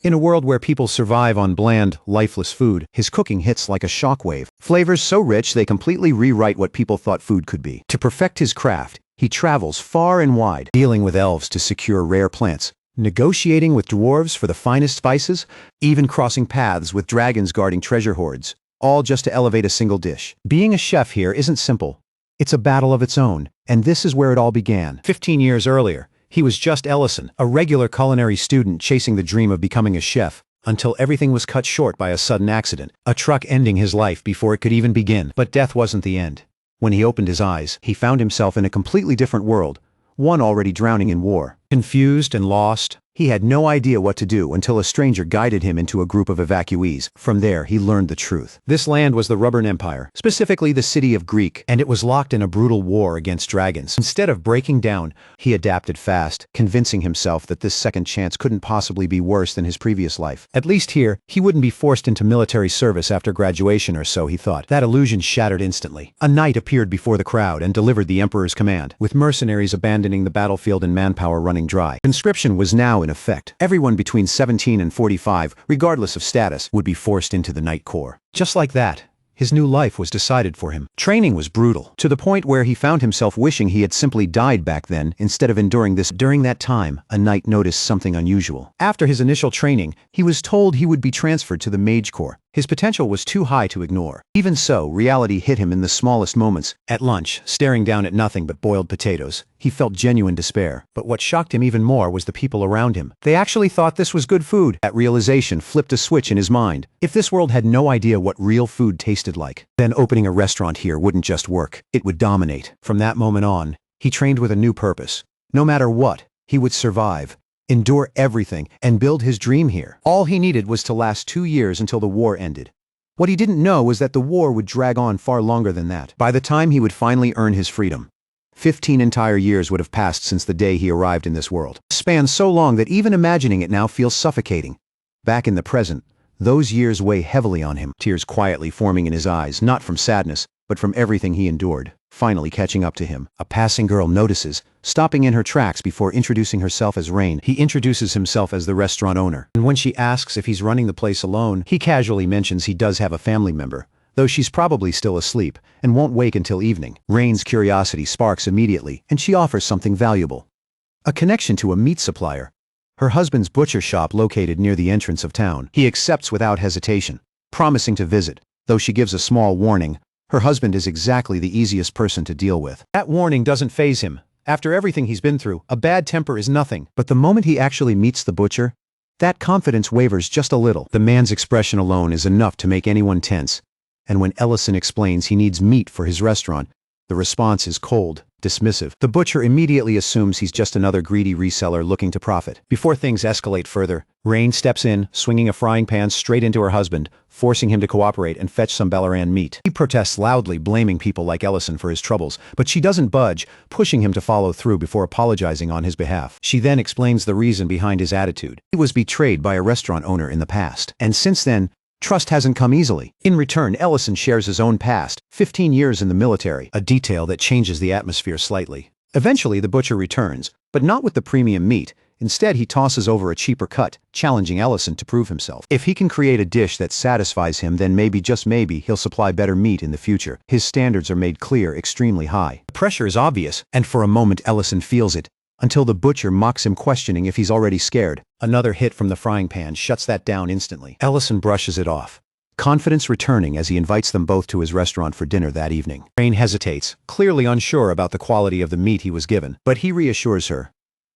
In a world where people survive on bland, lifeless food, his cooking hits like a shockwave. Flavors so rich they completely rewrite what people thought food could be. To perfect his craft, he travels far and wide, dealing with elves to secure rare plants, negotiating with dwarves for the finest spices, even crossing paths with dragons guarding treasure hoards, all just to elevate a single dish. Being a chef here isn't simple. It's a battle of its own, and this is where it all began. 15 years earlier, he was just Ellison, a regular culinary student chasing the dream of becoming a chef, until everything was cut short by a sudden accident, a truck ending his life before it could even begin. But death wasn't the end. When he opened his eyes, he found himself in a completely different world, one already drowning in war. Confused and lost, he had no idea what to do until a stranger guided him into a group of evacuees. From there, he learned the truth. This land was the Rubber Empire, specifically the city of Greek, and it was locked in a brutal war against dragons. Instead of breaking down, he adapted fast, convincing himself that this second chance couldn't possibly be worse than his previous life. At least here, he wouldn't be forced into military service after graduation or so, he thought. That illusion shattered instantly. A knight appeared before the crowd and delivered the emperor's command, with mercenaries abandoning the battlefield and manpower running dry. Conscription was now in effect. Everyone between 17 and 45, regardless of status, would be forced into the Knight Corps. Just like that, his new life was decided for him. Training was brutal, to the point where he found himself wishing he had simply died back then instead of enduring this. During that time, a knight noticed something unusual. After his initial training, he was told he would be transferred to the Mage Corps. His potential was too high to ignore. Even so, reality hit him in the smallest moments. At lunch, staring down at nothing but boiled potatoes, he felt genuine despair. But what shocked him even more was the people around him. They actually thought this was good food. That realization flipped a switch in his mind. If this world had no idea what real food tasted like, then opening a restaurant here wouldn't just work, it would dominate. From that moment on, he trained with a new purpose. No matter what, he would survive, endure everything, and build his dream here. All he needed was to last 2 years until the war ended. What he didn't know was that the war would drag on far longer than that. By the time he would finally earn his freedom, 15 entire years would have passed since the day he arrived in this world. A span so long that even imagining it now feels suffocating. Back in the present, those years weigh heavily on him, tears quietly forming in his eyes, not from sadness, but from everything he endured. Finally catching up to him, a passing girl notices, stopping in her tracks before introducing herself as Rain. He introduces himself as the restaurant owner, and when she asks if he's running the place alone, he casually mentions he does have a family member, though she's probably still asleep and won't wake until evening. Rain's curiosity sparks immediately, and she offers something valuable: a connection to a meat supplier, her husband's butcher shop located near the entrance of town. He accepts without hesitation, promising to visit, though she gives a small warning: her husband is exactly the easiest person to deal with. That warning doesn't faze him. After everything he's been through, a bad temper is nothing. But the moment he actually meets the butcher, that confidence wavers just a little. The man's expression alone is enough to make anyone tense. And when Ellison explains he needs meat for his restaurant, the response is cold, dismissive. The butcher immediately assumes he's just another greedy reseller looking to profit. Before things escalate further, Rain steps in, swinging a frying pan straight into her husband, forcing him to cooperate and fetch some Ballaran meat. He protests loudly, blaming people like Ellison for his troubles, but she doesn't budge, pushing him to follow through before apologizing on his behalf. She then explains the reason behind his attitude. He was betrayed by a restaurant owner in the past, and since then, trust hasn't come easily. In return, Ellison shares his own past, 15 years in the military, a detail that changes the atmosphere slightly. Eventually, the butcher returns, but not with the premium meat. Instead, he tosses over a cheaper cut, challenging Ellison to prove himself. If he can create a dish that satisfies him, then maybe, just maybe, he'll supply better meat in the future. His standards are made clear, extremely high. The pressure is obvious, and for a moment Ellison feels it, until the butcher mocks him, questioning if he's already scared. Another hit from the frying pan shuts that down instantly. Ellison brushes it off, confidence returning as he invites them both to his restaurant for dinner that evening. Rain hesitates, clearly unsure about the quality of the meat he was given, but he reassures her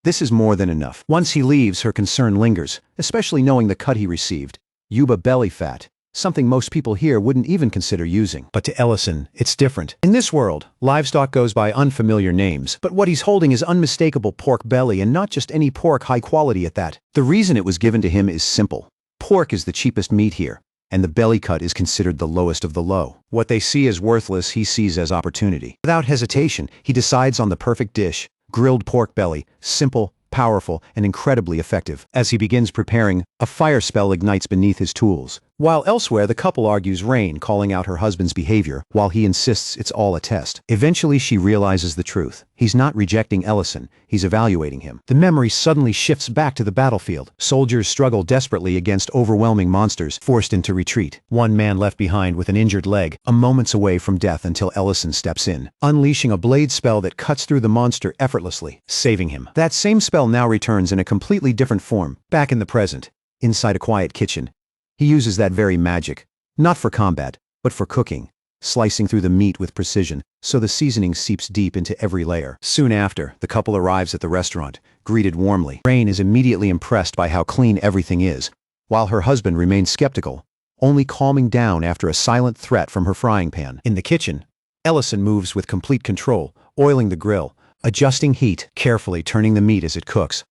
this is more than enough. Once he leaves, her concern lingers, especially knowing the cut he received: Yuba belly fat, something most people here wouldn't even consider using. But to Ellison, it's different. In this world, livestock goes by unfamiliar names, but what he's holding is unmistakable pork belly, and not just any pork, high quality at that. The reason it was given to him is simple. Pork is the cheapest meat here, and the belly cut is considered the lowest of the low. What they see as worthless, he sees as opportunity. Without hesitation, he decides on the perfect dish: grilled pork belly, simple, powerful, and incredibly effective. As he begins preparing, a fire spell ignites beneath his tools, While elsewhere, the couple argues, Rain calling out her husband's behavior, while he insists it's all a test. Eventually, she realizes the truth. He's not rejecting Ellison, he's evaluating him. The memory suddenly shifts back to the battlefield. Soldiers struggle desperately against overwhelming monsters, forced into retreat. One man left behind with an injured leg, a moments away from death until Ellison steps in, unleashing a blade spell that cuts through the monster effortlessly, saving him. That same spell now returns in a completely different form, back in the present, inside a quiet kitchen. He uses that very magic, not for combat, but for cooking, slicing through the meat with precision, so the seasoning seeps deep into every layer. Soon after, the couple arrives at the restaurant, greeted warmly. Rain is immediately impressed by how clean everything is, while her husband remains skeptical, only calming down after a silent threat from her frying pan. In the kitchen, Ellison moves with complete control, oiling the grill, adjusting heat, carefully turning the meat as it cooks,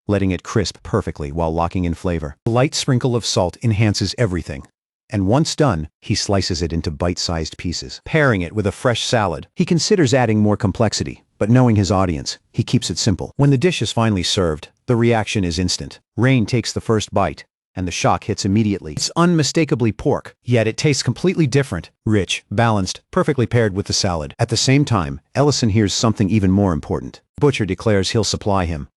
letting it crisp perfectly while locking in flavor. A light sprinkle of salt enhances everything. And once done, he slices it into bite-sized pieces, pairing it with a fresh salad. He considers adding more complexity, but knowing his audience, he keeps it simple. When the dish is finally served, the reaction is instant. Rain takes the first bite, and the shock hits immediately. It's unmistakably pork, yet it tastes completely different, rich, balanced, perfectly paired with the salad. At the same time, Ellison hears something even more important. The butcher declares he'll supply him.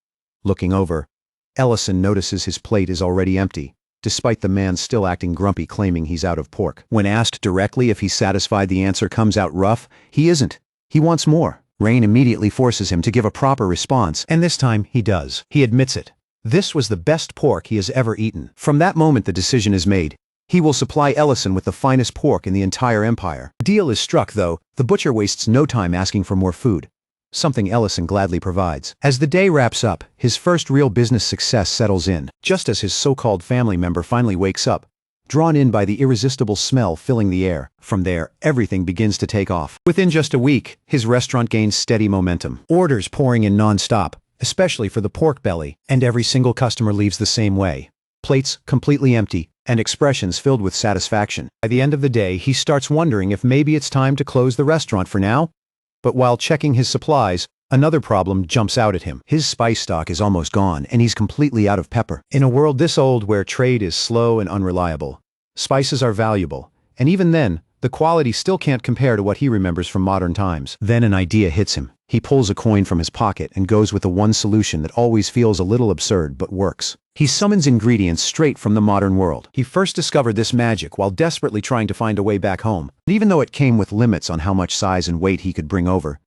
Looking over, Ellison notices his plate is already empty, despite the man still acting grumpy, claiming he's out of pork. When asked directly if he's satisfied, the answer comes out rough. He isn't. He wants more. Rain immediately forces him to give a proper response, and this time he does. He admits it. This was the best pork he has ever eaten. From that moment, the decision is made. He will supply Ellison with the finest pork in the entire empire. The deal is struck, though. The butcher wastes no time asking for more food, something Ellison gladly provides. As the day wraps up, his first real business success settles in, just as his so-called family member finally wakes up, drawn in by the irresistible smell filling the air. From there, everything begins to take off. Within just a week, his restaurant gains steady momentum. Orders pouring in non-stop, especially for the pork belly, and every single customer leaves the same way. Plates completely empty, and expressions filled with satisfaction. By the end of the day, he starts wondering if maybe it's time to close the restaurant for now. But while checking his supplies, another problem jumps out at him. His spice stock is almost gone, and he's completely out of pepper. In a world this old where trade is slow and unreliable, spices are valuable, and even then, the quality still can't compare to what he remembers from modern times. Then an idea hits him. He pulls a coin from his pocket and goes with the one solution that always feels a little absurd but works. He summons ingredients straight from the modern world. He first discovered this magic while desperately trying to find a way back home. And even though it came with limits on how much size and weight he could bring over,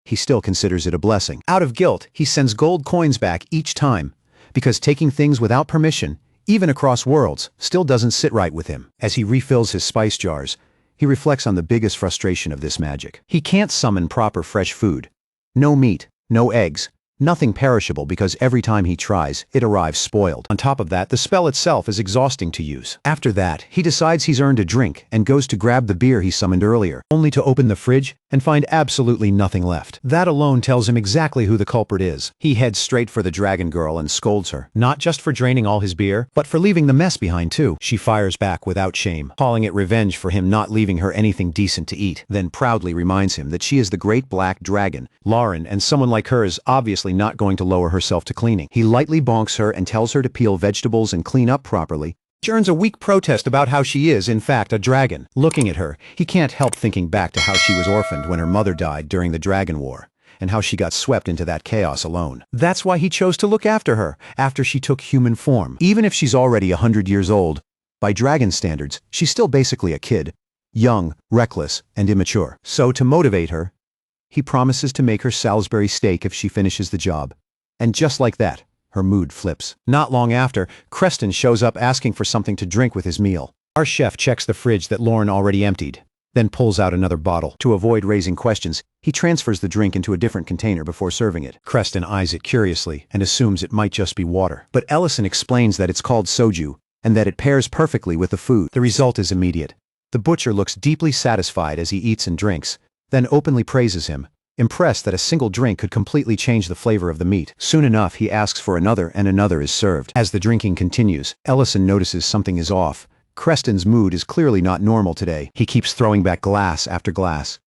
he still considers it a blessing. Out of guilt, he sends gold coins back each time, because taking things without permission, even across worlds, still doesn't sit right with him. As he refills his spice jars, he reflects on the biggest frustration of this magic. He can't summon proper fresh food. No meat, no eggs, nothing perishable, because every time he tries, it arrives spoiled. On top of that, the spell itself is exhausting to use. After that, he decides he's earned a drink and goes to grab the beer he summoned earlier, only to open the fridge and find absolutely nothing left. That alone tells him exactly who the culprit is. He heads straight for the dragon girl and scolds her, not just for draining all his beer, but for leaving the mess behind too. She fires back without shame, calling it revenge for him not leaving her anything decent to eat, then proudly reminds him that she is the great black dragon, Lauren, and someone like her is obviously not going to lower herself to cleaning. He lightly bonks her and tells her to peel vegetables and clean up properly, which earns a weak protest about how she is, in fact, a dragon. Looking at her, he can't help thinking back to how she was orphaned when her mother died during the Dragon War, and how she got swept into that chaos alone. That's why he chose to look after her, after she took human form. Even if she's already 100 years old, by dragon standards, she's still basically a kid, young, reckless, and immature. So to motivate her, he promises to make her Salisbury steak if she finishes the job. And just like that, her mood flips. Not long after, Creston shows up asking for something to drink with his meal. Our chef checks the fridge that Lauren already emptied, then pulls out another bottle. To avoid raising questions, he transfers the drink into a different container before serving it. Creston eyes it curiously and assumes it might just be water. But Ellison explains that it's called soju, and that it pairs perfectly with the food. The result is immediate. The butcher looks deeply satisfied as he eats and drinks, then openly praises him, impressed that a single drink could completely change the flavor of the meat. Soon enough, he asks for another, and another is served. As the drinking continues, Ellison notices something is off. Creston's mood is clearly not normal today. He keeps throwing back glass after glass,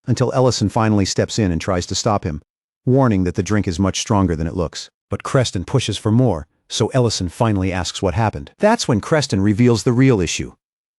until Ellison finally steps in and tries to stop him, warning that the drink is much stronger than it looks. But Creston pushes for more, so Ellison finally asks what happened. That's when Creston reveals the real issue.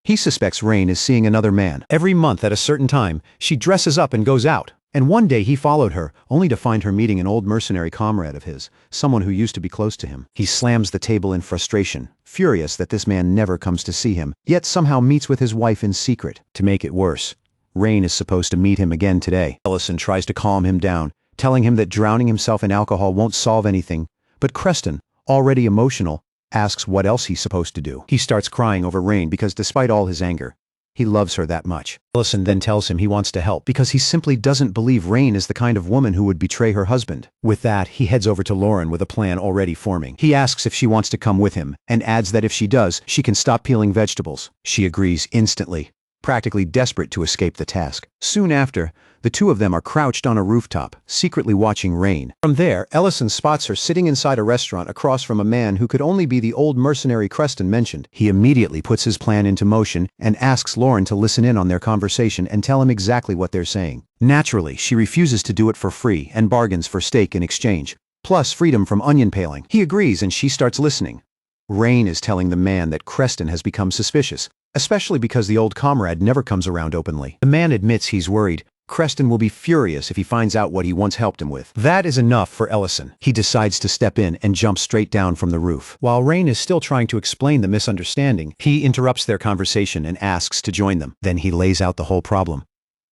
He suspects Rain is seeing another man. Every month at a certain time, she dresses up and goes out. And one day he followed her, only to find her meeting an old mercenary comrade of his, someone who used to be close to him. He slams the table in frustration, furious that this man never comes to see him, yet somehow meets with his wife in secret. To make it worse, Rain is supposed to meet him again today. Ellison tries to calm him down, telling him that drowning himself in alcohol won't solve anything, but Creston, already emotional, asks what else he's supposed to do. He starts crying over Rain because despite all his anger, he loves her that much. Ellison then tells him he wants to help because he simply doesn't believe Rain is the kind of woman who would betray her husband. With that, he heads over to Lauren with a plan already forming. He asks if she wants to come with him, and adds that if she does, she can stop peeling vegetables. She agrees instantly, practically desperate to escape the task. Soon after, the two of them are crouched on a rooftop, secretly watching Rain. From there, Ellison spots her sitting inside a restaurant across from a man who could only be the old mercenary Creston mentioned. He immediately puts his plan into motion and asks Lauren to listen in on their conversation and tell him exactly what they're saying. Naturally, she refuses to do it for free and bargains for steak in exchange, plus freedom from onion paling. He agrees and she starts listening. Rain is telling the man that Creston has become suspicious, especially because the old comrade never comes around openly. The man admits he's worried. Creston will be furious if he finds out what he once helped him with. That is enough for Ellison. He decides to step in and jump straight down from the roof. While Rain is still trying to explain the misunderstanding, he interrupts their conversation and asks to join them. Then he lays out the whole problem.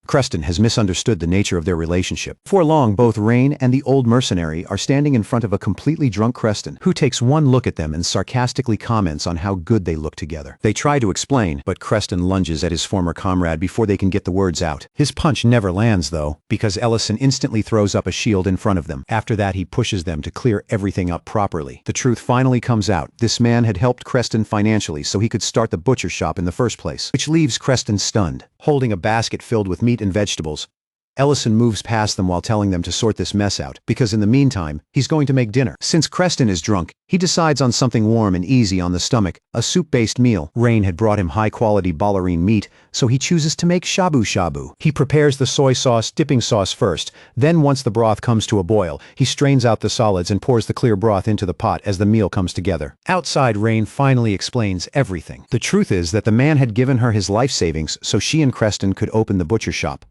Creston has misunderstood the nature of their relationship. Before long, both Rain and the old mercenary are standing in front of a completely drunk Creston, who takes one look at them and sarcastically comments on how good they look together. They try to explain, but Creston lunges at his former comrade before they can get the words out. His punch never lands, though, because Ellison instantly throws up a shield in front of them. After that, he pushes them to clear everything up properly. The truth finally comes out. This man had helped Creston financially so he could start the butcher shop in the first place, which leaves Creston stunned. Holding a basket filled with meat and vegetables, Ellison moves past them while telling them to sort this mess out, because in the meantime, he's going to make dinner. Since Creston is drunk, he decides on something warm and easy on the stomach, a soup-based meal. Rain had brought him high-quality ballerine meat, so he chooses to make shabu-shabu. He prepares the soy sauce dipping sauce first, then once the broth comes to a boil, he strains out the solids and pours the clear broth into the pot as the meal comes together. Outside, Rain finally explains everything. The truth is that the man had given her his life savings so she and Creston could open the butcher shop.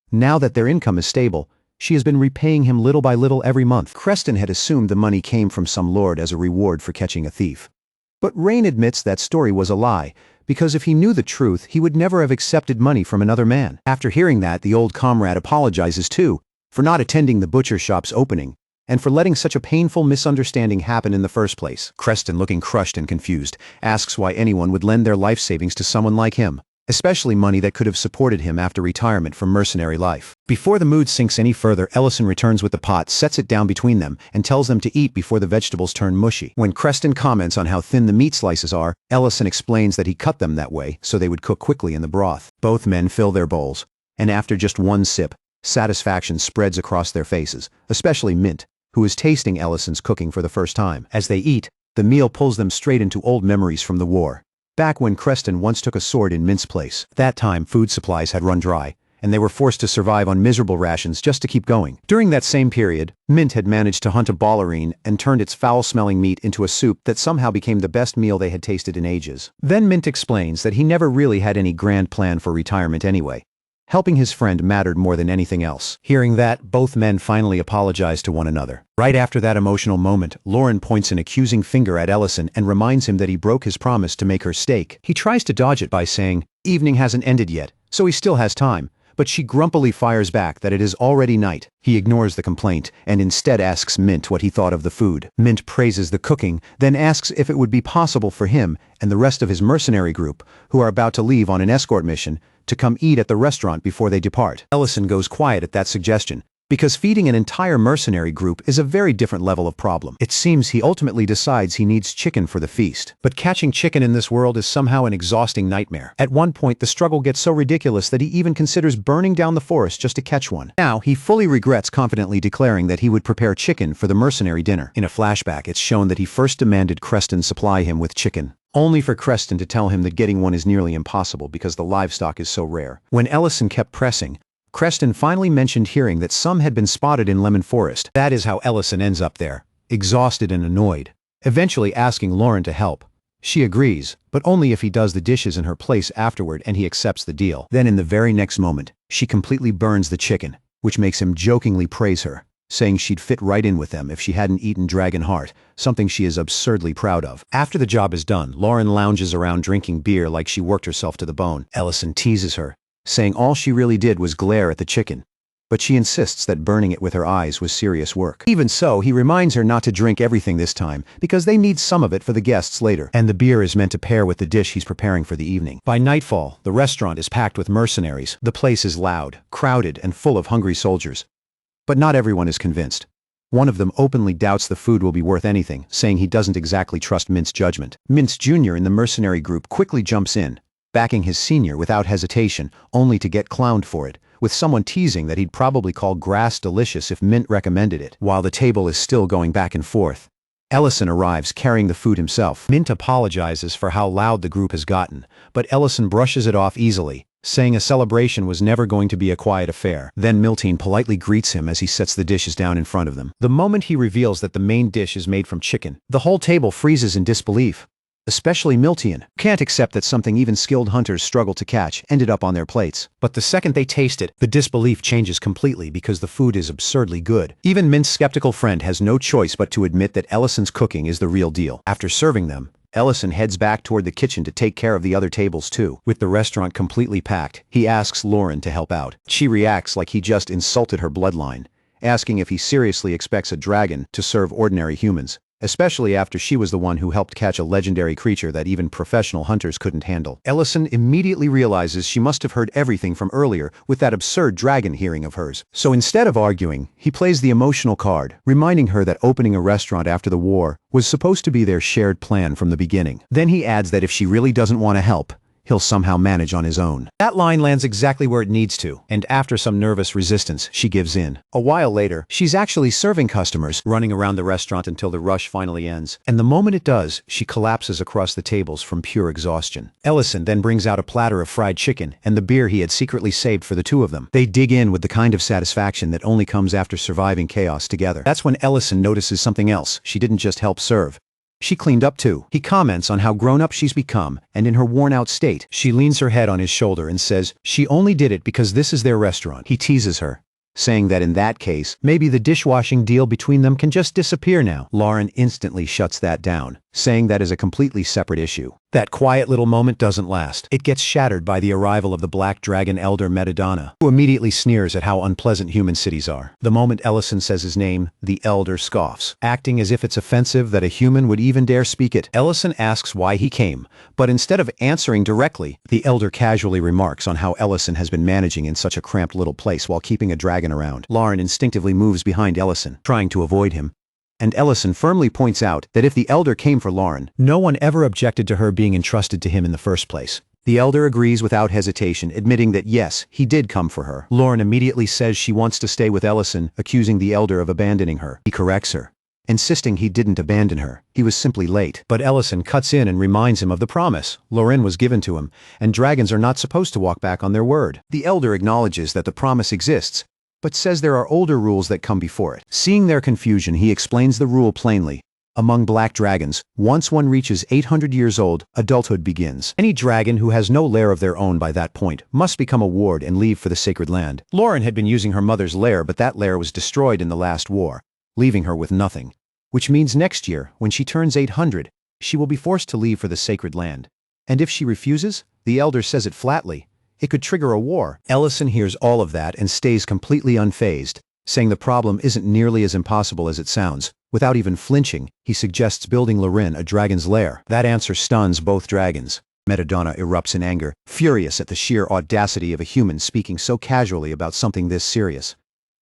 Now that their income is stable, she has been repaying him little by little every month. Creston had assumed the money came from some lord as a reward for catching a thief. But Rain admits that story was a lie, because if he knew the truth, he would never have accepted money from another man. After hearing that, the old comrade apologizes too, for not attending the butcher shop's opening, and for letting such a painful misunderstanding happen in the first place. Creston, looking crushed and confused, asks why anyone would lend their life savings to someone like him, especially money that could have supported him after retirement from mercenary life. Before the mood sinks any further, Ellison returns with the pot, sets it down between them, and tells them to eat before the vegetables turn mushy. When Creston comments on how thin the meat slices are, Ellison explains that he cut them that way so they would cook quickly in the broth. Both men fill their bowls, and after just one sip, satisfaction spreads across their faces, especially Mint, who is tasting Ellison's cooking for the first time. As they eat, the meal pulls them straight into old memories from the war. Back when Creston once took a sword in Mint's place. That time, food supplies had run dry, and they were forced to survive on miserable rations just to keep going. During that same period, Mint had managed to hunt a ballerine and turned its foul-smelling meat into a soup that somehow became the best meal they had tasted in ages. Then Mint explains that he never really had any grand plan for retirement anyway. Helping his friend mattered more than anything else. Hearing that, both men finally apologize to one another. Right after that emotional moment, Lauren points an accusing finger at Ellison and reminds him that he broke his promise to make her steak. He tries to dodge it by saying, "Evening hasn't ended yet, so he still has time," but she grumpily fires back that it is already night. He ignores the complaint and instead asks Mint what he thought of the food. Mint praises the cooking, then asks if it would be possible for him and the rest of his mercenary group, who are about to leave on an escort mission, to come eat at the restaurant before they depart. Ellison goes quiet at that suggestion, because feeding an entire mercenary group is a very different level of problem. It seems he ultimately decides he needs chicken for the feast. But catching chicken in this world is somehow an exhausting nightmare. At one point, the struggle gets so ridiculous that he even considers burning down the forest just to catch one. Now, he fully regrets confidently declaring that he would prepare chicken for the mercenary dinner. In a flashback, it's shown that he first demanded Creston supply him with chicken, only for Creston to tell him that getting one is nearly impossible because the livestock is so rare. When Ellison kept pressing, Creston finally mentioned hearing that some had been spotted in Lemon Forest. That is how Ellison ends up there, exhausted and annoyed, eventually asking Lauren to help, She agrees, but only if he does the dishes in her place afterward and he accepts the deal. Then in the very next moment, she completely burns the chicken, which makes him jokingly praise her, saying she'd fit right in with them if she hadn't eaten dragon heart, something she is absurdly proud of. After the job is done, Lauren lounges around drinking beer like she worked herself to the bone. Ellison teases her, saying all she really did was glare at the chicken. But she insists that burning it with her eyes was serious work. Even so, he reminds her not to drink everything this time, because they need some of it for the guests later, and the beer is meant to pair with the dish he's preparing for the evening. By nightfall, the restaurant is packed with mercenaries. The place is loud, crowded, and full of hungry soldiers. But not everyone is convinced. One of them openly doubts the food will be worth anything, saying he doesn't exactly trust Mint's judgment. Mint Jr. in the mercenary group quickly jumps in, backing his senior without hesitation, only to get clowned for it, with someone teasing that he'd probably call grass delicious if Mint recommended it. While the table is still going back and forth, Ellison arrives carrying the food himself. Mint apologizes for how loud the group has gotten, but Ellison brushes it off easily, saying a celebration was never going to be a quiet affair. Then Miltine politely greets him as he sets the dishes down in front of them. The moment he reveals that the main dish is made from chicken, the whole table freezes in disbelief. Especially Miltian, can't accept that something even skilled hunters struggle to catch ended up on their plates. But the second they taste it, the disbelief changes completely because the food is absurdly good. Even Mint's skeptical friend has no choice but to admit that Ellison's cooking is the real deal. After serving them, Ellison heads back toward the kitchen to take care of the other tables too. With the restaurant completely packed, he asks Lauren to help out. She reacts like he just insulted her bloodline, asking if he seriously expects a dragon to serve ordinary humans, especially after she was the one who helped catch a legendary creature that even professional hunters couldn't handle. Ellison immediately realizes she must have heard everything from earlier with that absurd dragon hearing of hers. So instead of arguing, he plays the emotional card, reminding her that opening a restaurant after the war was supposed to be their shared plan from the beginning. Then he adds that if she really doesn't want to help, he'll somehow manage on his own. That line lands exactly where it needs to, and after some nervous resistance, she gives in. A while later, she's actually serving customers, running around the restaurant until the rush finally ends. And the moment it does, she collapses across the tables from pure exhaustion. Ellison then brings out a platter of fried chicken and the beer he had secretly saved for the two of them. They dig in with the kind of satisfaction that only comes after surviving chaos together. That's when Ellison notices something else. She didn't just help serve. She cleaned up too. He comments on how grown up she's become, and in her worn-out state, she leans her head on his shoulder and says she only did it because this is their restaurant. He teases her, saying that in that case, maybe the dishwashing deal between them can just disappear now. Lauren instantly shuts that down, saying that is a completely separate issue. That quiet little moment doesn't last. It gets shattered by the arrival of the Black Dragon Elder Metadonna, who immediately sneers at how unpleasant human cities are. The moment Ellison says his name, the Elder scoffs, acting as if it's offensive that a human would even dare speak it. Ellison asks why he came, but instead of answering directly, the Elder casually remarks on how Ellison has been managing in such a cramped little place while keeping a dragon around. Lauren instinctively moves behind Ellison, trying to avoid him. And Ellison firmly points out that if the Elder came for Lauren, no one ever objected to her being entrusted to him in the first place. The Elder agrees without hesitation, admitting that yes, he did come for her. Lauren immediately says she wants to stay with Ellison, accusing the Elder of abandoning her. He corrects her, insisting he didn't abandon her, he was simply late. But Ellison cuts in and reminds him of the promise Lauren was given to him, and dragons are not supposed to walk back on their word. The Elder acknowledges that the promise exists, but says there are older rules that come before it. Seeing their confusion, he explains the rule plainly. Among black dragons, once one reaches 800 years old, adulthood begins. Any dragon who has no lair of their own by that point must become a ward and leave for the sacred land. Lauren had been using her mother's lair, but that lair was destroyed in the last war, leaving her with nothing. Which means next year, when she turns 800, she will be forced to leave for the sacred land. And if she refuses, the Elder says it flatly, it could trigger a war. Ellison hears all of that and stays completely unfazed, saying the problem isn't nearly as impossible as it sounds. Without even flinching, he suggests building Lauren a dragon's lair. That answer stuns both dragons. Metadonna erupts in anger, furious at the sheer audacity of a human speaking so casually about something this serious.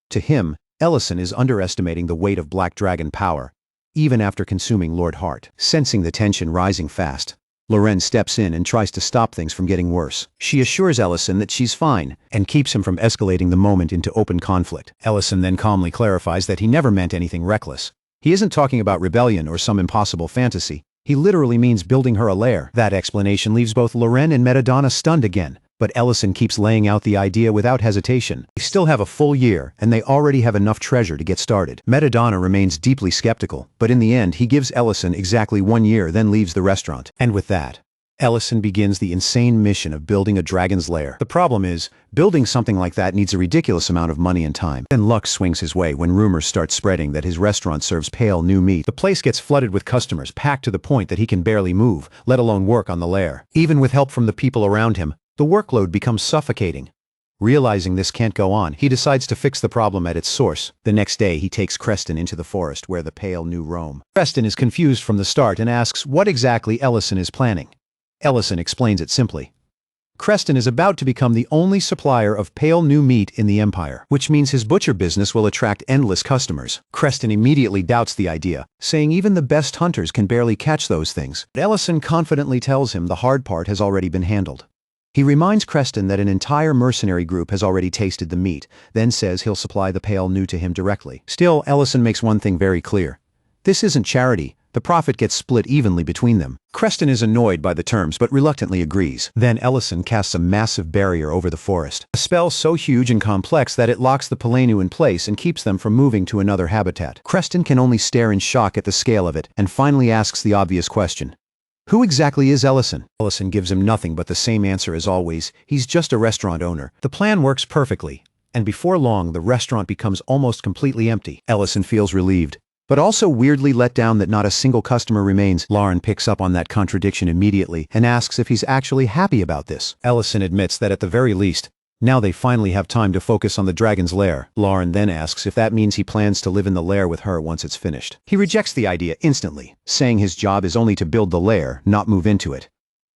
To him, Ellison is underestimating the weight of Black Dragon power, even after consuming Lord Heart. Sensing the tension rising fast, Lauren steps in and tries to stop things from getting worse. She assures Ellison that she's fine, and keeps him from escalating the moment into open conflict. Ellison then calmly clarifies that he never meant anything reckless. He isn't talking about rebellion or some impossible fantasy. He literally means building her a lair. That explanation leaves both Lauren and Metadonna stunned again, But Ellison keeps laying out the idea without hesitation. They still have a full year, and they already have enough treasure to get started. Metadonna remains deeply skeptical, but in the end he gives Ellison exactly 1 year, then leaves the restaurant. And with that, Ellison begins the insane mission of building a dragon's lair. The problem is, building something like that needs a ridiculous amount of money and time. Then luck swings his way when rumors start spreading that his restaurant serves pale new meat. The place gets flooded with customers, packed to the point that he can barely move, let alone work on the lair. Even with help from the people around him, the workload becomes suffocating. Realizing this can't go on, he decides to fix the problem at its source. The next day, he takes Creston into the forest where the pale new roam. Creston is confused from the start and asks what exactly Ellison is planning. Ellison explains it simply. Creston is about to become the only supplier of pale new meat in the Empire, which means his butcher business will attract endless customers. Creston immediately doubts the idea, saying even the best hunters can barely catch those things. But Ellison confidently tells him the hard part has already been handled. He reminds Creston that an entire mercenary group has already tasted the meat, then says he'll supply the pale new to him directly. Still, Ellison makes one thing very clear. This isn't charity. The profit gets split evenly between them. Creston is annoyed by the terms but reluctantly agrees. Then Ellison casts a massive barrier over the forest. A spell so huge and complex that it locks the Palenu in place and keeps them from moving to another habitat. Creston can only stare in shock at the scale of it and finally asks the obvious question. Who exactly is Ellison? Ellison gives him nothing but the same answer as always. He's just a restaurant owner. The plan works perfectly, and before long the restaurant becomes almost completely empty. Ellison feels relieved, but also weirdly let down that not a single customer remains. Lauren picks up on that contradiction immediately and asks if he's actually happy about this. Ellison admits that at the very least, now they finally have time to focus on the dragon's lair. Lauren then asks if that means he plans to live in the lair with her once it's finished. He rejects the idea instantly, saying his job is only to build the lair, not move into it.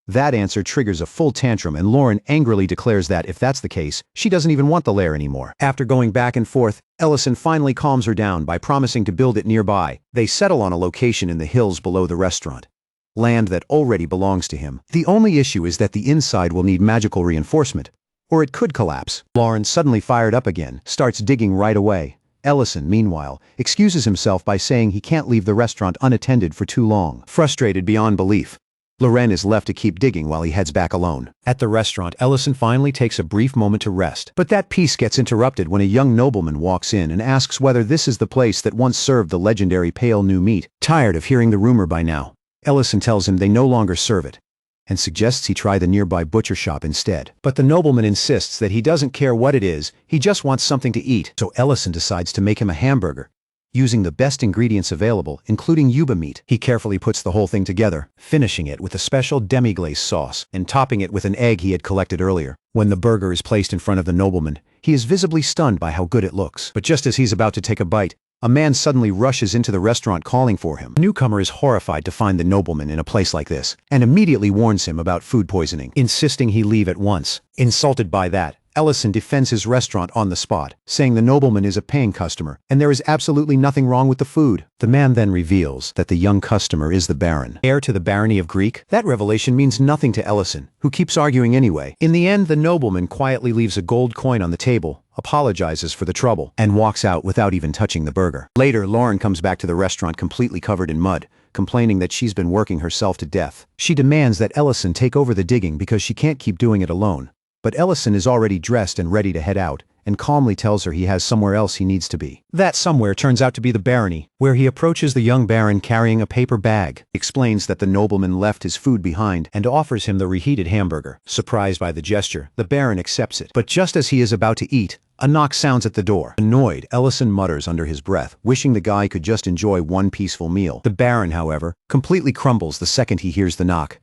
That answer triggers a full tantrum, and Lauren angrily declares that if that's the case, she doesn't even want the lair anymore. After going back and forth, Ellison finally calms her down by promising to build it nearby. They settle on a location in the hills below the restaurant. Land that already belongs to him. The only issue is that the inside will need magical reinforcement, or it could collapse. Lauren, suddenly fired up again, starts digging right away. Ellison, meanwhile, excuses himself by saying he can't leave the restaurant unattended for too long. Frustrated beyond belief, Loren is left to keep digging while he heads back alone. At the restaurant, Ellison finally takes a brief moment to rest. But that peace gets interrupted when a young nobleman walks in and asks whether this is the place that once served the legendary pale new meat. Tired of hearing the rumor by now, Ellison tells him they no longer serve it, and suggests he try the nearby butcher shop instead. But the nobleman insists that he doesn't care what it is, he just wants something to eat. So Ellison decides to make him a hamburger, using the best ingredients available, including yuba meat. He carefully puts the whole thing together, finishing it with a special demi-glace sauce, and topping it with an egg he had collected earlier. When the burger is placed in front of the nobleman, he is visibly stunned by how good it looks. But just as he's about to take a bite, a man suddenly rushes into the restaurant calling for him. The newcomer is horrified to find the nobleman in a place like this, and immediately warns him about food poisoning, insisting he leave at once. Insulted by that, Ellison defends his restaurant on the spot, saying the nobleman is a paying customer, and there is absolutely nothing wrong with the food. The man then reveals that the young customer is the Baron, heir to the barony of Greek. That revelation means nothing to Ellison, who keeps arguing anyway. In the end, the nobleman quietly leaves a gold coin on the table, apologizes for the trouble, and walks out without even touching the burger. Later, Lauren comes back to the restaurant completely covered in mud, complaining that she's been working herself to death. She demands that Ellison take over the digging because she can't keep doing it alone. But Ellison is already dressed and ready to head out, and calmly tells her he has somewhere else he needs to be. That somewhere turns out to be the barony, where he approaches the young baron carrying a paper bag. He explains that the nobleman left his food behind and offers him the reheated hamburger. Surprised by the gesture, the baron accepts it. But just as he is about to eat, a knock sounds at the door. Annoyed, Ellison mutters under his breath, wishing the guy could just enjoy one peaceful meal. The baron, however, completely crumbles the second he hears the knock.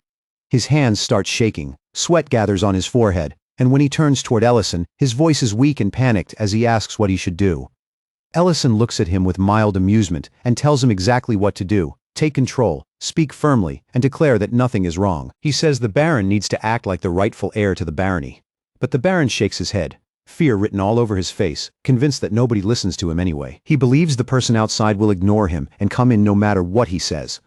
His hands start shaking, sweat gathers on his forehead, and when he turns toward Ellison, his voice is weak and panicked as he asks what he should do. Ellison looks at him with mild amusement and tells him exactly what to do. Take control, speak firmly, and declare that nothing is wrong. He says the Baron needs to act like the rightful heir to the barony. But the Baron shakes his head, fear written all over his face, convinced that nobody listens to him anyway. He believes the person outside will ignore him and come in no matter what he says.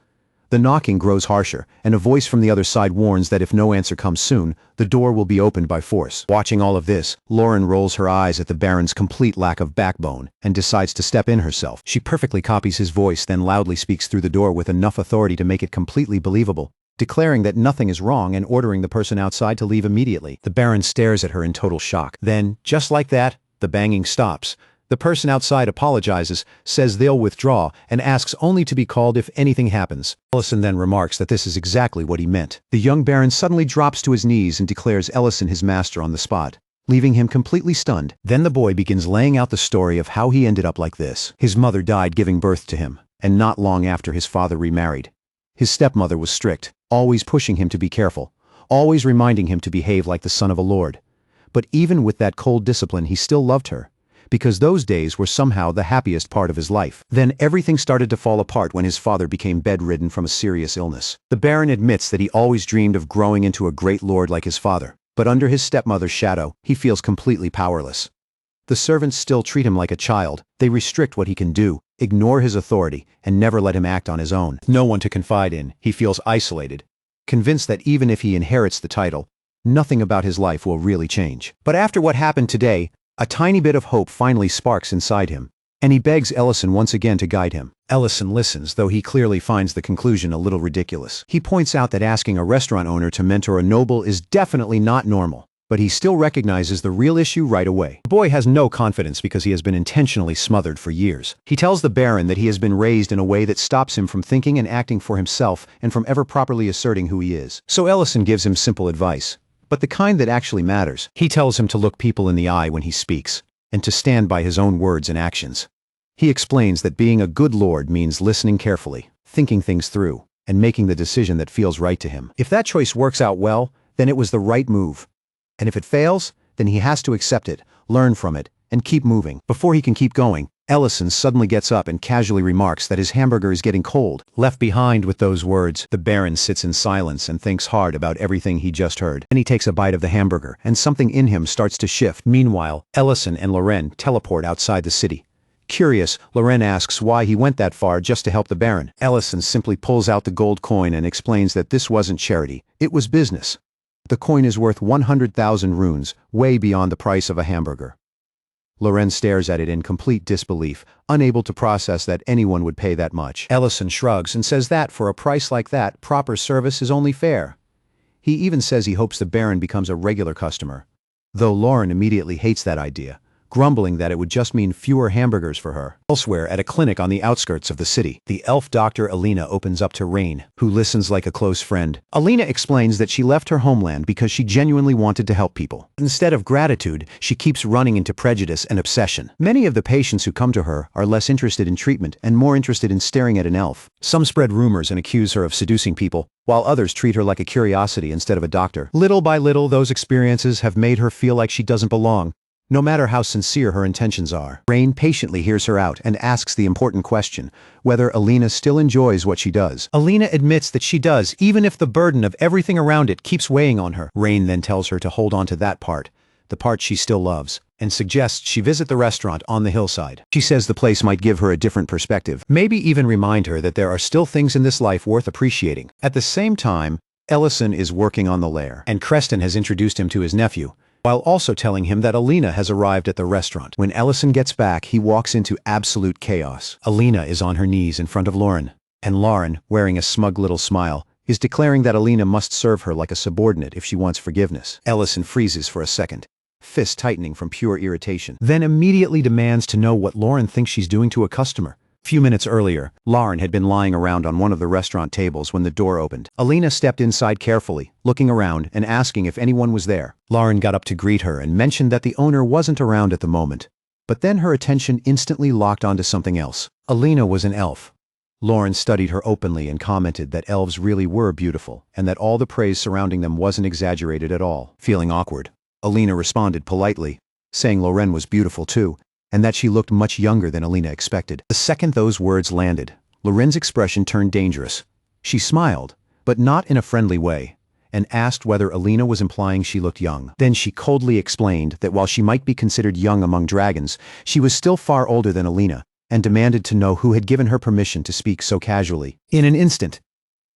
The knocking grows harsher, and a voice from the other side warns that if no answer comes soon, the door will be opened by force. Watching all of this, Lauren rolls her eyes at the Baron's complete lack of backbone and decides to step in herself. She perfectly copies his voice, then loudly speaks through the door with enough authority to make it completely believable. declaring that nothing is wrong and ordering the person outside to leave immediately. The Baron stares at her in total shock. Then, just like that, the banging stops. The person outside apologizes, says they'll withdraw, and asks only to be called if anything happens. Ellison then remarks that this is exactly what he meant. The young Baron suddenly drops to his knees and declares Ellison his master on the spot, leaving him completely stunned. Then the boy begins laying out the story of how he ended up like this. His mother died giving birth to him, and not long after his father remarried. His stepmother was strict, always pushing him to be careful, always reminding him to behave like the son of a lord. But even with that cold discipline, he still loved her, because those days were somehow the happiest part of his life. Then everything started to fall apart when his father became bedridden from a serious illness. The Baron admits that he always dreamed of growing into a great lord like his father, but under his stepmother's shadow, he feels completely powerless. The servants still treat him like a child. They restrict what he can do, ignore his authority, and never let him act on his own. No one to confide in, he feels isolated, convinced that even if he inherits the title, nothing about his life will really change. But after what happened today, a tiny bit of hope finally sparks inside him, and he begs Ellison once again to guide him. Ellison listens, though he clearly finds the conclusion a little ridiculous. He points out that asking a restaurant owner to mentor a noble is definitely not normal, but he still recognizes the real issue right away. The boy has no confidence because he has been intentionally smothered for years. He tells the Baron that he has been raised in a way that stops him from thinking and acting for himself and from ever properly asserting who he is. So Ellison gives him simple advice, but the kind that actually matters. He tells him to look people in the eye when he speaks, and to stand by his own words and actions. He explains that being a good lord means listening carefully, thinking things through, and making the decision that feels right to him. If that choice works out well, then it was the right move. And if it fails, then he has to accept it, learn from it, and keep moving. Before he can keep going, Ellison suddenly gets up and casually remarks that his hamburger is getting cold. Left behind with those words, the Baron sits in silence and thinks hard about everything he just heard. Then he takes a bite of the hamburger, and something in him starts to shift. Meanwhile, Ellison and Loren teleport outside the city. Curious, Loren asks why he went that far just to help the Baron. Ellison simply pulls out the gold coin and explains that this wasn't charity, it was business. The coin is worth 100,000 runes, way beyond the price of a hamburger. Loren stares at it in complete disbelief, unable to process that anyone would pay that much. Ellison shrugs and says that for a price like that, proper service is only fair. He even says he hopes the Baron becomes a regular customer, though Loren immediately hates that idea, grumbling that it would just mean fewer hamburgers for her. Elsewhere, at a clinic on the outskirts of the city, the elf doctor Alina opens up to Rain, who listens like a close friend. Alina explains that she left her homeland because she genuinely wanted to help people. Instead of gratitude, she keeps running into prejudice and obsession. Many of the patients who come to her are less interested in treatment and more interested in staring at an elf. Some spread rumors and accuse her of seducing people, while others treat her like a curiosity instead of a doctor. Little by little, those experiences have made her feel like she doesn't belong, no matter how sincere her intentions are. Rain patiently hears her out and asks the important question, whether Alina still enjoys what she does. Alina admits that she does, even if the burden of everything around it keeps weighing on her. Rain then tells her to hold on to that part, the part she still loves, and suggests she visit the restaurant on the hillside. She says the place might give her a different perspective, maybe even remind her that there are still things in this life worth appreciating. At the same time, Ellison is working on the Lair, and Creston has introduced him to his nephew, while also telling him that Alina has arrived at the restaurant. When Ellison gets back, he walks into absolute chaos. Alina is on her knees in front of Lauren, and Lauren, wearing a smug little smile, is declaring that Alina must serve her like a subordinate if she wants forgiveness. Ellison freezes for a second, fist tightening from pure irritation, then immediately demands to know what Lauren thinks she's doing to a customer. A few minutes earlier, Lauren had been lying around on one of the restaurant tables when the door opened. Alina stepped inside carefully, looking around and asking if anyone was there. Lauren got up to greet her and mentioned that the owner wasn't around at the moment, but then her attention instantly locked onto something else. Alina was an elf. Lauren studied her openly and commented that elves really were beautiful, and that all the praise surrounding them wasn't exaggerated at all. Feeling awkward, Alina responded politely, saying Lauren was beautiful too, and that she looked much younger than Alina expected. The second those words landed, Loren's expression turned dangerous. She smiled, but not in a friendly way, and asked whether Alina was implying she looked young. Then she coldly explained that while she might be considered young among dragons, she was still far older than Alina, and demanded to know who had given her permission to speak so casually. In an instant,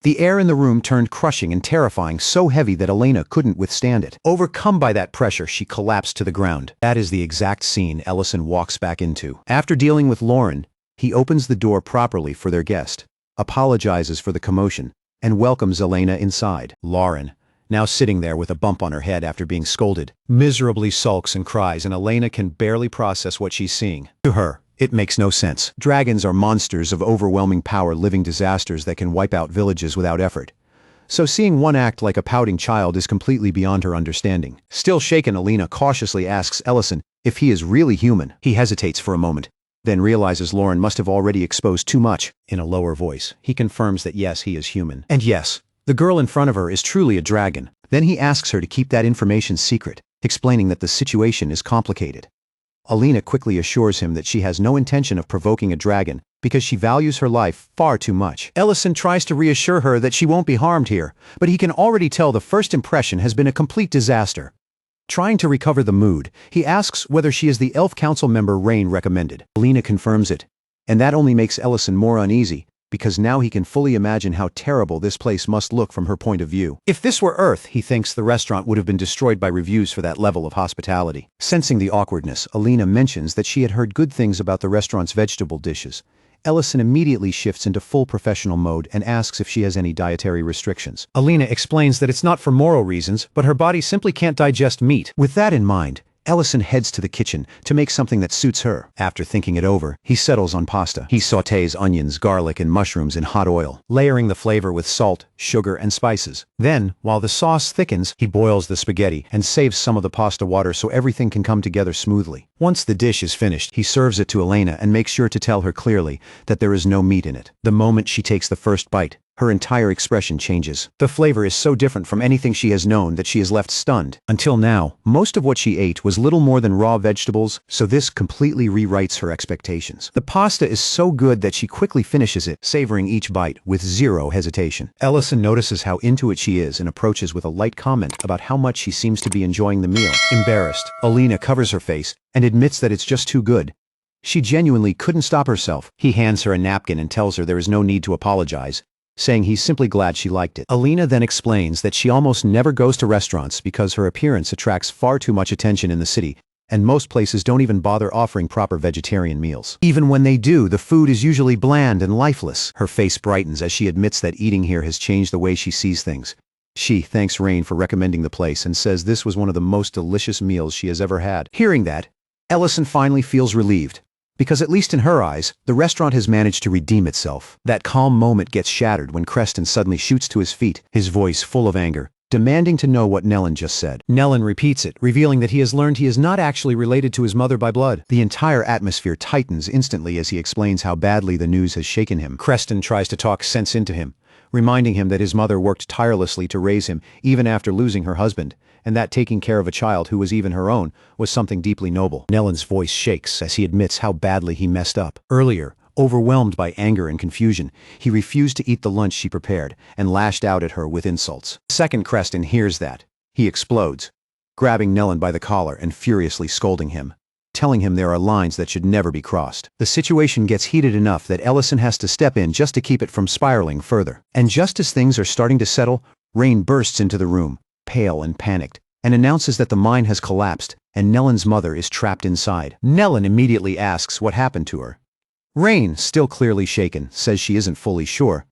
the air in the room turned crushing and terrifying, so heavy that Alina couldn't withstand it. Overcome by that pressure, she collapsed to the ground. That is the exact scene Ellison walks back into. After dealing with Lauren, he opens the door properly for their guest, apologizes for the commotion, and welcomes Elena inside. Lauren, now sitting there with a bump on her head after being scolded, miserably sulks and cries, and Elena can barely process what she's seeing. To her, it makes no sense. Dragons are monsters of overwhelming power, living disasters that can wipe out villages without effort. So seeing one act like a pouting child is completely beyond her understanding. Still shaken, Elena cautiously asks Ellison if he is really human. He hesitates for a moment, then realizes Lauren must have already exposed too much. In a lower voice, he confirms that yes, he is human. And yes, the girl in front of her is truly a dragon. Then he asks her to keep that information secret, explaining that the situation is complicated. Elena quickly assures him that she has no intention of provoking a dragon because she values her life far too much. Ellison tries to reassure her that she won't be harmed here, but he can already tell the first impression has been a complete disaster. Trying to recover the mood, he asks whether she is the Elf Council member Rain recommended. Elena confirms it, and that only makes Ellison more uneasy, because now he can fully imagine how terrible this place must look from her point of view. If this were Earth, he thinks the restaurant would have been destroyed by reviews for that level of hospitality. Sensing the awkwardness, Elena mentions that she had heard good things about the restaurant's vegetable dishes. Ellison immediately shifts into full professional mode and asks if she has any dietary restrictions. Elena explains that it's not for moral reasons, but her body simply can't digest meat. With that in mind, Ellison heads to the kitchen to make something that suits her. After thinking it over, he settles on pasta. He sautés onions, garlic, and mushrooms in hot oil, layering the flavor with salt, sugar, and spices. Then, while the sauce thickens, he boils the spaghetti and saves some of the pasta water so everything can come together smoothly. Once the dish is finished, he serves it to Elena and makes sure to tell her clearly that there is no meat in it. The moment she takes the first bite, her entire expression changes. The flavor is so different from anything she has known that she is left stunned. Until now, most of what she ate was little more than raw vegetables, so this completely rewrites her expectations. The pasta is so good that she quickly finishes it, savoring each bite with zero hesitation. Ellison notices how into it she is and approaches with a light comment about how much she seems to be enjoying the meal. Embarrassed, Elena covers her face and admits that it's just too good. She genuinely couldn't stop herself. He hands her a napkin and tells her there is no need to apologize, saying he's simply glad she liked it. Elena then explains that she almost never goes to restaurants because her appearance attracts far too much attention in the city, and most places don't even bother offering proper vegetarian meals. Even when they do, the food is usually bland and lifeless. Her face brightens as she admits that eating here has changed the way she sees things. She thanks Rain for recommending the place and says this was one of the most delicious meals she has ever had. Hearing that, Ellison finally feels relieved, because at least in her eyes, the restaurant has managed to redeem itself. That calm moment gets shattered when Creston suddenly shoots to his feet, his voice full of anger, demanding to know what Nellen just said. Nellen repeats it, revealing that he has learned he is not actually related to his mother by blood. The entire atmosphere tightens instantly as he explains how badly the news has shaken him. Creston tries to talk sense into him, reminding him that his mother worked tirelessly to raise him even after losing her husband, and that taking care of a child who was even her own was something deeply noble. Nellen's voice shakes as he admits how badly he messed up. Earlier, overwhelmed by anger and confusion, he refused to eat the lunch she prepared and lashed out at her with insults. Second Creston hears that. He explodes, grabbing Nellen by the collar and furiously scolding him, telling him there are lines that should never be crossed. The situation gets heated enough that Ellison has to step in just to keep it from spiraling further. And just as things are starting to settle, Rain bursts into the room, pale and panicked, and announces that the mine has collapsed and Nellen's mother is trapped inside. Nellen immediately asks what happened to her. Rain, still clearly shaken, says she isn't fully sure,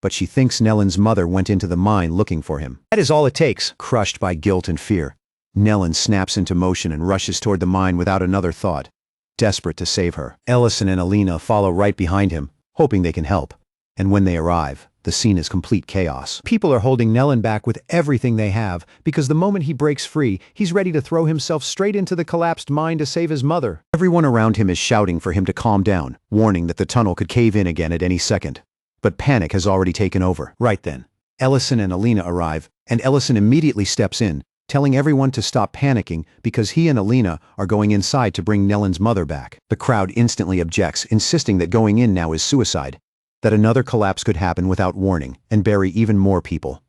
but she thinks Nellen's mother went into the mine looking for him. That is all it takes. Crushed by guilt and fear, Nellen snaps into motion and rushes toward the mine without another thought, desperate to save her. Ellison and Elena follow right behind him, hoping they can help. And when they arrive, the scene is complete chaos. People are holding Nellen back with everything they have, because the moment he breaks free, he's ready to throw himself straight into the collapsed mine to save his mother. Everyone around him is shouting for him to calm down, warning that the tunnel could cave in again at any second. But panic has already taken over. Right then, Ellison and Elena arrive, and Ellison immediately steps in, telling everyone to stop panicking because he and Elena are going inside to bring Nellen's mother back. The crowd instantly objects, insisting that going in now is suicide, that another collapse could happen without warning and bury even more people.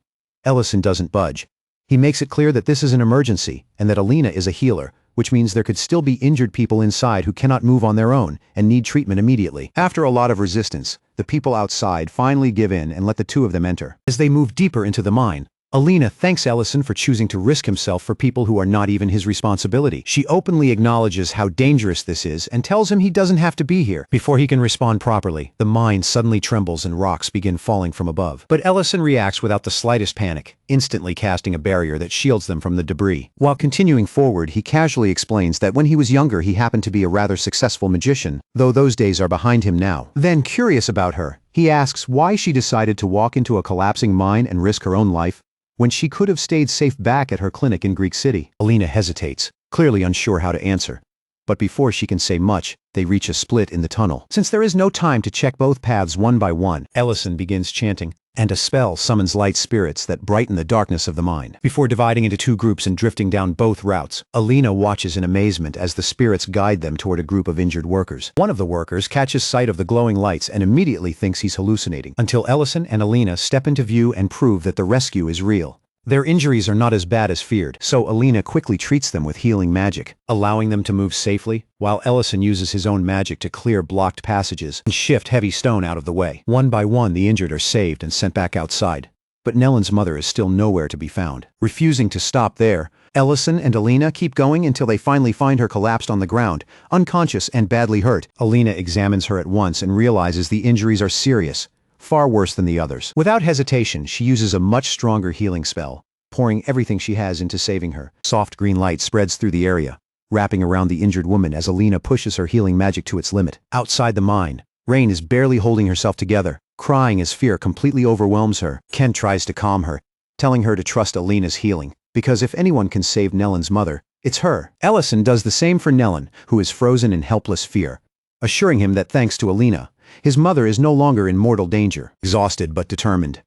Ellison doesn't budge. He makes it clear that this is an emergency and that Elena is a healer, which means there could still be injured people inside who cannot move on their own and need treatment immediately. After a lot of resistance, the people outside finally give in and let the two of them enter. As they move deeper into the mine, Alina thanks Ellison for choosing to risk himself for people who are not even his responsibility. She openly acknowledges how dangerous this is and tells him he doesn't have to be here. Before he can respond properly, the mine suddenly trembles and rocks begin falling from above. But Ellison reacts without the slightest panic, instantly casting a barrier that shields them from the debris. While continuing forward, he casually explains that when he was younger he happened to be a rather successful magician, though those days are behind him now. Then, curious about her, he asks why she decided to walk into a collapsing mine and risk her own life, when she could have stayed safe back at her clinic in Greek City. Alina hesitates, clearly unsure how to answer. But before she can say much, they reach a split in the tunnel. Since there is no time to check both paths one by one, Ellison begins chanting, and a spell summons light spirits that brighten the darkness of the mine. Before dividing into two groups and drifting down both routes, Alina watches in amazement as the spirits guide them toward a group of injured workers. One of the workers catches sight of the glowing lights and immediately thinks he's hallucinating, until Ellison and Alina step into view and prove that the rescue is real. Their injuries are not as bad as feared, so Alina quickly treats them with healing magic, allowing them to move safely, while Ellison uses his own magic to clear blocked passages and shift heavy stone out of the way. One by one, the injured are saved and sent back outside. But Nellen's mother is still nowhere to be found. Refusing to stop there, Ellison and Alina keep going until they finally find her collapsed on the ground, unconscious and badly hurt. Alina examines her at once and realizes the injuries are serious, far worse than the others. Without hesitation, she uses a much stronger healing spell, pouring everything she has into saving her. Soft green light spreads through the area, wrapping around the injured woman as Alina pushes her healing magic to its limit. Outside the mine, Rain is barely holding herself together, crying as fear completely overwhelms her. Ken tries to calm her, telling her to trust Alina's healing, because if anyone can save Nellen's mother, it's her. Ellison does the same for Nellen, who is frozen in helpless fear, assuring him that thanks to Alina, his mother is no longer in mortal danger. Exhausted but determined,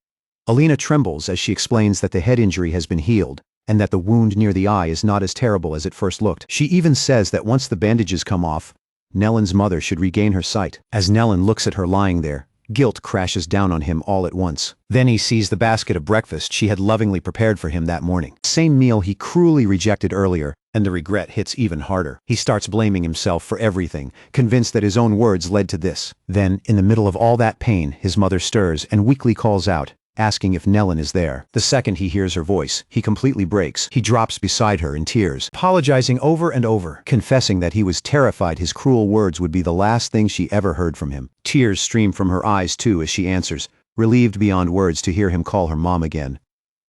Alina trembles as she explains that the head injury has been healed, and that the wound near the eye is not as terrible as it first looked. She even says that once the bandages come off, Nellen's mother should regain her sight. As Nellen looks at her lying there, guilt crashes down on him all at once. Then he sees the basket of breakfast she had lovingly prepared for him that morning. Same meal he cruelly rejected earlier, and the regret hits even harder. He starts blaming himself for everything, convinced that his own words led to this. Then, in the middle of all that pain, his mother stirs and weakly calls out, asking if Nellen is there. The second he hears her voice, he completely breaks. He drops beside her in tears, apologizing over and over, confessing that he was terrified his cruel words would be the last thing she ever heard from him. Tears stream from her eyes too as she answers, relieved beyond words to hear him call her mom again.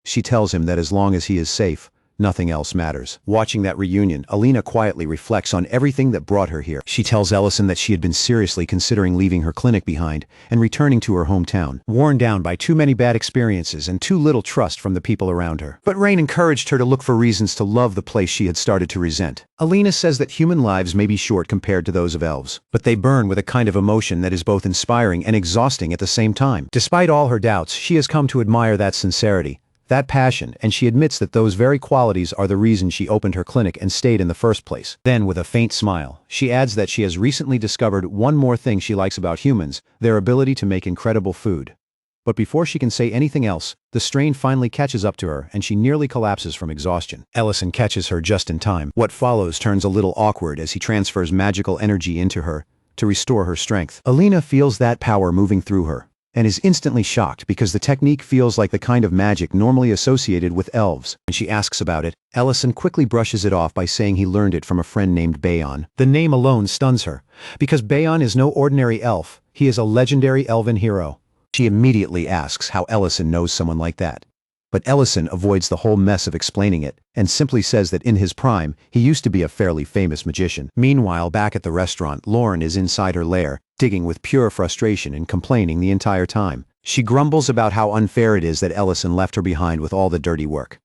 She tells him that as long as he is safe, nothing else matters. Watching that reunion, Alina quietly reflects on everything that brought her here. She tells Ellison that she had been seriously considering leaving her clinic behind and returning to her hometown, worn down by too many bad experiences and too little trust from the people around her. But Rain encouraged her to look for reasons to love the place she had started to resent. Alina says that human lives may be short compared to those of elves, but they burn with a kind of emotion that is both inspiring and exhausting at the same time. Despite all her doubts, she has come to admire that sincerity, that passion, and she admits that those very qualities are the reason she opened her clinic and stayed in the first place. Then, with a faint smile, she adds that she has recently discovered one more thing she likes about humans: their ability to make incredible food. But before she can say anything else, the strain finally catches up to her and she nearly collapses from exhaustion. Ellison catches her just in time. What follows turns a little awkward as he transfers magical energy into her to restore her strength. Alina feels that power moving through her, and is instantly shocked because the technique feels like the kind of magic normally associated with elves. When she asks about it, Ellison quickly brushes it off by saying he learned it from a friend named Bayon. The name alone stuns her, because Bayon is no ordinary elf, he is a legendary elven hero. She immediately asks how Ellison knows someone like that. But Ellison avoids the whole mess of explaining it, and simply says that in his prime, he used to be a fairly famous magician. Meanwhile, back at the restaurant, Lauren is inside her lair, digging with pure frustration and complaining the entire time. She grumbles about how unfair it is that Ellison left her behind with all the dirty work,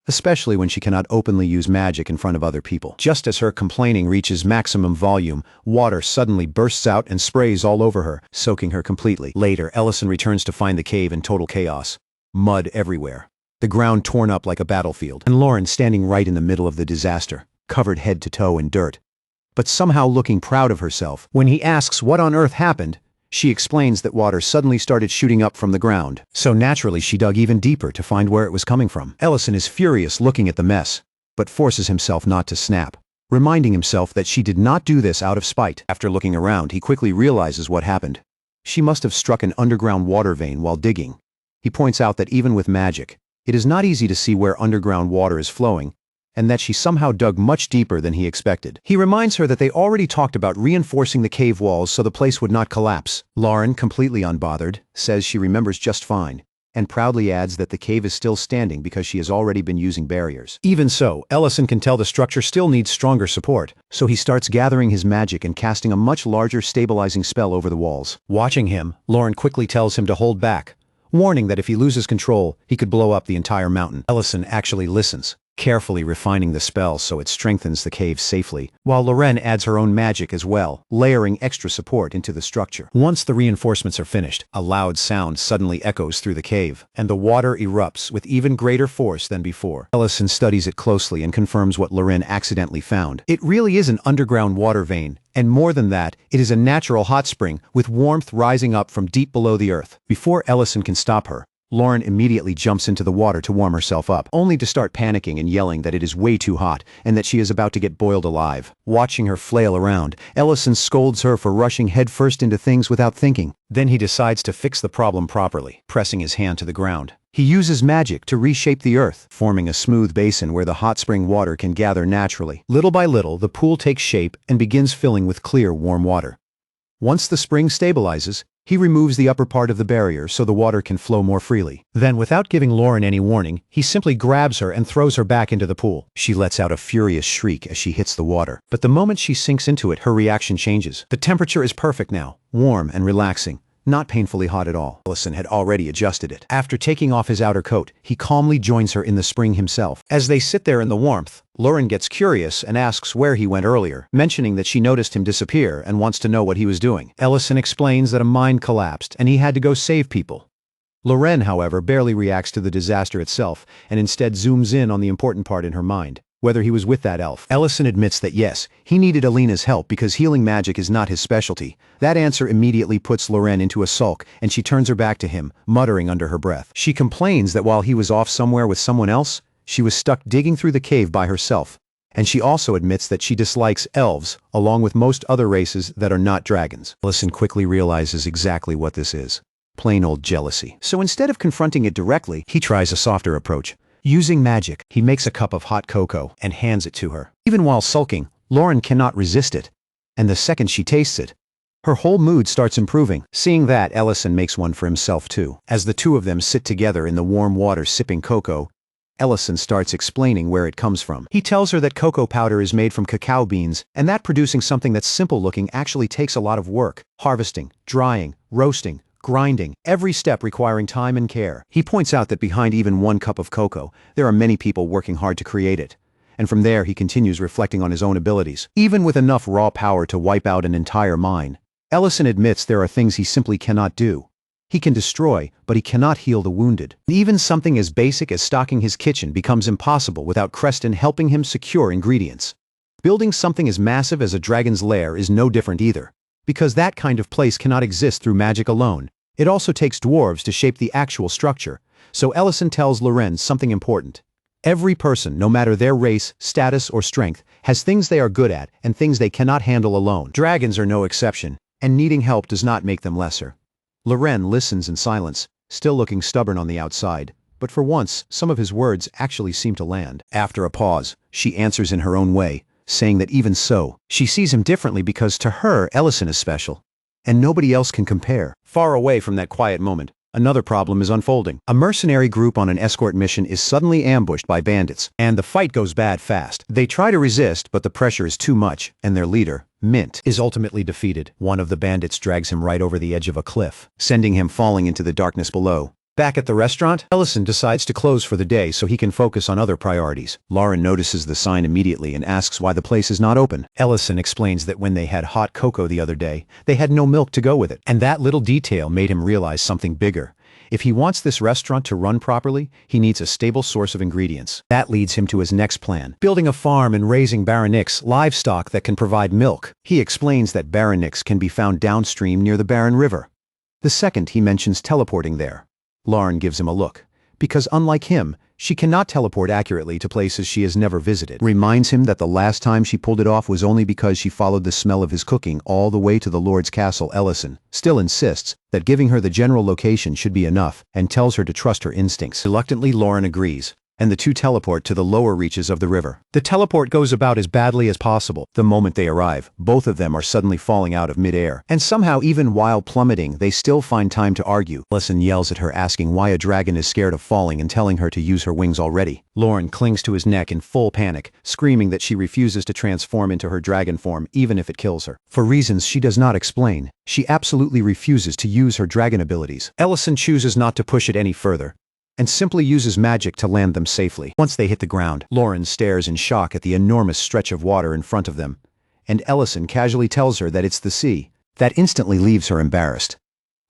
especially when she cannot openly use magic in front of other people. Just as her complaining reaches maximum volume, water suddenly bursts out and sprays all over her, soaking her completely. Later, Ellison returns to find the cave in total chaos. Mud everywhere, the ground torn up like a battlefield, and Lauren standing right in the middle of the disaster, covered head to toe in dirt, but somehow looking proud of herself. When he asks what on earth happened, she explains that water suddenly started shooting up from the ground, so naturally she dug even deeper to find where it was coming from. Ellison is furious looking at the mess, but forces himself not to snap, reminding himself that she did not do this out of spite. After looking around, he quickly realizes what happened. She must have struck an underground water vein while digging. He points out that even with magic, It is not easy to see where underground water is flowing, and that she somehow dug much deeper than he expected. He reminds her that they already talked about reinforcing the cave walls so the place would not collapse. Lauren, completely unbothered, says she remembers just fine, and proudly adds that the cave is still standing because she has already been using barriers. Even so, Ellison can tell the structure still needs stronger support, so he starts gathering his magic and casting a much larger stabilizing spell over the walls. Watching him, Lauren quickly tells him to hold back, warning that if he loses control, he could blow up the entire mountain. Ellison actually listens, carefully refining the spell so it strengthens the cave safely, while Lauren adds her own magic as well, layering extra support into the structure. Once the reinforcements are finished, a loud sound suddenly echoes through the cave, and the water erupts with even greater force than before. Ellison studies it closely and confirms what Lauren accidentally found. It really is an underground water vein, and more than that, it is a natural hot spring with warmth rising up from deep below the earth. Before Ellison can stop her, Lauren immediately jumps into the water to warm herself up, only to start panicking and yelling that it is way too hot and that she is about to get boiled alive. Watching her flail around, Ellison scolds her for rushing headfirst into things without thinking. Then he decides to fix the problem properly, pressing his hand to the ground. He uses magic to reshape the earth, forming a smooth basin where the hot spring water can gather naturally. Little by little, the pool takes shape and begins filling with clear, warm water. Once the spring stabilizes, he removes the upper part of the barrier so the water can flow more freely. Then, without giving Lauren any warning, he simply grabs her and throws her back into the pool. She lets out a furious shriek as she hits the water. But the moment she sinks into it, her reaction changes. The temperature is perfect now, warm and relaxing. Not painfully hot at all. Ellison had already adjusted it. After taking off his outer coat, he calmly joins her in the spring himself. As they sit there in the warmth, Lauren gets curious and asks where he went earlier, mentioning that she noticed him disappear and wants to know what he was doing. Ellison explains that a mine collapsed and he had to go save people. Lauren, however, barely reacts to the disaster itself and instead zooms in on the important part in her mind, whether he was with that elf. Ellison admits that yes, he needed Alina's help because healing magic is not his specialty. That answer immediately puts Lauren into a sulk and she turns her back to him, muttering under her breath. She complains that while he was off somewhere with someone else, she was stuck digging through the cave by herself. And she also admits that she dislikes elves, along with most other races that are not dragons. Ellison quickly realizes exactly what this is. Plain old jealousy. So instead of confronting it directly, he tries a softer approach. Using magic, he makes a cup of hot cocoa and hands it to her. Even while sulking, Lauren cannot resist it. And the second she tastes it, her whole mood starts improving. Seeing that, Ellison makes one for himself too. As the two of them sit together in the warm water sipping cocoa, Ellison starts explaining where it comes from. He tells her that cocoa powder is made from cacao beans, and that producing something that's simple looking actually takes a lot of work. Harvesting, drying, roasting, grinding, every step requiring time and care. He points out that behind even one cup of cocoa, there are many people working hard to create it. And from there he continues reflecting on his own abilities. Even with enough raw power to wipe out an entire mine, Ellison admits there are things he simply cannot do. He can destroy, but he cannot heal the wounded. Even something as basic as stocking his kitchen becomes impossible without Creston helping him secure ingredients. Building something as massive as a dragon's lair is no different either, because that kind of place cannot exist through magic alone. It also takes dwarves to shape the actual structure, so Ellison tells Lauren something important. Every person, no matter their race, status, or strength, has things they are good at and things they cannot handle alone. Dragons are no exception, and needing help does not make them lesser. Lauren listens in silence, still looking stubborn on the outside, but for once, some of his words actually seem to land. After a pause, she answers in her own way, saying that even so, she sees him differently because to her, Ellison is special, and nobody else can compare. Far away from that quiet moment, another problem is unfolding. A mercenary group on an escort mission is suddenly ambushed by bandits, and the fight goes bad fast. They try to resist, but the pressure is too much, and their leader, Mint, is ultimately defeated. One of the bandits drags him right over the edge of a cliff, sending him falling into the darkness below. Back at the restaurant, Ellison decides to close for the day so he can focus on other priorities. Lauren notices the sign immediately and asks why the place is not open. Ellison explains that when they had hot cocoa the other day, they had no milk to go with it. And that little detail made him realize something bigger. If he wants this restaurant to run properly, he needs a stable source of ingredients. That leads him to his next plan, building a farm and raising Baronix livestock that can provide milk. He explains that Baronix can be found downstream near the Baron River. The second he mentions teleporting there. Lauren gives him a look, because unlike him, she cannot teleport accurately to places she has never visited. Reminds him that the last time she pulled it off was only because she followed the smell of his cooking all the way to the Lord's castle. Ellison still insists that giving her the general location should be enough and tells her to trust her instincts. Reluctantly, Lauren agrees, and the two teleport to the lower reaches of the river. The teleport goes about as badly as possible. The moment they arrive, both of them are suddenly falling out of midair. And somehow, even while plummeting, they still find time to argue. Ellison yells at her, asking why a dragon is scared of falling and telling her to use her wings already. Lauren clings to his neck in full panic, screaming that she refuses to transform into her dragon form even if it kills her. For reasons she does not explain, she absolutely refuses to use her dragon abilities. Ellison chooses not to push it any further, and simply uses magic to land them safely. Once they hit the ground, Lauren stares in shock at the enormous stretch of water in front of them, and Ellison casually tells her that it's the sea. That instantly leaves her embarrassed.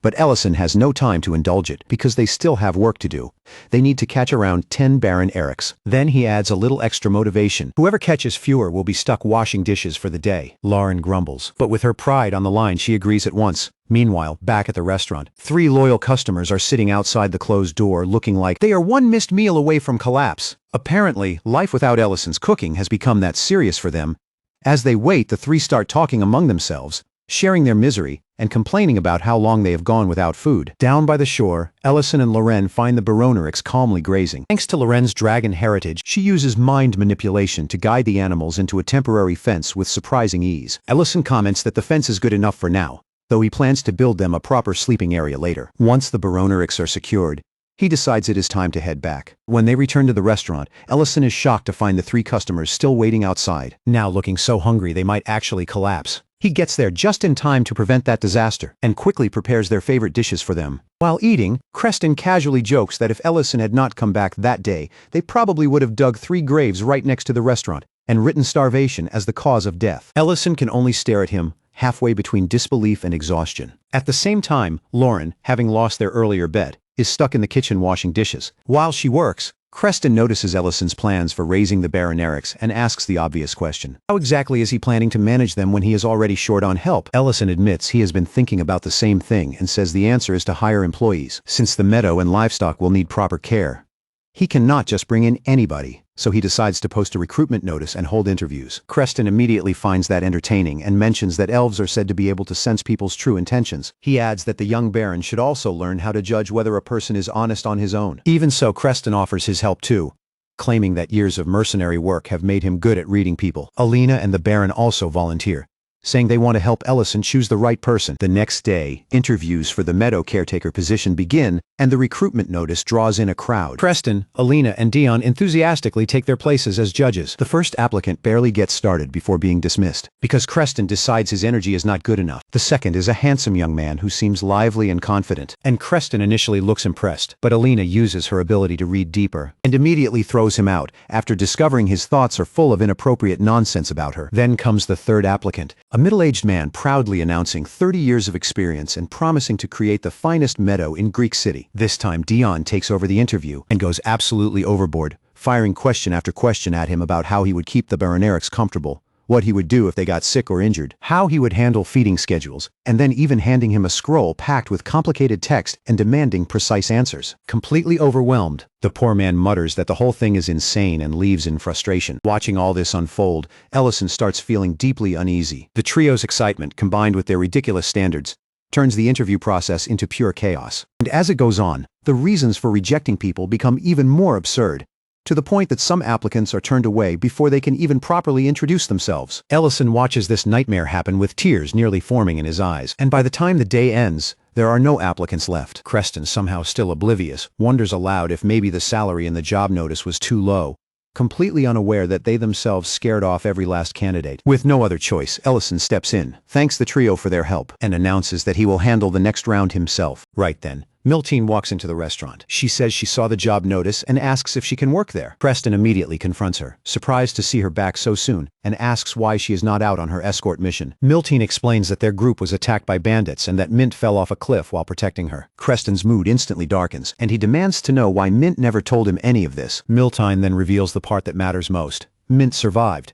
But Ellison has no time to indulge it, because they still have work to do. They need to catch around 10 Baron Erics. Then he adds a little extra motivation. Whoever catches fewer will be stuck washing dishes for the day. Lauren grumbles, but with her pride on the line she agrees at once. Meanwhile, back at the restaurant, 3 loyal customers are sitting outside the closed door looking like they are one missed meal away from collapse. Apparently, life without Ellison's cooking has become that serious for them. As they wait, the 3 start talking among themselves, sharing their misery, and complaining about how long they have gone without food. Down by the shore, Ellison and Loren find the Baronerics calmly grazing. Thanks to Loren's dragon heritage, she uses mind manipulation to guide the animals into a temporary fence with surprising ease. Ellison comments that the fence is good enough for now, though he plans to build them a proper sleeping area later. Once the Baronerics are secured, he decides it is time to head back. When they return to the restaurant, Ellison is shocked to find the 3 customers still waiting outside, now looking so hungry they might actually collapse. He gets there just in time to prevent that disaster, and quickly prepares their favorite dishes for them. While eating, Creston casually jokes that if Ellison had not come back that day, they probably would have dug 3 graves right next to the restaurant, and written starvation as the cause of death. Ellison can only stare at him, halfway between disbelief and exhaustion. At the same time, Lauren, having lost their earlier bet, is stuck in the kitchen washing dishes. While she works, Creston notices Ellison's plans for raising the Baronerics and asks the obvious question. How exactly is he planning to manage them when he is already short on help? Ellison admits he has been thinking about the same thing and says the answer is to hire employees. Since the meadow and livestock will need proper care, he cannot just bring in anybody, so he decides to post a recruitment notice and hold interviews. Creston immediately finds that entertaining and mentions that elves are said to be able to sense people's true intentions. He adds that the young Baron should also learn how to judge whether a person is honest on his own. Even so, Creston offers his help too, claiming that years of mercenary work have made him good at reading people. Alina and the Baron also volunteer, saying they want to help Ellison choose the right person. The next day, interviews for the meadow caretaker position begin, and the recruitment notice draws in a crowd. Creston, Alina, and Dion enthusiastically take their places as judges. The first applicant barely gets started before being dismissed, because Creston decides his energy is not good enough. The second is a handsome young man who seems lively and confident, and Creston initially looks impressed, but Alina uses her ability to read deeper, and immediately throws him out, after discovering his thoughts are full of inappropriate nonsense about her. Then comes the third applicant, a middle-aged man proudly announcing 30 years of experience and promising to create the finest meadow in Greek City. This time Dion takes over the interview and goes absolutely overboard, firing question after question at him about how he would keep the Baronerics comfortable, what he would do if they got sick or injured, how he would handle feeding schedules, and then even handing him a scroll packed with complicated text and demanding precise answers. Completely overwhelmed, the poor man mutters that the whole thing is insane and leaves in frustration. Watching all this unfold, Ellison starts feeling deeply uneasy. The trio's excitement, combined with their ridiculous standards, turns the interview process into pure chaos. And as it goes on, the reasons for rejecting people become even more absurd, to the point that some applicants are turned away before they can even properly introduce themselves. Ellison watches this nightmare happen with tears nearly forming in his eyes, and by the time the day ends, there are no applicants left. Creston, somehow still oblivious, wonders aloud if maybe the salary in the job notice was too low, completely unaware that they themselves scared off every last candidate. With no other choice, Ellison steps in, thanks the trio for their help, and announces that he will handle the next round himself. Right then, Miltine walks into the restaurant. She says she saw the job notice and asks if she can work there. Creston immediately confronts her, surprised to see her back so soon, and asks why she is not out on her escort mission. Miltine explains that their group was attacked by bandits and that Mint fell off a cliff while protecting her. Creston's mood instantly darkens, and he demands to know why Mint never told him any of this. Miltine then reveals the part that matters most. Mint survived,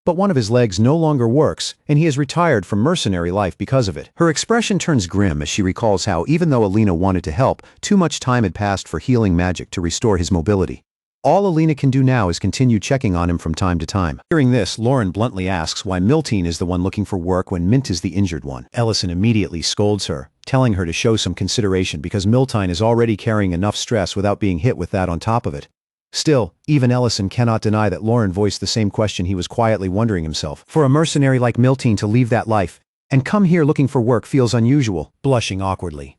but one of his legs no longer works, and he is retired from mercenary life because of it. Her expression turns grim as she recalls how, even though Alina wanted to help, too much time had passed for healing magic to restore his mobility. All Alina can do now is continue checking on him from time to time. Hearing this, Lauren bluntly asks why Miltine is the one looking for work when Mint is the injured one. Ellison immediately scolds her, telling her to show some consideration because Miltine is already carrying enough stress without being hit with that on top of it. Still, even Ellison cannot deny that Lauren voiced the same question he was quietly wondering himself. For a mercenary like Miltine to leave that life and come here looking for work feels unusual. Blushing awkwardly,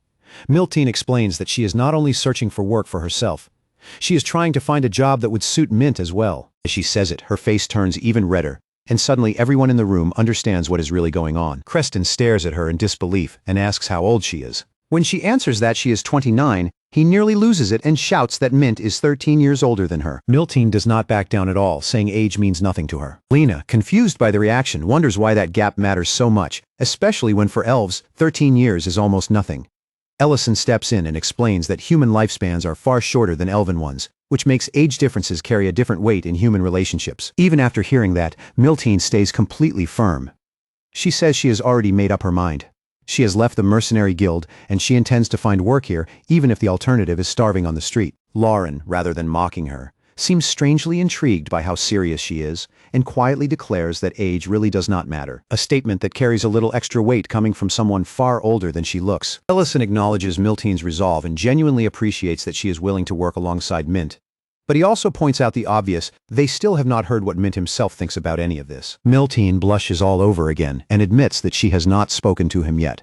Miltine explains that she is not only searching for work for herself, she is trying to find a job that would suit Mint as well. As she says it, her face turns even redder, and suddenly everyone in the room understands what is really going on. Creston stares at her in disbelief and asks how old she is. When she answers that she is 29, he nearly loses it and shouts that Mint is 13 years older than her. Miltine does not back down at all, saying age means nothing to her. Lena, confused by the reaction, wonders why that gap matters so much, especially when for elves, 13 years is almost nothing. Ellison steps in and explains that human lifespans are far shorter than elven ones, which makes age differences carry a different weight in human relationships. Even after hearing that, Miltine stays completely firm. She says she has already made up her mind. She has left the mercenary guild, and she intends to find work here, even if the alternative is starving on the street. Lauren, rather than mocking her, seems strangely intrigued by how serious she is, and quietly declares that age really does not matter, a statement that carries a little extra weight coming from someone far older than she looks. Ellison acknowledges Miltine's resolve and genuinely appreciates that she is willing to work alongside Mint. But he also points out the obvious: they still have not heard what Mint himself thinks about any of this. Miltine blushes all over again and admits that she has not spoken to him yet.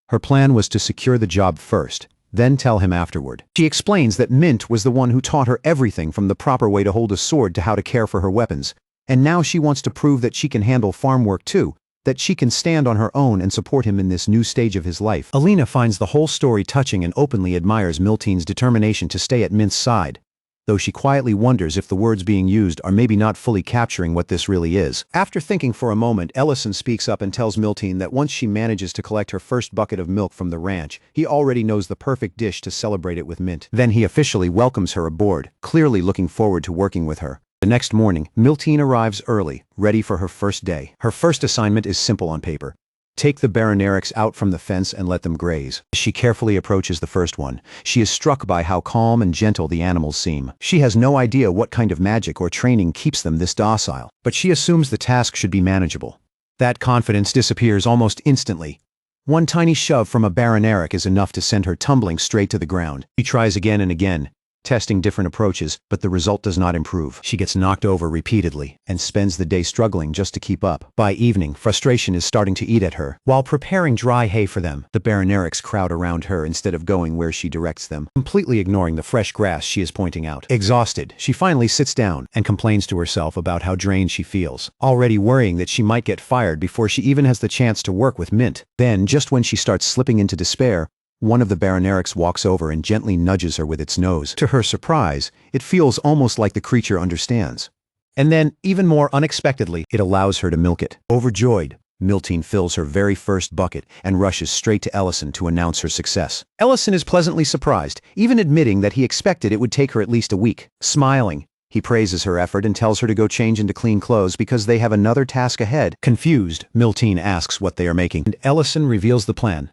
Her plan was to secure the job first, then tell him afterward. She explains that Mint was the one who taught her everything from the proper way to hold a sword to how to care for her weapons, and now she wants to prove that she can handle farm work too, that she can stand on her own and support him in this new stage of his life. Alina finds the whole story touching and openly admires Miltine's determination to stay at Mint's side, though she quietly wonders if the words being used are maybe not fully capturing what this really is. After thinking for a moment, Ellison speaks up and tells Miltine that once she manages to collect her first bucket of milk from the ranch, he already knows the perfect dish to celebrate it with Mint. Then he officially welcomes her aboard, clearly looking forward to working with her. The next morning, Miltine arrives early, ready for her first day. Her first assignment is simple on paper: take the Baronerics out from the fence and let them graze. As she carefully approaches the first one, she is struck by how calm and gentle the animals seem. She has no idea what kind of magic or training keeps them this docile, but she assumes the task should be manageable. That confidence disappears almost instantly. One tiny shove from a Baroneric is enough to send her tumbling straight to the ground. She tries again and again, testing different approaches, but the result does not improve. She gets knocked over repeatedly and spends the day struggling just to keep up. By evening, frustration is starting to eat at her. While preparing dry hay for them, the Baronerics crowd around her instead of going where she directs them, completely ignoring the fresh grass she is pointing out. Exhausted, she finally sits down and complains to herself about how drained she feels, already worrying that she might get fired before she even has the chance to work with Mint. Then, just when she starts slipping into despair, one of the Baronerics walks over and gently nudges her with its nose. To her surprise, it feels almost like the creature understands. And then, even more unexpectedly, it allows her to milk it. Overjoyed, Miltine fills her very first bucket and rushes straight to Ellison to announce her success. Ellison is pleasantly surprised, even admitting that he expected it would take her at least a week. Smiling, he praises her effort and tells her to go change into clean clothes because they have another task ahead. Confused, Miltine asks what they are making, and Ellison reveals the plan.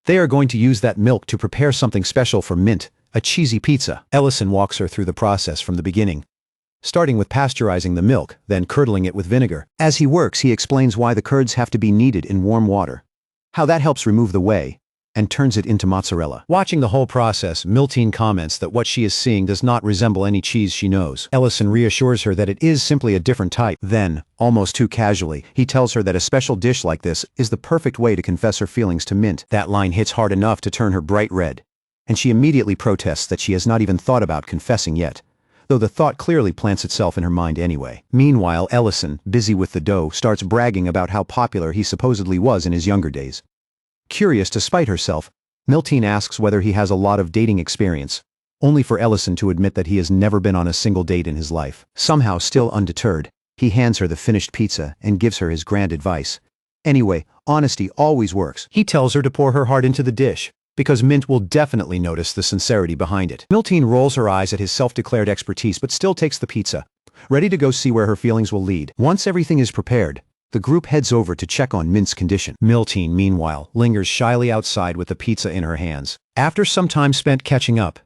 They are going to use that milk to prepare something special for Mint, a cheesy pizza. Ellison walks her through the process from the beginning, starting with pasteurizing the milk, then curdling it with vinegar. As he works, he explains why the curds have to be kneaded in warm water, how that helps remove the whey, and turns it into mozzarella. Watching the whole process, Miltine comments that what she is seeing does not resemble any cheese she knows. Ellison reassures her that it is simply a different type. Then, almost too casually, he tells her that a special dish like this is the perfect way to confess her feelings to Mint. That line hits hard enough to turn her bright red, and she immediately protests that she has not even thought about confessing yet, though the thought clearly plants itself in her mind anyway. Meanwhile, Ellison, busy with the dough, starts bragging about how popular he supposedly was in his younger days. Curious to spite herself, Miltine asks whether he has a lot of dating experience, only for Ellison to admit that he has never been on a single date in his life. Somehow, still undeterred, he hands her the finished pizza and gives her his grand advice. Anyway, honesty always works. He tells her to pour her heart into the dish, because Mint will definitely notice the sincerity behind it. Miltine rolls her eyes at his self-declared expertise but still takes the pizza, ready to go see where her feelings will lead. Once everything is prepared, the group heads over to check on Mint's condition. Miltine, meanwhile, lingers shyly outside with the pizza in her hands. After some time spent catching up,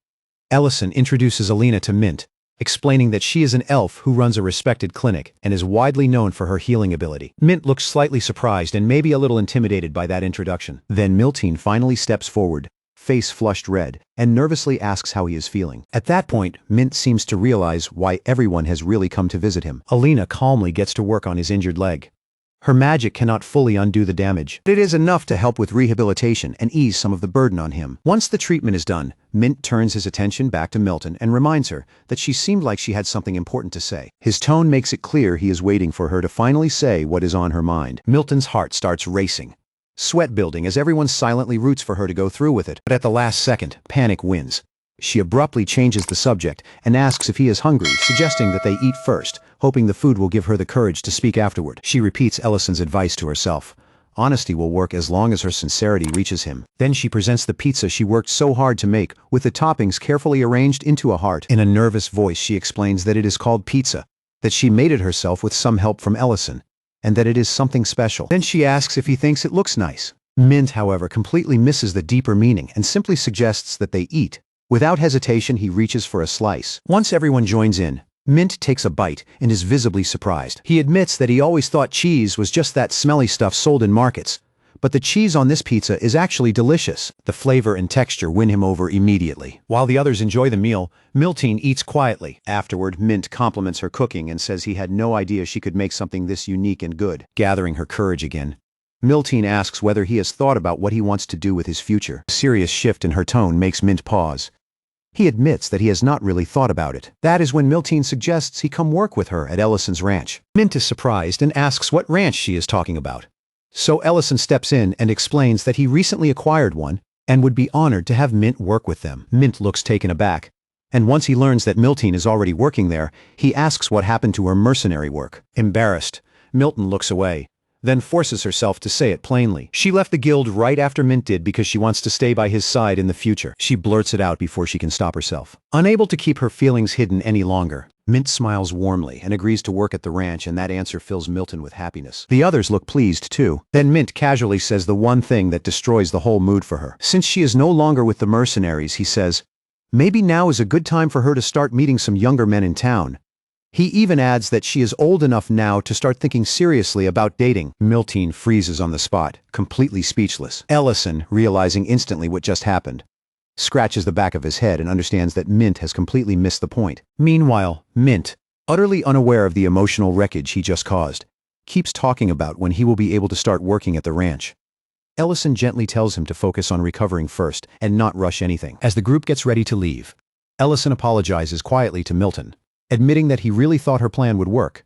Ellison introduces Alina to Mint, explaining that she is an elf who runs a respected clinic and is widely known for her healing ability. Mint looks slightly surprised and maybe a little intimidated by that introduction. Then Miltine finally steps forward, face flushed red, and nervously asks how he is feeling. At that point, Mint seems to realize why everyone has really come to visit him. Alina calmly gets to work on his injured leg. Her magic cannot fully undo the damage, but it is enough to help with rehabilitation and ease some of the burden on him. Once the treatment is done, Mint turns his attention back to Milton and reminds her that she seemed like she had something important to say. His tone makes it clear he is waiting for her to finally say what is on her mind. Milton's heart starts racing, sweat building as everyone silently roots for her to go through with it. But at the last second, panic wins. She abruptly changes the subject and asks if he is hungry, suggesting that they eat first, hoping the food will give her the courage to speak afterward. She repeats Ellison's advice to herself. Honesty will work as long as her sincerity reaches him. Then she presents the pizza she worked so hard to make, with the toppings carefully arranged into a heart. In a nervous voice, she explains that it is called pizza, that she made it herself with some help from Ellison, and that it is something special. Then she asks if he thinks it looks nice. Mint, however, completely misses the deeper meaning and simply suggests that they eat. Without hesitation, he reaches for a slice. Once everyone joins in, Mint takes a bite and is visibly surprised. He admits that he always thought cheese was just that smelly stuff sold in markets, but the cheese on this pizza is actually delicious. The flavor and texture win him over immediately. While the others enjoy the meal, Miltine eats quietly. Afterward, Mint compliments her cooking and says he had no idea she could make something this unique and good. Gathering her courage again, Miltine asks whether he has thought about what he wants to do with his future. A serious shift in her tone makes Mint pause. He admits that he has not really thought about it. That is when Miltine suggests he come work with her at Ellison's ranch. Mint is surprised and asks what ranch she is talking about. So Ellison steps in and explains that he recently acquired one and would be honored to have Mint work with them. Mint looks taken aback, and once he learns that Miltine is already working there, he asks what happened to her mercenary work. Embarrassed, Milton looks away, then forces herself to say it plainly. She left the guild right after Mint did because she wants to stay by his side in the future. She blurts it out before she can stop herself. Unable to keep her feelings hidden any longer, Mint smiles warmly and agrees to work at the ranch, and that answer fills Milton with happiness. The others look pleased too. Then Mint casually says the one thing that destroys the whole mood for her. Since she is no longer with the mercenaries, he says, maybe now is a good time for her to start meeting some younger men in town. He even adds that she is old enough now to start thinking seriously about dating. Miltine freezes on the spot, completely speechless. Ellison, realizing instantly what just happened, scratches the back of his head and understands that Mint has completely missed the point. Meanwhile, Mint, utterly unaware of the emotional wreckage he just caused, keeps talking about when he will be able to start working at the ranch. Ellison gently tells him to focus on recovering first and not rush anything. As the group gets ready to leave, Ellison apologizes quietly to Milton, admitting that he really thought her plan would work.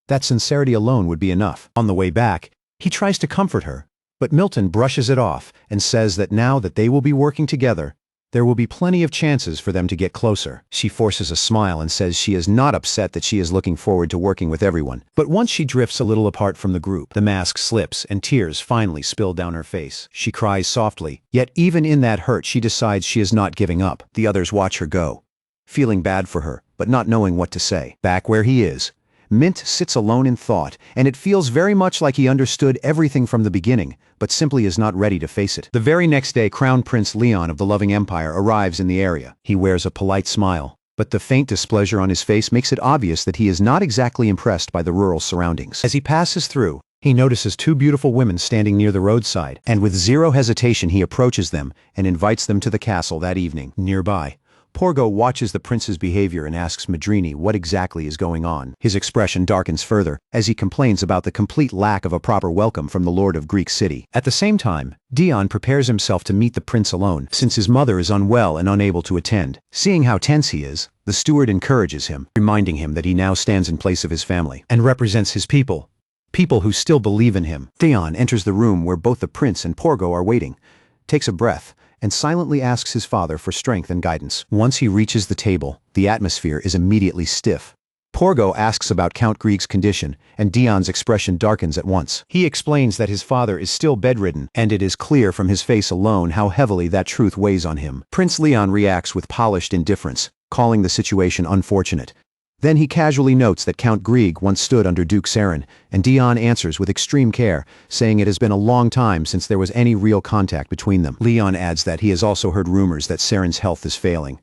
That sincerity alone would be enough. On the way back, he tries to comfort her, but Milton brushes it off and says that now that they will be working together, there will be plenty of chances for them to get closer. She forces a smile and says she is not upset that she is looking forward to working with everyone. But once she drifts a little apart from the group, the mask slips and tears finally spill down her face. She cries softly, yet even in that hurt she decides she is not giving up. The others watch her go, feeling bad for her, but not knowing what to say. Back where he is, Mint sits alone in thought, and it feels very much like he understood everything from the beginning, but simply is not ready to face it. The very next day, Crown Prince Leon of the Loving Empire arrives in the area. He wears a polite smile, but the faint displeasure on his face makes it obvious that he is not exactly impressed by the rural surroundings. As he passes through, he notices two beautiful women standing near the roadside, and with zero hesitation he approaches them and invites them to the castle that evening. Nearby, Porgo watches the prince's behavior and asks Madrini what exactly is going on. His expression darkens further as he complains about the complete lack of a proper welcome from the Lord of Greek City. At the same time, Dion prepares himself to meet the prince alone, since his mother is unwell and unable to attend. Seeing how tense he is, the steward encourages him, reminding him that he now stands in place of his family and represents his people who still believe in him. Dion enters the room where both the prince and Porgo are waiting, takes a breath, and silently asks his father for strength and guidance. Once he reaches the table, the atmosphere is immediately stiff. Porgo asks about Count Grieg's condition, and Dion's expression darkens at once. He explains that his father is still bedridden, and it is clear from his face alone how heavily that truth weighs on him. Prince Leon reacts with polished indifference, calling the situation unfortunate. Then he casually notes that Count Grieg once stood under Duke Saren, and Dion answers with extreme care, saying it has been a long time since there was any real contact between them. Leon adds that he has also heard rumors that Saren's health is failing.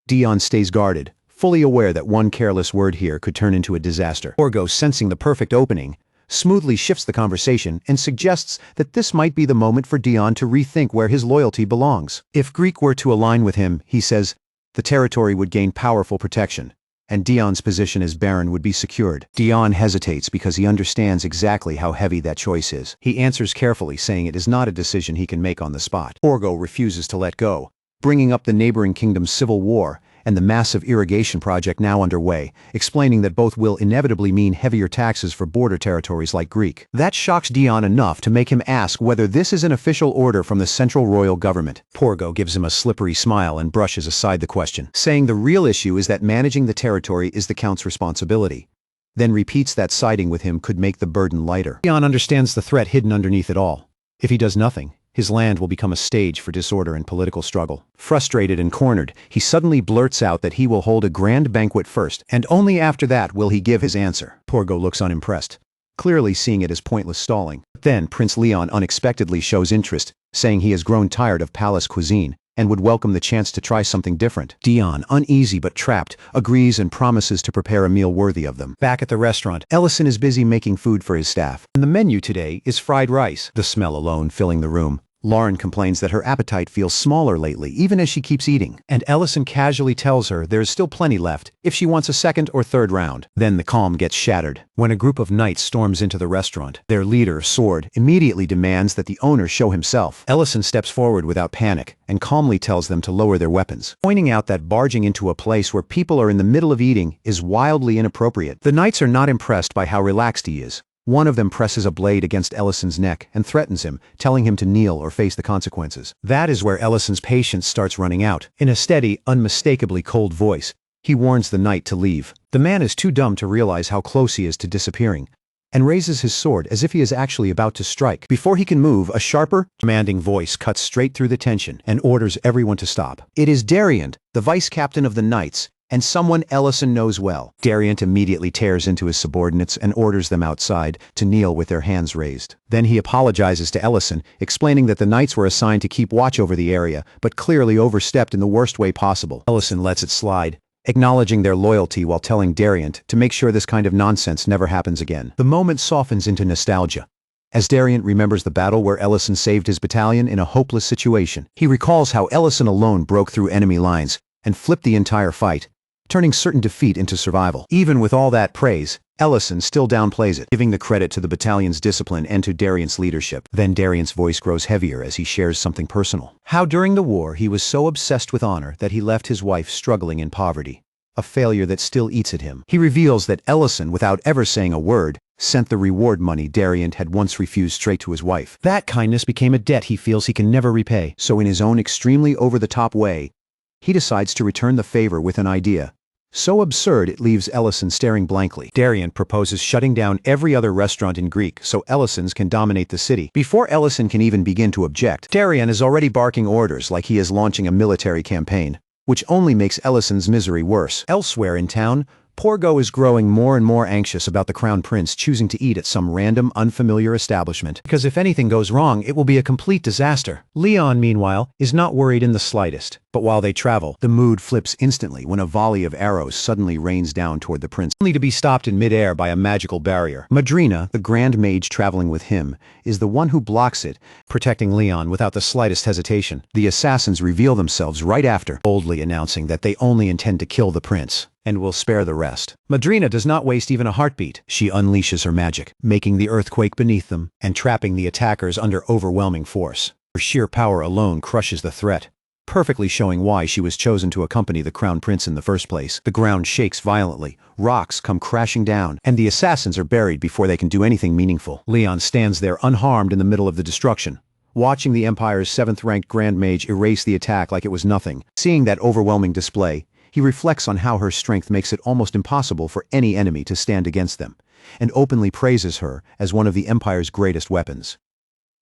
Dion stays guarded, fully aware that one careless word here could turn into a disaster. Porgo, sensing the perfect opening, smoothly shifts the conversation and suggests that this might be the moment for Dion to rethink where his loyalty belongs. If Greek were to align with him, he says, the territory would gain powerful protection, and Dion's position as Baron would be secured. Dion hesitates because he understands exactly how heavy that choice is. He answers carefully, saying it is not a decision he can make on the spot. Porgo refuses to let go, bringing up the neighboring kingdom's civil war and the massive irrigation project now underway, explaining that both will inevitably mean heavier taxes for border territories like Greek. That shocks Dion enough to make him ask whether this is an official order from the central royal government. Porgo gives him a slippery smile and brushes aside the question, saying the real issue is that managing the territory is the Count's responsibility. Then repeats that siding with him could make the burden lighter. Dion understands the threat hidden underneath it all. If he does nothing, his land will become a stage for disorder and political struggle. Frustrated and cornered, he suddenly blurts out that he will hold a grand banquet first, and only after that will he give his answer. Porgo looks unimpressed, clearly seeing it as pointless stalling. Then Prince Leon unexpectedly shows interest, saying he has grown tired of palace cuisine and would welcome the chance to try something different. Dion, uneasy but trapped, agrees and promises to prepare a meal worthy of them. Back at the restaurant, Ellison is busy making food for his staff. And the menu today is fried rice, the smell alone filling the room. Lauren complains that her appetite feels smaller lately, even as she keeps eating. And Ellison casually tells her there is still plenty left, if she wants a second or third round. Then the calm gets shattered when a group of knights storms into the restaurant. Their leader, Sword, immediately demands that the owner show himself. Ellison steps forward without panic and calmly tells them to lower their weapons, pointing out that barging into a place where people are in the middle of eating is wildly inappropriate. The knights are not impressed by how relaxed he is. One of them presses a blade against Ellison's neck and threatens him, telling him to kneel or face the consequences. That is where Ellison's patience starts running out. In a steady, unmistakably cold voice, he warns the knight to leave. The man is too dumb to realize how close he is to disappearing, and raises his sword as if he is actually about to strike. Before he can move, a sharper, commanding voice cuts straight through the tension and orders everyone to stop. It is Dariant, the vice captain of the knights, and someone Ellison knows well. Dariant immediately tears into his subordinates and orders them outside to kneel with their hands raised. Then he apologizes to Ellison, explaining that the knights were assigned to keep watch over the area, but clearly overstepped in the worst way possible. Ellison lets it slide, acknowledging their loyalty while telling Dariant to make sure this kind of nonsense never happens again. The moment softens into nostalgia, as Dariant remembers the battle where Ellison saved his battalion in a hopeless situation. He recalls how Ellison alone broke through enemy lines and flipped the entire fight, turning certain defeat into survival. Even with all that praise, Ellison still downplays it, giving the credit to the battalion's discipline and to Dariant's leadership. Then Dariant's voice grows heavier as he shares something personal. How during the war he was so obsessed with honor that he left his wife struggling in poverty, a failure that still eats at him. He reveals that Ellison, without ever saying a word, sent the reward money Dariant had once refused straight to his wife. That kindness became a debt he feels he can never repay. So in his own extremely over-the-top way, he decides to return the favor with an idea so absurd it leaves Ellison staring blankly. Dariant proposes shutting down every other restaurant in Greek so Ellison's can dominate the city. Before Ellison can even begin to object, Dariant is already barking orders like he is launching a military campaign, which only makes Ellison's misery worse. Elsewhere in town, Porgo is growing more and more anxious about the Crown Prince choosing to eat at some random, unfamiliar establishment, because if anything goes wrong, it will be a complete disaster. Leon, meanwhile, is not worried in the slightest. But while they travel, the mood flips instantly when a volley of arrows suddenly rains down toward the prince, only to be stopped in midair by a magical barrier. Madrina, the Grand Mage traveling with him, is the one who blocks it, protecting Leon without the slightest hesitation. The assassins reveal themselves right after, boldly announcing that they only intend to kill the prince and will spare the rest. Madrina does not waste even a heartbeat. She unleashes her magic, making the earthquake beneath them and trapping the attackers under overwhelming force. Her sheer power alone crushes the threat, perfectly showing why she was chosen to accompany the Crown Prince in the first place. The ground shakes violently, rocks come crashing down, and the assassins are buried before they can do anything meaningful. Leon stands there unharmed in the middle of the destruction, watching the Empire's 7th-ranked Grand Mage erase the attack like it was nothing. Seeing that overwhelming display, he reflects on how her strength makes it almost impossible for any enemy to stand against them, and openly praises her as one of the Empire's greatest weapons.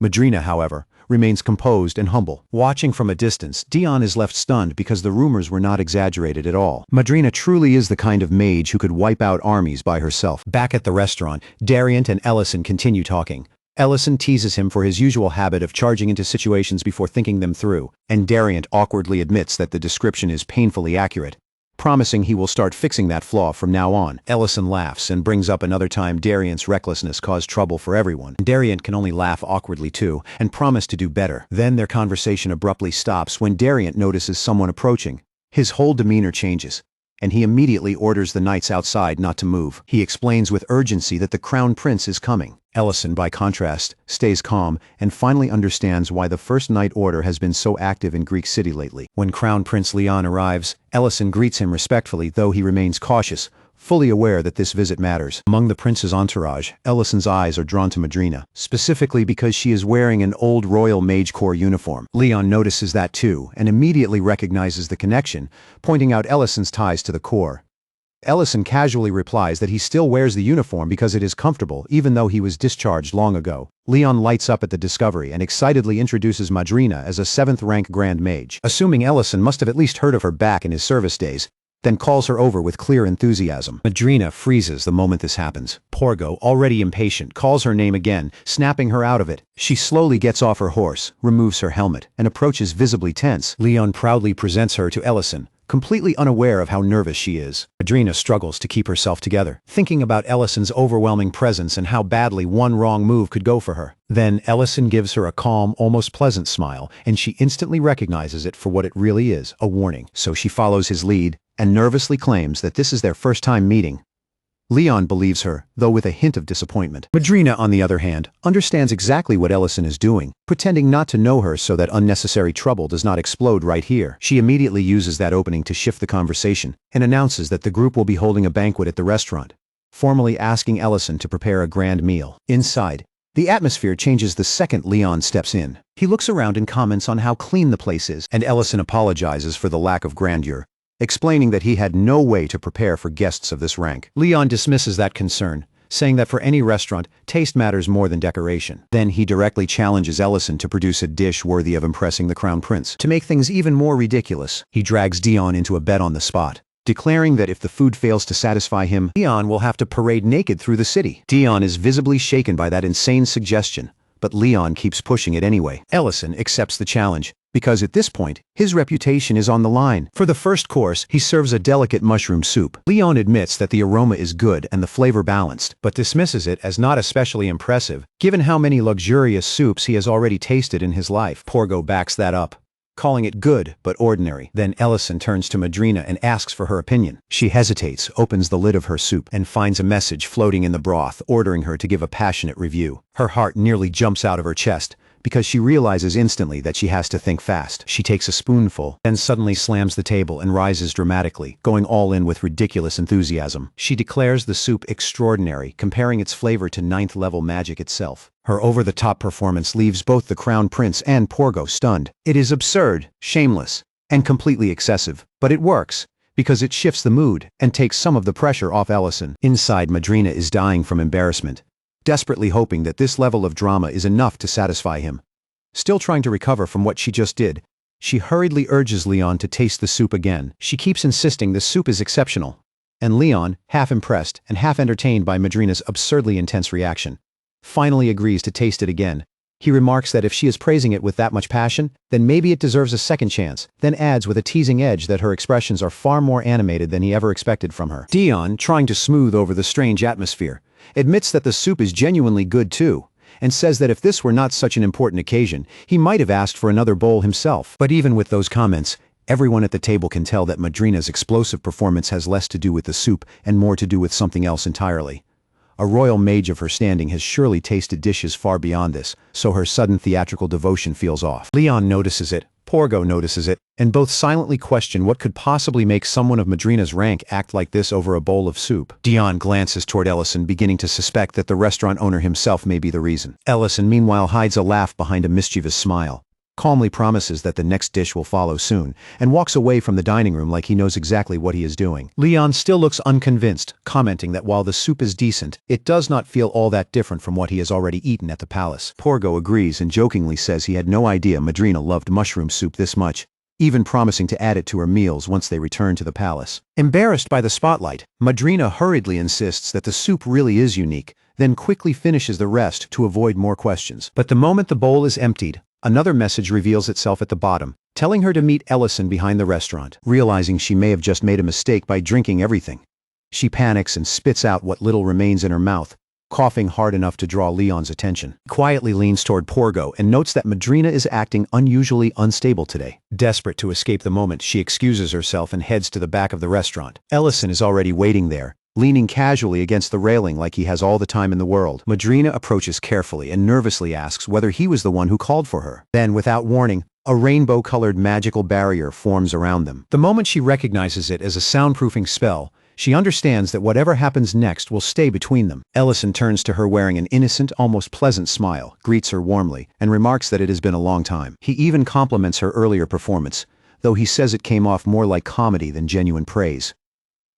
Madrina, however, remains composed and humble. Watching from a distance, Dion is left stunned because the rumors were not exaggerated at all. Madrina truly is the kind of mage who could wipe out armies by herself. Back at the restaurant, Dariant and Ellison continue talking. Ellison teases him for his usual habit of charging into situations before thinking them through, and Dariant awkwardly admits that the description is painfully accurate, promising he will start fixing that flaw from now on. Ellison laughs and brings up another time Dariant's recklessness caused trouble for everyone. Dariant can only laugh awkwardly too, and promise to do better. Then their conversation abruptly stops when Dariant notices someone approaching. His whole demeanor changes, and he immediately orders the knights outside not to move. He explains with urgency that the Crown Prince is coming. Ellison, by contrast, stays calm and finally understands why the First Knight Order has been so active in Greek City lately. When Crown Prince Leon arrives, Ellison greets him respectfully, though he remains cautious, fully aware that this visit matters. Among the prince's entourage, Ellison's eyes are drawn to Madrina, specifically because she is wearing an old Royal Mage Corps uniform. Leon notices that too, and immediately recognizes the connection, pointing out Ellison's ties to the Corps. Ellison casually replies that he still wears the uniform because it is comfortable, even though he was discharged long ago. Leon lights up at the discovery and excitedly introduces Madrina as a 7th-rank Grand Mage, assuming Ellison must have at least heard of her back in his service days, then calls her over with clear enthusiasm. Madrina freezes the moment this happens. Porgo, already impatient, calls her name again, snapping her out of it. She slowly gets off her horse, removes her helmet, and approaches visibly tense. Leon proudly presents her to Ellison, completely unaware of how nervous she is. Madrina struggles to keep herself together, thinking about Ellison's overwhelming presence and how badly one wrong move could go for her. Then Ellison gives her a calm, almost pleasant smile, and she instantly recognizes it for what it really is, a warning. So she follows his lead and nervously claims that this is their first time meeting. Leon believes her, though with a hint of disappointment. Madrina, on the other hand, understands exactly what Ellison is doing, pretending not to know her so that unnecessary trouble does not explode right here. She immediately uses that opening to shift the conversation and announces that the group will be holding a banquet at the restaurant, formally asking Ellison to prepare a grand meal. Inside, the atmosphere changes the second Leon steps in. He looks around and comments on how clean the place is, and Ellison apologizes for the lack of grandeur, explaining that he had no way to prepare for guests of this rank. Leon dismisses that concern, saying that for any restaurant, taste matters more than decoration. Then he directly challenges Ellison to produce a dish worthy of impressing the Crown Prince. To make things even more ridiculous, he drags Dion into a bet on the spot, declaring that if the food fails to satisfy him, Dion will have to parade naked through the city. Dion is visibly shaken by that insane suggestion, but Leon keeps pushing it anyway. Ellison accepts the challenge, because at this point, his reputation is on the line. For the first course, he serves a delicate mushroom soup. Leon admits that the aroma is good and the flavor balanced, but dismisses it as not especially impressive, given how many luxurious soups he has already tasted in his life. Porgo backs that up, calling it good but ordinary. Then Ellison turns to Madrina and asks for her opinion. She hesitates, opens the lid of her soup, and finds a message floating in the broth, ordering her to give a passionate review. Her heart nearly jumps out of her chest, because she realizes instantly that she has to think fast. She takes a spoonful, then suddenly slams the table and rises dramatically, going all in with ridiculous enthusiasm. She declares the soup extraordinary, comparing its flavor to 9th-level magic itself. Her over-the-top performance leaves both the Crown Prince and Porgo stunned. It is absurd, shameless, and completely excessive, but it works, because it shifts the mood and takes some of the pressure off Ellison. Inside, Madrina is dying from embarrassment, desperately hoping that this level of drama is enough to satisfy him. Still trying to recover from what she just did, she hurriedly urges Leon to taste the soup again. She keeps insisting the soup is exceptional, and Leon, half impressed and half entertained by Madrina's absurdly intense reaction, finally agrees to taste it again. He remarks that if she is praising it with that much passion, then maybe it deserves a second chance, then adds with a teasing edge that her expressions are far more animated than he ever expected from her. Dion, trying to smooth over the strange atmosphere, admits that the soup is genuinely good too, and says that if this were not such an important occasion, he might have asked for another bowl himself. But even with those comments, everyone at the table can tell that Madrina's explosive performance has less to do with the soup and more to do with something else entirely. A royal mage of her standing has surely tasted dishes far beyond this, so her sudden theatrical devotion feels off. Leon notices it, Porgo notices it, and both silently question what could possibly make someone of Madrina's rank act like this over a bowl of soup. Dion glances toward Ellison, beginning to suspect that the restaurant owner himself may be the reason. Ellison meanwhile hides a laugh behind a mischievous smile, calmly promises that the next dish will follow soon, and walks away from the dining room like he knows exactly what he is doing. Leon still looks unconvinced, commenting that while the soup is decent, it does not feel all that different from what he has already eaten at the palace. Porgo agrees and jokingly says he had no idea Madrina loved mushroom soup this much, even promising to add it to her meals once they return to the palace. Embarrassed by the spotlight, Madrina hurriedly insists that the soup really is unique, then quickly finishes the rest to avoid more questions. But the moment the bowl is emptied, another message reveals itself at the bottom, telling her to meet Ellison behind the restaurant. Realizing she may have just made a mistake by drinking everything, she panics and spits out what little remains in her mouth, coughing hard enough to draw Leon's attention. He quietly leans toward Porgo and notes that Madrina is acting unusually unstable today. Desperate to escape the moment, she excuses herself and heads to the back of the restaurant. Ellison is already waiting there, leaning casually against the railing like he has all the time in the world. Madrina approaches carefully and nervously asks whether he was the one who called for her. Then, without warning, a rainbow-colored magical barrier forms around them. The moment she recognizes it as a soundproofing spell, she understands that whatever happens next will stay between them. Ellison turns to her wearing an innocent, almost pleasant smile, greets her warmly, and remarks that it has been a long time. He even compliments her earlier performance, though he says it came off more like comedy than genuine praise.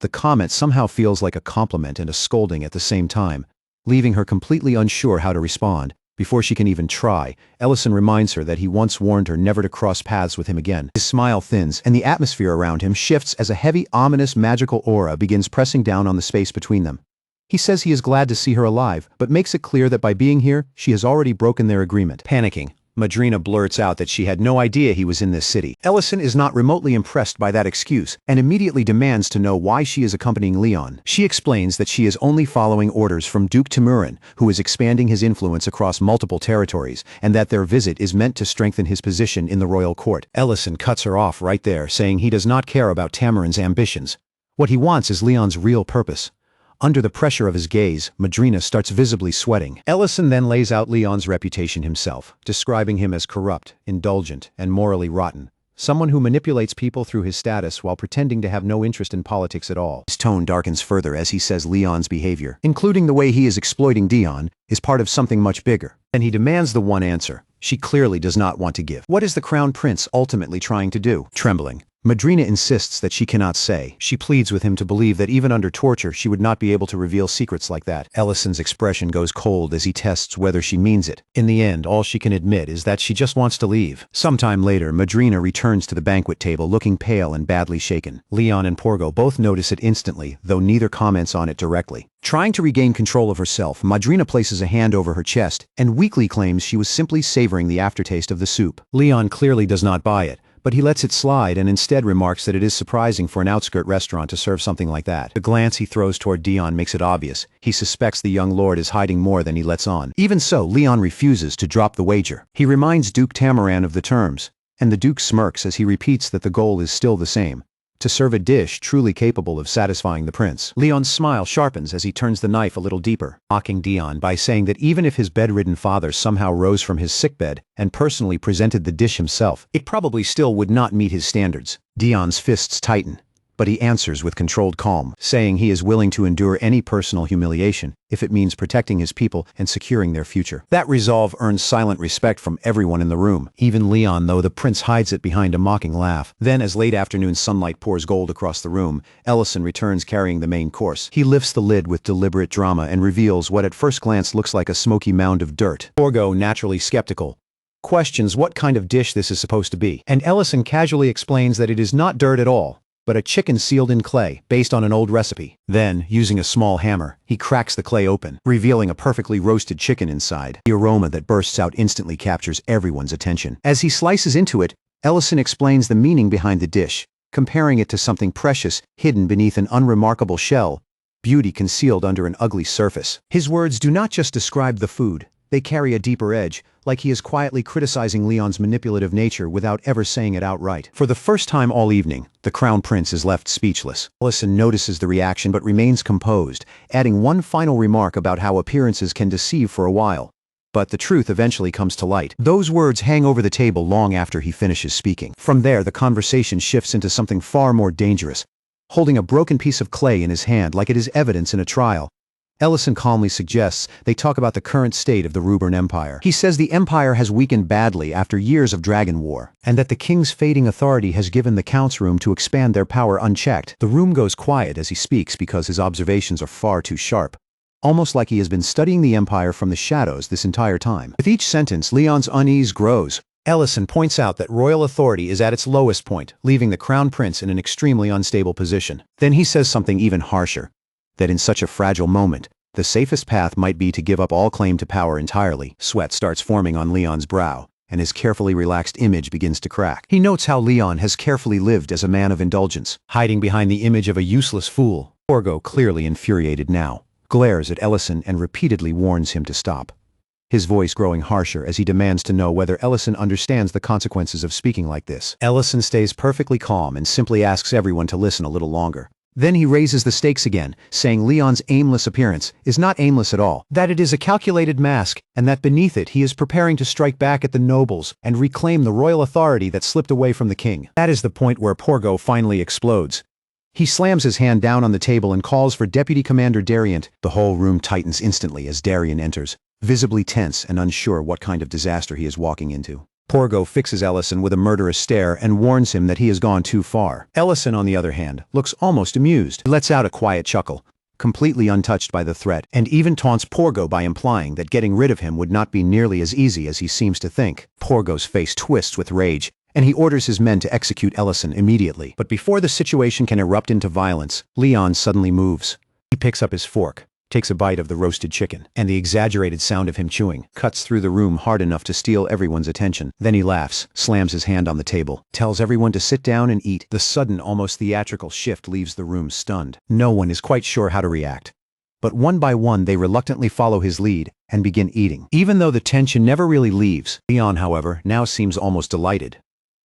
The comment somehow feels like a compliment and a scolding at the same time, leaving her completely unsure how to respond. Before she can even try, Ellison reminds her that he once warned her never to cross paths with him again. His smile thins, and the atmosphere around him shifts as a heavy, ominous, magical aura begins pressing down on the space between them. He says he is glad to see her alive, but makes it clear that by being here, she has already broken their agreement. Panicking, Madrina blurts out that she had no idea he was in this city. Ellison is not remotely impressed by that excuse and immediately demands to know why she is accompanying Leon. She explains that she is only following orders from Duke Timurin, who is expanding his influence across multiple territories, and that their visit is meant to strengthen his position in the royal court. Ellison cuts her off right there, saying he does not care about Timurin's ambitions. What he wants is Leon's real purpose. Under the pressure of his gaze, Madrina starts visibly sweating. Ellison then lays out Leon's reputation himself, describing him as corrupt, indulgent, and morally rotten. Someone who manipulates people through his status while pretending to have no interest in politics at all. His tone darkens further as he says Leon's behavior, including the way he is exploiting Dion, is part of something much bigger. And he demands the one answer she clearly does not want to give. What is the Crown Prince ultimately trying to do? Trembling, Madrina insists that she cannot say. She pleads with him to believe that even under torture she would not be able to reveal secrets like that. Ellison's expression goes cold as he tests whether she means it. In the end, all she can admit is that she just wants to leave. Sometime later, Madrina returns to the banquet table looking pale and badly shaken. Leon and Porgo both notice it instantly, though neither comments on it directly. Trying to regain control of herself, Madrina places a hand over her chest and weakly claims she was simply savoring the aftertaste of the soup. Leon clearly does not buy it, but he lets it slide and instead remarks that it is surprising for an outskirt restaurant to serve something like that. The glance he throws toward Dion makes it obvious. He suspects the young lord is hiding more than he lets on. Even so, Leon refuses to drop the wager. He reminds Duke Tamaran of the terms, and the Duke smirks as he repeats that the goal is still the same: to serve a dish truly capable of satisfying the prince. Leon's smile sharpens as he turns the knife a little deeper, mocking Dion by saying that even if his bedridden father somehow rose from his sickbed and personally presented the dish himself, it probably still would not meet his standards. Dion's fists tighten, but he answers with controlled calm, saying he is willing to endure any personal humiliation if it means protecting his people and securing their future. That resolve earns silent respect from everyone in the room, even Leon, though the prince hides it behind a mocking laugh. Then, as late afternoon sunlight pours gold across the room, Ellison returns carrying the main course. He lifts the lid with deliberate drama and reveals what at first glance looks like a smoky mound of dirt. Porgo, naturally skeptical, questions what kind of dish this is supposed to be, and Ellison casually explains that it is not dirt at all, but a chicken sealed in clay, based on an old recipe. Then, using a small hammer, he cracks the clay open, revealing a perfectly roasted chicken inside. The aroma that bursts out instantly captures everyone's attention. As he slices into it, Ellison explains the meaning behind the dish, comparing it to something precious hidden beneath an unremarkable shell, beauty concealed under an ugly surface. His words do not just describe the food, they carry a deeper edge, like he is quietly criticizing Leon's manipulative nature without ever saying it outright. For the first time all evening, the Crown Prince is left speechless. Ellison notices the reaction but remains composed, adding one final remark about how appearances can deceive for a while. But the truth eventually comes to light. Those words hang over the table long after he finishes speaking. From there, the conversation shifts into something far more dangerous. Holding a broken piece of clay in his hand like it is evidence in a trial, Ellison calmly suggests they talk about the current state of the Ruburn Empire. He says the empire has weakened badly after years of dragon war, and that the king's fading authority has given the count's room to expand their power unchecked. The room goes quiet as he speaks because his observations are far too sharp. Almost like he has been studying the empire from the shadows this entire time. With each sentence, Leon's unease grows. Ellison points out that royal authority is at its lowest point, leaving the crown prince in an extremely unstable position. Then he says something even harsher. That in such a fragile moment, the safest path might be to give up all claim to power entirely. Sweat starts forming on Leon's brow, and his carefully relaxed image begins to crack. He notes how Leon has carefully lived as a man of indulgence, hiding behind the image of a useless fool. Porgo, clearly infuriated now, glares at Ellison and repeatedly warns him to stop. His voice growing harsher as he demands to know whether Ellison understands the consequences of speaking like this. Ellison stays perfectly calm and simply asks everyone to listen a little longer. Then he raises the stakes again, saying Leon's aimless appearance is not aimless at all, that it is a calculated mask, and that beneath it he is preparing to strike back at the nobles and reclaim the royal authority that slipped away from the king. That is the point where Porgo finally explodes. He slams his hand down on the table and calls for Deputy Commander Darient. The whole room tightens instantly as Darient enters, visibly tense and unsure what kind of disaster he is walking into. Porgo fixes Ellison with a murderous stare and warns him that he has gone too far. Ellison, on the other hand, looks almost amused. He lets out a quiet chuckle, completely untouched by the threat, and even taunts Porgo by implying that getting rid of him would not be nearly as easy as he seems to think. Porgo's face twists with rage, and he orders his men to execute Ellison immediately. But before the situation can erupt into violence, Leon suddenly moves. He picks up his fork, takes a bite of the roasted chicken, and the exaggerated sound of him chewing cuts through the room hard enough to steal everyone's attention. Then he laughs, slams his hand on the table, tells everyone to sit down and eat. The sudden, almost theatrical shift leaves the room stunned. No one is quite sure how to react. But one by one they reluctantly follow his lead and begin eating. Even though the tension never really leaves, Leon, however, now seems almost delighted.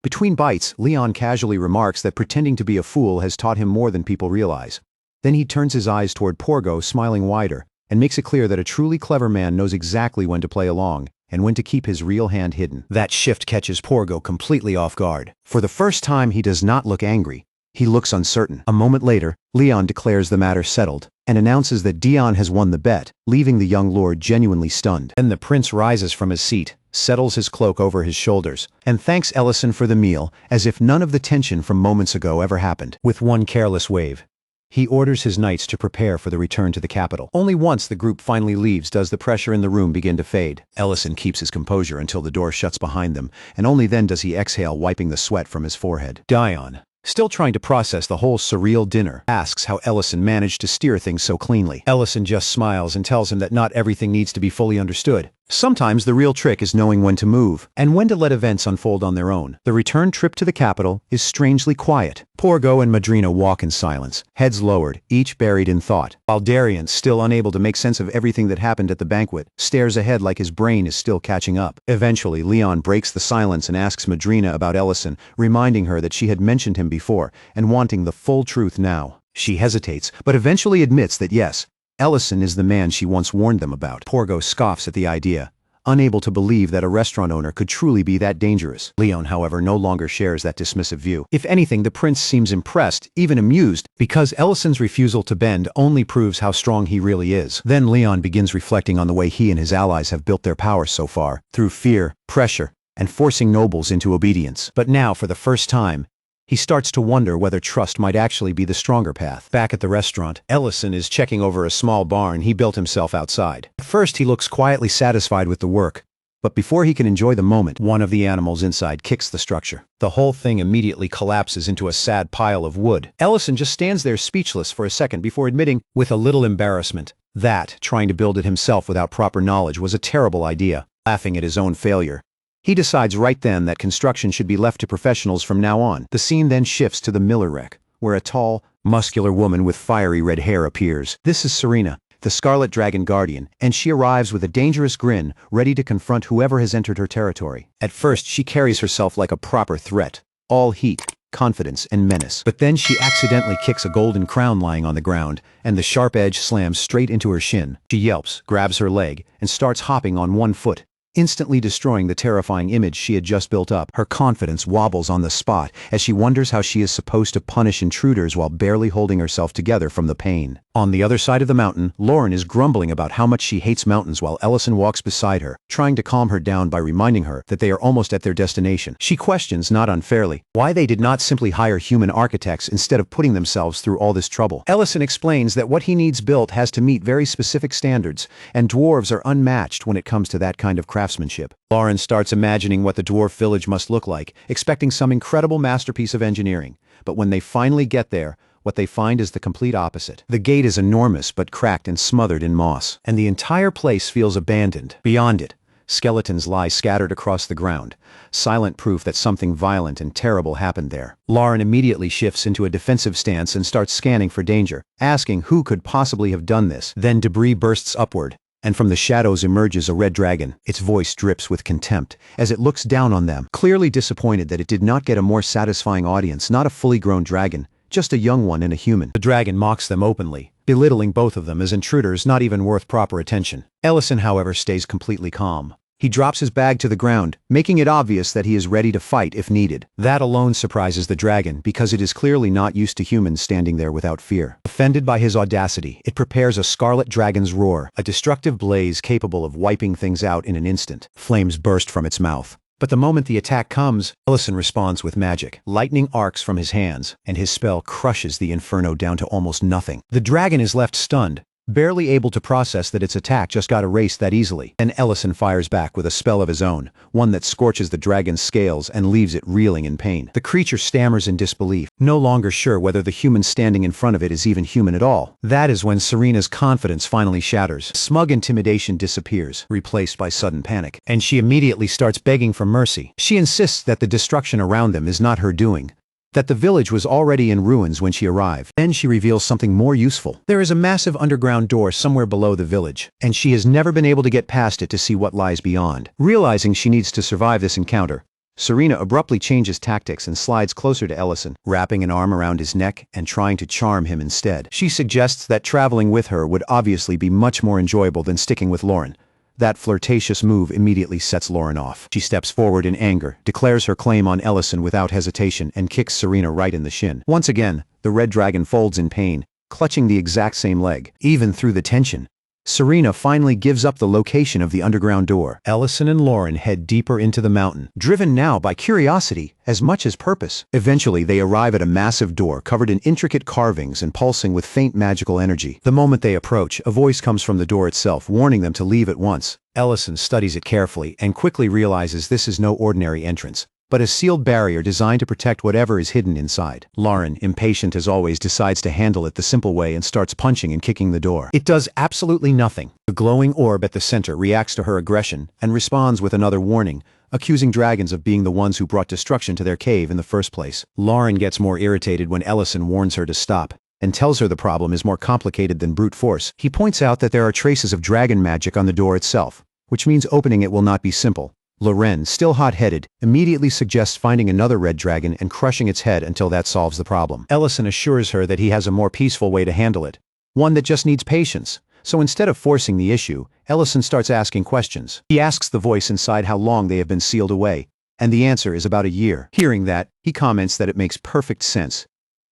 Between bites, Leon casually remarks that pretending to be a fool has taught him more than people realize. Then he turns his eyes toward Porgo, smiling wider, and makes it clear that a truly clever man knows exactly when to play along and when to keep his real hand hidden. That shift catches Porgo completely off guard. For the first time, he does not look angry. He looks uncertain. A moment later, Leon declares the matter settled and announces that Dion has won the bet, leaving the young lord genuinely stunned. Then the prince rises from his seat, settles his cloak over his shoulders, and thanks Ellison for the meal as if none of the tension from moments ago ever happened. With one careless wave, he orders his knights to prepare for the return to the capital. Only once the group finally leaves does the pressure in the room begin to fade. Ellison keeps his composure until the door shuts behind them, and only then does he exhale, wiping the sweat from his forehead. Dion, still trying to process the whole surreal dinner, asks how Ellison managed to steer things so cleanly. Ellison just smiles and tells him that not everything needs to be fully understood. Sometimes the real trick is knowing when to move, and when to let events unfold on their own. The return trip to the capital is strangely quiet. Porgo and Madrina walk in silence, heads lowered, each buried in thought, while Darient, still unable to make sense of everything that happened at the banquet, stares ahead like his brain is still catching up. Eventually, Leon breaks the silence and asks Madrina about Ellison, reminding her that she had mentioned him before, and wanting the full truth now. She hesitates, but eventually admits that yes, Ellison is the man she once warned them about. Porgo scoffs at the idea, unable to believe that a restaurant owner could truly be that dangerous. Leon, however, no longer shares that dismissive view. If anything, the prince seems impressed, even amused, because Ellison's refusal to bend only proves how strong he really is. Then Leon begins reflecting on the way he and his allies have built their power so far, through fear, pressure, and forcing nobles into obedience. But now, for the first time, he starts to wonder whether trust might actually be the stronger path. Back at the restaurant, Ellison is checking over a small barn he built himself outside. At first, he looks quietly satisfied with the work, but before he can enjoy the moment, one of the animals inside kicks the structure. The whole thing immediately collapses into a sad pile of wood. Ellison just stands there speechless for a second before admitting, with a little embarrassment, that trying to build it himself without proper knowledge was a terrible idea. Laughing at his own failure, he decides right then that construction should be left to professionals from now on. The scene then shifts to the Miller wreck, where a tall, muscular woman with fiery red hair appears. This is Serena, the Scarlet Dragon Guardian, and she arrives with a dangerous grin, ready to confront whoever has entered her territory. At first, she carries herself like a proper threat, all heat, confidence, and menace. But then she accidentally kicks a golden crown lying on the ground, and the sharp edge slams straight into her shin. She yelps, grabs her leg, and starts hopping on one foot, instantly destroying the terrifying image she had just built up. Her confidence wobbles on the spot as she wonders how she is supposed to punish intruders while barely holding herself together from the pain. On the other side of the mountain, Lauren is grumbling about how much she hates mountains while Ellison walks beside her, trying to calm her down by reminding her that they are almost at their destination. She questions, not unfairly, why they did not simply hire human architects instead of putting themselves through all this trouble. Ellison explains that what he needs built has to meet very specific standards, and dwarves are unmatched when it comes to that kind of craftsmanship. Lauren starts imagining what the dwarf village must look like, expecting some incredible masterpiece of engineering. But when they finally get there, what they find is the complete opposite. The gate is enormous but cracked and smothered in moss, and the entire place feels abandoned. Beyond it, skeletons lie scattered across the ground, silent proof that something violent and terrible happened there. Lauren immediately shifts into a defensive stance and starts scanning for danger, asking who could possibly have done this. Then debris bursts upward, and from the shadows emerges a red dragon. Its voice drips with contempt as it looks down on them, clearly disappointed that it did not get a more satisfying audience. Not a fully grown dragon, just a young one and a human. The dragon mocks them openly, belittling both of them as intruders not even worth proper attention. Ellison, however, stays completely calm. He drops his bag to the ground, making it obvious that he is ready to fight if needed. That alone surprises the dragon because it is clearly not used to humans standing there without fear. Offended by his audacity, it prepares a scarlet dragon's roar, a destructive blaze capable of wiping things out in an instant. Flames burst from its mouth. But the moment the attack comes, Ellison responds with magic. Lightning arcs from his hands, and his spell crushes the inferno down to almost nothing. The dragon is left stunned, barely able to process that its attack just got erased that easily. Then Ellison fires back with a spell of his own, one that scorches the dragon's scales and leaves it reeling in pain. The creature stammers in disbelief, no longer sure whether the human standing in front of it is even human at all. That is when Serena's confidence finally shatters. Smug intimidation disappears, replaced by sudden panic, and she immediately starts begging for mercy. She insists that the destruction around them is not her doing, that the village was already in ruins when she arrived. Then she reveals something more useful. There is a massive underground door somewhere below the village, and she has never been able to get past it to see what lies beyond. Realizing she needs to survive this encounter, Serena abruptly changes tactics and slides closer to Ellison, wrapping an arm around his neck and trying to charm him instead. She suggests that traveling with her would obviously be much more enjoyable than sticking with Lauren. That flirtatious move immediately sets Lauren off. She steps forward in anger, declares her claim on Ellison without hesitation, and kicks Serena right in the shin. Once again, the red dragon folds in pain, clutching the exact same leg. Even through the tension, Serena finally gives up the location of the underground door. Ellison and Lauren head deeper into the mountain, driven now by curiosity as much as purpose. Eventually, they arrive at a massive door covered in intricate carvings and pulsing with faint magical energy. The moment they approach, a voice comes from the door itself, warning them to leave at once. Ellison studies it carefully and quickly realizes this is no ordinary entrance, but a sealed barrier designed to protect whatever is hidden inside. Lauren, impatient as always, decides to handle it the simple way and starts punching and kicking the door. It does absolutely nothing. The glowing orb at the center reacts to her aggression and responds with another warning, accusing dragons of being the ones who brought destruction to their cave in the first place. Lauren gets more irritated when Ellison warns her to stop and tells her the problem is more complicated than brute force. He points out that there are traces of dragon magic on the door itself, which means opening it will not be simple. Lauren, still hot-headed, immediately suggests finding another red dragon and crushing its head until that solves the problem. Ellison assures her that he has a more peaceful way to handle it, one that just needs patience. So instead of forcing the issue, Ellison starts asking questions. He asks the voice inside how long they have been sealed away, and the answer is about a year. Hearing that, he comments that it makes perfect sense.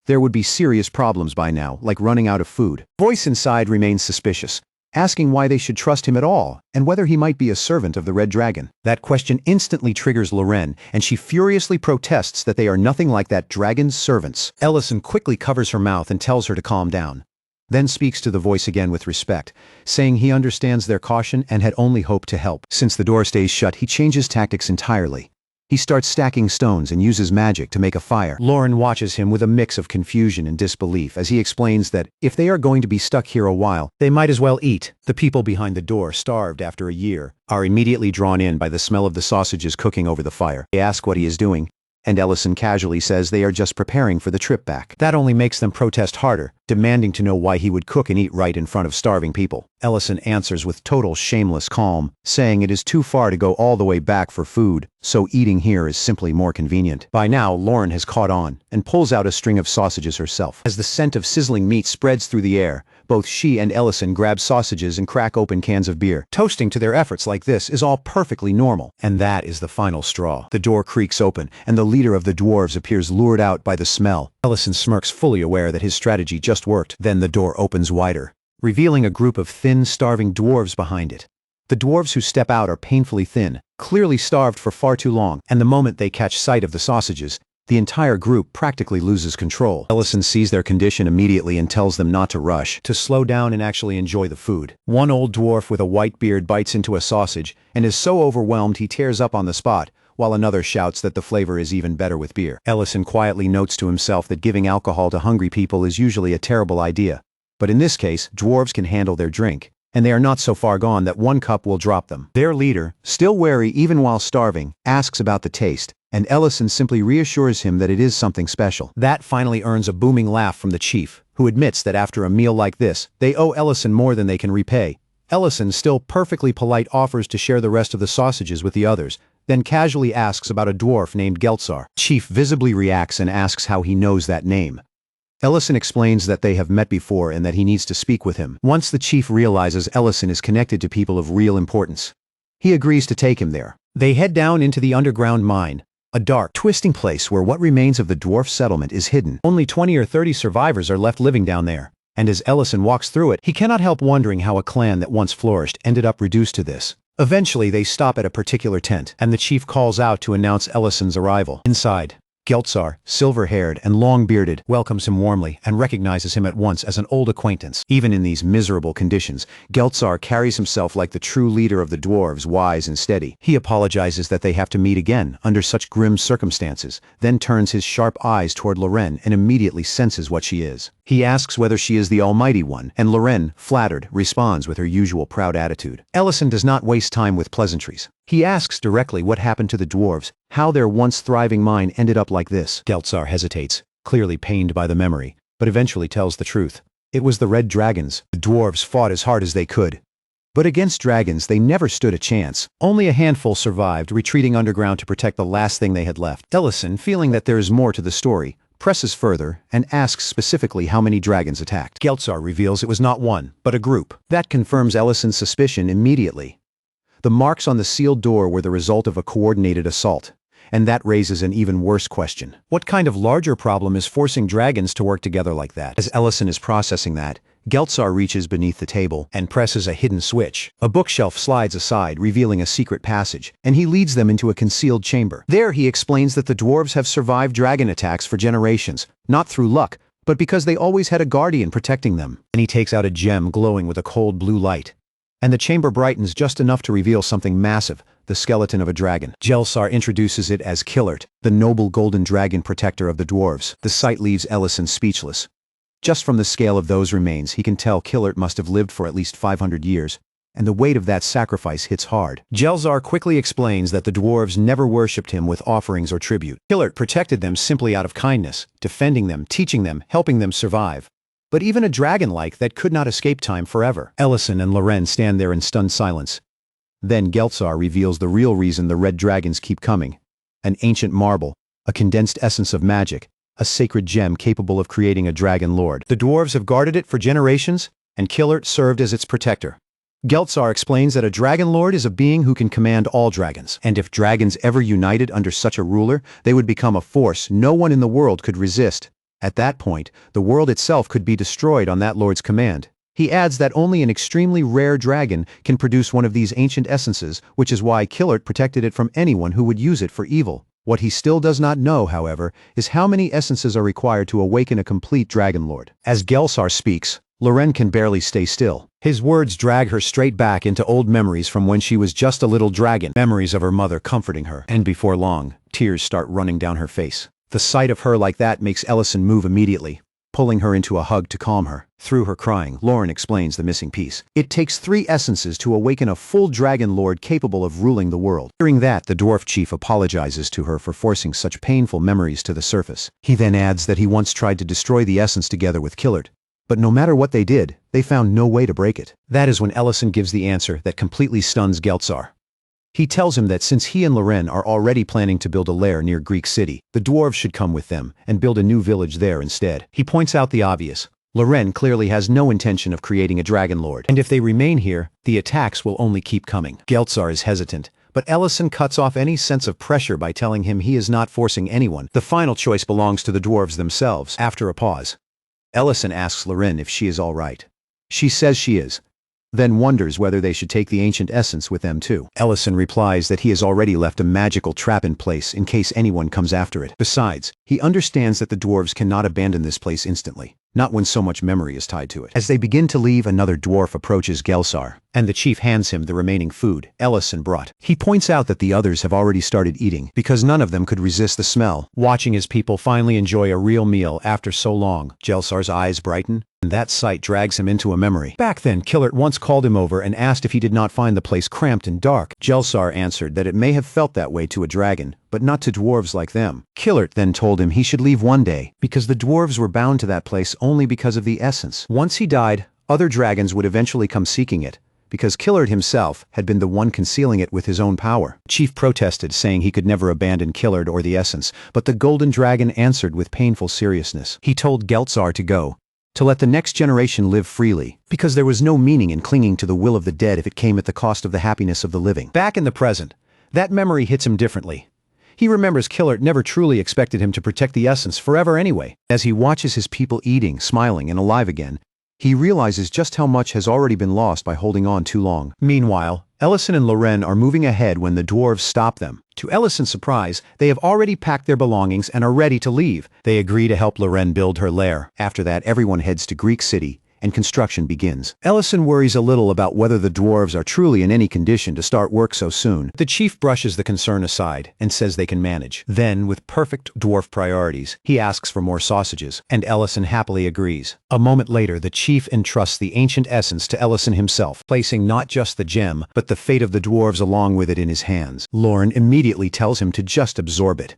There would be serious problems by now, like running out of food. Voice inside remains suspicious, asking why they should trust him at all, and whether he might be a servant of the Red Dragon. That question instantly triggers Lauren, and she furiously protests that they are nothing like that dragon's servants. Ellison quickly covers her mouth and tells her to calm down, then speaks to the voice again with respect, saying he understands their caution and had only hoped to help. Since the door stays shut, he changes tactics entirely. He starts stacking stones and uses magic to make a fire. Lauren watches him with a mix of confusion and disbelief as he explains that if they are going to be stuck here a while, they might as well eat. The people behind the door, starved after a year, are immediately drawn in by the smell of the sausages cooking over the fire. They ask what he is doing, and Ellison casually says they are just preparing for the trip back. That only makes them protest harder, demanding to know why he would cook and eat right in front of starving people. Ellison answers with total shameless calm, saying it is too far to go all the way back for food, so eating here is simply more convenient. By now, Lauren has caught on and pulls out a string of sausages herself. As the scent of sizzling meat spreads through the air, both she and Ellison grab sausages and crack open cans of beer. Toasting to their efforts like this is all perfectly normal. And that is the final straw. The door creaks open, and the leader of the dwarves appears lured out by the smell, Ellison smirks, fully aware that his strategy just worked. Then the door opens wider, revealing a group of thin, starving dwarves behind it. The dwarves who step out are painfully thin, clearly starved for far too long, and the moment they catch sight of the sausages, the entire group practically loses control. Ellison sees their condition immediately and tells them not to rush, to slow down and actually enjoy the food. One old dwarf with a white beard bites into a sausage and is so overwhelmed he tears up on the spot, while another shouts that the flavor is even better with beer. Ellison quietly notes to himself that giving alcohol to hungry people is usually a terrible idea. But in this case, dwarves can handle their drink, and they are not so far gone that one cup will drop them. Their leader, still wary even while starving, asks about the taste, and Ellison simply reassures him that it is something special. That finally earns a booming laugh from the chief, who admits that after a meal like this, they owe Ellison more than they can repay. Ellison, still perfectly polite, offers to share the rest of the sausages with the others, then casually asks about a dwarf named Geltsar. Chief visibly reacts and asks how he knows that name. Ellison explains that they have met before and that he needs to speak with him. Once the chief realizes Ellison is connected to people of real importance, he agrees to take him there. They head down into the underground mine, a dark, twisting place where what remains of the dwarf settlement is hidden. Only 20 or 30 survivors are left living down there, and as Ellison walks through it, he cannot help wondering how a clan that once flourished ended up reduced to this. Eventually, they stop at a particular tent, and the chief calls out to announce Ellison's arrival. Inside, Geltsar, silver-haired and long-bearded, welcomes him warmly and recognizes him at once as an old acquaintance. Even in these miserable conditions, Geltsar carries himself like the true leader of the dwarves, wise and steady. He apologizes that they have to meet again under such grim circumstances, then turns his sharp eyes toward Loren and immediately senses what she is. He asks whether she is the Almighty One, and Loren, flattered, responds with her usual proud attitude. Ellison does not waste time with pleasantries. He asks directly what happened to the dwarves, how their once thriving mine ended up like this. Geltsar hesitates, clearly pained by the memory, but eventually tells the truth. It was the red dragons. The dwarves fought as hard as they could. But against dragons, they never stood a chance. Only a handful survived, retreating underground to protect the last thing they had left. Ellison, feeling that there is more to the story, presses further and asks specifically how many dragons attacked. Geltsar reveals it was not one, but a group. That confirms Ellison's suspicion immediately. The marks on the sealed door were the result of a coordinated assault, and that raises an even worse question. What kind of larger problem is forcing dragons to work together like that? As Ellison is processing that, Geltsar reaches beneath the table and presses a hidden switch. A bookshelf slides aside, revealing a secret passage, and he leads them into a concealed chamber. There he explains that the dwarves have survived dragon attacks for generations, not through luck, but because they always had a guardian protecting them. And he takes out a gem glowing with a cold blue light. And the chamber brightens just enough to reveal something massive, the skeleton of a dragon. Geltsar introduces it as Killert, the noble golden dragon protector of the dwarves. The sight leaves Ellison speechless. Just from the scale of those remains, he can tell Killert must have lived for at least 500 years, and the weight of that sacrifice hits hard. Geltsar quickly explains that the dwarves never worshipped him with offerings or tribute. Killert protected them simply out of kindness, defending them, teaching them, helping them survive. But even a dragon like that could not escape time forever. Ellison and Loren stand there in stunned silence. Then Geltsar reveals the real reason the red dragons keep coming. An ancient marble, a condensed essence of magic, a sacred gem capable of creating a dragon lord. The dwarves have guarded it for generations, and Killert served as its protector. Geltsar explains that a dragon lord is a being who can command all dragons, and if dragons ever united under such a ruler, they would become a force no one in the world could resist. At that point, the world itself could be destroyed on that lord's command. He adds that only an extremely rare dragon can produce one of these ancient essences, which is why Killert protected it from anyone who would use it for evil. What he still does not know, however, is how many essences are required to awaken a complete dragon lord. As Geltsar speaks, Loren can barely stay still. His words drag her straight back into old memories from when she was just a little dragon, memories of her mother comforting her, and before long, tears start running down her face. The sight of her like that makes Ellison move immediately, pulling her into a hug to calm her. Through her crying, Loren explains the missing piece. It takes 3 essences to awaken a full dragon lord capable of ruling the world. Hearing that, the dwarf chief apologizes to her for forcing such painful memories to the surface. He then adds that he once tried to destroy the essence together with Killert, but no matter what they did, they found no way to break it. That is when Ellison gives the answer that completely stuns Geltsar. He tells him that since he and Loren are already planning to build a lair near Greek City, the dwarves should come with them and build a new village there instead. He points out the obvious. Loren clearly has no intention of creating a dragon lord, and if they remain here, the attacks will only keep coming. Geltsar is hesitant, But Ellison cuts off any sense of pressure by telling him he is not forcing anyone. The final choice belongs to the dwarves themselves. After a pause, Ellison asks Lauren if she is all right. She says she is, then wonders whether they should take the ancient essence with them too. Ellison replies that he has already left a magical trap in place in case anyone comes after it. Besides, he understands that the dwarves cannot abandon this place instantly, not when so much memory is tied to it. As they begin to leave, another dwarf approaches Gelsar, and the chief hands him the remaining food Ellison brought. He points out that the others have already started eating, because none of them could resist the smell. Watching his people finally enjoy a real meal after so long, Gelsar's eyes brighten, and that sight drags him into a memory. Back then, Killert once called him over and asked if he did not find the place cramped and dark. Gelsar answered that it may have felt that way to a dragon, but not to dwarves like them. Killert then told him he should leave one day, because the dwarves were bound to that place only because of the essence. Once he died, other dragons would eventually come seeking it, because Killert himself had been the one concealing it with his own power. Chief protested, saying he could never abandon Killert or the essence, but the golden dragon answered with painful seriousness. He told Gelsar to go, to let the next generation live freely, because there was no meaning in clinging to the will of the dead if it came at the cost of the happiness of the living. Back in the present, that memory hits him differently. He remembers Killert never truly expected him to protect the essence forever anyway. As he watches his people eating, smiling, and alive again, he realizes just how much has already been lost by holding on too long. Meanwhile, Ellison and Lauren are moving ahead when the dwarves stop them. To Ellison's surprise, they have already packed their belongings and are ready to leave. They agree to help Lauren build her lair. After that, everyone heads to Greek City, and construction begins. Ellison worries a little about whether the dwarves are truly in any condition to start work so soon. The chief brushes the concern aside and says they can manage. Then, with perfect dwarf priorities, he asks for more sausages, and Ellison happily agrees. A moment later, the chief entrusts the ancient essence to Ellison himself, placing not just the gem, but the fate of the dwarves along with it in his hands. Lauren immediately tells him to just absorb it,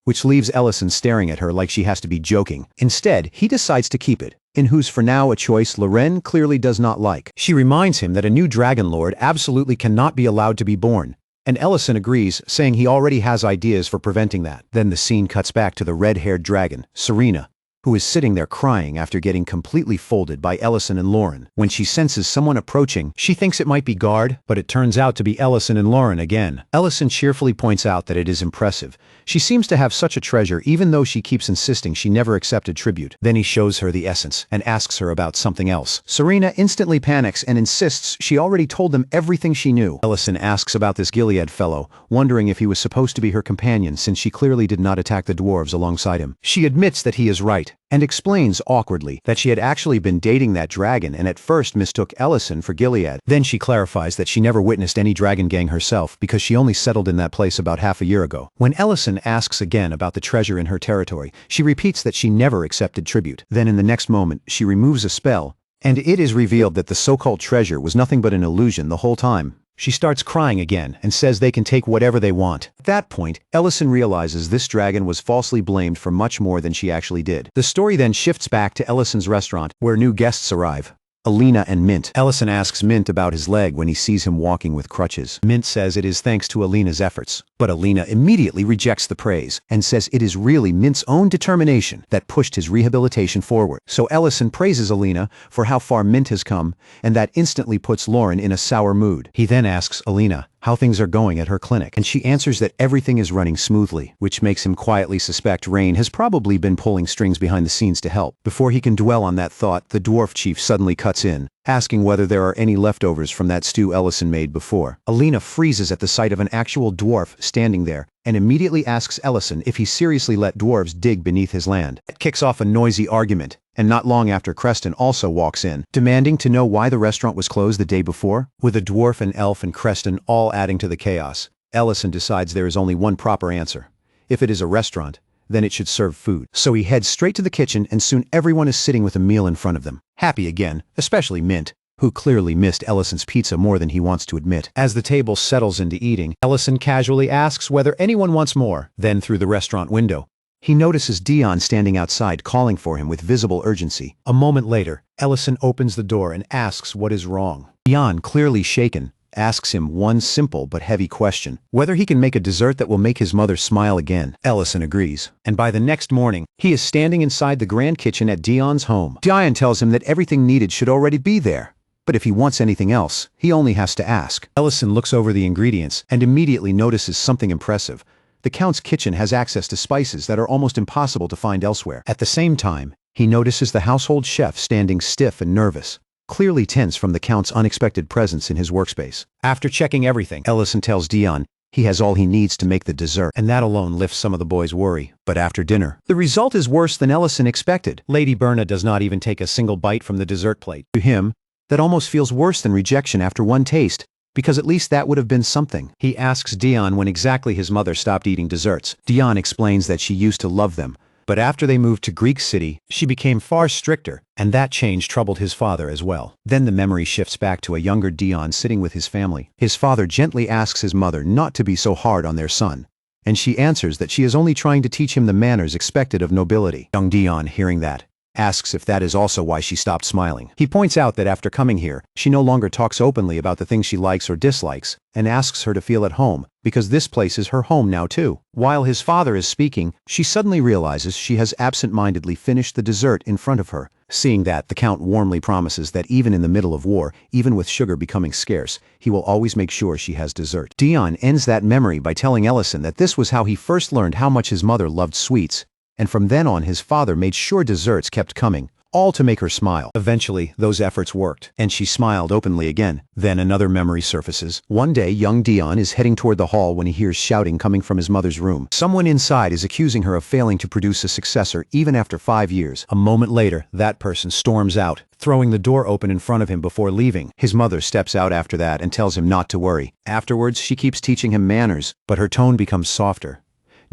which leaves Ellison staring at her like she has to be joking. Instead, he decides to keep it, in whose for now a choice Lauren clearly does not like. She reminds him that a new dragon lord absolutely cannot be allowed to be born, and Ellison agrees, saying he already has ideas for preventing that. Then the scene cuts back to the red-haired dragon, Serena, who is sitting there crying after getting completely folded by Ellison and Lauren. When she senses someone approaching, she thinks it might be Guard, but it turns out to be Ellison and Lauren again. Ellison cheerfully points out that it is impressive. She seems to have such a treasure even though she keeps insisting she never accepted tribute. Then he shows her the essence and asks her about something else. Serena instantly panics and insists she already told them everything she knew. Ellison asks about this Gilead fellow, wondering if he was supposed to be her companion since she clearly did not attack the dwarves alongside him. She admits that he is right, and explains awkwardly that she had actually been dating that dragon and at first mistook Ellison for Gilead. Then she clarifies that she never witnessed any dragon gang herself because she only settled in that place about half a year ago. When Ellison asks again about the treasure in her territory, she repeats that she never accepted tribute. Then in the next moment, she removes a spell, and it is revealed that the so-called treasure was nothing but an illusion the whole time. She starts crying again and says they can take whatever they want. At that point, Ellison realizes this dragon was falsely blamed for much more than she actually did. The story then shifts back to Ellison's restaurant, where new guests arrive. Alina and Mint. Ellison asks Mint about his leg when he sees him walking with crutches. Mint says it is thanks to Alina's efforts, but Alina immediately rejects the praise and says it is really Mint's own determination that pushed his rehabilitation forward. So Ellison praises Alina for how far Mint has come, and that instantly puts Lauren in a sour mood. He then asks Alina how things are going at her clinic, and she answers that everything is running smoothly, which makes him quietly suspect Rain has probably been pulling strings behind the scenes to help. Before he can dwell on that thought, the dwarf chief suddenly cuts in, asking whether there are any leftovers from that stew Ellison made before. Alina freezes at the sight of an actual dwarf standing there, and immediately asks Ellison if he seriously let dwarves dig beneath his land. That kicks off a noisy argument, and not long after Creston also walks in, demanding to know why the restaurant was closed the day before. With a dwarf, an elf, and Creston all adding to the chaos, Ellison decides there is only one proper answer. If it is a restaurant, then it should serve food. So he heads straight to the kitchen, and soon everyone is sitting with a meal in front of them. Happy again, especially Mint, who clearly missed Ellison's pizza more than he wants to admit. As the table settles into eating, Ellison casually asks whether anyone wants more. Then through the restaurant window, he notices Dion standing outside calling for him with visible urgency. A moment later, Ellison opens the door and asks what is wrong. Dion, clearly shaken, asks him one simple but heavy question: whether he can make a dessert that will make his mother smile again. Ellison agrees, and by the next morning, he is standing inside the grand kitchen at Dion's home. Dion tells him that everything needed should already be there, but if he wants anything else, he only has to ask. Ellison looks over the ingredients and immediately notices something impressive. The Count's kitchen has access to spices that are almost impossible to find elsewhere. At the same time, he notices the household chef standing stiff and nervous, clearly tense from the Count's unexpected presence in his workspace. After checking everything, Ellison tells Dion he has all he needs to make the dessert, and that alone lifts some of the boys' worry. But after dinner, the result is worse than Ellison expected. Lady Berna does not even take a single bite from the dessert plate. To him, that almost feels worse than rejection after one taste, because at least that would have been something. He asks Dion when exactly his mother stopped eating desserts. Dion explains that she used to love them, but after they moved to Greek City, she became far stricter, and that change troubled his father as well. Then the memory shifts back to a younger Dion sitting with his family. His father gently asks his mother not to be so hard on their son, and she answers that she is only trying to teach him the manners expected of nobility. Young Dion, hearing that, asks if that is also why she stopped smiling. He points out that after coming here, she no longer talks openly about the things she likes or dislikes, and asks her to feel at home, because this place is her home now too. While his father is speaking, she suddenly realizes she has absent-mindedly finished the dessert in front of her. Seeing that, the Count warmly promises that even in the middle of war, even with sugar becoming scarce, he will always make sure she has dessert. Dion ends that memory by telling Ellison that this was how he first learned how much his mother loved sweets, and from then on his father made sure desserts kept coming, all to make her smile. Eventually, those efforts worked, and she smiled openly again. Then another memory surfaces. One day, young Dion is heading toward the hall when he hears shouting coming from his mother's room. Someone inside is accusing her of failing to produce a successor even after 5 years. A moment later, that person storms out, throwing the door open in front of him before leaving. His mother steps out after that and tells him not to worry. Afterwards, she keeps teaching him manners, but her tone becomes softer,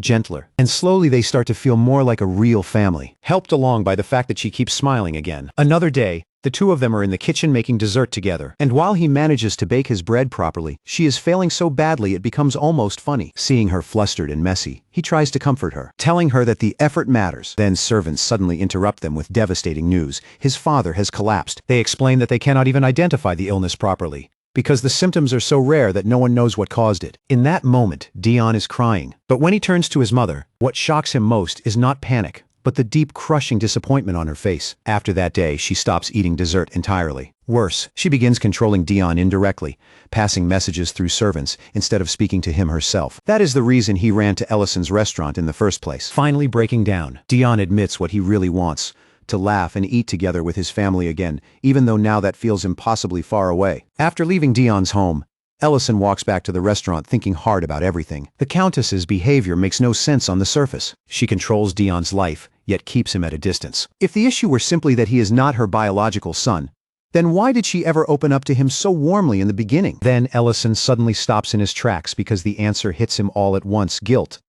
gentler, and slowly they start to feel more like a real family, helped along by the fact that she keeps smiling again. Another day, the two of them are in the kitchen making dessert together, and while he manages to bake his bread properly, she is failing so badly it becomes almost funny. Seeing her flustered and messy, he tries to comfort her, telling her that the effort matters. Then servants suddenly interrupt them with devastating news. His father has collapsed. They explain that they cannot even identify the illness properly, because the symptoms are so rare that no one knows what caused it. In that moment, Dion is crying. But when he turns to his mother, what shocks him most is not panic, but the deep, crushing disappointment on her face. After that day, she stops eating dessert entirely. Worse, she begins controlling Dion indirectly, passing messages through servants instead of speaking to him herself. That is the reason he ran to Ellison's restaurant in the first place. Finally breaking down, Dion admits what he really wants: to laugh and eat together with his family again, even though now that feels impossibly far away. After leaving Dion's home, Ellison walks back to the restaurant thinking hard about everything. The Countess's behavior makes no sense on the surface. She controls Dion's life, yet keeps him at a distance. If the issue were simply that he is not her biological son, then why did she ever open up to him so warmly in the beginning? Then Ellison suddenly stops in his tracks because the answer hits him all at once: guilt.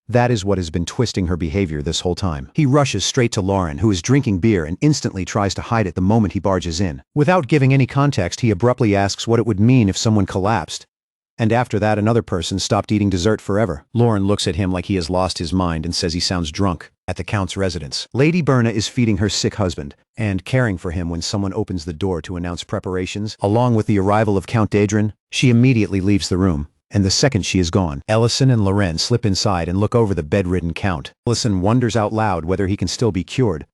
That is what has been twisting her behavior this whole time. He rushes straight to Lauren, who is drinking beer, and instantly tries to hide it the moment he barges in. Without giving any context, he abruptly asks what it would mean if someone collapsed, and after that another person stopped eating dessert forever. Lauren looks at him like he has lost his mind and says he sounds drunk. At the Count's residence, Lady Berna is feeding her sick husband and caring for him when someone opens the door to announce preparations. Along with the arrival of Count Dadrin, she immediately leaves the room. And the second she is gone, Ellison and Loren slip inside and look over the bedridden Count. Ellison wonders out loud whether he can still be cured.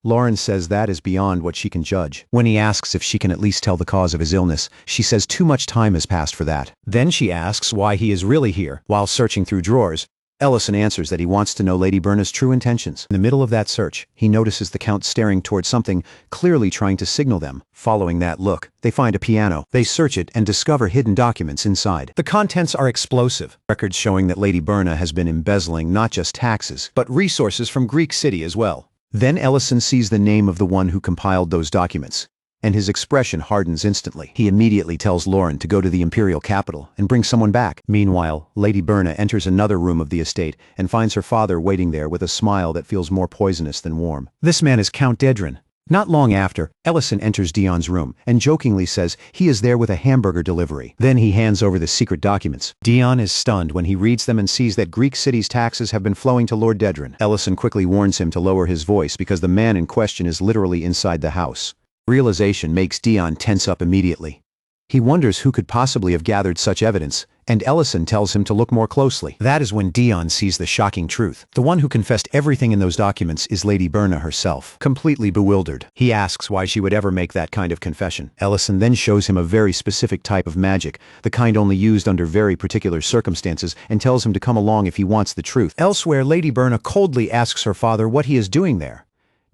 Lauren says that is beyond what she can judge. When he asks if she can at least tell the cause of his illness, she says too much time has passed for that. Then she asks why he is really here. While searching through drawers, Ellison answers that he wants to know Lady Berna's true intentions. In the middle of that search, he notices the Count staring towards something, clearly trying to signal them. Following that look, they find a piano. They search it and discover hidden documents inside. The contents are explosive, records showing that Lady Berna has been embezzling not just taxes, but resources from Greek City as well. Then Ellison sees the name of the one who compiled those documents, and his expression hardens instantly. He immediately tells Lauren to go to the Imperial capital and bring someone back. Meanwhile, Lady Berna enters another room of the estate and finds her father waiting there with a smile that feels more poisonous than warm. This man is Count Dadrin. Not long after, Ellison enters Dion's room and jokingly says he is there with a hamburger delivery. Then he hands over the secret documents. Dion is stunned when he reads them and sees that Greek City's taxes have been flowing to Lord Dadrin. Ellison quickly warns him to lower his voice because the man in question is literally inside the house. Realization makes Dion tense up immediately. He wonders who could possibly have gathered such evidence, and Ellison tells him to look more closely. That is when Dion sees the shocking truth. The one who confessed everything in those documents is Lady Berna herself. Completely bewildered, he asks why she would ever make that kind of confession. Ellison then shows him a very specific type of magic, the kind only used under very particular circumstances, and tells him to come along if he wants the truth. Elsewhere, Lady Berna coldly asks her father what he is doing there.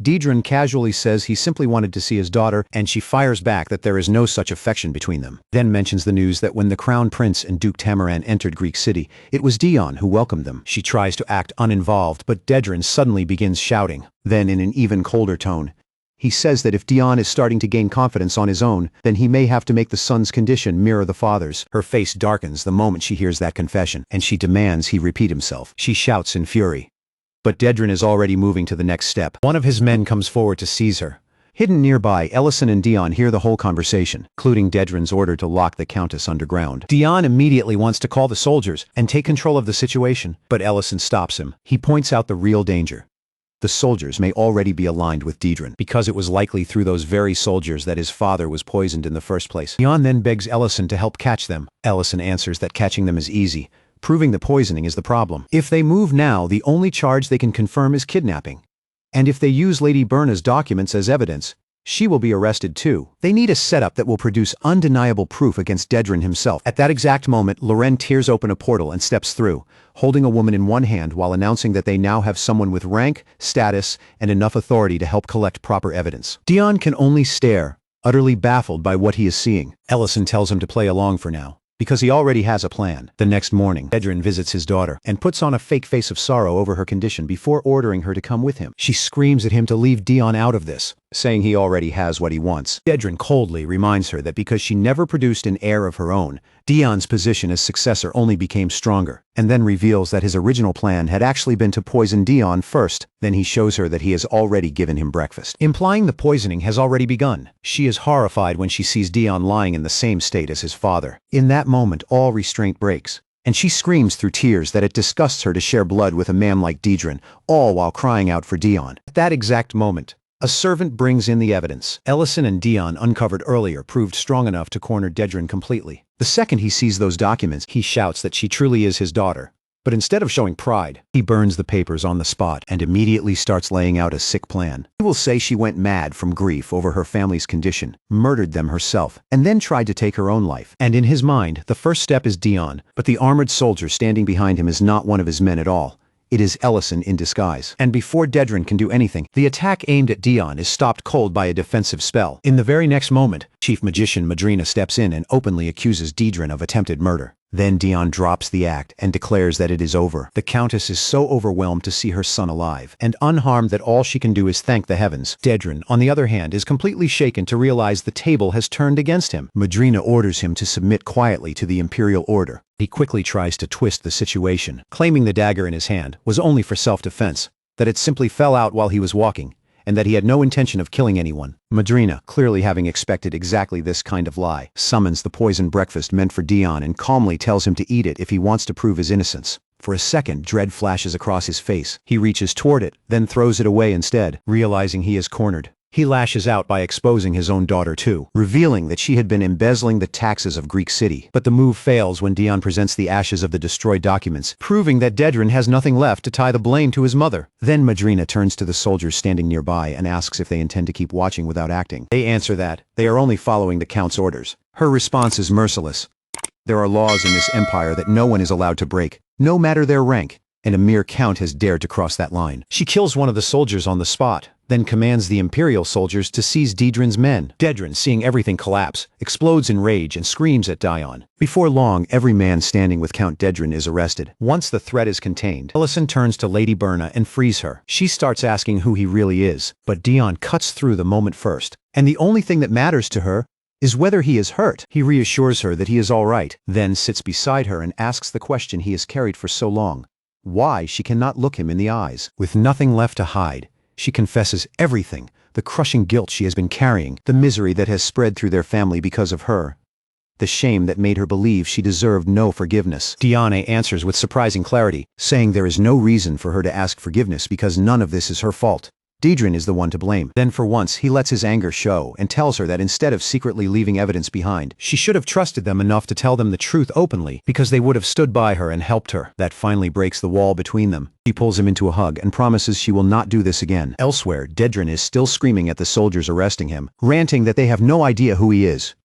Deidran casually says he simply wanted to see his daughter, and she fires back that there is no such affection between them. Then mentions the news that when the Crown Prince and Duke Tamaran entered Greek City, it was Dion who welcomed them. She tries to act uninvolved, but Deidran suddenly begins shouting. Then, in an even colder tone, he says that if Dion is starting to gain confidence on his own, then he may have to make the son's condition mirror the father's. Her face darkens the moment she hears that confession, and she demands he repeat himself. She shouts in fury. But Deidran is already moving to the next step. One of his men comes forward to seize her. Hidden nearby, Ellison and Dion hear the whole conversation, including Deidran's order to lock the Countess underground. Dion immediately wants to call the soldiers and take control of the situation, but Ellison stops him. He points out the real danger. The soldiers may already be aligned with Deidran, because it was likely through those very soldiers that his father was poisoned in the first place. Dion then begs Ellison to help catch them. Ellison answers that catching them is easy, proving the poisoning is the problem. If they move now, the only charge they can confirm is kidnapping. And if they use Lady Berna's documents as evidence, she will be arrested too. They need a setup that will produce undeniable proof against Deidran himself. At that exact moment, Loren tears open a portal and steps through, holding a woman in one hand while announcing that they now have someone with rank, status, and enough authority to help collect proper evidence. Dion can only stare, utterly baffled by what he is seeing. Ellison tells him to play along for now, because he already has a plan. The next morning, Deidran visits his daughter and puts on a fake face of sorrow over her condition before ordering her to come with him. She screams at him to leave Dion out of this, saying he already has what he wants. Deidran coldly reminds her that because she never produced an heir of her own, Dion's position as successor only became stronger, and then reveals that his original plan had actually been to poison Dion first. Then he shows her that he has already given him breakfast, implying the poisoning has already begun. She is horrified when she sees Dion lying in the same state as his father. In that moment, all restraint breaks, and she screams through tears that it disgusts her to share blood with a man like Deidran, all while crying out for Dion. At that exact moment, a servant brings in the evidence. Ellison and Dion, uncovered earlier, proved strong enough to corner Deidran completely. The second he sees those documents, he shouts that she truly is his daughter. But instead of showing pride, he burns the papers on the spot and immediately starts laying out a sick plan. He will say she went mad from grief over her family's condition, murdered them herself, and then tried to take her own life. And in his mind, the first step is Dion, but the armored soldier standing behind him is not one of his men at all. It is Ellison in disguise. And before Deidran can do anything, the attack aimed at Dion is stopped cold by a defensive spell. In the very next moment, Chief Magician Madrina steps in and openly accuses Deidran of attempted murder. Then Dion drops the act and declares that it is over. The Countess is so overwhelmed to see her son alive and unharmed that all she can do is thank the heavens. Deidran, on the other hand, is completely shaken to realize the table has turned against him. Madrina orders him to submit quietly to the Imperial order. He quickly tries to twist the situation, claiming the dagger in his hand was only for self-defense, that it simply fell out while he was walking, and that he had no intention of killing anyone. Madrina, clearly having expected exactly this kind of lie, summons the poisoned breakfast meant for Dion and calmly tells him to eat it if he wants to prove his innocence. For a second, dread flashes across his face. He reaches toward it, then throws it away instead, realizing he is cornered. He lashes out by exposing his own daughter too, revealing that she had been embezzling the taxes of Greek City. But the move fails when Dion presents the ashes of the destroyed documents, proving that Deidran has nothing left to tie the blame to his mother. Then Madrina turns to the soldiers standing nearby and asks if they intend to keep watching without acting. They answer that they are only following the Count's orders. Her response is merciless. There are laws in this empire that no one is allowed to break, no matter their rank, and a mere Count has dared to cross that line. She kills one of the soldiers on the spot, then commands the Imperial soldiers to seize Deidran's men. Deidran, seeing everything collapse, explodes in rage and screams at Dion. Before long, every man standing with Count Deidran is arrested. Once the threat is contained, Ellison turns to Lady Berna and frees her. She starts asking who he really is, but Dion cuts through the moment first, and the only thing that matters to her is whether he is hurt. He reassures her that he is all right, then sits beside her and asks the question he has carried for so long. Why she cannot look him in the eyes. With nothing left to hide, she confesses everything, the crushing guilt she has been carrying, the misery that has spread through their family because of her, the shame that made her believe she deserved no forgiveness. Diane answers with surprising clarity, saying there is no reason for her to ask forgiveness because none of this is her fault. Deidrin is the one to blame. Then for once, he lets his anger show and tells her that instead of secretly leaving evidence behind, she should have trusted them enough to tell them the truth openly because they would have stood by her and helped her. That finally breaks the wall between them. She pulls him into a hug and promises she will not do this again. Elsewhere, Deidrin is still screaming at the soldiers arresting him, ranting that they have no idea who he is,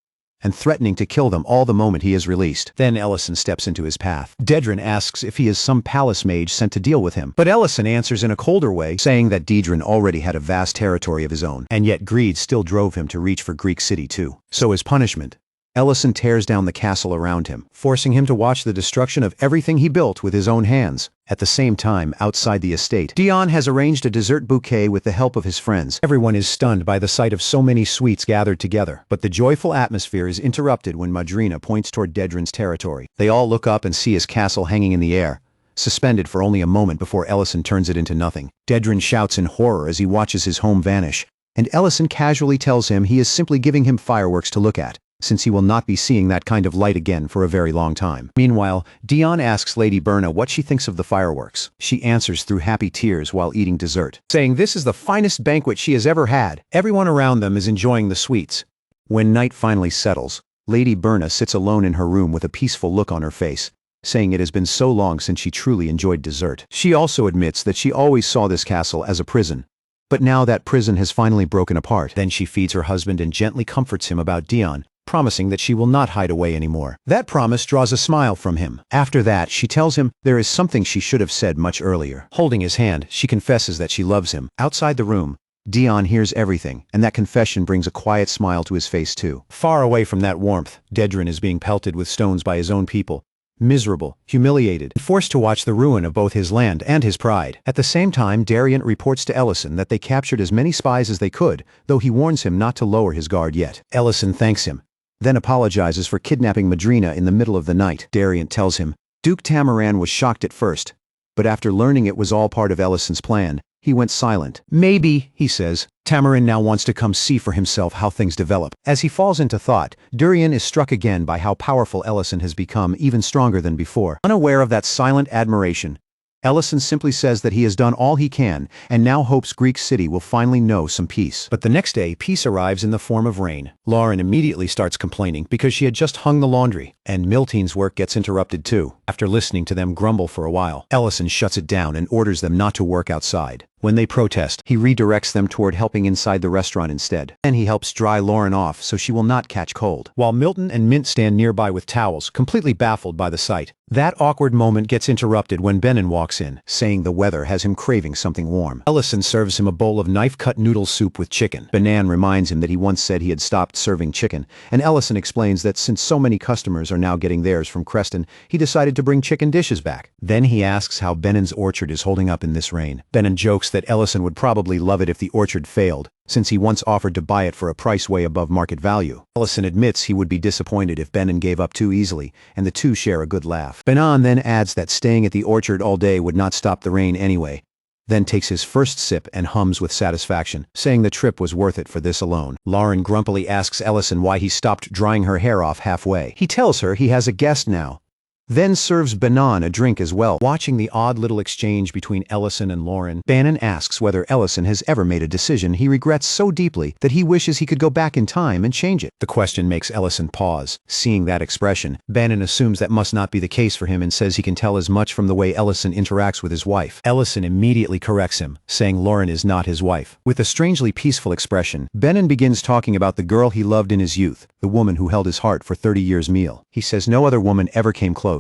and threatening to kill them all the moment he is released. Then Ellison steps into his path. Deidrin asks if he is some palace mage sent to deal with him, but Ellison answers in a colder way, saying that Deidrin already had a vast territory of his own, and yet greed still drove him to reach for Greek City too. So as punishment, Ellison tears down the castle around him, forcing him to watch the destruction of everything he built with his own hands. At the same time, outside the estate, Dion has arranged a dessert bouquet with the help of his friends. Everyone is stunned by the sight of so many sweets gathered together, but the joyful atmosphere is interrupted when Madrina points toward Deidrin's territory. They all look up and see his castle hanging in the air, suspended for only a moment before Ellison turns it into nothing. Deidrin shouts in horror as he watches his home vanish, and Ellison casually tells him he is simply giving him fireworks to look at, since he will not be seeing that kind of light again for a very long time. Meanwhile, Dion asks Lady Berna what she thinks of the fireworks. She answers through happy tears while eating dessert, saying this is the finest banquet she has ever had. Everyone around them is enjoying the sweets. When night finally settles, Lady Berna sits alone in her room with a peaceful look on her face, saying it has been so long since she truly enjoyed dessert. She also admits that she always saw this castle as a prison, but now that prison has finally broken apart. Then she feeds her husband and gently comforts him about Dion, promising that she will not hide away anymore. That promise draws a smile from him. After that, she tells him there is something she should have said much earlier. Holding his hand, she confesses that she loves him. Outside the room, Dion hears everything, and that confession brings a quiet smile to his face too. Far away from that warmth, Deidrin is being pelted with stones by his own people, miserable, humiliated, and forced to watch the ruin of both his land and his pride. At the same time, Dariant reports to Ellison that they captured as many spies as they could, though he warns him not to lower his guard yet. Ellison thanks him, then apologizes for kidnapping Madrina in the middle of the night. Dariant tells him Duke Tamaran was shocked at first, but after learning it was all part of Ellison's plan, he went silent. Maybe, he says, Tamarin now wants to come see for himself how things develop. As he falls into thought, Durian is struck again by how powerful Ellison has become, even stronger than before. Unaware of that silent admiration, Ellison simply says that he has done all he can and now hopes Greek City will finally know some peace. But the next day, peace arrives in the form of rain. Lauren immediately starts complaining because she had just hung the laundry, and Milteen's work gets interrupted too. After listening to them grumble for a while, Ellison shuts it down and orders them not to work outside. When they protest, he redirects them toward helping inside the restaurant instead. Then he helps dry Lauren off so she will not catch cold, while Milton and Mint stand nearby with towels, completely baffled by the sight. That awkward moment gets interrupted when Benin walks in, saying the weather has him craving something warm. Ellison serves him a bowl of knife-cut noodle soup with chicken. Benan reminds him that he once said he had stopped serving chicken, and Ellison explains that since so many customers are now getting theirs from Creston, he decided to bring chicken dishes back. Then he asks how Benin's orchard is holding up in this rain. Benin jokes that Ellison would probably love it if the orchard failed, since he once offered to buy it for a price way above market value. Ellison admits he would be disappointed if Benin gave up too easily, and the two share a good laugh. Benan then adds that staying at the orchard all day would not stop the rain anyway, then takes his first sip and hums with satisfaction, saying the trip was worth it for this alone. Lauren grumpily asks Ellison why he stopped drying her hair off halfway. He tells her he has a guest now, then serves Bannon a drink as well. Watching the odd little exchange between Ellison and Lauren, Bannon asks whether Ellison has ever made a decision he regrets so deeply that he wishes he could go back in time and change it. The question makes Ellison pause. Seeing that expression, Bannon assumes that must not be the case for him and says he can tell as much from the way Ellison interacts with his wife. Ellison immediately corrects him, saying Lauren is not his wife. With a strangely peaceful expression, Bannon begins talking about the girl he loved in his youth, the woman who held his heart for 30 years meal. He says no other woman ever came close.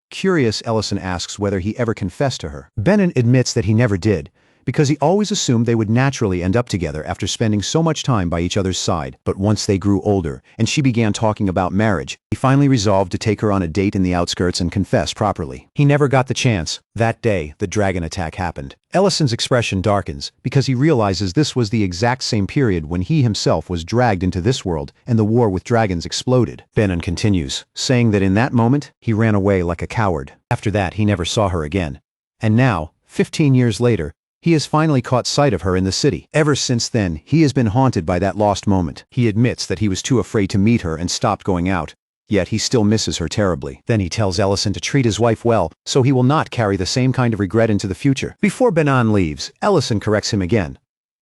Curious, Ellison asks whether he ever confessed to her. Bannon admits that he never did, because he always assumed they would naturally end up together after spending so much time by each other's side. But once they grew older, and she began talking about marriage, he finally resolved to take her on a date in the outskirts and confess properly. He never got the chance. That day, the dragon attack happened. Ellison's expression darkens, because he realizes this was the exact same period when he himself was dragged into this world and the war with dragons exploded. Bannon continues, saying that in that moment, he ran away like a coward. After that, he never saw her again. And now, 15 years later, he has finally caught sight of her in the city. Ever since then, he has been haunted by that lost moment. He admits that he was too afraid to meet her and stopped going out, yet he still misses her terribly. Then he tells Ellison to treat his wife well, so he will not carry the same kind of regret into the future. Before Bannon leaves, Ellison corrects him again,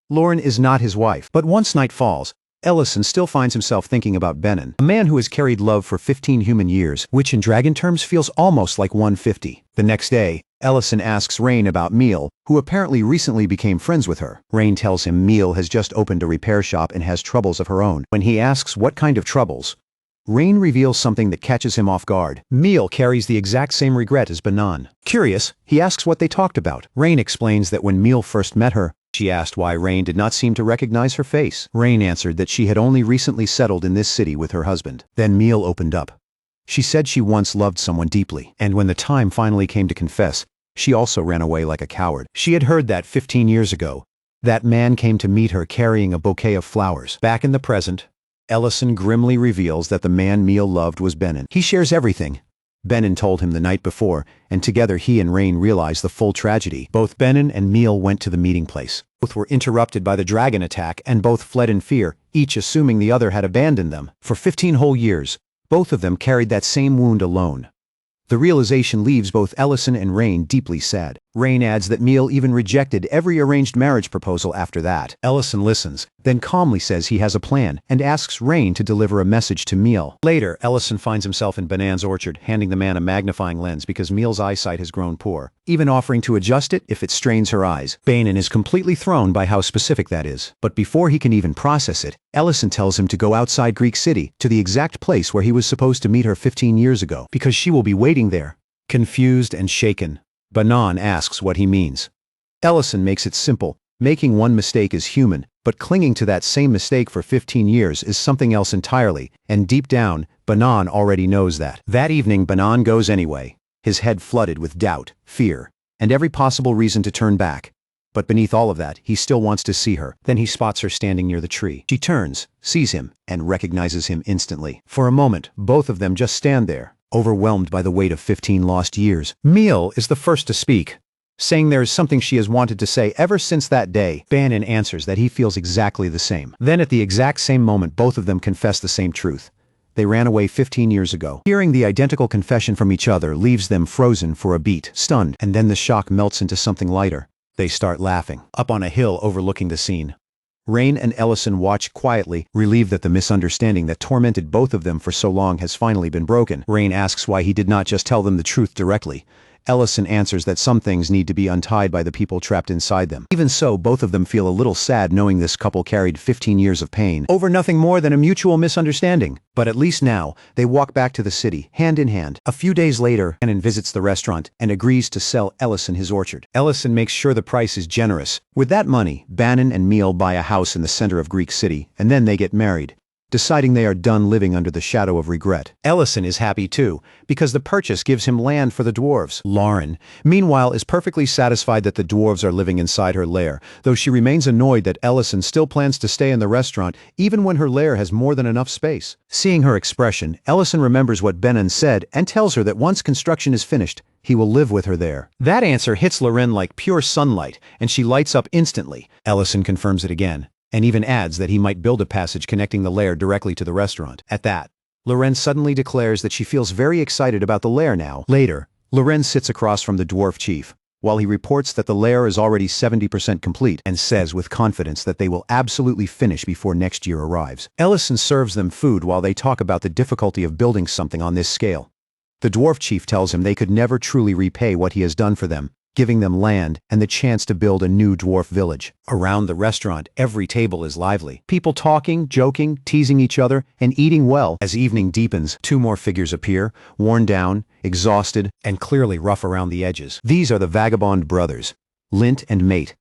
Lauren is not his wife. But once night falls, Ellison still finds himself thinking about Benin, a man who has carried love for 15 human years, which in dragon terms feels almost like 150. The next day, Ellison asks Rain about Meal, who apparently recently became friends with her. Rain tells him Meal has just opened a repair shop and has troubles of her own. When he asks what kind of troubles, Rain reveals something that catches him off guard. Meal carries the exact same regret as Banan. Curious, he asks what they talked about. Rain explains that when Meal first met her, she asked why Rain did not seem to recognize her face. Rain answered that she had only recently settled in this city with her husband. Then Meal opened up. She said she once loved someone deeply, and when the time finally came to confess, she also ran away like a coward. She had heard that 15 years ago, that man came to meet her carrying a bouquet of flowers. Back in the present, Ellison grimly reveals that the man Meal loved was Benin. He shares everything Benin told him the night before, and together he and Rain realize the full tragedy. Both Benin and Meal went to the meeting place. Both were interrupted by the dragon attack, and both fled in fear, each assuming the other had abandoned them. For 15 whole years, both of them carried that same wound alone. The realization leaves both Ellison and Rain deeply sad. Rain adds that Meal even rejected every arranged marriage proposal after that. Ellison listens, then calmly says he has a plan, and asks Rain to deliver a message to Meal. Later, Ellison finds himself in Banan's orchard, handing the man a magnifying lens because Meal's eyesight has grown poor, even offering to adjust it if it strains her eyes. Banan is completely thrown by how specific that is. But before he can even process it, Ellison tells him to go outside Greek City, to the exact place where he was supposed to meet her 15 years ago, because she will be waiting there. Confused and shaken, Banan asks what he means. Ellison makes it simple. Making one mistake is human, but clinging to that same mistake for 15 years is something else entirely, and deep down, Banan already knows that. That evening, Banan goes anyway, his head flooded with doubt, fear, and every possible reason to turn back. But beneath all of that, he still wants to see her. Then he spots her standing near the tree. She turns, sees him, and recognizes him instantly. For a moment, both of them just stand there, overwhelmed by the weight of 15 lost years. Meal is the first to speak, saying there is something she has wanted to say ever since that day. Banan answers that he feels exactly the same. Then at the exact same moment, both of them confess the same truth. They ran away 15 years ago. Hearing the identical confession from each other leaves them frozen for a beat, stunned, and then the shock melts into something lighter. They start laughing. Up on a hill overlooking the scene, Rain and Ellison watch quietly, relieved that the misunderstanding that tormented both of them for so long has finally been broken. Rain asks why he did not just tell them the truth directly. Ellison answers that some things need to be untied by the people trapped inside them. Even so, both of them feel a little sad knowing this couple carried 15 years of pain over nothing more than a mutual misunderstanding. But at least now, they walk back to the city, hand in hand. A few days later, Banan visits the restaurant and agrees to sell Ellison his orchard. Ellison makes sure the price is generous. With that money, Banan and Meal buy a house in the center of Greek City, and then they get married, deciding they are done living under the shadow of regret. Ellison is happy too, because the purchase gives him land for the dwarves. Lauren, meanwhile, is perfectly satisfied that the dwarves are living inside her lair, though she remains annoyed that Ellison still plans to stay in the restaurant even when her lair has more than enough space. Seeing her expression, Ellison remembers what Banan said and tells her that once construction is finished, he will live with her there. That answer hits Lauren like pure sunlight, and she lights up instantly. Ellison confirms it again, and even adds that he might build a passage connecting the lair directly to the restaurant. At that, Lauren suddenly declares that she feels very excited about the lair now. Later, Lauren sits across from the dwarf chief, while he reports that the lair is already 70% complete and says with confidence that they will absolutely finish before next year arrives. Ellison serves them food while they talk about the difficulty of building something on this scale. The dwarf chief tells him they could never truly repay what he has done for them, giving them land and the chance to build a new dwarf village. Around the restaurant, every table is lively. People talking, joking, teasing each other, and eating well. As evening deepens, two more figures appear, worn down, exhausted, and clearly rough around the edges. These are the vagabond brothers, Lint and Mate,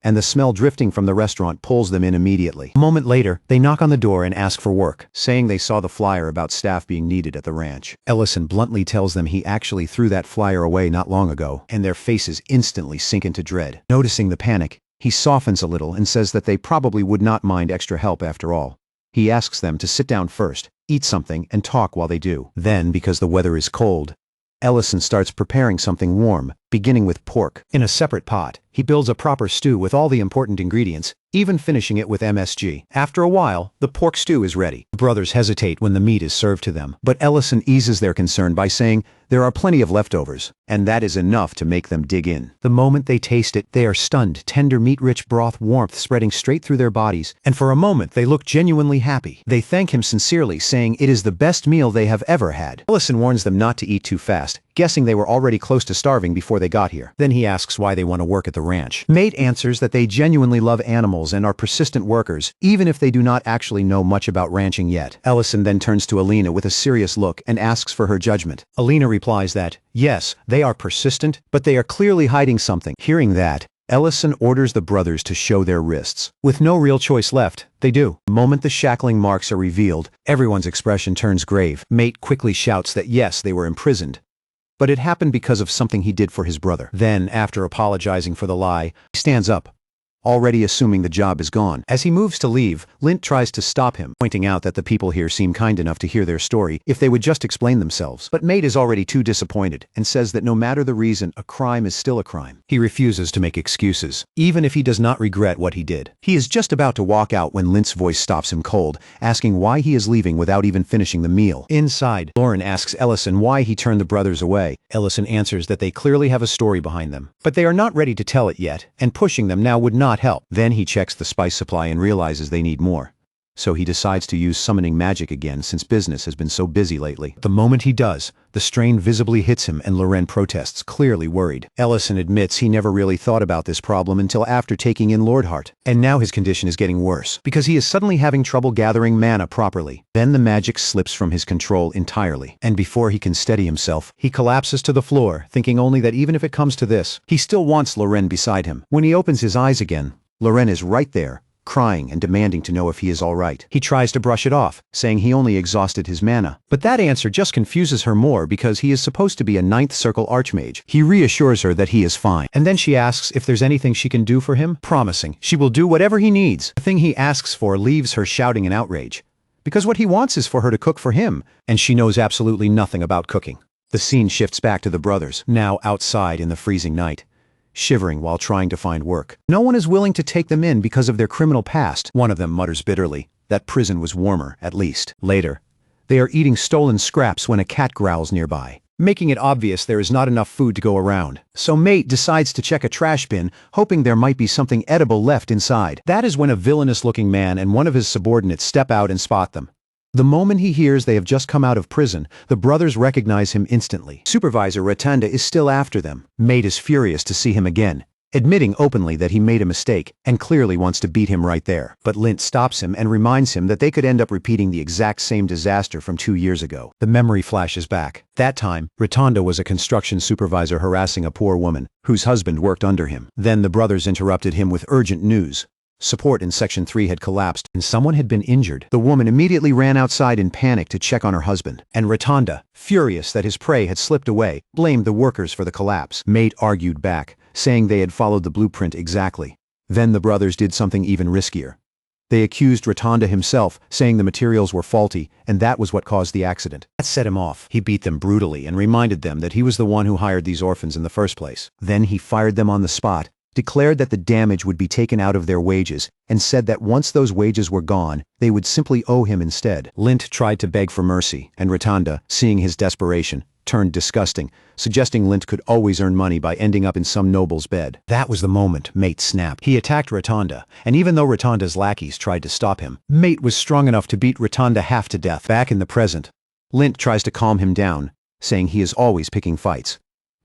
and the smell drifting from the restaurant pulls them in immediately. A moment later, they knock on the door and ask for work, saying they saw the flyer about staff being needed at the ranch. Ellison bluntly tells them he actually threw that flyer away not long ago, and their faces instantly sink into dread. Noticing the panic, he softens a little and says that they probably would not mind extra help after all. He asks them to sit down first, eat something, and talk while they do. Then, because the weather is cold, Ellison starts preparing something warm, beginning with pork. In a separate pot, he builds a proper stew with all the important ingredients, even finishing it with MSG. After a while, the pork stew is ready. The brothers hesitate when the meat is served to them, but Ellison eases their concern by saying there are plenty of leftovers, and that is enough to make them dig in. The moment they taste it, they are stunned, tender meat-rich broth warmth spreading straight through their bodies, and for a moment they look genuinely happy. They thank him sincerely, saying it is the best meal they have ever had. Ellison warns them not to eat too fast, guessing they were already close to starving before they got here. Then he asks why they want to work at the ranch. Mate answers that they genuinely love animals and are persistent workers, even if they do not actually know much about ranching yet. Ellison then turns to Alina with a serious look and asks for her judgment. Alina replies that, yes, they are persistent, but they are clearly hiding something. Hearing that, Ellison orders the brothers to show their wrists. With no real choice left, they do. The moment the shackling marks are revealed, everyone's expression turns grave. Mate quickly shouts that yes, they were imprisoned, but it happened because of something he did for his brother. Then, after apologizing for the lie, he stands up, already assuming the job is gone. As he moves to leave, Lint tries to stop him, pointing out that the people here seem kind enough to hear their story if they would just explain themselves. But Mate is already too disappointed and says that no matter the reason, a crime is still a crime. He refuses to make excuses, even if he does not regret what he did. He is just about to walk out when Lint's voice stops him cold, asking why he is leaving without even finishing the meal. Inside, Lauren asks Ellison why he turned the brothers away. Ellison answers that they clearly have a story behind them, but they are not ready to tell it yet, and pushing them now would not help. Then he checks the spice supply and realizes they need more. So he decides to use summoning magic again since business has been so busy lately. The moment he does, the strain visibly hits him and Loren protests, clearly worried. Ellison admits he never really thought about this problem until after taking in Lordheart, and now his condition is getting worse, because he is suddenly having trouble gathering mana properly. Then the magic slips from his control entirely, and before he can steady himself, he collapses to the floor, thinking only that even if it comes to this, he still wants Loren beside him. When he opens his eyes again, Loren is right there, crying and demanding to know if he is all right. He tries to brush it off, saying he only exhausted his mana. But that answer just confuses her more because he is supposed to be a 9th Circle Archmage. He reassures her that he is fine, and then she asks if there's anything she can do for him, promising she will do whatever he needs. The thing he asks for leaves her shouting in outrage, because what he wants is for her to cook for him, and she knows absolutely nothing about cooking. The scene shifts back to the brothers, now outside in the freezing night, shivering while trying to find work. No one is willing to take them in because of their criminal past. One of them mutters bitterly that prison was warmer, at least. Later, they are eating stolen scraps when a cat growls nearby, making it obvious there is not enough food to go around. So Mate decides to check a trash bin, hoping there might be something edible left inside. That is when a villainous-looking man and one of his subordinates step out and spot them. The moment he hears they have just come out of prison, the brothers recognize him instantly. Supervisor Rotunda is still after them. Mate is furious to see him again, admitting openly that he made a mistake and clearly wants to beat him right there. But Lint stops him and reminds him that they could end up repeating the exact same disaster from 2 years ago. The memory flashes back. That time, Rotunda was a construction supervisor harassing a poor woman whose husband worked under him. Then the brothers interrupted him with urgent news. Support in Section 3 had collapsed, and someone had been injured. The woman immediately ran outside in panic to check on her husband, and Rotunda, furious that his prey had slipped away, blamed the workers for the collapse. Mate argued back, saying they had followed the blueprint exactly. Then the brothers did something even riskier. They accused Rotunda himself, saying the materials were faulty, and that was what caused the accident. That set him off. He beat them brutally and reminded them that he was the one who hired these orphans in the first place. Then he fired them on the spot, declared that the damage would be taken out of their wages, and said that once those wages were gone, they would simply owe him instead. Lint tried to beg for mercy, and Rotunda, seeing his desperation, turned disgusting, suggesting Lint could always earn money by ending up in some noble's bed. That was the moment Mate snapped. He attacked Rotunda, and even though Rotunda's lackeys tried to stop him, Mate was strong enough to beat Rotunda half to death. Back in the present, Lint tries to calm him down, saying he is always picking fights.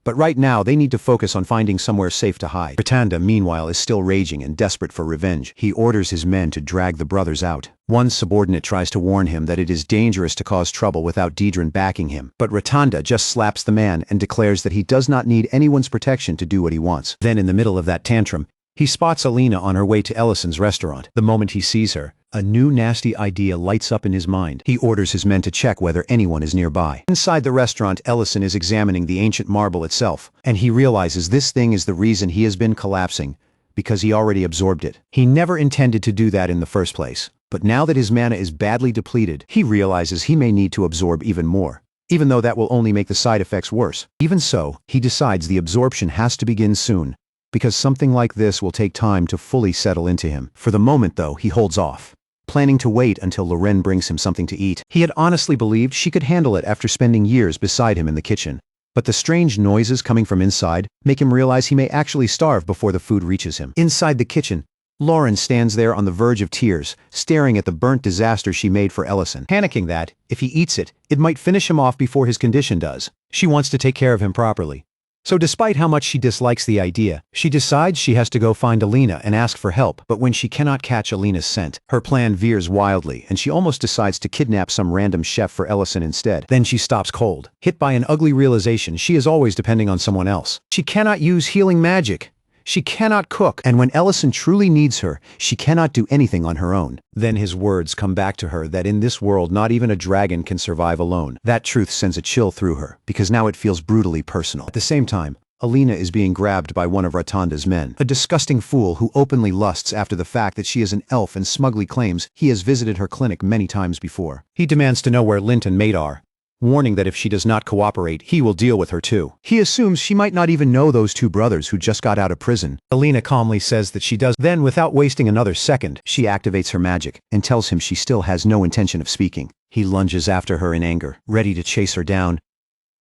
But right now, they need to focus on finding somewhere safe to hide. Rotunda, meanwhile, is still raging and desperate for revenge. He orders his men to drag the brothers out. One subordinate tries to warn him that it is dangerous to cause trouble without Deidrin backing him, but Rotunda just slaps the man and declares that he does not need anyone's protection to do what he wants. Then, in the middle of that tantrum, he spots Alina on her way to Ellison's restaurant. The moment he sees her, a new nasty idea lights up in his mind. He orders his men to check whether anyone is nearby. Inside the restaurant, Ellison is examining the ancient marble itself, and he realizes this thing is the reason he has been collapsing, because he already absorbed it. He never intended to do that in the first place, but now that his mana is badly depleted, he realizes he may need to absorb even more. even though that will only make the side effects worse. Even so, he decides the absorption has to begin soon, because something like this will take time to fully settle into him. For the moment, though, he holds off, planning to wait until Loren brings him something to eat. He had honestly believed she could handle it after spending years beside him in the kitchen. But the strange noises coming from inside make him realize he may actually starve before the food reaches him. Inside the kitchen, Lauren stands there on the verge of tears, staring at the burnt disaster she made for Ellison, panicking that, if he eats it, it might finish him off before his condition does. She wants to take care of him properly. So despite how much she dislikes the idea, she decides she has to go find Alina and ask for help. But when she cannot catch Alina's scent, her plan veers wildly and she almost decides to kidnap some random chef for Ellison instead. Then she stops cold, hit by an ugly realization she is always depending on someone else. She cannot use healing magic. She cannot cook, and when Ellison truly needs her, she cannot do anything on her own. Then his words come back to her that in this world not even a dragon can survive alone. That truth sends a chill through her, because now it feels brutally personal. At the same time, Alina is being grabbed by one of Rotonda's men, a disgusting fool who openly lusts after the fact that she is an elf and smugly claims he has visited her clinic many times before. He demands to know where Lint and Mate are, warning that if she does not cooperate, he will deal with her too. He assumes she might not even know those two brothers who just got out of prison. Alina calmly says that she does. Then, without wasting another second, she activates her magic and tells him she still has no intention of speaking. He lunges after her in anger, ready to chase her down.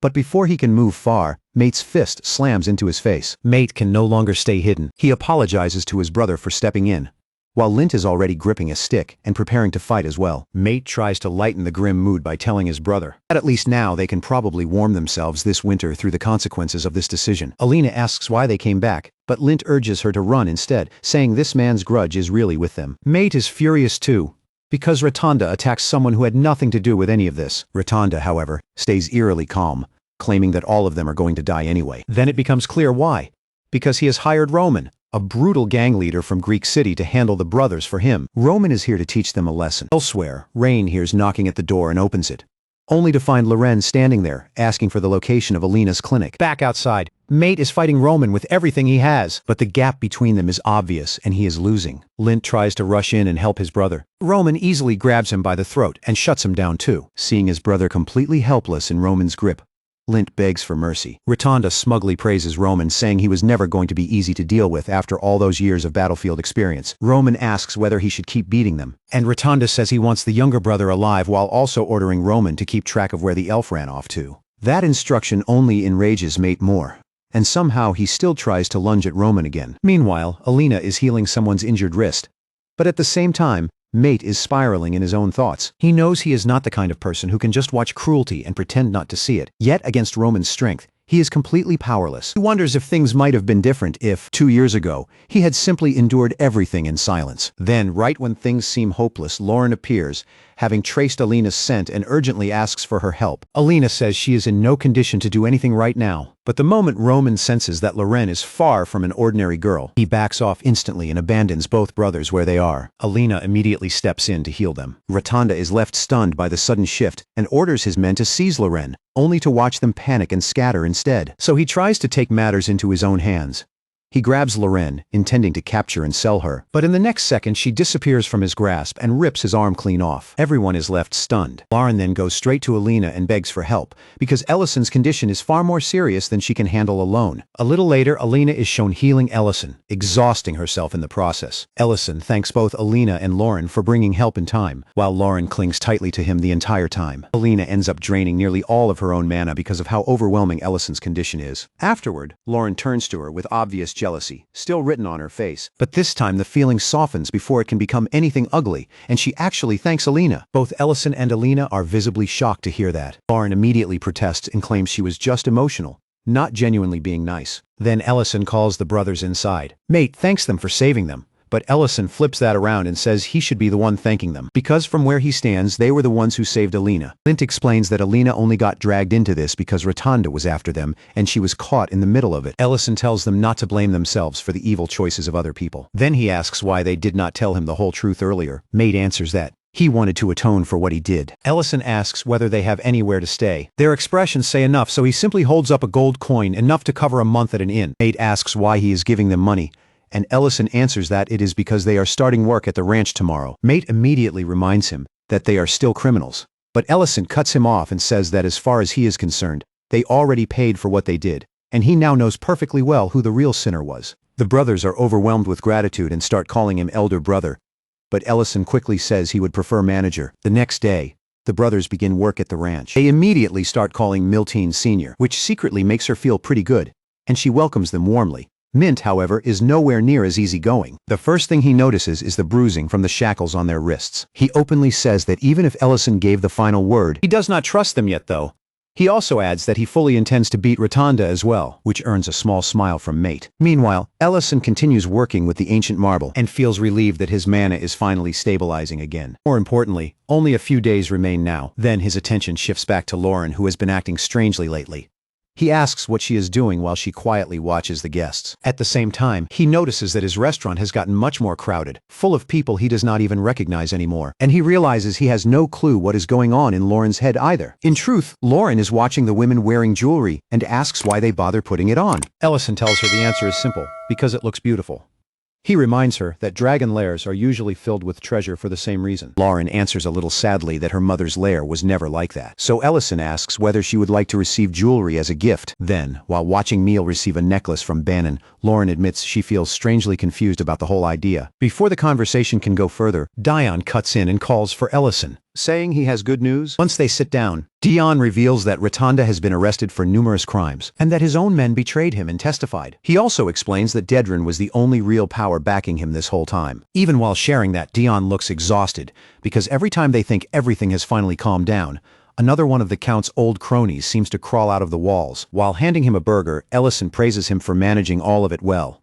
But before he can move far, Mate's fist slams into his face. Mate can no longer stay hidden. He apologizes to his brother for stepping in, while Lint is already gripping a stick and preparing to fight as well. Mate tries to lighten the grim mood by telling his brother that at least now they can probably warm themselves this winter through the consequences of this decision. Alina asks why they came back, but Lint urges her to run instead, saying this man's grudge is really with them. Mate is furious too, because Rotonda attacks someone who had nothing to do with any of this. Rotonda, however, stays eerily calm, claiming that all of them are going to die anyway. Then it becomes clear why. Because he has hired Roman, a brutal gang leader from Greek City, to handle the brothers for him. Roman is here to teach them a lesson. Elsewhere, Rain hears knocking at the door and opens it, only to find Loren standing there, asking for the location of Alina's clinic. Back outside, Mate is fighting Roman with everything he has, but the gap between them is obvious and he is losing. Lint tries to rush in and help his brother. Roman easily grabs him by the throat and shuts him down too. Seeing his brother completely helpless in Roman's grip, Lint begs for mercy. Rotonda smugly praises Roman, saying he was never going to be easy to deal with after all those years of battlefield experience. Roman asks whether he should keep beating them, and Rotonda says he wants the younger brother alive while also ordering Roman to keep track of where the elf ran off to. That instruction only enrages Mate more, and somehow he still tries to lunge at Roman again. Meanwhile, Alina is healing someone's injured wrist, but at the same time, Mate is spiraling in his own thoughts. He knows he is not the kind of person who can just watch cruelty and pretend not to see it. Yet, against Roman's strength, he is completely powerless. He wonders if things might have been different if, 2 years ago, he had simply endured everything in silence. Then, right when things seem hopeless, Lauren appears, having traced Alina's scent, and urgently asks for her help. Alina says she is in no condition to do anything right now. But the moment Roman senses that Loren is far from an ordinary girl, he backs off instantly and abandons both brothers where they are. Alina immediately steps in to heal them. Rotonda is left stunned by the sudden shift and orders his men to seize Loren, only to watch them panic and scatter instead. So he tries to take matters into his own hands. He grabs Loren, intending to capture and sell her, but in the next second she disappears from his grasp and rips his arm clean off. Everyone is left stunned. Lauren then goes straight to Alina and begs for help, because Ellison's condition is far more serious than she can handle alone. A little later, Alina is shown healing Ellison, exhausting herself in the process. Ellison thanks both Alina and Lauren for bringing help in time, while Lauren clings tightly to him the entire time. Alina ends up draining nearly all of her own mana because of how overwhelming Ellison's condition is. Afterward, Lauren turns to her with obvious jealousy, still written on her face. But this time the feeling softens before it can become anything ugly, and she actually thanks Alina. Both Ellison and Alina are visibly shocked to hear that. Lauren immediately protests and claims she was just emotional, not genuinely being nice. Then Ellison calls the brothers inside. Mate thanks them for saving them, but Ellison flips that around and says he should be the one thanking them, because from where he stands, they were the ones who saved Alina. Lint explains that Alina only got dragged into this because Rotonda was after them, and she was caught in the middle of it. Ellison tells them not to blame themselves for the evil choices of other people. Then he asks why they did not tell him the whole truth earlier. Mate answers that he wanted to atone for what he did. Ellison asks whether they have anywhere to stay. Their expressions say enough, so he simply holds up a gold coin, enough to cover a month at an inn. Mate asks why he is giving them money, and Ellison answers that it is because they are starting work at the ranch tomorrow. Mate immediately reminds him that they are still criminals, But Ellison cuts him off and says that as far as he is concerned, they already paid for what they did, and he now knows perfectly well who the real sinner was. The brothers are overwhelmed with gratitude and start calling him elder brother. But Ellison quickly says he would prefer manager. The next day, the brothers begin work at the ranch. They immediately start calling Miltine Sr., which secretly makes her feel pretty good, and she welcomes them warmly. Mint, however, is nowhere near as easygoing. The first thing he notices is the bruising from the shackles on their wrists. He openly says that even if Ellison gave the final word, he does not trust them yet though. He also adds that he fully intends to beat Rotunda as well, which earns a small smile from Mate. Meanwhile, Ellison continues working with the ancient marble and feels relieved that his mana is finally stabilizing again. More importantly, only a few days remain now. Then his attention shifts back to Lauren, who has been acting strangely lately. He asks what she is doing while she quietly watches the guests. At the same time, he notices that his restaurant has gotten much more crowded, full of people he does not even recognize anymore, and he realizes he has no clue what is going on in Lauren's head either. In truth, Lauren is watching the women wearing jewelry and asks why they bother putting it on. Ellison tells her the answer is simple, because it looks beautiful. He reminds her that dragon lairs are usually filled with treasure for the same reason. Lauren answers a little sadly that her mother's lair was never like that. So Ellison asks whether she would like to receive jewelry as a gift. Then, while watching Meal receive a necklace from Bannon, Lauren admits she feels strangely confused about the whole idea. Before the conversation can go further, Dion cuts in and calls for Ellison, saying he has good news. Once they sit down, Dion reveals that Rotunda has been arrested for numerous crimes, and that his own men betrayed him and testified. He also explains that Dedran was the only real power backing him this whole time. Even while sharing that, Dion looks exhausted, because every time they think everything has finally calmed down, another one of the Count's old cronies seems to crawl out of the walls. While handing him a burger, Ellison praises him for managing all of it well.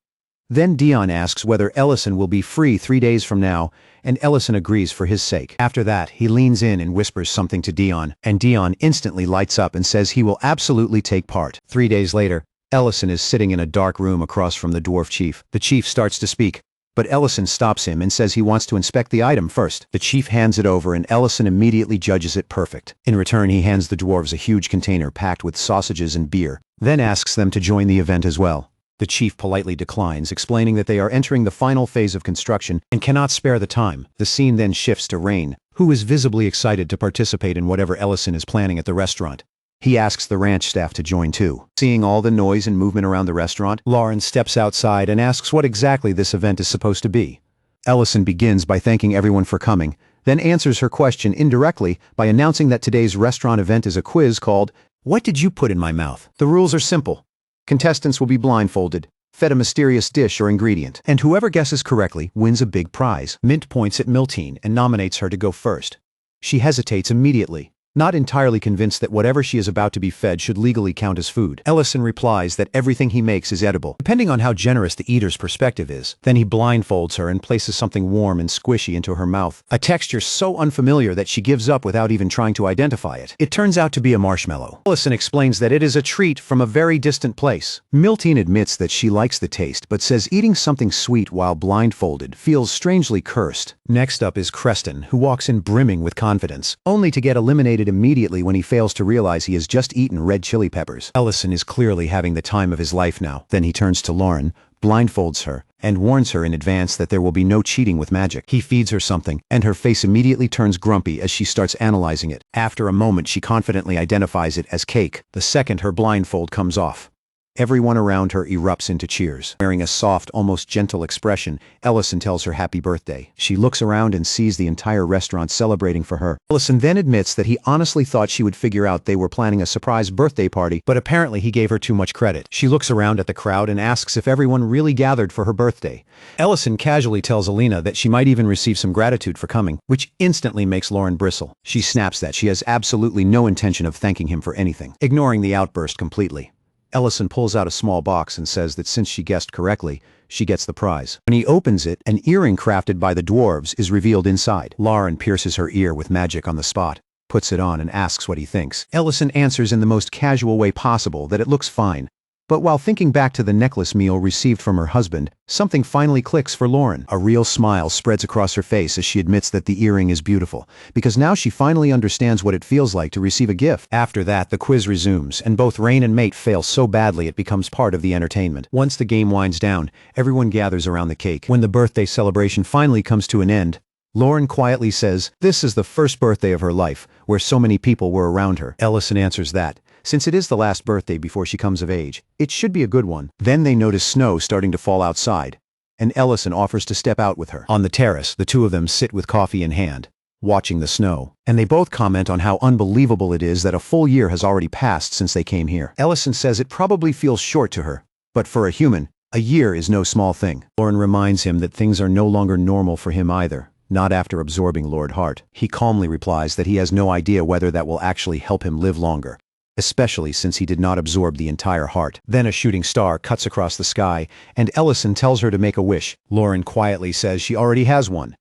Then Dion asks whether Ellison will be free 3 days from now, and Ellison agrees for his sake. After that, he leans in and whispers something to Dion, and Dion instantly lights up and says he will absolutely take part. 3 days later, Ellison is sitting in a dark room across from the dwarf chief. The chief starts to speak, but Ellison stops him and says he wants to inspect the item first. The chief hands it over and Ellison immediately judges it perfect. In return, he hands the dwarves a huge container packed with sausages and beer, then asks them to join the event as well. The chief politely declines, explaining that they are entering the final phase of construction and cannot spare the time. The scene then shifts to Rain, who is visibly excited to participate in whatever Ellison is planning at the restaurant. He asks the ranch staff to join too. Seeing all the noise and movement around the restaurant, Lauren steps outside and asks what exactly this event is supposed to be. Ellison begins by thanking everyone for coming, then answers her question indirectly by announcing that today's restaurant event is a quiz called, "What did you put in my mouth?" The rules are simple. Contestants will be blindfolded, fed a mysterious dish or ingredient, and whoever guesses correctly wins a big prize. Mint points at Miltine and nominates her to go first. She hesitates immediately, not entirely convinced that whatever she is about to be fed should legally count as food. Ellison replies that everything he makes is edible, depending on how generous the eater's perspective is. Then he blindfolds her and places something warm and squishy into her mouth, a texture so unfamiliar that she gives up without even trying to identify it. It turns out to be a marshmallow. Ellison explains that it is a treat from a very distant place. Miltine admits that she likes the taste, but says eating something sweet while blindfolded feels strangely cursed. Next up is Creston, who walks in brimming with confidence, only to get eliminated immediately when he fails to realize he has just eaten red chili peppers. Ellison is clearly having the time of his life now. Then he turns to Lauren, blindfolds her, and warns her in advance that there will be no cheating with magic. He feeds her something, and her face immediately turns grumpy as she starts analyzing it. After a moment, she confidently identifies it as cake. The second her blindfold comes off, everyone around her erupts into cheers. Wearing a soft, almost gentle expression, Ellison tells her happy birthday. She looks around and sees the entire restaurant celebrating for her. Ellison then admits that he honestly thought she would figure out they were planning a surprise birthday party, but apparently he gave her too much credit. She looks around at the crowd and asks if everyone really gathered for her birthday. Ellison casually tells Alina that she might even receive some gratitude for coming, which instantly makes Lauren bristle. She snaps that she has absolutely no intention of thanking him for anything, ignoring the outburst completely. Ellison pulls out a small box and says that since she guessed correctly, she gets the prize. When he opens it, an earring crafted by the dwarves is revealed inside. Lauren pierces her ear with magic on the spot, puts it on and asks what he thinks. Ellison answers in the most casual way possible that it looks fine. But while thinking back to the necklace Meal received from her husband, something finally clicks for Lauren. A real smile spreads across her face as she admits that the earring is beautiful, because now she finally understands what it feels like to receive a gift. After that, the quiz resumes, and both Rain and Mate fail so badly it becomes part of the entertainment. Once the game winds down, everyone gathers around the cake. When the birthday celebration finally comes to an end, Lauren quietly says, this is the first birthday of her life, where so many people were around her. Ellison answers that, since it is the last birthday before she comes of age, it should be a good one. Then they notice snow starting to fall outside, and Ellison offers to step out with her. On the terrace, the two of them sit with coffee in hand, watching the snow, and they both comment on how unbelievable it is that a full year has already passed since they came here. Ellison says it probably feels short to her, but for a human, a year is no small thing. Lauren reminds him that things are no longer normal for him either, not after absorbing Lord Hart. He calmly replies that he has no idea whether that will actually help him live longer, especially since he did not absorb the entire heart. Then a shooting star cuts across the sky, and Ellison tells her to make a wish. Lauren quietly says she already has one.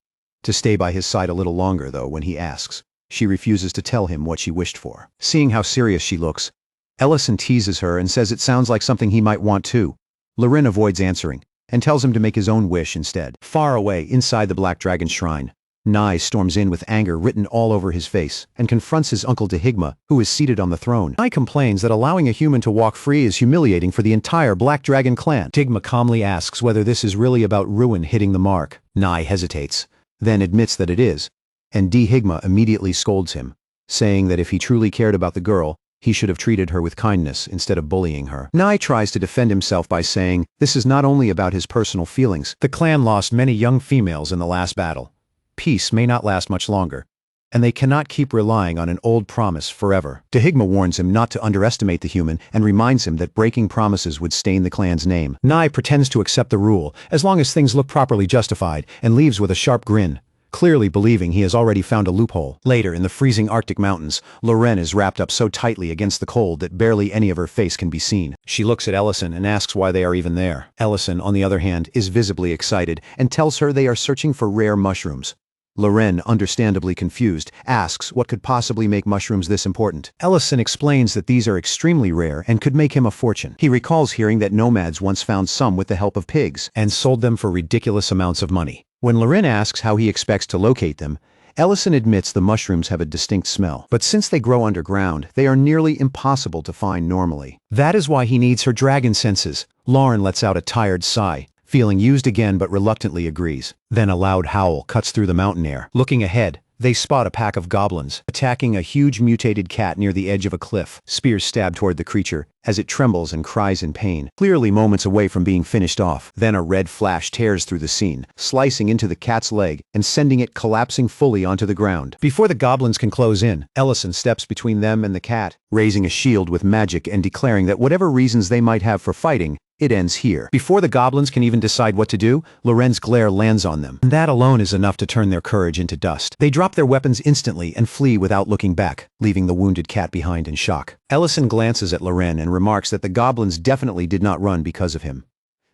To stay by his side a little longer, though, when he asks. She refuses to tell him what she wished for. Seeing how serious she looks, Ellison teases her and says it sounds like something he might want too. Lauren avoids answering, and tells him to make his own wish instead. Far away, inside the Black Dragon Shrine, Nye storms in with anger written all over his face, and confronts his uncle Dehigma, who is seated on the throne. Nye complains that allowing a human to walk free is humiliating for the entire Black Dragon clan. Dehigma calmly asks whether this is really about ruin hitting the mark. Nye hesitates, then admits that it is, and Dehigma immediately scolds him, saying that if he truly cared about the girl, he should have treated her with kindness instead of bullying her. Nye tries to defend himself by saying this is not only about his personal feelings. The clan lost many young females in the last battle. Peace may not last much longer, and they cannot keep relying on an old promise forever. Dehigma warns him not to underestimate the human and reminds him that breaking promises would stain the clan's name. Nye pretends to accept the rule, as long as things look properly justified, and leaves with a sharp grin, clearly believing he has already found a loophole. Later, in the freezing Arctic mountains, Lauren is wrapped up so tightly against the cold that barely any of her face can be seen. She looks at Ellison and asks why they are even there. Ellison, on the other hand, is visibly excited and tells her they are searching for rare mushrooms. Lauren, understandably confused, asks what could possibly make mushrooms this important. Ellison explains that these are extremely rare and could make him a fortune. He recalls hearing that nomads once found some with the help of pigs and sold them for ridiculous amounts of money. When Lauren asks how he expects to locate them, Ellison admits the mushrooms have a distinct smell, but since they grow underground, they are nearly impossible to find normally. That is why he needs her dragon senses. Lauren lets out a tired sigh, feeling used again but reluctantly agrees. Then a loud howl cuts through the mountain air. Looking ahead, they spot a pack of goblins, attacking a huge mutated cat near the edge of a cliff. Spears stab toward the creature, as it trembles and cries in pain, clearly moments away from being finished off. Then a red flash tears through the scene, slicing into the cat's leg and sending it collapsing fully onto the ground. Before the goblins can close in, Ellison steps between them and the cat, raising a shield with magic and declaring that whatever reasons they might have for fighting, it ends here. Before the goblins can even decide what to do, Lauren's glare lands on them. And that alone is enough to turn their courage into dust. They drop their weapons instantly and flee without looking back, leaving the wounded cat behind in shock. Ellison glances at Lauren and remarks that the goblins definitely did not run because of him.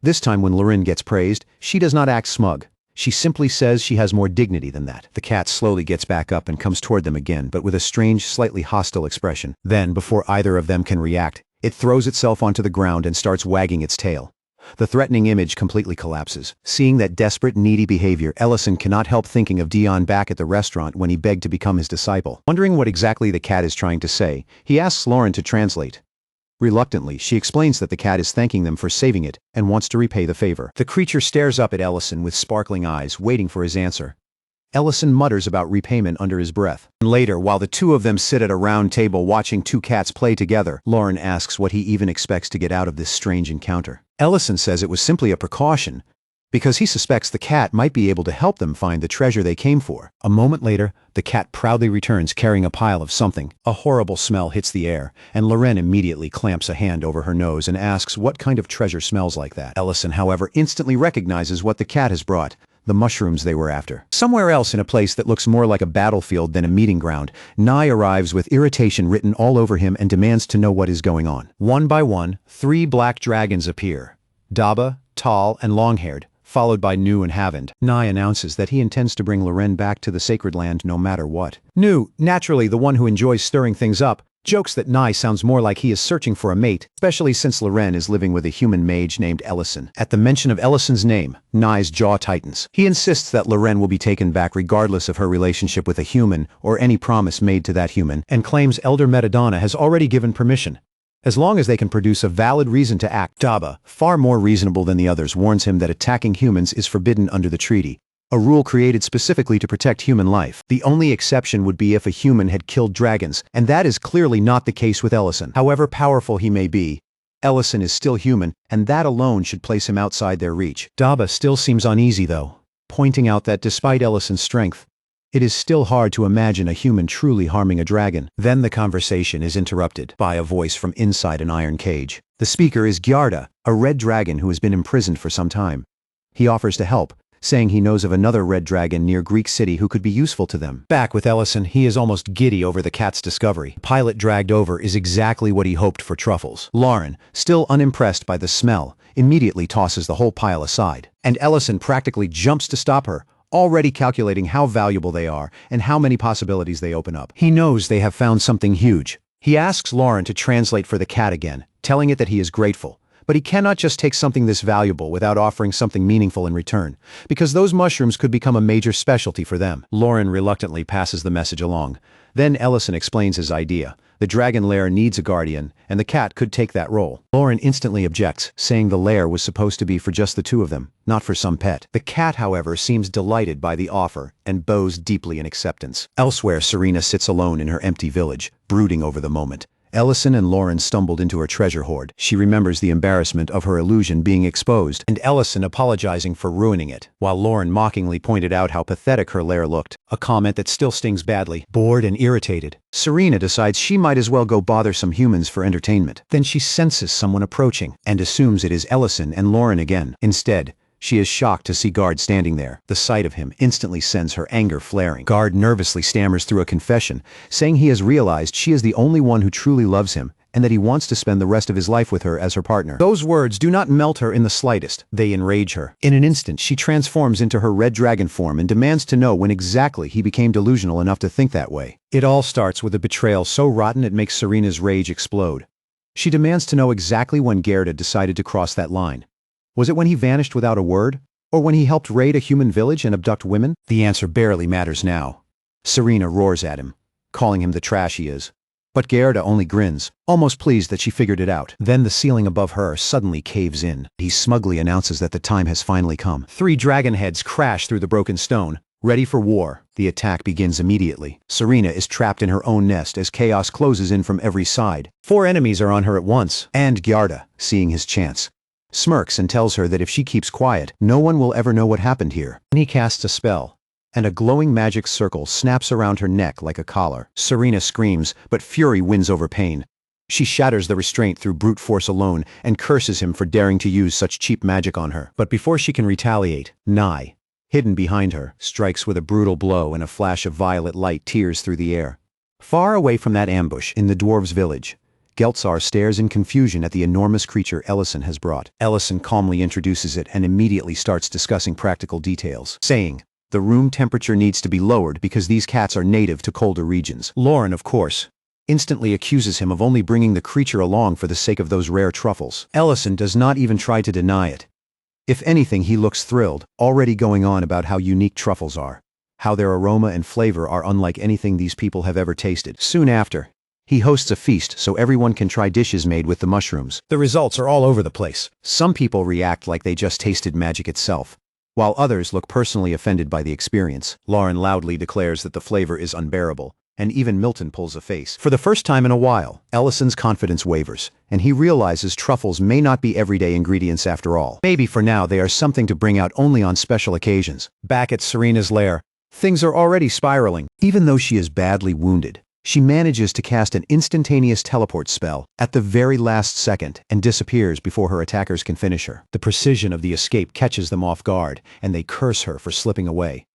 This time when Lauren gets praised, she does not act smug. She simply says she has more dignity than that. The cat slowly gets back up and comes toward them again, but with a strange, slightly hostile expression. Then, before either of them can react, it throws itself onto the ground and starts wagging its tail. The threatening image completely collapses. Seeing that desperate, needy behavior, Ellison cannot help thinking of Dion back at the restaurant when he begged to become his disciple. Wondering what exactly the cat is trying to say, he asks Lauren to translate. Reluctantly, she explains that the cat is thanking them for saving it and wants to repay the favor. The creature stares up at Ellison with sparkling eyes, waiting for his answer. Ellison mutters about repayment under his breath. Later, while the two of them sit at a round table watching two cats play together, Lauren asks what he even expects to get out of this strange encounter. Ellison says it was simply a precaution, because he suspects the cat might be able to help them find the treasure they came for. A moment later, the cat proudly returns carrying a pile of something. A horrible smell hits the air, and Lauren immediately clamps a hand over her nose and asks what kind of treasure smells like that. Ellison, however, instantly recognizes what the cat has brought. The mushrooms they were after. Somewhere else in a place that looks more like a battlefield than a meeting ground, Nye arrives with irritation written all over him and demands to know what is going on. One by one, 3 black dragons appear. Daba, tall and long-haired, followed by Nu and Havind. Nye announces that he intends to bring Lauren back to the sacred land no matter what. Nu, naturally the one who enjoys stirring things up, jokes that Nye sounds more like he is searching for a mate, especially since Lauren is living with a human mage named Ellison. At the mention of Ellison's name, Nye's jaw tightens. He insists that Lauren will be taken back regardless of her relationship with a human or any promise made to that human, and claims Elder Metadonna has already given permission, as long as they can produce a valid reason to act. Daba, far more reasonable than the others, warns him that attacking humans is forbidden under the treaty, a rule created specifically to protect human life. The only exception would be if a human had killed dragons, and that is clearly not the case with Ellison. However powerful he may be, Ellison is still human, and that alone should place him outside their reach. Daba still seems uneasy though, pointing out that despite Ellison's strength, it is still hard to imagine a human truly harming a dragon. Then the conversation is interrupted by a voice from inside an iron cage. The speaker is Gyarda, a red dragon who has been imprisoned for some time. He offers to help, saying he knows of another red dragon near Greek City who could be useful to them. Back with Ellison, he is almost giddy over the cat's discovery. The pilot dragged over is exactly what he hoped for truffles. Lauren, still unimpressed by the smell, immediately tosses the whole pile aside. And Ellison practically jumps to stop her, already calculating how valuable they are and how many possibilities they open up. He knows they have found something huge. He asks Lauren to translate for the cat again, telling it that he is grateful. But he cannot just take something this valuable without offering something meaningful in return, because those mushrooms could become a major specialty for them. Lauren reluctantly passes the message along. Then Ellison explains his idea. The dragon Lair needs a guardian, and the cat could take that role. Lauren instantly objects, saying the Lair was supposed to be for just the two of them, not for some pet. The cat, however, seems delighted by the offer and bows deeply in acceptance. Elsewhere, Serena sits alone in her empty village, brooding over the moment. Ellison and Lauren stumbled into her treasure hoard. She remembers the embarrassment of her illusion being exposed, and Ellison apologizing for ruining it, while Lauren mockingly pointed out how pathetic her lair looked, a comment that still stings badly. Bored and irritated, Serena decides she might as well go bother some humans for entertainment. Then she senses someone approaching, and assumes it is Ellison and Lauren again. Instead, she is shocked to see Guard standing there. The sight of him instantly sends her anger flaring. Guard nervously stammers through a confession, saying he has realized she is the only one who truly loves him, and that he wants to spend the rest of his life with her as her partner. Those words do not melt her in the slightest. They enrage her. In an instant, she transforms into her red dragon form and demands to know when exactly he became delusional enough to think that way. It all starts with a betrayal so rotten it makes Serena's rage explode. She demands to know exactly when Gerda decided to cross that line. Was it when he vanished without a word? Or when he helped raid a human village and abduct women? The answer barely matters now. Serena roars at him, calling him the trash he is. But Gerda only grins, almost pleased that she figured it out. Then the ceiling above her suddenly caves in. He smugly announces that the time has finally come. 3 dragon heads crash through the broken stone, ready for war. The attack begins immediately. Serena is trapped in her own nest as chaos closes in from every side. 4 enemies are on her at once, and Gyarda, seeing his chance, smirks and tells her that if she keeps quiet, no one will ever know what happened here. Then he casts a spell, and a glowing magic circle snaps around her neck like a collar. Serena screams, but fury wins over pain. She shatters the restraint through brute force alone and curses him for daring to use such cheap magic on her. But before she can retaliate, Nai, hidden behind her, strikes with a brutal blow, and a flash of violet light tears through the air. Far away from that ambush in the dwarves' village, Geltzar stares in confusion at the enormous creature Ellison has brought. Ellison calmly introduces it and immediately starts discussing practical details, saying, the room temperature needs to be lowered because these cats are native to colder regions. Lauren, of course, instantly accuses him of only bringing the creature along for the sake of those rare truffles. Ellison does not even try to deny it. If anything, he looks thrilled, already going on about how unique truffles are, how their aroma and flavor are unlike anything these people have ever tasted. Soon after, he hosts a feast so everyone can try dishes made with the mushrooms. The results are all over the place. Some people react like they just tasted magic itself, while others look personally offended by the experience. Lauren loudly declares that the flavor is unbearable, and even Milton pulls a face. For the first time in a while, Ellison's confidence wavers, and he realizes truffles may not be everyday ingredients after all. Maybe for now they are something to bring out only on special occasions. Back at Serena's lair, things are already spiraling. Even though she is badly wounded, she manages to cast an instantaneous teleport spell at the very last second and disappears before her attackers can finish her. The precision of the escape catches them off guard, and they curse her for slipping away.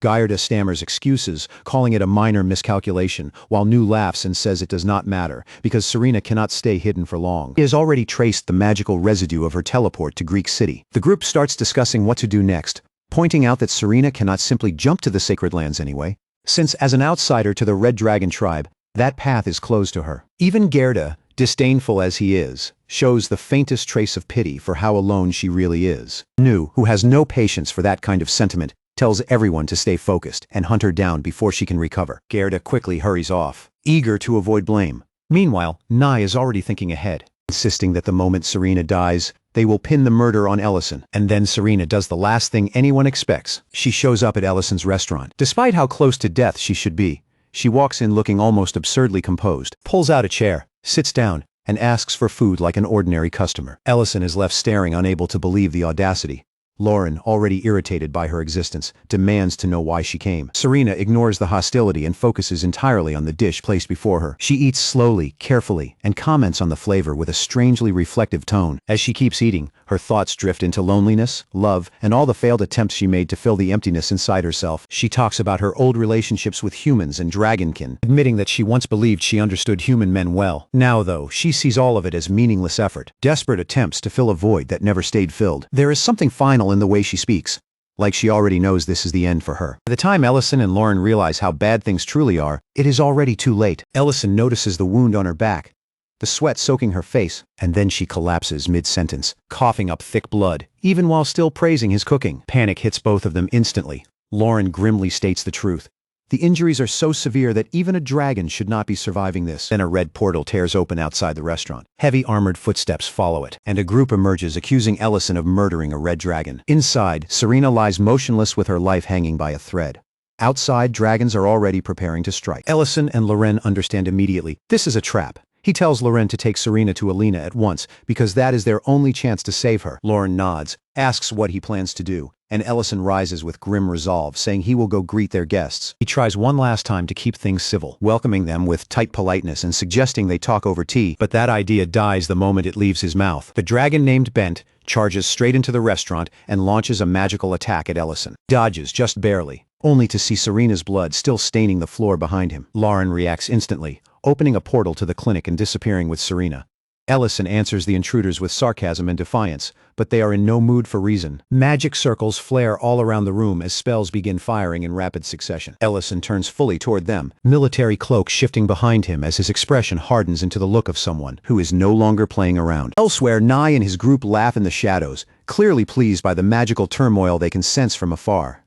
Gyarda stammers excuses, calling it a minor miscalculation, while Nu laughs and says it does not matter, because Serena cannot stay hidden for long. He has already traced the magical residue of her teleport to Greek City. The group starts discussing what to do next, pointing out that Serena cannot simply jump to the Sacred Lands anyway, since as an outsider to the Red Dragon tribe, that path is closed to her. Even Gerda, disdainful as he is, shows the faintest trace of pity for how alone she really is. Nu, who has no patience for that kind of sentiment, tells everyone to stay focused and hunt her down before she can recover. Gerda quickly hurries off, eager to avoid blame. Meanwhile, Nai is already thinking ahead, insisting that the moment Serena dies, They will pin the murder on Ellison. And then Serena does the last thing anyone expects. She shows up at Ellison's restaurant. Despite how close to death she should be, she walks in looking almost absurdly composed, pulls out a chair, sits down, and asks for food like an ordinary customer. Ellison is left staring, unable to believe the audacity. Lauren, already irritated by her existence, demands to know why she came. Serena ignores the hostility and focuses entirely on the dish placed before her. She eats slowly, carefully, and comments on the flavor with a strangely reflective tone. As she keeps eating, her thoughts drift into loneliness, love, and all the failed attempts she made to fill the emptiness inside herself. She talks about her old relationships with humans and dragonkin, admitting that she once believed she understood human men well. Now, though, she sees all of it as meaningless effort, desperate attempts to fill a void that never stayed filled. There is something final in the way she speaks, like she already knows this is the end for her. By the time Ellison and Lauren realize how bad things truly are, it is already too late. Ellison notices the wound on her back, the sweat soaking her face, and then she collapses mid-sentence, coughing up thick blood, even while still praising his cooking. Panic hits both of them instantly. Lauren grimly states the truth. The injuries are so severe that even a dragon should not be surviving this. Then a red portal tears open outside the restaurant. Heavy armored footsteps follow it, and a group emerges accusing Ellison of murdering a red dragon. Inside, Serena lies motionless with her life hanging by a thread. Outside, dragons are already preparing to strike. Ellison and Loren understand immediately. This is a trap. He tells Loren to take Serena to Alina at once, because that is their only chance to save her. Lauren nods, asks what he plans to do, and Ellison rises with grim resolve, saying he will go greet their guests. He tries one last time to keep things civil, welcoming them with tight politeness and suggesting they talk over tea, but that idea dies the moment it leaves his mouth. The dragon named Bent charges straight into the restaurant and launches a magical attack at Ellison. Dodges just barely, only to see Serena's blood still staining the floor behind him. Lauren reacts instantly, opening a portal to the clinic and disappearing with Serena. Ellison answers the intruders with sarcasm and defiance, but they are in no mood for reason. Magic circles flare all around the room as spells begin firing in rapid succession. Ellison turns fully toward them, military cloak shifting behind him as his expression hardens into the look of someone who is no longer playing around. Elsewhere, Nye and his group laugh in the shadows, clearly pleased by the magical turmoil they can sense from afar.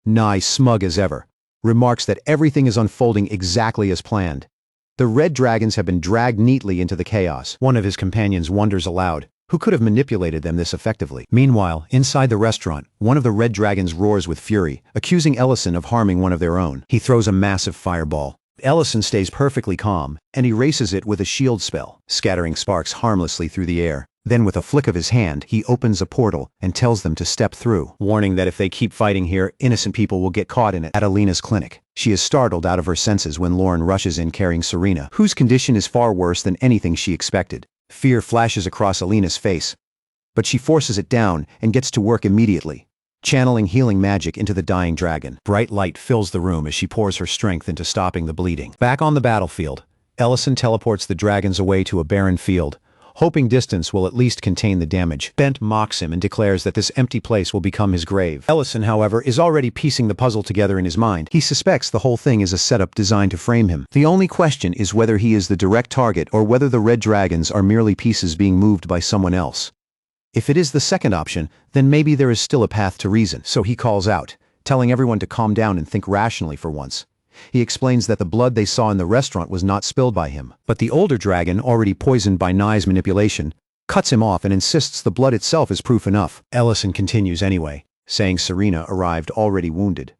Nye, smug as ever, remarks that everything is unfolding exactly as planned. The red dragons have been dragged neatly into the chaos. One of his companions wonders aloud, who could have manipulated them this effectively? Meanwhile, inside the restaurant, one of the red dragons roars with fury, accusing Ellison of harming one of their own. He throws a massive fireball. Ellison stays perfectly calm, and erases it with a shield spell, scattering sparks harmlessly through the air. Then with a flick of his hand, he opens a portal and tells them to step through, warning that if they keep fighting here, innocent people will get caught in it. At Alina's clinic, she is startled out of her senses when Lauren rushes in carrying Serena, whose condition is far worse than anything she expected. Fear flashes across Alina's face, but she forces it down and gets to work immediately, channeling healing magic into the dying dragon. Bright light fills the room as she pours her strength into stopping the bleeding. Back on the battlefield, Ellison teleports the dragons away to a barren field, hoping distance will at least contain the damage. Bent mocks him and declares that this empty place will become his grave. Ellison, however, is already piecing the puzzle together in his mind. He suspects the whole thing is a setup designed to frame him. The only question is whether he is the direct target or whether the red dragons are merely pieces being moved by someone else. If it is the second option, then maybe there is still a path to reason. So he calls out, telling everyone to calm down and think rationally for once. He explains that the blood they saw in the restaurant was not spilled by him, but the older dragon, already poisoned by Nye's manipulation, cuts him off and insists the blood itself is proof enough. Ellison continues anyway, saying Serena arrived already wounded,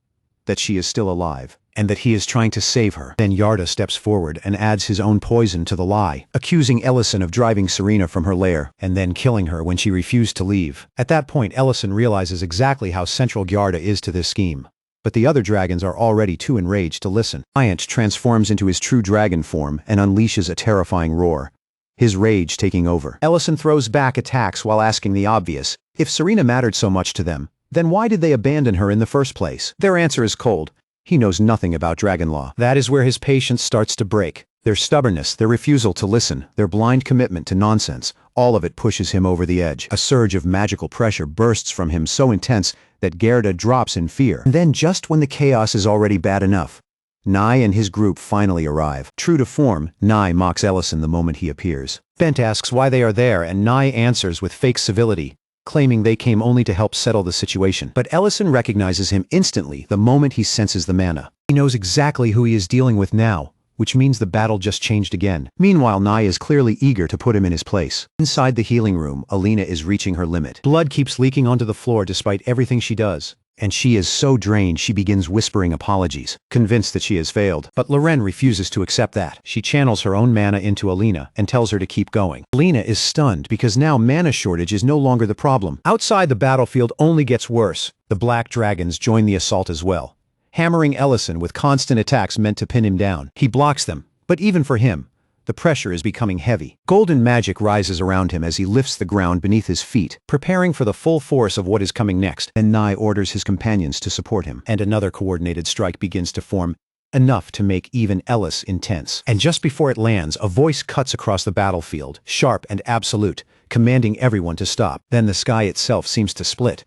that she is still alive, and that he is trying to save her. Then Yarda steps forward and adds his own poison to the lie, accusing Ellison of driving Serena from her lair, and then killing her when she refused to leave. At that point, Ellison realizes exactly how central Yarda is to this scheme. But the other dragons are already too enraged to listen. Giant transforms into his true dragon form and unleashes a terrifying roar, his rage taking over. Ellison throws back attacks while asking the obvious. If Serena mattered so much to them, then why did they abandon her in the first place? Their answer is cold. He knows nothing about dragon law. That is where his patience starts to break. Their stubbornness, their refusal to listen, their blind commitment to nonsense, all of it pushes him over the edge. A surge of magical pressure bursts from him so intense that Gerda drops in fear. And then just when the chaos is already bad enough, Nye and his group finally arrive. True to form, Nye mocks Ellison the moment he appears. Bent asks why they are there, and Nye answers with fake civility, claiming they came only to help settle the situation. But Ellison recognizes him instantly the moment he senses the mana. He knows exactly who he is dealing with now. which means the battle just changed again. Meanwhile, Nai is clearly eager to put him in his place. Inside the healing room, Alina is reaching her limit. Blood keeps leaking onto the floor despite everything she does. And she is so drained she begins whispering apologies, convinced that she has failed. But Loren refuses to accept that. She channels her own mana into Alina and tells her to keep going. Alina is stunned because now mana shortage is no longer the problem. Outside, the battlefield only gets worse. The black dragons join the assault as well, hammering Ellison with constant attacks meant to pin him down. He blocks them, but even for him, the pressure is becoming heavy. Golden magic rises around him as he lifts the ground beneath his feet, preparing for the full force of what is coming next. Then Nai orders his companions to support him, and another coordinated strike begins to form, enough to make even Ellis intense. And just before it lands, a voice cuts across the battlefield, sharp and absolute, commanding everyone to stop. Then the sky itself seems to split.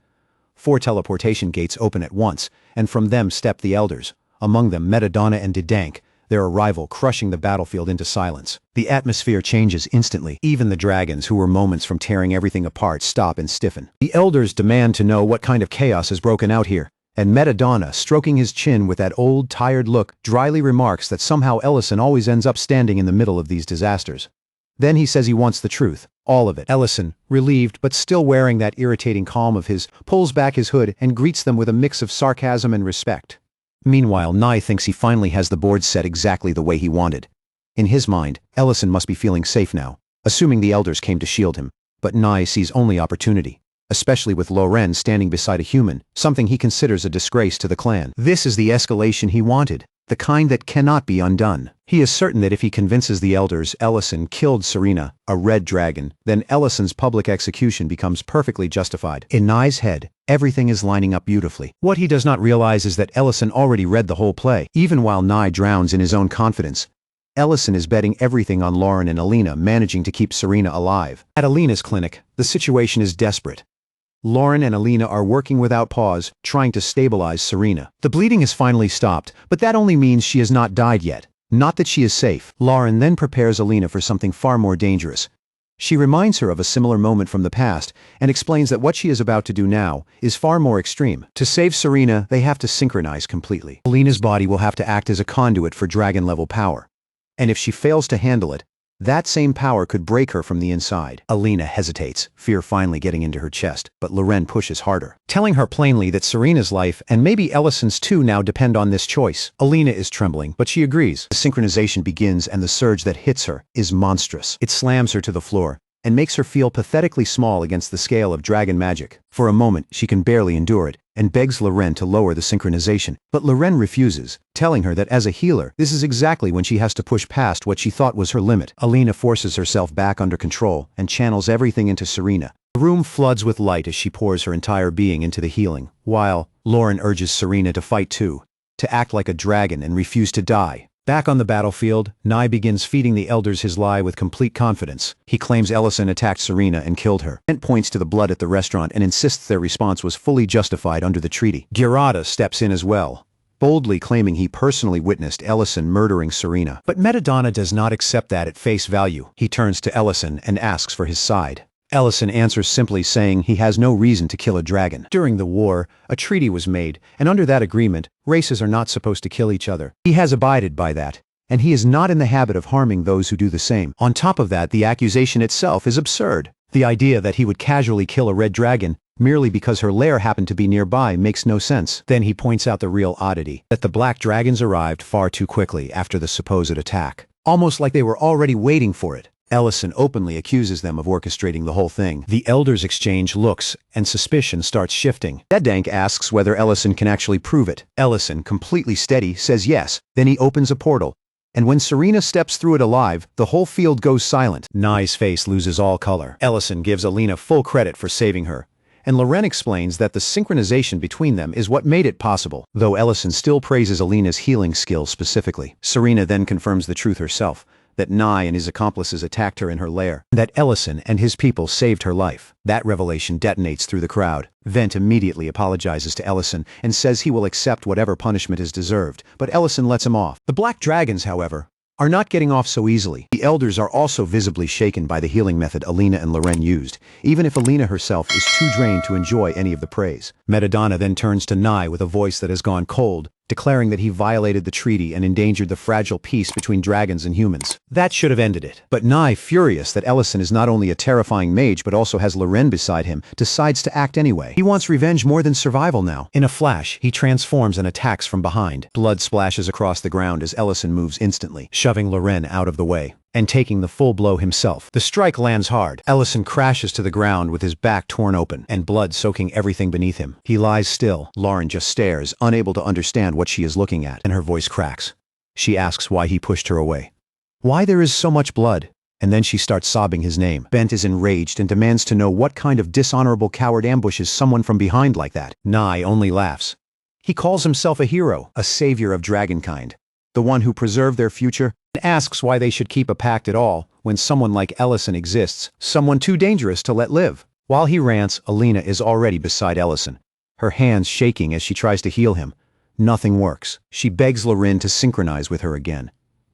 4 teleportation gates open at once, and from them step the elders, among them Metadonna and Didank, their arrival crushing the battlefield into silence. The atmosphere changes instantly. Even the dragons, who were moments from tearing everything apart, stop and stiffen. The elders demand to know what kind of chaos has broken out here, and Metadonna, stroking his chin with that old, tired look, dryly remarks that somehow Ellison always ends up standing in the middle of these disasters. Then he says he wants the truth, all of it. Ellison, relieved but still wearing that irritating calm of his, pulls back his hood and greets them with a mix of sarcasm and respect. Meanwhile, Nai thinks he finally has the board set exactly the way he wanted. In his mind, Ellison must be feeling safe now, assuming the elders came to shield him. But Nai sees only opportunity, especially with Loren standing beside a human, something he considers a disgrace to the clan. This is the escalation he wanted, the kind that cannot be undone. He is certain that if he convinces the elders Ellison killed Serena, a red dragon, then Ellison's public execution becomes perfectly justified. In Nai's head, everything is lining up beautifully. What he does not realize is that Ellison already read the whole play. Even while Nai drowns in his own confidence, Ellison is betting everything on Lauren and Alina managing to keep Serena alive. At Alina's clinic, the situation is desperate. Lauren and Alina are working without pause, trying to stabilize Serena. The bleeding has finally stopped, but that only means she has not died yet. Not that she is safe. Lauren then prepares Alina for something far more dangerous. She reminds her of a similar moment from the past and explains that what she is about to do now is far more extreme. To save Serena, they have to synchronize completely. Alina's body will have to act as a conduit for dragon-level power. And if she fails to handle it, that same power could break her from the inside. Alina hesitates, fear finally getting into her chest, but Loren pushes harder, telling her plainly that Serena's life and maybe Ellison's too now depend on this choice. Alina is trembling, but she agrees. The synchronization begins and the surge that hits her is monstrous. It slams her to the floor and makes her feel pathetically small against the scale of dragon magic. For a moment, she can barely endure it and begs Loren to lower the synchronization. But Loren refuses, telling her that as a healer, this is exactly when she has to push past what she thought was her limit. Alina forces herself back under control and channels everything into Serena. The room floods with light as she pours her entire being into the healing, while Lauren urges Serena to fight too, to act like a dragon and refuse to die. Back on the battlefield, Nai begins feeding the elders his lie with complete confidence. He claims Ellison attacked Serena and killed her. Kent points to the blood at the restaurant and insists their response was fully justified under the treaty. Girada steps in as well, boldly claiming he personally witnessed Ellison murdering Serena. But Metadonna does not accept that at face value. He turns to Ellison and asks for his side. Ellison answers simply saying he has no reason to kill a dragon. During the war, a treaty was made, and under that agreement, races are not supposed to kill each other. He has abided by that, and he is not in the habit of harming those who do the same. On top of that, the accusation itself is absurd. The idea that he would casually kill a red dragon merely because her lair happened to be nearby makes no sense. Then he points out the real oddity, that the black dragons arrived far too quickly after the supposed attack, almost like they were already waiting for it. Ellison openly accuses them of orchestrating the whole thing. The elders exchange looks, and suspicion starts shifting. Didank asks whether Ellison can actually prove it. Ellison, completely steady, says yes. Then he opens a portal, and when Serena steps through it alive, the whole field goes silent. Nai's face loses all color. Ellison gives Alina full credit for saving her, and Loren explains that the synchronization between them is what made it possible, though Ellison still praises Alina's healing skills specifically. Serena then confirms the truth herself, that Nai and his accomplices attacked her in her lair, and that Ellison and his people saved her life. That revelation detonates through the crowd. Vent immediately apologizes to Ellison and says he will accept whatever punishment is deserved, but Ellison lets him off. The Black Dragons, however, are not getting off so easily. The elders are also visibly shaken by the healing method Alina and Loren used, even if Alina herself is too drained to enjoy any of the praise. Metadonna then turns to Nai with a voice that has gone cold, declaring that he violated the treaty and endangered the fragile peace between dragons and humans. That should have ended it. But Nye, furious that Ellison is not only a terrifying mage but also has Loren beside him, decides to act anyway. He wants revenge more than survival now. In a flash, he transforms and attacks from behind. Blood splashes across the ground as Ellison moves instantly, shoving Loren out of the way and taking the full blow himself. The strike lands hard. Ellison crashes to the ground with his back torn open and blood soaking everything beneath him. He lies still. Lauren just stares, unable to understand what she is looking at, and her voice cracks. She asks why he pushed her away. Why there is so much blood? And then she starts sobbing his name. Bent is enraged and demands to know what kind of dishonorable coward ambushes someone from behind like that. Nye only laughs. He calls himself a hero, a savior of dragonkind, the one who preserved their future, and asks why they should keep a pact at all when someone like Ellison exists, someone too dangerous to let live. While he rants, Alina is already beside Ellison, her hands shaking as she tries to heal him. Nothing works. She begs Loren to synchronize with her again,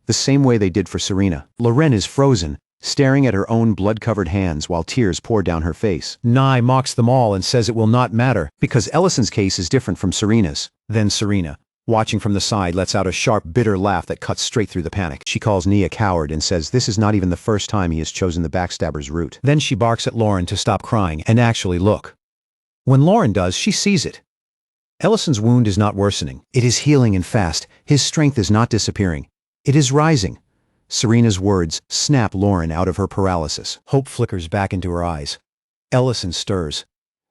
the same way they did for Serena. Loren is frozen, staring at her own blood-covered hands while tears pour down her face. Nye mocks them all and says it will not matter because Ellison's case is different from Serena's. Then Serena, watching from the side, lets out a sharp, bitter laugh that cuts straight through the panic. She calls Nye a coward and says this is not even the first time he has chosen the backstabber's route. Then she barks at Lauren to stop crying and actually look. When Lauren does, she sees it. Ellison's wound is not worsening. It is healing and fast. His strength is not disappearing. It is rising. Serena's words snap Lauren out of her paralysis. Hope flickers back into her eyes. Ellison stirs,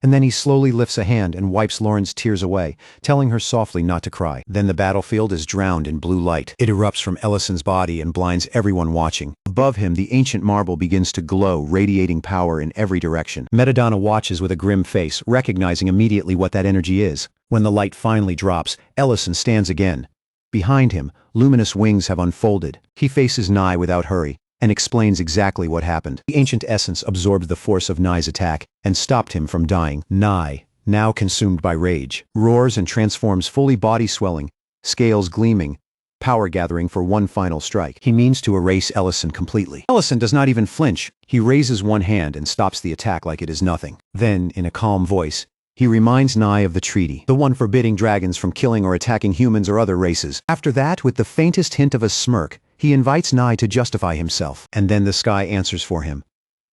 and then he slowly lifts a hand and wipes Lauren's tears away, telling her softly not to cry. Then the battlefield is drowned in blue light. It erupts from Ellison's body and blinds everyone watching. Above him, the ancient marble begins to glow, radiating power in every direction. Metadonna watches with a grim face, recognizing immediately what that energy is. When the light finally drops, Ellison stands again. Behind him, luminous wings have unfolded. He faces Nye without hurry and explains exactly what happened. The ancient essence absorbed the force of Nye's attack and stopped him from dying. Nye, now consumed by rage, roars and transforms, fully body swelling, scales gleaming, power gathering for one final strike. He means to erase Ellison completely. Ellison does not even flinch. He raises one hand and stops the attack like it is nothing. Then, in a calm voice, he reminds Nye of the treaty, the one forbidding dragons from killing or attacking humans or other races. After that, with the faintest hint of a smirk, he invites Nye to justify himself. And then the sky answers for him.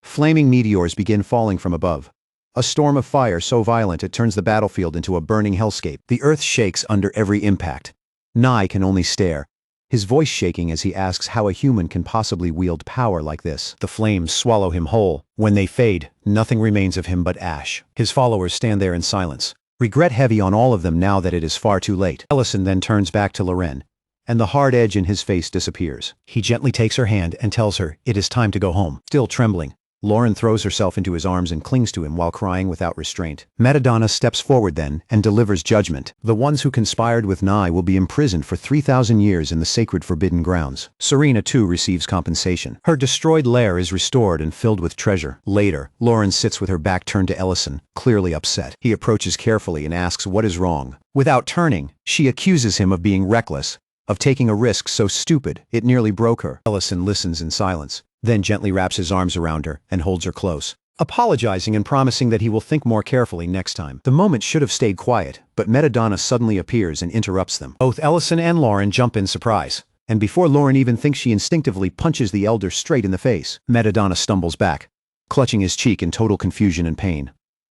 Flaming meteors begin falling from above. A storm of fire so violent it turns the battlefield into a burning hellscape. The earth shakes under every impact. Nye can only stare, his voice shaking as he asks how a human can possibly wield power like this. The flames swallow him whole. When they fade, nothing remains of him but ash. His followers stand there in silence, regret heavy on all of them now that it is far too late. Ellison then turns back to Loren, and the hard edge in his face disappears. He gently takes her hand and tells her it is time to go home. Still trembling, Lauren throws herself into his arms and clings to him while crying without restraint. Metadonna steps forward then and delivers judgment. The ones who conspired with Nye will be imprisoned for 3,000 years in the sacred forbidden grounds. Serena too receives compensation. Her destroyed lair is restored and filled with treasure. Later, Lauren sits with her back turned to Ellison, clearly upset. He approaches carefully and asks what is wrong. Without turning, she accuses him of being reckless, of taking a risk so stupid it nearly broke her. Ellison listens in silence, then gently wraps his arms around her and holds her close, apologizing and promising that he will think more carefully next time. The moment should have stayed quiet, but Metadonna suddenly appears and interrupts them. Both Ellison and Lauren jump in surprise, and before Lauren even thinks, she instinctively punches the elder straight in the face. Metadonna stumbles back, clutching his cheek in total confusion and pain.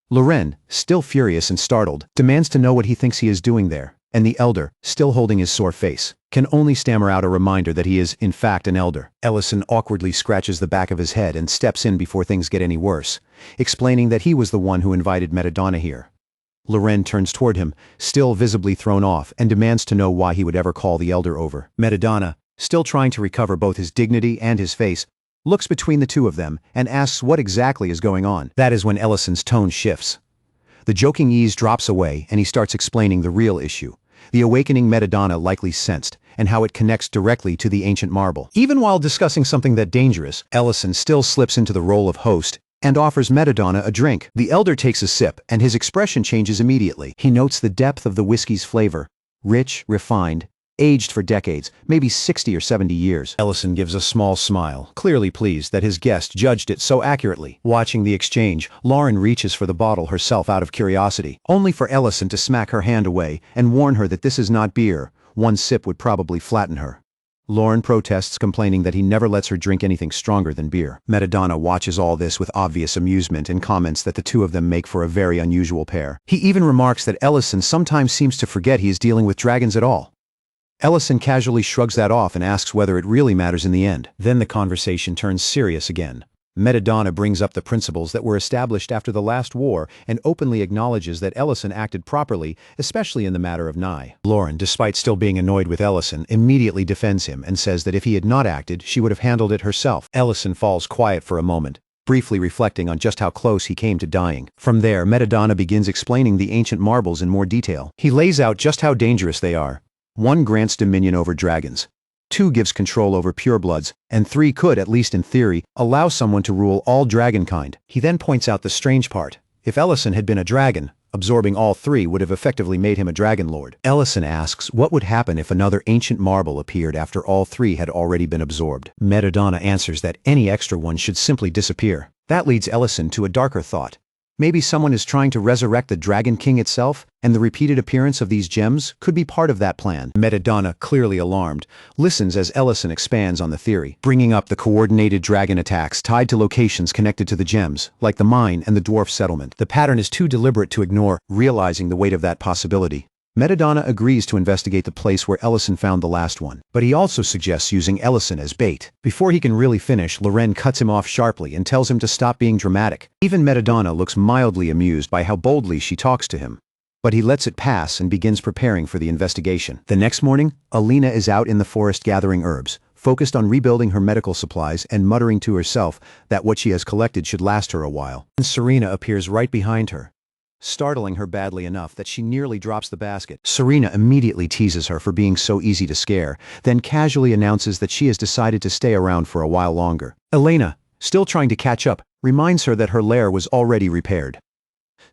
Loren, still furious and startled, demands to know what he thinks he is doing there, and the elder, still holding his sore face, can only stammer out a reminder that he is, in fact, an elder. Ellison awkwardly scratches the back of his head and steps in before things get any worse, explaining that he was the one who invited Metadonna here. Loren turns toward him, still visibly thrown off, and demands to know why he would ever call the elder over. Metadonna, still trying to recover both his dignity and his face, looks between the two of them and asks what exactly is going on. That is when Ellison's tone shifts. The joking ease drops away and he starts explaining the real issue, the awakening Metadonna likely sensed, and how it connects directly to the ancient marble. Even while discussing something that dangerous, Ellison still slips into the role of host and offers Metadonna a drink. The elder takes a sip and his expression changes immediately. He notes the depth of the whiskey's flavor, rich, refined, aged for decades, maybe 60 or 70 years. Ellison gives a small smile, clearly pleased that his guest judged it so accurately. Watching the exchange, Lauren reaches for the bottle herself out of curiosity, only for Ellison to smack her hand away and warn her that this is not beer. One sip would probably flatten her. Lauren protests, complaining that he never lets her drink anything stronger than beer. Metadonna watches all this with obvious amusement and comments that the two of them make for a very unusual pair. He even remarks that Ellison sometimes seems to forget he is dealing with dragons at all. Ellison casually shrugs that off and asks whether it really matters in the end. Then the conversation turns serious again. Metadonna brings up the principles that were established after the last war and openly acknowledges that Ellison acted properly, especially in the matter of Nye. Lauren, despite still being annoyed with Ellison, immediately defends him and says that if he had not acted, she would have handled it herself. Ellison falls quiet for a moment, briefly reflecting on just how close he came to dying. From there, Metadonna begins explaining the ancient marbles in more detail. He lays out just how dangerous they are. 1 grants dominion over dragons. 2 gives control over purebloods, and 3 could, at least in theory, allow someone to rule all dragonkind. He then points out the strange part. If Ellison had been a dragon, absorbing all 3 would have effectively made him a dragon lord. Ellison asks what would happen if another ancient marble appeared after all 3 had already been absorbed. Metadonna answers that any extra one should simply disappear. That leads Ellison to a darker thought. Maybe someone is trying to resurrect the Dragon King itself, and the repeated appearance of these gems could be part of that plan. Metadonna, clearly alarmed, listens as Ellison expands on the theory, bringing up the coordinated dragon attacks tied to locations connected to the gems, like the mine and the dwarf settlement. The pattern is too deliberate to ignore, realizing the weight of that possibility. Metadonna agrees to investigate the place where Ellison found the last one, but he also suggests using Ellison as bait. Before he can really finish, Loren cuts him off sharply and tells him to stop being dramatic. Even Metadonna looks mildly amused by how boldly she talks to him. But he lets it pass and begins preparing for the investigation. The next morning, Alina is out in the forest gathering herbs, focused on rebuilding her medical supplies and muttering to herself that what she has collected should last her a while. And Serena appears right behind her, startling her badly enough that she nearly drops the basket. Serena immediately teases her for being so easy to scare, then casually announces that she has decided to stay around for a while longer. Elena, still trying to catch up, reminds her that her lair was already repaired.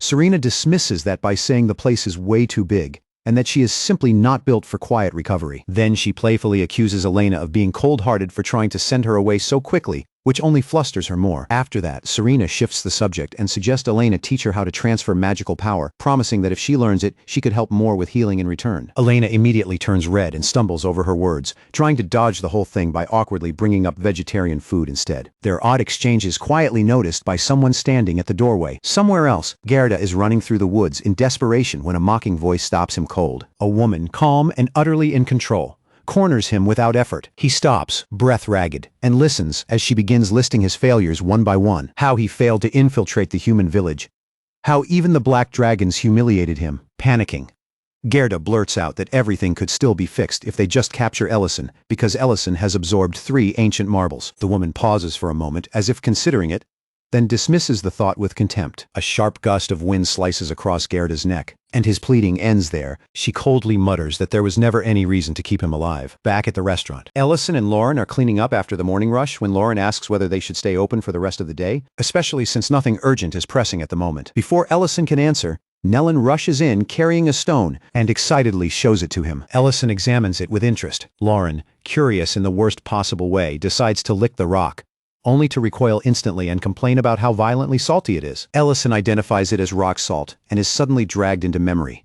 Serena dismisses that by saying the place is way too big, and that she is simply not built for quiet recovery. Then she playfully accuses Elena of being cold-hearted for trying to send her away so quickly, which only flusters her more. After that, Serena shifts the subject and suggests Elena teach her how to transfer magical power, promising that if she learns it, she could help more with healing in return. Elena immediately turns red and stumbles over her words, trying to dodge the whole thing by awkwardly bringing up vegetarian food instead. Their odd exchange is quietly noticed by someone standing at the doorway. Somewhere else, Gerda is running through the woods in desperation when a mocking voice stops him cold. A woman, calm and utterly in control, corners him without effort. He stops, breath ragged, and listens as she begins listing his failures one by one. How he failed to infiltrate the human village. How even the black dragons humiliated him. Panicking, Gerda blurts out that everything could still be fixed if they just capture Ellison, because Ellison has absorbed 3 ancient marbles. The woman pauses for a moment, as if considering it, then dismisses the thought with contempt. A sharp gust of wind slices across Gerda's neck, and his pleading ends there. She coldly mutters that there was never any reason to keep him alive. Back at the restaurant, Ellison and Lauren are cleaning up after the morning rush when Lauren asks whether they should stay open for the rest of the day, especially since nothing urgent is pressing at the moment. Before Ellison can answer, Nellen rushes in carrying a stone and excitedly shows it to him. Ellison examines it with interest. Lauren, curious in the worst possible way, decides to lick the rock, only to recoil instantly and complain about how violently salty it is. Ellison identifies it as rock salt and is suddenly dragged into memory.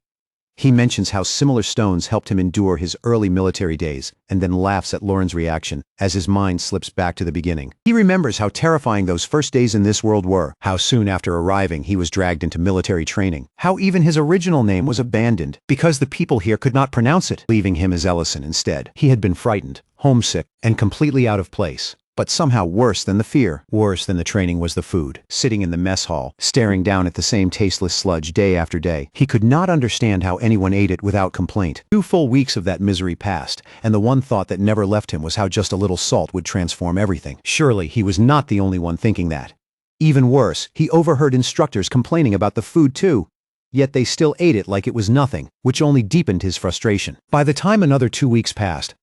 He mentions how similar stones helped him endure his early military days, and then laughs at Lauren's reaction as his mind slips back to the beginning. He remembers how terrifying those first days in this world were, how soon after arriving he was dragged into military training, how even his original name was abandoned because the people here could not pronounce it, leaving him as Ellison instead. He had been frightened, homesick, and completely out of place. But somehow worse than the fear, worse than the training was the food. Sitting in the mess hall, staring down at the same tasteless sludge day after day, he could not understand how anyone ate it without complaint. 2 full weeks of that misery passed, and the one thought that never left him was how just a little salt would transform everything. Surely he was not the only one thinking that. Even worse, he overheard instructors complaining about the food too. Yet they still ate it like it was nothing, which only deepened his frustration. By the time another 2 weeks passed,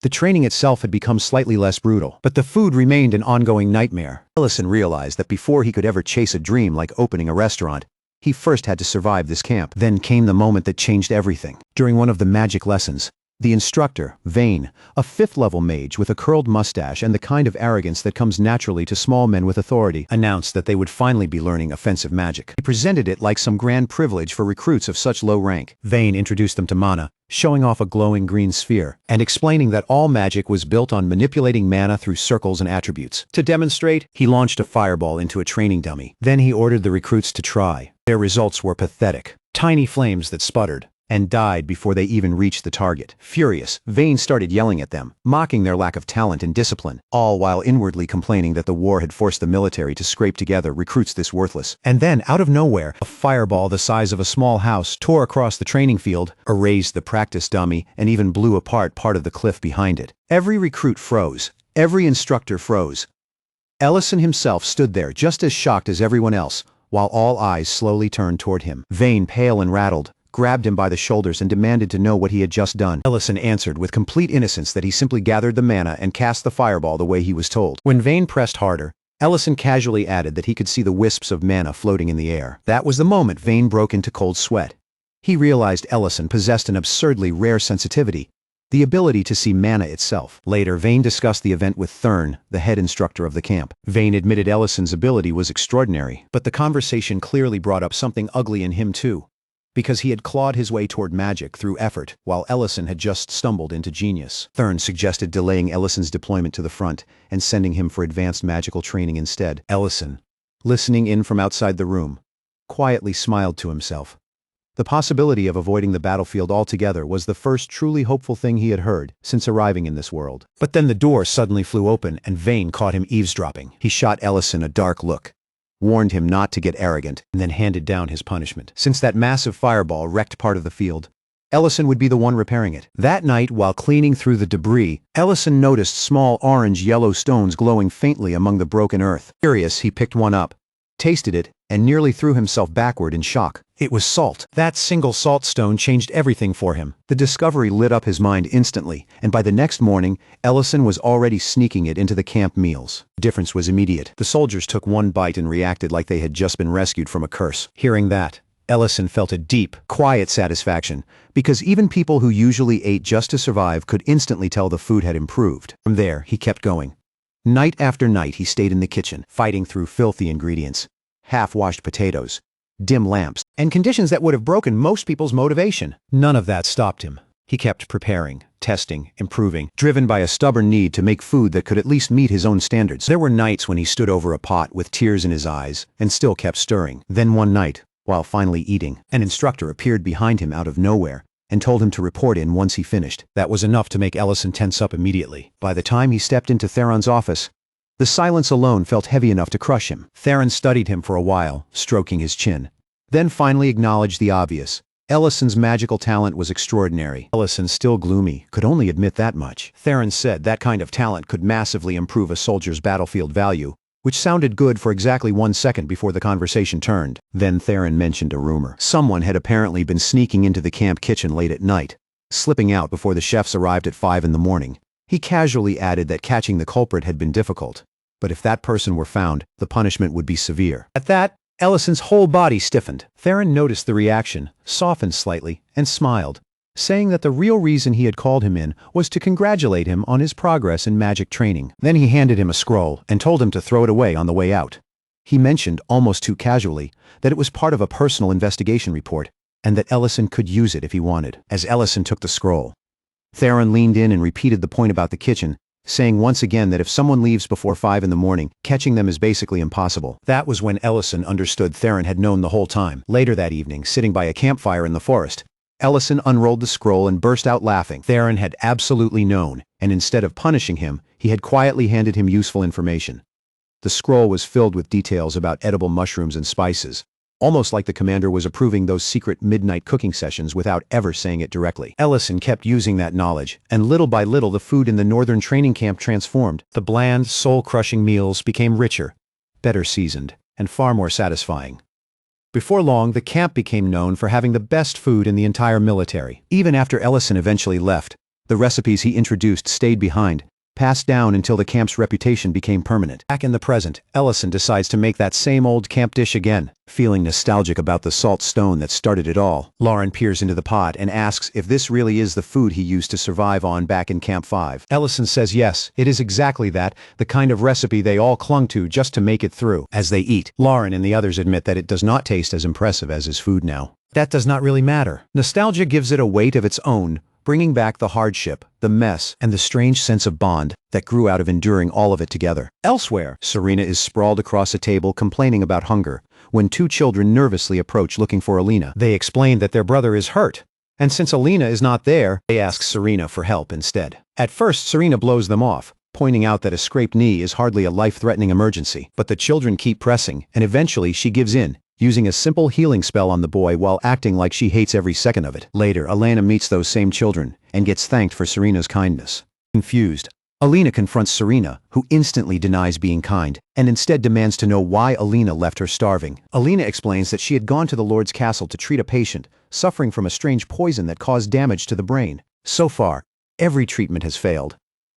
the training itself had become slightly less brutal, but the food remained an ongoing nightmare. Ellison realized that before he could ever chase a dream like opening a restaurant, he first had to survive this camp. Then came the moment that changed everything. During one of the magic lessons, The instructor, Vane, a fifth-level mage with a curled mustache and the kind of arrogance that comes naturally to small men with authority, announced that they would finally be learning offensive magic. He presented it like some grand privilege for recruits of such low rank. Vane introduced them to mana, showing off a glowing green sphere, and explaining that all magic was built on manipulating mana through circles and attributes. To demonstrate, he launched a fireball into a training dummy. Then he ordered the recruits to try. Their results were pathetic. Tiny flames that sputtered and died before they even reached the target. Furious, Vane started yelling at them, mocking their lack of talent and discipline, all while inwardly complaining that the war had forced the military to scrape together recruits this worthless. And then, out of nowhere, a fireball the size of a small house tore across the training field, erased the practice dummy, and even blew apart part of the cliff behind it. Every recruit froze. Every instructor froze. Ellison himself stood there just as shocked as everyone else, while all eyes slowly turned toward him. Vane, pale and rattled, grabbed him by the shoulders and demanded to know what he had just done. Ellison answered with complete innocence that he simply gathered the mana and cast the fireball the way he was told. When Vane pressed harder, Ellison casually added that he could see the wisps of mana floating in the air. That was the moment Vane broke into cold sweat. He realized Ellison possessed an absurdly rare sensitivity, the ability to see mana itself. Later, Vane discussed the event with Thurn, the head instructor of the camp. Vane admitted Ellison's ability was extraordinary, but the conversation clearly brought up something ugly in him too, because he had clawed his way toward magic through effort, while Ellison had just stumbled into genius. Thurn suggested delaying Ellison's deployment to the front and sending him for advanced magical training instead. Ellison, listening in from outside the room, quietly smiled to himself. The possibility of avoiding the battlefield altogether was the first truly hopeful thing he had heard since arriving in this world. But then the door suddenly flew open and Vane caught him eavesdropping. He shot Ellison a dark look, warned him not to get arrogant, and then handed down his punishment. Since that massive fireball wrecked part of the field, Ellison would be the one repairing it. That night, while cleaning through the debris, Ellison noticed small orange-yellow stones glowing faintly among the broken earth. Curious, he picked one up, tasted it, and nearly threw himself backward in shock. It was salt. That single salt stone changed everything for him. The discovery lit up his mind instantly, and by the next morning, Ellison was already sneaking it into the camp meals. The difference was immediate. The soldiers took one bite and reacted like they had just been rescued from a curse. Hearing that, Ellison felt a deep, quiet satisfaction, because even people who usually ate just to survive could instantly tell the food had improved. From there, he kept going. Night after night, he stayed in the kitchen, fighting through filthy ingredients, half-washed potatoes, dim lamps, and conditions that would have broken most people's motivation. None of that stopped him. He kept preparing, testing, improving, driven by a stubborn need to make food that could at least meet his own standards. There were nights when he stood over a pot with tears in his eyes and still kept stirring. Then one night, while finally eating, an instructor appeared behind him out of nowhere and told him to report in once he finished. That was enough to make Ellison tense up immediately. By the time he stepped into Theron's office, the silence alone felt heavy enough to crush him. Theron studied him for a while, stroking his chin, then finally acknowledged the obvious. Ellison's magical talent was extraordinary. Ellison, still gloomy, could only admit that much. Theron said that kind of talent could massively improve a soldier's battlefield value, which sounded good for exactly 1 second before the conversation turned. Then Theron mentioned a rumor. Someone had apparently been sneaking into the camp kitchen late at night, slipping out before the chefs arrived at 5 in the morning. He casually added that catching the culprit had been difficult, but if that person were found, the punishment would be severe. At that, Ellison's whole body stiffened. Theron noticed the reaction, softened slightly, and smiled, saying that the real reason he had called him in was to congratulate him on his progress in magic training. Then he handed him a scroll and told him to throw it away on the way out. He mentioned, almost too casually, that it was part of a personal investigation report, and that Ellison could use it if he wanted. As Ellison took the scroll, Theron leaned in and repeated the point about the kitchen, saying once again that if someone leaves before 5 in the morning, catching them is basically impossible. That was when Ellison understood Theron had known the whole time. Later that evening, sitting by a campfire in the forest, Ellison unrolled the scroll and burst out laughing. Theron had absolutely known, and instead of punishing him, he had quietly handed him useful information. The scroll was filled with details about edible mushrooms and spices, almost like the commander was approving those secret midnight cooking sessions without ever saying it directly. Ellison kept using that knowledge, and little by little the food in the northern training camp transformed. The bland, soul-crushing meals became richer, better seasoned, and far more satisfying. Before long, the camp became known for having the best food in the entire military. Even after Ellison eventually left, the recipes he introduced stayed behind, passed down until the camp's reputation became permanent. Back in the present, Ellison decides to make that same old camp dish again, feeling nostalgic about the salt stone that started it all. Lauren peers into the pot and asks if this really is the food he used to survive on back in Camp 5. Ellison says yes, it is exactly that, the kind of recipe they all clung to just to make it through. As they eat, Lauren and the others admit that it does not taste as impressive as his food now. That does not really matter. Nostalgia gives it a weight of its own, bringing back the hardship, the mess, and the strange sense of bond that grew out of enduring all of it together. Elsewhere, Serena is sprawled across a table complaining about hunger, when two children nervously approach looking for Alina. They explain that their brother is hurt, and since Alina is not there, they ask Serena for help instead. At first, Serena blows them off, pointing out that a scraped knee is hardly a life-threatening emergency. But the children keep pressing, and eventually she gives in, using a simple healing spell on the boy while acting like she hates every second of it. Later, Alina meets those same children and gets thanked for Serena's kindness. Confused, Alina confronts Serena, who instantly denies being kind and instead demands to know why Alina left her starving. Alina explains that she had gone to the Lord's castle to treat a patient suffering from a strange poison that caused damage to the brain. So far, every treatment has failed,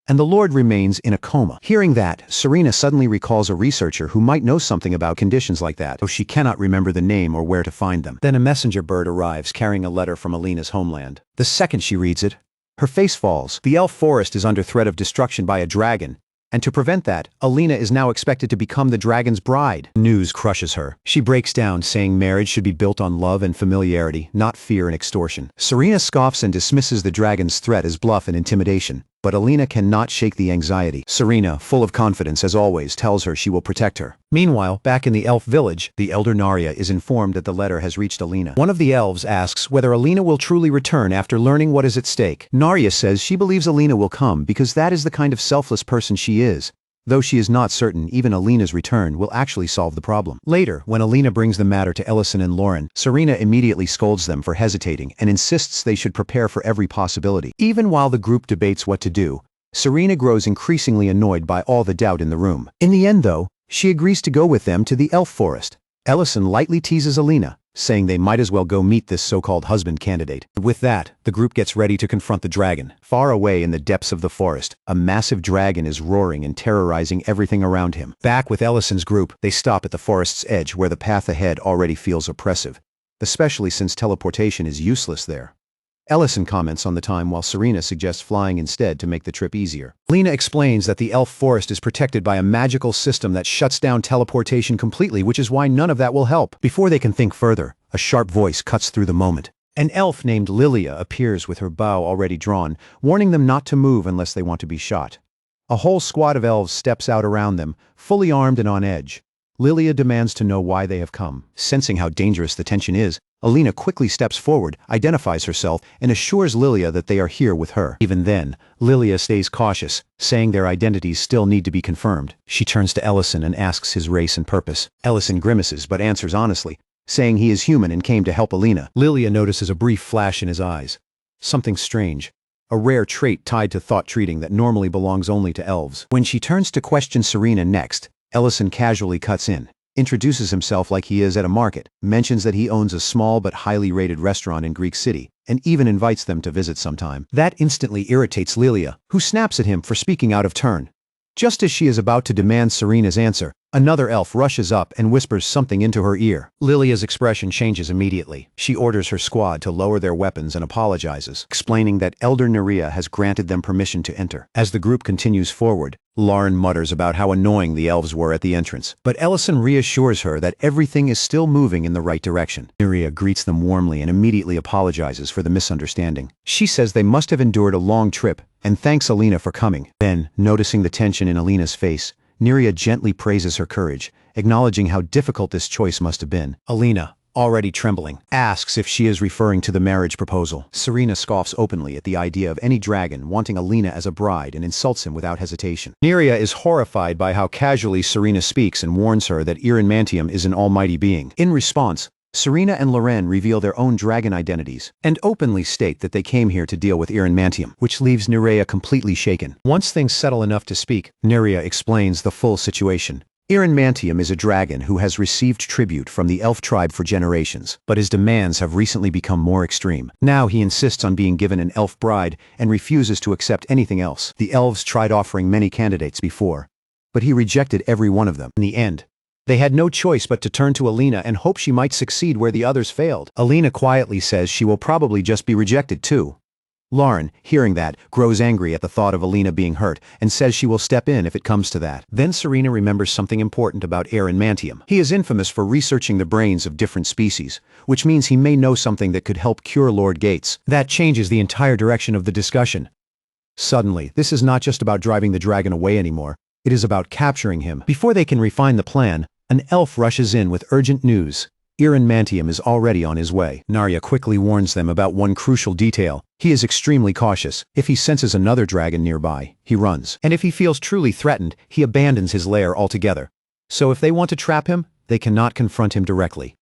and the Lord remains in a coma. Hearing that, Serena suddenly recalls a researcher who might know something about conditions like that, though she cannot remember the name or where to find them. Then a messenger bird arrives carrying a letter from Alina's homeland. The second she reads it, her face falls. The elf forest is under threat of destruction by a dragon, and to prevent that, Alina is now expected to become the dragon's bride. News crushes her. She breaks down, saying marriage should be built on love and familiarity, not fear and extortion. Serena scoffs and dismisses the dragon's threat as bluff and intimidation, but Alina cannot shake the anxiety. Serena, full of confidence as always, tells her she will protect her. Meanwhile, back in the elf village, the elder Narya is informed that the letter has reached Alina. One of the elves asks whether Alina will truly return after learning what is at stake. Narya says she believes Alina will come because that is the kind of selfless person she is, though she is not certain even Alina's return will actually solve the problem. Later, when Alina brings the matter to Ellison and Lauren, Serena immediately scolds them for hesitating and insists they should prepare for every possibility. Even while the group debates what to do, Serena grows increasingly annoyed by all the doubt in the room. In the end, though, she agrees to go with them to the elf forest. Ellison lightly teases Alina, saying they might as well go meet this so-called husband candidate. With that, the group gets ready to confront the dragon. Far away in the depths of the forest, a massive dragon is roaring and terrorizing everything around him. Back with Ellison's group, they stop at the forest's edge where the path ahead already feels oppressive, especially since teleportation is useless there. Ellison comments on the time while Serena suggests flying instead to make the trip easier. Alina explains that the elf forest is protected by a magical system that shuts down teleportation completely, which is why none of that will help. Before they can think further, a sharp voice cuts through the moment. An elf named Lilia appears with her bow already drawn, warning them not to move unless they want to be shot. A whole squad of elves steps out around them, fully armed and on edge. Lilia demands to know why they have come. Sensing how dangerous the tension is, Alina quickly steps forward, identifies herself, and assures Lilia that they are here with her. Even then, Lilia stays cautious, saying their identities still need to be confirmed. She turns to Ellison and asks his race and purpose. Ellison grimaces but answers honestly, saying he is human and came to help Alina. Lilia notices a brief flash in his eyes. Something strange. A rare trait tied to thought treating that normally belongs only to elves. When she turns to question Serena next, Ellison casually cuts in, introduces himself like he is at a market, mentions that he owns a small but highly rated restaurant in Greek City, and even invites them to visit sometime. That instantly irritates Lilia, who snaps at him for speaking out of turn. Just as she is about to demand Serena's answer, another elf rushes up and whispers something into her ear. Lilia's expression changes immediately. She orders her squad to lower their weapons and apologizes, explaining that Elder Nerea has granted them permission to enter. As the group continues forward, Lauren mutters about how annoying the elves were at the entrance, but Ellison reassures her that everything is still moving in the right direction. Nerea greets them warmly and immediately apologizes for the misunderstanding. She says they must have endured a long trip and thanks Alina for coming. Then, noticing the tension in Alina's face, Nerea gently praises her courage, acknowledging how difficult this choice must have been. Alina, already trembling, asks if she is referring to the marriage proposal. Serena scoffs openly at the idea of any dragon wanting Alina as a bride and insults him without hesitation. Nerea is horrified by how casually Serena speaks and warns her that Mantium is an almighty being. In response, Serena and Loren reveal their own dragon identities and openly state that they came here to deal with Mantium, which leaves Nerea completely shaken. Once things settle enough to speak, Nerea explains the full situation, Mantium is a dragon who has received tribute from the elf tribe for generations, but his demands have recently become more extreme. Now he insists on being given an elf bride and refuses to accept anything else. The elves tried offering many candidates before, but he rejected every one of them. In the end, they had no choice but to turn to Alina and hope she might succeed where the others failed. Alina quietly says she will probably just be rejected too. Lauren, hearing that, grows angry at the thought of Alina being hurt and says she will step in if it comes to that. Then Serena remembers something important about Mantium. He is infamous for researching the brains of different species, which means he may know something that could help cure Lord Gates. That changes the entire direction of the discussion. Suddenly, this is not just about driving the dragon away anymore. It is about capturing him. Before they can refine the plan, an elf rushes in with urgent news. Mantium is already on his way. Narya quickly warns them about one crucial detail. He is extremely cautious. If he senses another dragon nearby, he runs. And if he feels truly threatened, he abandons his lair altogether. So if they want to trap him, they cannot confront him directly.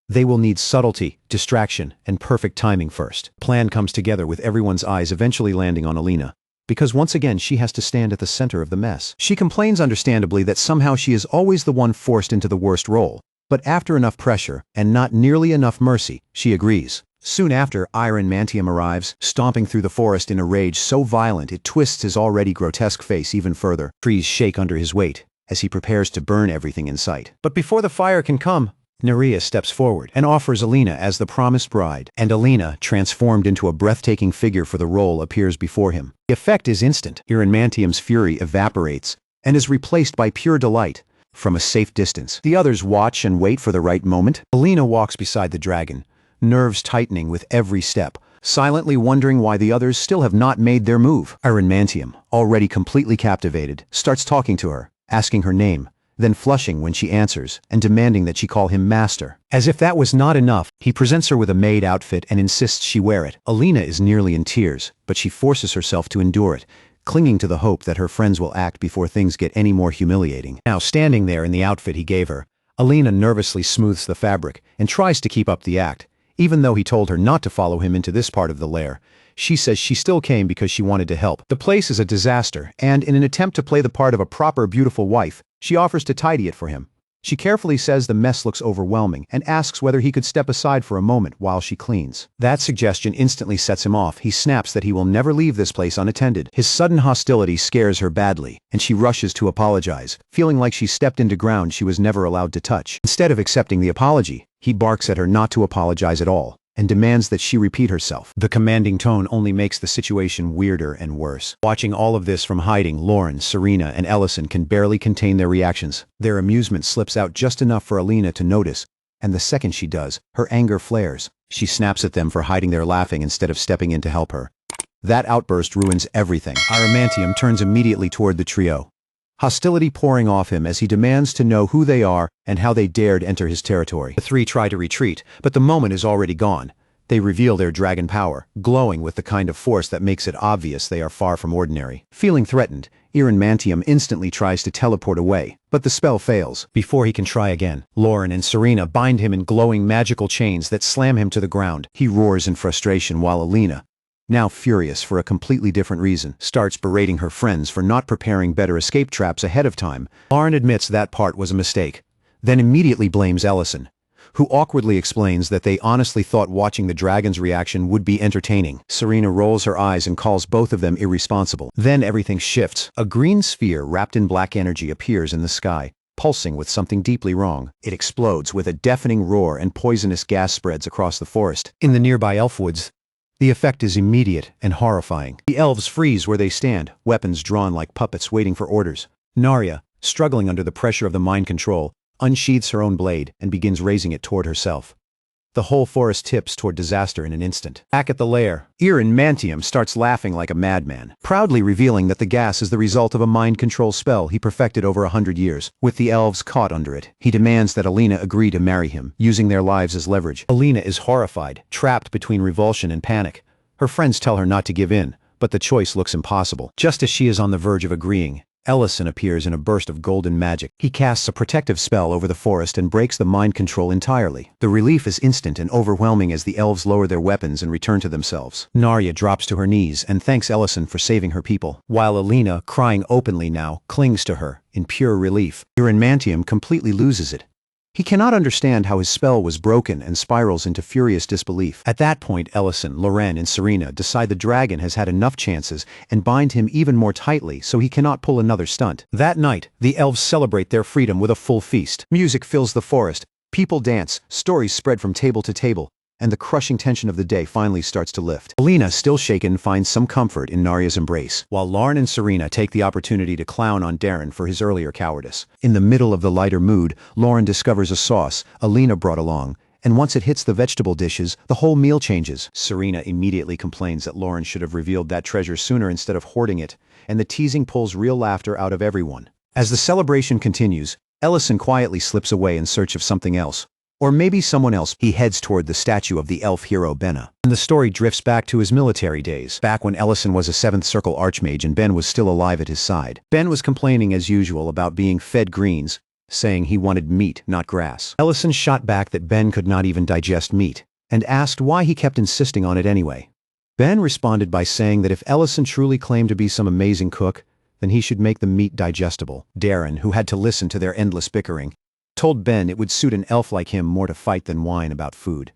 They will need subtlety, distraction, and perfect timing first. Plan comes together with everyone's eyes eventually landing on Alina, because once again she has to stand at the center of the mess. She complains understandably that somehow she is always the one forced into the worst role. But after enough pressure, and not nearly enough mercy, she agrees. Soon after, Mantium arrives, stomping through the forest in a rage so violent it twists his already grotesque face even further. Trees shake under his weight, as he prepares to burn everything in sight. But before the fire can come, Nerea steps forward and offers Alina as the promised bride, and Alina, transformed into a breathtaking figure for the role, appears before him. The effect is instant. Mantium's fury evaporates, and is replaced by pure delight. From a safe distance, the others watch and wait for the right moment. Alina walks beside the dragon, nerves tightening with every step, silently wondering why the others still have not made their move. Mantium, already completely captivated, starts talking to her, asking her name, then flushing when she answers, and demanding that she call him master. As if that was not enough, he presents her with a maid outfit and insists she wear it. Alina is nearly in tears, but she forces herself to endure it, clinging to the hope that her friends will act before things get any more humiliating. Now standing there in the outfit he gave her, Alina nervously smooths the fabric and tries to keep up the act. Even though he told her not to follow him into this part of the lair, she says she still came because she wanted to help. The place is a disaster, and in an attempt to play the part of a proper, beautiful wife, she offers to tidy it for him. She carefully says the mess looks overwhelming and asks whether he could step aside for a moment while she cleans. That suggestion instantly sets him off. He snaps that he will never leave this place unattended. His sudden hostility scares her badly, and she rushes to apologize, feeling like she stepped into ground she was never allowed to touch. Instead of accepting the apology, he barks at her not to apologize at all, and demands that she repeat herself. The commanding tone only makes the situation weirder and worse. Watching all of this from hiding, Lauren, Serena, and Ellison can barely contain their reactions. Their amusement slips out just enough for Alina to notice, and the second she does, her anger flares. She snaps at them for hiding their laughing instead of stepping in to help her. That outburst ruins everything. Mantium turns immediately toward the trio, hostility pouring off him as he demands to know who they are and how they dared enter his territory. The three try to retreat, but the moment is already gone. They reveal their dragon power, glowing with the kind of force that makes it obvious they are far from ordinary. Feeling threatened, Mantium instantly tries to teleport away, but the spell fails. Before he can try again, Lauren and Serena bind him in glowing magical chains that slam him to the ground. He roars in frustration while Alina, now furious for a completely different reason, starts berating her friends for not preparing better escape traps ahead of time. Lauren admits that part was a mistake, then immediately blames Ellison, who awkwardly explains that they honestly thought watching the dragon's reaction would be entertaining. Serena rolls her eyes and calls both of them irresponsible. Then everything shifts. A green sphere wrapped in black energy appears in the sky, pulsing with something deeply wrong. It explodes with a deafening roar and poisonous gas spreads across the forest. In the nearby elf woods, the effect is immediate and horrifying. The elves freeze where they stand, weapons drawn like puppets waiting for orders. Narya, struggling under the pressure of the mind control, unsheathes her own blade and begins raising it toward herself. The whole forest tips toward disaster in an instant. Back at the lair, Mantium starts laughing like a madman, proudly revealing that the gas is the result of a mind control spell he perfected over 100 years. With the elves caught under it, he demands that Alina agree to marry him, using their lives as leverage. Alina is horrified, trapped between revulsion and panic. Her friends tell her not to give in, but the choice looks impossible. Just as she is on the verge of agreeing, Ellison appears in a burst of golden magic. He casts a protective spell over the forest and breaks the mind control entirely. The relief is instant and overwhelming as the elves lower their weapons and return to themselves. Narya drops to her knees and thanks Ellison for saving her people, while Alina, crying openly now, clings to her, in pure relief. Isekai completely loses it. He cannot understand how his spell was broken and spirals into furious disbelief. At that point, Ellison, Loren, and Serena decide the dragon has had enough chances and bind him even more tightly so he cannot pull another stunt. That night, the elves celebrate their freedom with a full feast. Music fills the forest, people dance, stories spread from table to table, and the crushing tension of the day finally starts to lift. Alina, still shaken, finds some comfort in Narya's embrace, while Lauren and Serena take the opportunity to clown on Darren for his earlier cowardice. In the middle of the lighter mood, Lauren discovers a sauce Alina brought along, and once it hits the vegetable dishes, the whole meal changes. Serena immediately complains that Lauren should have revealed that treasure sooner instead of hoarding it, and the teasing pulls real laughter out of everyone. As the celebration continues, Ellison quietly slips away in search of something else. Or maybe someone else. He heads toward the statue of the elf hero Benna. And the story drifts back to his military days, back when Ellison was a 7th Circle Archmage and Ben was still alive at his side. Ben was complaining as usual about being fed greens, saying he wanted meat, not grass. Ellison shot back that Ben could not even digest meat, and asked why he kept insisting on it anyway. Ben responded by saying that if Ellison truly claimed to be some amazing cook, then he should make the meat digestible. Darren, who had to listen to their endless bickering, told Ben it would suit an elf like him more to fight than whine about food.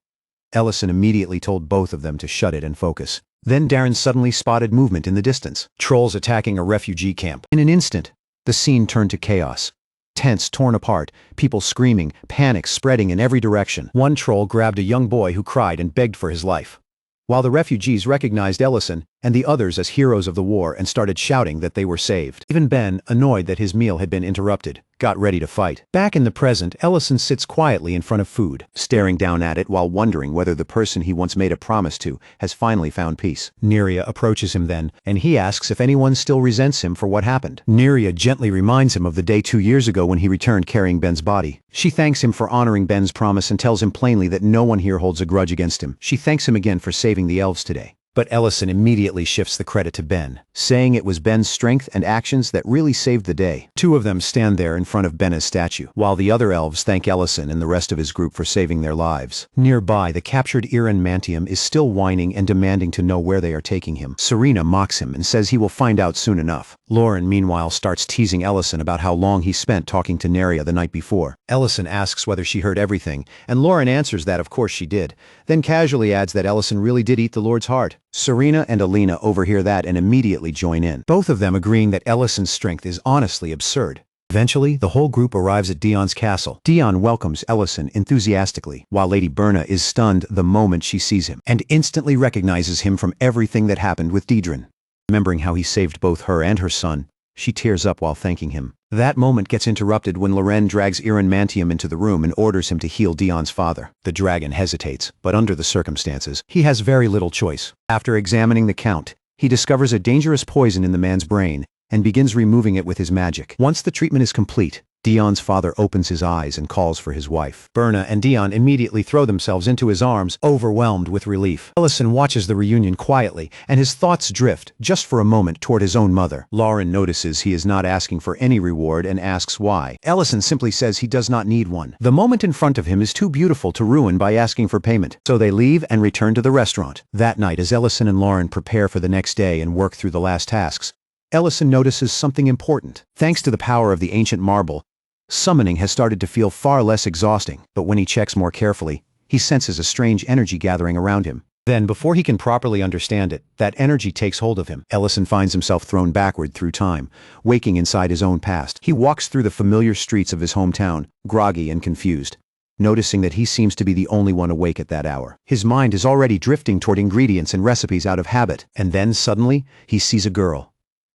Ellison immediately told both of them to shut it and focus. Then Darren suddenly spotted movement in the distance. Trolls attacking a refugee camp. In an instant, the scene turned to chaos. Tents torn apart, people screaming, panic spreading in every direction. One troll grabbed a young boy who cried and begged for his life, while the refugees recognized Ellison and the others as heroes of the war and started shouting that they were saved. Even Ben, annoyed that his meal had been interrupted, got ready to fight. Back in the present, Ellison sits quietly in front of food, staring down at it while wondering whether the person he once made a promise to has finally found peace. Nerya approaches him then, and he asks if anyone still resents him for what happened. Nerya gently reminds him of the day 2 years ago when he returned carrying Ben's body. She thanks him for honoring Ben's promise and tells him plainly that no one here holds a grudge against him. She thanks him again for saving the elves today. But Ellison immediately shifts the credit to Ben, saying it was Ben's strength and actions that really saved the day. Two of them stand there in front of Benna's statue, while the other elves thank Ellison and the rest of his group for saving their lives. Nearby, the captured reincarnation is still whining and demanding to know where they are taking him. Serena mocks him and says he will find out soon enough. Lauren, meanwhile, starts teasing Ellison about how long he spent talking to Nerya the night before. Ellison asks whether she heard everything, and Lauren answers that of course she did, then casually adds that Ellison really did eat the Lord's heart. Serena and Alina overhear that and immediately join in, both of them agreeing that Ellison's strength is honestly absurd. Eventually, the whole group arrives at Dion's castle. Dion welcomes Ellison enthusiastically, while Lady Berna is stunned the moment she sees him, and instantly recognizes him from everything that happened with Deidrin. Remembering how he saved both her and her son, she tears up while thanking him. That moment gets interrupted when Loren drags Isekai into the room and orders him to heal Dion's father. The dragon hesitates, but under the circumstances, he has very little choice. After examining the count, he discovers a dangerous poison in the man's brain and begins removing it with his magic. Once the treatment is complete, Dion's father opens his eyes and calls for his wife. Berna and Dion immediately throw themselves into his arms, overwhelmed with relief. Ellison watches the reunion quietly, and his thoughts drift, just for a moment, toward his own mother. Lauren notices he is not asking for any reward and asks why. Ellison simply says he does not need one. The moment in front of him is too beautiful to ruin by asking for payment. So they leave and return to the restaurant. That night, as Ellison and Lauren prepare for the next day and work through the last tasks, Ellison notices something important. Thanks to the power of the ancient marble, summoning has started to feel far less exhausting, but when he checks more carefully, he senses a strange energy gathering around him. Then, before he can properly understand it, that energy takes hold of him. Ellison finds himself thrown backward through time, waking inside his own past. He walks through the familiar streets of his hometown, groggy and confused, noticing that he seems to be the only one awake at that hour. His mind is already drifting toward ingredients and recipes out of habit, and then suddenly, he sees a girl.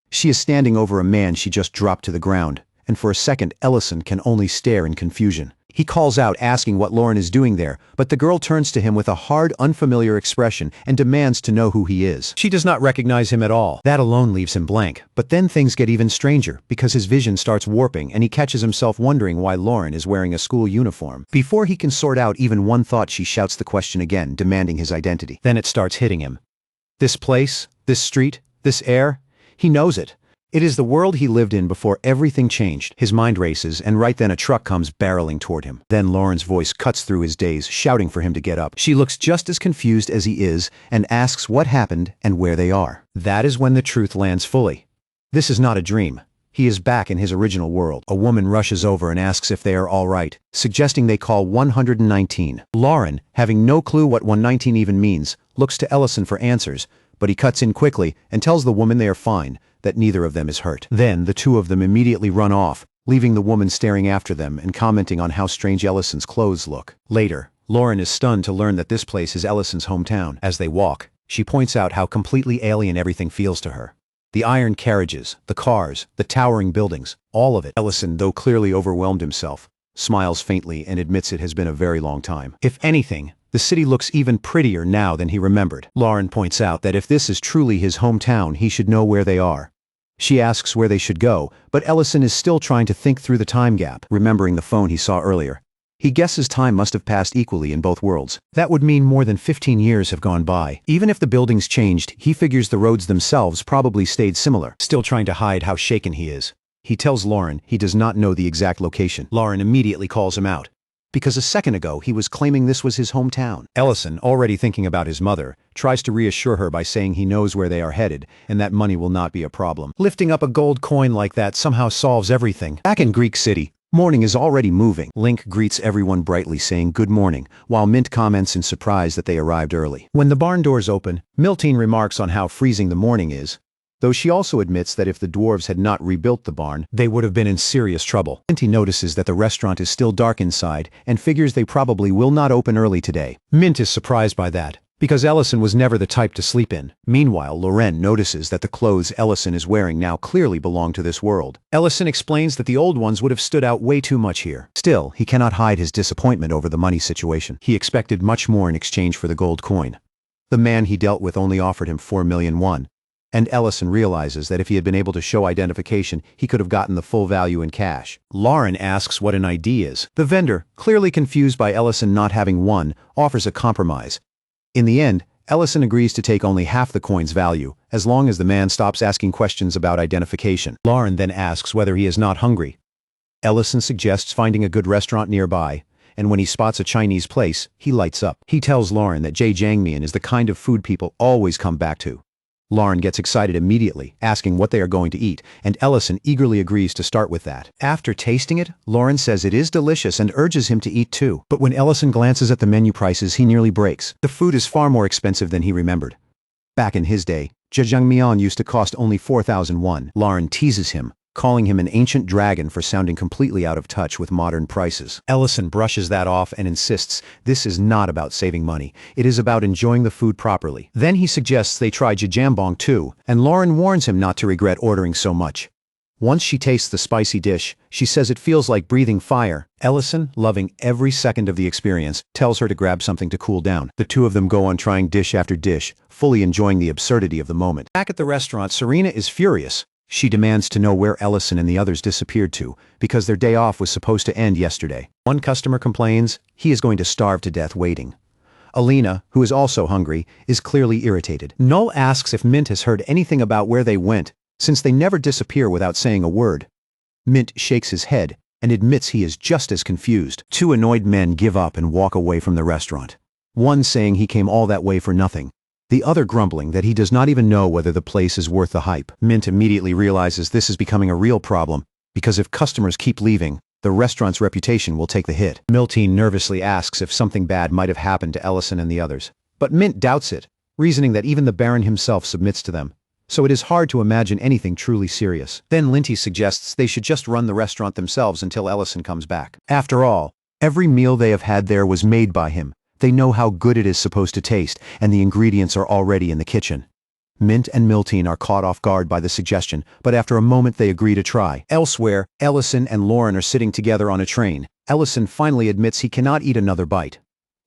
She is standing over a man she just dropped to the ground, and for a second Ellison can only stare in confusion. He calls out asking what Lauren is doing there, but the girl turns to him with a hard, unfamiliar expression and demands to know who he is. She does not recognize him at all. That alone leaves him blank. But then things get even stranger, because his vision starts warping and he catches himself wondering why Lauren is wearing a school uniform. Before he can sort out even one thought, she shouts the question again, demanding his identity. Then it starts hitting him. This place, this street, this air, he knows it. It is the world he lived in before everything changed. His mind races, and right then a truck comes barreling toward him. Then Lauren's voice cuts through his daze, shouting for him to get up. She looks just as confused as he is, and asks what happened and where they are. That is when the truth lands fully. This is not a dream. He is back in his original world. A woman rushes over and asks if they are all right, suggesting they call 119. Lauren, having no clue what 119 even means, looks to Ellison for answers, but he cuts in quickly and tells the woman they are fine, that neither of them is hurt. Then the two of them immediately run off, leaving the woman staring after them and commenting on how strange Ellison's clothes look. Later, Lauren is stunned to learn that this place is Ellison's hometown. As they walk, she points out how completely alien everything feels to her. The iron carriages, the cars, the towering buildings, all of it. Ellison, though clearly overwhelmed himself, smiles faintly and admits it has been a very long time. If anything, the city looks even prettier now than he remembered. Lauren points out that if this is truly his hometown, he should know where they are. She asks where they should go, but Ellison is still trying to think through the time gap, remembering the phone he saw earlier. He guesses time must have passed equally in both worlds. That would mean more than 15 years have gone by. Even if the buildings changed, he figures the roads themselves probably stayed similar. Still trying to hide how shaken he is, he tells Lauren he does not know the exact location. Lauren immediately calls him out, because a second ago he was claiming this was his hometown. Ellison, already thinking about his mother, tries to reassure her by saying he knows where they are headed and that money will not be a problem. Lifting up a gold coin like that somehow solves everything. Back in Greek City, morning is already moving. Link greets everyone brightly saying good morning, while Mint comments in surprise that they arrived early. When the barn doors open, Miltine remarks on how freezing the morning is, though she also admits that if the dwarves had not rebuilt the barn, they would have been in serious trouble. Minty notices that the restaurant is still dark inside and figures they probably will not open early today. Mint is surprised by that, because Ellison was never the type to sleep in. Meanwhile, Loren notices that the clothes Ellison is wearing now clearly belong to this world. Ellison explains that the old ones would have stood out way too much here. Still, he cannot hide his disappointment over the money situation. He expected much more in exchange for the gold coin. The man he dealt with only offered him 4 million won, and Ellison realizes that if he had been able to show identification, he could have gotten the full value in cash. Lauren asks what an ID is. The vendor, clearly confused by Ellison not having won, offers a compromise. In the end, Ellison agrees to take only half the coin's value, as long as the man stops asking questions about identification. Lauren then asks whether he is not hungry. Ellison suggests finding a good restaurant nearby, and when he spots a Chinese place, he lights up. He tells Lauren that jjangmyeon is the kind of food people always come back to. Lauren gets excited immediately, asking what they are going to eat, and Ellison eagerly agrees to start with that. After tasting it, Lauren says it is delicious and urges him to eat too. But when Ellison glances at the menu prices, he nearly breaks. The food is far more expensive than he remembered. Back in his day, jjangmyeon used to cost only 4,000 won. Lauren teases him, calling him an ancient dragon for sounding completely out of touch with modern prices. Ellison brushes that off and insists this is not about saving money, it is about enjoying the food properly. Then he suggests they try jjambong too, and Lauren warns him not to regret ordering so much. Once she tastes the spicy dish, she says it feels like breathing fire. Ellison, loving every second of the experience, tells her to grab something to cool down. The two of them go on trying dish after dish, fully enjoying the absurdity of the moment. Back at the restaurant, Serena is furious. She demands to know where Ellison and the others disappeared to, because their day off was supposed to end yesterday. One customer complains he is going to starve to death waiting. Alina, who is also hungry, is clearly irritated. Null asks if Mint has heard anything about where they went, since they never disappear without saying a word. Mint shakes his head and admits he is just as confused. Two annoyed men give up and walk away from the restaurant. One saying he came all that way for nothing, the other grumbling that he does not even know whether the place is worth the hype. Mint immediately realizes this is becoming a real problem, because if customers keep leaving, the restaurant's reputation will take the hit. Miltine nervously asks if something bad might have happened to Ellison and the others, but Mint doubts it, reasoning that even the Baron himself submits to them, so it is hard to imagine anything truly serious. Then Linty suggests they should just run the restaurant themselves until Ellison comes back. After all, every meal they have had there was made by him. They know how good it is supposed to taste, and the ingredients are already in the kitchen. Mint and Miltine are caught off guard by the suggestion, but after a moment they agree to try. Elsewhere, Ellison and Lauren are sitting together on a train. Ellison finally admits he cannot eat another bite.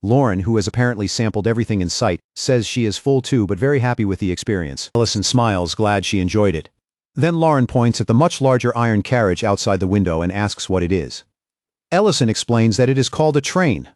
Lauren, who has apparently sampled everything in sight, says she is full too but very happy with the experience. Ellison smiles, glad she enjoyed it. Then Lauren points at the much larger iron carriage outside the window and asks what it is. Ellison explains that it is called a train.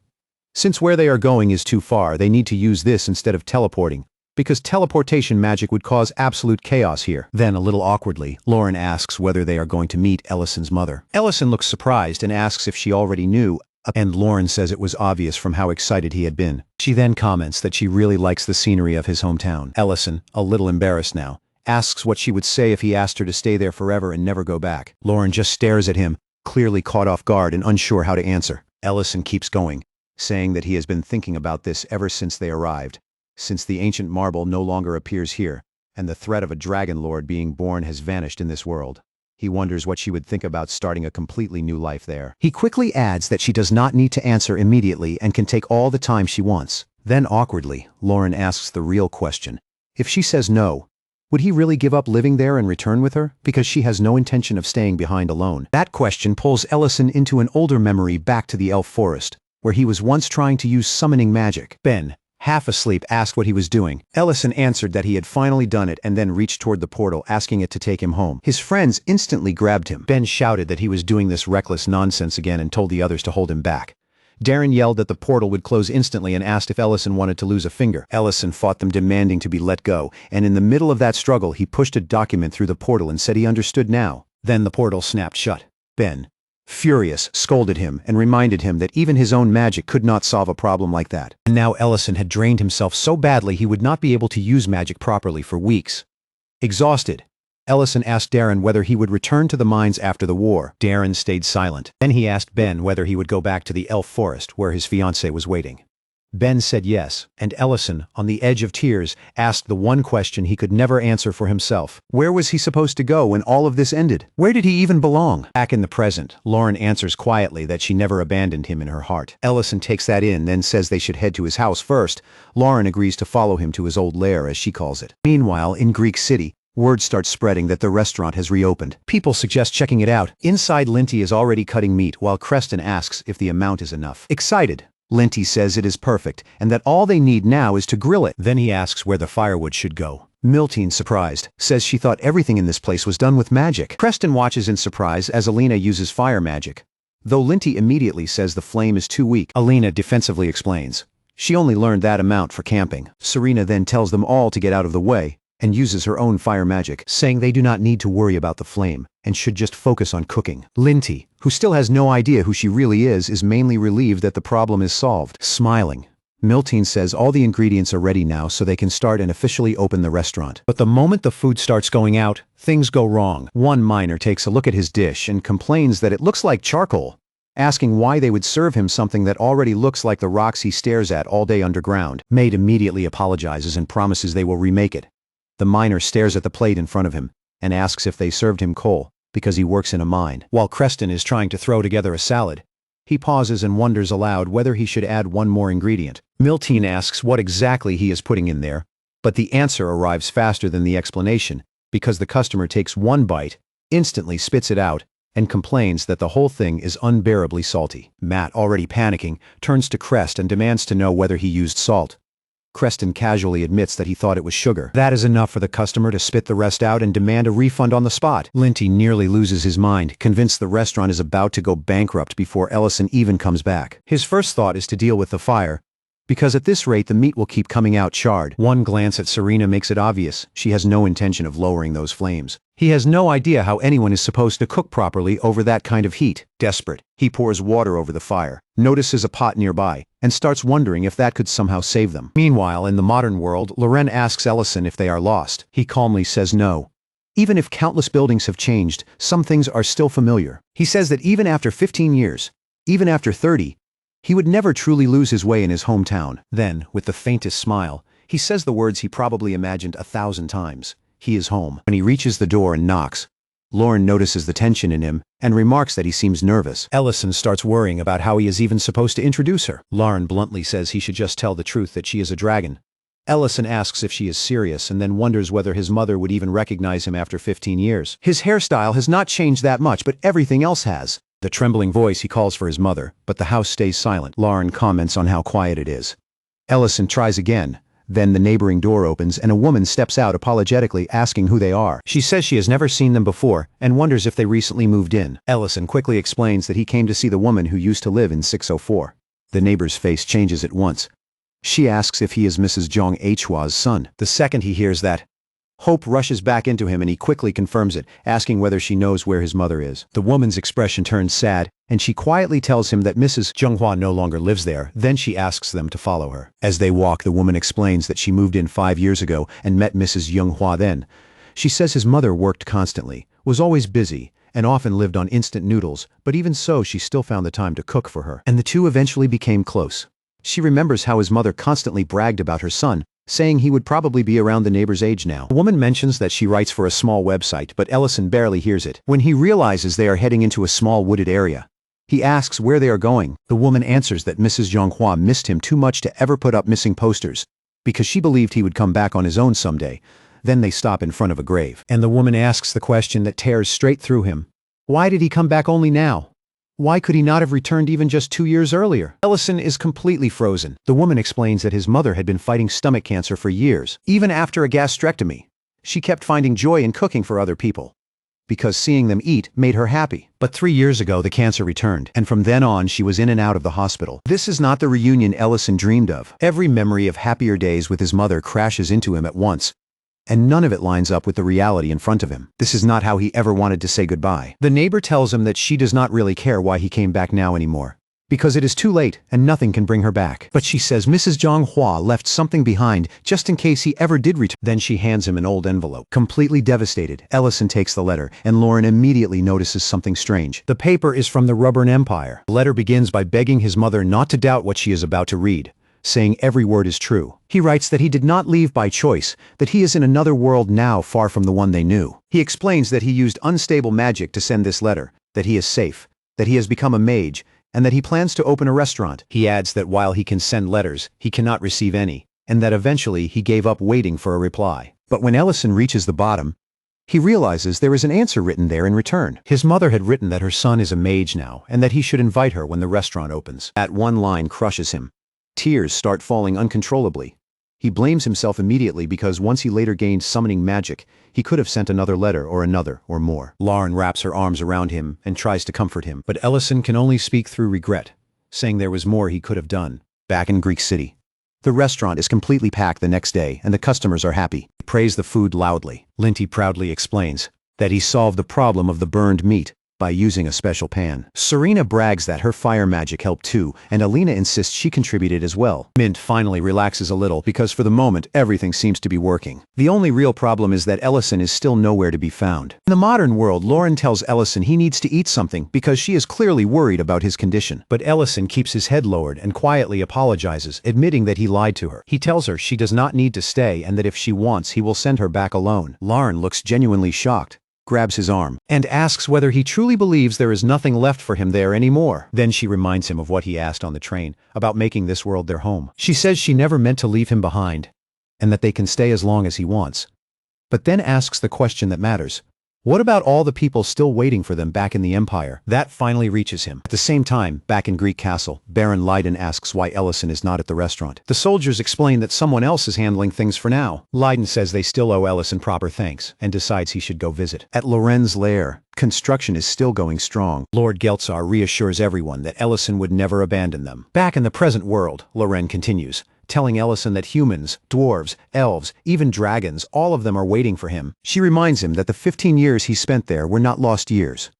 Since where they are going is too far, they need to use this instead of teleporting, because teleportation magic would cause absolute chaos here. Then, a little awkwardly, Lauren asks whether they are going to meet Ellison's mother. Ellison looks surprised and asks if she already knew, and Lauren says it was obvious from how excited he had been. She then comments that she really likes the scenery of his hometown. Ellison, a little embarrassed now, asks what she would say if he asked her to stay there forever and never go back. Lauren just stares at him, clearly caught off guard and unsure how to answer. Ellison keeps going, saying that he has been thinking about this ever since they arrived, since the ancient marble no longer appears here, and the threat of a dragon lord being born has vanished in this world. He wonders what she would think about starting a completely new life there. He quickly adds that she does not need to answer immediately and can take all the time she wants. Then awkwardly, Lauren asks the real question. If she says no, would he really give up living there and return with her? Because she has no intention of staying behind alone. That question pulls Ellison into an older memory back to the elf forest, where he was once trying to use summoning magic. Ben, half asleep, asked what he was doing. Ellison answered that he had finally done it and then reached toward the portal, asking it to take him home. His friends instantly grabbed him. Ben shouted that he was doing this reckless nonsense again and told the others to hold him back. Darren yelled that the portal would close instantly and asked if Ellison wanted to lose a finger. Ellison fought them, demanding to be let go, and in the middle of that struggle he pushed a document through the portal and said he understood now. Then the portal snapped shut. Ben, furious, scolded him and reminded him that even his own magic could not solve a problem like that. And now Ellison had drained himself so badly he would not be able to use magic properly for weeks. Exhausted, Ellison asked Darren whether he would return to the mines after the war. Darren stayed silent. Then he asked Ben whether he would go back to the elf forest where his fiancée was waiting. Ben said yes, and Ellison, on the edge of tears, asked the one question he could never answer for himself. Where was he supposed to go when all of this ended? Where did he even belong? Back in the present, Lauren answers quietly that she never abandoned him in her heart. Ellison takes that in, then says they should head to his house first. Lauren agrees to follow him to his old lair, as she calls it. Meanwhile, in Greek City, word starts spreading that the restaurant has reopened. People suggest checking it out. Inside, Linty is already cutting meat while Creston asks if the amount is enough. Excited, Linty says it is perfect and that all they need now is to grill it. Then he asks where the firewood should go. Miltine, surprised, says she thought everything in this place was done with magic. Creston watches in surprise as Alina uses fire magic, though Linty immediately says the flame is too weak. Alina defensively explains she only learned that amount for camping. Serena then tells them all to get out of the way and uses her own fire magic, saying they do not need to worry about the flame and should just focus on cooking. Linty, who still has no idea who she really is mainly relieved that the problem is solved. Smiling, Miltine says all the ingredients are ready now so they can start and officially open the restaurant. But the moment the food starts going out, things go wrong. One miner takes a look at his dish and complains that it looks like charcoal, asking why they would serve him something that already looks like the rocks he stares at all day underground. Maid immediately apologizes and promises they will remake it. The miner stares at the plate in front of him and asks if they served him coal, because he works in a mine. While Creston is trying to throw together a salad, he pauses and wonders aloud whether he should add one more ingredient. Miltine asks what exactly he is putting in there, but the answer arrives faster than the explanation, because the customer takes one bite, instantly spits it out, and complains that the whole thing is unbearably salty. Matt, already panicking, turns to Crest and demands to know whether he used salt. Creston casually admits that he thought it was sugar. That is enough for the customer to spit the rest out and demand a refund on the spot. Linty nearly loses his mind, convinced the restaurant is about to go bankrupt before Ellison even comes back. His first thought is to deal with the fire, because at this rate the meat will keep coming out charred. One glance at Serena makes it obvious she has no intention of lowering those flames. He has no idea how anyone is supposed to cook properly over that kind of heat. Desperate, he pours water over the fire, notices a pot nearby, and starts wondering if that could somehow save them. Meanwhile, in the modern world, Loren asks Ellison if they are lost. He calmly says no. Even if countless buildings have changed, some things are still familiar. He says that even after 15 years, even after 30, he would never truly lose his way in his hometown. Then, with the faintest smile, he says the words he probably imagined 1,000 times. He is home. When he reaches the door and knocks, Lauren notices the tension in him and remarks that he seems nervous. Ellison starts worrying about how he is even supposed to introduce her. Lauren bluntly says he should just tell the truth that she is a dragon. Ellison asks if she is serious and then wonders whether his mother would even recognize him after 15 years. His hairstyle has not changed that much, but everything else has. The trembling voice, he calls for his mother, but the house stays silent. Lauren comments on how quiet it is. Ellison tries again. Then the neighboring door opens and a woman steps out apologetically, asking who they are. She says she has never seen them before and wonders if they recently moved in. Ellison quickly explains that he came to see the woman who used to live in 604. The neighbor's face changes at once. She asks if he is Mrs. Zhang Hua's son. The second he hears that, hope rushes back into him and he quickly confirms it, asking whether she knows where his mother is. The woman's expression turns sad, and she quietly tells him that Mrs. Zhang no longer lives there. Then she asks them to follow her. As they walk, the woman explains that she moved in 5 years ago and met Mrs. Zhang then. She says his mother worked constantly, was always busy, and often lived on instant noodles, but even so she still found the time to cook for her. And the two eventually became close. She remembers how his mother constantly bragged about her son, saying he would probably be around the neighbor's age now. The woman mentions that she writes for a small website, but Ellison barely hears it. When he realizes they are heading into a small wooded area, he asks where they are going. The woman answers that Mrs. Zhonghua missed him too much to ever put up missing posters, because she believed he would come back on his own someday. Then they stop in front of a grave. And the woman asks the question that tears straight through him. Why did he come back only now? Why could he not have returned even just 2 years earlier? Ellison is completely frozen. The woman explains that his mother had been fighting stomach cancer for years. Even after a gastrectomy, she kept finding joy in cooking for other people, because seeing them eat made her happy. But 3 years ago the cancer returned, and from then on she was in and out of the hospital. This is not the reunion Ellison dreamed of. Every memory of happier days with his mother crashes into him at once, and none of it lines up with the reality in front of him. This is not how he ever wanted to say goodbye. The neighbor tells him that she does not really care why he came back now anymore, because it is too late and nothing can bring her back. But she says Mrs. Zhonghua left something behind just in case he ever did return. Then she hands him an old envelope. Completely devastated, Ellison takes the letter, and Lauren immediately notices something strange. The paper is from the Rubber Empire. The letter begins by begging his mother not to doubt what she is about to read, saying every word is true. He writes that he did not leave by choice, that he is in another world now far from the one they knew. He explains that he used unstable magic to send this letter, that he is safe, that he has become a mage, and that he plans to open a restaurant. He adds that while he can send letters, he cannot receive any, and that eventually he gave up waiting for a reply. But when Ellison reaches the bottom, he realizes there is an answer written there in return. His mother had written that her son is a mage now, and that he should invite her when the restaurant opens. That one line crushes him. Tears start falling uncontrollably. He blames himself immediately because once he later gained summoning magic, he could have sent another letter or another or more. Lauren wraps her arms around him and tries to comfort him, but Ellison can only speak through regret, saying there was more he could have done. Back in Greek City, the restaurant is completely packed the next day and the customers are happy. They praise the food loudly. Linty proudly explains that he solved the problem of the burned meat by using a special pan. Serena brags that her fire magic helped too, and Alina insists she contributed as well. Mint finally relaxes a little because for the moment everything seems to be working. The only real problem is that Ellison is still nowhere to be found. In the modern world, Lauren tells Ellison he needs to eat something because she is clearly worried about his condition. But Ellison keeps his head lowered and quietly apologizes, admitting that he lied to her. He tells her she does not need to stay and that if she wants, he will send her back alone. Lauren looks genuinely shocked, grabs his arm, and asks whether he truly believes there is nothing left for him there anymore. Then she reminds him of what he asked on the train, about making this world their home. She says she never meant to leave him behind, and that they can stay as long as he wants. But then asks the question that matters. What about all the people still waiting for them back in the Empire? That finally reaches him. At the same time, back in Greek Castle, Baron Leiden asks why Ellison is not at the restaurant. The soldiers explain that someone else is handling things for now. Leiden says they still owe Ellison proper thanks, and decides he should go visit. At Loren's lair, construction is still going strong. Lord Geltzar reassures everyone that Ellison would never abandon them. Back in the present world, Loren continues, telling Ellison that humans, dwarves, elves, even dragons, all of them are waiting for him. She reminds him that the 15 years he spent there were not lost years.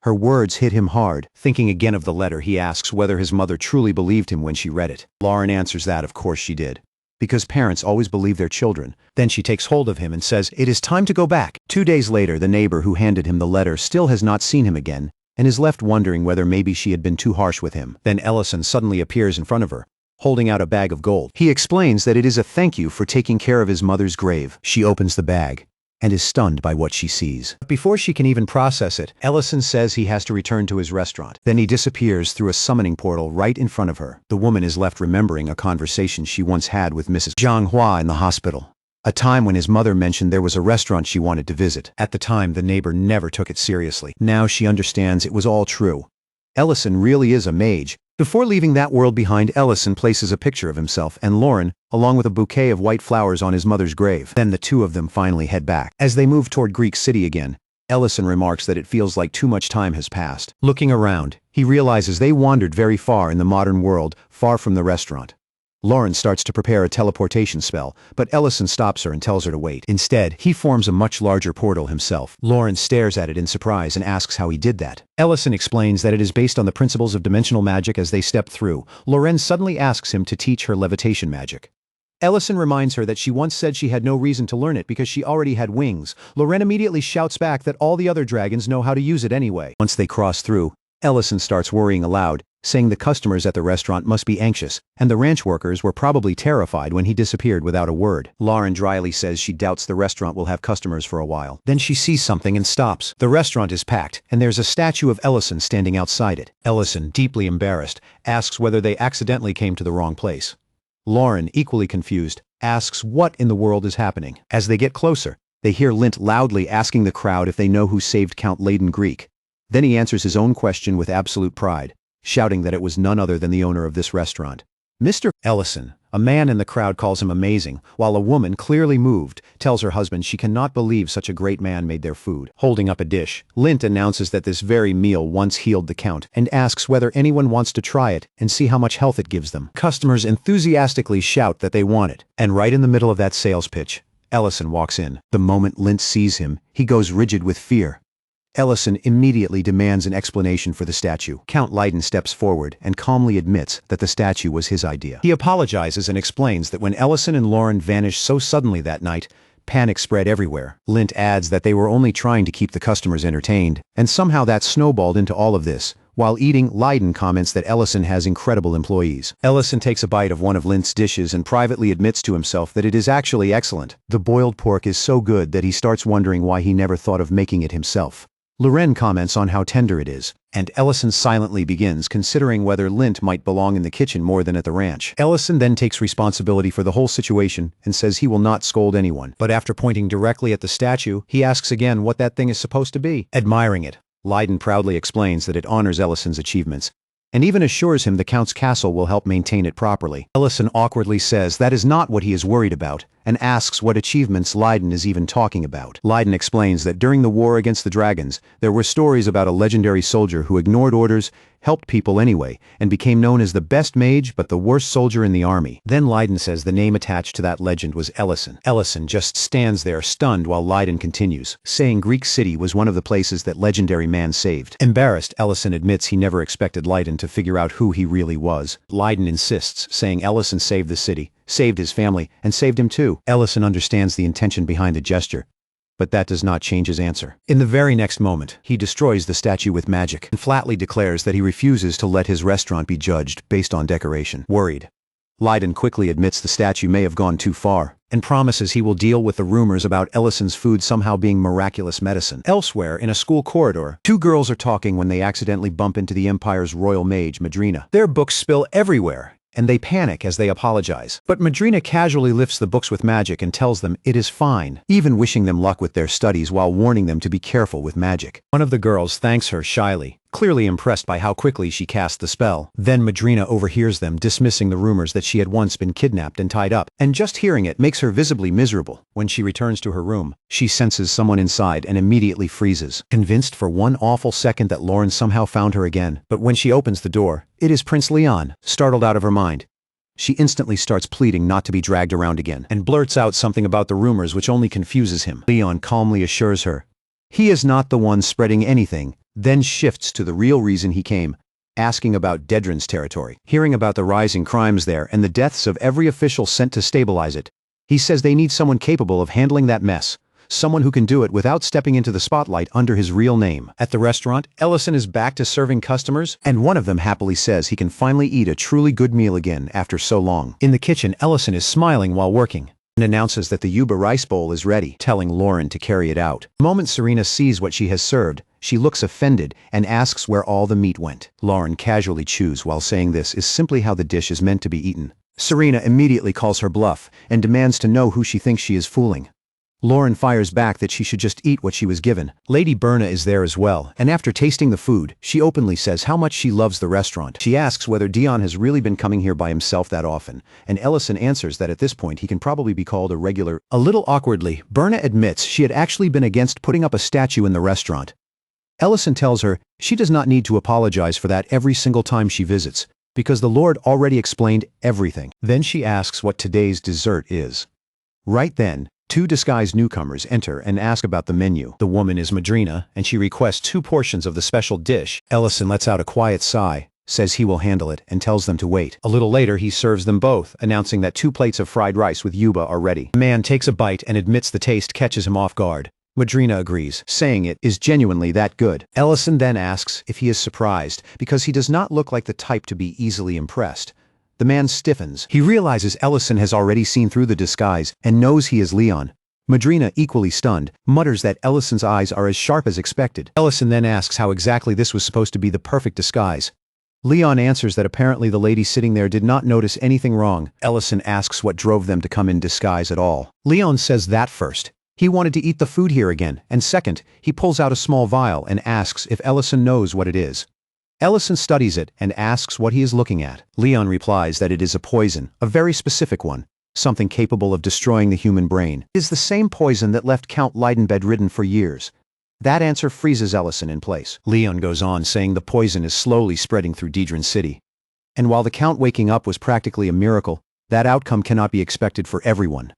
Her words hit him hard. Thinking again of the letter, he asks whether his mother truly believed him when she read it. Lauren answers that of course she did, because parents always believe their children. Then she takes hold of him and says it is time to go back. 2 days later, the neighbor who handed him the letter still has not seen him again, and is left wondering whether maybe she had been too harsh with him. Then Ellison suddenly appears in front of her, holding out a bag of gold. He explains that it is a thank you for taking care of his mother's grave. She opens the bag and is stunned by what she sees. Before she can even process it, Ellison says he has to return to his restaurant. Then he disappears through a summoning portal right in front of her. The woman is left remembering a conversation she once had with Mrs. Zhonghua in the hospital, a time when his mother mentioned there was a restaurant she wanted to visit. At the time, the neighbor never took it seriously. Now she understands it was all true. Ellison really is a mage. Before leaving that world behind, Ellison places a picture of himself and Lauren, along with a bouquet of white flowers on his mother's grave. Then the two of them finally head back. As they move toward Greek City again, Ellison remarks that it feels like too much time has passed. Looking around, he realizes they wandered very far in the modern world, far from the restaurant. Lauren starts to prepare a teleportation spell, but Ellison stops her and tells her to wait. Instead, he forms a much larger portal himself. Lauren stares at it in surprise and asks how he did that. Ellison explains that it is based on the principles of dimensional magic as they step through. Lauren suddenly asks him to teach her levitation magic. Ellison reminds her that she once said she had no reason to learn it because she already had wings. Loren immediately shouts back that all the other dragons know how to use it anyway. Once they cross through, Ellison starts worrying aloud, saying the customers at the restaurant must be anxious, and the ranch workers were probably terrified when he disappeared without a word. Lauren dryly says she doubts the restaurant will have customers for a while. Then she sees something and stops. The restaurant is packed, and there's a statue of Ellison standing outside it. Ellison, deeply embarrassed, asks whether they accidentally came to the wrong place. Lauren, equally confused, asks what in the world is happening. As they get closer, they hear Lint loudly asking the crowd if they know who saved Count Layden Greek. Then he answers his own question with absolute pride, shouting that it was none other than the owner of this restaurant. Mr. Ellison, a man in the crowd, calls him amazing, while a woman, clearly moved, tells her husband she cannot believe such a great man made their food. Holding up a dish, Lint announces that this very meal once healed the Count, and asks whether anyone wants to try it and see how much health it gives them. Customers enthusiastically shout that they want it, and right in the middle of that sales pitch, Ellison walks in. The moment Lint sees him, he goes rigid with fear. Ellison immediately demands an explanation for the statue. Count Layden steps forward and calmly admits that the statue was his idea. He apologizes and explains that when Ellison and Lauren vanished so suddenly that night, panic spread everywhere. Lint adds that they were only trying to keep the customers entertained, and somehow that snowballed into all of this. While eating, Layden comments that Ellison has incredible employees. Ellison takes a bite of one of Lint's dishes and privately admits to himself that it is actually excellent. The boiled pork is so good that he starts wondering why he never thought of making it himself. Loren comments on how tender it is, and Ellison silently begins considering whether Lint might belong in the kitchen more than at the ranch. Ellison then takes responsibility for the whole situation and says he will not scold anyone. But after pointing directly at the statue, he asks again what that thing is supposed to be. Admiring it, Layden proudly explains that it honors Ellison's achievements, and even assures him the Count's castle will help maintain it properly. Ellison awkwardly says that is not what he is worried about, and asks what achievements Layden is even talking about. Layden explains that during the war against the dragons, there were stories about a legendary soldier who ignored orders, helped people anyway, and became known as the best mage but the worst soldier in the army. Then Layden says the name attached to that legend was Ellison. Ellison just stands there stunned while Layden continues, saying Greek City was one of the places that legendary man saved. Embarrassed, Ellison admits he never expected Layden to figure out who he really was. Layden insists, saying Ellison saved the city, saved his family, and saved him too. Ellison understands the intention behind the gesture, but that does not change his answer. In the very next moment, he destroys the statue with magic and flatly declares that he refuses to let his restaurant be judged based on decoration. Worried, Layden quickly admits the statue may have gone too far and promises he will deal with the rumors about Ellison's food somehow being miraculous medicine. Elsewhere, in a school corridor, two girls are talking when they accidentally bump into the Empire's royal mage, Madrina. Their books spill everywhere, and they panic as they apologize. But Madrina casually lifts the books with magic and tells them it is fine, even wishing them luck with their studies while warning them to be careful with magic. One of the girls thanks her shyly, clearly impressed by how quickly she cast the spell. Then Madrina overhears them dismissing the rumors that she had once been kidnapped and tied up, and just hearing it makes her visibly miserable. When she returns to her room, she senses someone inside and immediately freezes, convinced for one awful second that Lauren somehow found her again. But when she opens the door, it is Prince Leon. Startled out of her mind, she instantly starts pleading not to be dragged around again, and blurts out something about the rumors which only confuses him. Leon calmly assures her he is not the one spreading anything, then shifts to the real reason he came, asking about Dedrin's territory. Hearing about the rising crimes there and the deaths of every official sent to stabilize it, he says they need someone capable of handling that mess, someone who can do it without stepping into the spotlight under his real name. At the restaurant, Ellison is back to serving customers, and one of them happily says he can finally eat a truly good meal again after so long. In the kitchen, Ellison is smiling while working, and announces that the Yuba rice bowl is ready, telling Lauren to carry it out. The moment Serena sees what she has served, she looks offended and asks where all the meat went. Lauren casually chews while saying this is simply how the dish is meant to be eaten. Serena immediately calls her bluff and demands to know who she thinks she is fooling. Lauren fires back that she should just eat what she was given. Lady Berna is there as well, and after tasting the food, she openly says how much she loves the restaurant. She asks whether Dion has really been coming here by himself that often, and Ellison answers that at this point he can probably be called a regular. A little awkwardly, Berna admits she had actually been against putting up a statue in the restaurant. Ellison tells her she does not need to apologize for that every single time she visits, because the Lord already explained everything. Then she asks what today's dessert is. Right then, two disguised newcomers enter and ask about the menu. The woman is Madrina, and she requests 2 portions of the special dish. Ellison lets out a quiet sigh, says he will handle it, and tells them to wait. A little later, he serves them both, announcing that 2 plates of fried rice with yuba are ready. The man takes a bite and admits the taste catches him off guard. Madrina agrees, saying it is genuinely that good. Ellison then asks if he is surprised, because he does not look like the type to be easily impressed. The man stiffens. He realizes Ellison has already seen through the disguise and knows he is Leon. Madrina, equally stunned, mutters that Ellison's eyes are as sharp as expected. Ellison then asks how exactly this was supposed to be the perfect disguise. Leon answers that apparently the lady sitting there did not notice anything wrong. Ellison asks what drove them to come in disguise at all. Leon says that first, he wanted to eat the food here again, and second, he pulls out a small vial and asks if Ellison knows what it is. Ellison studies it and asks what he is looking at. Leon replies that it is a poison, a very specific one, something capable of destroying the human brain. It is the same poison that left Count Leiden bedridden for years. That answer freezes Ellison in place. Leon goes on, saying the poison is slowly spreading through Daedran City. And while the Count waking up was practically a miracle, that outcome cannot be expected for everyone.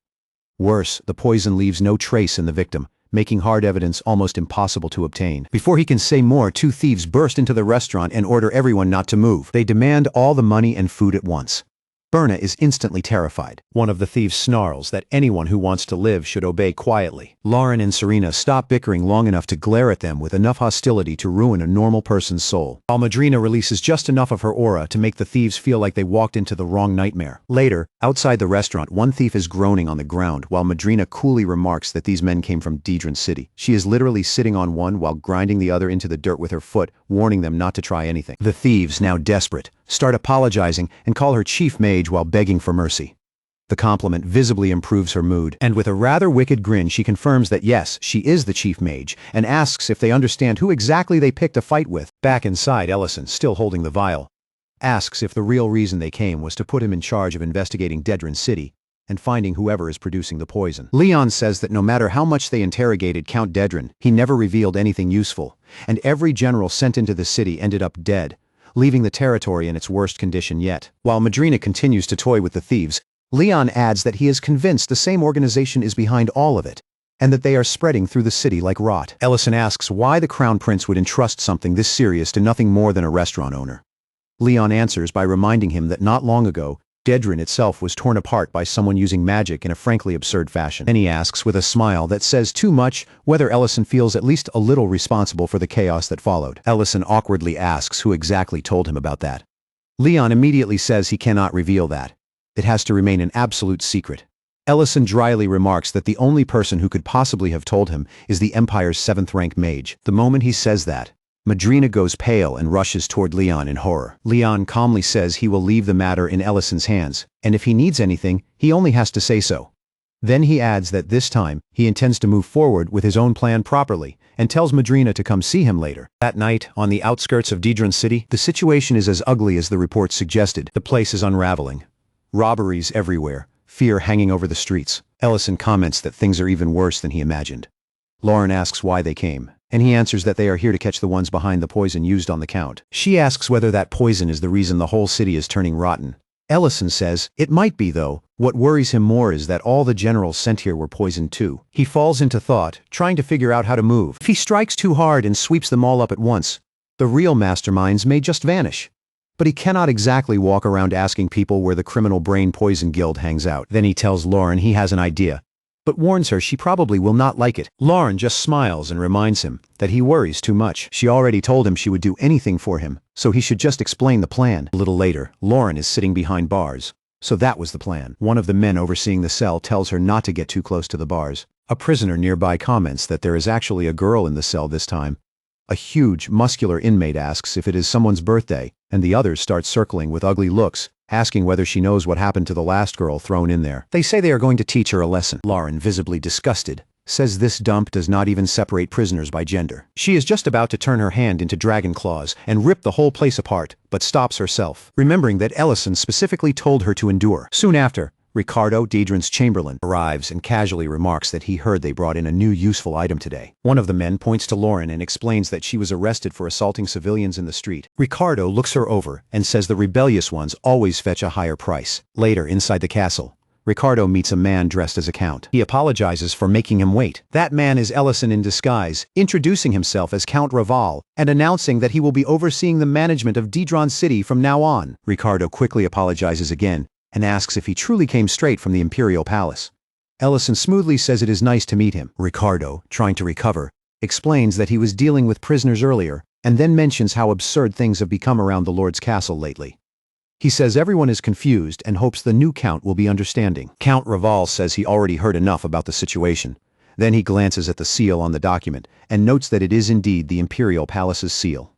Worse, the poison leaves no trace in the victim, making hard evidence almost impossible to obtain. Before he can say more, 2 thieves burst into the restaurant and order everyone not to move. They demand all the money and food at once. Berna is instantly terrified. One of the thieves snarls that anyone who wants to live should obey quietly. Lauren and Serena stop bickering long enough to glare at them with enough hostility to ruin a normal person's soul, while Madrina releases just enough of her aura to make the thieves feel like they walked into the wrong nightmare. Later, outside the restaurant, one thief is groaning on the ground while Madrina coolly remarks that these men came from Daedran City. She is literally sitting on one while grinding the other into the dirt with her foot, warning them not to try anything. The thieves, now desperate, start apologizing and call her chief mage while begging for mercy. The compliment visibly improves her mood, and with a rather wicked grin she confirms that yes, she is the chief mage, and asks if they understand who exactly they picked a fight with. Back inside, Ellison, still holding the vial, asks if the real reason they came was to put him in charge of investigating Daedran City and finding whoever is producing the poison. Leon says that no matter how much they interrogated Count Daedran, he never revealed anything useful, and every general sent into the city ended up dead, leaving the territory in its worst condition yet. While Madrina continues to toy with the thieves, Leon adds that he is convinced the same organization is behind all of it, and that they are spreading through the city like rot. Ellison asks why the Crown Prince would entrust something this serious to nothing more than a restaurant owner. Leon answers by reminding him that not long ago, Daedran itself was torn apart by someone using magic in a frankly absurd fashion. Then he asks with a smile that says too much whether Ellison feels at least a little responsible for the chaos that followed. Ellison awkwardly asks who exactly told him about that. Leon immediately says he cannot reveal that. It has to remain an absolute secret. Ellison dryly remarks that the only person who could possibly have told him is the Empire's 7th-rank mage. The moment he says that, Madrina goes pale and rushes toward Leon in horror. Leon calmly says he will leave the matter in Ellison's hands, and if he needs anything, he only has to say so. Then he adds that this time, he intends to move forward with his own plan properly, and tells Madrina to come see him later. That night, on the outskirts of Daedran City, the situation is as ugly as the report suggested. The place is unraveling. Robberies everywhere, fear hanging over the streets. Ellison comments that things are even worse than he imagined. Lauren asks why they came, and he answers that they are here to catch the ones behind the poison used on the Count. She asks whether that poison is the reason the whole city is turning rotten. Ellison says, it might be though. What worries him more is that all the generals sent here were poisoned too. He falls into thought, trying to figure out how to move. If he strikes too hard and sweeps them all up at once, the real masterminds may just vanish. But he cannot exactly walk around asking people where the criminal brain poison guild hangs out. Then he tells Lauren he has an idea, but warns her she probably will not like it. Lauren just smiles and reminds him that he worries too much. She already told him she would do anything for him, so he should just explain the plan. A little later, Lauren is sitting behind bars. So that was the plan. One of the men overseeing the cell tells her not to get too close to the bars. A prisoner nearby comments that there is actually a girl in the cell this time. A huge, muscular inmate asks if it is someone's birthday, and the others start circling with ugly looks, asking whether she knows what happened to the last girl thrown in there. They say they are going to teach her a lesson. Lauren, visibly disgusted, says this dump does not even separate prisoners by gender. She is just about to turn her hand into dragon claws and rip the whole place apart, but stops herself, remembering that Ellison specifically told her to endure. Soon after, Ricardo, Daedran's chamberlain, arrives and casually remarks that he heard they brought in a new useful item today. One of the men points to Lauren and explains that she was arrested for assaulting civilians in the street. Ricardo looks her over and says the rebellious ones always fetch a higher price. Later, inside the castle, Ricardo meets a man dressed as a count. He apologizes for making him wait. That man is Ellison in disguise, introducing himself as Count Raval and announcing that he will be overseeing the management of Dedron City from now on. Ricardo quickly apologizes again and asks if he truly came straight from the Imperial Palace. Ellison smoothly says it is nice to meet him. Ricardo, trying to recover, explains that he was dealing with prisoners earlier and then mentions how absurd things have become around the Lord's castle lately. He says everyone is confused and hopes the new Count will be understanding. Count Raval says he already heard enough about the situation. Then he glances at the seal on the document and notes that it is indeed the Imperial Palace's seal.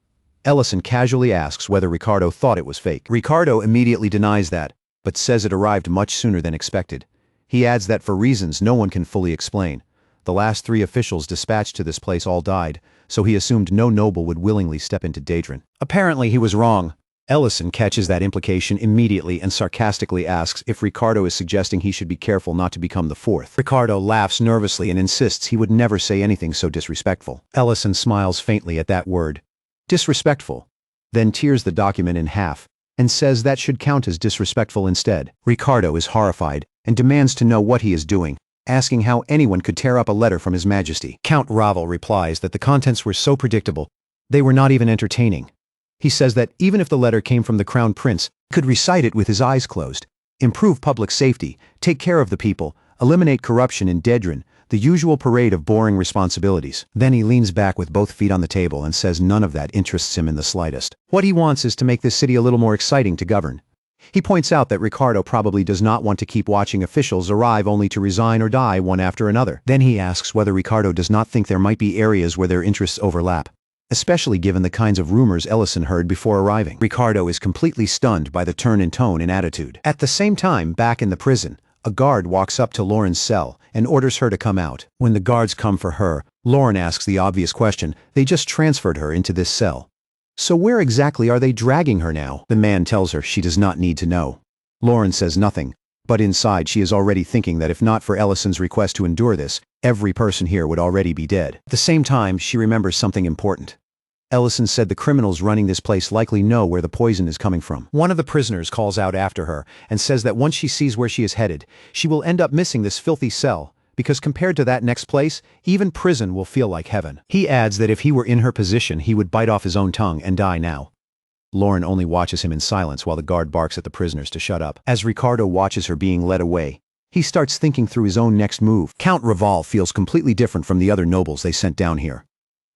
Ellison casually asks whether Ricardo thought it was fake. Ricardo immediately denies that, but says it arrived much sooner than expected. He adds that for reasons no one can fully explain, the last 3 officials dispatched to this place all died, so he assumed no noble would willingly step into Dedron. Apparently he was wrong. Ellison catches that implication immediately and sarcastically asks if Ricardo is suggesting he should be careful not to become the 4th. Ricardo laughs nervously and insists he would never say anything so disrespectful. Ellison smiles faintly at that word, disrespectful, then tears the document in half and says that should count as disrespectful instead. Ricardo is horrified and demands to know what he is doing, asking how anyone could tear up a letter from His Majesty. Count Raval replies that the contents were so predictable, they were not even entertaining. He says that even if the letter came from the Crown Prince, he could recite it with his eyes closed, improve public safety, take care of the people, eliminate corruption in Dedron, the usual parade of boring responsibilities. Then he leans back with both feet on the table and says none of that interests him in the slightest. What he wants is to make this city a little more exciting to govern. He points out that Ricardo probably does not want to keep watching officials arrive only to resign or die one after another. Then he asks whether Ricardo does not think there might be areas where their interests overlap, especially given the kinds of rumors Ellison heard before arriving. Ricardo is completely stunned by the turn in tone and attitude. At the same time, back in the prison, a guard walks up to Lauren's cell and orders her to come out. When the guards come for her, Lauren asks the obvious question: they just transferred her into this cell. So where exactly are they dragging her now? The man tells her she does not need to know. Lauren says nothing, but inside she is already thinking that if not for Ellison's request to endure this, every person here would already be dead. At the same time, she remembers something important. Ellison said the criminals running this place likely know where the poison is coming from. One of the prisoners calls out after her and says that once she sees where she is headed, she will end up missing this filthy cell, because compared to that next place, even prison will feel like heaven. He adds that if he were in her position, he would bite off his own tongue and die now. Lauren only watches him in silence while the guard barks at the prisoners to shut up. As Ricardo watches her being led away, he starts thinking through his own next move. Count Raval feels completely different from the other nobles they sent down here.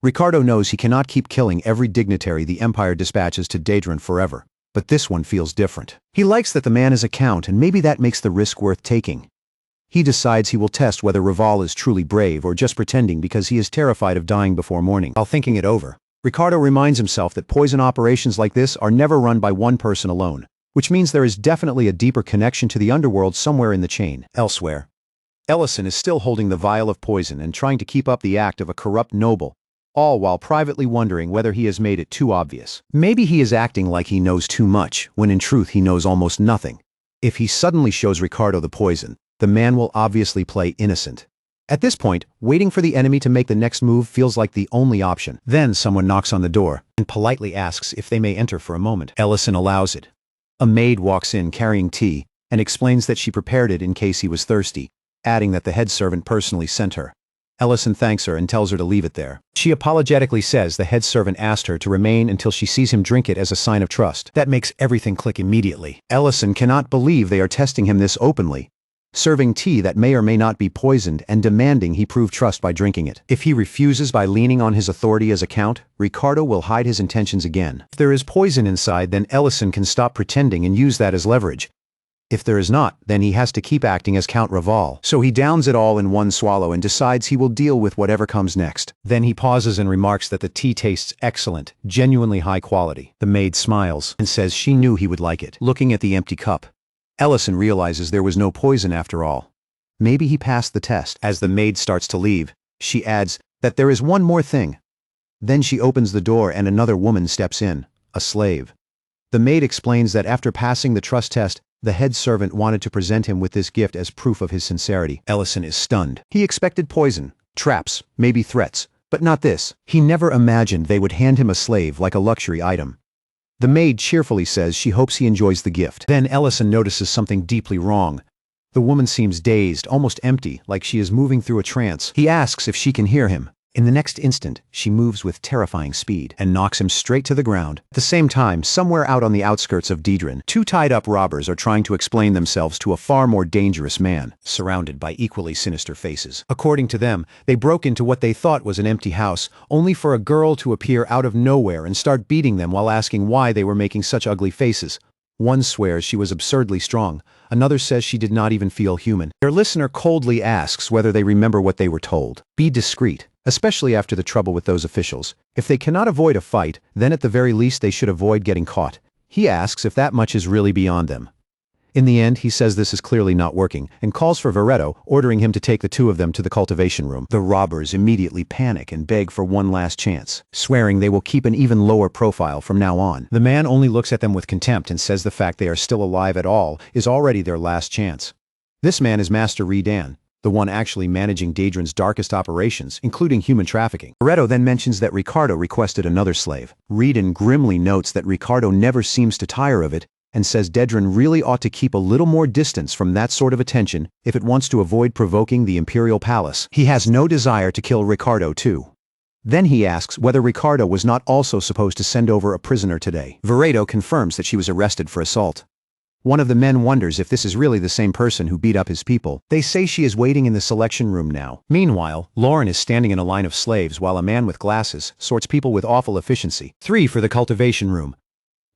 Ricardo knows he cannot keep killing every dignitary the Empire dispatches to Dedron forever, but this one feels different. He likes that the man is a count, and maybe that makes the risk worth taking. He decides he will test whether Raval is truly brave or just pretending because he is terrified of dying before morning. While thinking it over, Ricardo reminds himself that poison operations like this are never run by one person alone, which means there is definitely a deeper connection to the underworld somewhere in the chain. Elsewhere, Ellison is still holding the vial of poison and trying to keep up the act of a corrupt noble, all while privately wondering whether he has made it too obvious. Maybe he is acting like he knows too much, when in truth he knows almost nothing. If he suddenly shows Ricardo the poison, the man will obviously play innocent. At this point, waiting for the enemy to make the next move feels like the only option. Then someone knocks on the door and politely asks if they may enter for a moment. Ellison allows it. A maid walks in carrying tea and explains that she prepared it in case he was thirsty, adding that the head servant personally sent her. Ellison thanks her and tells her to leave it there. She apologetically says the head servant asked her to remain until she sees him drink it as a sign of trust. That makes everything click immediately. Ellison cannot believe they are testing him this openly, serving tea that may or may not be poisoned and demanding he prove trust by drinking it. If he refuses by leaning on his authority as a count, Ricardo will hide his intentions again. If there is poison inside, then Ellison can stop pretending and use that as leverage. If there is not, then he has to keep acting as Count Raval. So he downs it all in one swallow and decides he will deal with whatever comes next. Then he pauses and remarks that the tea tastes excellent, genuinely high quality. The maid smiles and says she knew he would like it. Looking at the empty cup, Ellison realizes there was no poison after all. Maybe he passed the test. As the maid starts to leave, she adds that there is one more thing. Then she opens the door and another woman steps in, a slave. The maid explains that after passing the trust test, the head servant wanted to present him with this gift as proof of his sincerity. Ellison is stunned. He expected poison, traps, maybe threats, but not this. He never imagined they would hand him a slave like a luxury item. The maid cheerfully says she hopes he enjoys the gift. Then Ellison notices something deeply wrong. The woman seems dazed, almost empty, like she is moving through a trance. He asks if she can hear him. In the next instant, she moves with terrifying speed and knocks him straight to the ground. At the same time, somewhere out on the outskirts of Didron, two tied-up robbers are trying to explain themselves to a far more dangerous man, surrounded by equally sinister faces. According to them, they broke into what they thought was an empty house, only for a girl to appear out of nowhere and start beating them while asking why they were making such ugly faces. One swears she was absurdly strong. Another says she did not even feel human. Their listener coldly asks whether they remember what they were told. Be discreet, especially after the trouble with those officials. If they cannot avoid a fight, then at the very least they should avoid getting caught. He asks if that much is really beyond them. In the end, he says this is clearly not working, and calls for Veretto, ordering him to take the two of them to the cultivation room. The robbers immediately panic and beg for one last chance, swearing they will keep an even lower profile from now on. The man only looks at them with contempt and says the fact they are still alive at all is already their last chance. This man is Master Redan, the one actually managing Daedron's darkest operations, including human trafficking. Veretto then mentions that Ricardo requested another slave. Redan grimly notes that Ricardo never seems to tire of it, and says Daedron really ought to keep a little more distance from that sort of attention if it wants to avoid provoking the Imperial Palace. He has no desire to kill Ricardo too. Then he asks whether Ricardo was not also supposed to send over a prisoner today. Veretto confirms that she was arrested for assault. One of the men wonders if this is really the same person who beat up his people. They say she is waiting in the selection room now. Meanwhile, Lauren is standing in a line of slaves while a man with glasses sorts people with awful efficiency. 3 for the cultivation room,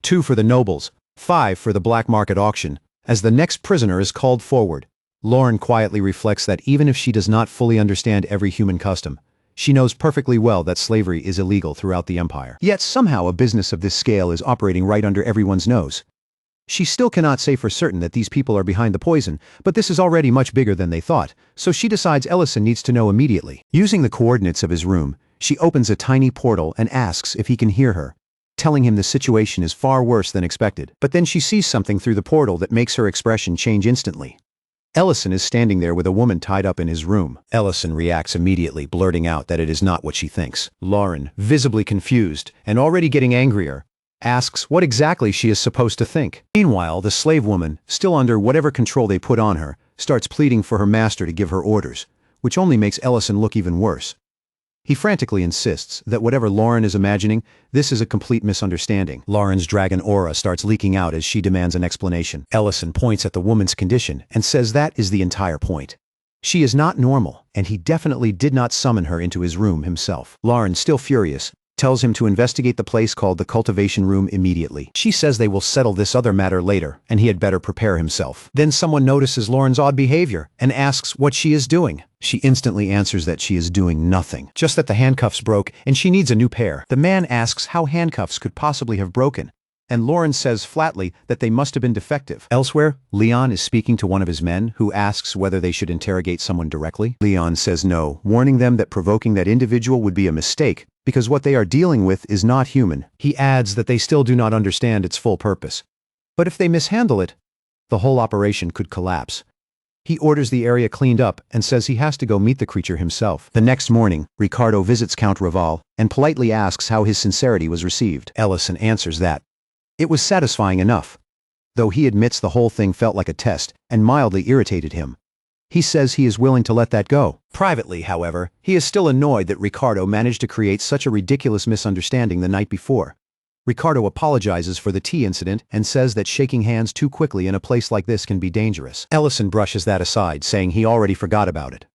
2 for the nobles, 5 for the black market auction. As the next prisoner is called forward, Lauren quietly reflects that even if she does not fully understand every human custom, she knows perfectly well that slavery is illegal throughout the empire. Yet somehow a business of this scale is operating right under everyone's nose. She still cannot say for certain that these people are behind the poison, but this is already much bigger than they thought, so she decides Ellison needs to know immediately. Using the coordinates of his room, she opens a tiny portal and asks if he can hear her, telling him the situation is far worse than expected. But then she sees something through the portal that makes her expression change instantly. Ellison is standing there with a woman tied up in his room. Ellison reacts immediately, blurting out that it is not what she thinks. Lauren, visibly confused and already getting angrier, asks what exactly she is supposed to think. Meanwhile, the slave woman, still under whatever control they put on her, starts pleading for her master to give her orders, which only makes Ellison look even worse. He frantically insists that whatever Lauren is imagining, this is a complete misunderstanding. Lauren's dragon aura starts leaking out as she demands an explanation. Ellison points at the woman's condition and says that is the entire point. She is not normal, and he definitely did not summon her into his room himself. Lauren, still furious, tells him to investigate the place called the cultivation room immediately. She says they will settle this other matter later, and he had better prepare himself. Then someone notices Lauren's odd behavior and asks what she is doing. She instantly answers that she is doing nothing, just that the handcuffs broke and she needs a new pair. The man asks how handcuffs could possibly have broken, and Lauren says flatly that they must have been defective. Elsewhere, Leon is speaking to one of his men, who asks whether they should interrogate someone directly. Leon says no, warning them that provoking that individual would be a mistake, because what they are dealing with is not human. He adds that they still do not understand its full purpose. But if they mishandle it, the whole operation could collapse. He orders the area cleaned up and says he has to go meet the creature himself. The next morning, Ricardo visits Count Raval and politely asks how his sincerity was received. Ellison answers that it was satisfying enough, though he admits the whole thing felt like a test and mildly irritated him. He says he is willing to let that go. Privately, however, he is still annoyed that Ricardo managed to create such a ridiculous misunderstanding the night before. Ricardo apologizes for the tea incident and says that shaking hands too quickly in a place like this can be dangerous. Ellison brushes that aside, saying he already forgot about it.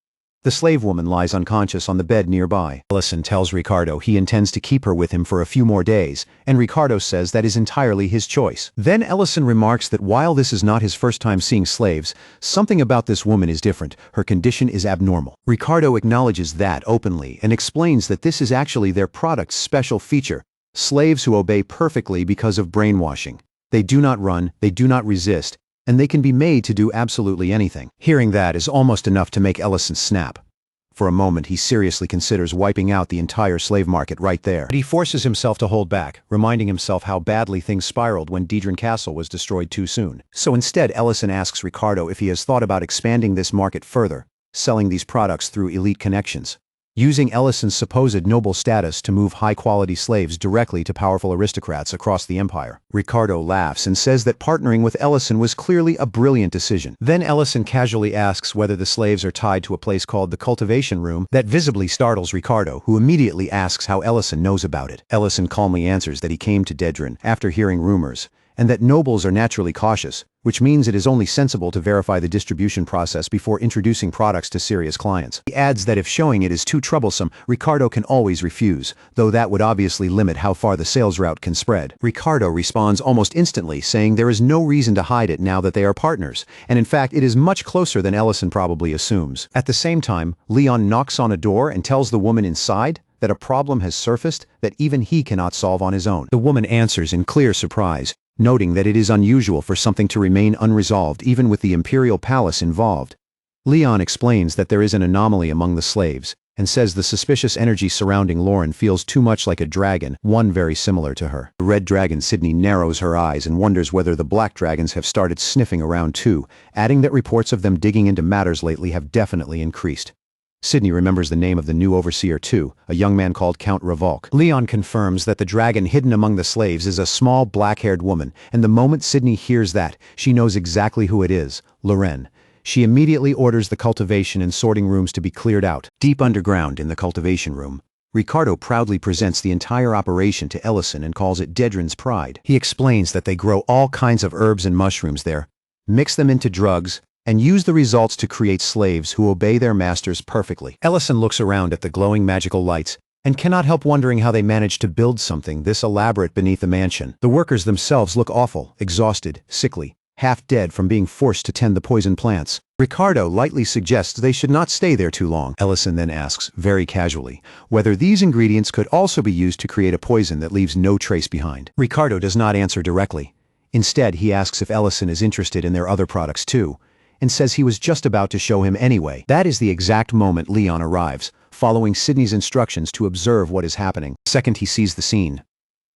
The slave woman lies unconscious on the bed nearby. Ellison tells Ricardo he intends to keep her with him for a few more days, and Ricardo says that is entirely his choice. Then Ellison remarks that while this is not his first time seeing slaves, something about this woman is different. Her condition is abnormal. Ricardo acknowledges that openly and explains that this is actually their product's special feature: slaves who obey perfectly because of brainwashing. They do not run, they do not resist, and they can be made to do absolutely anything. Hearing that is almost enough to make Ellison snap. For a moment, he seriously considers wiping out the entire slave market right there. But he forces himself to hold back, reminding himself how badly things spiraled when Didron Castle was destroyed too soon. So instead, Ellison asks Ricardo if he has thought about expanding this market further, selling these products through elite connections. using Ellison's supposed noble status to move high-quality slaves directly to powerful aristocrats across the empire. Ricardo laughs and says that partnering with Ellison was clearly a brilliant decision. Then Ellison casually asks whether the slaves are tied to a place called the cultivation room. That visibly startles Ricardo, who immediately asks how Ellison knows about it. Ellison calmly answers that he came to Dedran after hearing rumors, and that nobles are naturally cautious, which means it is only sensible to verify the distribution process before introducing products to serious clients. He adds that if showing it is too troublesome, Ricardo can always refuse, though that would obviously limit how far the sales route can spread. Ricardo responds almost instantly, saying there is no reason to hide it now that they are partners, and in fact it is much closer than Ellison probably assumes. At the same time, Leon knocks on a door and tells the woman inside that a problem has surfaced that even he cannot solve on his own. The woman answers in clear surprise, noting that it is unusual for something to remain unresolved even with the Imperial palace involved. Leon explains that there is an anomaly among the slaves, and says the suspicious energy surrounding Lauren feels too much like a dragon, one very similar to her. The red dragon Sydney narrows her eyes and wonders whether the black dragons have started sniffing around too, adding that reports of them digging into matters lately have definitely increased. Sydney remembers the name of the new overseer too, a young man called Count Revolk. Leon confirms that the dragon hidden among the slaves is a small black-haired woman, and the moment Sydney hears that, she knows exactly who it is, Loren. She immediately orders the cultivation and sorting rooms to be cleared out. Deep underground in the cultivation room, Ricardo proudly presents the entire operation to Ellison and calls it Dedran's pride. He explains that they grow all kinds of herbs and mushrooms there, mix them into drugs, and use the results to create slaves who obey their masters perfectly. Ellison looks around at the glowing magical lights and cannot help wondering how they managed to build something this elaborate beneath the mansion. The workers themselves look awful, exhausted, sickly, half dead from being forced to tend the poison plants. Ricardo lightly suggests they should not stay there too long. Ellison then asks, very casually, whether these ingredients could also be used to create a poison that leaves no trace behind. Ricardo does not answer directly. Instead, he asks if Ellison is interested in their other products too, and says he was just about to show him anyway. That is the exact moment Leon arrives, following Sydney's instructions to observe what is happening. The second he sees the scene,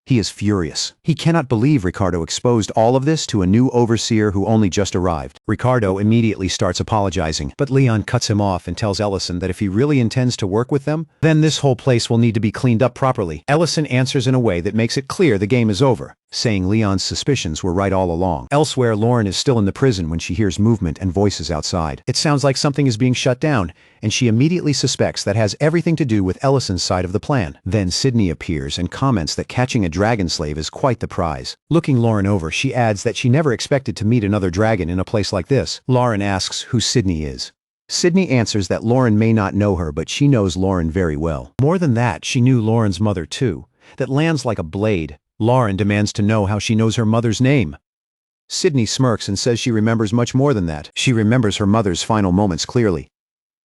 he is furious. He cannot believe Ricardo exposed all of this to a new overseer who only just arrived. Ricardo immediately starts apologizing, but Leon cuts him off and tells Ellison that if he really intends to work with them, then this whole place will need to be cleaned up properly. Ellison answers in a way that makes it clear the game is over, saying Leon's suspicions were right all along. Elsewhere, Lauren is still in the prison when she hears movement and voices outside. It sounds like something is being shut down, and she immediately suspects that has everything to do with Ellison's side of the plan. Then Sydney appears and comments that catching a dragon slave is quite the prize. Looking Lauren over, she adds that she never expected to meet another dragon in a place like this. Lauren asks who Sydney is. Sydney answers that Lauren may not know her, but she knows Lauren very well. More than that, she knew Lauren's mother too, that lands like a blade. Lauren demands to know how she knows her mother's name. Sydney smirks and says she remembers much more than that. She remembers her mother's final moments clearly.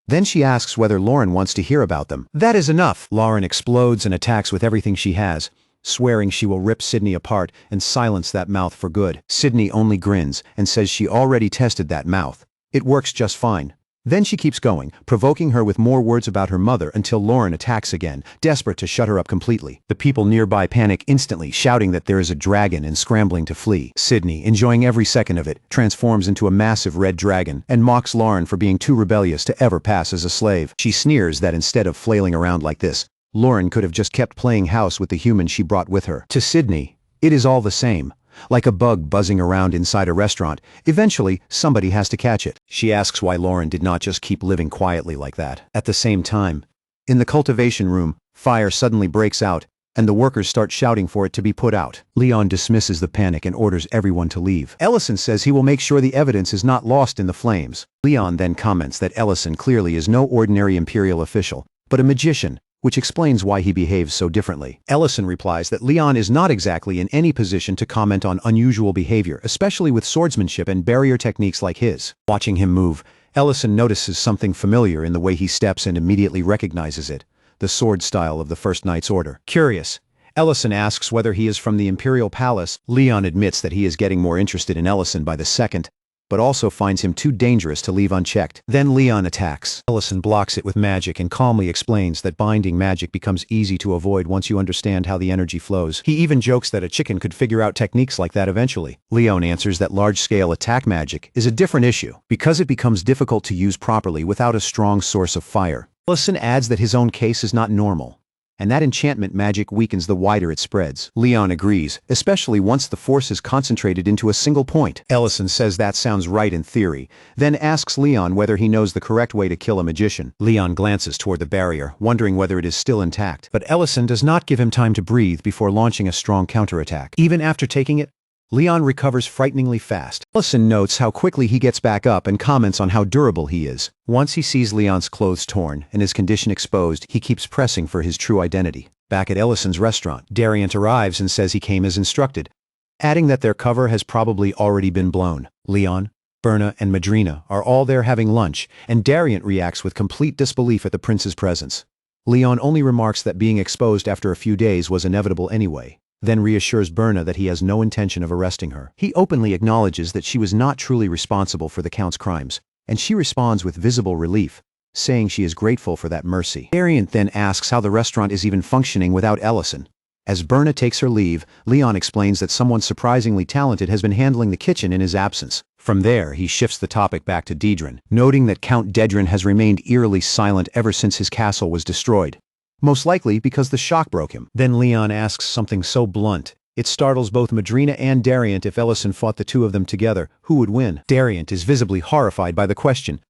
Then she asks whether Lauren wants to hear about them. That is enough! Lauren explodes and attacks with everything she has, swearing she will rip Sydney apart and silence that mouth for good. Sydney only grins and says she already tested that mouth. It works just fine. Then she keeps going, provoking her with more words about her mother until Lauren attacks again, desperate to shut her up completely. The people nearby panic instantly, shouting that there is a dragon and scrambling to flee. Sydney, enjoying every second of it, transforms into a massive red dragon and mocks Lauren for being too rebellious to ever pass as a slave. She sneers that instead of flailing around like this, Lauren could have just kept playing house with the human she brought with her. To Sydney, it is all the same. Like a bug buzzing around inside a restaurant, eventually somebody has to catch it. She asks why Lauren did not just keep living quietly like that. At the same time, in the cultivation room, fire suddenly breaks out, and the workers start shouting for it to be put out. Leon dismisses the panic and orders everyone to leave. Ellison says he will make sure the evidence is not lost in the flames. Leon then comments that Ellison clearly is no ordinary Imperial official, but a magician, which explains why he behaves so differently. Ellison replies that Leon is not exactly in any position to comment on unusual behavior, especially with swordsmanship and barrier techniques like his. Watching him move, Ellison notices something familiar in the way he steps and immediately recognizes it, the sword style of the First Knight's Order. Curious, Ellison asks whether he is from the Imperial Palace. Leon admits that he is getting more interested in Ellison by the second, but also finds him too dangerous to leave unchecked. Then Leon attacks. Ellison blocks it with magic and calmly explains that binding magic becomes easy to avoid once you understand how the energy flows. He even jokes that a chicken could figure out techniques like that eventually. Leon answers that large-scale attack magic is a different issue, because it becomes difficult to use properly without a strong source of fire. Ellison adds that his own case is not normal, and that enchantment magic weakens the wider it spreads. Leon agrees, especially once the force is concentrated into a single point. Ellison says that sounds right in theory, then asks Leon whether he knows the correct way to kill a magician. Leon glances toward the barrier, wondering whether it is still intact, but Ellison does not give him time to breathe before launching a strong counterattack. Even after taking it, Leon recovers frighteningly fast. Ellison notes how quickly he gets back up and comments on how durable he is. Once he sees Leon's clothes torn and his condition exposed, he keeps pressing for his true identity. Back at Ellison's restaurant, Dariant arrives and says he came as instructed, adding that their cover has probably already been blown. Leon, Berna, and Madrina are all there having lunch, and Dariant reacts with complete disbelief at the prince's presence. Leon only remarks that being exposed after a few days was inevitable anyway, then reassures Berna that he has no intention of arresting her. He openly acknowledges that she was not truly responsible for the Count's crimes, and she responds with visible relief, saying she is grateful for that mercy. Dariant then asks how the restaurant is even functioning without Ellison. As Berna takes her leave, Leon explains that someone surprisingly talented has been handling the kitchen in his absence. From there, he shifts the topic back to Dedren, noting that Count Dedren has remained eerily silent ever since his castle was destroyed, most likely because the shock broke him. Then Leon asks something so blunt, it startles both Madrina and Dariant. If Ellison fought the two of them together, who would win? Dariant is visibly horrified by the question,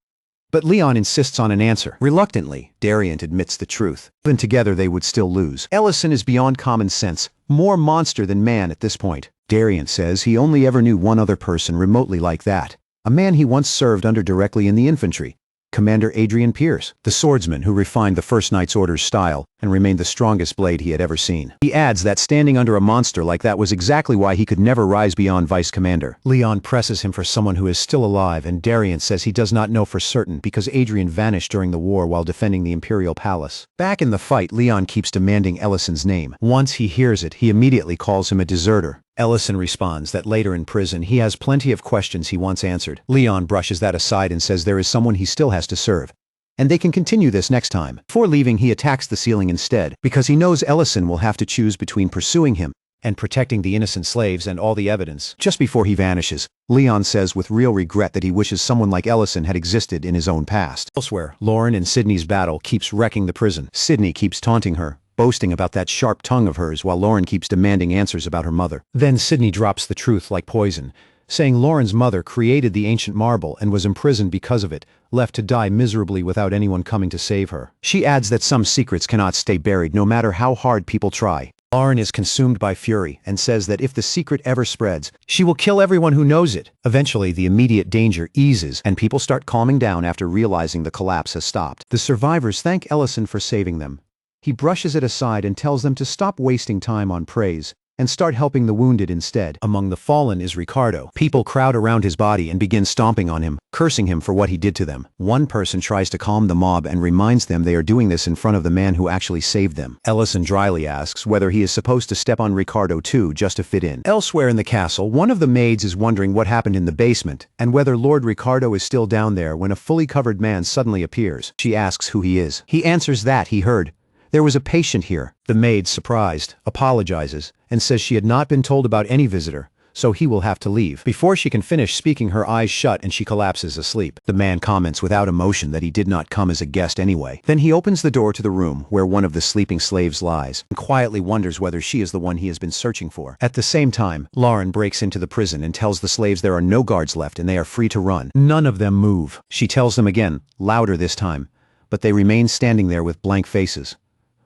but Leon insists on an answer. Reluctantly, Dariant admits the truth. Even together they would still lose. Ellison is beyond common sense, more monster than man at this point. Dariant says he only ever knew one other person remotely like that, a man he once served under directly in the infantry, Commander Adrian Pierce, the swordsman who refined the First Knight's Order's style and remained the strongest blade he had ever seen. He adds that standing under a monster like that was exactly why he could never rise beyond vice commander. Leon presses him for someone who is still alive, and Dariant says he does not know for certain because Adrian vanished during the war while defending the Imperial palace. Back in the fight, Leon keeps demanding Ellison's name. Once he hears it, he immediately calls him a deserter. Ellison responds that later in prison he has plenty of questions he wants answered. Leon brushes that aside and says there is someone he still has to serve, and they can continue this next time. Before leaving, he attacks the ceiling instead, because he knows Ellison will have to choose between pursuing him and protecting the innocent slaves and all the evidence. Just before he vanishes, Leon says with real regret that he wishes someone like Ellison had existed in his own past. Elsewhere, Lauren and Sydney's battle keeps wrecking the prison. Sydney keeps taunting her, boasting about that sharp tongue of hers, while Lauren keeps demanding answers about her mother. Then Sydney drops the truth like poison, saying Lauren's mother created the ancient marble and was imprisoned because of it, left to die miserably without anyone coming to save her. She adds that some secrets cannot stay buried no matter how hard people try. Lauren is consumed by fury and says that if the secret ever spreads, she will kill everyone who knows it. Eventually, the immediate danger eases and people start calming down after realizing the collapse has stopped. The survivors thank Ellison for saving them. He brushes it aside and tells them to stop wasting time on praise and start helping the wounded instead. Among the fallen is Ricardo. People crowd around his body and begin stomping on him, cursing him for what he did to them. One person tries to calm the mob and reminds them they are doing this in front of the man who actually saved them. Ellison dryly asks whether he is supposed to step on Ricardo too, just to fit in. Elsewhere in the castle, one of the maids is wondering what happened in the basement and whether Lord Ricardo is still down there when a fully covered man suddenly appears. She asks who he is. He answers that he heard there was a patient here. The maid, surprised, apologizes and says she had not been told about any visitor, so he will have to leave. Before she can finish speaking, her eyes shut and she collapses asleep. The man comments without emotion that he did not come as a guest anyway. Then he opens the door to the room where one of the sleeping slaves lies and quietly wonders whether she is the one he has been searching for. At the same time, Lauren breaks into the prison and tells the slaves there are no guards left and they are free to run. None of them move. She tells them again, louder this time, but they remain standing there with blank faces.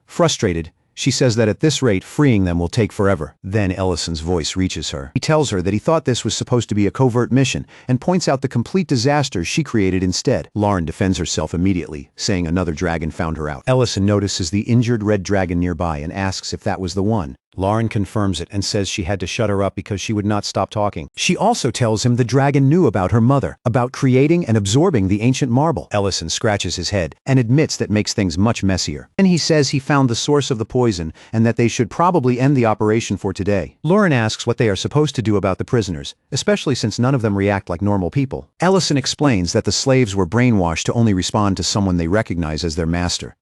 Frustrated, she says that at this rate, freeing them will take forever. Then Ellison's voice reaches her. He tells her that he thought this was supposed to be a covert mission and points out the complete disaster she created instead. Lauren defends herself immediately, saying another dragon found her out. Ellison notices the injured red dragon nearby and asks if that was the one. Lauren confirms it and says she had to shut her up because she would not stop talking. She also tells him the dragon knew about her mother, about creating and absorbing the ancient marble. Ellison scratches his head and admits that makes things much messier. Then he says he found the source of the poison and that they should probably end the operation for today. Lauren asks what they are supposed to do about the prisoners, especially since none of them react like normal people. Ellison explains that the slaves were brainwashed to only respond to someone they recognize as their master.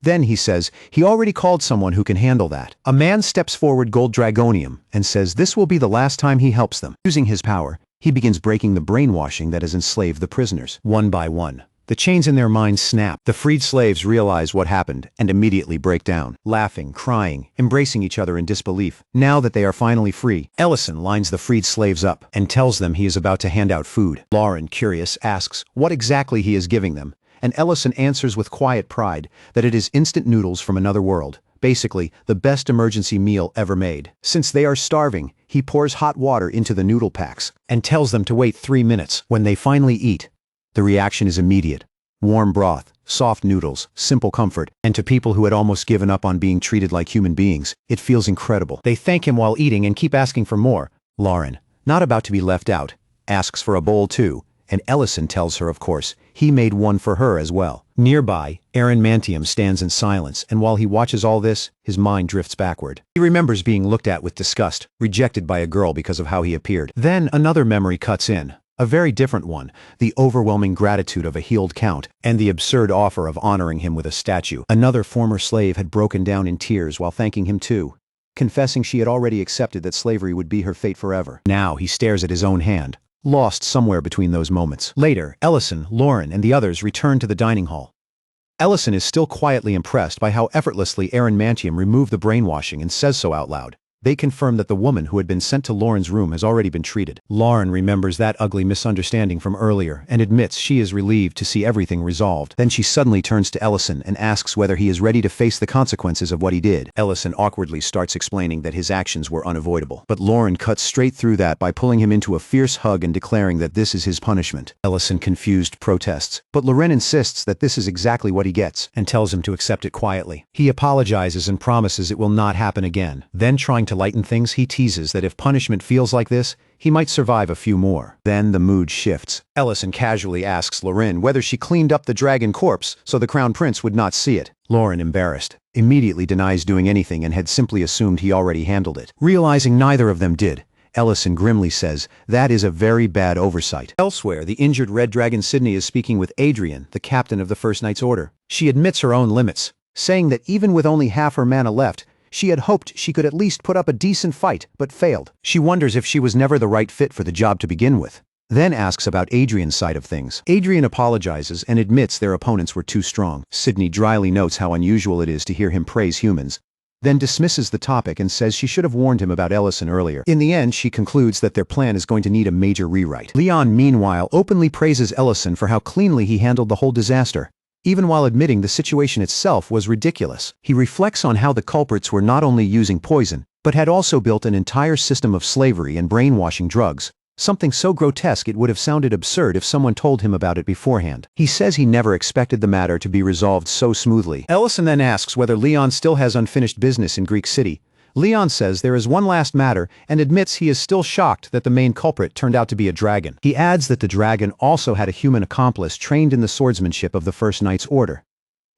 Then he says he already called someone who can handle that. A man steps forward gold dragonium and says this will be the last time he helps them. Using his power, he begins breaking the brainwashing that has enslaved the prisoners. One by one, The chains in their minds snap. The freed slaves realize what happened and immediately break down, laughing, crying, embracing each other in disbelief. Now that they are finally free, Ellison lines the freed slaves up and tells them he is about to hand out food. Lauren, curious, asks what exactly he is giving them, and Ellison answers with quiet pride that it is instant noodles from another world. Basically, the best emergency meal ever made. Since they are starving, he pours hot water into the noodle packs and tells them to wait 3 minutes. When they finally eat, the reaction is immediate. Warm broth, soft noodles, simple comfort, and to people who had almost given up on being treated like human beings, it feels incredible. They thank him while eating and keep asking for more. Lauren, not about to be left out, asks for a bowl too, and Ellison tells her, of course, he made one for her as well. Nearby, Mantium stands in silence, and while he watches all this, his mind drifts backward. He remembers being looked at with disgust, rejected by a girl because of how he appeared. Then another memory cuts in. A very different one, the overwhelming gratitude of a healed count, and the absurd offer of honoring him with a statue. Another former slave had broken down in tears while thanking him too, confessing she had already accepted that slavery would be her fate forever. Now he stares at his own hand, lost somewhere between those moments. Later, Ellison, Lauren, and the others return to the dining hall. Ellison is still quietly impressed by how effortlessly Mantium removed the brainwashing and says so out loud. They confirm that the woman who had been sent to Lauren's room has already been treated. Lauren remembers that ugly misunderstanding from earlier and admits she is relieved to see everything resolved. Then she suddenly turns to Ellison and asks whether he is ready to face the consequences of what he did. Ellison awkwardly starts explaining that his actions were unavoidable. But Lauren cuts straight through that by pulling him into a fierce hug and declaring that this is his punishment. Ellison, confused, protests, but Lauren insists that this is exactly what he gets and tells him to accept it quietly. He apologizes and promises it will not happen again. Then, trying to lighten things, he teases that if punishment feels like this, he might survive a few more. Then the mood shifts. Ellison casually asks Lauren whether she cleaned up the dragon corpse so the crown prince would not see it. Lauren, embarrassed, immediately denies doing anything and had simply assumed he already handled it. Realizing neither of them did, Ellison grimly says that is a very bad oversight. Elsewhere, the injured Red Dragon Sydney is speaking with Adrian, the captain of the First Knight's Order. She admits her own limits, saying that even with only half her mana left, she had hoped she could at least put up a decent fight, but failed. She wonders if she was never the right fit for the job to begin with. Then asks about Adrian's side of things. Adrian apologizes and admits their opponents were too strong. Sydney dryly notes how unusual it is to hear him praise humans, then dismisses the topic and says she should have warned him about Ellison earlier. In the end, she concludes that their plan is going to need a major rewrite. Leon, meanwhile, openly praises Ellison for how cleanly he handled the whole disaster, even while admitting the situation itself was ridiculous. He reflects on how the culprits were not only using poison, but had also built an entire system of slavery and brainwashing drugs, something so grotesque it would have sounded absurd if someone told him about it beforehand. He says he never expected the matter to be resolved so smoothly. Ellison then asks whether Leon still has unfinished business in Greek City. Leon says there is one last matter and admits he is still shocked that the main culprit turned out to be a dragon. He adds that the dragon also had a human accomplice trained in the swordsmanship of the First Knight's Order.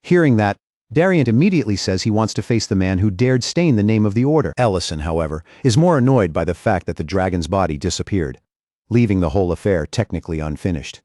Hearing that, Dariant immediately says he wants to face the man who dared stain the name of the order. Ellison, however, is more annoyed by the fact that the dragon's body disappeared, leaving the whole affair technically unfinished.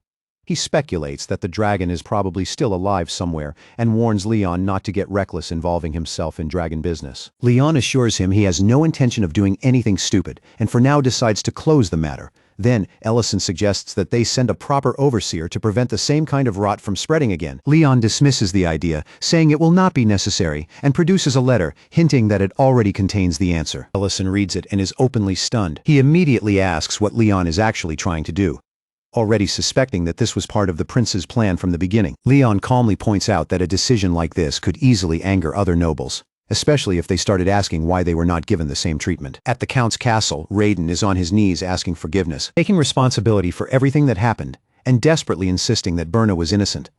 He speculates that the dragon is probably still alive somewhere and warns Leon not to get reckless involving himself in dragon business. Leon assures him he has no intention of doing anything stupid and for now decides to close the matter. Then, Ellison suggests that they send a proper overseer to prevent the same kind of rot from spreading again. Leon dismisses the idea, saying it will not be necessary, and produces a letter, hinting that it already contains the answer. Ellison reads it and is openly stunned. He immediately asks what Leon is actually trying to do, already suspecting that this was part of the prince's plan from the beginning. Leon calmly points out that a decision like this could easily anger other nobles, especially if they started asking why they were not given the same treatment. At the Count's castle, Raiden is on his knees asking forgiveness, taking responsibility for everything that happened, and desperately insisting that Berna was innocent.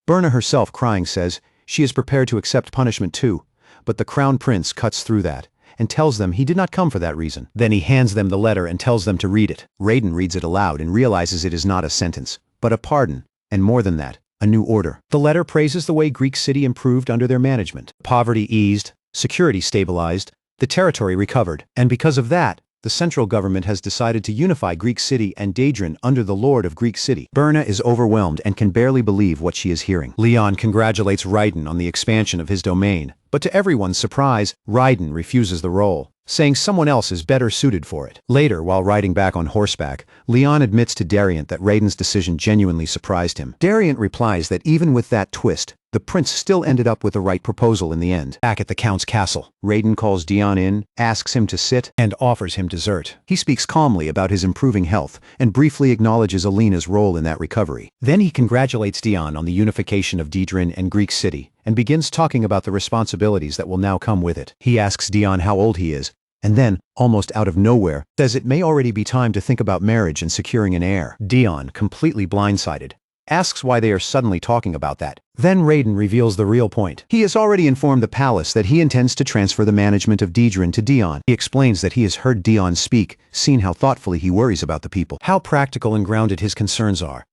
Berna herself, crying, says she is prepared to accept punishment too, but the Crown Prince cuts through that and tells them he did not come for that reason. Then he hands them the letter and tells them to read it. Raiden reads it aloud and realizes it is not a sentence, but a pardon, and more than that, a new order. The letter praises the way Greek City improved under their management. Poverty eased, security stabilized, the territory recovered, and because of that, the central government has decided to unify Greek City and Daedrin under the Lord of Greek City. Berna is overwhelmed and can barely believe what she is hearing. Leon congratulates Raiden on the expansion of his domain, but to everyone's surprise, Raiden refuses the role. saying someone else is better suited for it. Later, while riding back on horseback, Leon admits to Dariant that Raiden's decision genuinely surprised him. Dariant replies that even with that twist, the prince still ended up with the right proposal in the end. Back at the count's castle, Raiden calls Dion in, asks him to sit, and offers him dessert. He speaks calmly about his improving health and briefly acknowledges Alina's role in that recovery. Then he congratulates Dion on the unification of Daedrin and Greek city, and begins talking about the responsibilities that will now come with it. He asks Dion how old he is, and then, almost out of nowhere, says it may already be time to think about marriage and securing an heir. Dion, completely blindsided, asks why they are suddenly talking about that. Then Raiden reveals the real point. He has already informed the palace that he intends to transfer the management of Daedrin to Dion. He explains that he has heard Dion speak, seen how thoughtfully he worries about the people, how practical and grounded his concerns are,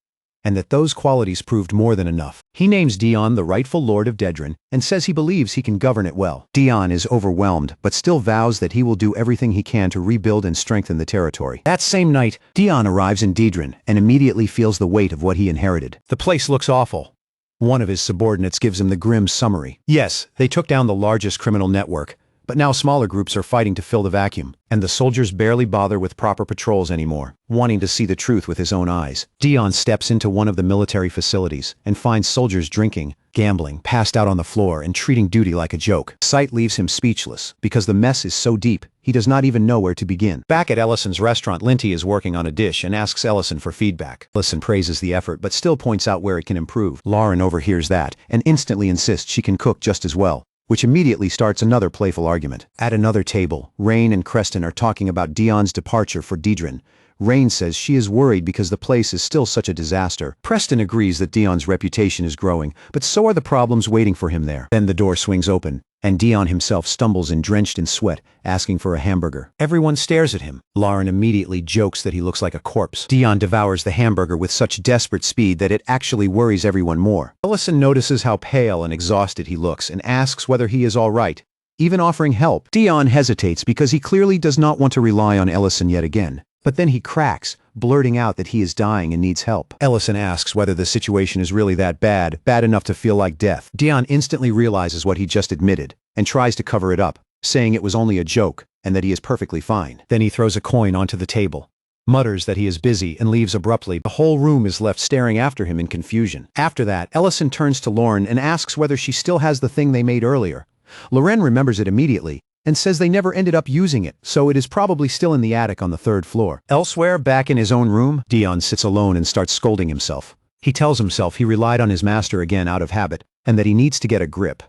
and that those qualities proved more than enough. He names Dion the rightful lord of Daedrin and says he believes he can govern it well. Dion is overwhelmed, but still vows that he will do everything he can to rebuild and strengthen the territory. That same night, Dion arrives in Daedrin and immediately feels the weight of what he inherited. The place looks awful. One of his subordinates gives him the grim summary. Yes, they took down the largest criminal network, but now smaller groups are fighting to fill the vacuum, and the soldiers barely bother with proper patrols anymore. Wanting to see the truth with his own eyes, Dion steps into one of the military facilities and finds soldiers drinking, gambling, passed out on the floor, and treating duty like a joke. The sight leaves him speechless, because the mess is so deep, he does not even know where to begin. Back at Ellison's restaurant, Linty is working on a dish and asks Ellison for feedback. Ellison praises the effort but still points out where it can improve. Lauren overhears that and instantly insists she can cook just as well, which immediately starts another playful argument. At another table, Rain and Creston are talking about Dion's departure for Daedrin. Rain says she is worried because the place is still such a disaster. Preston agrees that Dion's reputation is growing, but so are the problems waiting for him there. Then the door swings open, and Dion himself stumbles in drenched in sweat, asking for a hamburger. Everyone stares at him. Lauren immediately jokes that he looks like a corpse. Dion devours the hamburger with such desperate speed that it actually worries everyone more. Ellison notices how pale and exhausted he looks and asks whether he is all right, even offering help. Dion hesitates because he clearly does not want to rely on Ellison yet again. But then he cracks, blurting out that he is dying and needs help. Ellison asks whether the situation is really that bad enough to feel like death. Dion instantly realizes what he just admitted, and tries to cover it up, saying it was only a joke, and that he is perfectly fine. Then he throws a coin onto the table, mutters that he is busy, and leaves abruptly. The whole room is left staring after him in confusion. After that, Ellison turns to Lauren and asks whether she still has the thing they made earlier. Loren remembers it immediately, and says they never ended up using it, so it is probably still in the attic on the 3rd floor. Elsewhere, back in his own room, Dion sits alone and starts scolding himself. He tells himself he relied on his master again out of habit, and that he needs to get a grip.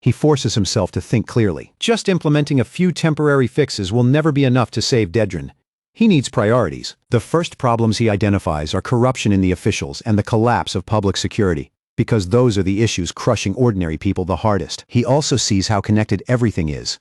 He forces himself to think clearly. Just implementing a few temporary fixes will never be enough to save Daedrin. He needs priorities. The first problems he identifies are corruption in the officials and the collapse of public security, because those are the issues crushing ordinary people the hardest. He also sees how connected everything is.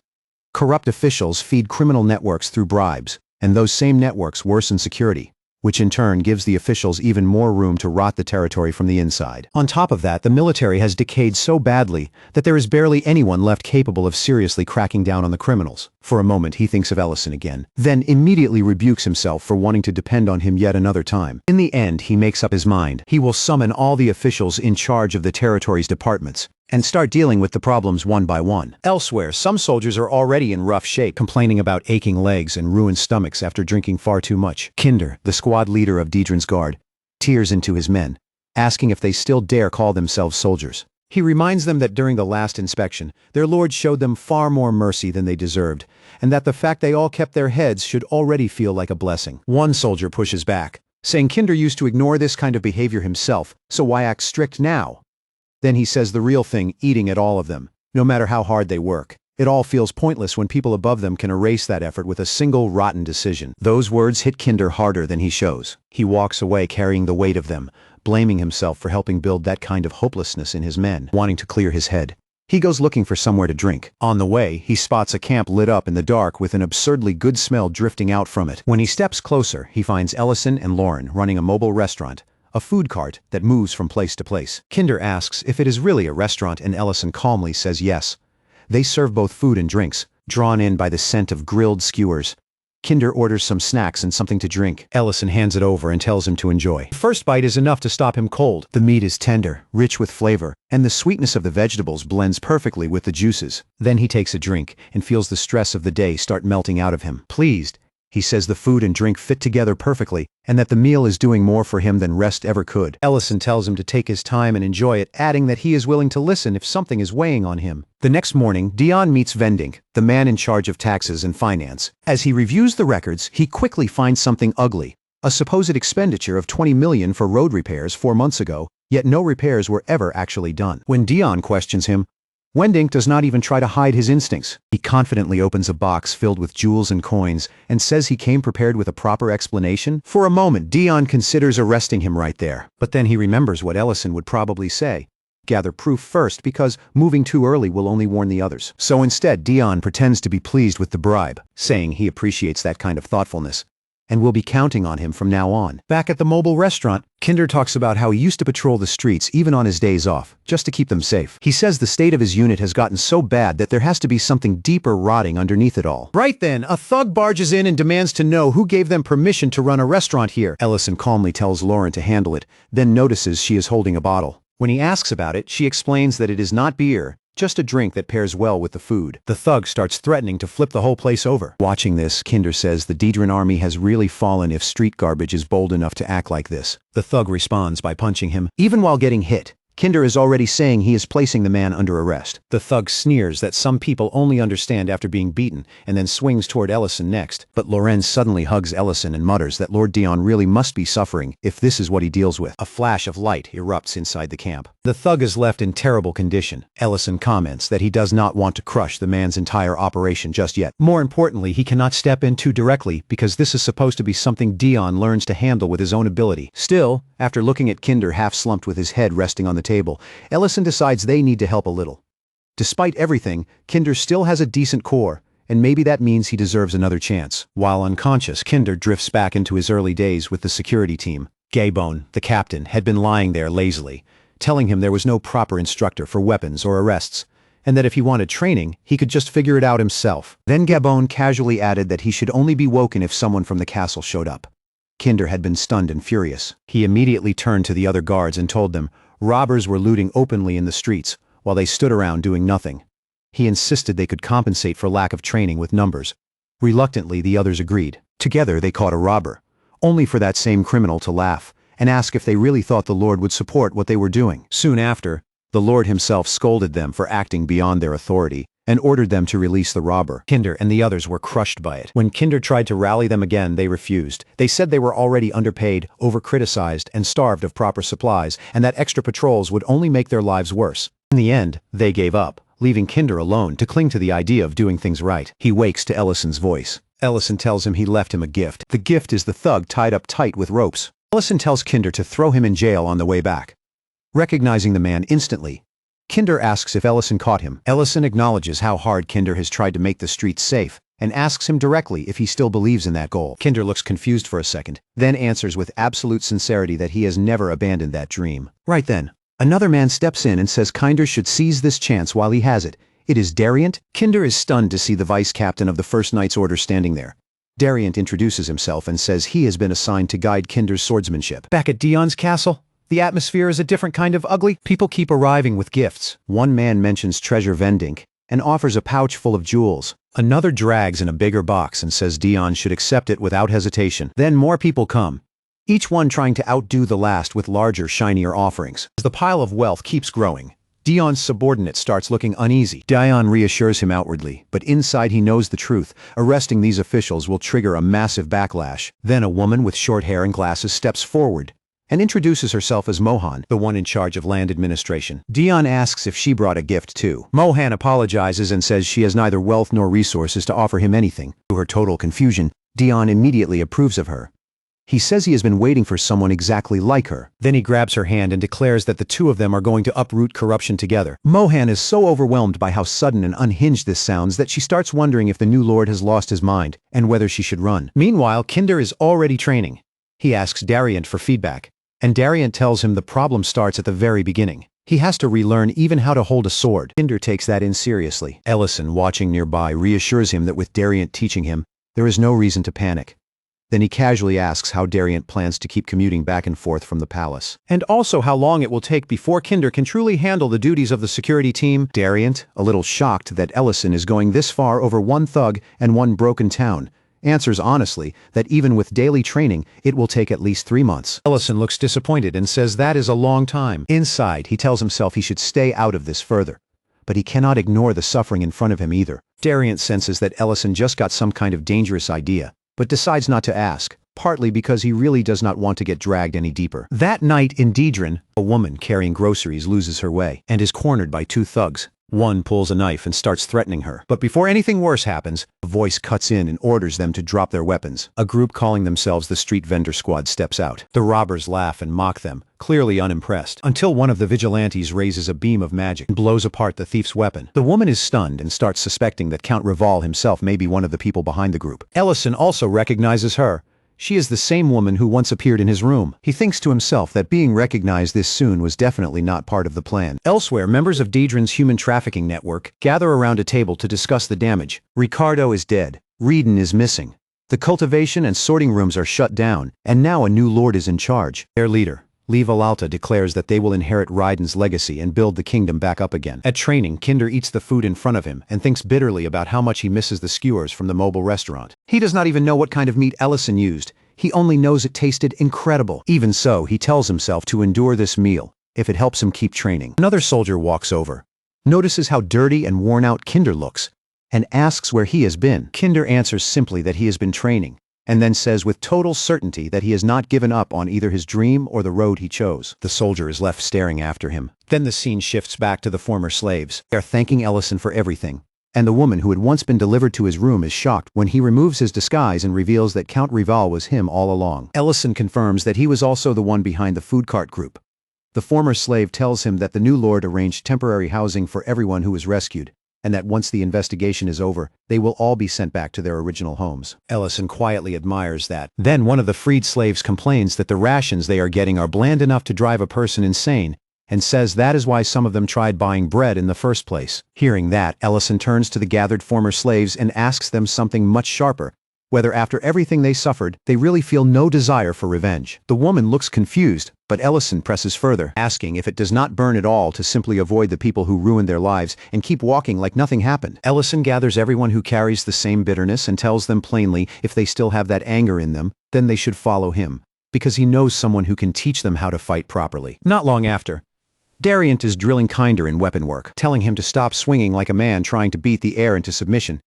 Corrupt officials feed criminal networks through bribes, and those same networks worsen security, which in turn gives the officials even more room to rot the territory from the inside. On top of that, the military has decayed so badly that there is barely anyone left capable of seriously cracking down on the criminals. For a moment, he thinks of Ellison again, then immediately rebukes himself for wanting to depend on him yet another time. In the end, he makes up his mind. He will summon all the officials in charge of the territory's departments, and start dealing with the problems one by one. Elsewhere, some soldiers are already in rough shape, complaining about aching legs and ruined stomachs after drinking far too much. Kinder, the squad leader of Daedrin's guard, tears into his men, asking if they still dare call themselves soldiers. He reminds them that during the last inspection, their lord showed them far more mercy than they deserved, and that the fact they all kept their heads should already feel like a blessing. One soldier pushes back, saying Kinder used to ignore this kind of behavior himself, so why act strict now? Then he says the real thing, eating at all of them, no matter how hard they work. It all feels pointless when people above them can erase that effort with a single rotten decision. Those words hit Kinder harder than he shows. He walks away carrying the weight of them, blaming himself for helping build that kind of hopelessness in his men, wanting to clear his head. He goes looking for somewhere to drink. On the way, he spots a camp lit up in the dark with an absurdly good smell drifting out from it. When he steps closer, he finds Ellison and Lauren running a mobile restaurant, a food cart that moves from place to place. Kinder asks if it is really a restaurant, and Ellison calmly says yes. They serve both food and drinks, drawn in by the scent of grilled skewers. Kinder orders some snacks and something to drink. Ellison hands it over and tells him to enjoy. The first bite is enough to stop him cold. The meat is tender, rich with flavor, and the sweetness of the vegetables blends perfectly with the juices. Then he takes a drink and feels the stress of the day start melting out of him. Pleased, he says the food and drink fit together perfectly, and that the meal is doing more for him than rest ever could. Ellison tells him to take his time and enjoy it, adding that he is willing to listen if something is weighing on him. The next morning, Dion meets Mending, the man in charge of taxes and finance. As he reviews the records, he quickly finds something ugly. A supposed expenditure of 20 million for road repairs 4 months ago, yet no repairs were ever actually done. When Dion questions him, Mending does not even try to hide his instincts. He confidently opens a box filled with jewels and coins and says he came prepared with a proper explanation. For a moment, Dion considers arresting him right there. But then he remembers what Ellison would probably say. Gather proof first, because moving too early will only warn the others. So instead, Dion pretends to be pleased with the bribe, saying he appreciates that kind of thoughtfulness and will be counting on him from now on. Back at the mobile restaurant, Kinder talks about how he used to patrol the streets even on his days off, just to keep them safe. He says the state of his unit has gotten so bad that there has to be something deeper rotting underneath it all. Right then, a thug barges in and demands to know who gave them permission to run a restaurant here. Ellison calmly tells Lauren to handle it, then notices she is holding a bottle. When he asks about it, she explains that it is not beer, just a drink that pairs well with the food. The thug starts threatening to flip the whole place over. Watching this, Kinder says the Daedran army has really fallen if street garbage is bold enough to act like this. The thug responds by punching him. Even while getting hit, Kinder is already saying he is placing the man under arrest. The thug sneers that some people only understand after being beaten, and then swings toward Ellison next. But Loren suddenly hugs Ellison and mutters that Lord Dion really must be suffering if this is what he deals with. A flash of light erupts inside the camp. The thug is left in terrible condition. Ellison comments that he does not want to crush the man's entire operation just yet. More importantly, he cannot step in too directly because this is supposed to be something Dion learns to handle with his own ability. Still, after looking at Kinder half-slumped with his head resting on the table, Ellison decides they need to help a little. Despite everything, Kinder still has a decent core, and maybe that means he deserves another chance. While unconscious, Kinder drifts back into his early days with the security team. Gaybone, the captain, had been lying there lazily, telling him there was no proper instructor for weapons or arrests, and that if he wanted training, he could just figure it out himself. Then Gabon casually added that he should only be woken if someone from the castle showed up. Kinder had been stunned and furious. He immediately turned to the other guards and told them robbers were looting openly in the streets, while they stood around doing nothing. He insisted they could compensate for lack of training with numbers. Reluctantly, the others agreed. Together, they caught a robber, only for that same criminal to laugh and ask if they really thought the Lord would support what they were doing. Soon after, the Lord himself scolded them for acting beyond their authority and ordered them to release the robber. Kinder and the others were crushed by it. When Kinder tried to rally them again, they refused. They said they were already underpaid, over-criticized, and starved of proper supplies, and that extra patrols would only make their lives worse. In the end, they gave up, leaving Kinder alone to cling to the idea of doing things right. He wakes to Ellison's voice. Ellison tells him he left him a gift. The gift is the thug tied up tight with ropes. Ellison tells Kinder to throw him in jail on the way back. Recognizing the man instantly, Kinder asks if Ellison caught him. Ellison acknowledges how hard Kinder has tried to make the streets safe, and asks him directly if he still believes in that goal. Kinder looks confused for a second, then answers with absolute sincerity that he has never abandoned that dream. Right then, another man steps in and says Kinder should seize this chance while he has it. It is Dariant. Kinder is stunned to see the vice captain of the First Knight's Order standing there. Dariant introduces himself and says he has been assigned to guide Kinder's swordsmanship. Back at Dion's castle, the atmosphere is a different kind of ugly. People keep arriving with gifts. One man mentions treasure vending and offers a pouch full of jewels. Another drags in a bigger box and says Dion should accept it without hesitation. Then more people come, each one trying to outdo the last with larger, shinier offerings. As the pile of wealth keeps growing, Dion's subordinate starts looking uneasy. Dion reassures him outwardly, but inside he knows the truth. Arresting these officials will trigger a massive backlash. Then a woman with short hair and glasses steps forward and introduces herself as Mohan, the one in charge of land administration. Dion asks if she brought a gift too. Mohan apologizes and says she has neither wealth nor resources to offer him anything. To her total confusion, Dion immediately approves of her. He says he has been waiting for someone exactly like her. Then he grabs her hand and declares that the two of them are going to uproot corruption together. Mohan is so overwhelmed by how sudden and unhinged this sounds that she starts wondering if the new lord has lost his mind and whether she should run. Meanwhile, Kinder is already training. He asks Dariant for feedback, and Dariant tells him the problem starts at the very beginning. He has to relearn even how to hold a sword. Kinder takes that in seriously. Ellison, watching nearby, reassures him that with Dariant teaching him, There is no reason to panic. Then he casually asks how Dariant plans to keep commuting back and forth from the palace. And also how long it will take before Kinder can truly handle the duties of the security team. Dariant, a little shocked that Ellison is going this far over one thug and one broken town, answers honestly that even with daily training, it will take at least 3 months. Ellison looks disappointed and says that is a long time. Inside, he tells himself he should stay out of this further. But he cannot ignore the suffering in front of him either. Dariant senses that Ellison just got some kind of dangerous idea, but decides not to ask, partly because he really does not want to get dragged any deeper. That night in Dedren, a woman carrying groceries loses her way and is cornered by 2 thugs. One pulls a knife and starts threatening her. But before anything worse happens, a voice cuts in and orders them to drop their weapons. A group calling themselves the Street Vendor Squad steps out. The robbers laugh and mock them, clearly unimpressed, until one of the vigilantes raises a beam of magic and blows apart the thief's weapon. The woman is stunned and starts suspecting that Count Rival himself may be one of the people behind the group. Ellison also recognizes her. She is the same woman who once appeared in his room. He thinks to himself that being recognized this soon was definitely not part of the plan. Elsewhere, members of Dedren's human trafficking network gather around a table to discuss the damage. Ricardo is dead. Reedon is missing. The cultivation and sorting rooms are shut down, and now a new lord is in charge. Their leader, Lee Valalta, declares that they will inherit Raiden's legacy and build the kingdom back up again. At training, Kinder eats the food in front of him and thinks bitterly about how much he misses the skewers from the mobile restaurant. He does not even know what kind of meat Ellison used. He only knows it tasted incredible. Even so, he tells himself to endure this meal, if it helps him keep training. Another soldier walks over, notices how dirty and worn out Kinder looks, and asks where he has been. Kinder answers simply that he has been training, and then says with total certainty that he has not given up on either his dream or the road he chose. The soldier is left staring after him. Then the scene shifts back to the former slaves. They are thanking Ellison for everything, and the woman who had once been delivered to his room is shocked when he removes his disguise and reveals that Count Rival was him all along. Ellison confirms that he was also the one behind the food cart group. The former slave tells him that the new lord arranged temporary housing for everyone who was rescued, and that once the investigation is over, they will all be sent back to their original homes. Ellison quietly admires that. Then one of the freed slaves complains that the rations they are getting are bland enough to drive a person insane, and says that is why some of them tried buying bread in the first place. Hearing that, Ellison turns to the gathered former slaves and asks them something much sharper, whether after everything they suffered, they really feel no desire for revenge. The woman looks confused, but Ellison presses further, asking if it does not burn at all to simply avoid the people who ruined their lives and keep walking like nothing happened. Ellison gathers everyone who carries the same bitterness and tells them plainly if they still have that anger in them, then they should follow him, because he knows someone who can teach them how to fight properly. Not long after, Dariant is drilling Kinder in weapon work, telling him to stop swinging like a man trying to beat the air into submission.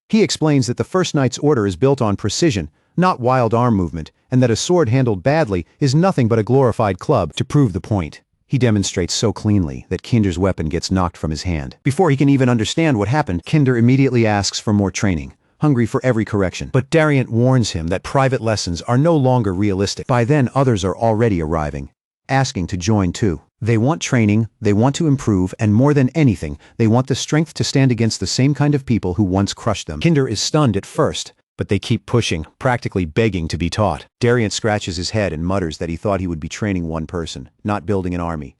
He explains that the First Knight's order is built on precision, not wild arm movement, and that a sword handled badly is nothing but a glorified club. To prove the point, he demonstrates so cleanly that Kinder's weapon gets knocked from his hand. Before he can even understand what happened, Kinder immediately asks for more training, hungry for every correction. But Dariant warns him that private lessons are no longer realistic. By then, others are already arriving, asking to join too. They want training, they want to improve, and more than anything, they want the strength to stand against the same kind of people who once crushed them. Kinder is stunned at first, but they keep pushing, practically begging to be taught. Dariant scratches his head and mutters that he thought he would be training one person, not building an army.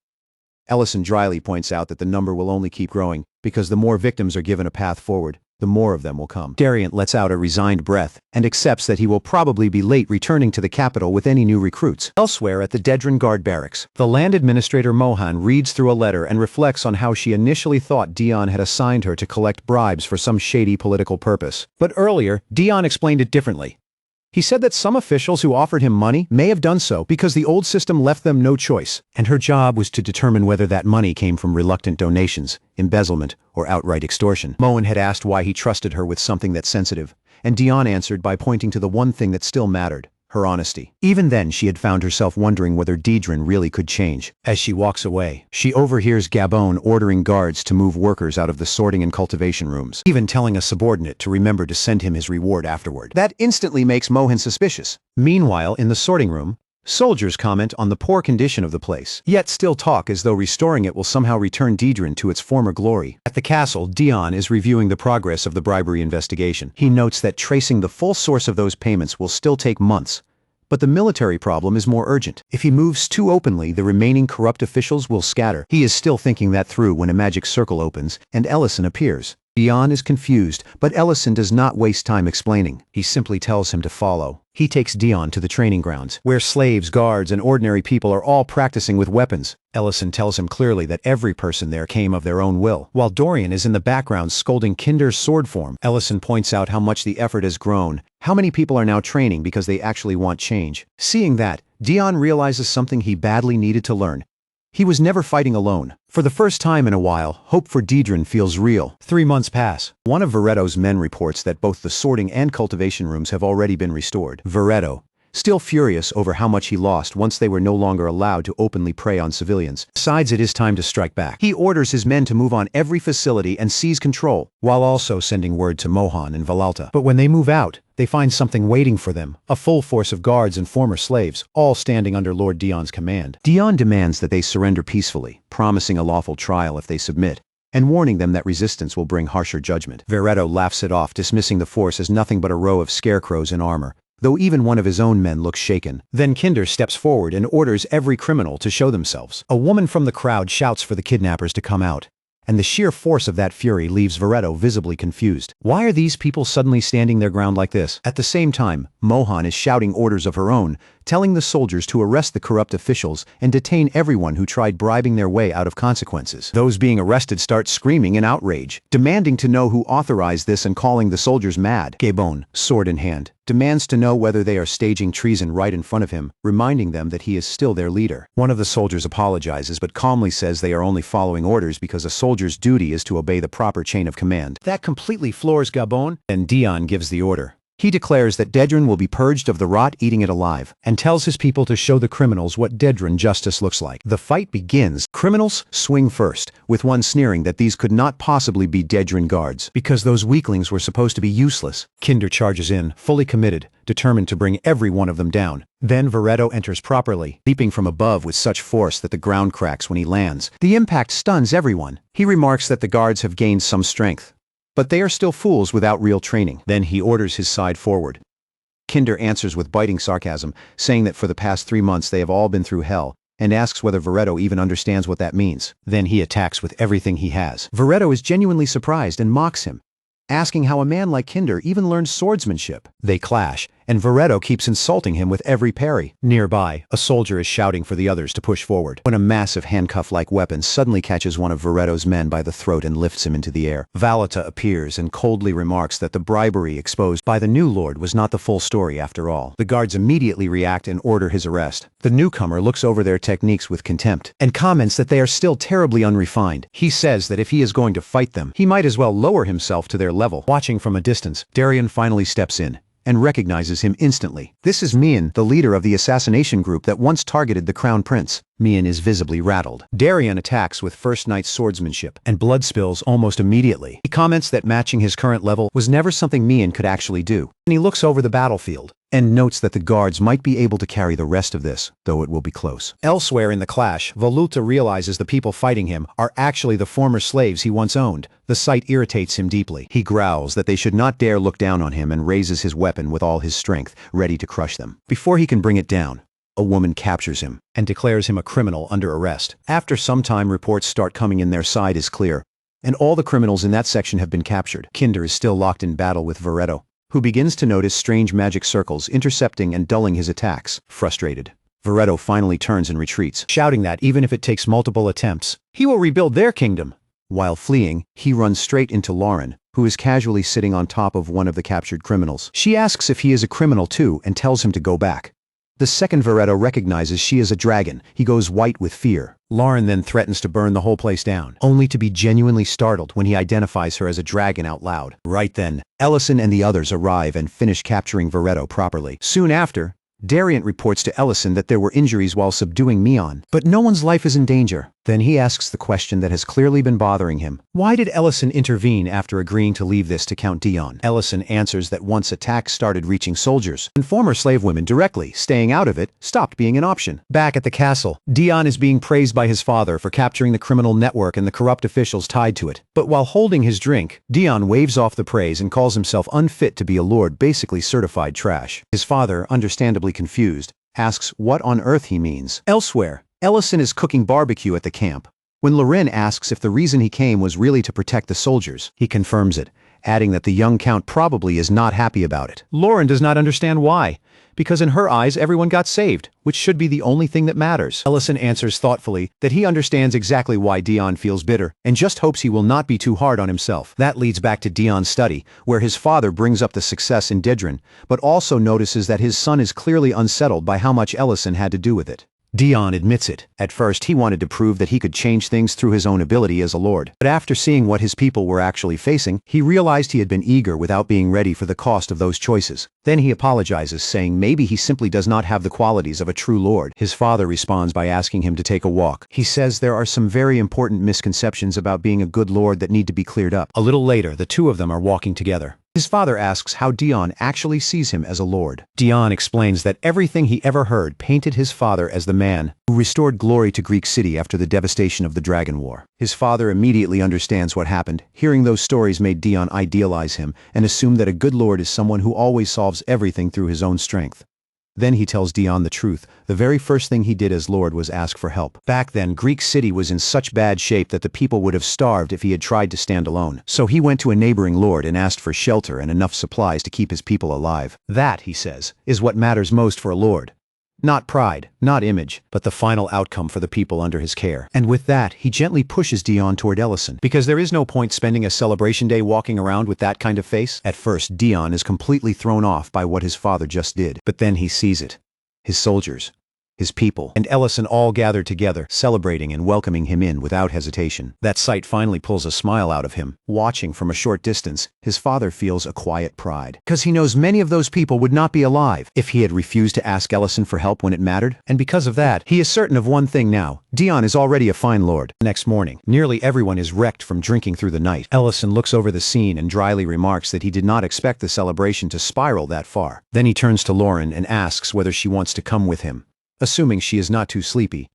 Ellison dryly points out that the number will only keep growing, because the more victims are given a path forward, the more of them will come. Dariant lets out a resigned breath and accepts that he will probably be late returning to the capital with any new recruits. Elsewhere at the Dedren Guard Barracks, the land administrator Mohan reads through a letter and reflects on how she initially thought Dion had assigned her to collect bribes for some shady political purpose. But earlier, Dion explained it differently. He said that some officials who offered him money may have done so because the old system left them no choice, and her job was to determine whether that money came from reluctant donations, embezzlement, or outright extortion. Mohan had asked why he trusted her with something that sensitive, and Dion answered by pointing to the one thing that still mattered: her honesty. Even then, she had found herself wondering whether Dedren really could change. As she walks away, she overhears Gabon ordering guards to move workers out of the sorting and cultivation rooms, even telling a subordinate to remember to send him his reward afterward. That instantly makes Mohan suspicious. Meanwhile, in the sorting room, soldiers comment on the poor condition of the place, yet still talk as though restoring it will somehow return Dedren to its former glory. At the castle, Dion is reviewing the progress of the bribery investigation. He notes that tracing the full source of those payments will still take months, but the military problem is more urgent. If he moves too openly, the remaining corrupt officials will scatter. He is still thinking that through when a magic circle opens and Ellison appears. Dion is confused, but Ellison does not waste time explaining. He simply tells him to follow. He takes Dion to the training grounds, where slaves, guards, and ordinary people are all practicing with weapons. Ellison tells him clearly that every person there came of their own will. While Dorian is in the background scolding Kinder's sword form, Ellison points out how much the effort has grown, how many people are now training because they actually want change. Seeing that, Dion realizes something he badly needed to learn. He was never fighting alone. For the first time in a while, hope for Dedran feels real. 3 months pass. One of Veretto's men reports that both the sorting and cultivation rooms have already been restored. Veretto, still furious over how much he lost once they were no longer allowed to openly prey on civilians, decides it is time to strike back. He orders his men to move on every facility and seize control, while also sending word to Mohan and Valalta. But when they move out, they find something waiting for them, a full force of guards and former slaves, all standing under Lord Dion's command. Dion demands that they surrender peacefully, promising a lawful trial if they submit, and warning them that resistance will bring harsher judgment. Veretto laughs it off, dismissing the force as nothing but a row of scarecrows in armor, though even one of his own men looks shaken. Then Kinder steps forward and orders every criminal to show themselves. A woman from the crowd shouts for the kidnappers to come out, and the sheer force of that fury leaves Veretto visibly confused. Why are these people suddenly standing their ground like this? At the same time, Mohan is shouting orders of her own, telling the soldiers to arrest the corrupt officials and detain everyone who tried bribing their way out of consequences. Those being arrested start screaming in outrage, demanding to know who authorized this and calling the soldiers mad. Gebon, sword in hand, demands to know whether they are staging treason right in front of him, reminding them that he is still their leader. One of the soldiers apologizes but calmly says they are only following orders because a soldier's duty is to obey the proper chain of command. That completely floors Gabon, and Dion gives the order. He declares that Dedran will be purged of the rot eating it alive, and tells his people to show the criminals what Dedran justice looks like. The fight begins. Criminals swing first, with one sneering that these could not possibly be Dedran guards, because those weaklings were supposed to be useless. Kinder charges in, fully committed, determined to bring every one of them down. Then Veretto enters properly, leaping from above with such force that the ground cracks when he lands. The impact stuns everyone. He remarks that the guards have gained some strength, but they are still fools without real training. Then he orders his side forward. Kinder answers with biting sarcasm, saying that for the past 3 months they have all been through hell, and asks whether Veretto even understands what that means. Then he attacks with everything he has. Veretto is genuinely surprised and mocks him, asking how a man like Kinder even learned swordsmanship. They clash, and Veretto keeps insulting him with every parry. Nearby, a soldier is shouting for the others to push forward, when a massive handcuff-like weapon suddenly catches one of Veretto's men by the throat and lifts him into the air. Valalta appears and coldly remarks that the bribery exposed by the new lord was not the full story after all. The guards immediately react and order his arrest. The newcomer looks over their techniques with contempt, and comments that they are still terribly unrefined. He says that if he is going to fight them, he might as well lower himself to their level. Watching from a distance, Darian finally steps in, and recognizes him instantly. This is Mian, the leader of the assassination group that once targeted the Crown Prince. Mian is visibly rattled. Darian attacks with first-night swordsmanship, and blood spills almost immediately. He comments that matching his current level was never something Mian could actually do. And he looks over the battlefield, and notes that the guards might be able to carry the rest of this, though it will be close. Elsewhere in the clash, Valalta realizes the people fighting him are actually the former slaves he once owned. The sight irritates him deeply. He growls that they should not dare look down on him and raises his weapon with all his strength, ready to crush them. Before he can bring it down, a woman captures him and declares him a criminal under arrest. After some time, reports start coming in their side is clear, and all the criminals in that section have been captured. Kinder is still locked in battle with Veretto, who begins to notice strange magic circles intercepting and dulling his attacks. Frustrated, Veretto finally turns and retreats, shouting that even if it takes multiple attempts, he will rebuild their kingdom. While fleeing, he runs straight into Lauren, who is casually sitting on top of one of the captured criminals. She asks if he is a criminal too and tells him to go back. The second Veretto recognizes she is a dragon. He goes white with fear. Lauren then threatens to burn the whole place down, only to be genuinely startled when he identifies her as a dragon out loud. Right then, Ellison and the others arrive and finish capturing Veretto properly. Soon after, Darian reports to Ellison that there were injuries while subduing Mian, but no one's life is in danger. Then he asks the question that has clearly been bothering him. Why did Ellison intervene after agreeing to leave this to Count Dion? Ellison answers that once attacks started reaching soldiers, and former slave women directly, staying out of it stopped being an option. Back at the castle, Dion is being praised by his father for capturing the criminal network and the corrupt officials tied to it. But while holding his drink, Dion waves off the praise and calls himself unfit to be a lord, basically certified trash. His father, understandably confused, asks what on earth he means. Elsewhere, Ellison is cooking barbecue at the camp, When Lorin asks if the reason he came was really to protect the soldiers, he confirms it, adding that the young count probably is not happy about it. Lauren does not understand why, because in her eyes everyone got saved, which should be the only thing that matters. Ellison answers thoughtfully that he understands exactly why Dion feels bitter, and just hopes he will not be too hard on himself. That leads back to Dion's study, where his father brings up the success in Didrin, but also notices that his son is clearly unsettled by how much Ellison had to do with it. Dion admits it. At first he wanted to prove that he could change things through his own ability as a lord. But after seeing what his people were actually facing, he realized he had been eager without being ready for the cost of those choices. Then he apologizes, saying maybe he simply does not have the qualities of a true lord. His father responds by asking him to take a walk. He says there are some very important misconceptions about being a good lord that need to be cleared up. A little later, the two of them are walking together. His father asks how Dion actually sees him as a lord. Dion explains that everything he ever heard painted his father as the man who restored glory to Greek city after the devastation of the Dragon War. His father immediately understands what happened. Hearing those stories made Dion idealize him and assume that a good lord is someone who always solves everything through his own strength. Then he tells Dion the truth. The very first thing he did as lord was ask for help. Back then, Greek city was in such bad shape that the people would have starved if he had tried to stand alone. So he went to a neighboring lord and asked for shelter and enough supplies to keep his people alive. That, he says, is what matters most for a lord. Not pride, not image, but the final outcome for the people under his care. And with that, he gently pushes Dion toward Ellison, because there is no point spending a celebration day walking around with that kind of face. At first, Dion is completely thrown off by what his father just did, but then he sees it. His soldiers, his people, and Ellison all gathered together, celebrating and welcoming him in without hesitation. That sight finally pulls a smile out of him. Watching from a short distance, his father feels a quiet pride, because he knows many of those people would not be alive if he had refused to ask Ellison for help when it mattered. And because of that, he is certain of one thing now: Dion is already a fine lord. Next morning, nearly everyone is wrecked from drinking through the night. Ellison looks over the scene and dryly remarks that he did not expect the celebration to spiral that far. Then he turns to Lauren and asks whether she wants to come with him. Assuming she is not too sleepy,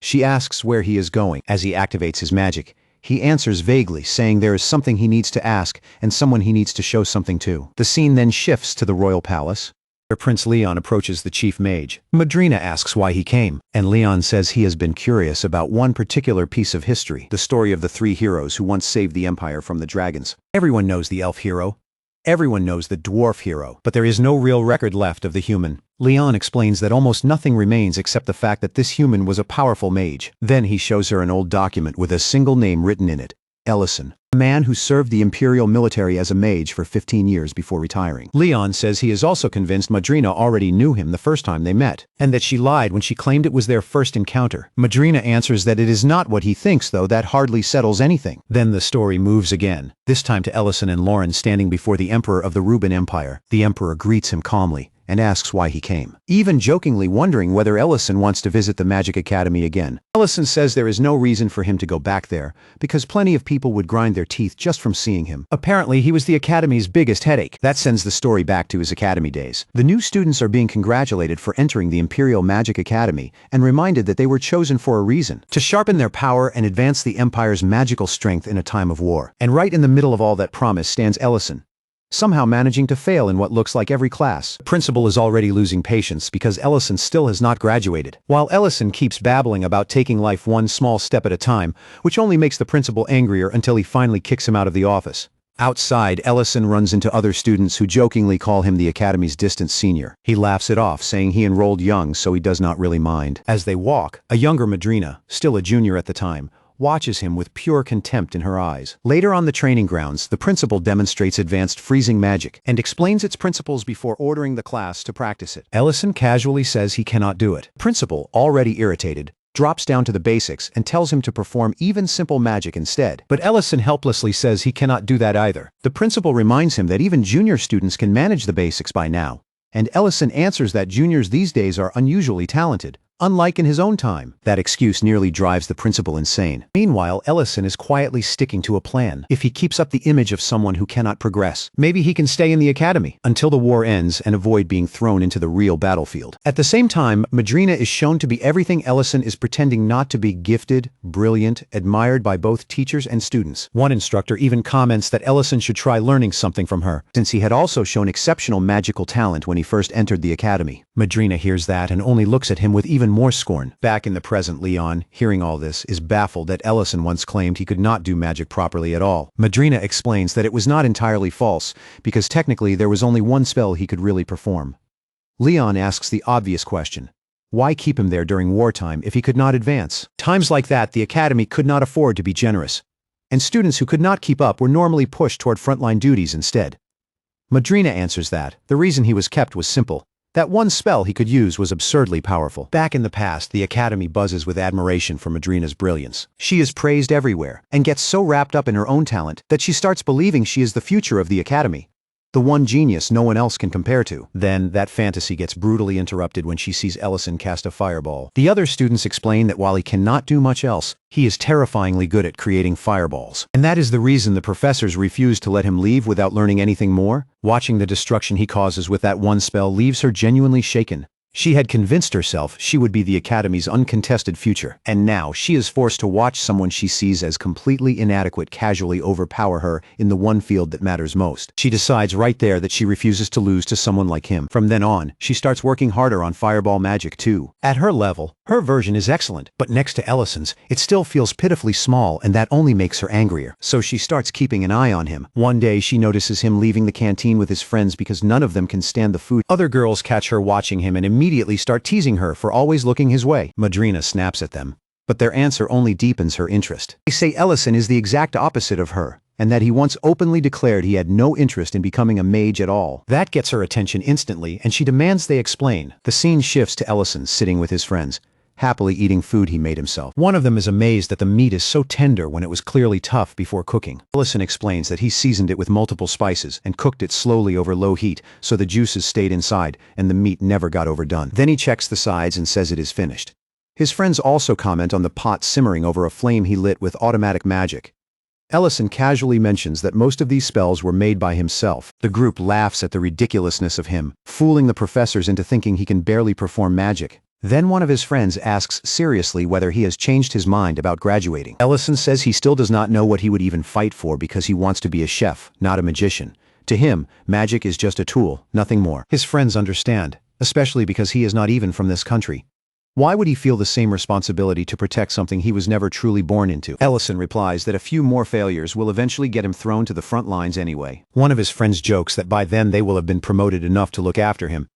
she asks where he is going. As he activates his magic, he answers vaguely, saying there is something he needs to ask and someone he needs to show something to. The scene then shifts to the royal palace, where Prince Leon approaches the chief mage. Madrina asks why he came, and Leon says he has been curious about one particular piece of history, the story of the three heroes who once saved the empire from the dragons. Everyone knows the elf hero. Everyone knows the dwarf hero, but there is no real record left of the human. Leon explains that almost nothing remains except the fact that this human was a powerful mage. Then he shows her an old document with a single name written in it: Ellison, a man who served the Imperial military as a mage for 15 years before retiring. Leon says he is also convinced Madrina already knew him the first time they met, and that she lied when she claimed it was their first encounter. Madrina answers that it is not what he thinks, though that hardly settles anything. Then the story moves again, this time to Ellison and Lauren standing before the Emperor of the Reuben Empire. The Emperor greets him calmly and asks why he came, even jokingly wondering whether Ellison wants to visit the Magic Academy again. Ellison says there is no reason for him to go back there, because plenty of people would grind their teeth just from seeing him. Apparently, he was the Academy's biggest headache. That sends the story back to his Academy days. The new students are being congratulated for entering the Imperial Magic Academy and reminded that they were chosen for a reason: to sharpen their power and advance the Empire's magical strength in a time of war. And right in the middle of all that promise stands Ellison, somehow managing to fail in what looks like every class. The principal is already losing patience because Ellison still has not graduated, while Ellison keeps babbling about taking life one small step at a time, which only makes the principal angrier until he finally kicks him out of the office. Outside, Ellison runs into other students who jokingly call him the Academy's distant senior. He laughs it off, saying he enrolled young, so he does not really mind. As they walk, a younger Madrina, still a junior at the time, watches him with pure contempt in her eyes. Later on the training grounds, the principal demonstrates advanced freezing magic and explains its principles before ordering the class to practice it. Ellison casually says he cannot do it. Principal, already irritated, drops down to the basics and tells him to perform even simple magic instead. But Ellison helplessly says he cannot do that either. The principal reminds him that even junior students can manage the basics by now, and Ellison answers that juniors these days are unusually talented, unlike in his own time. That excuse nearly drives the principal insane. Meanwhile, Ellison is quietly sticking to a plan. If he keeps up the image of someone who cannot progress, maybe he can stay in the academy until the war ends and avoid being thrown into the real battlefield. At the same time, Madrina is shown to be everything Ellison is pretending not to be: gifted, brilliant, admired by both teachers and students. One instructor even comments that Ellison should try learning something from her, since he had also shown exceptional magical talent when he first entered the academy. Madrina hears that and only looks at him with even even more scorn. Back in the present, Leon, hearing all this, is baffled that Ellison once claimed he could not do magic properly at all. Madrina explains that it was not entirely false, because technically there was only one spell he could really perform. Leon asks the obvious question. Why keep him there during wartime if he could not advance? Times like that, the academy could not afford to be generous, and students who could not keep up were normally pushed toward frontline duties instead. Madrina answers that the reason he was kept was simple. That one spell he could use was absurdly powerful. Back in the past, the academy buzzes with admiration for Madrina's brilliance. She is praised everywhere, and gets so wrapped up in her own talent that she starts believing she is the future of the academy, the one genius no one else can compare to. Then, that fantasy gets brutally interrupted when she sees Ellison cast a fireball. The other students explain that while he cannot do much else, he is terrifyingly good at creating fireballs. And that is the reason the professors refuse to let him leave without learning anything more. Watching the destruction he causes with that one spell leaves her genuinely shaken. She had convinced herself she would be the Academy's uncontested future, and now she is forced to watch someone she sees as completely inadequate casually overpower her in the one field that matters most. She decides right there that she refuses to lose to someone like him. From then on, she starts working harder on fireball magic too. At her level, her version is excellent, but next to Ellison's, it still feels pitifully small, and that only makes her angrier. So she starts keeping an eye on him. One day she notices him leaving the canteen with his friends because none of them can stand the food. Other girls catch her watching him and immediately start teasing her for always looking his way. Madrina snaps at them, but their answer only deepens her interest. They say Ellison is the exact opposite of her, and that he once openly declared he had no interest in becoming a mage at all. That gets her attention instantly, and she demands they explain. The scene shifts to Ellison sitting with his friends, happily eating food he made himself. One of them is amazed that the meat is so tender when it was clearly tough before cooking. Ellison explains that he seasoned it with multiple spices and cooked it slowly over low heat so the juices stayed inside and the meat never got overdone. Then he checks the sides and says it is finished. His friends also comment on the pot simmering over a flame he lit with automatic magic. Ellison casually mentions that most of these spells were made by himself. The group laughs at the ridiculousness of him, fooling the professors into thinking he can barely perform magic. Then one of his friends asks seriously whether he has changed his mind about graduating. Ellison says he still does not know what he would even fight for because he wants to be a chef, not a magician. To him, magic is just a tool, nothing more. His friends understand, especially because he is not even from this country. Why would he feel the same responsibility to protect something he was never truly born into? Ellison replies that a few more failures will eventually get him thrown to the front lines anyway. One of his friends jokes that by then they will have been promoted enough to look after him,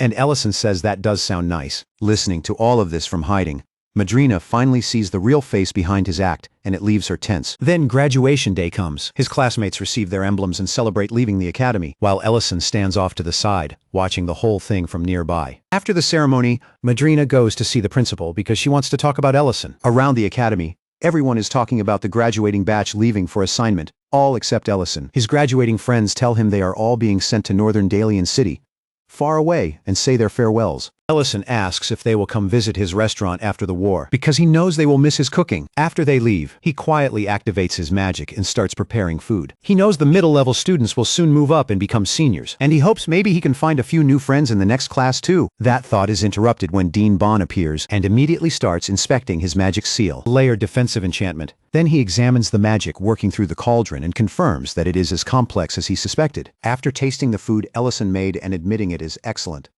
and Ellison says that does sound nice. Listening to all of this from hiding, Madrina finally sees the real face behind his act, and it leaves her tense. Then graduation day comes. His classmates receive their emblems and celebrate leaving the academy, while Ellison stands off to the side, watching the whole thing from nearby. After the ceremony, Madrina goes to see the principal because she wants to talk about Ellison. Around the academy, everyone is talking about the graduating batch leaving for assignment, all except Ellison. His graduating friends tell him they are all being sent to northern Dalian City, far away, and say their farewells. Ellison asks if they will come visit his restaurant after the war, because he knows they will miss his cooking. After they leave, he quietly activates his magic and starts preparing food. He knows the middle-level students will soon move up and become seniors, and he hopes maybe he can find a few new friends in the next class too. That thought is interrupted when Dean Bond appears and immediately starts inspecting his magic seal. Lair defensive enchantment. Then he examines the magic working through the cauldron and confirms that it is as complex as he suspected. After tasting the food Ellison made and admitting it is excellent,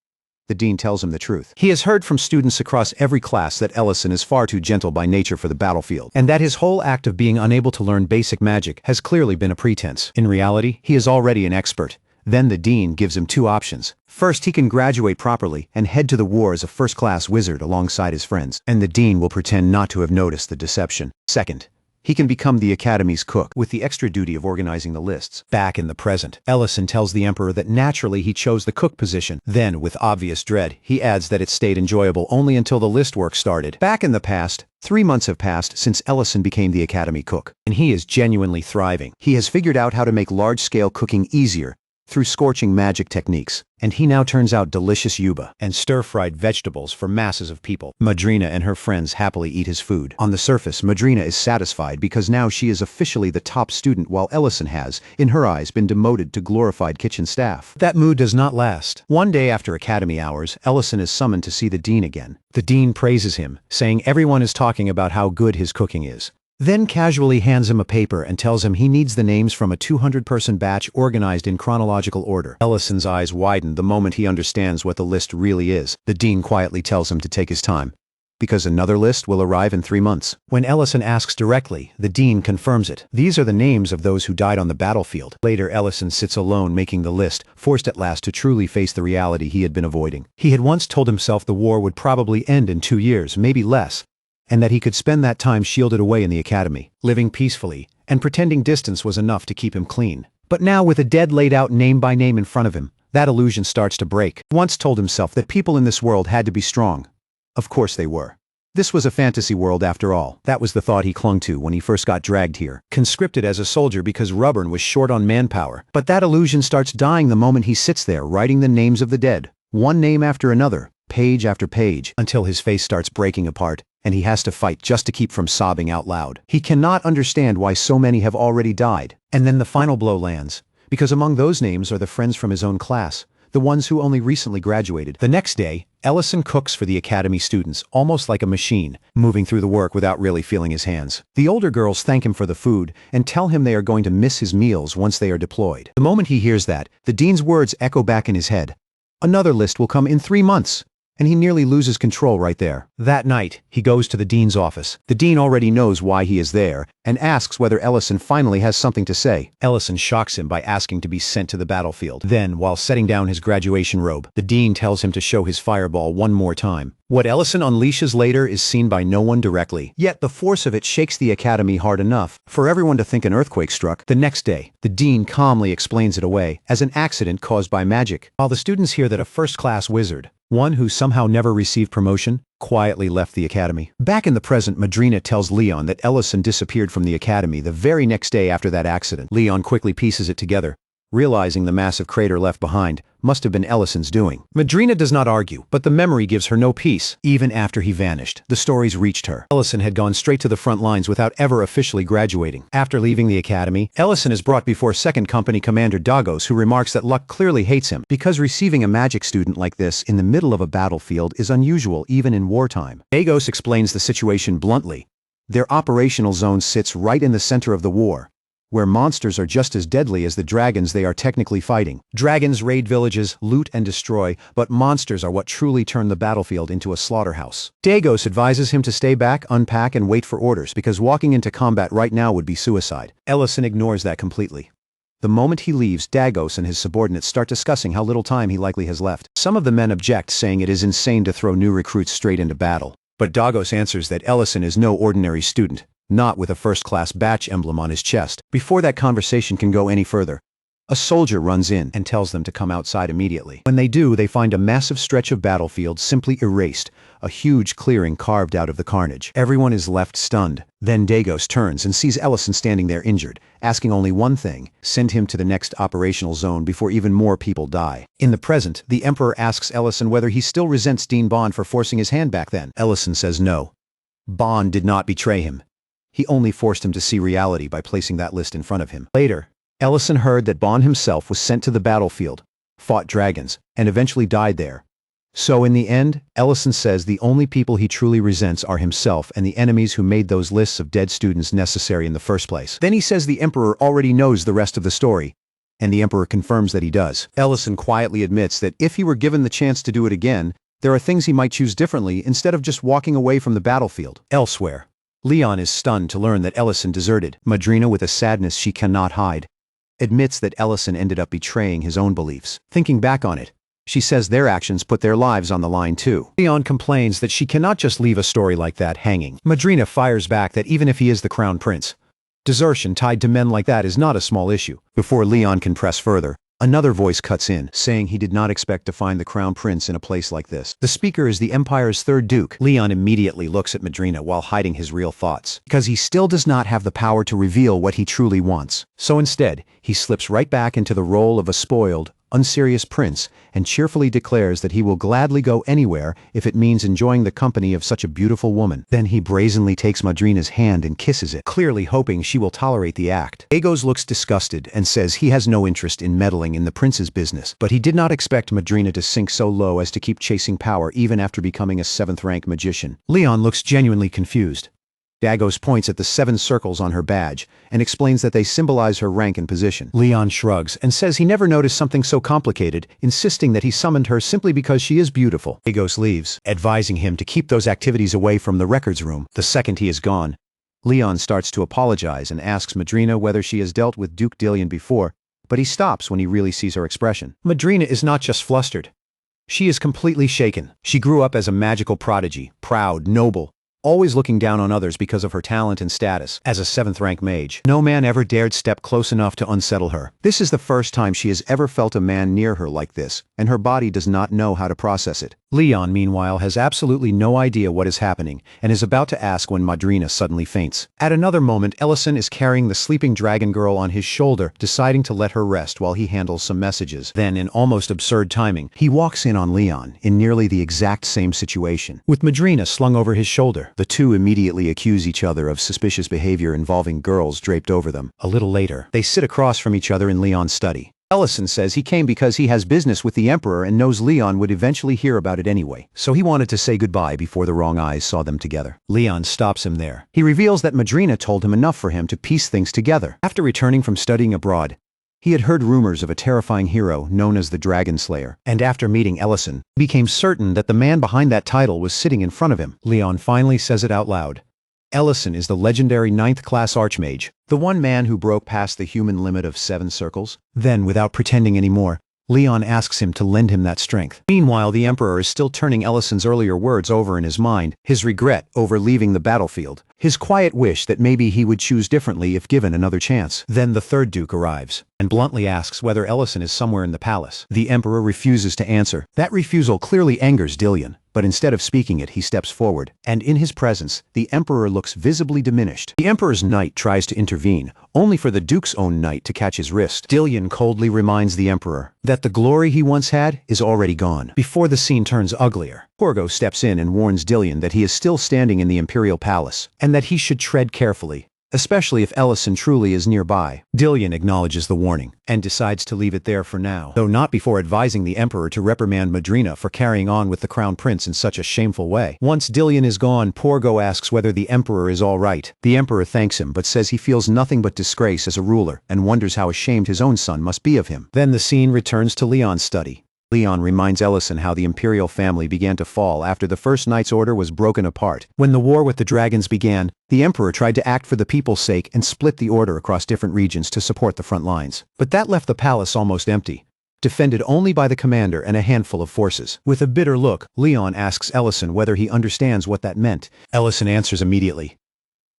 the dean tells him the truth. He has heard from students across every class that Ellison is far too gentle by nature for the battlefield, and that his whole act of being unable to learn basic magic has clearly been a pretense. In reality, he is already an expert. Then the dean gives him two options. First, he can graduate properly and head to the war as a first-class wizard alongside his friends, and the dean will pretend not to have noticed the deception. Second, he can become the Academy's cook, with the extra duty of organizing the lists. Back in the present, Ellison tells the Emperor that naturally he chose the cook position. Then, with obvious dread, he adds that it stayed enjoyable only until the list work started. Back in the past, 3 months have passed since Ellison became the Academy cook, and he is genuinely thriving. He has figured out how to make large-scale cooking easier through scorching magic techniques, and he now turns out delicious yuba and stir-fried vegetables for masses of people. Madrina and her friends happily eat his food. On the surface, Madrina is satisfied because now she is officially the top student while Ellison has, in her eyes, been demoted to glorified kitchen staff. That mood does not last. One day after academy hours, Ellison is summoned to see the dean again. The dean praises him, saying everyone is talking about how good his cooking is. then casually hands him a paper and tells him he needs the names from a 200-person batch organized in chronological order. Ellison's eyes widen the moment he understands what the list really is. The dean quietly tells him to take his time, because another list will arrive in 3 months. When Ellison asks directly, the dean confirms it. These are the names of those who died on the battlefield. Later, Ellison sits alone making the list, forced at last to truly face the reality he had been avoiding. He had once told himself the war would probably end in 2 years, maybe less, and that he could spend that time shielded away in the academy, living peacefully, and pretending distance was enough to keep him clean. But now, with a dead laid out name by name in front of him, that illusion starts to break. He once told himself that people in this world had to be strong. Of course they were. This was a fantasy world after all. That was the thought he clung to when he first got dragged here, conscripted as a soldier because Rubbern was short on manpower. But that illusion starts dying the moment he sits there writing the names of the dead, one name after another, page after page, until his face starts breaking apart, and he has to fight just to keep from sobbing out loud. He cannot understand why so many have already died. And then the final blow lands, because among those names are the friends from his own class, the ones who only recently graduated. The next day, Ellison cooks for the academy students, almost like a machine, moving through the work without really feeling his hands. The older girls thank him for the food and tell him they are going to miss his meals once they are deployed. The moment he hears that, the dean's words echo back in his head. Another list will come in 3 months. And he nearly loses control right there. That night, he goes to the dean's office. The dean already knows why he is there, and asks whether Ellison finally has something to say. Ellison shocks him by asking to be sent to the battlefield. Then, while setting down his graduation robe, the dean tells him to show his fireball one more time. What Ellison unleashes later is seen by no one directly, yet the force of it shakes the academy hard enough for everyone to think an earthquake struck. The next day, the dean calmly explains it away as an accident caused by magic, while the students hear that a first-class wizard, one who somehow never received promotion, quietly left the academy. Back in the present, Madrina tells Leon that Ellison disappeared from the academy the very next day after that accident. Leon quickly pieces it together, realizing the massive crater left behind must have been Ellison's doing. Madrina does not argue, but the memory gives her no peace. Even after he vanished, the stories reached her. Ellison had gone straight to the front lines without ever officially graduating. After leaving the academy, Ellison is brought before 2nd Company Commander Dagos, who remarks that luck clearly hates him, because receiving a magic student like this in the middle of a battlefield is unusual even in wartime. Dagos explains the situation bluntly. Their operational zone sits right in the center of the war, where monsters are just as deadly as the dragons they are technically fighting. Dragons raid villages, loot and destroy, but monsters are what truly turn the battlefield into a slaughterhouse. Dagos advises him to stay back, unpack, and wait for orders, because walking into combat right now would be suicide. Ellison ignores that completely. The moment he leaves, Dagos and his subordinates start discussing how little time he likely has left. Some of the men object, saying it is insane to throw new recruits straight into battle. But Dagos answers that Ellison is no ordinary student, not with a first-class batch emblem on his chest. Before that conversation can go any further, a soldier runs in and tells them to come outside immediately. When they do, they find a massive stretch of battlefield simply erased, a huge clearing carved out of the carnage. Everyone is left stunned. Then Dagos turns and sees Ellison standing there injured, asking only one thing: send him to the next operational zone before even more people die. In the present, the Emperor asks Ellison whether he still resents Dean Bond for forcing his hand back then. Ellison says no. Bond did not betray him. He only forced him to see reality by placing that list in front of him. Later, Ellison heard that Bond himself was sent to the battlefield, fought dragons, and eventually died there. So in the end, Ellison says the only people he truly resents are himself and the enemies who made those lists of dead students necessary in the first place. Then he says the Emperor already knows the rest of the story, and the Emperor confirms that he does. Ellison quietly admits that if he were given the chance to do it again, there are things he might choose differently instead of just walking away from the battlefield. Elsewhere, Leon is stunned to learn that Ellison deserted. Madrina, with a sadness she cannot hide, admits that Ellison ended up betraying his own beliefs. Thinking back on it, she says their actions put their lives on the line too. Leon complains that she cannot just leave a story like that hanging. Madrina fires back that even if he is the crown prince, desertion tied to men like that is not a small issue. Before Leon can press further, another voice cuts in, saying he did not expect to find the crown prince in a place like this. The speaker is the Empire's 3rd Duke. Leon immediately looks at Madrina while hiding his real thoughts, because he still does not have the power to reveal what he truly wants. So instead, he slips right back into the role of a spoiled, unserious prince and cheerfully declares that he will gladly go anywhere if it means enjoying the company of such a beautiful woman. Then he brazenly takes Madrina's hand and kisses it, clearly hoping she will tolerate the act. Dagos looks disgusted and says he has no interest in meddling in the prince's business, but he did not expect Madrina to sink so low as to keep chasing power even after becoming a 7th-rank magician. Leon looks genuinely confused. Dagos points at the 7 circles on her badge and explains that they symbolize her rank and position. Leon shrugs and says he never noticed something so complicated, insisting that he summoned her simply because she is beautiful. Dagos leaves, advising him to keep those activities away from the records room. The second he is gone, Leon starts to apologize and asks Madrina whether she has dealt with Duke Dillion before, but he stops when he really sees her expression. Madrina is not just flustered. She is completely shaken. She grew up as a magical prodigy, proud, noble, always looking down on others because of her talent and status. As a 7th-rank mage, no man ever dared step close enough to unsettle her. This is the first time she has ever felt a man near her like this, and her body does not know how to process it. Leon, meanwhile, has absolutely no idea what is happening and is about to ask when Madrina suddenly faints. At another moment, Ellison is carrying the sleeping dragon girl on his shoulder, deciding to let her rest while he handles some messages. Then, in almost absurd timing, he walks in on Leon in nearly the exact same situation, with Madrina slung over his shoulder. The two immediately accuse each other of suspicious behavior involving girls draped over them. A little later, they sit across from each other in Leon's study. Ellison says he came because he has business with the Emperor and knows Leon would eventually hear about it anyway, so he wanted to say goodbye before the wrong eyes saw them together. Leon stops him there. He reveals that Madrina told him enough for him to piece things together. After returning from studying abroad, he had heard rumors of a terrifying hero known as the Dragon Slayer, and after meeting Ellison, became certain that the man behind that title was sitting in front of him. Leon finally says it out loud. Ellison is the legendary 9th-class Archmage, the one man who broke past the human limit of 7 circles. Then, without pretending anymore, Leon asks him to lend him that strength. Meanwhile, the Emperor is still turning Ellison's earlier words over in his mind, his regret over leaving the battlefield, his quiet wish that maybe he would choose differently if given another chance. Then the 3rd Duke arrives, and bluntly asks whether Ellison is somewhere in the palace. The Emperor refuses to answer. That refusal clearly angers Dillion, but instead of speaking it, he steps forward, and in his presence, the Emperor looks visibly diminished. The Emperor's knight tries to intervene, only for the Duke's own knight to catch his wrist. Dillion coldly reminds the Emperor that the glory he once had is already gone. Before the scene turns uglier, Porgo steps in and warns Dillion that he is still standing in the Imperial Palace, and that he should tread carefully, especially if Ellison truly is nearby. Dillion acknowledges the warning, and decides to leave it there for now, though not before advising the Emperor to reprimand Madrina for carrying on with the Crown Prince in such a shameful way. Once Dillion is gone, Porgo asks whether the Emperor is all right. The Emperor thanks him, but says he feels nothing but disgrace as a ruler, and wonders how ashamed his own son must be of him. Then the scene returns to Leon's study. Leon reminds Ellison how the Imperial family began to fall after the First Knight's Order was broken apart. When the war with the dragons began, the Emperor tried to act for the people's sake and split the order across different regions to support the front lines. But that left the palace almost empty, defended only by the commander and a handful of forces. With a bitter look, Leon asks Ellison whether he understands what that meant. Ellison answers immediately.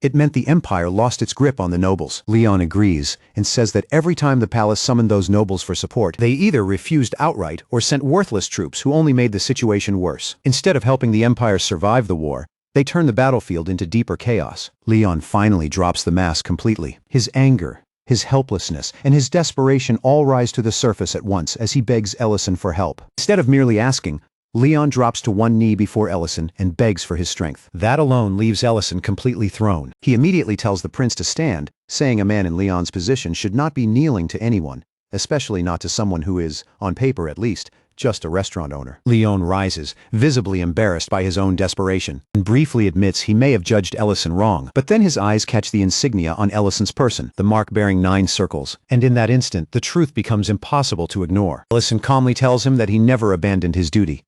It meant the Empire lost its grip on the nobles. Leon agrees and says that every time the palace summoned those nobles for support, they either refused outright or sent worthless troops who only made the situation worse. Instead of helping the Empire survive the war, they turned the battlefield into deeper chaos. Leon finally drops the mask completely. His anger, his helplessness, and his desperation all rise to the surface at once as he begs Ellison for help. Instead of merely asking, Leon drops to one knee before Ellison and begs for his strength. That alone leaves Ellison completely thrown. He immediately tells the prince to stand, saying a man in Leon's position should not be kneeling to anyone, especially not to someone who is, on paper at least, just a restaurant owner. Leon rises, visibly embarrassed by his own desperation, and briefly admits he may have judged Ellison wrong. But then his eyes catch the insignia on Ellison's person, the mark bearing 9 circles, and in that instant, the truth becomes impossible to ignore. Ellison calmly tells him that he never abandoned his duty.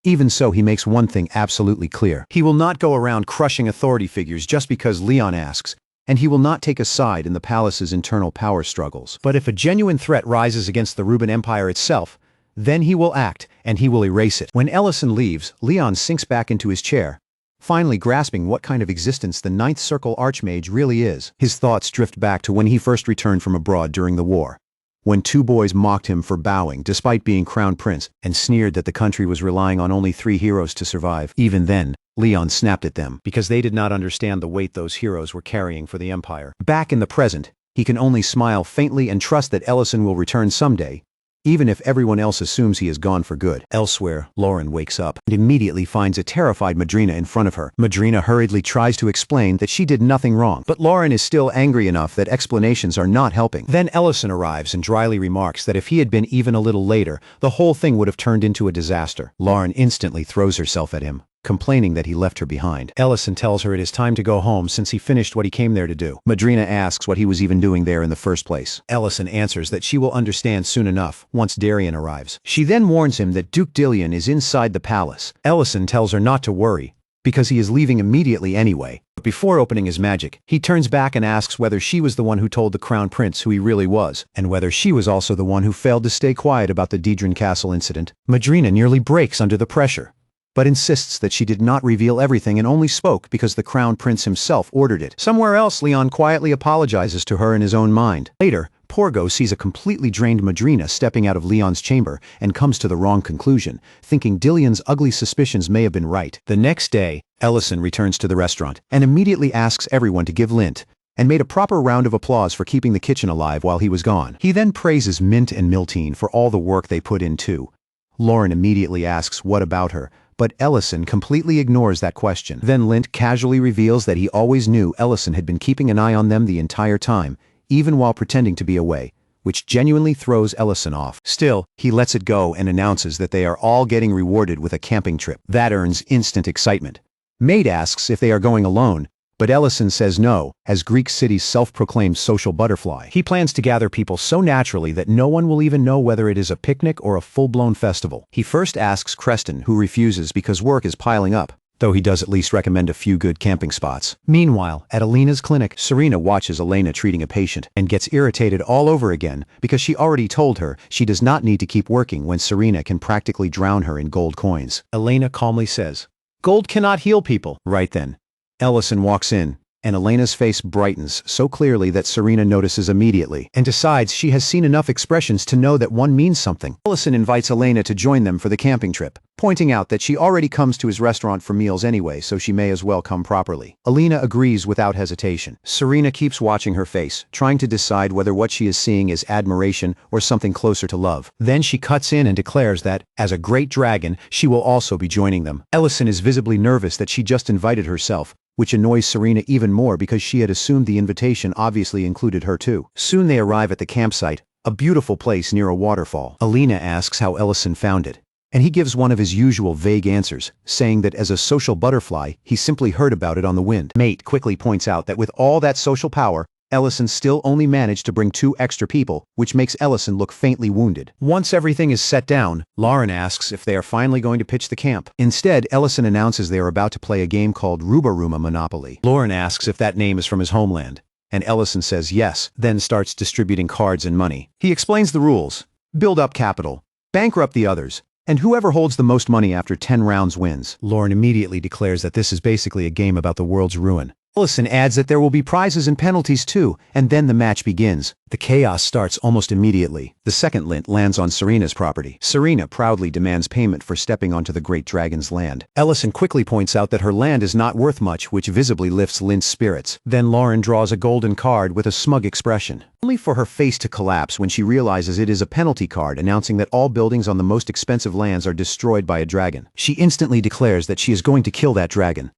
Even so, he makes one thing absolutely clear. He will not go around crushing authority figures just because Leon asks, and he will not take a side in the palace's internal power struggles. But if a genuine threat rises against the Reuben Empire itself, then he will act, and he will erase it. When Ellison leaves, Leon sinks back into his chair, finally grasping what kind of existence the 9th Circle Archmage really is. His thoughts drift back to when he first returned from abroad during the war, when 2 boys mocked him for bowing despite being crown prince and sneered that the country was relying on only 3 heroes to survive. Even then, Leon snapped at them because they did not understand the weight those heroes were carrying for the Empire. Back in the present, he can only smile faintly and trust that Ellison will return someday, even if everyone else assumes he is gone for good. Elsewhere, Lauren wakes up and immediately finds a terrified Madrina in front of her. Madrina hurriedly tries to explain that she did nothing wrong, but Lauren is still angry enough that explanations are not helping. Then Ellison arrives and dryly remarks that if he had been even a little later, the whole thing would have turned into a disaster. Lauren instantly throws herself at him, complaining that he left her behind. Ellison tells her it is time to go home since he finished what he came there to do. Madrina asks what he was even doing there in the first place. Ellison answers that she will understand soon enough, once Darien arrives. She then warns him that Duke Dillion is inside the palace. Ellison tells her not to worry, because he is leaving immediately anyway. But before opening his magic, he turns back and asks whether she was the one who told the Crown Prince who he really was, and whether she was also the one who failed to stay quiet about the Deidrin Castle incident. Madrina nearly breaks under the pressure, but insists that she did not reveal everything and only spoke because the Crown Prince himself ordered it. Somewhere else, Leon quietly apologizes to her in his own mind. Later, Porgo sees a completely drained Madrina stepping out of Leon's chamber and comes to the wrong conclusion, thinking Dillion's ugly suspicions may have been right. The next day, Ellison returns to the restaurant and immediately asks everyone to give Lint, and made a proper round of applause for keeping the kitchen alive while he was gone. He then praises Mint and Miltine for all the work they put in too. Lauren immediately asks what about her, but Ellison completely ignores that question. Then Lint casually reveals that he always knew Ellison had been keeping an eye on them the entire time, even while pretending to be away, which genuinely throws Ellison off. Still, he lets it go and announces that they are all getting rewarded with a camping trip. That earns instant excitement. Maid asks if they are going alone, but Ellison says no, as Greek City's self-proclaimed social butterfly. He plans to gather people so naturally that no one will even know whether it is a picnic or a full-blown festival. He first asks Creston, who refuses because work is piling up, though he does at least recommend a few good camping spots. Meanwhile, at Elena's clinic, Serena watches Elena treating a patient and gets irritated all over again because she already told her she does not need to keep working when Serena can practically drown her in gold coins. Elena calmly says, "Gold cannot heal people." Right then, Ellison walks in, and Elena's face brightens so clearly that Serena notices immediately and decides she has seen enough expressions to know that one means something. Ellison invites Elena to join them for the camping trip, pointing out that she already comes to his restaurant for meals anyway, so she may as well come properly. Elena agrees without hesitation. Serena keeps watching her face, trying to decide whether what she is seeing is admiration or something closer to love. Then she cuts in and declares that, as a great dragon, she will also be joining them. Ellison is visibly nervous that she just invited herself, which annoys Serena even more because she had assumed the invitation obviously included her too. Soon they arrive at the campsite, a beautiful place near a waterfall. Elena asks how Ellison found it, and he gives one of his usual vague answers, saying that as a social butterfly, he simply heard about it on the wind. Mate quickly points out that with all that social power, Ellison still only managed to bring 2 extra people, which makes Ellison look faintly wounded. Once everything is set down, Lauren asks if they are finally going to pitch the camp. Instead, Ellison announces they are about to play a game called Rubaruma Monopoly. Lauren asks if that name is from his homeland, and Ellison says yes, then starts distributing cards and money. He explains the rules: build up capital, bankrupt the others, and whoever holds the most money after 10 rounds wins. Lauren immediately declares that this is basically a game about the world's ruin. Ellison adds that there will be prizes and penalties too, and then the match begins. The chaos starts almost immediately. The second lint lands on Serena's property. Serena proudly demands payment for stepping onto the great dragon's land. Ellison quickly points out that her land is not worth much, which visibly lifts Lint's spirits. Then Lauren draws a golden card with a smug expression, only for her face to collapse when she realizes it is a penalty card announcing that all buildings on the most expensive lands are destroyed by a dragon. She instantly declares that she is going to kill that dragon.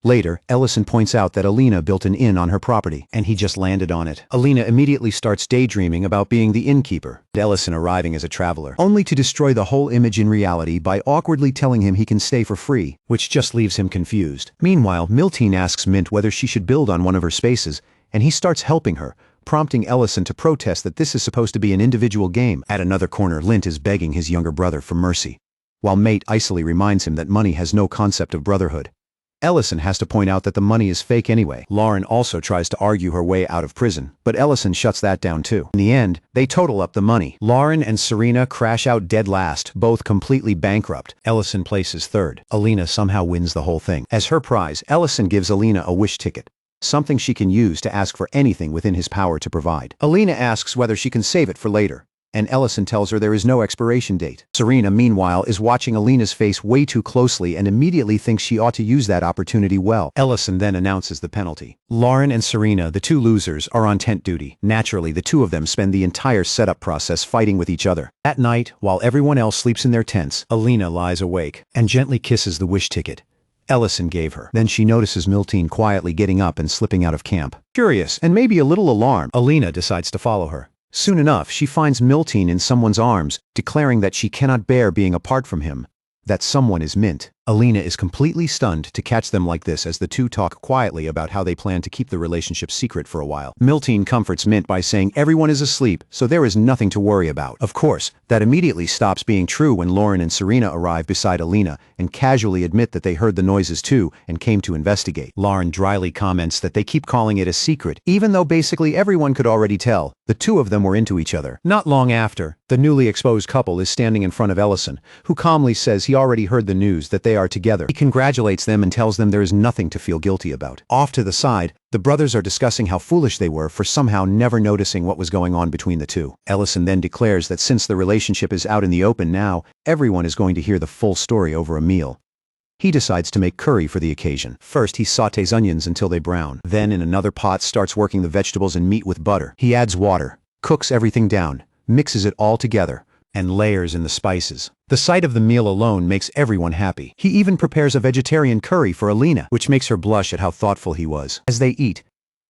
Later, Ellison points out that Alina built an inn on her property, and he just landed on it. Alina immediately starts daydreaming about being the innkeeper, Ellison arriving as a traveler, only to destroy the whole image in reality by awkwardly telling him he can stay for free, which just leaves him confused. Meanwhile, Miltine asks Mint whether she should build on one of her spaces, and he starts helping her, prompting Ellison to protest that this is supposed to be an individual game. At another corner, Lint is begging his younger brother for mercy, while Mate icily reminds him that money has no concept of brotherhood. Ellison has to point out that the money is fake anyway. Lauren also tries to argue her way out of prison, but Ellison shuts that down too. In the end, they total up the money. Lauren and Serena crash out dead last, both completely bankrupt. Ellison places third. Alina somehow wins the whole thing. As her prize, Ellison gives Alina a wish ticket, something she can use to ask for anything within his power to provide. Alina asks whether she can save it for later, and Ellison tells her there is no expiration date. Serena, meanwhile, is watching Alina's face way too closely and immediately thinks she ought to use that opportunity well. Ellison then announces the penalty. Lauren and Serena, the two losers, are on tent duty. Naturally, the two of them spend the entire setup process fighting with each other. At night, while everyone else sleeps in their tents, Alina lies awake and gently kisses the wish ticket Ellison gave her. Then she notices Miltine quietly getting up and slipping out of camp. Curious, and maybe a little alarmed, Alina decides to follow her. Soon enough, she finds Miltine in someone's arms, declaring that she cannot bear being apart from him, that someone is Mint. Alina is completely stunned to catch them like this as the two talk quietly about how they plan to keep the relationship secret for a while. Miltine comforts Mint by saying everyone is asleep, so there is nothing to worry about. Of course, that immediately stops being true when Lauren and Serena arrive beside Alina and casually admit that they heard the noises too and came to investigate. Lauren dryly comments that they keep calling it a secret, even though basically everyone could already tell. The two of them were into each other. Not long after, the newly exposed couple is standing in front of Ellison, who calmly says he already heard the news that they are together. He congratulates them and tells them there is nothing to feel guilty about. Off to the side, the brothers are discussing how foolish they were for somehow never noticing what was going on between the two. Ellison then declares that since the relationship is out in the open now, everyone is going to hear the full story over a meal. He decides to make curry for the occasion. First, he sautés onions until they brown. Then, in another pot, starts working the vegetables and meat with butter. He adds water, cooks everything down, mixes it all together, and layers in the spices. The sight of the meal alone makes everyone happy. He even prepares a vegetarian curry for Alina, which makes her blush at how thoughtful he was. As they eat,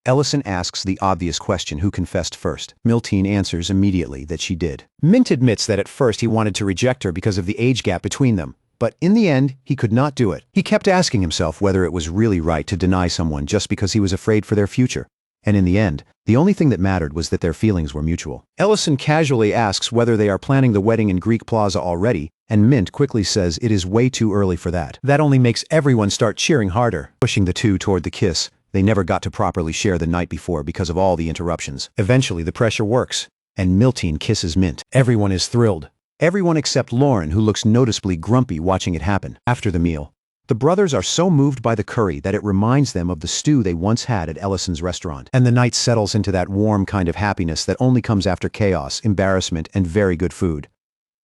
Ellison asks the obvious question, who confessed first. Miltine answers immediately that she did. Mint admits that at first he wanted to reject her because of the age gap between them, but in the end, he could not do it. He kept asking himself whether it was really right to deny someone just because he was afraid for their future. And in the end, the only thing that mattered was that their feelings were mutual. Ellison casually asks whether they are planning the wedding in Greek Plaza already, and Mint quickly says it is way too early for that. That only makes everyone start cheering harder, pushing the two toward the kiss. They never got to properly share the night before because of all the interruptions. Eventually, the pressure works, and Miltine kisses Mint. Everyone is thrilled. Everyone except Lauren, who looks noticeably grumpy watching it happen. After the meal, the brothers are so moved by the curry that it reminds them of the stew they once had at Ellison's restaurant. And the night settles into that warm kind of happiness that only comes after chaos, embarrassment, and very good food.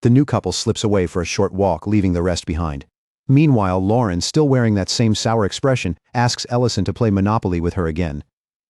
The new couple slips away for a short walk, leaving the rest behind. Meanwhile, Lauren, still wearing that same sour expression, asks Ellison to play Monopoly with her again.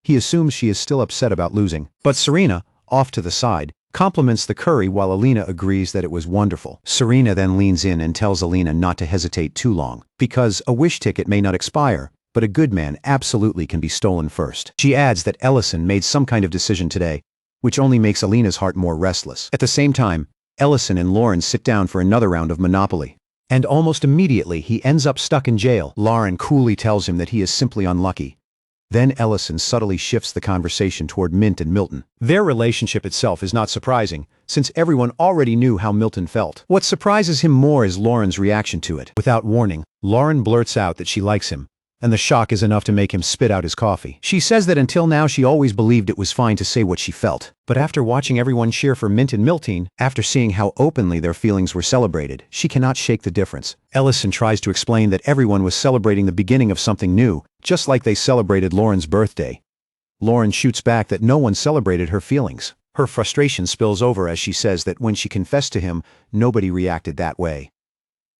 He assumes she is still upset about losing. But Serena, off to the side, compliments the curry while Alina agrees that it was wonderful. Serena then leans in and tells Alina not to hesitate too long, because a wish ticket may not expire, but a good man absolutely can be stolen first. She adds that Ellison made some kind of decision today, which only makes Alina's heart more restless. At the same time, Ellison and Lauren sit down for another round of Monopoly. And almost immediately he ends up stuck in jail. Lauren coolly tells him that he is simply unlucky. Then Ellison subtly shifts the conversation toward Mint and Milton. Their relationship itself is not surprising, since everyone already knew how Milton felt. What surprises him more is Lauren's reaction to it. Without warning, Lauren blurts out that she likes him, and the shock is enough to make him spit out his coffee. She says that until now she always believed it was fine to say what she felt. But after watching everyone cheer for Mint and Miltine, after seeing how openly their feelings were celebrated, she cannot shake the difference. Ellison tries to explain that everyone was celebrating the beginning of something new, just like they celebrated Lauren's birthday. Lauren shoots back that no one celebrated her feelings. Her frustration spills over as she says that when she confessed to him, nobody reacted that way.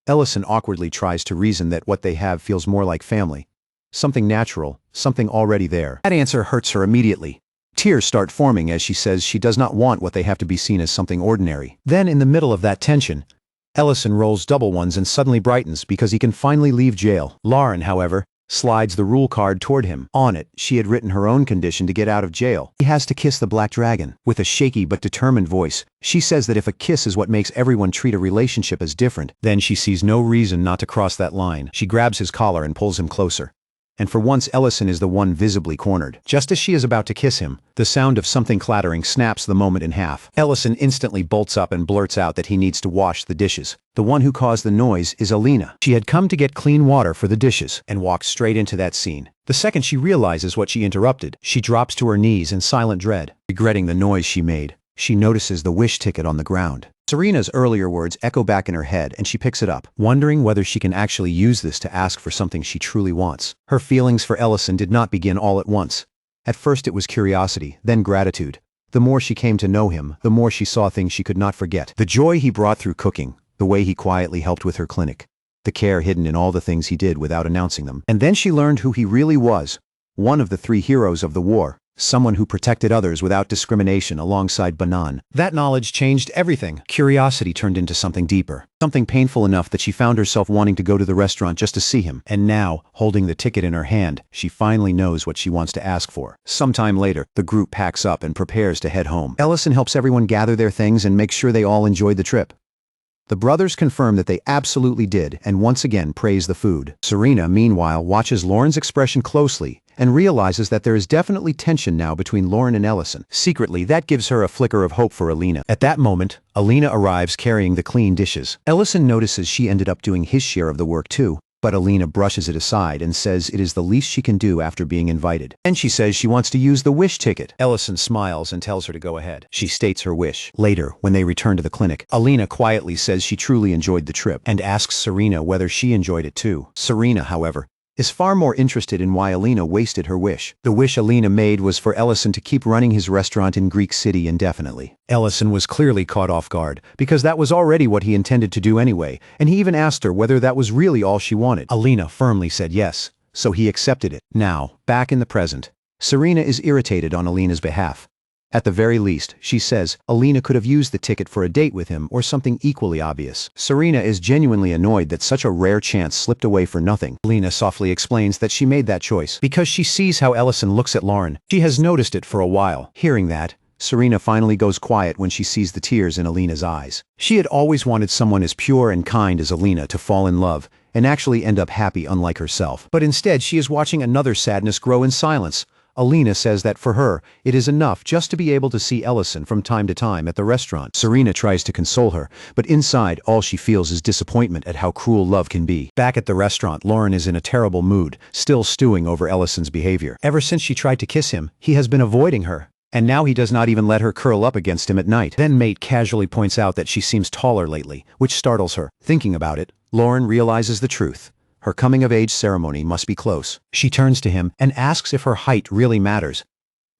Ellison awkwardly tries to reason that what they have feels more like family. Something natural, something already there. That answer hurts her immediately. Tears start forming as she says she does not want what they have to be seen as something ordinary. Then, in the middle of that tension, Ellison rolls double ones and suddenly brightens because he can finally leave jail. Lauren, however, slides the rule card toward him. On it, she had written her own condition to get out of jail. He has to kiss the black dragon. With a shaky but determined voice, she says that if a kiss is what makes everyone treat a relationship as different, then she sees no reason not to cross that line. She grabs his collar and pulls him closer. And for once Ellison is the one visibly cornered. Just as she is about to kiss him, the sound of something clattering snaps the moment in half. Ellison instantly bolts up and blurts out that he needs to wash the dishes. The one who caused the noise is Alina. She had come to get clean water for the dishes, and walked straight into that scene. The second she realizes what she interrupted, she drops to her knees in silent dread. Regretting the noise she made, she notices the wish ticket on the ground. Serena's earlier words echo back in her head and she picks it up, wondering whether she can actually use this to ask for something she truly wants. Her feelings for Ellison did not begin all at once. At first it was curiosity, then gratitude. The more she came to know him, the more she saw things she could not forget. The joy he brought through cooking, the way he quietly helped with her clinic, the care hidden in all the things he did without announcing them. And then she learned who he really was, one of the 3 heroes of the war. Someone who protected others without discrimination alongside Banan. That knowledge changed everything. Curiosity turned into something deeper. Something painful enough that she found herself wanting to go to the restaurant just to see him. And now, holding the ticket in her hand, she finally knows what she wants to ask for. Sometime later, the group packs up and prepares to head home. Ellison helps everyone gather their things and makes sure they all enjoy the trip. The brothers confirm that they absolutely did and once again praise the food. Serena, meanwhile, watches Lauren's expression closely and realizes that there is definitely tension now between Lauren and Ellison. Secretly, that gives her a flicker of hope for Alina. At that moment, Alina arrives carrying the clean dishes. Ellison notices she ended up doing his share of the work too, but Alina brushes it aside and says it is the least she can do after being invited. And she says she wants to use the wish ticket. Ellison smiles and tells her to go ahead. She states her wish. Later, when they return to the clinic, Alina quietly says she truly enjoyed the trip and asks Serena whether she enjoyed it too. Serena, however, is far more interested in why Alina wasted her wish. The wish Alina made was for Ellison to keep running his restaurant in Greek City indefinitely. Ellison was clearly caught off guard, because that was already what he intended to do anyway, and he even asked her whether that was really all she wanted. Alina firmly said yes, so he accepted it. Now, back in the present, Serena is irritated on Alina's behalf. At the very least, she says, Alina could have used the ticket for a date with him or something equally obvious. Serena is genuinely annoyed that such a rare chance slipped away for nothing. Alina softly explains that she made that choice because she sees how Ellison looks at Lauren. She has noticed it for a while. Hearing that, Serena finally goes quiet when she sees the tears in Alina's eyes. She had always wanted someone as pure and kind as Alina to fall in love and actually end up happy unlike herself. But instead, she is watching another sadness grow in silence. Alina says that for her, it is enough just to be able to see Ellison from time to time at the restaurant. Serena tries to console her, but inside all she feels is disappointment at how cruel love can be. Back at the restaurant, Lauren is in a terrible mood, still stewing over Ellison's behavior. Ever since she tried to kiss him, he has been avoiding her. And now he does not even let her curl up against him at night. Then Mate casually points out that she seems taller lately, which startles her. Thinking about it, Lauren realizes the truth. Her coming-of-age ceremony must be close. She turns to him and asks if her height really matters.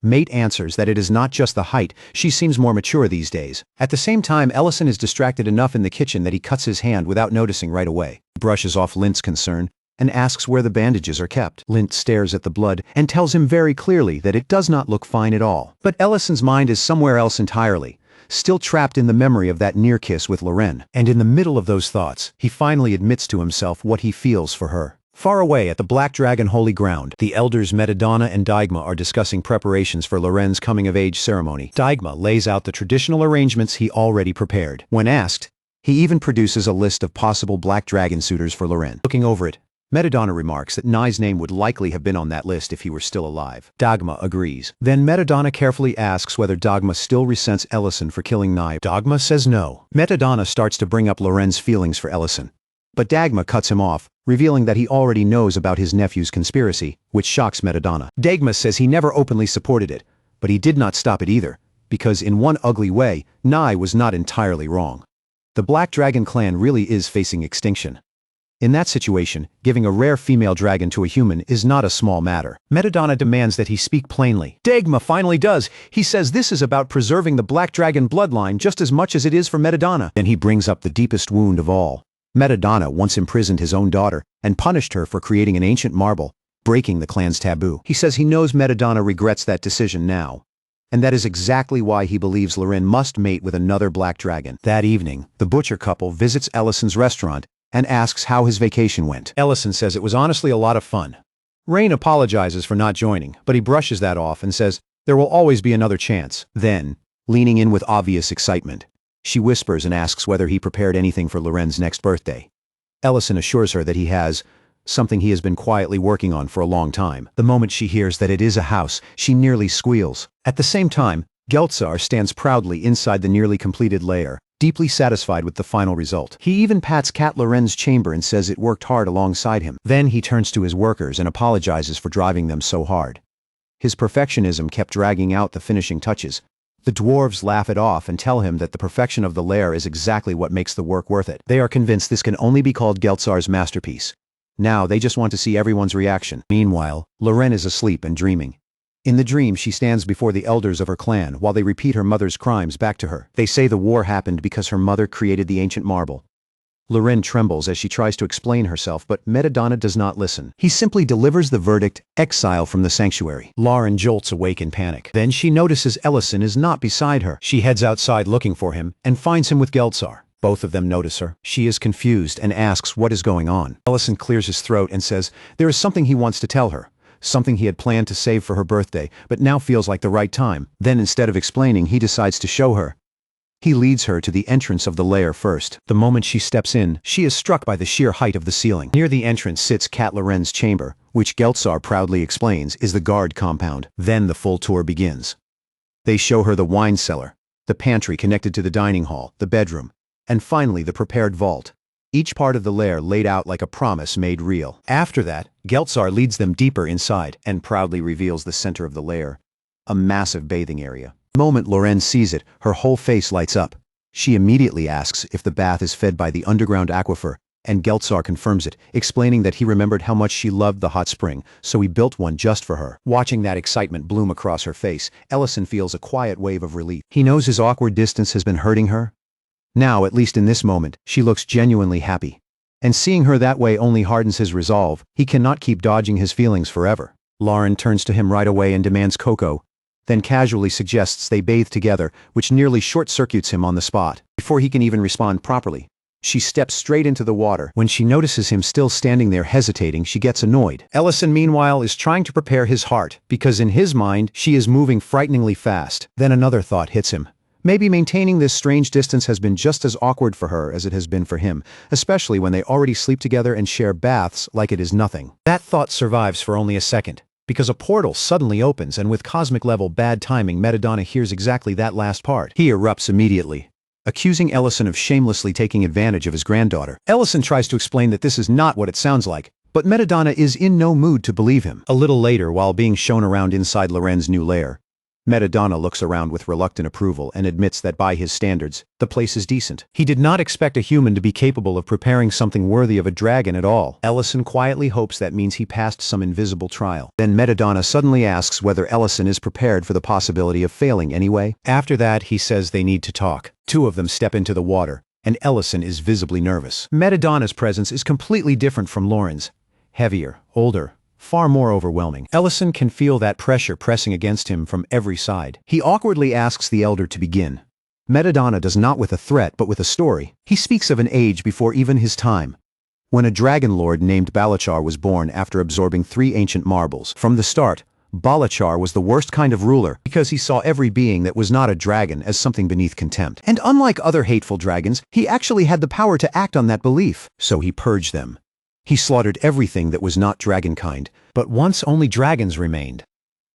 Mate answers that it is not just the height, she seems more mature these days. At the same time, Ellison is distracted enough in the kitchen that he cuts his hand without noticing right away. He brushes off Lint's concern and asks where the bandages are kept. Lint stares at the blood and tells him very clearly that it does not look fine at all. But Ellison's mind is somewhere else entirely, still trapped in the memory of that near kiss with Loren. And in the middle of those thoughts, he finally admits to himself what he feels for her. Far away at the Black Dragon Holy Ground, the elders Metadonna and Daigma are discussing preparations for Loren's coming-of-age ceremony. Daigma lays out the traditional arrangements he already prepared. When asked, he even produces a list of possible Black Dragon suitors for Loren. Looking over it, Metadonna remarks that Nai's name would likely have been on that list if he were still alive. Dagma agrees. Then Metadonna carefully asks whether Dagma still resents Ellison for killing Nai. Dagma says no. Metadonna starts to bring up Loren's feelings for Ellison. But Dagma cuts him off, revealing that he already knows about his nephew's conspiracy, which shocks Metadonna. Dagma says he never openly supported it, but he did not stop it either, because in one ugly way, Nai was not entirely wrong. The Black Dragon clan really is facing extinction. In that situation, giving a rare female dragon to a human is not a small matter. Metadonna demands that he speak plainly. Dagma finally does. He says this is about preserving the Black Dragon bloodline just as much as it is for Metadonna. Then he brings up the deepest wound of all. Metadonna once imprisoned his own daughter and punished her for creating an ancient marble, breaking the clan's taboo. He says he knows Metadonna regrets that decision now. And that is exactly why he believes Loren must mate with another Black Dragon. That evening, the butcher couple visits Ellison's restaurant and asks how his vacation went. Ellison says it was honestly a lot of fun. Rain apologizes for not joining, but he brushes that off and says there will always be another chance. Then, leaning in with obvious excitement, she whispers and asks whether he prepared anything for Loren's next birthday. Ellison assures her that he has, something he has been quietly working on for a long time. The moment she hears that it is a house, she nearly squeals. At the same time, Geltsar stands proudly inside the nearly completed Lair, deeply satisfied with the final result. He even pats Cat Loren's chamber and says it worked hard alongside him. Then he turns to his workers and apologizes for driving them so hard. His perfectionism kept dragging out the finishing touches. The dwarves laugh it off and tell him that the perfection of the Lair is exactly what makes the work worth it. They are convinced this can only be called Geltsar's masterpiece. Now they just want to see everyone's reaction. Meanwhile, Loren is asleep and dreaming. In the dream, she stands before the elders of her clan while they repeat her mother's crimes back to her. They say the war happened because her mother created the ancient marble. Loren trembles as she tries to explain herself, but Metadonna does not listen. He simply delivers the verdict, exile from the sanctuary. Lauren jolts awake in panic. Then she notices Ellison is not beside her. She heads outside looking for him and finds him with Geltsar. Both of them notice her. She is confused and asks what is going on. Ellison clears his throat and says there is something he wants to tell her. Something he had planned to save for her birthday, but now feels like the right time. Then instead of explaining, he decides to show her. He leads her to the entrance of the lair first. The moment she steps in, she is struck by the sheer height of the ceiling. Near the entrance sits Cat Loren's chamber, which Geltsar proudly explains is the guard compound. Then the full tour begins. They show her the wine cellar, the pantry connected to the dining hall, the bedroom, and finally the prepared vault. Each part of the lair laid out like a promise made real. After that, Geltsar leads them deeper inside and proudly reveals the center of the lair, a massive bathing area. The moment Loren sees it, her whole face lights up. She immediately asks if the bath is fed by the underground aquifer, and Geltsar confirms it, explaining that he remembered how much she loved the hot spring, so he built one just for her. Watching that excitement bloom across her face, Ellison feels a quiet wave of relief. He knows his awkward distance has been hurting her. Now, at least in this moment, she looks genuinely happy. And seeing her that way only hardens his resolve. He cannot keep dodging his feelings forever. Lauren turns to him right away and demands cocoa, then casually suggests they bathe together, which nearly short-circuits him on the spot. Before he can even respond properly, she steps straight into the water. When she notices him still standing there hesitating, she gets annoyed. Ellison, meanwhile, is trying to prepare his heart, because in his mind, she is moving frighteningly fast. Then another thought hits him. Maybe maintaining this strange distance has been just as awkward for her as it has been for him, especially when they already sleep together and share baths like it is nothing. That thought survives for only a second, because a portal suddenly opens, and with cosmic-level bad timing, Metadonna hears exactly that last part. He erupts immediately, accusing Ellison of shamelessly taking advantage of his granddaughter. Ellison tries to explain that this is not what it sounds like, but Metadonna is in no mood to believe him. A little later, while being shown around inside Loren's new lair, Metadonna looks around with reluctant approval and admits that by his standards, the place is decent. He did not expect a human to be capable of preparing something worthy of a dragon at all. Ellison quietly hopes that means he passed some invisible trial. Then Metadonna suddenly asks whether Ellison is prepared for the possibility of failing anyway. After that, he says they need to talk. Two of them step into the water, and Ellison is visibly nervous. Metadonna's presence is completely different from Lauren's. Heavier, older, far more overwhelming. Ellison can feel that pressure pressing against him from every side. He awkwardly asks the elder to begin. Metadonna does not with a threat but with a story. He speaks of an age before even his time, when a dragon lord named Balachar was born after absorbing 3 ancient marbles. From the start, Balachar was the worst kind of ruler because he saw every being that was not a dragon as something beneath contempt. And unlike other hateful dragons, he actually had the power to act on that belief, so he purged them. He slaughtered everything that was not dragonkind, but once only dragons remained.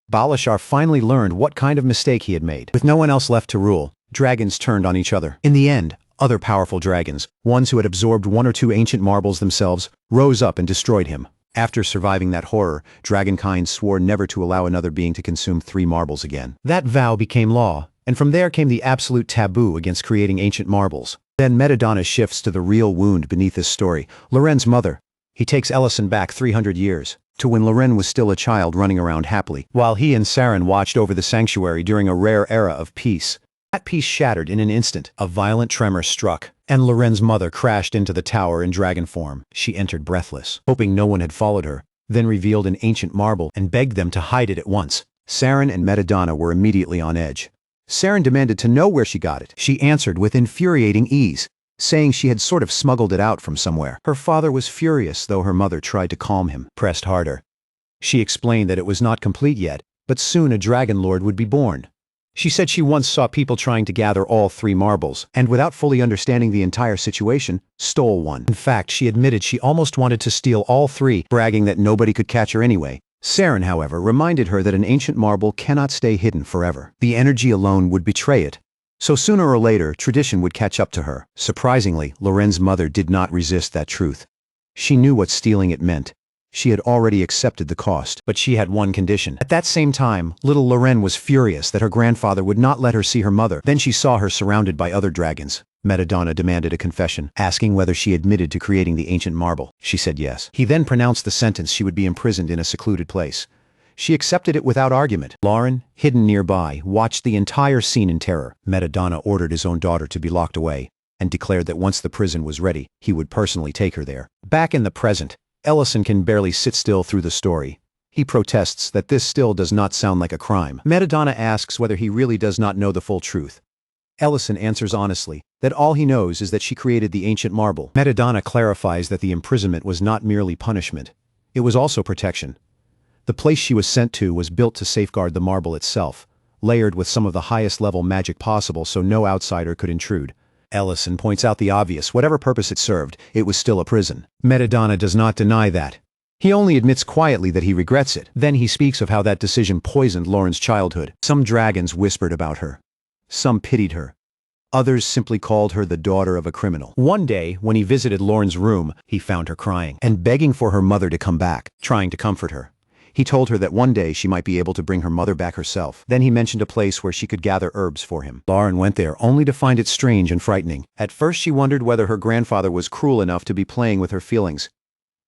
Balashar finally learned what kind of mistake he had made. With no one else left to rule, dragons turned on each other. In the end, other powerful dragons, ones who had absorbed 1 or 2 ancient marbles themselves, rose up and destroyed him. After surviving that horror, dragonkind swore never to allow another being to consume 3 marbles again. That vow became law, and from there came the absolute taboo against creating ancient marbles. Then Metadonna shifts to the real wound beneath this story, Loren's mother. He takes Ellison back 300 years, to when Loren was still a child running around happily, while he and Saren watched over the sanctuary during a rare era of peace. That peace shattered in an instant. A violent tremor struck, and Loren's mother crashed into the tower in dragon form. She entered breathless, hoping no one had followed her, then revealed an ancient marble and begged them to hide it at once. Saren and Metadonna were immediately on edge. Saren demanded to know where she got it. She answered with infuriating ease, saying she had sort of smuggled it out from somewhere. Her father was furious, though her mother tried to calm him, pressed harder. She explained that it was not complete yet, but soon a dragon lord would be born. She said she once saw people trying to gather all 3 marbles, and without fully understanding the entire situation, stole one. In fact, she admitted she almost wanted to steal all 3, bragging that nobody could catch her anyway. Saren, however, reminded her that an ancient marble cannot stay hidden forever. The energy alone would betray it. So sooner or later, tradition would catch up to her. Surprisingly, Loren's mother did not resist that truth. She knew what stealing it meant. She had already accepted the cost, but she had one condition. At that same time, little Loren was furious that her grandfather would not let her see her mother. Then she saw her surrounded by other dragons. Metadonna demanded a confession, asking whether she admitted to creating the ancient marble. She said yes. He then pronounced the sentence she would be imprisoned in a secluded place. She accepted it without argument. Lauren, hidden nearby, watched the entire scene in terror. Metadonna ordered his own daughter to be locked away, and declared that once the prison was ready, he would personally take her there. Back in the present, Ellison can barely sit still through the story. He protests that this still does not sound like a crime. Metadonna asks whether he really does not know the full truth. Ellison answers honestly that all he knows is that she created the ancient marble. Metadonna clarifies that the imprisonment was not merely punishment. It was also protection. The place she was sent to was built to safeguard the marble itself, layered with some of the highest level magic possible so no outsider could intrude. Ellison points out the obvious: whatever purpose it served, it was still a prison. Metadonna does not deny that. He only admits quietly that he regrets it. Then he speaks of how that decision poisoned Lauren's childhood. Some dragons whispered about her. Some pitied her. Others simply called her the daughter of a criminal. One day, when he visited Lauren's room, he found her crying and begging for her mother to come back, trying to comfort her. He told her that one day she might be able to bring her mother back herself. Then he mentioned a place where she could gather herbs for him. Lauren went there only to find it strange and frightening. At first she wondered whether her grandfather was cruel enough to be playing with her feelings.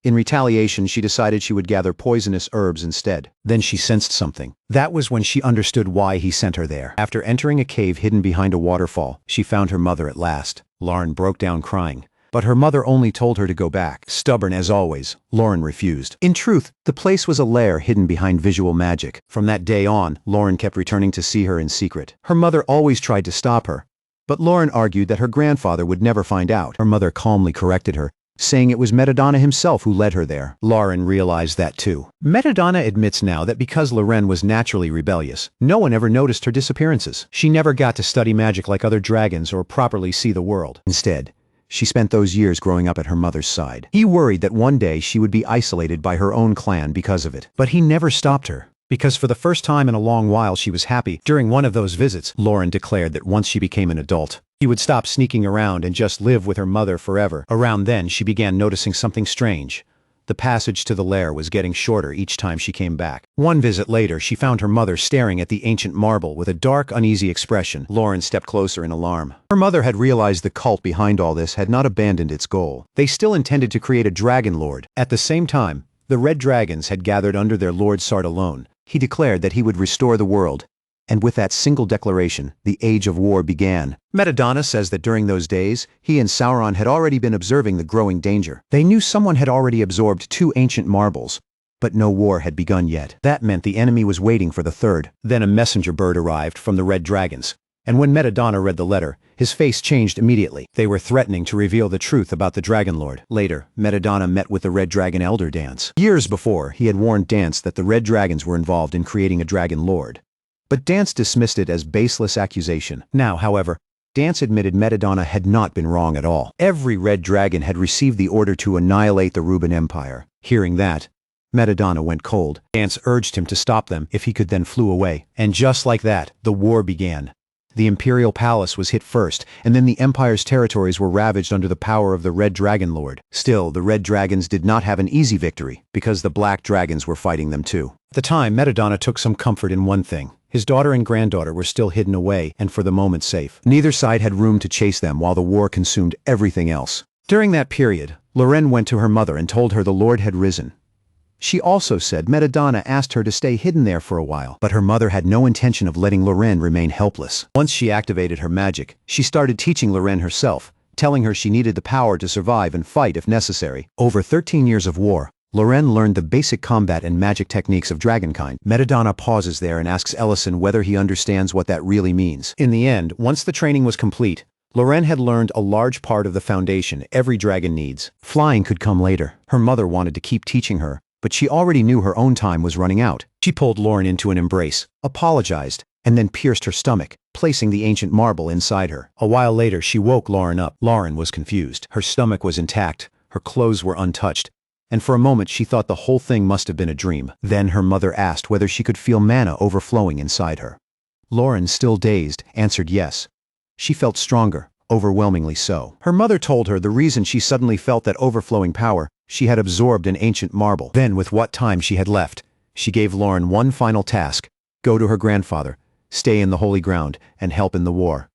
In retaliation, she decided she would gather poisonous herbs instead. Then she sensed something. That was when she understood why he sent her there. After entering a cave hidden behind a waterfall, she found her mother at last. Lauren broke down crying. But her mother only told her to go back. Stubborn as always, Lauren refused. In truth, the place was a lair hidden behind visual magic. From that day on, Lauren kept returning to see her in secret. Her mother always tried to stop her, but Lauren argued that her grandfather would never find out. Her mother calmly corrected her, saying it was Metadonna himself who led her there. Lauren realized that too. Metadonna admits now that because Lauren was naturally rebellious, no one ever noticed her disappearances. She never got to study magic like other dragons or properly see the world. Instead, she spent those years growing up at her mother's side. He worried that one day she would be isolated by her own clan because of it. But he never stopped her, because for the first time in a long while she was happy. During one of those visits, Lauren declared that once she became an adult, he would stop sneaking around and just live with her mother forever. Around then, she began noticing something strange. The passage to the lair was getting shorter each time she came back. One visit later, she found her mother staring at the ancient marble with a dark, uneasy expression. Lauren stepped closer in alarm. Her mother had realized the cult behind all this had not abandoned its goal. They still intended to create a dragon lord. At the same time, the red dragons had gathered under their lord Sard alone. He declared that he would restore the world. And with that single declaration, the Age of War began. Metadonna says that during those days, he and Sauron had already been observing the growing danger. They knew someone had already absorbed 2 ancient marbles, but no war had begun yet. That meant the enemy was waiting for the third. Then a messenger bird arrived from the Red Dragons, and when Metadonna read the letter, his face changed immediately. They were threatening to reveal the truth about the Dragon Lord. Later, Metadonna met with the Red Dragon Elder Dance. Years before, he had warned Dance that the Red Dragons were involved in creating a Dragon Lord. But Dance dismissed it as baseless accusation. Now, however, Dance admitted Metadonna had not been wrong at all. Every red dragon had received the order to annihilate the Ruben Empire. Hearing that, Metadonna went cold. Dance urged him to stop them if he could, then flew away. And just like that, the war began. The Imperial Palace was hit first, and then the Empire's territories were ravaged under the power of the Red Dragon Lord. Still, the Red Dragons did not have an easy victory, because the Black Dragons were fighting them too. At the time, Metadonna took some comfort in one thing. His daughter and granddaughter were still hidden away and for the moment safe. Neither side had room to chase them while the war consumed everything else. During that period, Loren went to her mother and told her the Lord had risen. She also said Metadonna asked her to stay hidden there for a while, but her mother had no intention of letting Loren remain helpless. Once she activated her magic, she started teaching Loren herself, telling her she needed the power to survive and fight if necessary. Over 13 years of war, Loren learned the basic combat and magic techniques of dragonkind. Metadonna pauses there and asks Ellison whether he understands what that really means. In the end, once the training was complete, Loren had learned a large part of the foundation every dragon needs. Flying could come later. Her mother wanted to keep teaching her, but she already knew her own time was running out. She pulled Loren into an embrace, apologized, and then pierced her stomach, placing the ancient marble inside her. A while later, she woke Loren up. Loren was confused. Her stomach was intact, her clothes were untouched, and for a moment she thought the whole thing must have been a dream. Then her mother asked whether she could feel mana overflowing inside her. Loren, still dazed, answered yes. She felt stronger, overwhelmingly so. Her mother told her the reason she suddenly felt that overflowing power, she had absorbed an ancient marble. Then, with what time she had left, she gave Loren one final task: go to her grandfather, stay in the holy ground, and help in the war.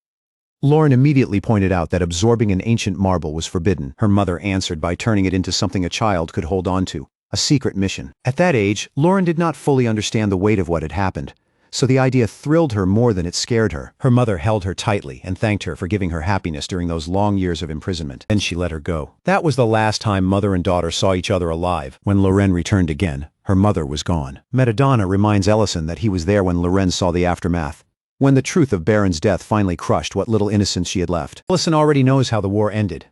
Loren immediately pointed out that absorbing an ancient marble was forbidden. Her mother answered by turning it into something a child could hold on to, a secret mission. At that age, Loren did not fully understand the weight of what had happened, so the idea thrilled her more than it scared her. Her mother held her tightly and thanked her for giving her happiness during those long years of imprisonment. Then she let her go. That was the last time mother and daughter saw each other alive. When Loren returned again, her mother was gone. Metadonna reminds Ellison that he was there when Loren saw the aftermath, when the truth of Baron's death finally crushed what little innocence she had left. Ellison already knows how the war ended.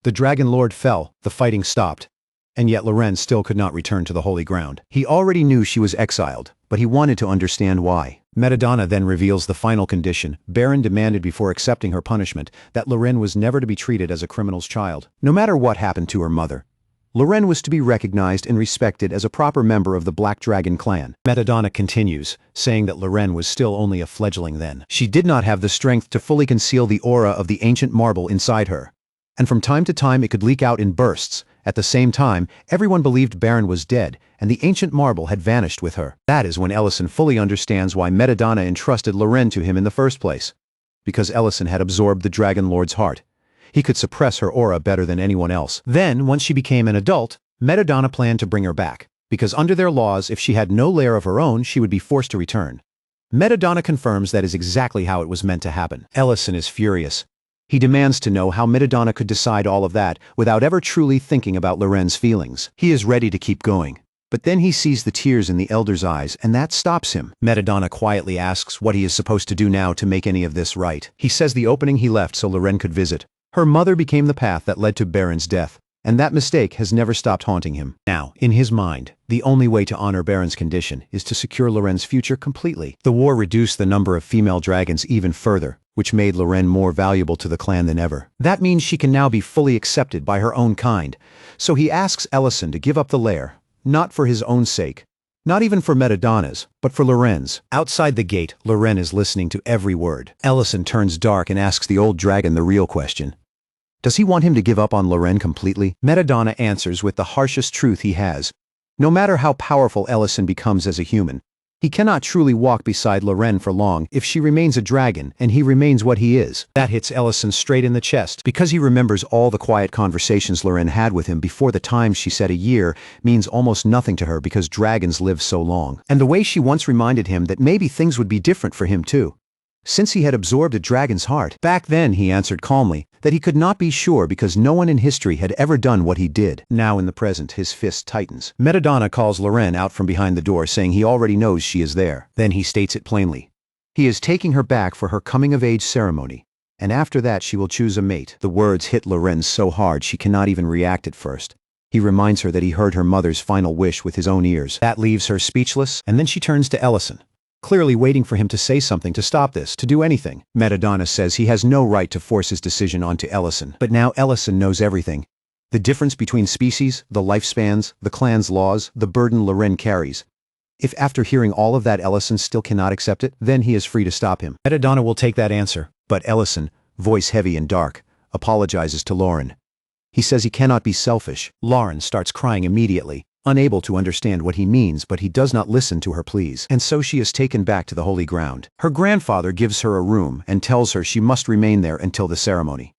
The Dragon Lord fell, the fighting stopped, And yet Loren still could not return to the holy ground. He already knew she was exiled, but he wanted to understand why. Metadonna then reveals the final condition Baron demanded before accepting her punishment, that Loren was never to be treated as a criminal's child. No matter what happened to her mother, Loren was to be recognized and respected as a proper member of the Black Dragon clan. Metadonna continues, saying that Loren was still only a fledgling then. She did not have the strength to fully conceal the aura of the ancient marble inside her, and from time to time it could leak out in bursts. At the same time, everyone believed Baron was dead, and the ancient marble had vanished with her. That is when Ellison fully understands why Metadonna entrusted Loren to him in the first place. Because Ellison had absorbed the Dragon Lord's heart. He could suppress her aura better than anyone else. Then, once she became an adult, Metadonna planned to bring her back, because under their laws, if she had no lair of her own, she would be forced to return. Metadonna confirms that is exactly how it was meant to happen. Ellison is furious. He demands to know how Metadonna could decide all of that without ever truly thinking about Loren's feelings. He is ready to keep going. But then he sees the tears in the elder's eyes, and that stops him. Metadonna quietly asks what he is supposed to do now to make any of this right. He says the opening he left so Loren could visit. Her mother became the path that led to Baron's death, and that mistake has never stopped haunting him. Now, in his mind, the only way to honor Baron's condition is to secure Loren's future completely. The war reduced the number of female dragons even further, which made Loren more valuable to the clan than ever. That means she can now be fully accepted by her own kind. So he asks Ellison to give up the lair, not for his own sake, not even for Metadonna's, but for Loren's. Outside the gate, Loren is listening to every word. Ellison turns dark and asks the old dragon the real question. Does he want him to give up on Loren completely? Metadonna answers with the harshest truth he has. No matter how powerful Ellison becomes as a human, he cannot truly walk beside Loren for long if she remains a dragon and he remains what he is. That hits Ellison straight in the chest, because he remembers all the quiet conversations Loren had with him before the time she said a year means almost nothing to her because dragons live so long. And the way she once reminded him that maybe things would be different for him too, since he had absorbed a dragon's heart. Back then, he answered calmly that he could not be sure because no one in history had ever done what he did. Now in the present, his fist tightens. Metadonna calls Loren out from behind the door, saying he already knows she is there. Then he states it plainly. He is taking her back for her coming-of-age ceremony, and after that she will choose a mate. The words hit Loren so hard she cannot even react at first. He reminds her that he heard her mother's final wish with his own ears. That leaves her speechless, and then she turns to Ellison, clearly waiting for him to say something to stop this, to do anything. Metadonna says he has no right to force his decision onto Ellison. But now Ellison knows everything. The difference between species, the lifespans, the clan's laws, the burden Loren carries. If after hearing all of that Ellison still cannot accept it, then he is free to stop him. Metadonna will take that answer, but Ellison, voice heavy and dark, apologizes to Loren. He says he cannot be selfish. Loren starts crying immediately, unable to understand what he means, but he does not listen to her pleas. And so she is taken back to the holy ground. Her grandfather gives her a room and tells her she must remain there until the ceremony.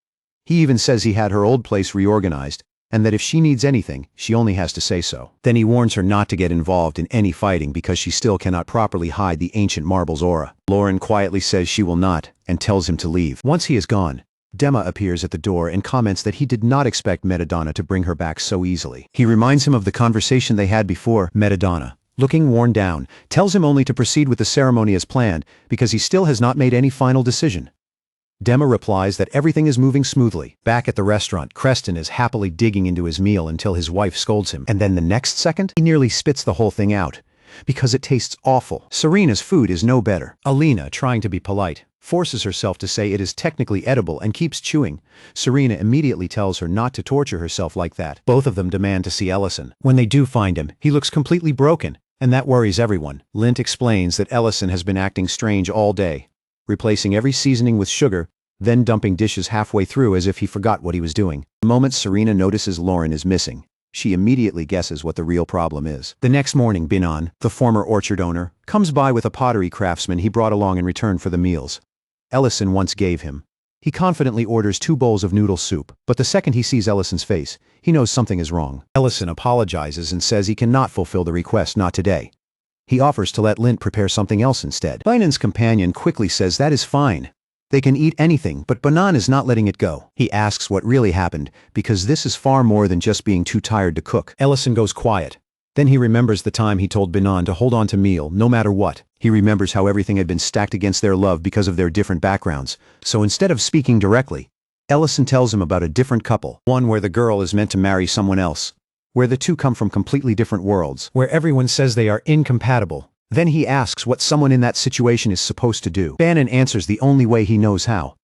He even says he had her old place reorganized, and that if she needs anything, she only has to say so. Then he warns her not to get involved in any fighting because she still cannot properly hide the ancient marble's aura. Loren quietly says she will not, and tells him to leave. Once he is gone, Dema appears at the door and comments that he did not expect Metadonna to bring her back so easily. He reminds him of the conversation they had before. Metadonna, looking worn down, tells him only to proceed with the ceremony as planned because he still has not made any final decision. Dema replies that everything is moving smoothly. Back at the restaurant, Creston is happily digging into his meal until his wife scolds him, and then the next second, he nearly spits the whole thing out because it tastes awful. Serena's food is no better. Alina, trying to be polite, forces herself to say it is technically edible and keeps chewing. Serena immediately tells her not to torture herself like that. Both of them demand to see Ellison. When they do find him, he looks completely broken, and that worries everyone. Lint explains that Ellison has been acting strange all day, replacing every seasoning with sugar, then dumping dishes halfway through as if he forgot what he was doing. The moment Serena notices Loren is missing, she immediately guesses what the real problem is. The next morning, Binan, the former orchard owner, comes by with a pottery craftsman he brought along in return for the meals Ellison once gave him. He confidently orders 2 bowls of noodle soup, but the second he sees Ellison's face, he knows something is wrong. Ellison apologizes and says he cannot fulfill the request, not today. He offers to let Lint prepare something else instead. Binan's companion quickly says that is fine. They can eat anything, but Banan is not letting it go. He asks what really happened, because this is far more than just being too tired to cook. Ellison goes quiet. Then he remembers the time he told Binan to hold on to meal, no matter what. He remembers how everything had been stacked against their love because of their different backgrounds. So instead of speaking directly, Ellison tells him about a different couple, one where the girl is meant to marry someone else. where the two come from completely different worlds, where everyone says they are incompatible. Then he asks what someone in that situation is supposed to do. Bannon answers the only way he knows how.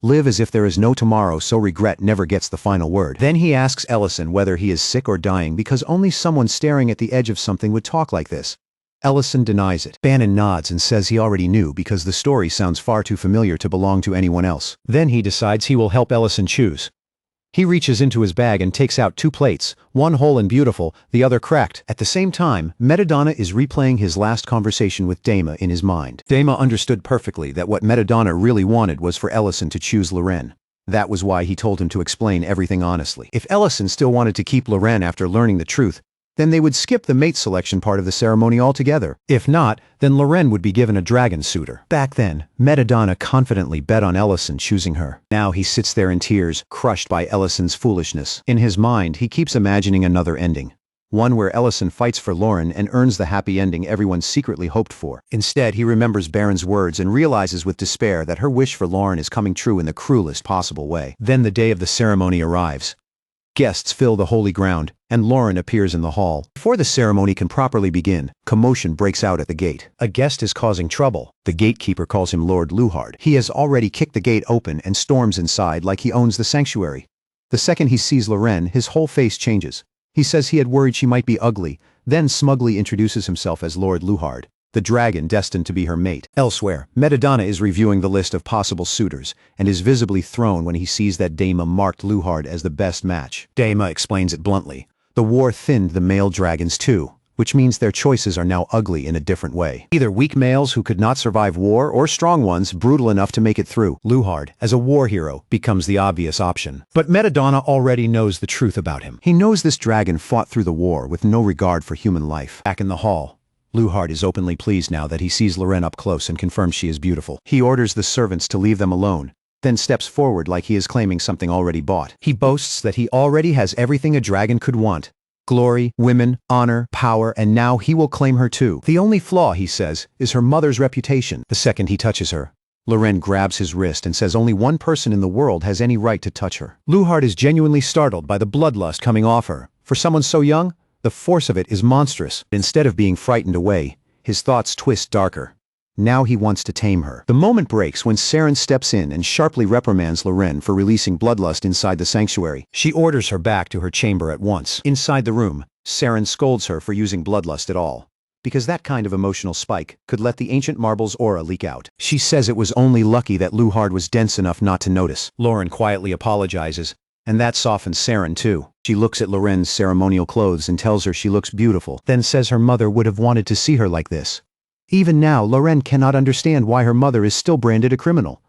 Live as if there is no tomorrow, so regret never gets the final word. Then he asks Ellison whether he is sick or dying because only someone staring at the edge of something would talk like this. Ellison denies it. Bannon nods and says he already knew because the story sounds far too familiar to belong to anyone else. Then he decides he will help Ellison choose. He reaches into his bag and takes out 2 plates, one whole and beautiful, the other cracked. At the same time, Metadonna is replaying his last conversation with Dama in his mind. Dama understood perfectly that what Metadonna really wanted was for Ellison to choose Loren. That was why he told him to explain everything honestly. If Ellison still wanted to keep Loren after learning the truth, then they would skip the mate selection part of the ceremony altogether. If not, then Loren would be given a dragon suitor. Back then, Metadonna confidently bet on Ellison choosing her. Now he sits there in tears, crushed by Ellison's foolishness. In his mind, he keeps imagining another ending. One where Ellison fights for Loren and earns the happy ending everyone secretly hoped for. Instead, he remembers Baron's words and realizes with despair that her wish for Loren is coming true in the cruelest possible way. Then the day of the ceremony arrives. Guests fill the holy ground, and Loren appears in the hall. Before the ceremony can properly begin, commotion breaks out at the gate. A guest is causing trouble. The gatekeeper calls him Lord Luhard. He has already kicked the gate open and storms inside like he owns the sanctuary. The second he sees Loren, his whole face changes. He says he had worried she might be ugly, then smugly introduces himself as Lord Luhard, the dragon destined to be her mate. Elsewhere, Metadonna is reviewing the list of possible suitors, and is visibly thrown when he sees that Dama marked Luhard as the best match. Dama explains it bluntly. The war thinned the male dragons too, which means their choices are now ugly in a different way. Either weak males who could not survive war, or strong ones brutal enough to make it through. Luhard, as a war hero, becomes the obvious option. But Metadonna already knows the truth about him. He knows this dragon fought through the war with no regard for human life. Back in the hall, Luhard is openly pleased now that he sees Loren up close and confirms she is beautiful. He orders the servants to leave them alone, then steps forward like he is claiming something already bought. He boasts that he already has everything a dragon could want. Glory, women, honor, power, and now he will claim her too. The only flaw, he says, is her mother's reputation. The second he touches her, Loren grabs his wrist and says only one person in the world has any right to touch her. Luhard is genuinely startled by the bloodlust coming off her. For someone so young, the force of it is monstrous. Instead of being frightened away, his thoughts twist darker. Now he wants to tame her. The moment breaks when Saren steps in and sharply reprimands Loren for releasing bloodlust inside the sanctuary. She orders her back to her chamber at once. Inside the room, Saren scolds her for using bloodlust at all, because that kind of emotional spike could let the ancient marble's aura leak out. She says it was only lucky that Luhard was dense enough not to notice. Loren quietly apologizes, and that softens Saren too. She looks at Loren's ceremonial clothes and tells her she looks beautiful, then says her mother would have wanted to see her like this. Even now, Loren cannot understand why her mother is still branded a criminal.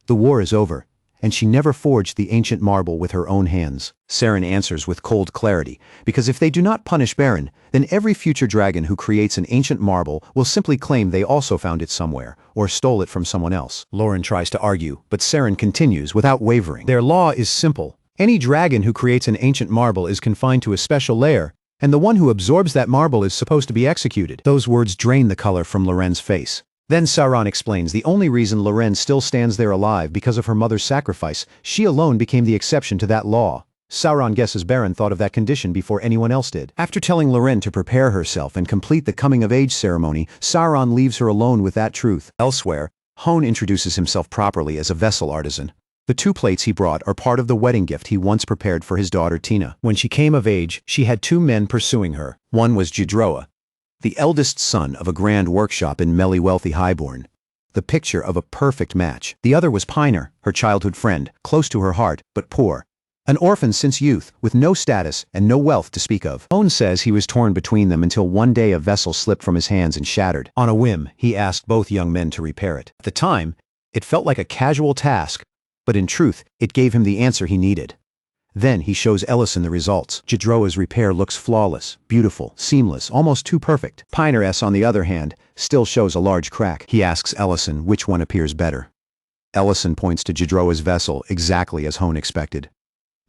The war is over, and she never forged the ancient marble with her own hands. Saren answers with cold clarity, because if they do not punish Baron, then every future dragon who creates an ancient marble will simply claim they also found it somewhere, or stole it from someone else. Loren tries to argue, but Saren continues without wavering. Their law is simple. Any dragon who creates an ancient marble is confined to a special lair, and the one who absorbs that marble is supposed to be executed. Those words drain the color from Loren's face. Then Sauron explains the only reason Loren still stands there alive because of her mother's sacrifice. She alone became the exception to that law. Sauron guesses Baron thought of that condition before anyone else did. After telling Loren to prepare herself and complete the coming-of-age ceremony, Sauron leaves her alone with that truth. Elsewhere, Hone introduces himself properly as a vessel artisan. The 2 plates he brought are part of the wedding gift he once prepared for his daughter Tina. When she came of age, she had 2 men pursuing her. One was Jidroa, the eldest son of a grand workshop in Melly Wealthy Highborn, the picture of a perfect match. The other was Piner, her childhood friend, close to her heart, but poor. An orphan since youth, with no status and no wealth to speak of. Hone says he was torn between them until one day a vessel slipped from his hands and shattered. On a whim, he asked both young men to repair it. At the time, it felt like a casual task, but in truth, it gave him the answer he needed. Then he shows Ellison the results. Jidroa's repair looks flawless, beautiful, seamless, almost too perfect. Piner S, on the other hand, still shows a large crack. He asks Ellison which one appears better. Ellison points to Jidroa's vessel exactly as Hone expected.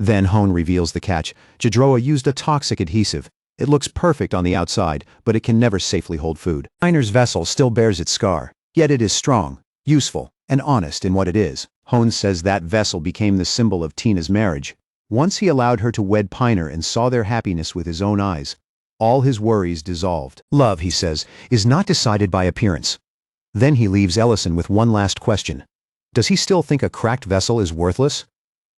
Then Hone reveals the catch. Jidroa used a toxic adhesive. It looks perfect on the outside, but it can never safely hold food. Piner's vessel still bears its scar, yet it is strong, useful, and honest in what it is. Hone says that vessel became the symbol of Tina's marriage. Once he allowed her to wed Piner and saw their happiness with his own eyes, all his worries dissolved. Love, he says, is not decided by appearance. Then he leaves Ellison with one last question. Does he still think a cracked vessel is worthless?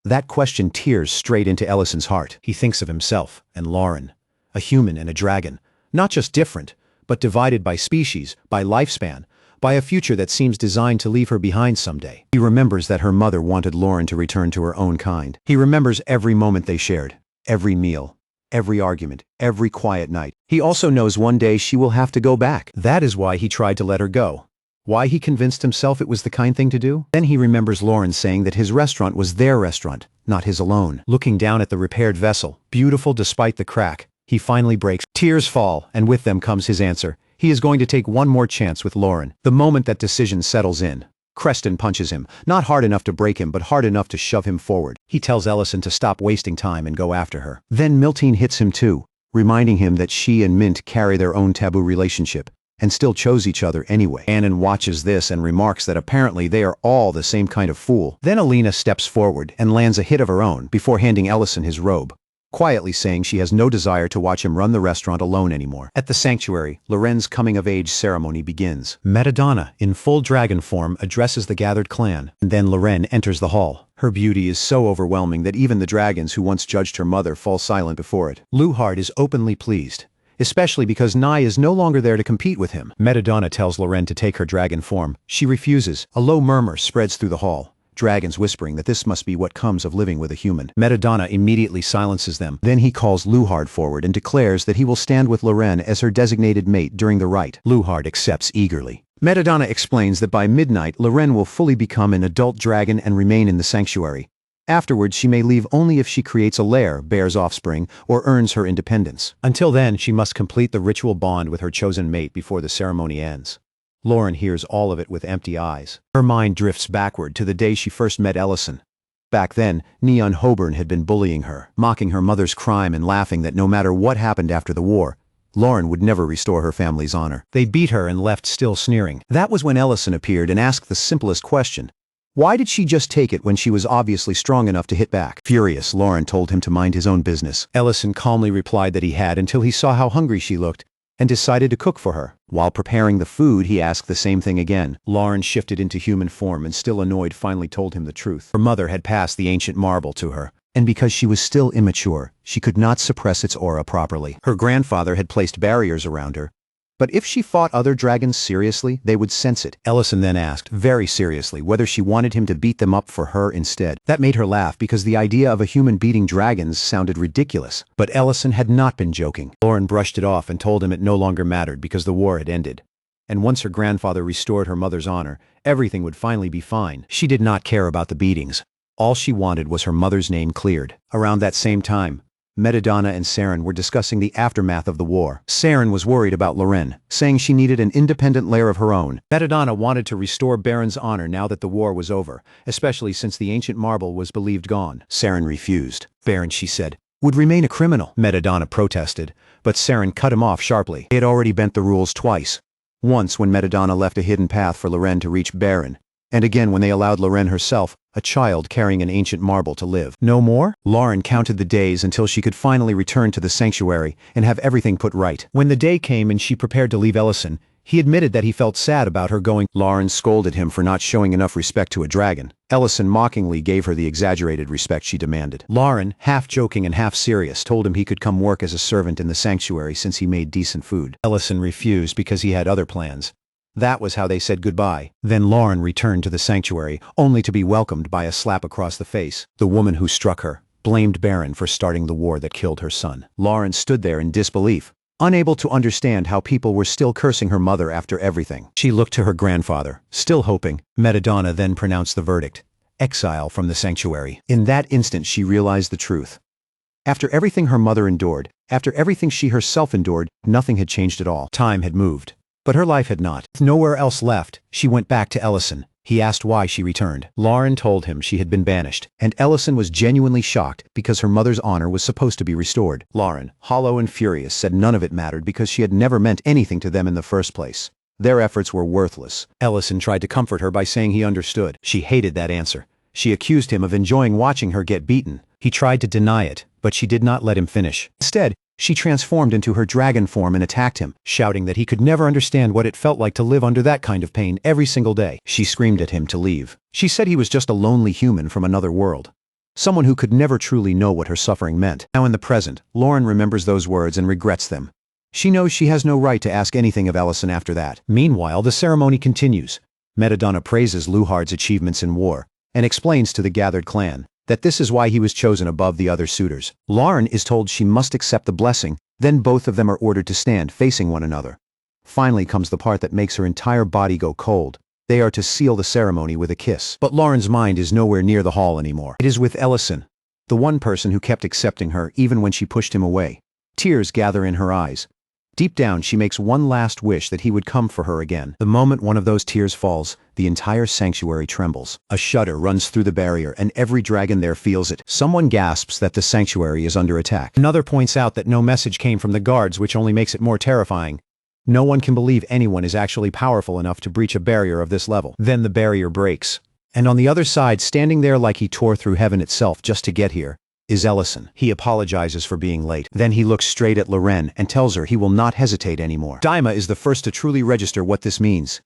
That question tears straight into Ellison's heart. He thinks of himself and Lauren, a human and a dragon, not just different, but divided by species, by lifespan, by a future that seems designed to leave her behind someday. He remembers that her mother wanted Lauren to return to her own kind. He remembers every moment they shared, every meal, every argument, every quiet night. He also knows one day she will have to go back. That is why he tried to let her go. Why he convinced himself it was the kind thing to do? Then he remembers Lauren saying that his restaurant was their restaurant, not his alone. Looking down at the repaired vessel, beautiful despite the crack, he finally breaks. Tears fall, and with them comes his answer. He is going to take one more chance with Lauren. The moment that decision settles in, Creston punches him, not hard enough to break him but hard enough to shove him forward. He tells Ellison to stop wasting time and go after her. Then Miltine hits him too, reminding him that she and Mint carry their own taboo relationship, and still chose each other anyway. Annan watches this and remarks that apparently they are all the same kind of fool. Then Alina steps forward and lands a hit of her own before handing Ellison his robe, quietly saying she has no desire to watch him run the restaurant alone anymore. At the sanctuary, Loren's coming-of-age ceremony begins. Metadonna, in full dragon form, addresses the gathered clan, and then Loren enters the hall. Her beauty is so overwhelming that even the dragons who once judged her mother fall silent before it. Luhard is openly pleased, especially because Nye is no longer there to compete with him. Metadonna tells Loren to take her dragon form. She refuses. A low murmur spreads through the hall, dragons whispering that this must be what comes of living with a human. Metadonna immediately silences them. Then he calls Luhard forward and declares that he will stand with Loren as her designated mate during the rite. Luhard accepts eagerly. Metadonna explains that by midnight, Loren will fully become an adult dragon and remain in the sanctuary. Afterwards, she may leave only if she creates a lair, bears offspring, or earns her independence. Until then, she must complete the ritual bond with her chosen mate before the ceremony ends. Lauren hears all of it with empty eyes. Her mind drifts backward to the day she first met Ellison. Back then, Neon Hoburn had been bullying her, mocking her mother's crime and laughing that no matter what happened after the war, Lauren would never restore her family's honor. They beat her and left still sneering. That was when Ellison appeared and asked the simplest question. Why did she just take it when she was obviously strong enough to hit back? Furious, Lauren told him to mind his own business. Ellison calmly replied that he had until he saw how hungry she looked and decided to cook for her. While preparing the food, he asked the same thing again. Lauren shifted into human form and, still annoyed, finally told him the truth. Her mother had passed the ancient marble to her, and because she was still immature, she could not suppress its aura properly. Her grandfather had placed barriers around her, but if she fought other dragons seriously, they would sense it. Ellison then asked, very seriously, whether she wanted him to beat them up for her instead. That made her laugh because the idea of a human beating dragons sounded ridiculous. But Ellison had not been joking. Lauren brushed it off and told him it no longer mattered because the war had ended. And once her grandfather restored her mother's honor, everything would finally be fine. She did not care about the beatings. All she wanted was her mother's name cleared. Around that same time, Metadonna and Saren were discussing the aftermath of the war. Saren was worried about Loren, saying she needed an independent lair of her own. Metadonna wanted to restore Baron's honor now that the war was over, especially since the ancient marble was believed gone. Saren refused. Baron, she said, would remain a criminal. Metadonna protested, but Saren cut him off sharply. They had already bent the rules twice. Once when Metadonna left a hidden path for Loren to reach Baron, and again when they allowed Loren herself, a child carrying an ancient marble, to live. No more? Lauren counted the days until she could finally return to the sanctuary and have everything put right. When the day came and she prepared to leave Ellison, he admitted that he felt sad about her going. Lauren scolded him for not showing enough respect to a dragon. Ellison mockingly gave her the exaggerated respect she demanded. Lauren, half joking and half serious, told him he could come work as a servant in the sanctuary since he made decent food. Ellison refused because he had other plans. That was how they said goodbye. Then Lauren returned to the sanctuary, only to be welcomed by a slap across the face. The woman who struck her blamed Baron for starting the war that killed her son. Lauren stood there in disbelief, unable to understand how people were still cursing her mother after everything. She looked to her grandfather, still hoping. Metadonna then pronounced the verdict: exile from the sanctuary. In that instant she realized the truth. After everything her mother endured, after everything she herself endured, nothing had changed at all. Time had moved. But her life had not. With nowhere else left, she went back to Ellison. He asked why she returned. Lauren told him she had been banished, and Ellison was genuinely shocked because her mother's honor was supposed to be restored. Lauren, hollow and furious, said none of it mattered because she had never meant anything to them in the first place. Their efforts were worthless. Ellison tried to comfort her by saying he understood. She hated that answer. She accused him of enjoying watching her get beaten, He tried to deny it, but she did not let him finish. Instead, she transformed into her dragon form and attacked him, shouting that he could never understand what it felt like to live under that kind of pain every single day. She screamed at him to leave. She said he was just a lonely human from another world. Someone who could never truly know what her suffering meant. Now in the present, Lauren remembers those words and regrets them. She knows she has no right to ask anything of Ellison after that. Meanwhile, the ceremony continues. Metadonna praises Luhard's achievements in war, and explains to the gathered clan that this is why he was chosen above the other suitors. Lauren is told she must accept the blessing, then both of them are ordered to stand facing one another. Finally comes the part that makes her entire body go cold. They are to seal the ceremony with a kiss. But Lauren's mind is nowhere near the hall anymore. It is with Ellison, the one person who kept accepting her even when she pushed him away. Tears gather in her eyes. Deep down, she makes one last wish that he would come for her again. The moment one of those tears falls, the entire sanctuary trembles. A shudder runs through the barrier, and every dragon there feels it. Someone gasps that the sanctuary is under attack. Another points out that no message came from the guards, which only makes it more terrifying. No one can believe anyone is actually powerful enough to breach a barrier of this level. Then the barrier breaks. And on the other side, standing there like he tore through heaven itself just to get here, is Ellison. He apologizes for being late. Then he looks straight at Loren and tells her he will not hesitate anymore. Daima is the first to truly register what this means.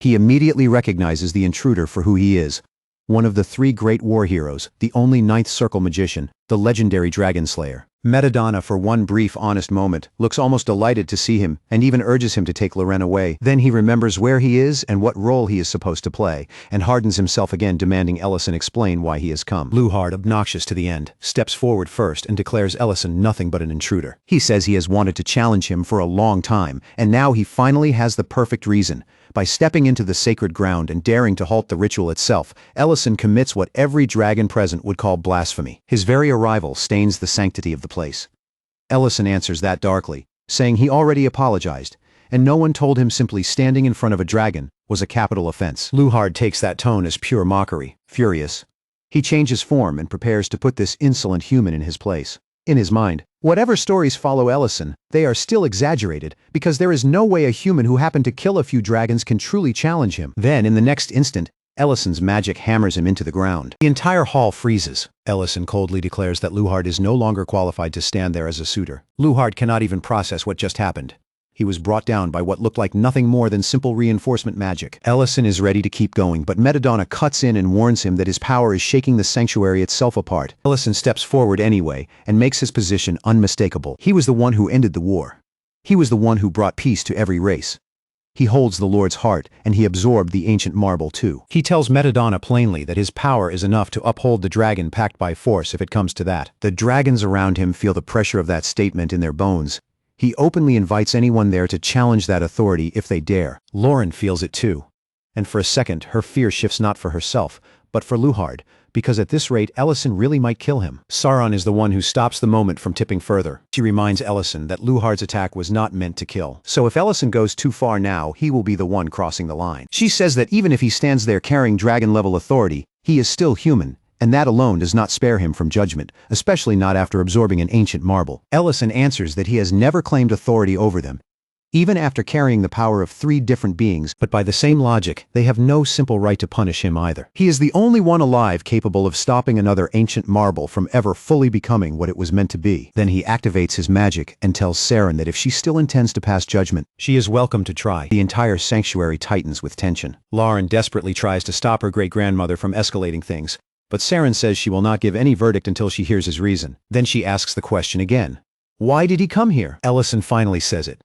He immediately recognizes the intruder for who he is. One of the three great war heroes, the only ninth circle magician, the legendary Dragon Slayer. Metadonna, for one brief honest moment, looks almost delighted to see him and even urges him to take Loren away. Then he remembers where he is and what role he is supposed to play, and hardens himself again, demanding Ellison explain why he has come. Luhard, obnoxious to the end, steps forward first and declares Ellison nothing but an intruder. He says he has wanted to challenge him for a long time, and now he finally has the perfect reason. By stepping into the sacred ground and daring to halt the ritual itself, Ellison commits what every dragon present would call blasphemy. His very arrival stains the sanctity of the place. Ellison answers that darkly, saying he already apologized, and no one told him simply standing in front of a dragon was a capital offense. Luhard takes that tone as pure mockery. Furious, he changes form and prepares to put this insolent human in his place. In his mind, whatever stories follow Ellison, they are still exaggerated, because there is no way a human who happened to kill a few dragons can truly challenge him. Then, in the next instant, Ellison's magic hammers him into the ground. The entire hall freezes. Ellison coldly declares that Luhard is no longer qualified to stand there as a suitor. Luhard cannot even process what just happened. He was brought down by what looked like nothing more than simple reinforcement magic. Ellison is ready to keep going, but Metadonna cuts in and warns him that his power is shaking the sanctuary itself apart. Ellison steps forward anyway and makes his position unmistakable. He was the one who ended the war. He was the one who brought peace to every race. He holds the Lord's heart, and he absorbed the ancient marble too. He tells Metadonna plainly that his power is enough to uphold the dragon pact by force if it comes to that. The dragons around him feel the pressure of that statement in their bones. He openly invites anyone there to challenge that authority if they dare. Lauren feels it too. And for a second, her fear shifts not for herself, but for Luhard, because at this rate, Ellison really might kill him. Sauron is the one who stops the moment from tipping further. She reminds Ellison that Luhard's attack was not meant to kill. So if Ellison goes too far now, he will be the one crossing the line. She says that even if he stands there carrying dragon-level authority, he is still human, and that alone does not spare him from judgment, especially not after absorbing an ancient marble. Ellison answers that he has never claimed authority over them, even after carrying the power of three different beings, but by the same logic, they have no simple right to punish him either. He is the only one alive capable of stopping another ancient marble from ever fully becoming what it was meant to be. Then he activates his magic and tells Saren that if she still intends to pass judgment, she is welcome to try. The entire sanctuary tightens with tension. Lauren desperately tries to stop her great-grandmother from escalating things, but Saren says she will not give any verdict until she hears his reason. Then she asks the question again. Why did he come here? Ellison finally says it.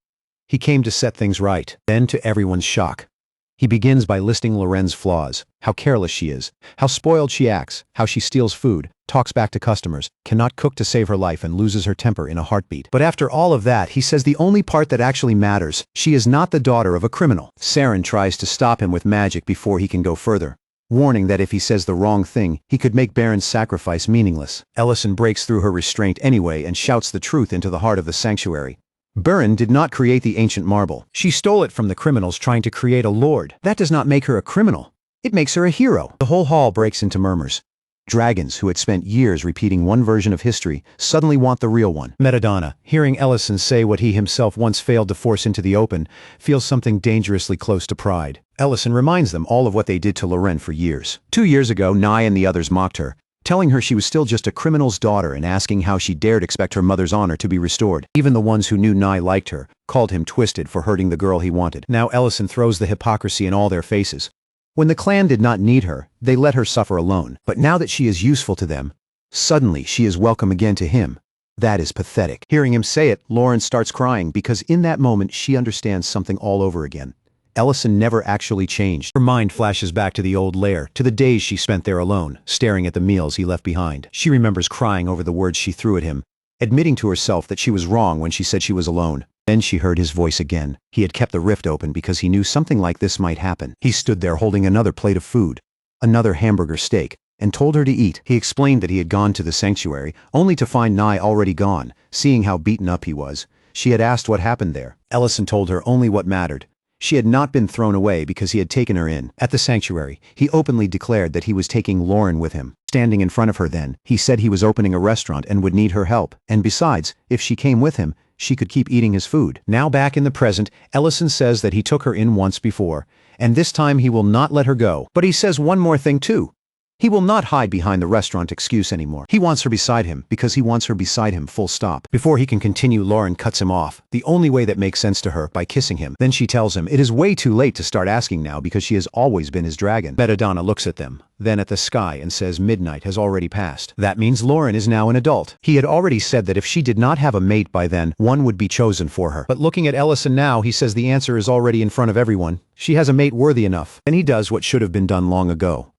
He came to set things right. Then, to everyone's shock, he begins by listing Loren's flaws, how careless she is, how spoiled she acts, how she steals food, talks back to customers, cannot cook to save her life and loses her temper in a heartbeat. But after all of that, he says the only part that actually matters, she is not the daughter of a criminal. Saren tries to stop him with magic before he can go further, warning that if he says the wrong thing, he could make Baron's sacrifice meaningless. Ellison breaks through her restraint anyway and shouts the truth into the heart of the sanctuary. Baron did not create the ancient marble. She stole it from the criminals trying to create a lord. That does not make her a criminal. It makes her a hero. The whole hall breaks into murmurs. Dragons, who had spent years repeating one version of history, suddenly want the real one. Metadonna, hearing Ellison say what he himself once failed to force into the open, feels something dangerously close to pride. Ellison reminds them all of what they did to Loren for years. 2 years ago, Nye and the others mocked her, telling her she was still just a criminal's daughter and asking how she dared expect her mother's honor to be restored. Even the ones who knew Nye liked her called him twisted for hurting the girl he wanted. Now Ellison throws the hypocrisy in all their faces. When the clan did not need her, they let her suffer alone. But now that she is useful to them, suddenly she is welcome again to him. That is pathetic. Hearing him say it, Lauren starts crying because in that moment she understands something all over again. Ellison never actually changed. Her mind flashes back to the old Lair, to the days she spent there alone, staring at the meals he left behind. She remembers crying over the words she threw at him, admitting to herself that she was wrong when she said she was alone. Then she heard his voice again. He had kept the rift open because he knew something like this might happen. He stood there holding another plate of food, another hamburger steak, and told her to eat. He explained that he had gone to the sanctuary, only to find Nye already gone. Seeing how beaten up he was, she had asked what happened there. Ellison told her only what mattered. She had not been thrown away because he had taken her in. At the sanctuary, he openly declared that he was taking Lauren with him. Standing in front of her then, he said he was opening a restaurant and would need her help. And besides, if she came with him, she could keep eating his food. Now back in the present, Ellison says that he took her in once before, and this time he will not let her go. But he says one more thing too. He will not hide behind the restaurant excuse anymore. He wants her beside him because he wants her beside him, full stop. Before he can continue, Lauren cuts him off, the only way that makes sense to her, by kissing him. Then she tells him it is way too late to start asking now because she has always been his dragon. Belladonna looks at them, then at the sky and says midnight has already passed. That means Lauren is now an adult. He had already said that if she did not have a mate by then, one would be chosen for her. But looking at Ellison now, he says the answer is already in front of everyone. She has a mate worthy enough. And he does what should have been done long ago.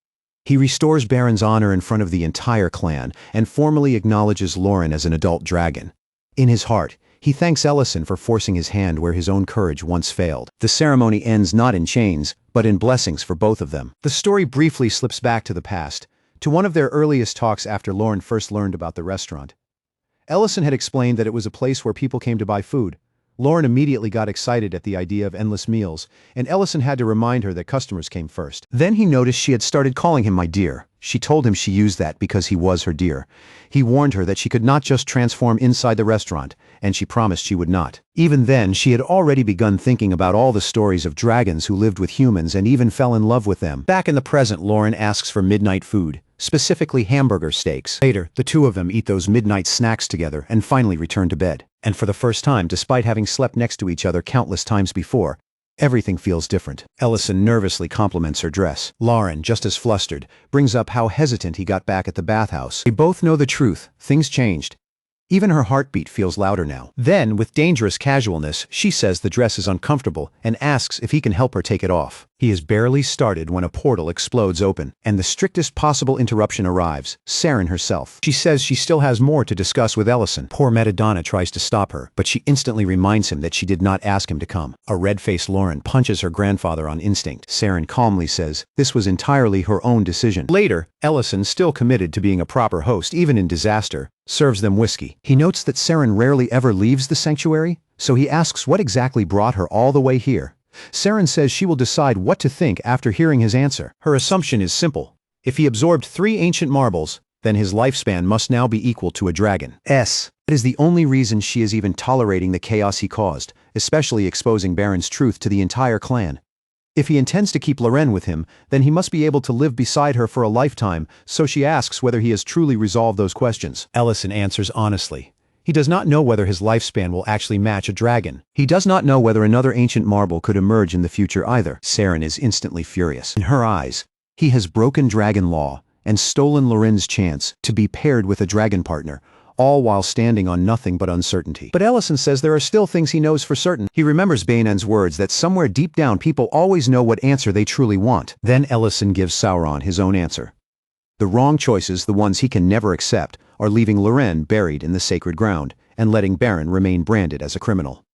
He restores Baron's honor in front of the entire clan and formally acknowledges Lauren as an adult dragon. In his heart, he thanks Ellison for forcing his hand where his own courage once failed. The ceremony ends not in chains, but in blessings for both of them. The story briefly slips back to the past, to one of their earliest talks after Lauren first learned about the restaurant. Ellison had explained that it was a place where people came to buy food. Lauren immediately got excited at the idea of endless meals, and Ellison had to remind her that customers came first. Then he noticed she had started calling him my dear. She told him she used that because he was her dear. He warned her that she could not just transform inside the restaurant, and she promised she would not. Even then, she had already begun thinking about all the stories of dragons who lived with humans and even fell in love with them. Back in the present, Lauren asks for midnight food, specifically hamburger steaks. Later, the two of them eat those midnight snacks together and finally return to bed. And for the first time, despite having slept next to each other countless times before, everything feels different. Ellison nervously compliments her dress. Lauren, just as flustered, brings up how hesitant he got back at the bathhouse. They both know the truth. Things changed. Even her heartbeat feels louder now. Then, with dangerous casualness, she says the dress is uncomfortable and asks if he can help her take it off. He has barely started when a portal explodes open, and the strictest possible interruption arrives, Saren herself. She says she still has more to discuss with Ellison. Poor Belladonna tries to stop her, but she instantly reminds him that she did not ask him to come. A red-faced Lauren punches her grandfather on instinct. Saren calmly says this was entirely her own decision. Later, Ellison, still committed to being a proper host even in disaster, serves them whiskey. He notes that Saren rarely ever leaves the sanctuary, so he asks what exactly brought her all the way here. Saren says she will decide what to think after hearing his answer. Her assumption is simple. If he absorbed 3 ancient marbles, then his lifespan must now be equal to a dragon's. That is the only reason she is even tolerating the chaos he caused, especially exposing Baron's truth to the entire clan. If he intends to keep Lauren with him, then he must be able to live beside her for a lifetime, so she asks whether he has truly resolved those questions. Ellison answers honestly. He does not know whether his lifespan will actually match a dragon. He does not know whether another ancient marble could emerge in the future either. Saren is instantly furious. In her eyes, he has broken dragon law and stolen Lauren's chance to be paired with a dragon partner, all while standing on nothing but uncertainty. But Ellison says there are still things he knows for certain. He remembers Bainen's words that somewhere deep down people always know what answer they truly want. Then Ellison gives Sauron his own answer. The wrong choices, the ones he can never accept, are leaving Lauren buried in the sacred ground and letting Baron remain branded as a criminal.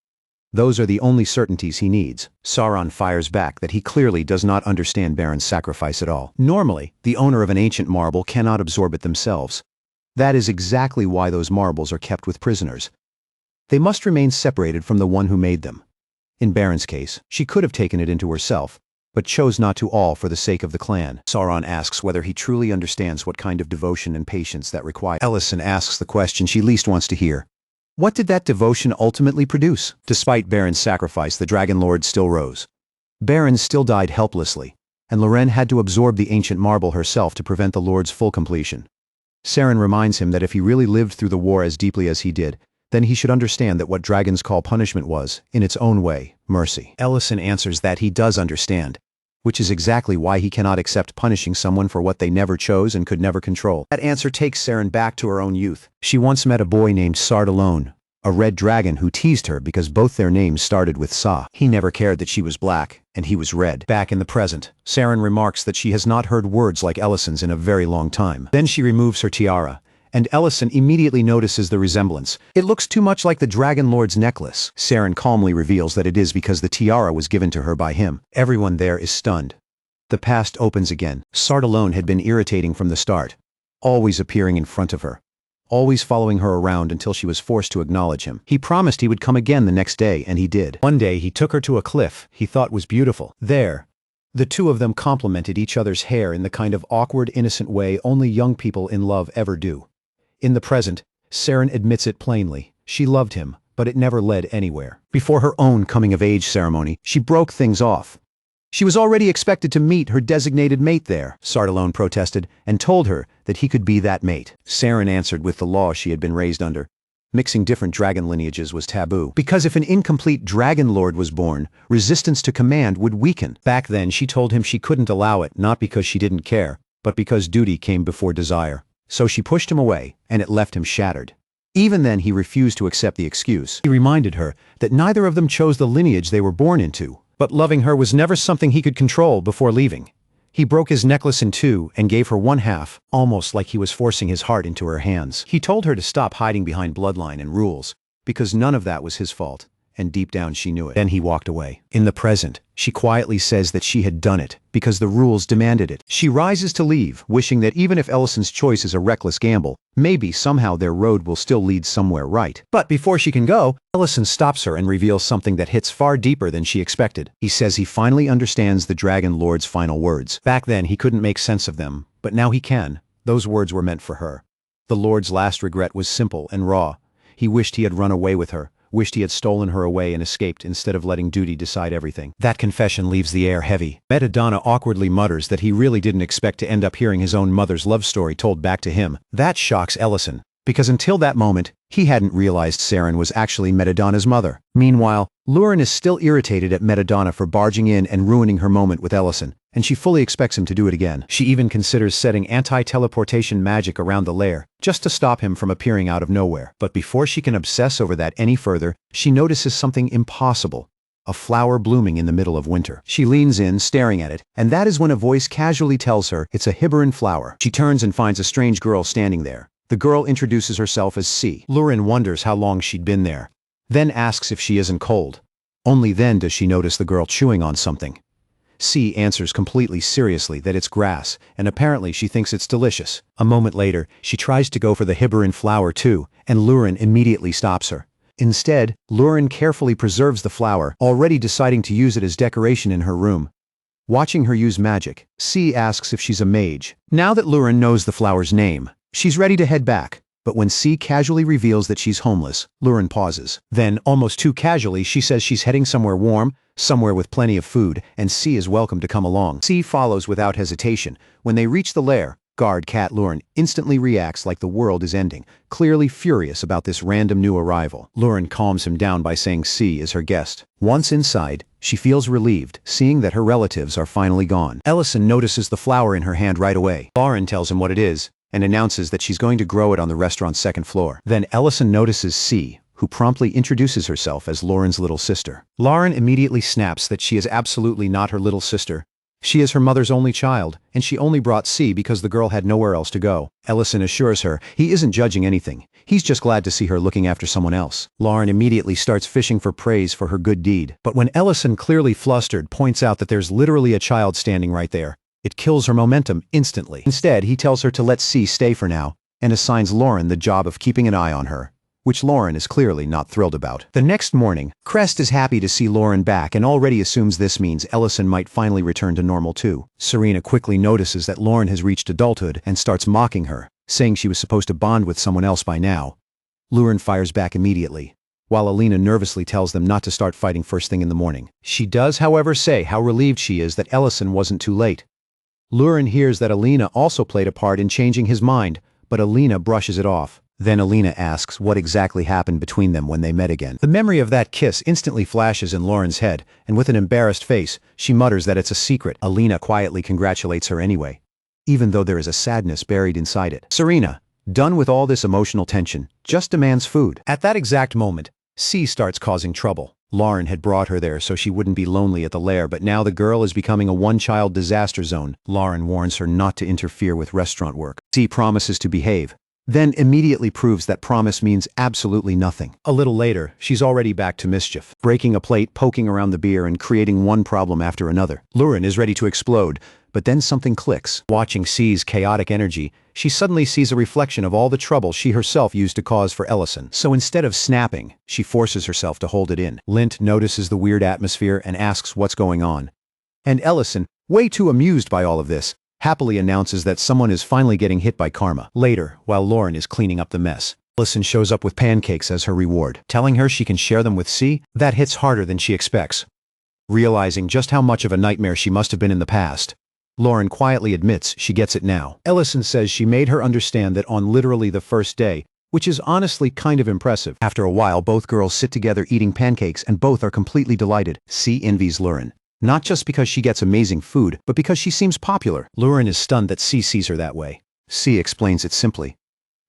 Those are the only certainties he needs. Sauron fires back that he clearly does not understand Baron's sacrifice at all. Normally, the owner of an ancient marble cannot absorb it themselves. That is exactly why those marbles are kept with prisoners. They must remain separated from the one who made them. In Baron's case, she could have taken it into herself, but chose not to, all for the sake of the clan. Sauron asks whether he truly understands what kind of devotion and patience that requires. Ellison asks the question she least wants to hear. What did that devotion ultimately produce? Despite Baron's sacrifice, the Dragon Lord still rose. Baron still died helplessly, and Lauren had to absorb the ancient marble herself to prevent the Lord's full completion. Saren reminds him that if he really lived through the war as deeply as he did, then he should understand that what dragons call punishment was, in its own way, mercy. Ellison answers that he does understand, which is exactly why he cannot accept punishing someone for what they never chose and could never control. That answer takes Saren back to her own youth. She once met a boy named Sardalone, a red dragon who teased her because both their names started with Sa. He never cared that she was black, and he was red. Back in the present, Saren remarks that she has not heard words like Ellison's in a very long time. Then she removes her tiara, and Ellison immediately notices the resemblance. It looks too much like the Dragon Lord's necklace. Saren calmly reveals that it is because the tiara was given to her by him. Everyone there is stunned. The past opens again. Sardalone had been irritating from the start, always appearing in front of her, always following her around until she was forced to acknowledge him. He promised he would come again the next day, and he did. One day he took her to a cliff he thought was beautiful. There, the two of them complimented each other's hair in the kind of awkward, innocent way only young people in love ever do. In the present, Saren admits it plainly. She loved him, but it never led anywhere. Before her own coming-of-age ceremony, she broke things off. She was already expected to meet her designated mate there, Sardalone protested, and told her that he could be that mate. Saren answered with the law she had been raised under. Mixing different dragon lineages was taboo, because if an incomplete dragon lord was born, resistance to command would weaken. Back then, she told him she couldn't allow it, not because she didn't care, but because duty came before desire. So she pushed him away, and it left him shattered. Even then, he refused to accept the excuse. He reminded her that neither of them chose the lineage they were born into, but loving her was never something he could control before leaving. He broke his necklace in two and gave her one half, almost like he was forcing his heart into her hands. He told her to stop hiding behind bloodline and rules, because none of that was his fault, and deep down she knew it. Then he walked away. In the present, she quietly says that she had done it, because the rules demanded it. She rises to leave, wishing that even if Ellison's choice is a reckless gamble, maybe somehow their road will still lead somewhere right. But before she can go, Ellison stops her and reveals something that hits far deeper than she expected. He says he finally understands the Dragon Lord's final words. Back then he couldn't make sense of them, but now he can. Those words were meant for her. The Lord's last regret was simple and raw. He wished he had run away with her, wished he had stolen her away and escaped instead of letting duty decide everything. That confession leaves the air heavy. Metadonna awkwardly mutters that he really didn't expect to end up hearing his own mother's love story told back to him. That shocks Ellison, because until that moment, he hadn't realized Saren was actually Metadonna's mother. Meanwhile, Lauren is still irritated at Metadonna for barging in and ruining her moment with Ellison, and she fully expects him to do it again. She even considers setting anti-teleportation magic around the lair, just to stop him from appearing out of nowhere. But before she can obsess over that any further, she notices something impossible. A flower blooming in the middle of winter. She leans in, staring at it, and that is when a voice casually tells her it's a Hibaran flower. She turns and finds a strange girl standing there. The girl introduces herself as C. Lauren wonders how long she'd been there, then asks if she isn't cold. Only then does she notice the girl chewing on something. C answers completely seriously that it's grass, and apparently she thinks it's delicious. A moment later, she tries to go for the Hibaran flower too, and Lauren immediately stops her. Instead, Lauren carefully preserves the flower, already deciding to use it as decoration in her room. Watching her use magic, C asks if she's a mage. Now that Lauren knows the flower's name, she's ready to head back. But when C casually reveals that she's homeless, Lauren pauses. Then, almost too casually, she says she's heading somewhere warm, somewhere with plenty of food, and C is welcome to come along. C follows without hesitation. When they reach the lair, guard cat Lauren instantly reacts like the world is ending, clearly furious about this random new arrival. Lauren calms him down by saying C is her guest. Once inside, she feels relieved, seeing that her relatives are finally gone. Ellison notices the flower in her hand right away. Lauren tells him what it is, and announces that she's going to grow it on the restaurant's second floor. Then Ellison notices C, who promptly introduces herself as Lauren's little sister. Lauren immediately snaps that she is absolutely not her little sister. She is her mother's only child, and she only brought C because the girl had nowhere else to go. Ellison assures her he isn't judging anything. He's just glad to see her looking after someone else. Lauren immediately starts fishing for praise for her good deed. But when Ellison, clearly flustered, points out that there's literally a child standing right there, it kills her momentum instantly. Instead, he tells her to let C stay for now, and assigns Lauren the job of keeping an eye on her, which Lauren is clearly not thrilled about. The next morning, Crest is happy to see Lauren back and already assumes this means Ellison might finally return to normal too. Serena quickly notices that Lauren has reached adulthood and starts mocking her, saying she was supposed to bond with someone else by now. Lauren fires back immediately, while Alina nervously tells them not to start fighting first thing in the morning. She does, however, say how relieved she is that Ellison wasn't too late. Lauren hears that Alina also played a part in changing his mind, but Alina brushes it off. Then Alina asks what exactly happened between them when they met again. The memory of that kiss instantly flashes in Lauren's head, and with an embarrassed face, she mutters that it's a secret. Alina quietly congratulates her anyway, even though there is a sadness buried inside it. Serena, done with all this emotional tension, just demands food. At that exact moment, C starts causing trouble. Lauren had brought her there so she wouldn't be lonely at the Lair, but now the girl is becoming a one-child disaster zone. Lauren warns her not to interfere with restaurant work. C promises to behave, then immediately proves that promise means absolutely nothing. A little later, she's already back to mischief, breaking a plate, poking around the beer, and creating one problem after another. Lauren is ready to explode, but then something clicks. Watching C's chaotic energy, she suddenly sees a reflection of all the trouble she herself used to cause for Ellison. So instead of snapping, she forces herself to hold it in. Lint notices the weird atmosphere and asks what's going on. And Ellison, way too amused by all of this, happily announces that someone is finally getting hit by karma. Later, while Lauren is cleaning up the mess, Ellison shows up with pancakes as her reward, telling her she can share them with C. That hits harder than she expects. Realizing just how much of a nightmare she must have been in the past, Lauren quietly admits she gets it now. Ellison says she made her understand that on literally the first day, which is honestly kind of impressive. After a while, both girls sit together eating pancakes and both are completely delighted. C envies Lauren, not just because she gets amazing food, but because she seems popular. Lauren is stunned that C sees her that way. C explains it simply.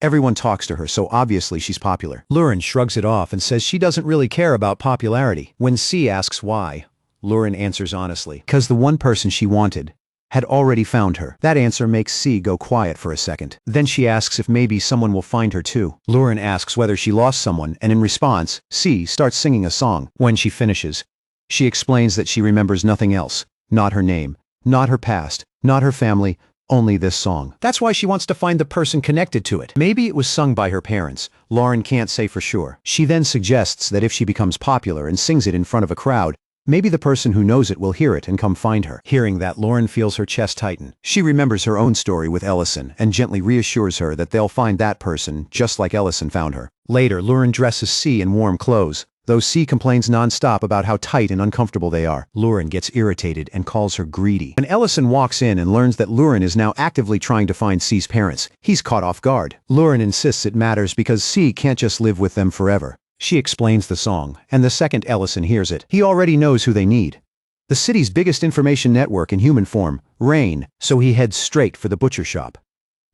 Everyone talks to her, so obviously she's popular. Lauren shrugs it off and says she doesn't really care about popularity. When C asks why, Lauren answers honestly, because the one person she wanted had already found her. That answer makes C go quiet for a second. Then she asks if maybe someone will find her too. Lauren asks whether she lost someone, and in response, C starts singing a song. When she finishes, she explains that she remembers nothing else. Not her name, not her past, not her family, only this song. That's why she wants to find the person connected to it. Maybe it was sung by her parents. Lauren can't say for sure. She then suggests that if she becomes popular and sings it in front of a crowd, maybe the person who knows it will hear it and come find her. Hearing that, Lauren feels her chest tighten. She remembers her own story with Ellison and gently reassures her that they'll find that person just like Ellison found her. Later, Lauren dresses C in warm clothes, though C complains non-stop about how tight and uncomfortable they are. Lauren gets irritated and calls her greedy. When Ellison walks in and learns that Lauren is now actively trying to find C's parents, he's caught off guard. Lauren insists it matters because C can't just live with them forever. She explains the song, and the second Ellison hears it, he already knows who they need. The city's biggest information network in human form, Rain, so he heads straight for the butcher shop.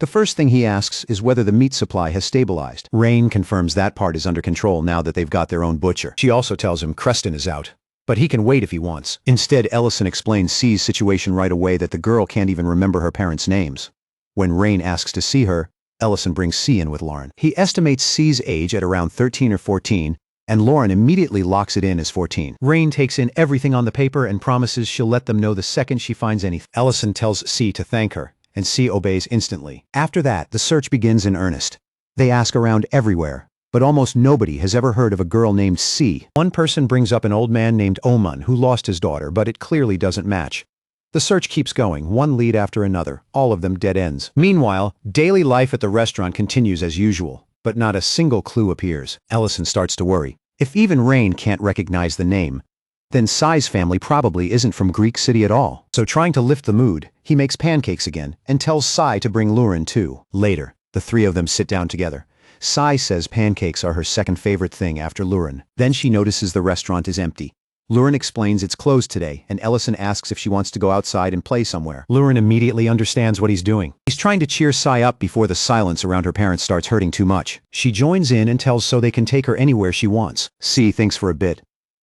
The first thing he asks is whether the meat supply has stabilized. Rain confirms that part is under control now that they've got their own butcher. She also tells him Creston is out, but he can wait if he wants. Instead, Ellison explains C's situation right away, that the girl can't even remember her parents' names. When Rain asks to see her, Ellison brings C in with Lauren. He estimates C's age at around 13 or 14, and Lauren immediately locks it in as 14. Rain takes in everything on the paper and promises she'll let them know the second she finds anything. Ellison tells C to thank her, and C obeys instantly. After that, the search begins in earnest. They ask around everywhere, but almost nobody has ever heard of a girl named C. One person brings up an old man named Oman who lost his daughter, but it clearly doesn't match. The search keeps going, one lead after another, all of them dead ends. Meanwhile, daily life at the restaurant continues as usual, but not a single clue appears. Ellison starts to worry. If even Rain can't recognize the name, then Cy's family probably isn't from Greek City at all. So trying to lift the mood, he makes pancakes again and tells Cy to bring Lauren too. Later, the three of them sit down together. Cy says pancakes are her second favorite thing after Lauren. Then she notices the restaurant is empty. Lauren explains it's closed today, and Ellison asks if she wants to go outside and play somewhere. Lauren immediately understands what he's doing. He's trying to cheer Cy up before the silence around her parents starts hurting too much. She joins in and tells So they can take her anywhere she wants. C thinks for a bit,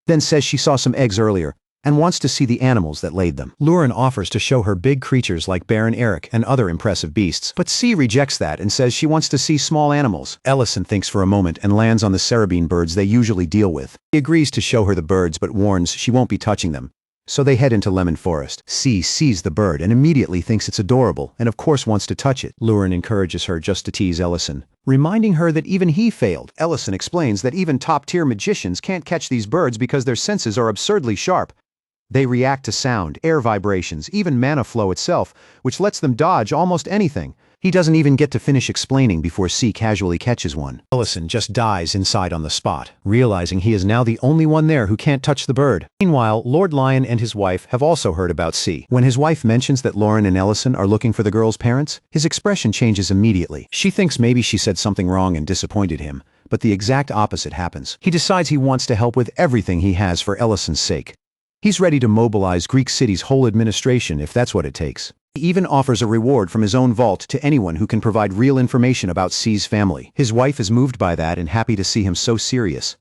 then says she saw some eggs earlier and wants to see the animals that laid them. Lauren offers to show her big creatures like Baron Eric and other impressive beasts, but C rejects that and says she wants to see small animals. Ellison thinks for a moment and lands on the cerebine birds they usually deal with. He agrees to show her the birds but warns she won't be touching them. So they head into Lemon Forest. C sees the bird and immediately thinks it's adorable and of course wants to touch it. Lauren encourages her just to tease Ellison, reminding her that even he failed. Ellison explains that even top-tier magicians can't catch these birds because their senses are absurdly sharp. They react to sound, air vibrations, even mana flow itself, which lets them dodge almost anything. He doesn't even get to finish explaining before C casually catches one. Ellison just dies inside on the spot, realizing he is now the only one there who can't touch the bird. Meanwhile, Lord Lion and his wife have also heard about C. When his wife mentions that Lauren and Ellison are looking for the girl's parents, his expression changes immediately. She thinks maybe she said something wrong and disappointed him, but the exact opposite happens. He decides he wants to help with everything he has for Ellison's sake. He's ready to mobilize Greek City's whole administration if that's what it takes. He even offers a reward from his own vault to anyone who can provide real information about C's family. His wife is moved by that and happy to see him so serious.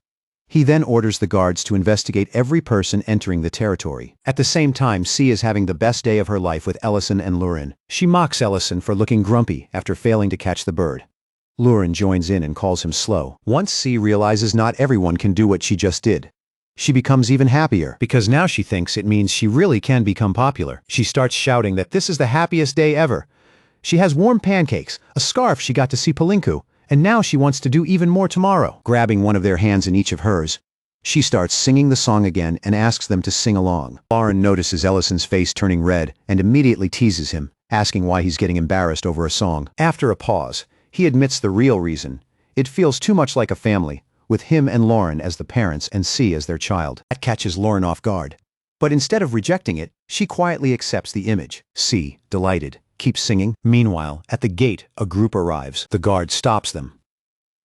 He then orders the guards to investigate every person entering the territory. At the same time, C is having the best day of her life with Ellison and Lauren. She mocks Ellison for looking grumpy after failing to catch the bird. Lauren joins in and calls him slow. Once C realizes not everyone can do what she just did, she becomes even happier, because now she thinks it means she really can become popular. She starts shouting that this is the happiest day ever. She has warm pancakes, a scarf she got to see Palinku, and now she wants to do even more tomorrow. Grabbing one of their hands in each of hers, she starts singing the song again and asks them to sing along. Lauren notices Ellison's face turning red and immediately teases him, asking why he's getting embarrassed over a song. After a pause, he admits the real reason. It feels too much like a family, with him and Lauren as the parents and C as their child. That catches Lauren off guard. But instead of rejecting it, she quietly accepts the image. C, delighted, keeps singing. Meanwhile, at the gate, a group arrives. The guard stops them.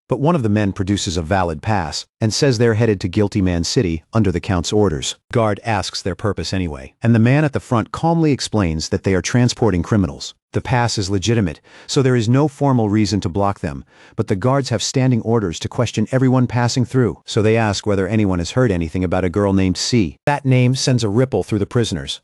But one of the men produces a valid pass and says they're headed to Guilty Man City under the Count's orders. Guard asks their purpose anyway, and the man at the front calmly explains that they are transporting criminals. The pass is legitimate, so there is no formal reason to block them, but the guards have standing orders to question everyone passing through, so they ask whether anyone has heard anything about a girl named C. That name sends a ripple through the prisoners.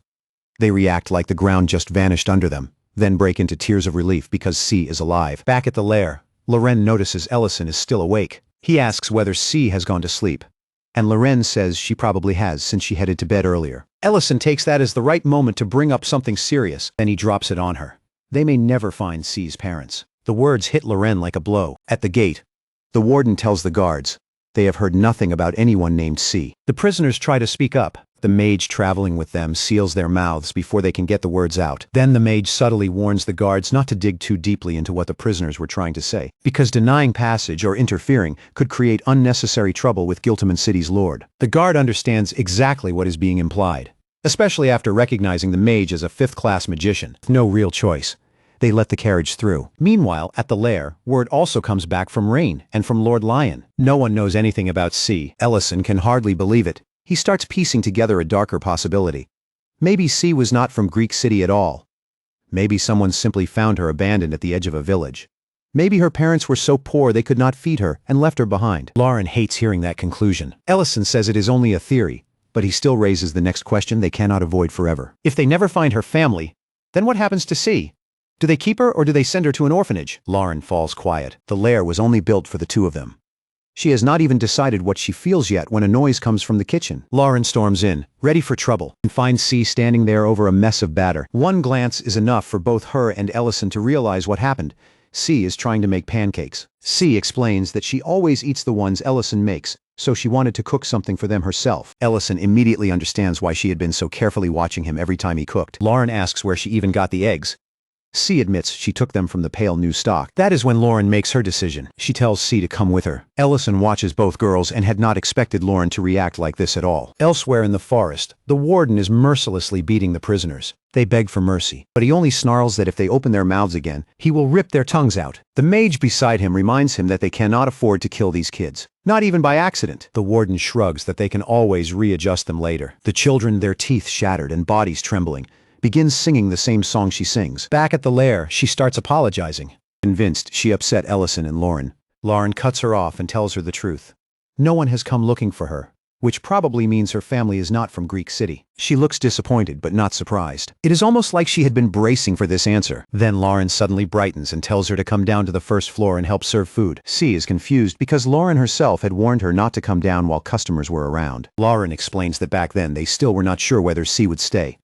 They react like the ground just vanished under them, then break into tears of relief because C is alive. Back at the Lair, Loren notices Ellison is still awake. He asks whether C has gone to sleep, and Loren says she probably has since she headed to bed earlier. Ellison takes that as the right moment to bring up something serious, then he drops it on her. They may never find C's parents. The words hit Loren like a blow. At the gate, the warden tells the guards they have heard nothing about anyone named C. The prisoners try to speak up. The mage traveling with them seals their mouths before they can get the words out. Then the mage subtly warns the guards not to dig too deeply into what the prisoners were trying to say, because denying passage or interfering could create unnecessary trouble with Guiltiman City's lord. The guard understands exactly what is being implied, especially after recognizing the mage as a fifth-class magician. With no real choice, they let the carriage through. Meanwhile, at the Lair, word also comes back from Rain and from Lord Lion. No one knows anything about C. Ellison can hardly believe it. He starts piecing together a darker possibility. Maybe C was not from Greek City at all. Maybe someone simply found her abandoned at the edge of a village. Maybe her parents were so poor they could not feed her and left her behind. Lauren hates hearing that conclusion. Ellison says it is only a theory, but he still raises the next question they cannot avoid forever. If they never find her family, then what happens to C? Do they keep her or do they send her to an orphanage? Lauren falls quiet. The Lair was only built for the two of them. She has not even decided what she feels yet when a noise comes from the kitchen. Lauren storms in, ready for trouble, and finds C standing there over a mess of batter. One glance is enough for both her and Ellison to realize what happened. C is trying to make pancakes. C explains that she always eats the ones Ellison makes, so she wanted to cook something for them herself. Ellison immediately understands why she had been so carefully watching him every time he cooked. Lauren asks where she even got the eggs. C admits she took them from the pale new stock. That is when Lauren makes her decision. She tells C to come with her. Ellison watches both girls and had not expected Lauren to react like this at all. Elsewhere in the forest, the warden is mercilessly beating the prisoners. They beg for mercy, but he only snarls that if they open their mouths again, he will rip their tongues out. The mage beside him reminds him that they cannot afford to kill these kids. Not even by accident. The warden shrugs that they can always readjust them later. The children, their teeth shattered and bodies trembling, begins singing the same song she sings. Back at the Lair, she starts apologizing. Convinced she upset Ellison and Lauren, Lauren cuts her off and tells her the truth. No one has come looking for her, which probably means her family is not from Greek City. She looks disappointed but not surprised. It is almost like she had been bracing for this answer. Then Lauren suddenly brightens and tells her to come down to the first floor and help serve food. C is confused because Lauren herself had warned her not to come down while customers were around. Lauren explains that back then they still were not sure whether C would stay.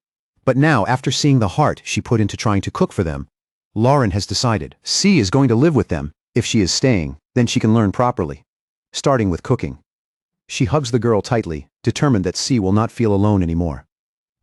But now, after seeing the heart she put into trying to cook for them, Lauren has decided C is going to live with them. If she is staying, then she can learn properly, starting with cooking. She hugs the girl tightly, determined that C will not feel alone anymore.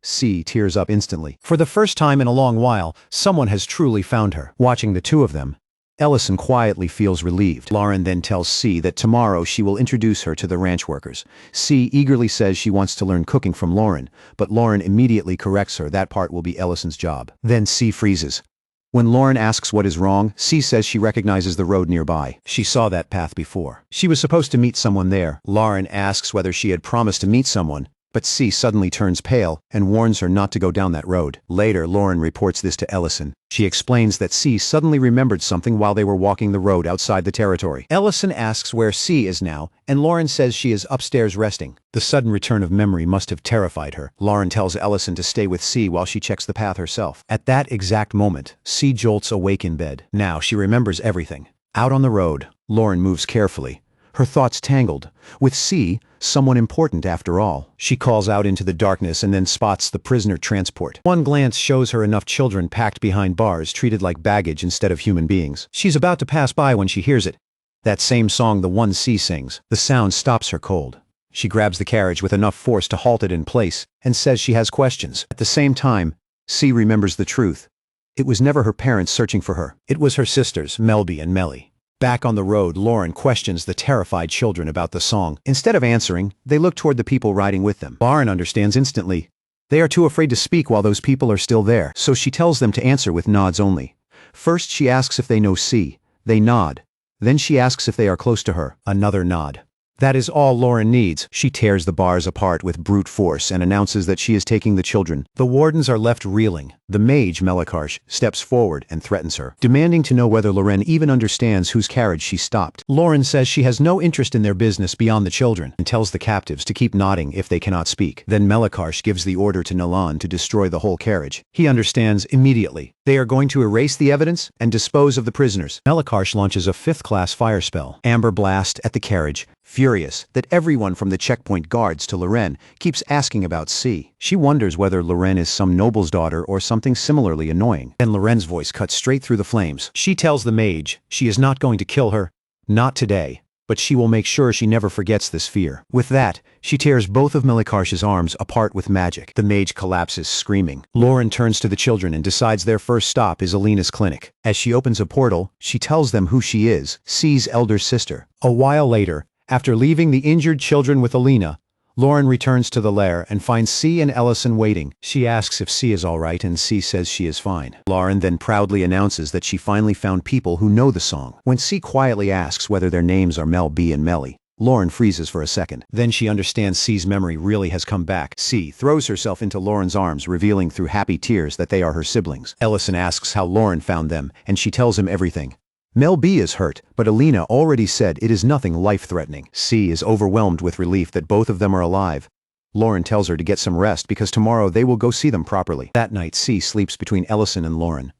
C tears up instantly. For the first time in a long while, someone has truly found her. Watching the two of them, Ellison quietly feels relieved. Lauren then tells C that tomorrow she will introduce her to the ranch workers. C eagerly says she wants to learn cooking from Lauren, but Lauren immediately corrects her that part will be Ellison's job. Then C freezes. When Lauren asks what is wrong, C says she recognizes the road nearby. She saw that path before. She was supposed to meet someone there. Lauren asks whether she had promised to meet someone, but C suddenly turns pale and warns her not to go down that road. Later, Lauren reports this to Ellison. She explains that C suddenly remembered something while they were walking the road outside the territory. Ellison asks where C is now, and Lauren says she is upstairs resting. The sudden return of memory must have terrified her. Lauren tells Ellison to stay with C while she checks the path herself. At that exact moment, C jolts awake in bed. Now she remembers everything. Out on the road, Lauren moves carefully, her thoughts tangled. With C, someone important after all. She calls out into the darkness and then spots the prisoner transport. One glance shows her enough children packed behind bars treated like baggage instead of human beings. She's about to pass by when she hears it. That same song the one C sings. The sound stops her cold. She grabs the carriage with enough force to halt it in place and says she has questions. At the same time, C remembers the truth. It was never her parents searching for her. It was her sisters, Melby and Melly. Back on the road, Lauren questions the terrified children about the song. Instead of answering, they look toward the people riding with them. Lauren understands instantly. They are too afraid to speak while those people are still there, so she tells them to answer with nods only. First, she asks if they know C. They nod. Then she asks if they are close to her. Another nod. That is all Lauren needs. She tears the bars apart with brute force and announces that she is taking the children. The wardens are left reeling. The mage, Melikarsh, steps forward and threatens her, demanding to know whether Lauren even understands whose carriage she stopped. Lauren says she has no interest in their business beyond the children and tells the captives to keep nodding if they cannot speak. Then Melikarsh gives the order to Nalan to destroy the whole carriage. He understands immediately. They are going to erase the evidence and dispose of the prisoners. Melikarsh launches a 5th-class fire spell, Amber Blast, at the carriage, furious that everyone from the checkpoint guards to Loren keeps asking about C. She wonders whether Loren is some noble's daughter or something similarly annoying. Then Loren's voice cuts straight through the flames. She tells the mage she is not going to kill her, not today, but she will make sure she never forgets this fear. With that, she tears both of Melikarsh's arms apart with magic. The mage collapses screaming. Lauren turns to the children and decides their first stop is Alina's clinic. As she opens a portal, she tells them who she is, C's elder sister. A while later, after leaving the injured children with Alina, Lauren returns to the Lair and finds C and Ellison waiting. She asks if C is all right and C says she is fine. Lauren then proudly announces that she finally found people who know the song. When C quietly asks whether their names are Mel B and Melly, Lauren freezes for a second. Then she understands C's memory really has come back. C throws herself into Lauren's arms, revealing through happy tears that they are her siblings. Ellison asks how Lauren found them, and she tells him everything. Mel B is hurt, but Alina already said it is nothing life-threatening. C is overwhelmed with relief that both of them are alive. Lauren tells her to get some rest because tomorrow they will go see them properly. That night, C sleeps between Ellison and Lauren.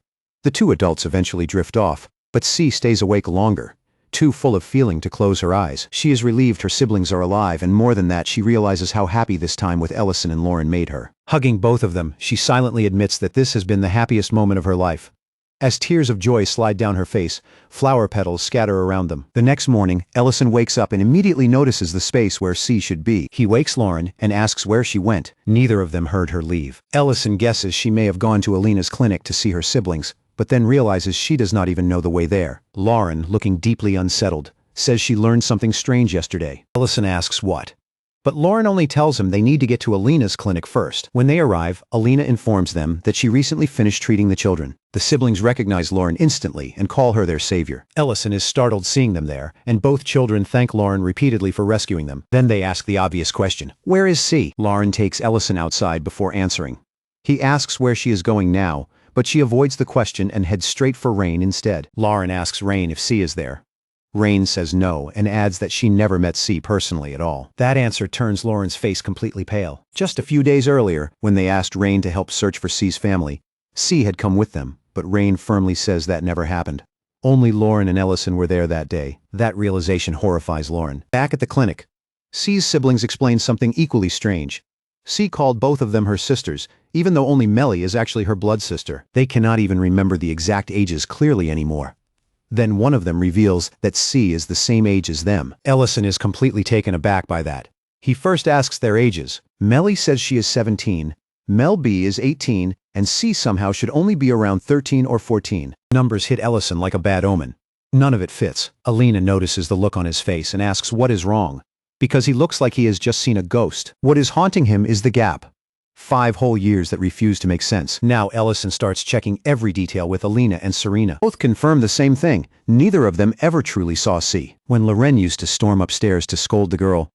The two adults eventually drift off, but C stays awake longer, too full of feeling to close her eyes. She is relieved her siblings are alive, and more than that, she realizes how happy this time with Ellison and Lauren made her. Hugging both of them, she silently admits that this has been the happiest moment of her life. As tears of joy slide down her face, flower petals scatter around them. The next morning, Ellison wakes up and immediately notices the space where C should be. He wakes Lauren and asks where she went. Neither of them heard her leave. Ellison guesses she may have gone to Alina's clinic to see her siblings, but then realizes she does not even know the way there. Lauren, looking deeply unsettled, says she learned something strange yesterday. Ellison asks what. But Lauren only tells him they need to get to Alina's clinic first. When they arrive, Alina informs them that she recently finished treating the children. The siblings recognize Lauren instantly and call her their savior. Ellison is startled seeing them there, and both children thank Lauren repeatedly for rescuing them. Then they ask the obvious question, where is C? Lauren takes Ellison outside before answering. He asks where she is going now, but she avoids the question and heads straight for Rain instead. Lauren asks Rain if C is there. Rain says no and adds that she never met C personally at all. That answer turns Lauren's face completely pale. Just a few days earlier, when they asked Rain to help search for C's family, C had come with them, but Rain firmly says that never happened. Only Lauren and Ellison were there that day. That realization horrifies Lauren. Back at the clinic, C's siblings explain something equally strange. C called both of them her sisters, even though only Melly is actually her blood sister. They cannot even remember the exact ages clearly anymore. Then one of them reveals that C is the same age as them. Ellison is completely taken aback by that. He first asks their ages. Melly says she is 17, Mel B is 18, and C somehow should only be around 13 or 14. Numbers hit Ellison like a bad omen. None of it fits. Alina notices the look on his face and asks what is wrong, because he looks like he has just seen a ghost. What is haunting him is the gap. 5 whole years that refuse to make sense. Now Ellison starts checking every detail with Alina and Serena. Both confirm the same thing. Neither of them ever truly saw C. When Loren used to storm upstairs to scold the girl,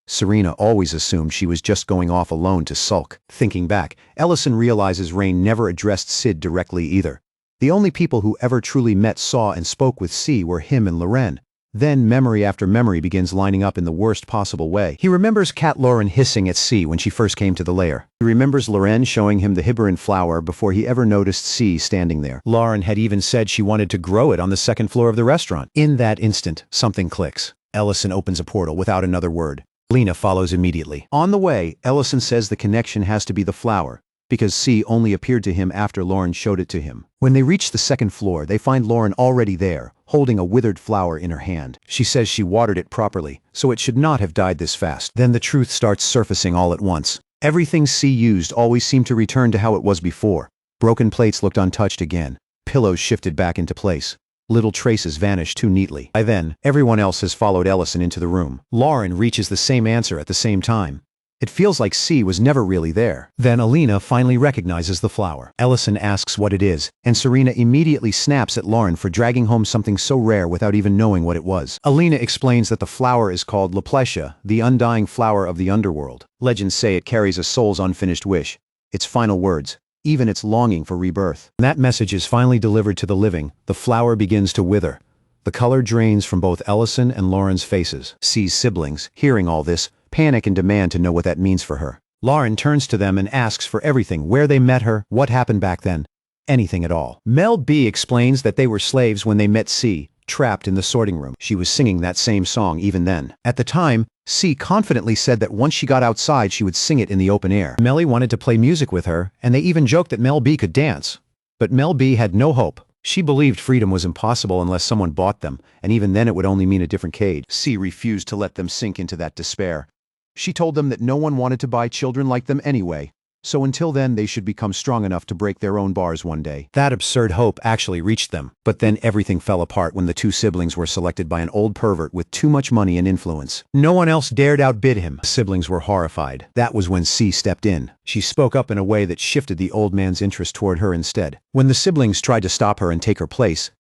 Serena always assumed she was just going off alone to sulk. Thinking back, Ellison realizes Rain never addressed Sid directly either. The only people who ever truly met, saw, and spoke with C were him and Loren. Then memory after memory begins lining up in the worst possible way. He remembers Cat Lauren hissing at C when she first came to the lair. He remembers Loren showing him the Hiberin flower before he ever noticed C standing there. Lauren had even said she wanted to grow it on the second floor of the restaurant. In that instant, something clicks. Ellison opens a portal without another word. Lena follows immediately. On the way, Ellison says the connection has to be the flower, because C only appeared to him after Lauren showed it to him. When they reach the second floor, they find Lauren already there, holding a withered flower in her hand. She says she watered it properly, so it should not have died this fast. Then the truth starts surfacing all at once. Everything C used always seemed to return to how it was before. Broken plates looked untouched again. Pillows shifted back into place. Little traces vanish too neatly. By then, everyone else has followed Ellison into the room. Lauren reaches the same answer at the same time. It feels like C was never really there. Then Alina finally recognizes the flower. Ellison asks what it is, and Serena immediately snaps at Lauren for dragging home something so rare without even knowing what it was. Alina explains that the flower is called La Plesia, the undying flower of the underworld. Legends say it carries a soul's unfinished wish, its final words, even its longing for rebirth. When that message is finally delivered to the living, the flower begins to wither. The color drains from both Ellison and Lauren's faces. C's siblings, hearing all this, panic and demand to know what that means for her. Lauren turns to them and asks for everything, where they met her, what happened back then, anything at all. Mel B explains that they were slaves when they met C, trapped in the sorting room. She was singing that same song even then. At the time, C confidently said that once she got outside she would sing it in the open air. Melly wanted to play music with her, and they even joked that Mel B could dance. But Mel B had no hope. She believed freedom was impossible unless someone bought them, and even then it would only mean a different cage. C refused to let them sink into that despair. She told them that no one wanted to buy children like them anyway, so until then they should become strong enough to break their own bars one day. That absurd hope actually reached them, but then everything fell apart when the two siblings were selected by an old pervert with too much money and influence. No one else dared outbid him. The siblings were horrified. That was when C stepped in. She spoke up in a way that shifted the old man's interest toward her instead. When the siblings tried to stop her and take her place,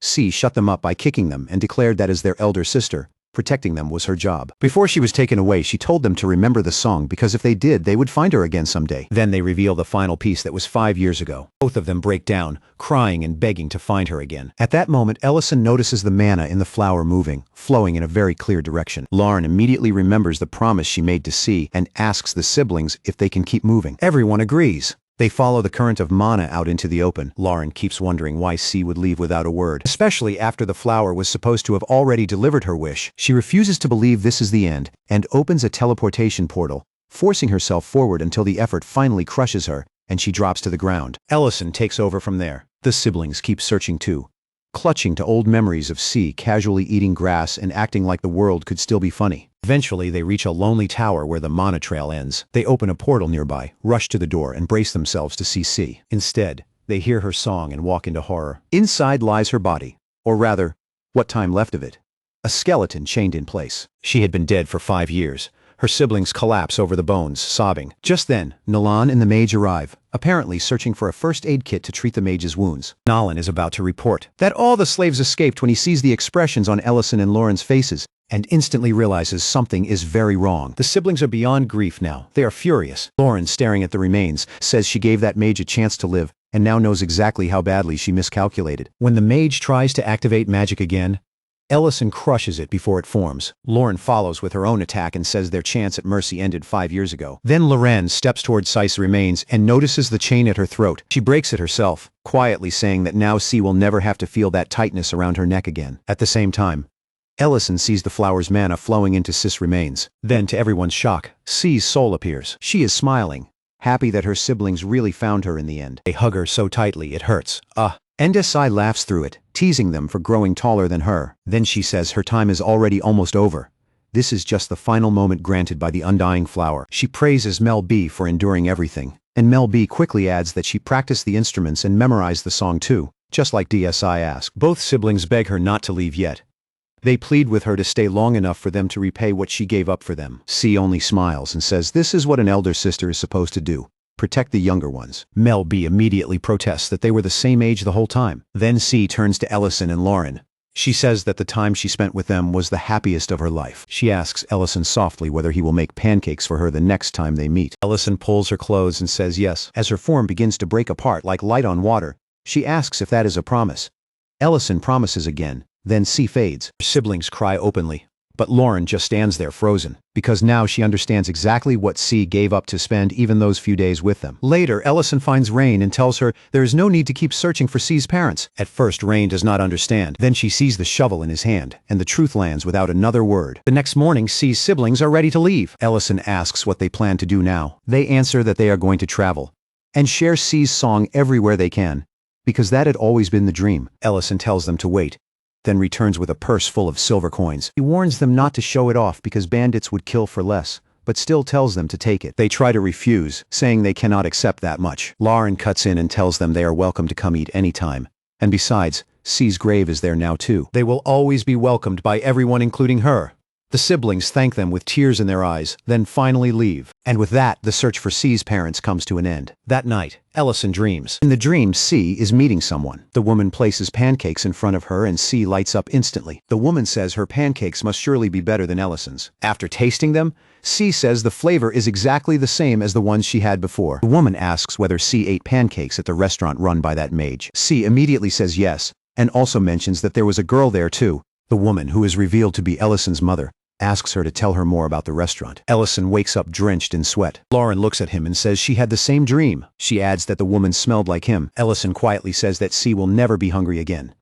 C shut them up by kicking them and declared that as their elder sister, protecting them was her job. Before she was taken away, she told them to remember the song because if they did, they would find her again someday. Then they reveal the final piece that was 5 years ago. Both of them break down, crying and begging to find her again. At that moment, Ellison notices the mana in the flower moving, flowing in a very clear direction. Lauren immediately remembers the promise she made to C and asks the siblings if they can keep moving. Everyone agrees. They follow the current of mana out into the open. Lauren keeps wondering why C would leave without a word, especially after the flower was supposed to have already delivered her wish. She refuses to believe this is the end, and opens a teleportation portal, forcing herself forward until the effort finally crushes her, and she drops to the ground. Ellison takes over from there. The siblings keep searching too, clutching to old memories of C casually eating grass and acting like the world could still be funny. Eventually, they reach a lonely tower where the mana trail ends. They open a portal nearby, rush to the door, and brace themselves to see C. Instead, they hear her song and walk into horror. Inside lies her body, or rather, what time left of it. A skeleton chained in place. She had been dead for 5 years. Her siblings collapse over the bones, sobbing. Just then, Nalan and the mage arrive, apparently searching for a first aid kit to treat the mage's wounds. Nalan is about to report that all the slaves escaped when he sees the expressions on Ellison and Lauren's faces, and instantly realizes something is very wrong. The siblings are beyond grief now. They are furious. Lauren, staring at the remains, says she gave that mage a chance to live, and now knows exactly how badly she miscalculated. When the mage tries to activate magic again, Ellison crushes it before it forms. Lauren follows with her own attack and says their chance at mercy ended 5 years ago. Then Loren steps toward Sei's remains and notices the chain at her throat. She breaks it herself, quietly saying that now C will never have to feel that tightness around her neck again. At the same time, Ellison sees the flower's mana flowing into Cis remains. Then, to everyone's shock, C's soul appears. She is smiling, happy that her siblings really found her in the end. They hug her so tightly it hurts. And Sai laughs through it, teasing them for growing taller than her. Then she says her time is already almost over. This is just the final moment granted by the undying flower. She praises Mel B for enduring everything. And Mel B quickly adds that she practiced the instruments and memorized the song too, just like DSI asked. Both siblings beg her not to leave yet. They plead with her to stay long enough for them to repay what she gave up for them. C only smiles and says this is what an elder sister is supposed to do. Protect the younger ones. Mel B immediately protests that they were the same age the whole time. Then C turns to Ellison and Lauren. She says that the time she spent with them was the happiest of her life. She asks Ellison softly whether he will make pancakes for her the next time they meet. Ellison pulls her clothes and says yes. As her form begins to break apart like light on water, she asks if that is a promise. Ellison promises again, then C fades. Her siblings cry openly. But Lauren just stands there frozen, because now she understands exactly what C gave up to spend even those few days with them. Later, Ellison finds Rain and tells her there is no need to keep searching for C's parents. At first, Rain does not understand. Then she sees the shovel in his hand, and the truth lands without another word. The next morning, C's siblings are ready to leave. Ellison asks what they plan to do now. They answer that they are going to travel, and share C's song everywhere they can, because that had always been the dream. Ellison tells them to wait, then returns with a purse full of silver coins. He warns them not to show it off because bandits would kill for less, but still tells them to take it. They try to refuse, saying they cannot accept that much. Lauren cuts in and tells them they are welcome to come eat anytime. And besides, C's grave is there now too. They will always be welcomed by everyone including her. The siblings thank them with tears in their eyes, then finally leave. And with that, the search for C's parents comes to an end. That night, Ellison dreams. In the dream, C is meeting someone. The woman places pancakes in front of her and C lights up instantly. The woman says her pancakes must surely be better than Ellison's. After tasting them, C says the flavor is exactly the same as the ones she had before. The woman asks whether C ate pancakes at the restaurant run by that mage. C immediately says yes, and also mentions that there was a girl there too. The woman, who is revealed to be Ellison's mother, asks her to tell her more about the restaurant. Ellison wakes up drenched in sweat. Lauren looks at him and says she had the same dream. She adds that the woman smelled like him. Ellison quietly says that C will never be hungry again.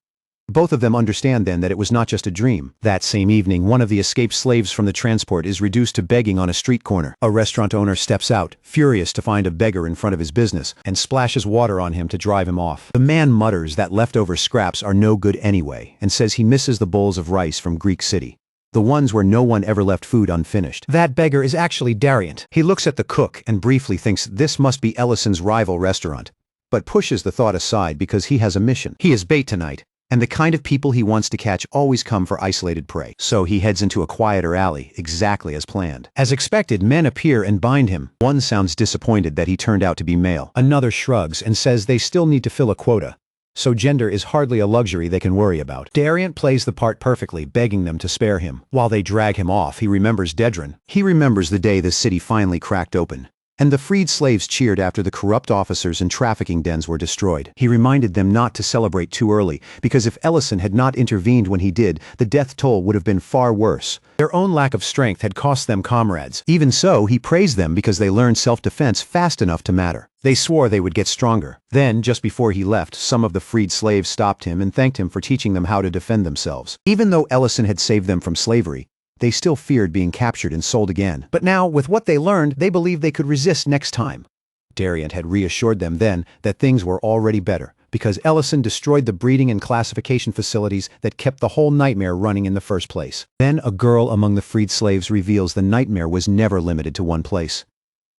Both of them understand then that it was not just a dream. That same evening, one of the escaped slaves from the transport is reduced to begging on a street corner. A restaurant owner steps out, furious to find a beggar in front of his business, and splashes water on him to drive him off. The man mutters that leftover scraps are no good anyway, and says he misses the bowls of rice from Greek City, the ones where no one ever left food unfinished. That beggar is actually Dariant. He looks at the cook and briefly thinks this must be Ellison's rival restaurant, but pushes the thought aside because he has a mission. He is bait tonight, and the kind of people he wants to catch always come for isolated prey. So he heads into a quieter alley, exactly as planned. As expected, men appear and bind him. One sounds disappointed that he turned out to be male. Another shrugs and says they still need to fill a quota, so gender is hardly a luxury they can worry about. Dariant plays the part perfectly, begging them to spare him. While they drag him off, he remembers Dedran. He remembers the day the city finally cracked open, and the freed slaves cheered after the corrupt officers and trafficking dens were destroyed. He reminded them not to celebrate too early, because if Ellison had not intervened when he did, the death toll would have been far worse. Their own lack of strength had cost them comrades. Even so, he praised them because they learned self-defense fast enough to matter. They swore they would get stronger. Then, just before he left, some of the freed slaves stopped him and thanked him for teaching them how to defend themselves. Even though Ellison had saved them from slavery, they still feared being captured and sold again. But now, with what they learned, they believed they could resist next time. Dariant had reassured them then that things were already better, because Ellison destroyed the breeding and classification facilities that kept the whole nightmare running in the first place. Then a girl among the freed slaves reveals the nightmare was never limited to one place.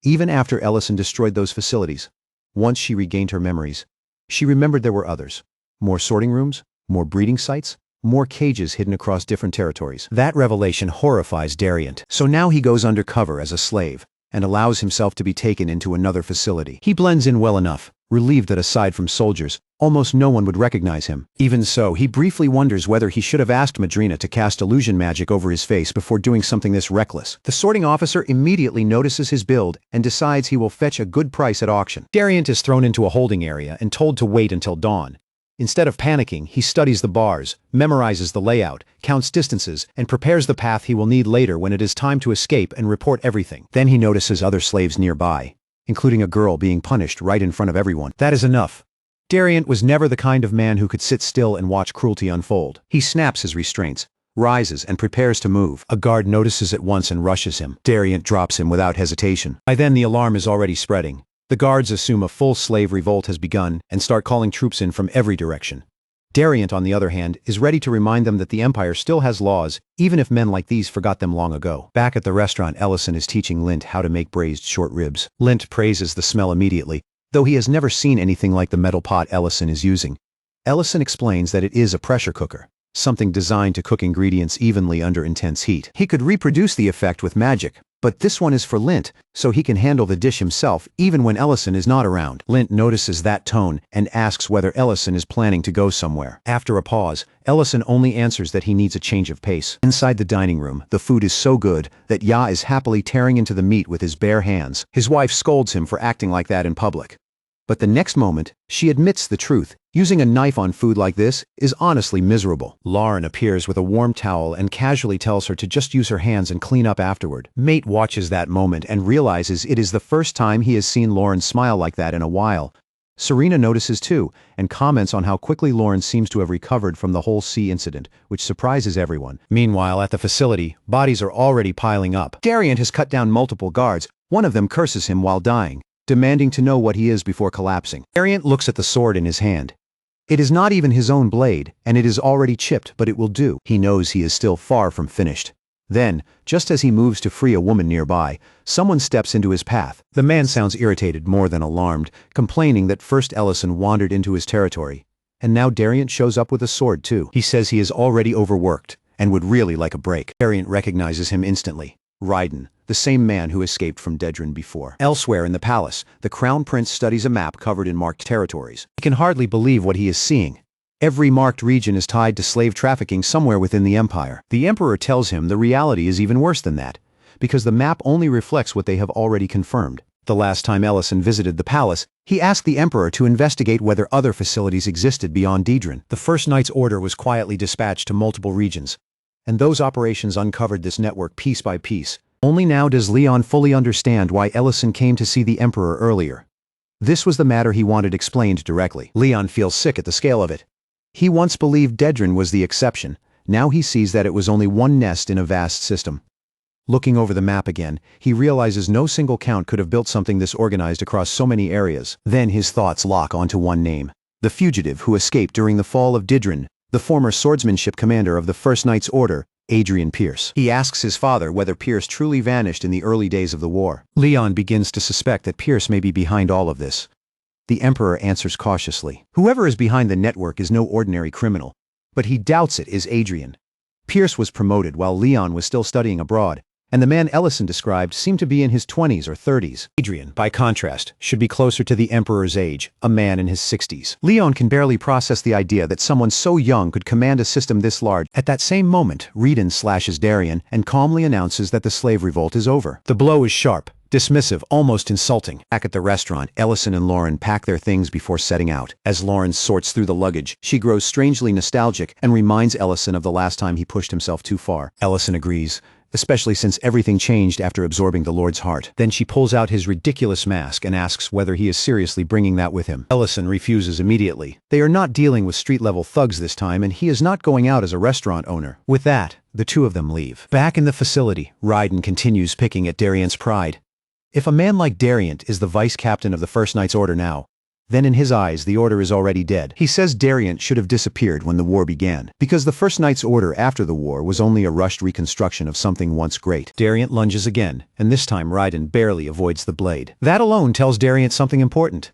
Even after Ellison destroyed those facilities, once she regained her memories, she remembered there were others. More sorting rooms, more breeding sites, more cages hidden across different territories. That revelation horrifies Dariant, so now he goes undercover as a slave and allows himself to be taken into another facility. He blends in well enough, relieved that aside from soldiers, almost no one would recognize him. Even so, he briefly wonders whether he should have asked Madrina to cast illusion magic over his face before doing something this reckless. The sorting officer immediately notices his build and decides he will fetch a good price at auction. Dariant is thrown into a holding area and told to wait until dawn. Instead of panicking, he studies the bars, memorizes the layout, counts distances, and prepares the path he will need later when it is time to escape and report everything. Then he notices other slaves nearby, including a girl being punished right in front of everyone. That is enough. Dariant was never the kind of man who could sit still and watch cruelty unfold. He snaps his restraints, rises, and prepares to move. A guard notices at once and rushes him. Dariant drops him without hesitation. By then the alarm is already spreading. The guards assume a full slave revolt has begun and start calling troops in from every direction. Dariant, on the other hand, is ready to remind them that the Empire still has laws, even if men like these forgot them long ago. Back at the restaurant, Ellison is teaching Lint how to make braised short ribs. Lint praises the smell immediately, though he has never seen anything like the metal pot Ellison is using. Ellison explains that it is a pressure cooker, something designed to cook ingredients evenly under intense heat. He could reproduce the effect with magic, but this one is for Lint, so he can handle the dish himself even when Ellison is not around. Lint notices that tone and asks whether Ellison is planning to go somewhere. After a pause, Ellison only answers that he needs a change of pace. Inside the dining room, the food is so good that Ya is happily tearing into the meat with his bare hands. His wife scolds him for acting like that in public. But the next moment, she admits the truth. Using a knife on food like this is honestly miserable. Lauren appears with a warm towel and casually tells her to just use her hands and clean up afterward. Mate watches that moment and realizes it is the first time he has seen Lauren smile like that in a while. Serena notices too, and comments on how quickly Lauren seems to have recovered from the whole sea incident, which surprises everyone. Meanwhile, at the facility, bodies are already piling up. Dariant has cut down multiple guards. One of them curses him while dying, demanding to know what he is before collapsing. Dariant looks at the sword in his hand. It is not even his own blade, and it is already chipped, but it will do. He knows he is still far from finished. Then, just as he moves to free a woman nearby, someone steps into his path. The man sounds irritated more than alarmed, complaining that first Ellison wandered into his territory, and now Dariant shows up with a sword too. He says he is already overworked, and would really like a break. Dariant recognizes him instantly. Raiden, the same man who escaped from Dedran before. Elsewhere in the palace, the Crown Prince studies a map covered in marked territories. He can hardly believe what he is seeing. Every marked region is tied to slave trafficking somewhere within the Empire. The Emperor tells him the reality is even worse than that, because the map only reflects what they have already confirmed. The last time Ellison visited the palace, he asked the Emperor to investigate whether other facilities existed beyond Dedran. The First Knight's order was quietly dispatched to multiple regions, and those operations uncovered this network piece by piece. Only now does Leon fully understand why Ellison came to see the Emperor earlier. This was the matter he wanted explained directly. Leon feels sick at the scale of it. He once believed Dedran was the exception. Now he sees that it was only one nest in a vast system. Looking over the map again, he realizes no single count could have built something this organized across so many areas. Then his thoughts lock onto one name: the fugitive who escaped during the fall of Dedran, the former swordsmanship commander of the First Knight's Order, Adrian Pierce. He asks his father whether Pierce truly vanished in the early days of the war. Leon begins to suspect that Pierce may be behind all of this. The Emperor answers cautiously. Whoever is behind the network is no ordinary criminal, but he doubts it is Adrian. Pierce was promoted while Leon was still studying abroad, and the man Ellison described seemed to be in his 20s or 30s. Adrian, by contrast, should be closer to the Emperor's age, a man in his 60s. Leon can barely process the idea that someone so young could command a system this large. At that same moment, Raiden slashes Darian and calmly announces that the slave revolt is over. The blow is sharp, dismissive, almost insulting. Back at the restaurant, Ellison and Lauren pack their things before setting out. As Lauren sorts through the luggage, she grows strangely nostalgic and reminds Ellison of the last time he pushed himself too far. Ellison agrees, especially since everything changed after absorbing the Lord's heart. Then she pulls out his ridiculous mask and asks whether he is seriously bringing that with him. Ellison refuses immediately. They are not dealing with street-level thugs this time, and he is not going out as a restaurant owner. With that, the two of them leave. Back in the facility, Raiden continues picking at Dariant's pride. If a man like Dariant is the vice captain of the First Knight's Order now, then in his eyes the Order is already dead. He says Dariant should have disappeared when the war began, because the First Knight's Order after the war was only a rushed reconstruction of something once great. Dariant lunges again, and this time Raiden barely avoids the blade. That alone tells Dariant something important.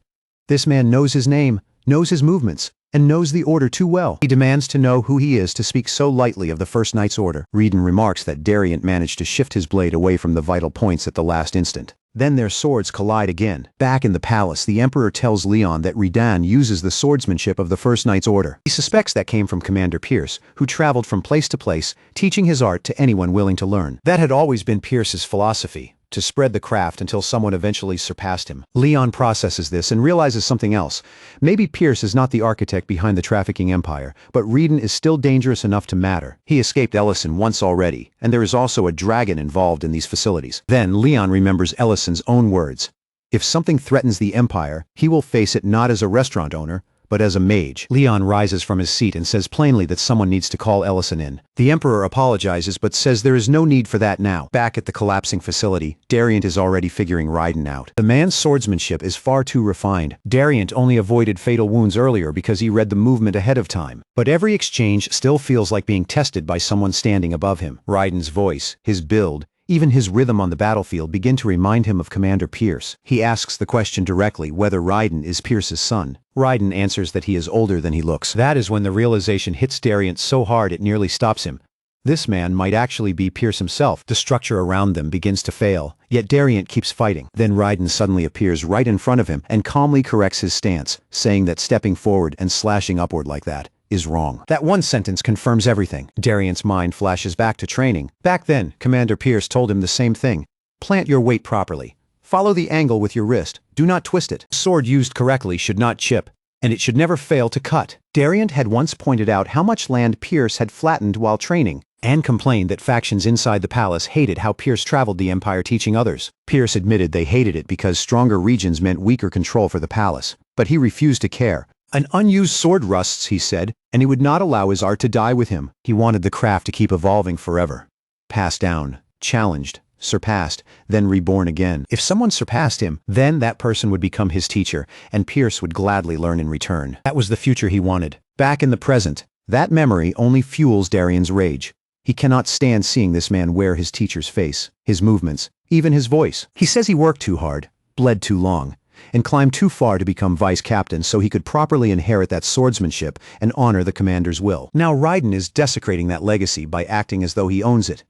This man knows his name, knows his movements, and knows the Order too well. He demands to know who he is to speak so lightly of the First Knight's Order. Raiden remarks that Dariant managed to shift his blade away from the vital points at the last instant. Then their swords collide again. Back in the palace, the Emperor tells Leon that Raiden uses the swordsmanship of the First Knight's Order. He suspects that came from Commander Pierce, who traveled from place to place, teaching his art to anyone willing to learn. That had always been Pierce's philosophy, to spread the craft until someone eventually surpassed him. Leon processes this and realizes something else. Maybe Pierce is not the architect behind the trafficking empire, but Raiden is still dangerous enough to matter. He escaped Ellison once already, and there is also a dragon involved in these facilities. Then Leon remembers Ellison's own words. If something threatens the empire, he will face it not as a restaurant owner, but as a mage. Leon rises from his seat and says plainly that someone needs to call Ellison in. The Emperor apologizes but says there is no need for that now. Back at the collapsing facility, Dariant is already figuring Raiden out. The man's swordsmanship is far too refined. Dariant only avoided fatal wounds earlier because he read the movement ahead of time. But every exchange still feels like being tested by someone standing above him. Raiden's voice, his build, even his rhythm on the battlefield begin to remind him of Commander Pierce. He asks the question directly whether Raiden is Pierce's son. Raiden answers that he is older than he looks. That is when the realization hits Dariant so hard it nearly stops him. This man might actually be Pierce himself. The structure around them begins to fail, yet Dariant keeps fighting. Then Raiden suddenly appears right in front of him and calmly corrects his stance, saying that stepping forward and slashing upward like that is wrong. That one sentence confirms everything. Dariant's mind flashes back to training. Back then, Commander Pierce told him the same thing. Plant your weight properly. Follow the angle with your wrist. Do not twist it. A sword used correctly should not chip, and it should never fail to cut. Dariant had once pointed out how much land Pierce had flattened while training, and complained that factions inside the palace hated how Pierce traveled the Empire teaching others. Pierce admitted they hated it because stronger regions meant weaker control for the palace, but he refused to care. An unused sword rusts, he said, and he would not allow his art to die with him. He wanted the craft to keep evolving forever. Passed down, challenged, surpassed, then reborn again. If someone surpassed him, then that person would become his teacher, and Pierce would gladly learn in return. That was the future he wanted. Back in the present, that memory only fuels Darian's rage. He cannot stand seeing this man wear his teacher's face, his movements, even his voice. He says he worked too hard, bled too long, and climbed too far to become vice captain so he could properly inherit that swordsmanship and honor the commander's will. Now Raiden is desecrating that legacy by acting as though he owns it.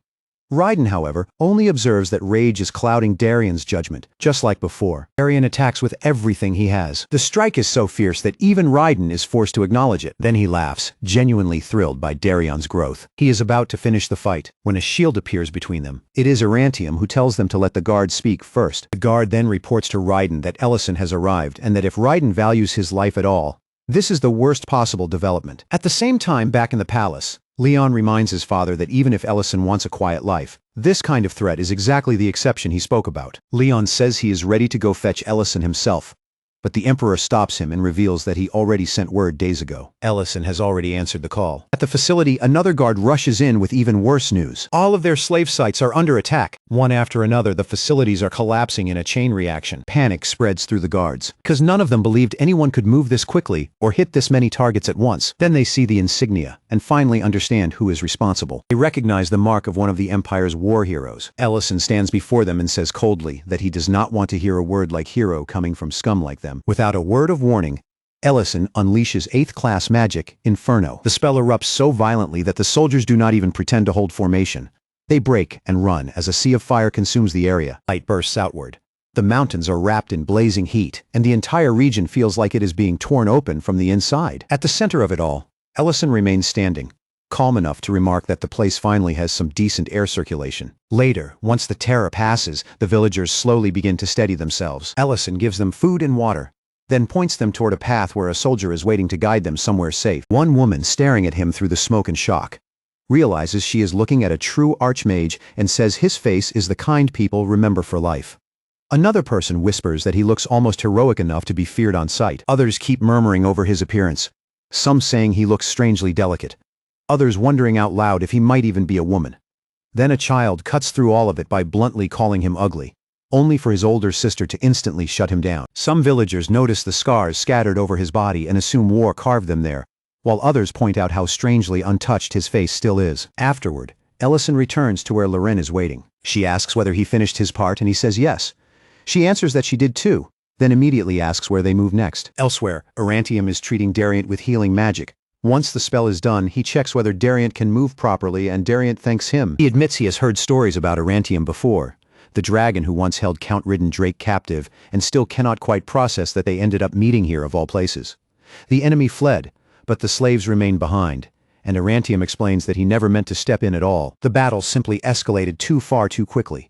Raiden, however, only observes that rage is clouding Darian's judgment, just like before. Darian attacks with everything he has. The strike is so fierce that even Raiden is forced to acknowledge it. Then he laughs, genuinely thrilled by Darian's growth. He is about to finish the fight, when a shield appears between them. It is Arantium who tells them to let the guard speak first. The guard then reports to Raiden that Ellison has arrived and that if Raiden values his life at all, this is the worst possible development. At the same time, back in the palace, Leon reminds his father that even if Ellison wants a quiet life, this kind of threat is exactly the exception he spoke about. Leon says he is ready to go fetch Ellison himself, but the Emperor stops him and reveals that he already sent word days ago. Ellison has already answered the call. At the facility, another guard rushes in with even worse news. All of their slave sites are under attack. One after another, the facilities are collapsing in a chain reaction. Panic spreads through the guards, because none of them believed anyone could move this quickly or hit this many targets at once. Then they see the insignia and finally understand who is responsible. They recognize the mark of one of the Empire's war heroes. Ellison stands before them and says coldly that he does not want to hear a word like hero coming from scum like them. Without a word of warning, Ellison unleashes 8th class magic, Inferno. The spell erupts so violently that the soldiers do not even pretend to hold formation. They break and run as a sea of fire consumes the area. Light bursts outward. The mountains are wrapped in blazing heat, and the entire region feels like it is being torn open from the inside. At the center of it all, Ellison remains standing, calm enough to remark that the place finally has some decent air circulation. Later, once the terror passes, the villagers slowly begin to steady themselves. Ellison gives them food and water, then points them toward a path where a soldier is waiting to guide them somewhere safe. One woman, staring at him through the smoke and shock, realizes she is looking at a true Archmage and says his face is the kind people remember for life. Another person whispers that he looks almost heroic enough to be feared on sight. Others keep murmuring over his appearance, some saying he looks strangely delicate, others wondering out loud if he might even be a woman. Then a child cuts through all of it by bluntly calling him ugly, only for his older sister to instantly shut him down. Some villagers notice the scars scattered over his body and assume war carved them there, while others point out how strangely untouched his face still is. Afterward, Ellison returns to where Loren is waiting. She asks whether he finished his part and he says yes. She answers that she did too, then immediately asks where they move next. Elsewhere, Arantium is treating Dariant with healing magic. Once the spell is done, he checks whether Dariant can move properly and Dariant thanks him. He admits he has heard stories about Arantium before, the dragon who once held Count-ridden Drake captive and still cannot quite process that they ended up meeting here of all places. The enemy fled, but the slaves remained behind, and Arantium explains that he never meant to step in at all. The battle simply escalated too far too quickly.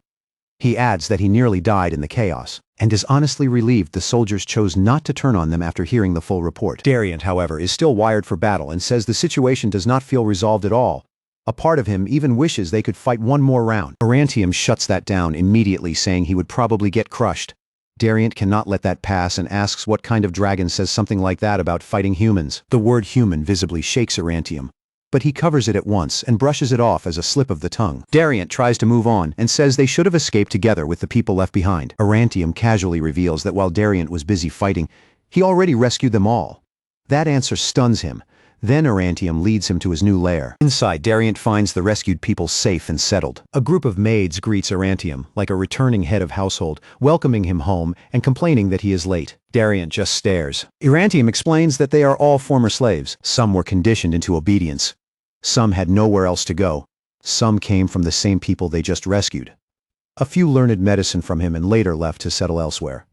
He adds that he nearly died in the chaos, and is honestly relieved the soldiers chose not to turn on them after hearing the full report. Dariant, however, is still wired for battle and says the situation does not feel resolved at all. A part of him even wishes they could fight one more round. Arantium shuts that down immediately, saying he would probably get crushed. Dariant cannot let that pass and asks what kind of dragon says something like that about fighting humans. The word human visibly shakes Arantium, but he covers it at once and brushes it off as a slip of the tongue. Dariant tries to move on and says they should have escaped together with the people left behind. Arantium casually reveals that while Dariant was busy fighting, he already rescued them all. That answer stuns him. Then Arantium leads him to his new lair. Inside, Dariant finds the rescued people safe and settled. A group of maids greets Arantium, like a returning head of household, welcoming him home and complaining that he is late. Dariant just stares. Arantium explains that they are all former slaves. Some were conditioned into obedience. Some had nowhere else to go. Some came from the same people they just rescued. A few learned medicine from him and later left to settle elsewhere.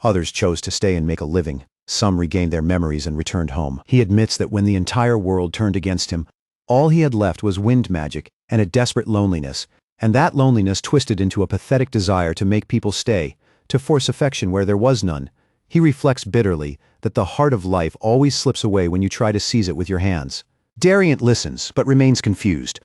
Others chose to stay and make a living. Some regained their memories and returned home. He admits that when the entire world turned against him, all he had left was wind magic and a desperate loneliness, and that loneliness twisted into a pathetic desire to make people stay, to force affection where there was none. He reflects bitterly that the heart of life always slips away when you try to seize it with your hands. Dariant listens, but remains confused.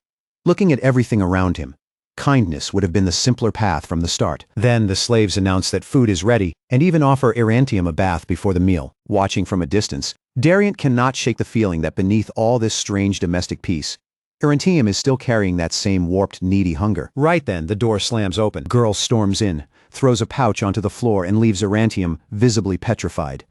Looking at everything around him, kindness would have been the simpler path from the start. Then the slaves announce that food is ready, and even offer Arantium a bath before the meal. Watching from a distance, Dariant cannot shake the feeling that beneath all this strange domestic peace, Arantium is still carrying that same warped, needy hunger. Right then, the door slams open. Girl storms in, throws a pouch onto the floor and leaves Arantium visibly petrified.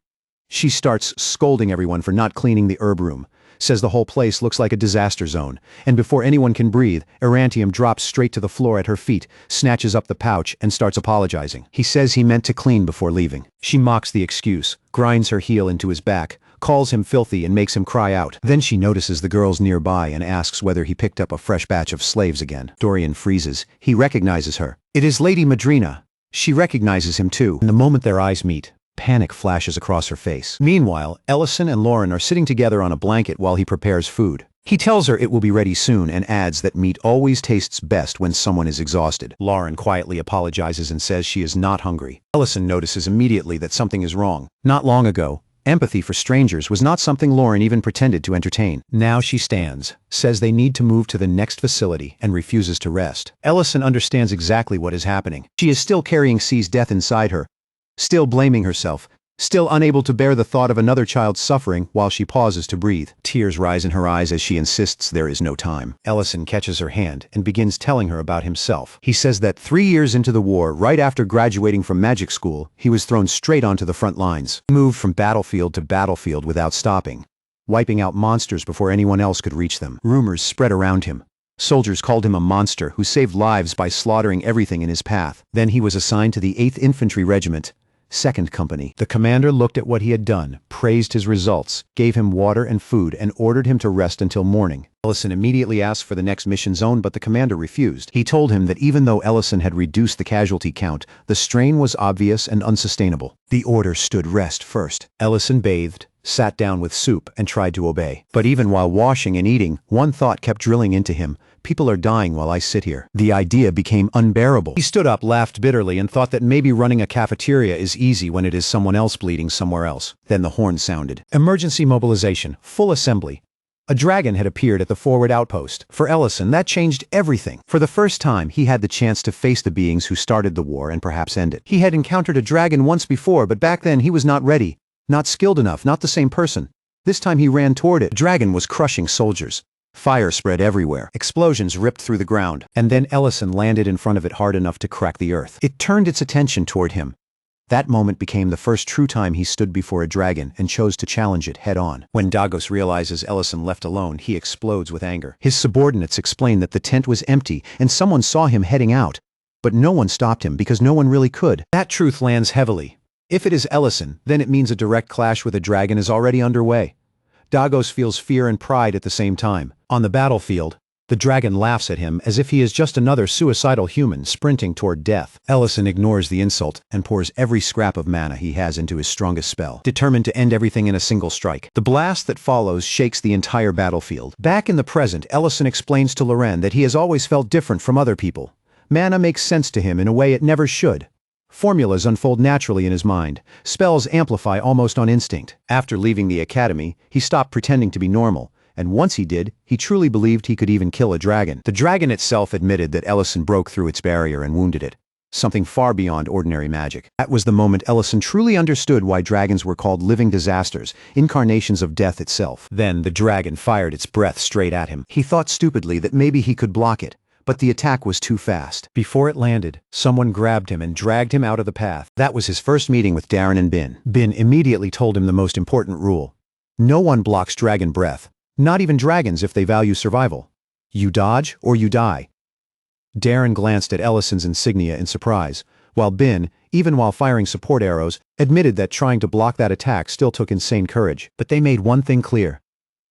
She starts scolding everyone for not cleaning the herb room, says the whole place looks like a disaster zone, and before anyone can breathe, Arantium drops straight to the floor at her feet, snatches up the pouch, and starts apologizing. He says he meant to clean before leaving. She mocks the excuse, grinds her heel into his back, calls him filthy and makes him cry out. Then she notices the girls nearby and asks whether he picked up a fresh batch of slaves again. Dorian freezes. He recognizes her. It is Lady Madrina. She recognizes him too. In the moment their eyes meet, panic flashes across her face. Meanwhile, Ellison and Lauren are sitting together on a blanket while he prepares food. He tells her it will be ready soon and adds that meat always tastes best when someone is exhausted. Lauren quietly apologizes and says she is not hungry. Ellison notices immediately that something is wrong. Not long ago, empathy for strangers was not something Lauren even pretended to entertain. Now she stands, says they need to move to the next facility, and refuses to rest. Ellison understands exactly what is happening. She is still carrying C's death inside her, still blaming herself, still unable to bear the thought of another child's suffering while she pauses to breathe. Tears rise in her eyes as she insists there is no time. Ellison catches her hand and begins telling her about himself. He says that 3 years into the war, right after graduating from magic school, he was thrown straight onto the front lines. He moved from battlefield to battlefield without stopping, wiping out monsters before anyone else could reach them. Rumors spread around him. Soldiers called him a monster who saved lives by slaughtering everything in his path. Then he was assigned to the 8th Infantry Regiment, 2nd Company. The commander looked at what he had done, praised his results, gave him water and food, and ordered him to rest until morning. Ellison immediately asked for the next mission zone, but the commander refused. He told him that even though Ellison had reduced the casualty count, the strain was obvious and unsustainable. The order stood rest first. Ellison bathed, sat down with soup, and tried to obey. But even while washing and eating, one thought kept drilling into him. People are dying while I sit here. The idea became unbearable. He stood up, laughed bitterly, and thought that maybe running a cafeteria is easy when it is someone else bleeding somewhere else. Then the horn sounded. Emergency mobilization. Full assembly. A dragon had appeared at the forward outpost. For Ellison, that changed everything. For the first time, he had the chance to face the beings who started the war and perhaps end it. He had encountered a dragon once before, but back then he was not ready, not skilled enough, not the same person. This time he ran toward it. The dragon was crushing soldiers. Fire spread everywhere. Explosions ripped through the ground. And then Ellison landed in front of it hard enough to crack the earth. It turned its attention toward him. That moment became the first true time he stood before a dragon and chose to challenge it head-on. When Dagos realizes Ellison left alone, he explodes with anger. His subordinates explain that the tent was empty and someone saw him heading out. But no one stopped him because no one really could. That truth lands heavily. If it is Ellison, then it means a direct clash with a dragon is already underway. Dagos feels fear and pride at the same time. On the battlefield, the dragon laughs at him as if he is just another suicidal human sprinting toward death. Ellison ignores the insult and pours every scrap of mana he has into his strongest spell, determined to end everything in a single strike. The blast that follows shakes the entire battlefield. Back in the present, Ellison explains to Loren that he has always felt different from other people. Mana makes sense to him in a way it never should. Formulas unfold naturally in his mind. Spells amplify almost on instinct. After leaving the academy, he stopped pretending to be normal, and once he did, he truly believed he could even kill a dragon. The dragon itself admitted that Ellison broke through its barrier and wounded it. something far beyond ordinary magic. That was the moment Ellison truly understood why dragons were called living disasters, incarnations of death itself. Then the dragon fired its breath straight at him. He thought stupidly that maybe he could block it, but the attack was too fast. Before it landed, someone grabbed him and dragged him out of the path. That was his first meeting with Darren and Bin. Bin immediately told him the most important rule. No one blocks dragon breath, not even dragons if they value survival. You dodge or you die. Darren glanced at Ellison's insignia in surprise, while Bin, even while firing support arrows, admitted that trying to block that attack still took insane courage. But they made one thing clear.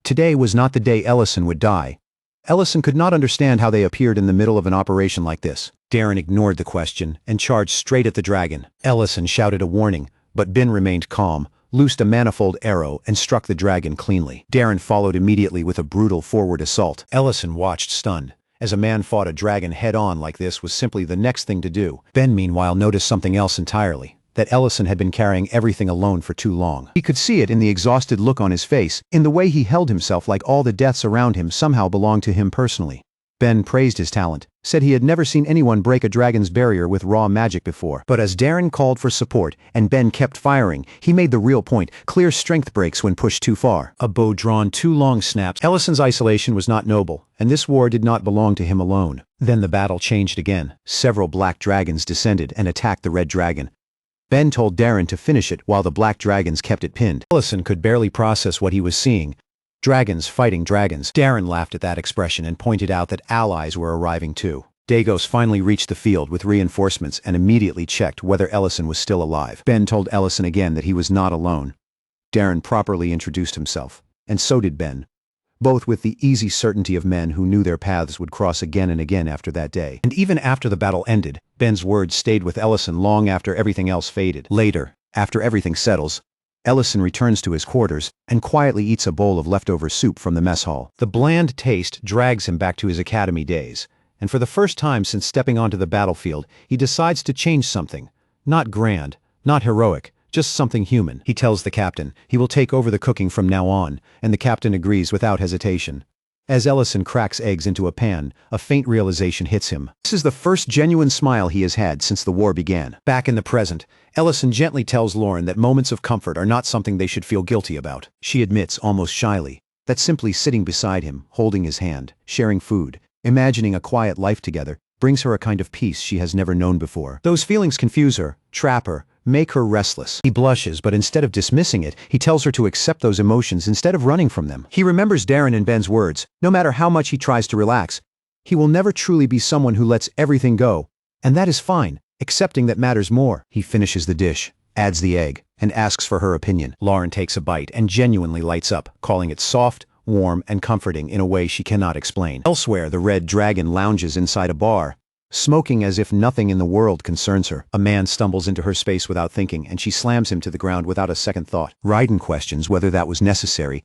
Today was not the day Ellison would die. Ellison could not understand how they appeared in the middle of an operation like this. Darren ignored the question and charged straight at the dragon. Ellison shouted a warning, but Bin remained calm, loosed a manifold arrow, and struck the dragon cleanly. Darren followed immediately with a brutal forward assault. Ellison watched stunned. As a man fought a dragon head-on like this was simply the next thing to do. Ben meanwhile noticed something else entirely. That Ellison had been carrying everything alone for too long. He could see it in the exhausted look on his face, in the way he held himself like all the deaths around him somehow belonged to him personally. Ben praised his talent, said he had never seen anyone break a dragon's barrier with raw magic before. But as Darren called for support and Ben kept firing, he made the real point: clear strength breaks when pushed too far. A bow drawn too long snaps. Ellison's isolation was not noble, and this war did not belong to him alone. Then the battle changed again. Several black dragons descended and attacked the red dragon. Ben told Darren to finish it while the black dragons kept it pinned. Ellison could barely process what he was seeing. Dragons fighting dragons. Darren laughed at that expression and pointed out that allies were arriving too. Dagos finally reached the field with reinforcements and immediately checked whether Ellison was still alive. Ben told Ellison again that he was not alone. Darren properly introduced himself, and so did Ben, both with the easy certainty of men who knew their paths would cross again and again after that day. And even after the battle ended, Ben's words stayed with Ellison long after everything else faded. Later, after everything settles, Ellison returns to his quarters and quietly eats a bowl of leftover soup from the mess hall. The bland taste drags him back to his academy days, and for the first time since stepping onto the battlefield, he decides to change something. Not grand, not heroic, just something human. He tells the captain he will take over the cooking from now on, and the captain agrees without hesitation. As Ellison cracks eggs into a pan, a faint realization hits him. This is the first genuine smile he has had since the war began. Back in the present, Ellison gently tells Lauren that moments of comfort are not something they should feel guilty about. She admits, almost shyly, that simply sitting beside him, holding his hand, sharing food, imagining a quiet life together, brings her a kind of peace she has never known before. Those feelings confuse her, trap her, make her restless. He blushes, but instead of dismissing it, he tells her to accept those emotions instead of running from them. He remembers Darren and Ben's words: no matter how much he tries to relax, he will never truly be someone who lets everything go. And that is fine, accepting that matters more. He finishes the dish, adds the egg, and asks for her opinion. Lauren takes a bite and genuinely lights up, calling it soft, warm, and comforting in a way she cannot explain. Elsewhere, the red dragon lounges inside a bar, smoking as if nothing in the world concerns her. A man stumbles into her space without thinking, and she slams him to the ground without a second thought. Raiden questions whether that was necessary,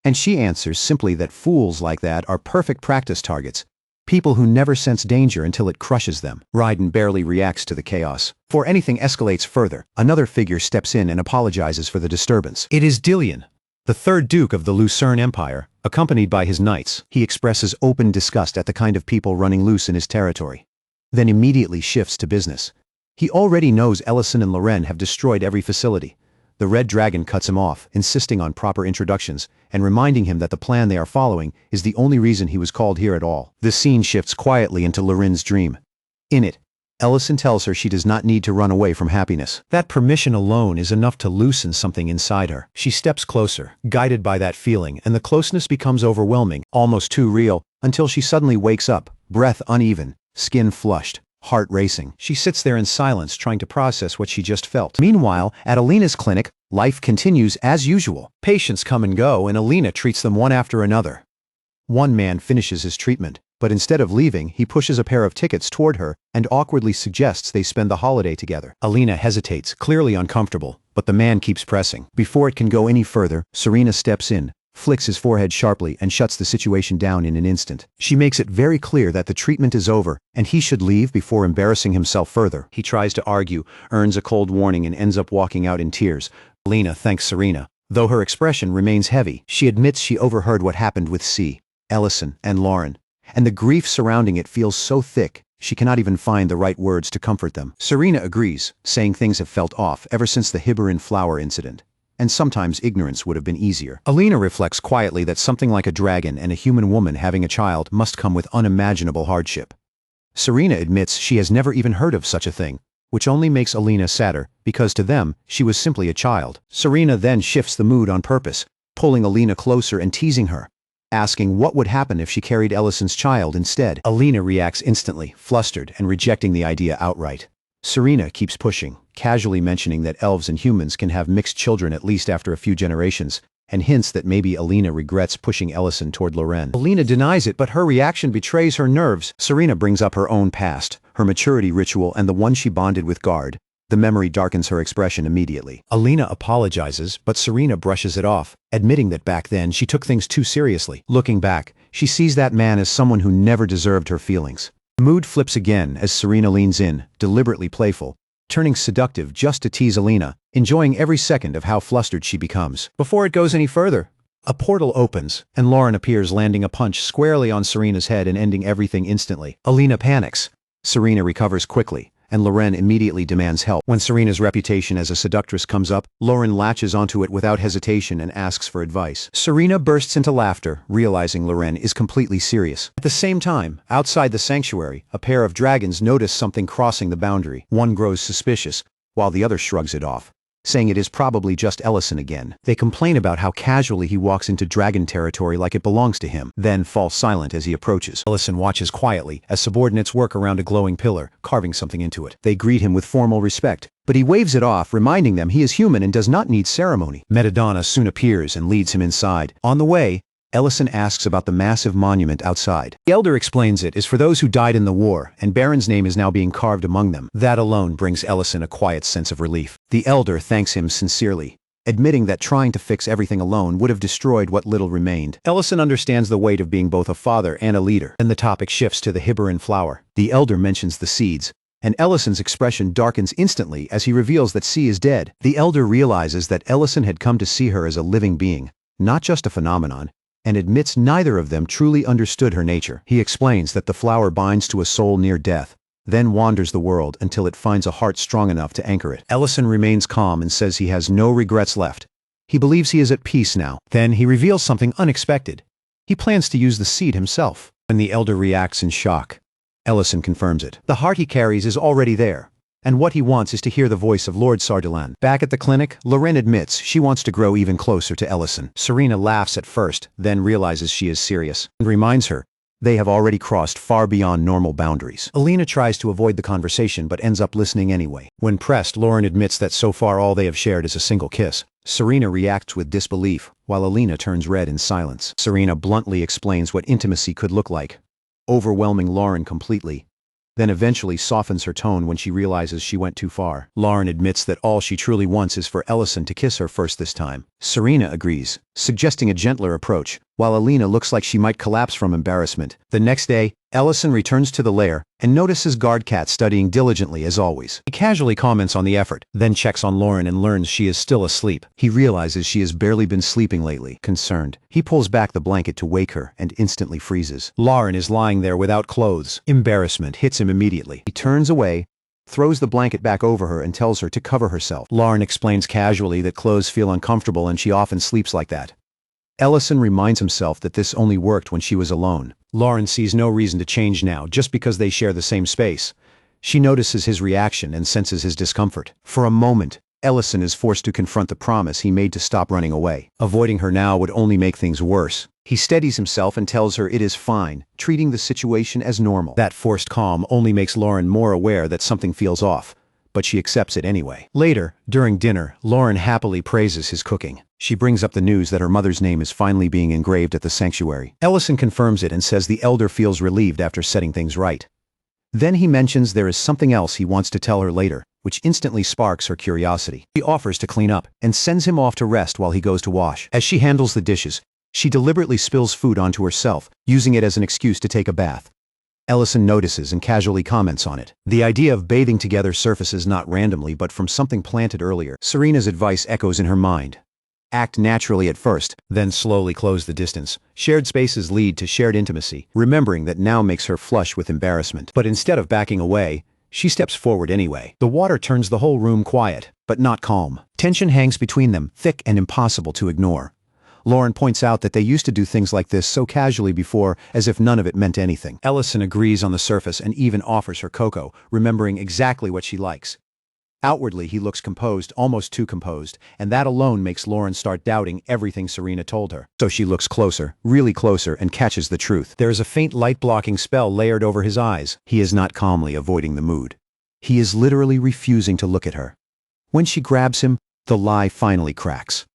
and she answers simply that fools like that are perfect practice targets, people who never sense danger until it crushes them. Raiden barely reacts to the chaos. Before anything escalates further, another figure steps in and apologizes for the disturbance. It is Dillion, the third Duke of the Lucerne Empire, accompanied by his knights. He expresses open disgust at the kind of people running loose in his territory, then immediately shifts to business. He already knows Ellison and Loren have destroyed every facility. The Red Dragon cuts him off, insisting on proper introductions, and reminding him that the plan they are following is the only reason he was called here at all. The scene shifts quietly into Loren's dream. In it, Ellison tells her she does not need to run away from happiness. That permission alone is enough to loosen something inside her. She steps closer, guided by that feeling, and the closeness becomes overwhelming, almost too real, until she suddenly wakes up, breath uneven, skin flushed, heart racing. She sits there in silence, trying to process what she just felt. Meanwhile, at Alina's clinic, life continues as usual. Patients come and go, and Alina treats them one after another. One man finishes his treatment, but instead of leaving, he pushes a pair of tickets toward her and awkwardly suggests they spend the holiday together. Alina hesitates, clearly uncomfortable, but the man keeps pressing. Before it can go any further, Serena steps in, flicks his forehead sharply, and shuts the situation down in an instant. She makes it very clear that the treatment is over, and he should leave before embarrassing himself further. He tries to argue, earns a cold warning, and ends up walking out in tears. Alina thanks Serena, though her expression remains heavy. She admits she overheard what happened with C, Ellison, and Lauren, and the grief surrounding it feels so thick, She cannot even find the right words to comfort them. Serena agrees, saying things have felt off ever since the Hibarin flower incident. And sometimes ignorance would have been easier. Alina reflects quietly that something like a dragon and a human woman having a child must come with unimaginable hardship. Serena admits she has never even heard of such a thing, which only makes Alina sadder, because to them, she was simply a child. Serena then shifts the mood on purpose, pulling Alina closer and teasing her, asking what would happen if she carried Ellison's child instead. Alina reacts instantly, flustered and rejecting the idea outright. Serena keeps pushing, casually mentioning that elves and humans can have mixed children at least after a few generations, and hints that maybe Alina regrets pushing Ellison toward Loren. Alina denies it, but her reaction betrays her nerves. Serena brings up her own past, her maturity ritual and the one she bonded with Guard. The memory darkens her expression immediately. Alina apologizes, but Serena brushes it off, admitting that back then she took things too seriously. Looking back, she sees that man as someone who never deserved her feelings. The mood flips again as Serena leans in, deliberately playful, turning seductive just to tease Alina, enjoying every second of how flustered she becomes. Before it goes any further, a portal opens, and Lauren appears, landing a punch squarely on Serena's head and ending everything instantly. Alina panics. Serena recovers quickly, and Loren immediately demands help. When Serena's reputation as a seductress comes up, Lauren latches onto it without hesitation and asks for advice. Serena bursts into laughter, realizing Loren is completely serious. At the same time, outside the sanctuary, a pair of dragons notice something crossing the boundary. One grows suspicious, while the other shrugs it off, saying it is probably just Ellison again. They complain about how casually he walks into dragon territory like it belongs to him, then fall silent as he approaches. Ellison watches quietly as subordinates work around a glowing pillar, carving something into it. They greet him with formal respect, but he waves it off, reminding them he is human and does not need ceremony. Metadonna soon appears and leads him inside. On the way, Ellison asks about the massive monument outside. The elder explains it is for those who died in the war, and Baron's name is now being carved among them. That alone brings Ellison a quiet sense of relief. The elder thanks him sincerely, admitting that trying to fix everything alone would have destroyed what little remained. Ellison understands the weight of being both a father and a leader. Then the topic shifts to the Hibarin flower. The elder mentions the seeds, and Ellison's expression darkens instantly as he reveals that C is dead. The elder realizes that Ellison had come to see her as a living being, not just a phenomenon, and admits neither of them truly understood her nature. He explains that the flower binds to a soul near death, then wanders the world until it finds a heart strong enough to anchor it. Ellison remains calm and says he has no regrets left. He believes he is at peace now. Then he reveals something unexpected. He plans to use the seed himself. When the elder reacts in shock, Ellison confirms it. The heart he carries is already there, and what he wants is to hear the voice of Lord Sardelan. Back at the clinic, Loren admits she wants to grow even closer to Ellison. Serena laughs at first, then realizes she is serious, and reminds her they have already crossed far beyond normal boundaries. Alina tries to avoid the conversation but ends up listening anyway. When pressed, Lauren admits that so far all they have shared is a single kiss. Serena reacts with disbelief, while Alina turns red in silence. Serena bluntly explains what intimacy could look like, overwhelming Lauren completely, then eventually softens her tone when she realizes she went too far. Lauren admits that all she truly wants is for Ellison to kiss her first this time. Serena agrees, suggesting a gentler approach, while Alina looks like she might collapse from embarrassment. The next day, Ellison returns to the lair and notices Guardcat studying diligently as always. He casually comments on the effort, then checks on Lauren and learns she is still asleep. He realizes she has barely been sleeping lately. Concerned, he pulls back the blanket to wake her and instantly freezes. Lauren is lying there without clothes. Embarrassment hits him immediately. He turns away, throws the blanket back over her and tells her to cover herself. Lauren explains casually that clothes feel uncomfortable and she often sleeps like that. Ellison reminds himself that this only worked when she was alone. Lauren sees no reason to change now just because they share the same space. She notices his reaction and senses his discomfort. For a moment, Ellison is forced to confront the promise he made to stop running away. Avoiding her now would only make things worse. He steadies himself and tells her it is fine, treating the situation as normal. That forced calm only makes Lauren more aware that something feels off, but she accepts it anyway. Later, during dinner, Lauren happily praises his cooking. She brings up the news that her mother's name is finally being engraved at the sanctuary. Ellison confirms it and says the elder feels relieved after setting things right. Then he mentions there is something else he wants to tell her later, which instantly sparks her curiosity. She offers to clean up and sends him off to rest while he goes to wash. As she handles the dishes, she deliberately spills food onto herself, using it as an excuse to take a bath. Ellison notices and casually comments on it. The idea of bathing together surfaces not randomly but from something planted earlier. Serena's advice echoes in her mind. Act naturally at first, then slowly close the distance. Shared spaces lead to shared intimacy, remembering that now makes her flush with embarrassment. But instead of backing away, she steps forward anyway. The water turns the whole room quiet, but not calm. Tension hangs between them, thick and impossible to ignore. Lauren points out that they used to do things like this so casually before, as if none of it meant anything. Ellison agrees on the surface and even offers her cocoa, remembering exactly what she likes. Outwardly, he looks composed, almost too composed, and that alone makes Lauren start doubting everything Serena told her. So she looks closer, really closer, and catches the truth. There is a faint light-blocking spell layered over his eyes. He is not calmly avoiding the mood. He is literally refusing to look at her. When she grabs him, the lie finally cracks.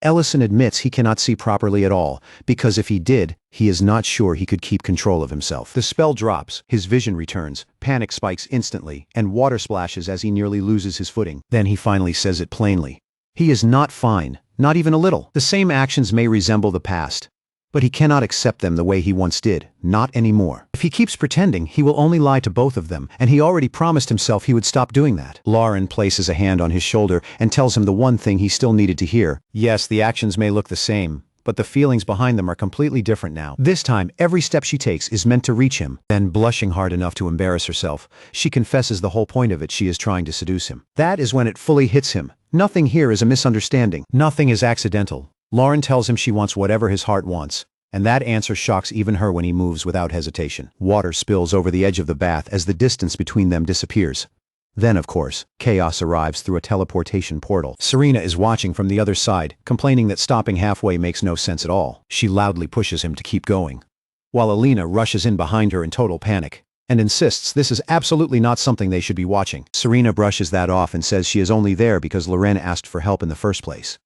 Ellison admits he cannot see properly at all, because if he did, he is not sure he could keep control of himself. The spell drops, his vision returns, panic spikes instantly, and water splashes as he nearly loses his footing. Then he finally says it plainly. He is not fine, not even a little. The same actions may resemble the past, but he cannot accept them the way he once did, not anymore. If he keeps pretending, he will only lie to both of them, and he already promised himself he would stop doing that. Lauren places a hand on his shoulder and tells him the one thing he still needed to hear. Yes, the actions may look the same, but the feelings behind them are completely different now. This time, every step she takes is meant to reach him. Then, blushing hard enough to embarrass herself, she confesses the whole point of it: she is trying to seduce him. That is when it fully hits him. Nothing here is a misunderstanding. Nothing is accidental. Lauren tells him she wants whatever his heart wants, and that answer shocks even her when he moves without hesitation. Water spills over the edge of the bath as the distance between them disappears. Then, of course, chaos arrives through a teleportation portal. Serena is watching from the other side, complaining that stopping halfway makes no sense at all. She loudly pushes him to keep going, while Alina rushes in behind her in total panic and insists this is absolutely not something they should be watching. Serena brushes that off and says she is only there because Loren asked for help in the first place.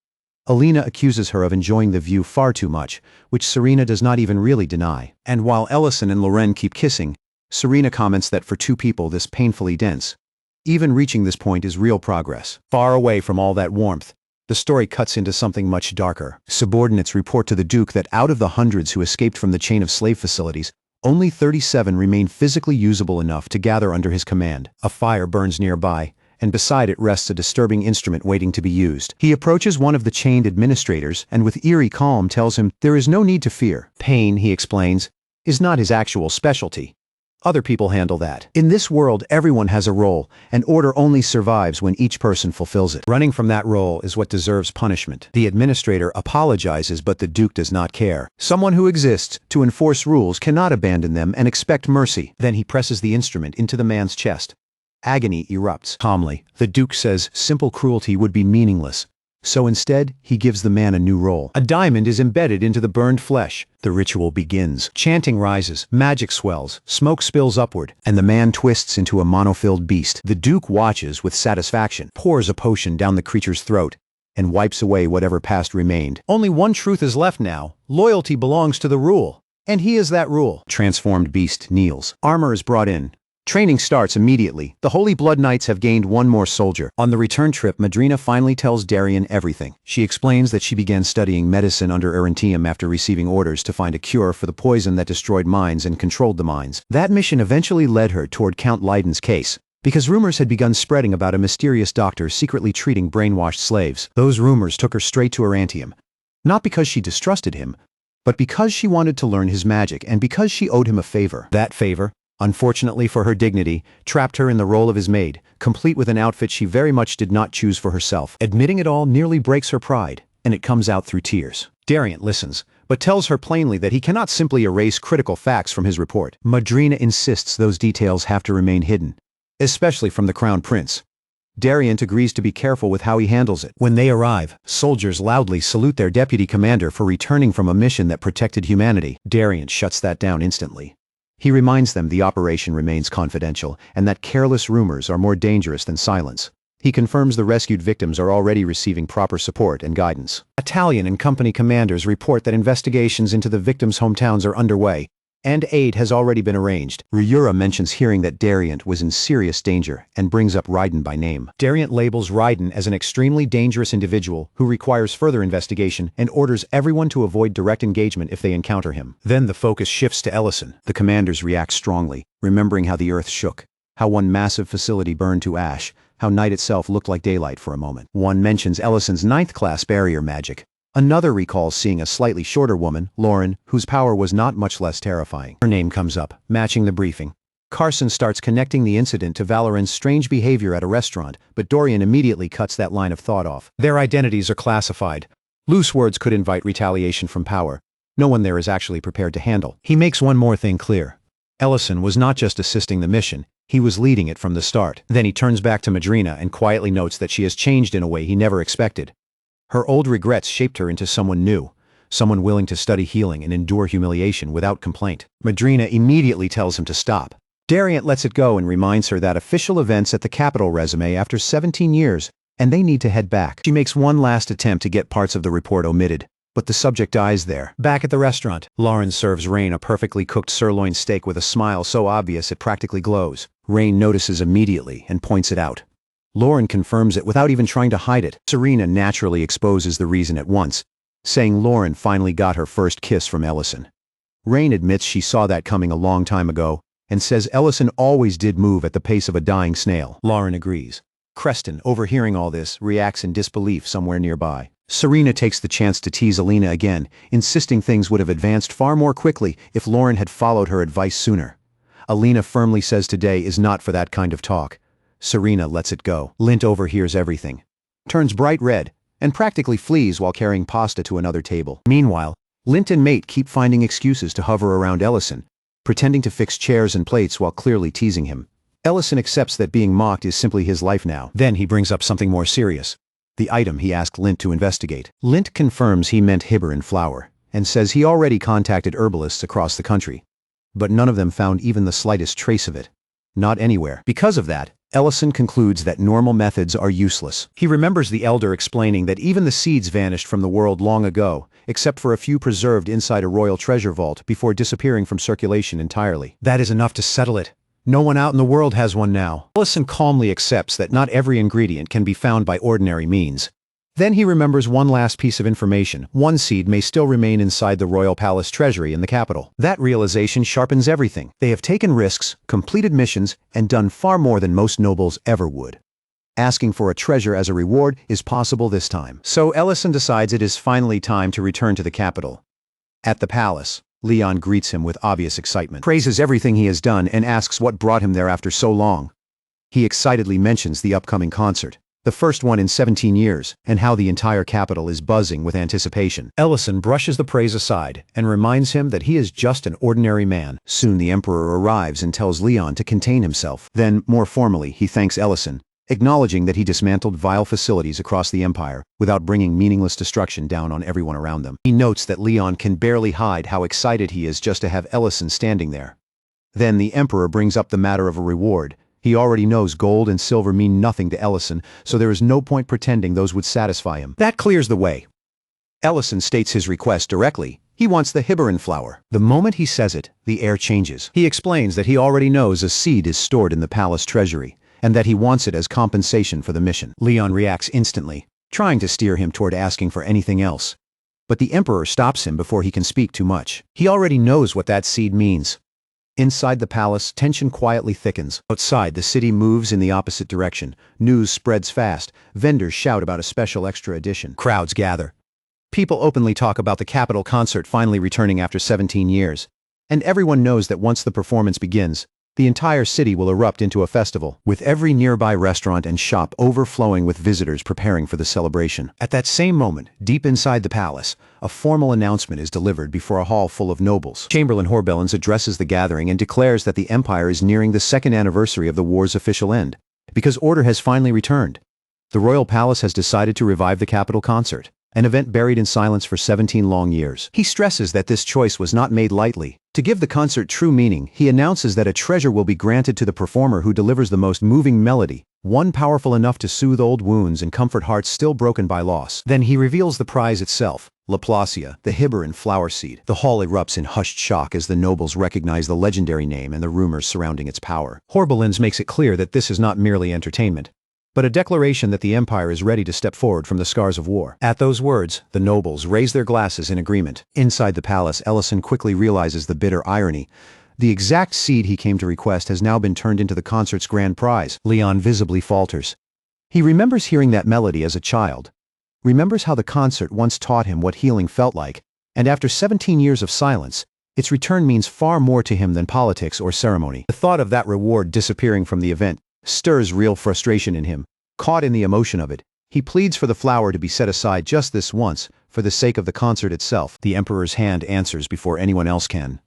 Alina accuses her of enjoying the view far too much, which Serena does not even really deny. And while Ellison and Loren keep kissing, Serena comments that for two people this painfully dense, even reaching this point is real progress. Far away from all that warmth, the story cuts into something much darker. Subordinates report to the Duke that out of the hundreds who escaped from the chain of slave facilities, only 37 remain physically usable enough to gather under his command. A fire burns nearby, and beside it rests a disturbing instrument waiting to be used. He approaches one of the chained administrators and with eerie calm tells him there is no need to fear. Pain, he explains, is not his actual specialty. Other people handle that. In this world, everyone has a role, and order only survives when each person fulfills it. Running from that role is what deserves punishment. The administrator apologizes, but the Duke does not care. Someone who exists to enforce rules cannot abandon them and expect mercy. Then he presses the instrument into the man's chest. Agony erupts. Calmly, the Duke says simple cruelty would be meaningless. So instead, he gives the man a new role. A diamond is embedded into the burned flesh. The ritual begins. Chanting rises, magic swells, smoke spills upward, and the man twists into a monofilled beast. The Duke watches with satisfaction, pours a potion down the creature's throat, and wipes away whatever past remained. Only one truth is left now. Loyalty belongs to the rule, and he is that rule. Transformed beast kneels. Armor is brought in. Training starts immediately. The Holy Blood Knights have gained one more soldier. On the return trip, Madrina finally tells Darian everything. She explains that she began studying medicine under Arentium after receiving orders to find a cure for the poison that destroyed mines and controlled the mines. That mission eventually led her toward Count Leiden's case, because rumors had begun spreading about a mysterious doctor secretly treating brainwashed slaves. Those rumors took her straight to Arentium. Not because she distrusted him, but because she wanted to learn his magic and because she owed him a favor. That favor, unfortunately for her dignity, trapped her in the role of his maid, complete with an outfit she very much did not choose for herself. Admitting it all nearly breaks her pride, and it comes out through tears. Darian listens, but tells her plainly that he cannot simply erase critical facts from his report. Madrina insists those details have to remain hidden, especially from the Crown Prince. Darian agrees to be careful with how he handles it. When they arrive, soldiers loudly salute their deputy commander for returning from a mission that protected humanity. Darian shuts that down instantly. He reminds them the operation remains confidential and that careless rumors are more dangerous than silence. He confirms the rescued victims are already receiving proper support and guidance. Italian and company commanders report that investigations into the victims' hometowns are underway, and aid has already been arranged. Ryura mentions hearing that Darian was in serious danger and brings up Raiden by name. Darian labels Raiden as an extremely dangerous individual who requires further investigation and orders everyone to avoid direct engagement if they encounter him. Then the focus shifts to Ellison. The commanders react strongly, remembering how the earth shook, how one massive facility burned to ash, how night itself looked like daylight for a moment. One mentions Ellison's ninth-class barrier magic. Another recalls seeing a slightly shorter woman, Lauren, whose power was not much less terrifying. Her name comes up, matching the briefing. Carson starts connecting the incident to Valoran's strange behavior at a restaurant, but Dorian immediately cuts that line of thought off. Their identities are classified. Loose words could invite retaliation from power. No one there is actually prepared to handle. He makes one more thing clear. Ellison was not just assisting the mission, he was leading it from the start. Then he turns back to Madrina and quietly notes that she has changed in a way he never expected. Her old regrets shaped her into someone new, someone willing to study healing and endure humiliation without complaint. Madrina immediately tells him to stop. Dariant lets it go and reminds her that official events at the capital resume after 17 years, and they need to head back. She makes one last attempt to get parts of the report omitted, but the subject dies there. Back at the restaurant, Lauren serves Rain a perfectly cooked sirloin steak with a smile so obvious it practically glows. Rain notices immediately and points it out. Lauren confirms it without even trying to hide it. Serena naturally exposes the reason at once, saying Lauren finally got her first kiss from Ellison. Rain admits she saw that coming a long time ago, and says Ellison always did move at the pace of a dying snail. Lauren agrees. Creston, overhearing all this, reacts in disbelief somewhere nearby. Serena takes the chance to tease Alina again, insisting things would have advanced far more quickly if Lauren had followed her advice sooner. Alina firmly says today is not for that kind of talk. Serena lets it go. Lint overhears everything, turns bright red, and practically flees while carrying pasta to another table. Meanwhile, Lint and Mate keep finding excuses to hover around Ellison, pretending to fix chairs and plates while clearly teasing him. Ellison accepts that being mocked is simply his life now. Then he brings up something more serious. The item he asked Lint to investigate. Lint confirms he meant Hibberin flour, and says he already contacted herbalists across the country. But none of them found even the slightest trace of it. Not anywhere. Because of that, Ellison concludes that normal methods are useless. He remembers the elder explaining that even the seeds vanished from the world long ago, except for a few preserved inside a royal treasure vault before disappearing from circulation entirely. That is enough to settle it. No one out in the world has one now. Ellison calmly accepts that not every ingredient can be found by ordinary means. Then he remembers one last piece of information. One seed may still remain inside the royal palace treasury in the capital. That realization sharpens everything. They have taken risks, completed missions, and done far more than most nobles ever would. Asking for a treasure as a reward is possible this time. So Ellison decides it is finally time to return to the capital. At the palace, Leon greets him with obvious excitement, praises everything he has done, and asks what brought him there after so long. He excitedly mentions the upcoming concert, the first one in 17 years, and how the entire capital is buzzing with anticipation. Ellison brushes the praise aside and reminds him that he is just an ordinary man. Soon the Emperor arrives and tells Leon to contain himself. Then, more formally, he thanks Ellison, acknowledging that he dismantled vile facilities across the Empire without bringing meaningless destruction down on everyone around them. He notes that Leon can barely hide how excited he is just to have Ellison standing there. Then the Emperor brings up the matter of a reward. He already knows gold and silver mean nothing to Ellison, so there is no point pretending those would satisfy him. That clears the way. Ellison states his request directly. He wants the Hibberin flour. The moment he says it, the air changes. He explains that he already knows a seed is stored in the palace treasury, and that he wants it as compensation for the mission. Leon reacts instantly, trying to steer him toward asking for anything else. But the Emperor stops him before he can speak too much. He already knows what that seed means. Inside the palace, tension quietly thickens. Outside, the city moves in the opposite direction. News spreads fast. Vendors shout about a special extra edition. Crowds gather. People openly talk about the capital concert finally returning after 17 years. And everyone knows that once the performance begins, the entire city will erupt into a festival, with every nearby restaurant and shop overflowing with visitors preparing for the celebration. At that same moment, deep inside the palace, a formal announcement is delivered before a hall full of nobles. Chamberlain Horbellans addresses the gathering and declares that the Empire is nearing the second anniversary of the war's official end, because order has finally returned. The royal palace has decided to revive the capital concert, an event buried in silence for 17 long years. He stresses that this choice was not made lightly. To give the concert true meaning, he announces that a treasure will be granted to the performer who delivers the most moving melody, one powerful enough to soothe old wounds and comfort hearts still broken by loss. Then he reveals the prize itself, Laplacia, the Hibberin flower seed. The hall erupts in hushed shock as the nobles recognize the legendary name and the rumors surrounding its power. Horbellans makes it clear that this is not merely entertainment, but a declaration that the Empire is ready to step forward from the scars of war. At those words, the nobles raise their glasses in agreement. Inside the palace, Ellison quickly realizes the bitter irony. The exact seed he came to request has now been turned into the concert's grand prize. Leon visibly falters, He remembers hearing that melody as a child, remembers how the concert once taught him what healing felt like, and after 17 years of silence, its return means far more to him than politics or ceremony. The thought of that reward disappearing from the event stirs real frustration in him. Caught in the emotion of it, he pleads for the flower to be set aside just this once, for the sake of the concert itself. The Emperor's hand answers before anyone else can.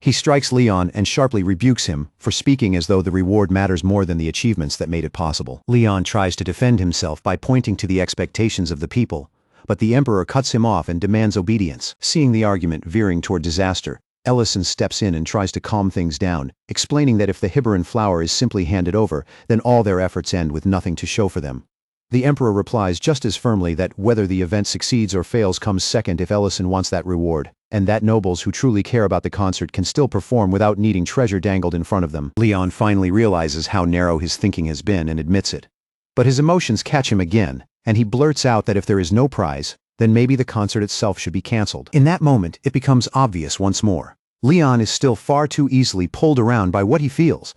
He strikes Leon and sharply rebukes him for speaking as though the reward matters more than the achievements that made it possible. Leon tries to defend himself by pointing to the expectations of the people, but the Emperor cuts him off and demands obedience. Seeing the argument veering toward disaster, Ellison steps in and tries to calm things down, explaining that if the Hiberan flower is simply handed over, then all their efforts end with nothing to show for them. The Emperor replies just as firmly that whether the event succeeds or fails comes second if Ellison wants that reward, and that nobles who truly care about the concert can still perform without needing treasure dangled in front of them. Leon finally realizes how narrow his thinking has been and admits it. But his emotions catch him again, and he blurts out that if there is no prize, then maybe the concert itself should be cancelled. In that moment, it becomes obvious once more. Leon is still far too easily pulled around by what he feels.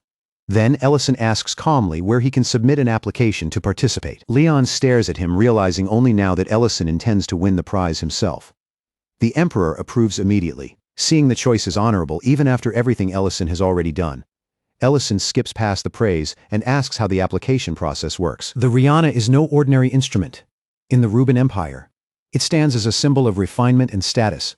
Then Ellison asks calmly where he can submit an application to participate. Leon stares at him, realizing only now that Ellison intends to win the prize himself. The Emperor approves immediately, seeing the choice is honorable even after everything Ellison has already done. Ellison skips past the praise and asks how the application process works. The Rihanna is no ordinary instrument. In the Ruben Empire, it stands as a symbol of refinement and status.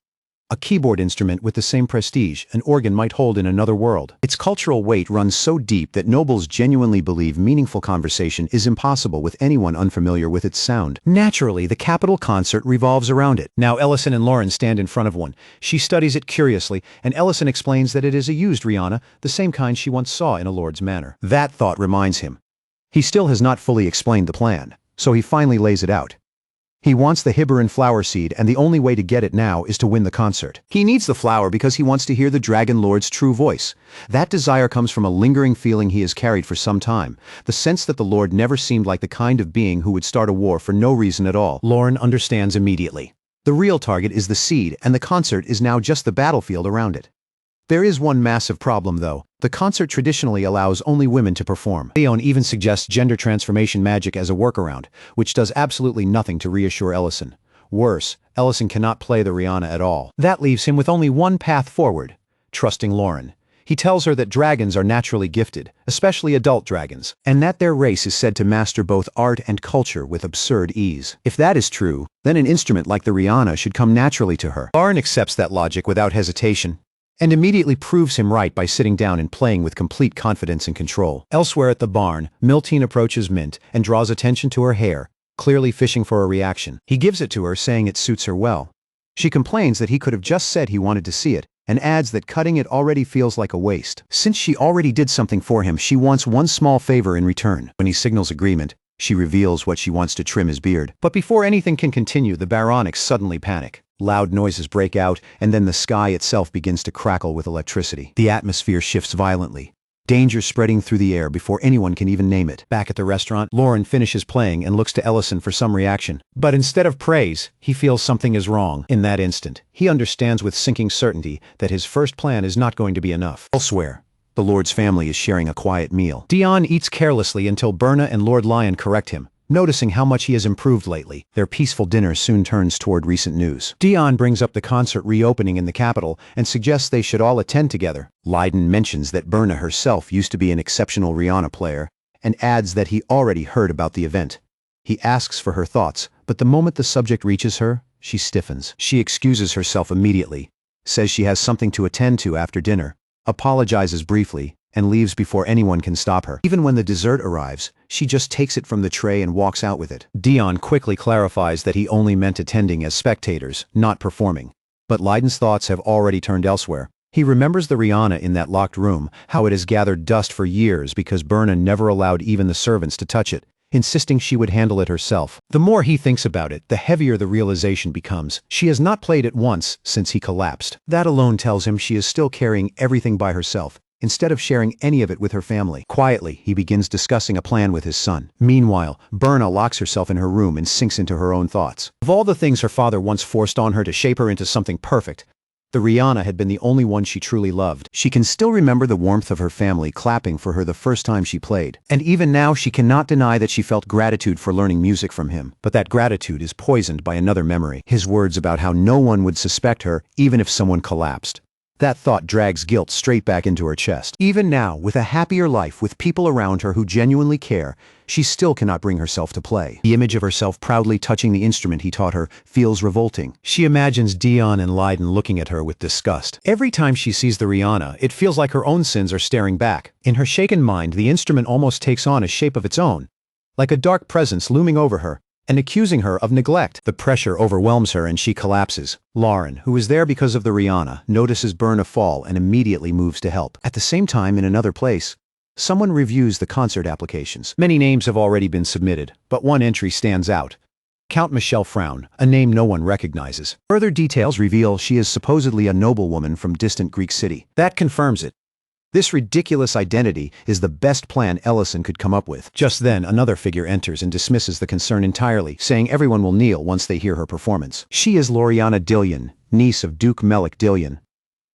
A keyboard instrument with the same prestige an organ might hold in another world. Its cultural weight runs so deep that nobles genuinely believe meaningful conversation is impossible with anyone unfamiliar with its sound. Naturally, the capital concert revolves around it. Now Ellison and Lauren stand in front of one. She studies it curiously, and Ellison explains that it is a used Rihanna, the same kind she once saw in a lord's manor. That thought reminds him. He still has not fully explained the plan, so he finally lays it out. He wants the Hiberan flower seed, and the only way to get it now is to win the concert. He needs the flower because he wants to hear the Dragon Lord's true voice. That desire comes from a lingering feeling he has carried for some time, the sense that the Lord never seemed like the kind of being who would start a war for no reason at all. Lauren understands immediately. The real target is the seed, and the concert is now just the battlefield around it. There is one massive problem, though. The concert traditionally allows only women to perform. Leon even suggests gender transformation magic as a workaround, which does absolutely nothing to reassure Ellison. Worse, Ellison cannot play the Rihanna at all. That leaves him with only one path forward: trusting Lauren. He tells her that dragons are naturally gifted, especially adult dragons, and that their race is said to master both art and culture with absurd ease. If that is true, then an instrument like the Rihanna should come naturally to her. Lauren accepts that logic without hesitation, and immediately proves him right by sitting down and playing with complete confidence and control. Elsewhere at the barn, Miltine approaches Mint and draws attention to her hair, clearly fishing for a reaction. He gives it to her, saying it suits her well. She complains that he could have just said he wanted to see it, and adds that cutting it already feels like a waste. Since she already did something for him, she wants one small favor in return. When he signals agreement, she reveals what she wants to trim his beard. But before anything can continue, the Baronics suddenly panic. Loud noises break out, and then the sky itself begins to crackle with electricity. The atmosphere shifts violently, danger spreading through the air before anyone can even name it. Back at the restaurant, Lauren finishes playing and looks to Ellison for some reaction. But instead of praise, he feels something is wrong. In that instant, he understands with sinking certainty that his first plan is not going to be enough. Elsewhere, the Lord's family is sharing a quiet meal. Dion eats carelessly until Berna and Lord Lion correct him, noticing how much he has improved lately. Their peaceful dinner soon turns toward recent news. Dion brings up the concert reopening in the capital and suggests they should all attend together. Leiden mentions that Berna herself used to be an exceptional Rihanna player, and adds that he already heard about the event. He asks for her thoughts, but the moment the subject reaches her, she stiffens. She excuses herself immediately, says she has something to attend to after dinner, apologizes briefly, and leaves before anyone can stop her. Even when the dessert arrives, she just takes it from the tray and walks out with it. Dion quickly clarifies that he only meant attending as spectators, not performing. But Leiden's thoughts have already turned elsewhere. He remembers the Rihanna in that locked room, how it has gathered dust for years because Berna never allowed even the servants to touch it, insisting she would handle it herself. The more he thinks about it, the heavier the realization becomes. She has not played it once since he collapsed. That alone tells him she is still carrying everything by herself, instead of sharing any of it with her family. Quietly, he begins discussing a plan with his son. Meanwhile, Berna locks herself in her room and sinks into her own thoughts. Of all the things her father once forced on her to shape her into something perfect, The Rihanna had been the only one she truly loved. She can still remember the warmth of her family clapping for her the first time she played. And even now she cannot deny that she felt gratitude for learning music from him. But that gratitude is poisoned by another memory. His words about how no one would suspect her even if someone collapsed. That thought drags guilt straight back into her chest. Even now, with a happier life, with people around her who genuinely care, she still cannot bring herself to play. The image of herself proudly touching the instrument he taught her feels revolting. She imagines Dion and Leiden looking at her with disgust. Every time she sees the Rihanna, it feels like her own sins are staring back. In her shaken mind, the instrument almost takes on a shape of its own, like a dark presence looming over her and accusing her of neglect. The pressure overwhelms her and she collapses. Lauren, who is there because of the Rihanna, notices Berna fall and immediately moves to help. At the same time, in another place, someone reviews the concert applications. Many names have already been submitted, but one entry stands out. Count Michelle Frown, a name no one recognizes. Further details reveal she is supposedly a noblewoman from distant Greek city. That confirms it. This ridiculous identity is the best plan Ellison could come up with. Just then, another figure enters and dismisses the concern entirely, saying everyone will kneel once they hear her performance. She is Loriana Dillion, niece of Duke Melik Dillion.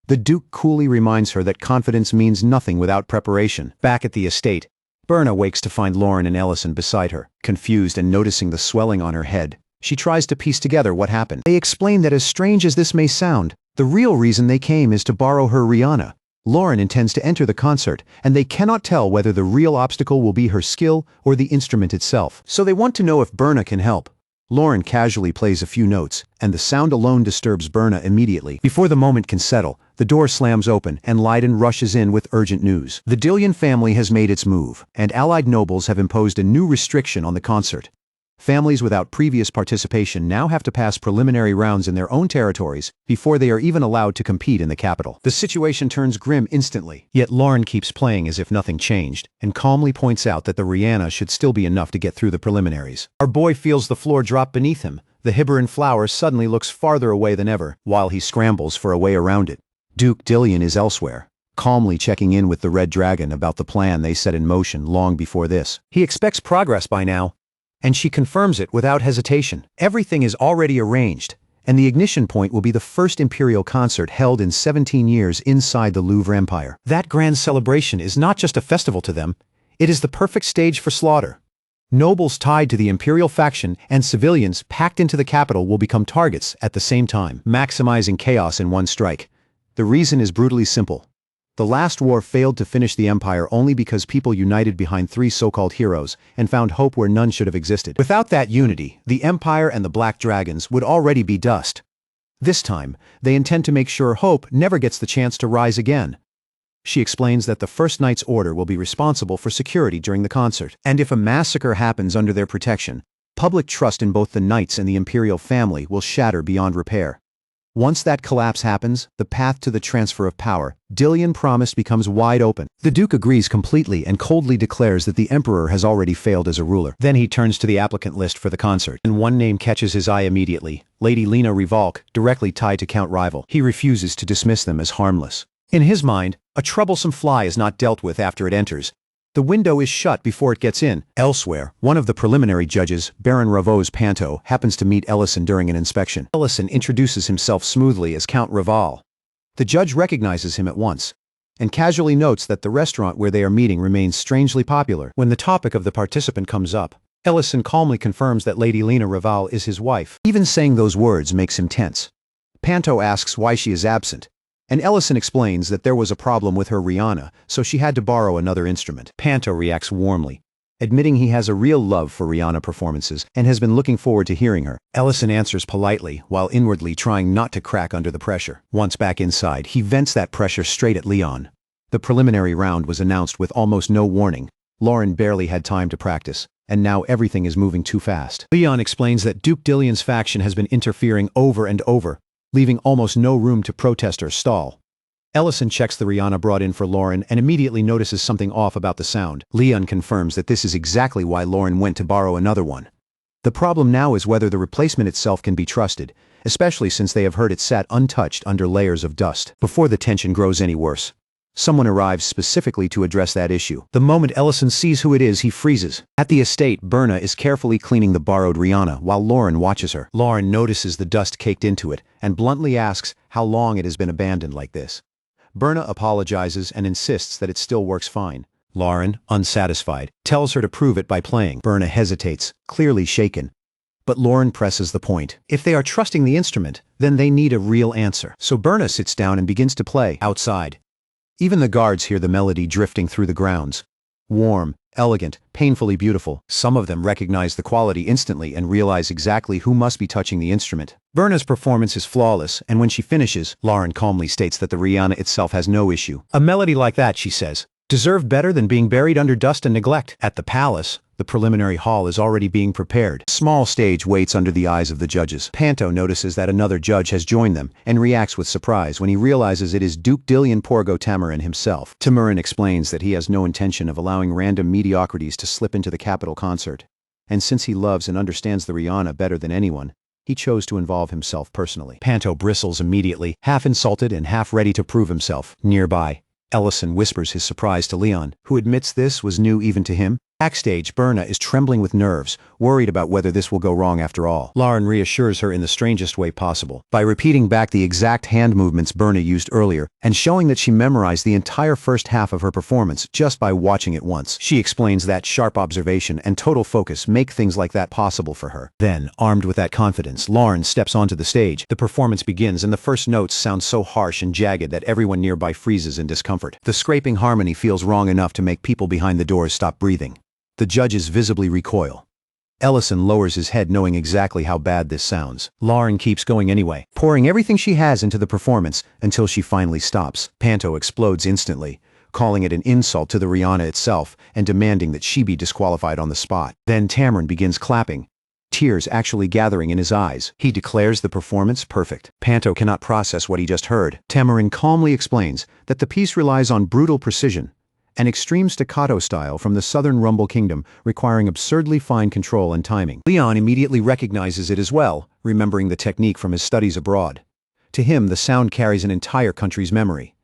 The Duke coolly reminds her that confidence means nothing without preparation. Back at the estate, Berna wakes to find Lauren and Ellison beside her. Confused and noticing the swelling on her head, she tries to piece together what happened. They explain that as strange as this may sound, the real reason they came is to borrow her Rihanna. Lauren intends to enter the concert, and they cannot tell whether the real obstacle will be her skill or the instrument itself. So they want to know if Berna can help. Lauren casually plays a few notes, and the sound alone disturbs Berna immediately. Before the moment can settle, the door slams open, and Leiden rushes in with urgent news. The Dillion family has made its move, and allied nobles have imposed a new restriction on the concert. Families without previous participation now have to pass preliminary rounds in their own territories before they are even allowed to compete in the capital. The situation turns grim instantly, yet Lauren keeps playing as if nothing changed, and calmly points out that the Rihanna should still be enough to get through the preliminaries. Our boy feels the floor drop beneath him. The Hiberan flower suddenly looks farther away than ever, while he scrambles for a way around it. Duke Dillion is elsewhere, calmly checking in with the Red Dragon about the plan they set in motion long before this. He expects progress by now, and she confirms it without hesitation. Everything is already arranged, and the ignition point will be the first Imperial concert held in 17 years inside the Louvre Empire. That grand celebration is not just a festival to them, it is the perfect stage for slaughter. Nobles tied to the Imperial faction and civilians packed into the capital will become targets at the same time, maximizing chaos in one strike. The reason is brutally simple. The last war failed to finish the empire only because people united behind three so-called heroes and found hope where none should have existed. Without that unity, the empire and the Black Dragons would already be dust. This time, they intend to make sure hope never gets the chance to rise again. She explains that the First Knight's Order will be responsible for security during the concert, and if a massacre happens under their protection, public trust in both the Knights and the Imperial family will shatter beyond repair. Once that collapse happens, the path to the transfer of power Dillion promised becomes wide open. The Duke agrees completely and coldly declares that the Emperor has already failed as a ruler. Then he turns to the applicant list for the concert, and one name catches his eye immediately: Lady Lena Revolk, directly tied to Count Rival. He refuses to dismiss them as harmless. In his mind, a troublesome fly is not dealt with after it enters. The window is shut before it gets in. Elsewhere, one of the preliminary judges, Baron Ravoz Panto, happens to meet Ellison during an inspection. Ellison introduces himself smoothly as Count Raval. The judge recognizes him at once, and casually notes that the restaurant where they are meeting remains strangely popular. When the topic of the participant comes up, Ellison calmly confirms that Lady Lena Raval is his wife. Even saying those words makes him tense. Panto asks why she is absent, and Ellison explains that there was a problem with her Rihanna, so she had to borrow another instrument. Panto reacts warmly, admitting he has a real love for Rihanna performances and has been looking forward to hearing her. Ellison answers politely, while inwardly trying not to crack under the pressure. Once back inside, he vents that pressure straight at Leon. The preliminary round was announced with almost no warning. Lauren barely had time to practice, and now everything is moving too fast. Leon explains that Duke Dillion's faction has been interfering over and over, leaving almost no room to protest or stall. Ellison checks the Rihanna brought in for Lauren and immediately notices something off about the sound. Leon confirms that this is exactly why Lauren went to borrow another one. The problem now is whether the replacement itself can be trusted, especially since they have heard it sat untouched under layers of dust. Before the tension grows any worse, someone arrives specifically to address that issue. The moment Ellison sees who it is, he freezes. At the estate, Berna is carefully cleaning the borrowed Rihanna while Lauren watches her. Lauren notices the dust caked into it and bluntly asks how long it has been abandoned like this. Berna apologizes and insists that it still works fine. Lauren, unsatisfied, tells her to prove it by playing. Berna hesitates, clearly shaken. But Lauren presses the point. If they are trusting the instrument, then they need a real answer. So Berna sits down and begins to play outside. Even the guards hear the melody drifting through the grounds. Warm, elegant, painfully beautiful. Some of them recognize the quality instantly and realize exactly who must be touching the instrument. Berna's performance is flawless, and when she finishes, Lauren calmly states that the Rihanna itself has no issue. A melody like that, she says, deserved better than being buried under dust and neglect. At the palace, the preliminary hall is already being prepared. A small stage waits under the eyes of the judges. Panto notices that another judge has joined them and reacts with surprise when he realizes it is Duke Dillion Porgo Tamarin himself. Tamarin explains that he has no intention of allowing random mediocrities to slip into the capital concert. And since he loves and understands the Rihanna better than anyone, he chose to involve himself personally. Panto bristles immediately, half insulted and half ready to prove himself. Nearby, Ellison whispers his surprise to Leon, who admits this was new even to him. Backstage, Berna is trembling with nerves, worried about whether this will go wrong after all. Lauren reassures her in the strangest way possible, by repeating back the exact hand movements Berna used earlier, and showing that she memorized the entire first half of her performance just by watching it once. She explains that sharp observation and total focus make things like that possible for her. Then, armed with that confidence, Lauren steps onto the stage. The performance begins and the first notes sound so harsh and jagged that everyone nearby freezes in discomfort. The scraping harmony feels wrong enough to make people behind the doors stop breathing. The judges visibly recoil. Ellison lowers his head knowing exactly how bad this sounds. Lauren keeps going anyway, pouring everything she has into the performance until she finally stops. Panto explodes instantly, calling it an insult to the Rihanna itself and demanding that she be disqualified on the spot. Then Tamarin begins clapping, tears actually gathering in his eyes. He declares the performance perfect. Panto cannot process what he just heard. Tamarin calmly explains that the piece relies on brutal precision, an extreme staccato style from the Southern Rumble Kingdom requiring absurdly fine control and timing. Leon immediately recognizes it as well, remembering the technique from his studies abroad. To him, the sound carries an entire country's memory.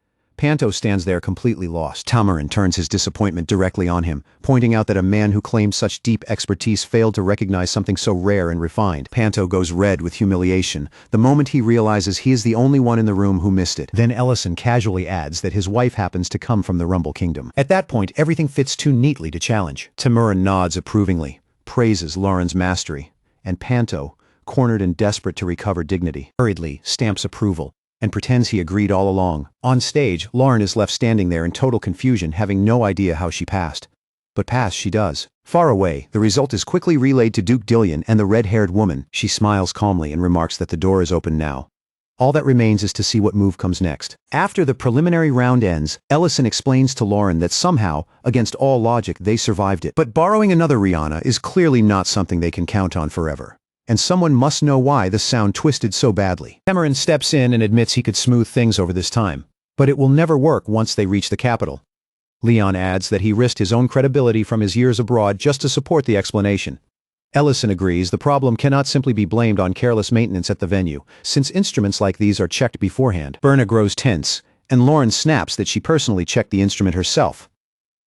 Panto stands there completely lost. Tamarin turns his disappointment directly on him, pointing out that a man who claimed such deep expertise failed to recognize something so rare and refined. Panto goes red with humiliation the moment he realizes he is the only one in the room who missed it. Then Ellison casually adds that his wife happens to come from the Rumble Kingdom. At that point, everything fits too neatly to challenge. Tamarin nods approvingly, praises Lauren's mastery, and Panto, cornered and desperate to recover dignity, hurriedly stamps approval and pretends he agreed all along. On stage, Lauren is left standing there in total confusion, having no idea how she passed. But pass she does. Far away, the result is quickly relayed to Duke Dillion and the red-haired woman. She smiles calmly and remarks that the door is open now. All that remains is to see what move comes next. After the preliminary round ends, Ellison explains to Lauren that somehow, against all logic, they survived it. But borrowing another Rihanna is clearly not something they can count on forever. And someone must know why the sound twisted so badly. Tamarin steps in and admits he could smooth things over this time, but it will never work once they reach the capital. Leon adds that he risked his own credibility from his years abroad just to support the explanation. Ellison agrees the problem cannot simply be blamed on careless maintenance at the venue, since instruments like these are checked beforehand. Berna grows tense, and Lauren snaps that she personally checked the instrument herself.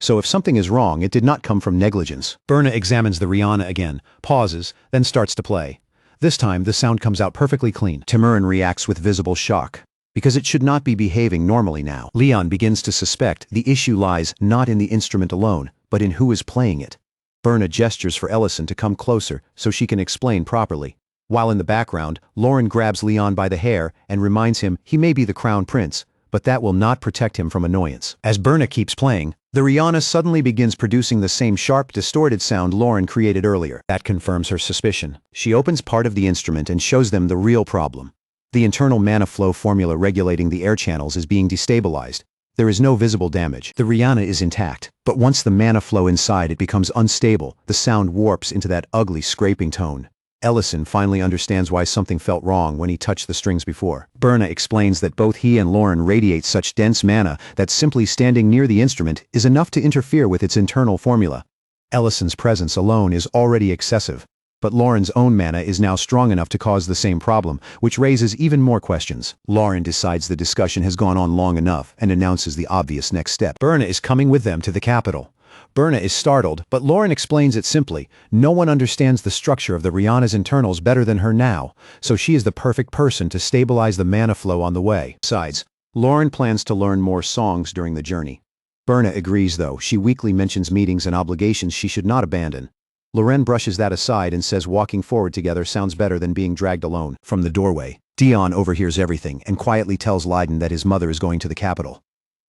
So if something is wrong, it did not come from negligence. Berna examines the Rihanna again, pauses, then starts to play. This time, the sound comes out perfectly clean. Tamarin reacts with visible shock, because it should not be behaving normally now. Leon begins to suspect the issue lies not in the instrument alone, but in who is playing it. Berna gestures for Ellison to come closer so she can explain properly. While in the background, Lauren grabs Leon by the hair and reminds him he may be the crown prince, but that will not protect him from annoyance. As Berna keeps playing, the Rihanna suddenly begins producing the same sharp, distorted sound Lauren created earlier. That confirms her suspicion. She opens part of the instrument and shows them the real problem. The internal mana flow formula regulating the air channels is being destabilized. There is no visible damage. The Rihanna is intact, but once the mana flow inside it becomes unstable, the sound warps into that ugly scraping tone. Ellison finally understands why something felt wrong when he touched the strings before. Berna explains that both he and Lauren radiate such dense mana that simply standing near the instrument is enough to interfere with its internal formula. Ellison's presence alone is already excessive, but Lauren's own mana is now strong enough to cause the same problem, which raises even more questions. Lauren decides the discussion has gone on long enough and announces the obvious next step. Berna is coming with them to the capital. Berna is startled, but Lauren explains it simply. No one understands the structure of the Rihanna's internals better than her now, so she is the perfect person to stabilize the mana flow on the way. Besides, Lauren plans to learn more songs during the journey. Berna agrees though. She weakly mentions meetings and obligations she should not abandon. Lauren brushes that aside and says walking forward together sounds better than being dragged alone. From the doorway, Dion overhears everything and quietly tells Leiden that his mother is going to the capital.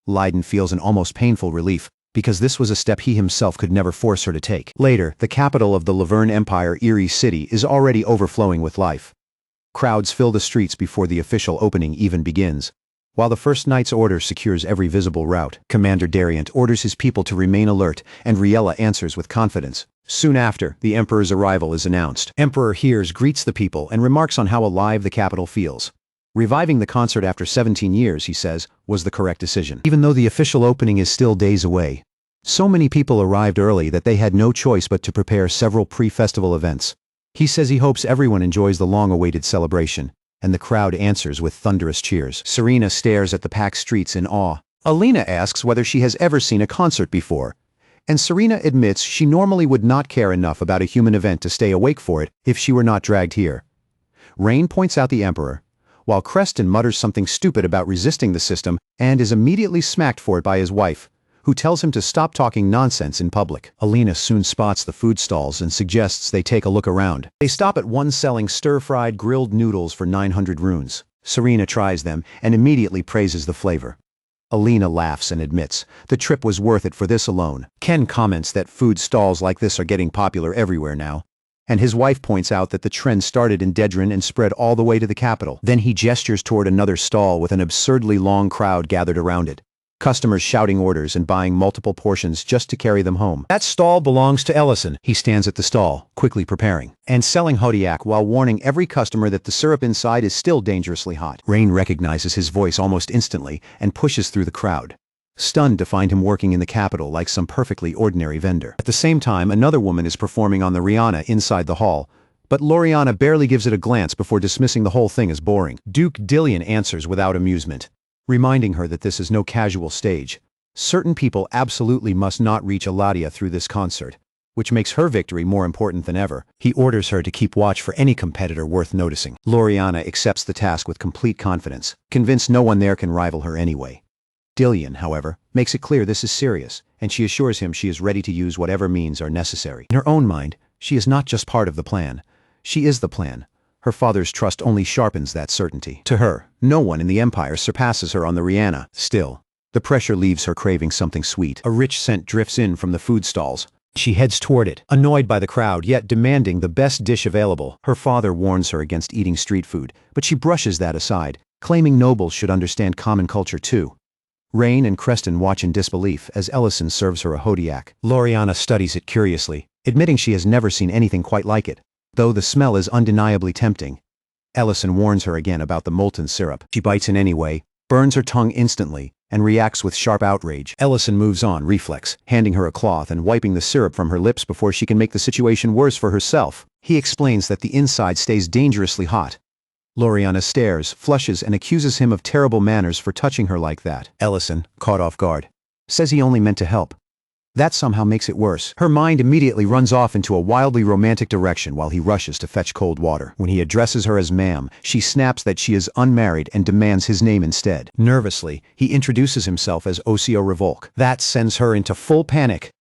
Leiden feels an almost painful relief, because this was a step he himself could never force her to take. Later, the capital of the Laverne Empire, Erie City, is already overflowing with life. Crowds fill the streets before the official opening even begins. While the First Knight's order secures every visible route, Commander Dariant orders his people to remain alert, and Riella answers with confidence. Soon after, the Emperor's arrival is announced. Emperor hears, greets the people, and remarks on how alive the capital feels. Reviving the concert after 17 years, he says, was the correct decision. Even though the official opening is still days away, so many people arrived early that they had no choice but to prepare several pre-festival events. He says he hopes everyone enjoys the long-awaited celebration, and the crowd answers with thunderous cheers. Serena stares at the packed streets in awe. Alina asks whether she has ever seen a concert before, and Serena admits she normally would not care enough about a human event to stay awake for it if she were not dragged here. Rain points out the Emperor, while Creston mutters something stupid about resisting the system and is immediately smacked for it by his wife, who tells him to stop talking nonsense in public. Alina soon spots the food stalls and suggests they take a look around. They stop at one selling stir-fried grilled noodles for 900 runes. Serena tries them and immediately praises the flavor. Alina laughs and admits the trip was worth it for this alone. Ken comments that food stalls like this are getting popular everywhere now, and his wife points out that the trend started in Dedran and spread all the way to the capital. Then he gestures toward another stall with an absurdly long crowd gathered around it. Customers shouting orders and buying multiple portions just to carry them home. That stall belongs to Ellison. He stands at the stall, quickly preparing, and selling Hodiak while warning every customer that the syrup inside is still dangerously hot. Rain recognizes his voice almost instantly and pushes through the crowd, stunned to find him working in the capital like some perfectly ordinary vendor. At the same time, another woman is performing on the Rihanna inside the hall, but Loriana barely gives it a glance before dismissing the whole thing as boring. Duke Dillion answers without amusement, reminding her that this is no casual stage. Certain people absolutely must not reach Eladia through this concert, which makes her victory more important than ever. He orders her to keep watch for any competitor worth noticing. Loriana accepts the task with complete confidence, convinced no one there can rival her anyway. Dillion, however, makes it clear this is serious, and she assures him she is ready to use whatever means are necessary. In her own mind, she is not just part of the plan. She is the plan. Her father's trust only sharpens that certainty. To her, no one in the Empire surpasses her on the Rihanna. Still, the pressure leaves her craving something sweet. A rich scent drifts in from the food stalls. She heads toward it, annoyed by the crowd, yet demanding the best dish available. Her father warns her against eating street food, but she brushes that aside, claiming nobles should understand common culture too. Rain and Creston watch in disbelief as Ellison serves her a Hodiak. Loriana studies it curiously, admitting she has never seen anything quite like it, though the smell is undeniably tempting. Ellison warns her again about the molten syrup. She bites in anyway, burns her tongue instantly, and reacts with sharp outrage. Ellison moves on, reflex, handing her a cloth and wiping the syrup from her lips before she can make the situation worse for herself. He explains that the inside stays dangerously hot. Loriana stares, flushes, and accuses him of terrible manners for touching her like that. Ellison, caught off guard, says he only meant to help. That somehow makes it worse. Her mind immediately runs off into a wildly romantic direction while he rushes to fetch cold water. When he addresses her as ma'am, she snaps that she is unmarried and demands his name instead. Nervously, he introduces himself as Osio Revolk. That sends her into full panic.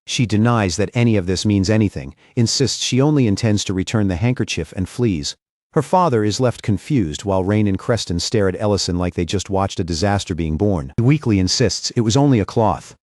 She denies that any of this means anything, insists she only intends to return the handkerchief and flees. Her father is left confused while Rain and Creston stare at Ellison like they just watched a disaster being born. He weakly insists it was only a cloth.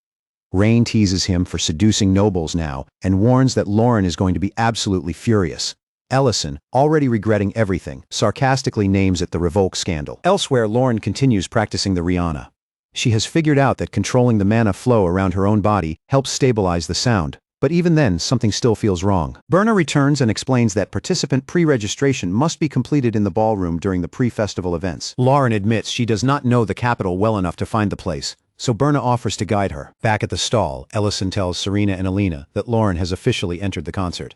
Rain teases him for seducing nobles now and warns that Lauren is going to be absolutely furious. Ellison, already regretting everything, sarcastically names it the Revoke scandal. Elsewhere, Lauren continues practicing the Rihanna. She has figured out that controlling the mana flow around her own body helps stabilize the sound, but even then, something still feels wrong. Berna returns and explains that participant pre-registration must be completed in the ballroom during the pre-festival events. Lauren admits she does not know the capital well enough to find the place, so Berna offers to guide her. Back at the stall, Ellison tells Serena and Alina that Lauren has officially entered the concert.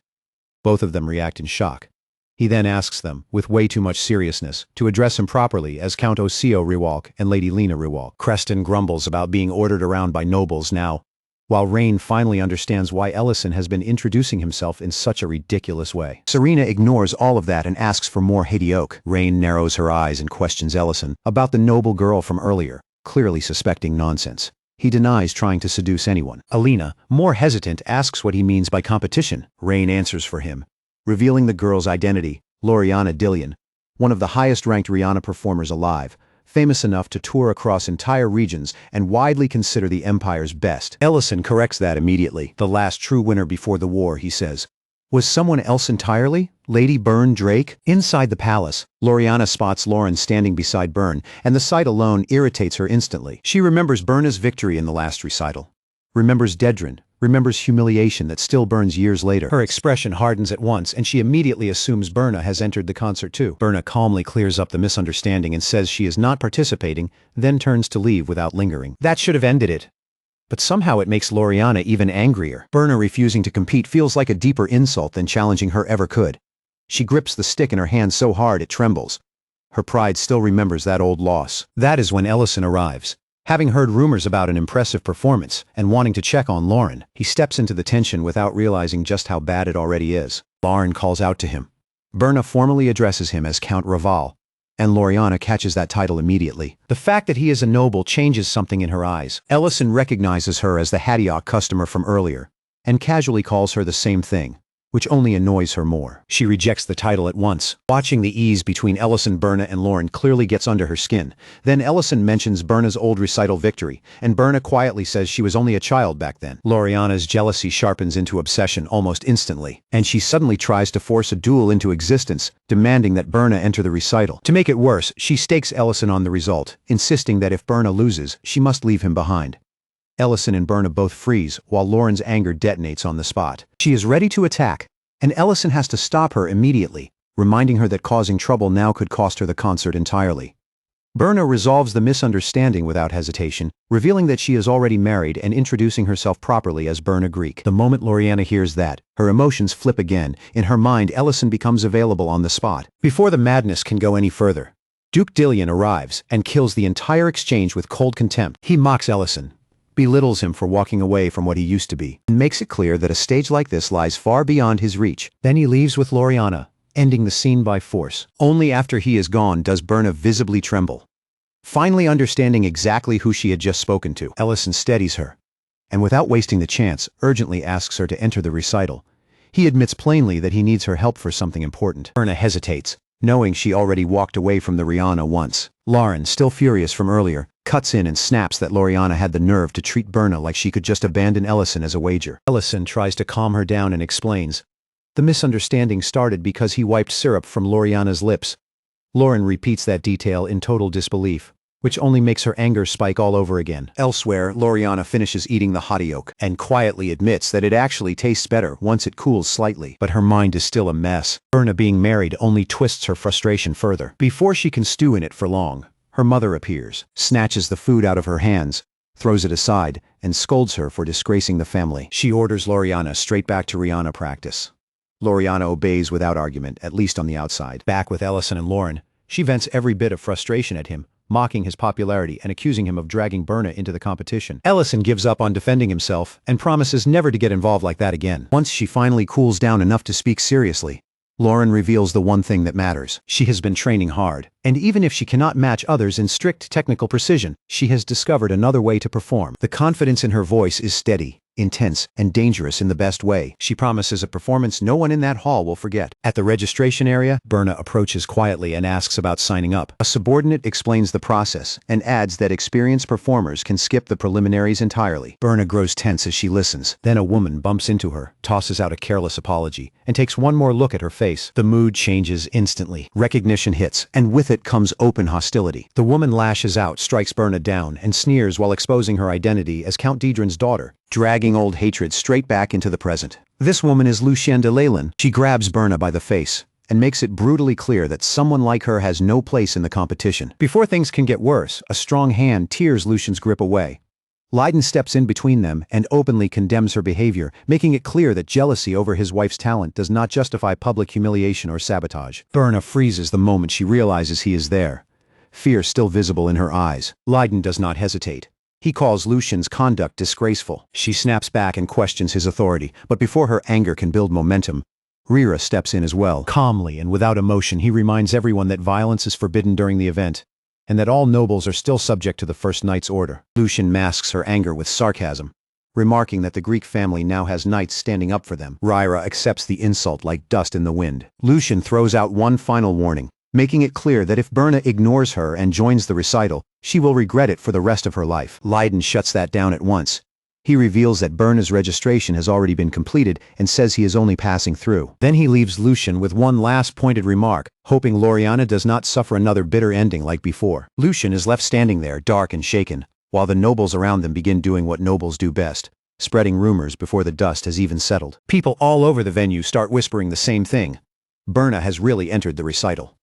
Both of them react in shock. He then asks them, with way too much seriousness, to address him properly as Count Osio Rewalk and Lady Lena Rewalk. Creston grumbles about being ordered around by nobles now, while Rain finally understands why Ellison has been introducing himself in such a ridiculous way. Serena ignores all of that and asks for more Haidioke. Rain narrows her eyes and questions Ellison about the noble girl from earlier, clearly suspecting nonsense. He denies trying to seduce anyone. Alina, more hesitant, asks what he means by competition. Rain answers for him, revealing the girl's identity, Loriana Dillion, one of the highest-ranked Rihanna performers alive, famous enough to tour across entire regions and widely consider the Empire's best. Ellison corrects that immediately. The last true winner before the war, he says. Was someone else entirely? Lady Byrne Drake? Inside the palace, Loriana spots Lauren standing beside Byrne, and the sight alone irritates her instantly. She remembers Byrne's victory in the last recital. Remembers Dedrin. Remembers humiliation that still burns years later. Her expression hardens at once, and she immediately assumes Berna has entered the concert too. Berna calmly clears up the misunderstanding and says she is not participating, then turns to leave without lingering. That should have ended it. But somehow it makes Loriana even angrier. Berna refusing to compete feels like a deeper insult than challenging her ever could. She grips the stick in her hand so hard it trembles. Her pride still remembers that old loss. That is when Ellison arrives. Having heard rumors about an impressive performance and wanting to check on Lauren, he steps into the tension without realizing just how bad it already is. Lauren calls out to him. Berna formally addresses him as Count Raval, and Loriana catches that title immediately. The fact that he is a noble changes something in her eyes. Ellison recognizes her as the Haidioke customer from earlier, and casually calls her the same thing, which only annoys her more. She rejects the title at once. Watching the ease between Ellison, Berna, and Lauren clearly gets under her skin. Then Ellison mentions Berna's old recital victory, and Berna quietly says she was only a child back then. Loriana's jealousy sharpens into obsession almost instantly, and she suddenly tries to force a duel into existence, demanding that Berna enter the recital. To make it worse, she stakes Ellison on the result, insisting that if Berna loses, she must leave him behind. Ellison and Berna both freeze, while Lauren's anger detonates on the spot. She is ready to attack, and Ellison has to stop her immediately, reminding her that causing trouble now could cost her the concert entirely. Berna resolves the misunderstanding without hesitation, revealing that she is already married and introducing herself properly as Berna Greek. The moment Loriana hears that, her emotions flip again. In her mind, Ellison becomes available on the spot. Before the madness can go any further, Duke Dillion arrives and kills the entire exchange with cold contempt. He mocks Ellison, belittles him for walking away from what he used to be, and makes it clear that a stage like this lies far beyond his reach. Then he leaves with Loriana, ending the scene by force. Only after he is gone does Berna visibly tremble. Finally understanding exactly who she had just spoken to, Ellison steadies her, and without wasting the chance, urgently asks her to enter the recital. He admits plainly that he needs her help for something important. Berna hesitates, knowing she already walked away from the Rihanna once. Lauren, still furious from earlier, cuts in and snaps that Loriana had the nerve to treat Berna like she could just abandon Ellison as a wager. Ellison tries to calm her down and explains. The misunderstanding started because he wiped syrup from Loriana's lips. Lauren repeats that detail in total disbelief, which only makes her anger spike all over again. Elsewhere, Loriana finishes eating the Haidioke and quietly admits that it actually tastes better once it cools slightly. But her mind is still a mess. Berna being married only twists her frustration further. Before she can stew in it for long, her mother appears, snatches the food out of her hands, throws it aside, and scolds her for disgracing the family. She orders Loriana straight back to Rihanna practice. Loriana obeys without argument, at least on the outside. Back with Ellison and Lauren, she vents every bit of frustration at him, mocking his popularity and accusing him of dragging Berna into the competition. Ellison gives up on defending himself and promises never to get involved like that again. Once she finally cools down enough to speak seriously, Lauren reveals the one thing that matters. She has been training hard, and even if she cannot match others in strict technical precision, she has discovered another way to perform. The confidence in her voice is steady, intense, and dangerous in the best way. She promises a performance no one in that hall will forget. At the registration area, Berna approaches quietly and asks about signing up. A subordinate explains the process and adds that experienced performers can skip the preliminaries entirely. Berna grows tense as she listens. Then a woman bumps into her, tosses out a careless apology, and takes one more look at her face. The mood changes instantly. Recognition hits, and with it comes open hostility. The woman lashes out, strikes Berna down, and sneers while exposing her identity as Count Dedrin's daughter, dragging old hatred straight back into the present. This woman is Lucienne de Leyland. She grabs Berna by the face and makes it brutally clear that someone like her has no place in the competition. Before things can get worse, a strong hand tears Lucien's grip away. Leiden steps in between them and openly condemns her behavior, making it clear that jealousy over his wife's talent does not justify public humiliation or sabotage. Berna freezes the moment she realizes he is there, fear still visible in her eyes. Leiden does not hesitate. He calls Lucian's conduct disgraceful. She snaps back and questions his authority, but before her anger can build momentum, Rira steps in as well. Calmly and without emotion, he reminds everyone that violence is forbidden during the event, and that all nobles are still subject to the First Knight's order. Lucian masks her anger with sarcasm, remarking that the Greek family now has knights standing up for them. Rira accepts the insult like dust in the wind. Lucian throws out one final warning, making it clear that if Berna ignores her and joins the recital, she will regret it for the rest of her life. Leiden shuts that down at once. He reveals that Berna's registration has already been completed and says he is only passing through. Then he leaves Lucian with one last pointed remark, hoping Loriana does not suffer another bitter ending like before. Lucian is left standing there, dark and shaken, while the nobles around them begin doing what nobles do best, spreading rumors before the dust has even settled. People all over the venue start whispering the same thing. Berna has really entered the recital.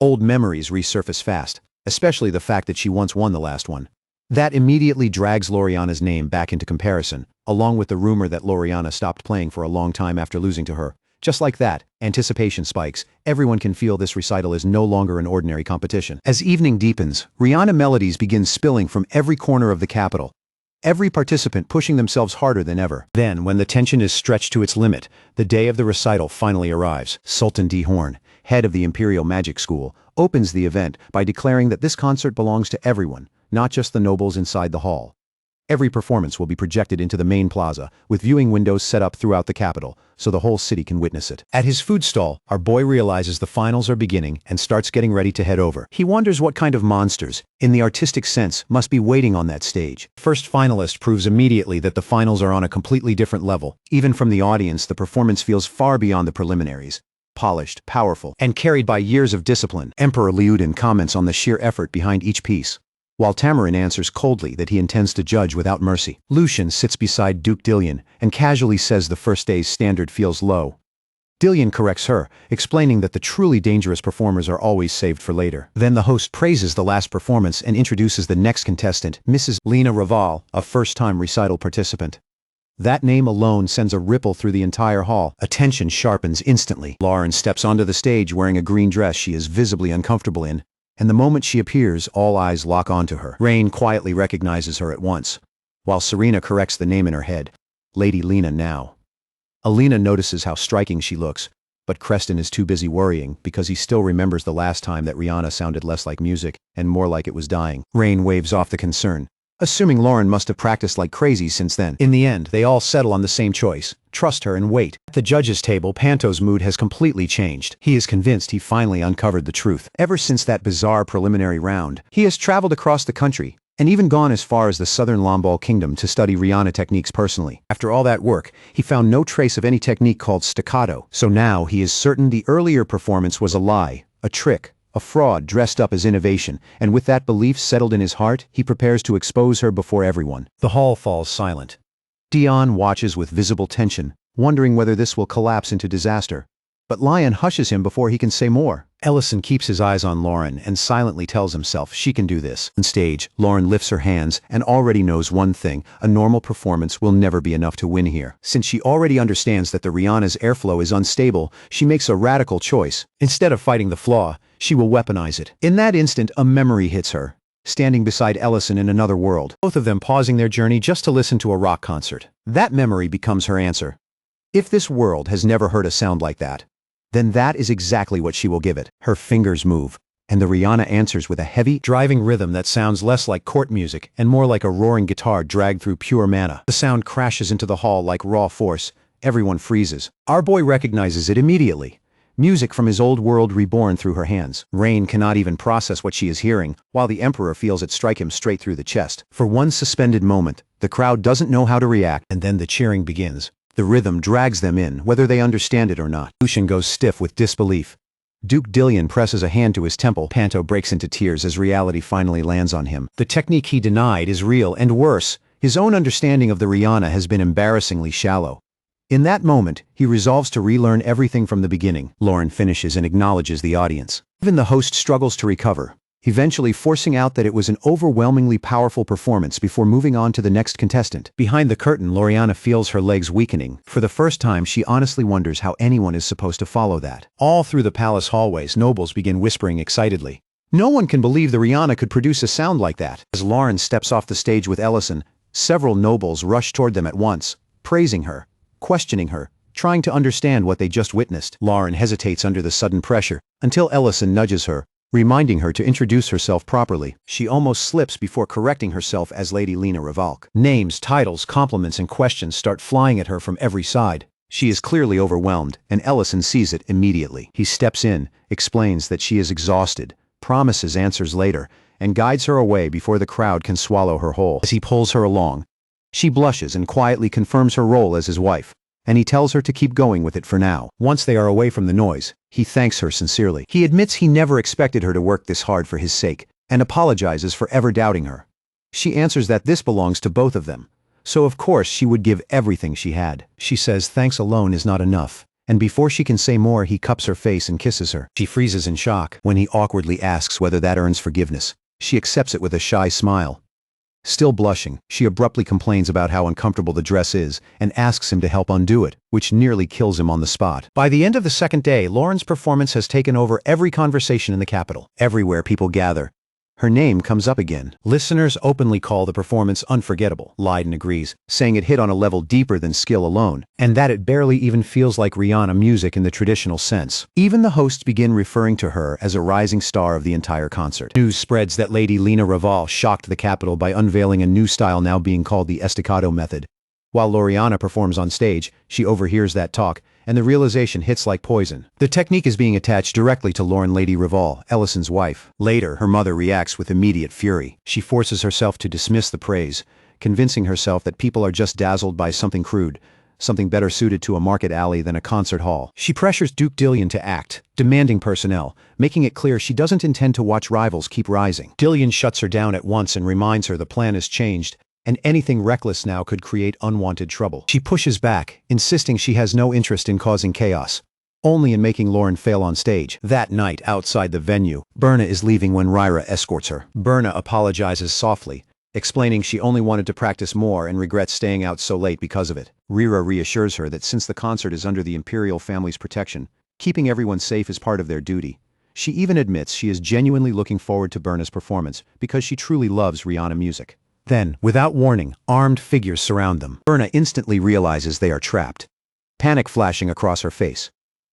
Old memories resurface fast, especially the fact that she once won the last one. That immediately drags Loriana's name back into comparison, along with the rumor that Loriana stopped playing for a long time after losing to her. Just like that, anticipation spikes. Everyone can feel this recital is no longer an ordinary competition. As evening deepens, Rihanna melodies begin spilling from every corner of the capital, every participant pushing themselves harder than ever. Then, when the tension is stretched to its limit, the day of the recital finally arrives. Sultan D. Horn, head of the Imperial Magic School, opens the event by declaring that this concert belongs to everyone, not just the nobles inside the hall. Every performance will be projected into the main plaza, with viewing windows set up throughout the capital, so the whole city can witness it. At his food stall, our boy realizes the finals are beginning and starts getting ready to head over. He wonders what kind of monsters, in the artistic sense, must be waiting on that stage. First finalist proves immediately that the finals are on a completely different level. Even from the audience, the performance feels far beyond the preliminaries. Polished, powerful, and carried by years of discipline. Emperor Liudin comments on the sheer effort behind each piece, while Tamarin answers coldly that he intends to judge without mercy. Lucian sits beside Duke Dillion and casually says the first day's standard feels low. Dillion corrects her, explaining that the truly dangerous performers are always saved for later. Then the host praises the last performance and introduces the next contestant, Mrs. Lena Raval, a first-time recital participant. That name alone sends a ripple through the entire hall. Attention sharpens instantly. Lauren steps onto the stage wearing a green dress she is visibly uncomfortable in, and the moment she appears, all eyes lock onto her. Rain quietly recognizes her at once, while Serena corrects the name in her head, Lady Lena now. Alina notices how striking she looks, but Creston is too busy worrying because he still remembers the last time that Rihanna sounded less like music and more like it was dying. Rain waves off the concern, assuming Lauren must have practiced like crazy since then. In the end, they all settle on the same choice: trust her and wait. At the judges' table, Panto's mood has completely changed. He is convinced he finally uncovered the truth. Ever since that bizarre preliminary round, he has traveled across the country, and even gone as far as the southern Lombal kingdom to study Rihanna techniques personally. After all that work, he found no trace of any technique called staccato, so now he is certain the earlier performance was a lie, a trick, a fraud dressed up as innovation, and with that belief settled in his heart, he prepares to expose her before everyone. The hall falls silent. Dion watches with visible tension, wondering whether this will collapse into disaster. But Lion hushes him before he can say more. Ellison keeps his eyes on Lauren and silently tells himself she can do this. On stage, Lauren lifts her hands and already knows one thing: a normal performance will never be enough to win here. Since she already understands that the Rihanna's airflow is unstable, she makes a radical choice. Instead of fighting the flaw, she will weaponize it. In that instant, a memory hits her, standing beside Ellison in another world, both of them pausing their journey just to listen to a rock concert. That memory becomes her answer. If this world has never heard a sound like that, then that is exactly what she will give it. Her fingers move, and the Rihanna answers with a heavy, driving rhythm that sounds less like court music and more like a roaring guitar dragged through pure mana. The sound crashes into the hall like raw force. Everyone freezes. Our boy recognizes it immediately. Music from his old world reborn through her hands. Rain cannot even process what she is hearing, while the Emperor feels it strike him straight through the chest. For one suspended moment, the crowd doesn't know how to react, and then the cheering begins. The rhythm drags them in, whether they understand it or not. Lucian goes stiff with disbelief. Duke Dillion presses a hand to his temple. Panto breaks into tears as reality finally lands on him. The technique he denied is real, and worse, his own understanding of the Rihanna has been embarrassingly shallow. In that moment, he resolves to relearn everything from the beginning. Lauren finishes and acknowledges the audience. Even the host struggles to recover, eventually forcing out that it was an overwhelmingly powerful performance before moving on to the next contestant. Behind the curtain, Loriana feels her legs weakening. For the first time, she honestly wonders how anyone is supposed to follow that. All through the palace hallways, nobles begin whispering excitedly. No one can believe the Rihanna could produce a sound like that. As Lauren steps off the stage with Ellison, several nobles rush toward them at once, praising her, questioning her, trying to understand what they just witnessed. Lauren hesitates under the sudden pressure, until Ellison nudges her, reminding her to introduce herself properly. She almost slips before correcting herself as Lady Lena Revalk. Names, titles, compliments, and questions start flying at her from every side. She is clearly overwhelmed, and Ellison sees it immediately. He steps in, explains that she is exhausted, promises answers later, and guides her away before the crowd can swallow her whole. As he pulls her along, she blushes and quietly confirms her role as his wife, and he tells her to keep going with it for now. Once they are away from the noise, he thanks her sincerely. He admits he never expected her to work this hard for his sake, and apologizes for ever doubting her. She answers that this belongs to both of them, so of course she would give everything she had. She says thanks alone is not enough, and before she can say more, he cups her face and kisses her. She freezes in shock when he awkwardly asks whether that earns forgiveness. She accepts it with a shy smile. Still blushing, she abruptly complains about how uncomfortable the dress is and asks him to help undo it, which nearly kills him on the spot. By the end of the second day, Lauren's performance has taken over every conversation in the capital. Everywhere people gather, her name comes up again. Listeners openly call the performance unforgettable. Lydon agrees, saying it hit on a level deeper than skill alone, and that it barely even feels like Rihanna music in the traditional sense. Even the hosts begin referring to her as a rising star of the entire concert. News spreads that Lady Lena Reval shocked the capital by unveiling a new style now being called the estacado method. While Loriana performs on stage, she overhears that talk, and the realization hits like poison. The technique is being attached directly to Lauren Lady Reval, Ellison's wife. Later, her mother reacts with immediate fury. She forces herself to dismiss the praise, convincing herself that people are just dazzled by something crude, something better suited to a market alley than a concert hall. She pressures Duke Dillion to act, demanding personnel, making it clear she doesn't intend to watch rivals keep rising. Dillion shuts her down at once and reminds her the plan has changed, and anything reckless now could create unwanted trouble. She pushes back, insisting she has no interest in causing chaos, only in making Lauren fail on stage. That night, outside the venue, Berna is leaving when Ryra escorts her. Berna apologizes softly, explaining she only wanted to practice more and regrets staying out so late because of it. Ryra reassures her that since the concert is under the Imperial family's protection, keeping everyone safe is part of their duty. She even admits she is genuinely looking forward to Berna's performance because she truly loves Rihanna music. Then, without warning, armed figures surround them. Berna instantly realizes they are trapped, panic flashing across her face.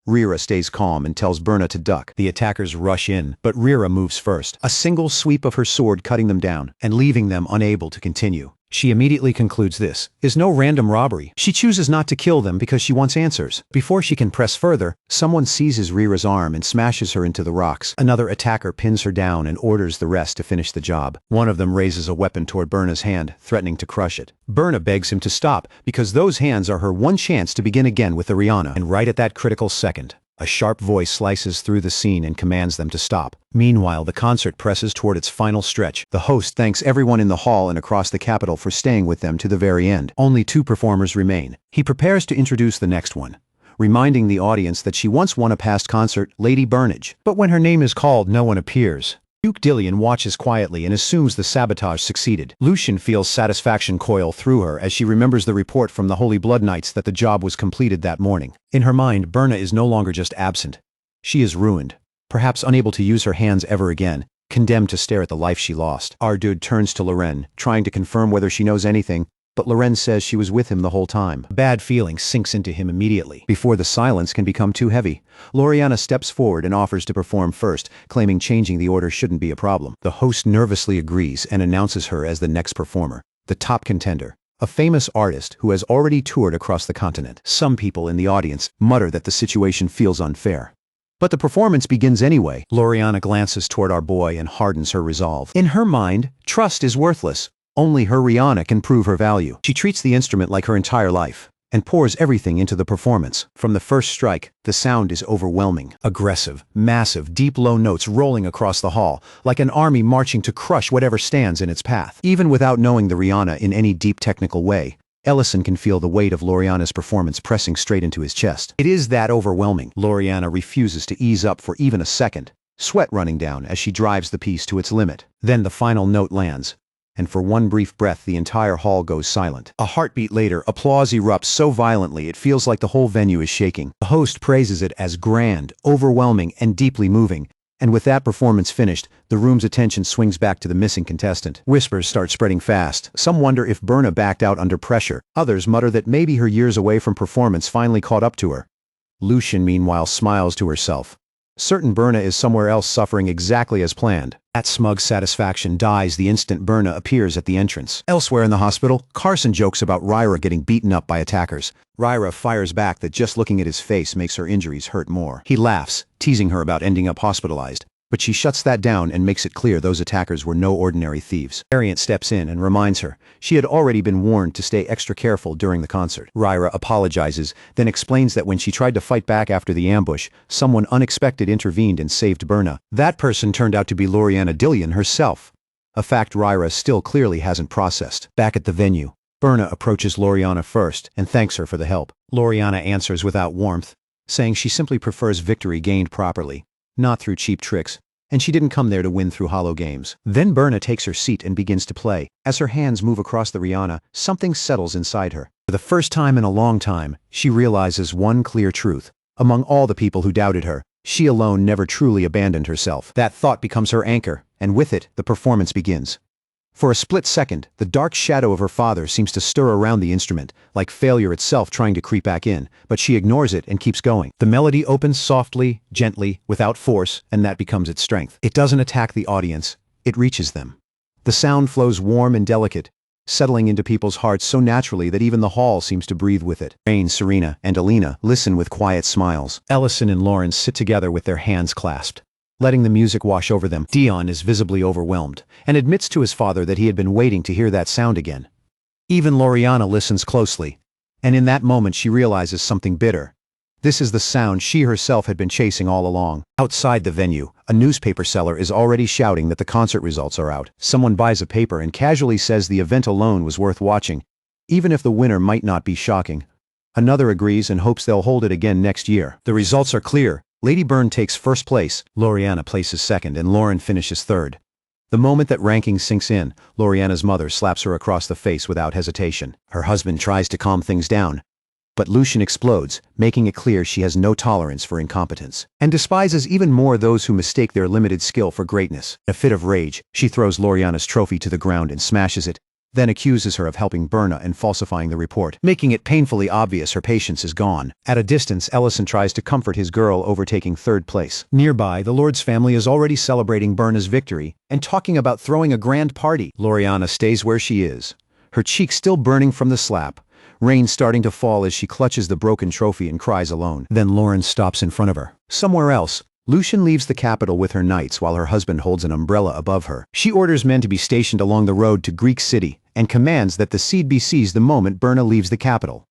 Rira stays calm and tells Berna to duck. The attackers rush in, but Rira moves first, a single sweep of her sword cutting them down and leaving them unable to continue. She immediately concludes this is no random robbery. She chooses not to kill them because she wants answers. Before she can press further, someone seizes Rira's arm and smashes her into the rocks. Another attacker pins her down and orders the rest to finish the job. One of them raises a weapon toward Berna's hand, threatening to crush it. Berna begs him to stop because those hands are her one chance to begin again with the Rihanna. And right at that critical second, a sharp voice slices through the scene and commands them to stop. Meanwhile, the concert presses toward its final stretch. The host thanks everyone in the hall and across the capital for staying with them to the very end. Only 2 performers remain. He prepares to introduce the next one, reminding the audience that she once won a past concert, Lady Burnage. But when her name is called, no one appears. Duke Dillion watches quietly and assumes the sabotage succeeded. Lucian feels satisfaction coil through her as she remembers the report from the Holy Blood Knights that the job was completed that morning. In her mind, Berna is no longer just absent. She is ruined, perhaps unable to use her hands ever again, condemned to stare at the life she lost. Ardud turns to Loren, trying to confirm whether she knows anything, but Loren says she was with him the whole time. A bad feeling sinks into him immediately. Before the silence can become too heavy, Loriana steps forward and offers to perform first, claiming changing the order shouldn't be a problem. The host nervously agrees and announces her as the next performer, the top contender, a famous artist who has already toured across the continent. Some people in the audience mutter that the situation feels unfair. But the performance begins anyway. Loriana glances toward our boy and hardens her resolve. In her mind, trust is worthless. Only her Rihanna can prove her value. She treats the instrument like her entire life and pours everything into the performance. From the first strike, the sound is overwhelming. Aggressive, massive, deep low notes rolling across the hall, like an army marching to crush whatever stands in its path. Even without knowing the Rihanna in any deep technical way, Ellison can feel the weight of Loriana's performance pressing straight into his chest. It is that overwhelming. Loriana refuses to ease up for even a second, sweat running down as she drives the piece to its limit. Then the final note lands, and for one brief breath the entire hall goes silent. A heartbeat later, applause erupts so violently it feels like the whole venue is shaking. The host praises it as grand, overwhelming, and deeply moving, And with that performance finished, the room's attention swings back to the missing contestant. Whispers start spreading fast. Some wonder if Berna backed out under pressure. Others mutter that maybe her years away from performance finally caught up to her. Lucian, meanwhile, smiles to herself. Certain Berna is somewhere else suffering exactly as planned. That smug satisfaction dies the instant Berna appears at the entrance. Elsewhere in the hospital, Carson jokes about Ryra getting beaten up by attackers. Ryra fires back that just looking at his face makes her injuries hurt more. He laughs, teasing her about ending up hospitalized. But she shuts that down and makes it clear those attackers were no ordinary thieves. Ariant steps in and reminds her she had already been warned to stay extra careful during the concert. Ryra apologizes, then explains that when she tried to fight back after the ambush, someone unexpected intervened and saved Berna. That person turned out to be Loriana Dillion herself, a fact Ryra still clearly hasn't processed. Back at the venue, Berna approaches Loriana first and thanks her for the help. Loriana answers without warmth, saying she simply prefers victory gained properly, not through cheap tricks, and she didn't come there to win through hollow games. Then Berna takes her seat and begins to play. As her hands move across the riana, something settles inside her. For the first time in a long time, she realizes one clear truth. Among all the people who doubted her, she alone never truly abandoned herself. That thought becomes her anchor, and with it, the performance begins. For a split second, the dark shadow of her father seems to stir around the instrument, like failure itself trying to creep back in, but she ignores it and keeps going. The melody opens softly, gently, without force, and that becomes its strength. It doesn't attack the audience, it reaches them. The sound flows warm and delicate, settling into people's hearts so naturally that even the hall seems to breathe with it. Rain, Serena, and Alina listen with quiet smiles. Ellison and Lawrence sit together with their hands clasped, letting the music wash over them. Dion is visibly overwhelmed, and admits to his father that he had been waiting to hear that sound again. Even Loriana listens closely, and in that moment she realizes something bitter. This is the sound she herself had been chasing all along. Outside the venue, a newspaper seller is already shouting that the concert results are out. Someone buys a paper and casually says the event alone was worth watching, even if the winner might not be shocking. Another agrees and hopes they'll hold it again next year. The results are clear. Lady Byrne takes first place, Loriana places second, and Lauren finishes third. The moment that ranking sinks in, Loriana's mother slaps her across the face without hesitation. Her husband tries to calm things down, but Lucian explodes, making it clear she has no tolerance for incompetence, and despises even more those who mistake their limited skill for greatness. In a fit of rage, she throws Loriana's trophy to the ground and smashes it, then accuses her of helping Berna and falsifying the report, making it painfully obvious her patience is gone. At a distance, Ellison tries to comfort his girl, overtaking third place. Nearby, the Lord's family is already celebrating Berna's victory and talking about throwing a grand party. Loriana stays where she is, her cheek still burning from the slap, rain starting to fall as she clutches the broken trophy and cries alone. Then Lauren stops in front of her. Somewhere else, Lucian leaves the capital with her knights while her husband holds an umbrella above her. She orders men to be stationed along the road to Greek City and commands that the seed be seized the moment Berna leaves the capital.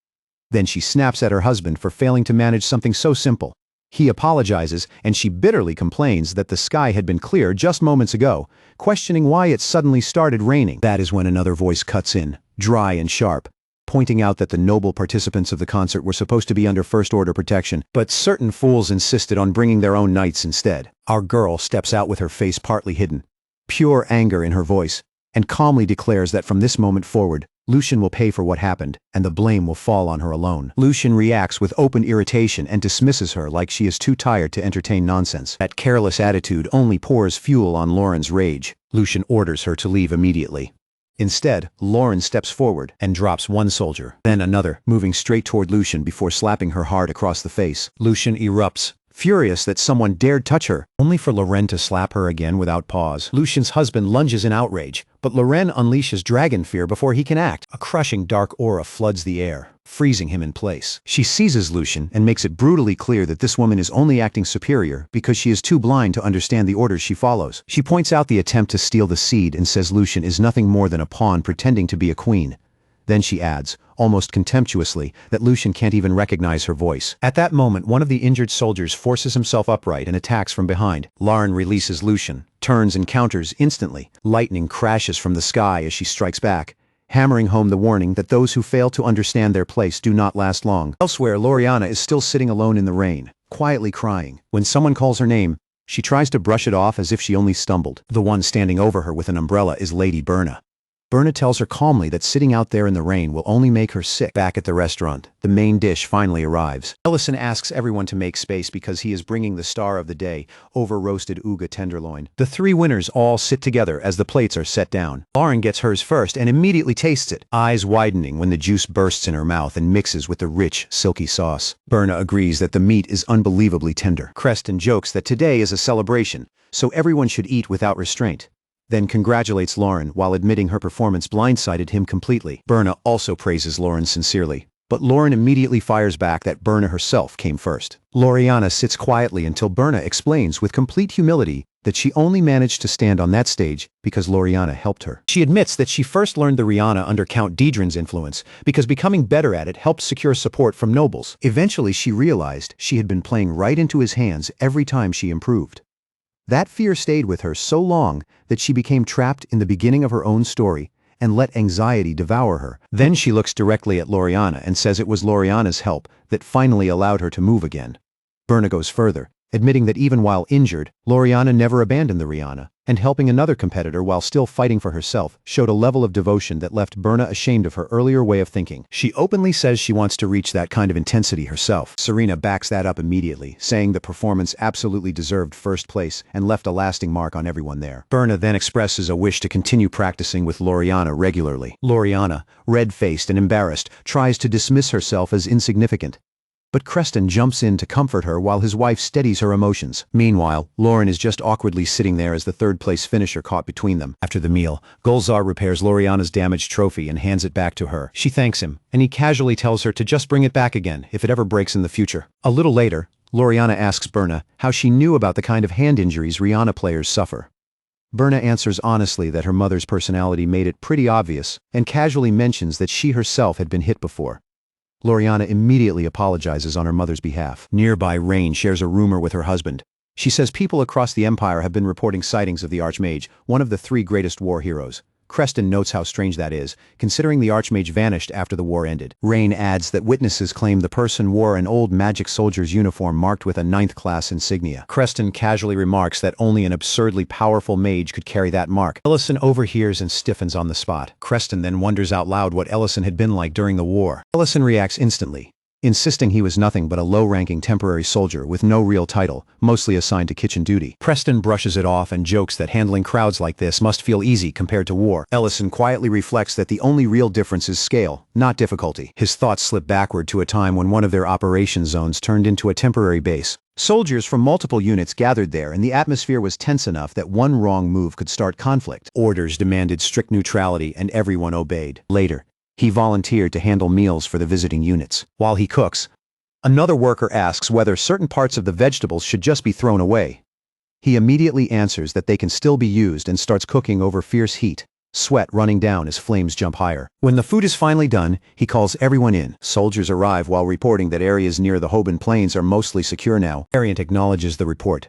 Then she snaps at her husband for failing to manage something so simple. He apologizes, and she bitterly complains that the sky had been clear just moments ago, questioning why it suddenly started raining. That is when another voice cuts in, dry and sharp, pointing out that the noble participants of the concert were supposed to be under first-order protection, but certain fools insisted on bringing their own knights instead. Our girl steps out with her face partly hidden, pure anger in her voice, and calmly declares that from this moment forward, Lucian will pay for what happened, and the blame will fall on her alone. Lucian reacts with open irritation and dismisses her like she is too tired to entertain nonsense. That careless attitude only pours fuel on Lauren's rage. Lucian orders her to leave immediately. Instead, Lauren steps forward and drops one soldier, then another, moving straight toward Lucian before slapping her hard across the face. Lucian erupts, furious that someone dared touch her, only for Loren to slap her again without pause. Lucian's husband lunges in outrage, but Loren unleashes dragon fear before he can act. A crushing dark aura floods the air, freezing him in place. She seizes Lucian and makes it brutally clear that this woman is only acting superior because she is too blind to understand the orders she follows. She points out the attempt to steal the seed and says Lucian is nothing more than a pawn pretending to be a queen. Then she adds, almost contemptuously, that Lucian can't even recognize her voice. At that moment, one of the injured soldiers forces himself upright and attacks from behind. Lauren releases Lucian, turns and counters instantly. Lightning crashes from the sky as she strikes back, hammering home the warning that those who fail to understand their place do not last long. Elsewhere, Loriana is still sitting alone in the rain, quietly crying. When someone calls her name, she tries to brush it off as if she only stumbled. The one standing over her with an umbrella is Lady Berna. Berna tells her calmly that sitting out there in the rain will only make her sick. Back at the restaurant, the main dish finally arrives. Ellison asks everyone to make space because he is bringing the star of the day, over-roasted Uga tenderloin. The three winners all sit together as the plates are set down. Lauren gets hers first and immediately tastes it, eyes widening when the juice bursts in her mouth and mixes with the rich, silky sauce. Berna agrees that the meat is unbelievably tender. Creston jokes that today is a celebration, so everyone should eat without restraint. Then congratulates Lauren while admitting her performance blindsided him completely. Berna also praises Lauren sincerely, but Lauren immediately fires back that Berna herself came first. Loriana sits quietly until Berna explains with complete humility that she only managed to stand on that stage because Loriana helped her. She admits that she first learned the Rihanna under Count Dedrin's influence because becoming better at it helped secure support from nobles. Eventually she realized she had been playing right into his hands every time she improved. That fear stayed with her so long that she became trapped in the beginning of her own story and let anxiety devour her. Then she looks directly at Loriana and says it was Loriana's help that finally allowed her to move again. Berna goes further, admitting that even while injured, Loriana never abandoned the Rihanna, and helping another competitor while still fighting for herself showed a level of devotion that left Berna ashamed of her earlier way of thinking. She openly says she wants to reach that kind of intensity herself. Serena backs that up immediately, saying the performance absolutely deserved first place and left a lasting mark on everyone there. Berna then expresses a wish to continue practicing with Loriana regularly. Loriana, red-faced and embarrassed, tries to dismiss herself as insignificant. But Creston jumps in to comfort her while his wife steadies her emotions. Meanwhile, Lauren is just awkwardly sitting there as the third-place finisher caught between them. After the meal, Gulzar repairs Loriana's damaged trophy and hands it back to her. She thanks him, and he casually tells her to just bring it back again if it ever breaks in the future. A little later, Loriana asks Berna how she knew about the kind of hand injuries Rihanna players suffer. Berna answers honestly that her mother's personality made it pretty obvious, and casually mentions that she herself had been hit before. Loriana immediately apologizes on her mother's behalf. Nearby, Rain shares a rumor with her husband. She says people across the Empire have been reporting sightings of the Archmage, one of the three greatest war heroes. Creston notes how strange that is, considering the Archmage vanished after the war ended. Rain adds that witnesses claim the person wore an old magic soldier's uniform marked with a 9th class insignia. Creston casually remarks that only an absurdly powerful mage could carry that mark. Ellison overhears and stiffens on the spot. Creston then wonders out loud what Ellison had been like during the war. Ellison reacts instantly, insisting he was nothing but a low-ranking temporary soldier with no real title, mostly assigned to kitchen duty. Preston brushes it off and jokes that handling crowds like this must feel easy compared to war. Ellison quietly reflects that the only real difference is scale, not difficulty. His thoughts slip backward to a time when one of their operation zones turned into a temporary base. Soldiers from multiple units gathered there, and the atmosphere was tense enough that one wrong move could start conflict. Orders demanded strict neutrality, and everyone obeyed. Later, he volunteered to handle meals for the visiting units. While he cooks, another worker asks whether certain parts of the vegetables should just be thrown away. He immediately answers that they can still be used and starts cooking over fierce heat, sweat running down as flames jump higher. When the food is finally done, he calls everyone in. Soldiers arrive while reporting that areas near the Hoban Plains are mostly secure now. Ariant acknowledges the report,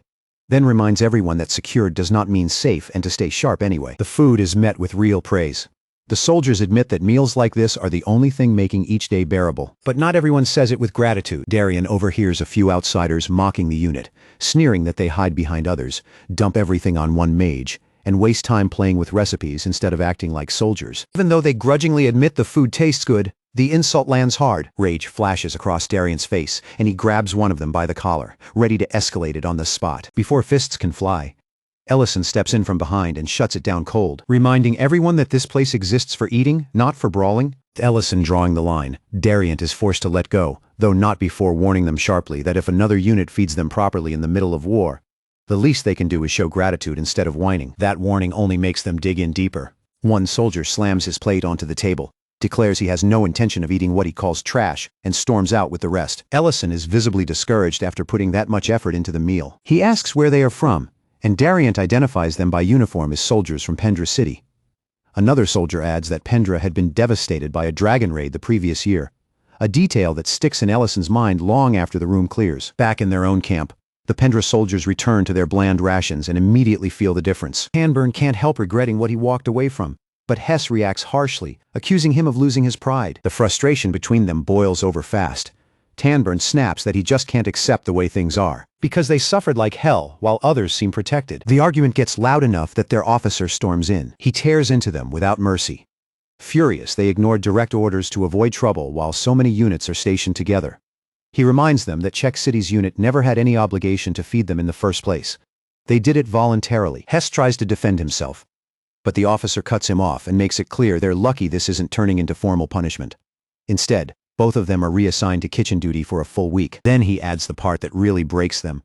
then reminds everyone that secured does not mean safe and to stay sharp anyway. The food is met with real praise. The soldiers admit that meals like this are the only thing making each day bearable. But not everyone says it with gratitude. Darian overhears a few outsiders mocking the unit, sneering that they hide behind others, dump everything on one mage, and waste time playing with recipes instead of acting like soldiers. Even though they grudgingly admit the food tastes good, the insult lands hard. Rage flashes across Darian's face, and he grabs one of them by the collar, ready to escalate it on the spot. Before fists can fly, Ellison steps in from behind and shuts it down cold, reminding everyone that this place exists for eating, not for brawling. With Ellison drawing the line, Dariant is forced to let go, though not before warning them sharply that if another unit feeds them properly in the middle of war, the least they can do is show gratitude instead of whining. That warning only makes them dig in deeper. One soldier slams his plate onto the table, declares he has no intention of eating what he calls trash, and storms out with the rest. Ellison is visibly discouraged after putting that much effort into the meal. He asks where they are from, and Dariant identifies them by uniform as soldiers from Pendra City. Another soldier adds that Pendra had been devastated by a dragon raid the previous year, a detail that sticks in Ellison's mind long after the room clears. Back in their own camp, the Pendra soldiers return to their bland rations and immediately feel the difference. Hanburn can't help regretting what he walked away from, but Hess reacts harshly, accusing him of losing his pride. The frustration between them boils over fast. Tanburn snaps that he just can't accept the way things are, because they suffered like hell while others seem protected. The argument gets loud enough that their officer storms in. He tears into them without mercy, Furious, they ignored direct orders to avoid trouble while so many units are stationed together. He reminds them that Czech City's unit never had any obligation to feed them in the first place. They did it voluntarily. Hess tries to defend himself, but the officer cuts him off and makes it clear they're lucky this isn't turning into formal punishment. Instead, both of them are reassigned to kitchen duty for a full week. Then he adds the part that really breaks them.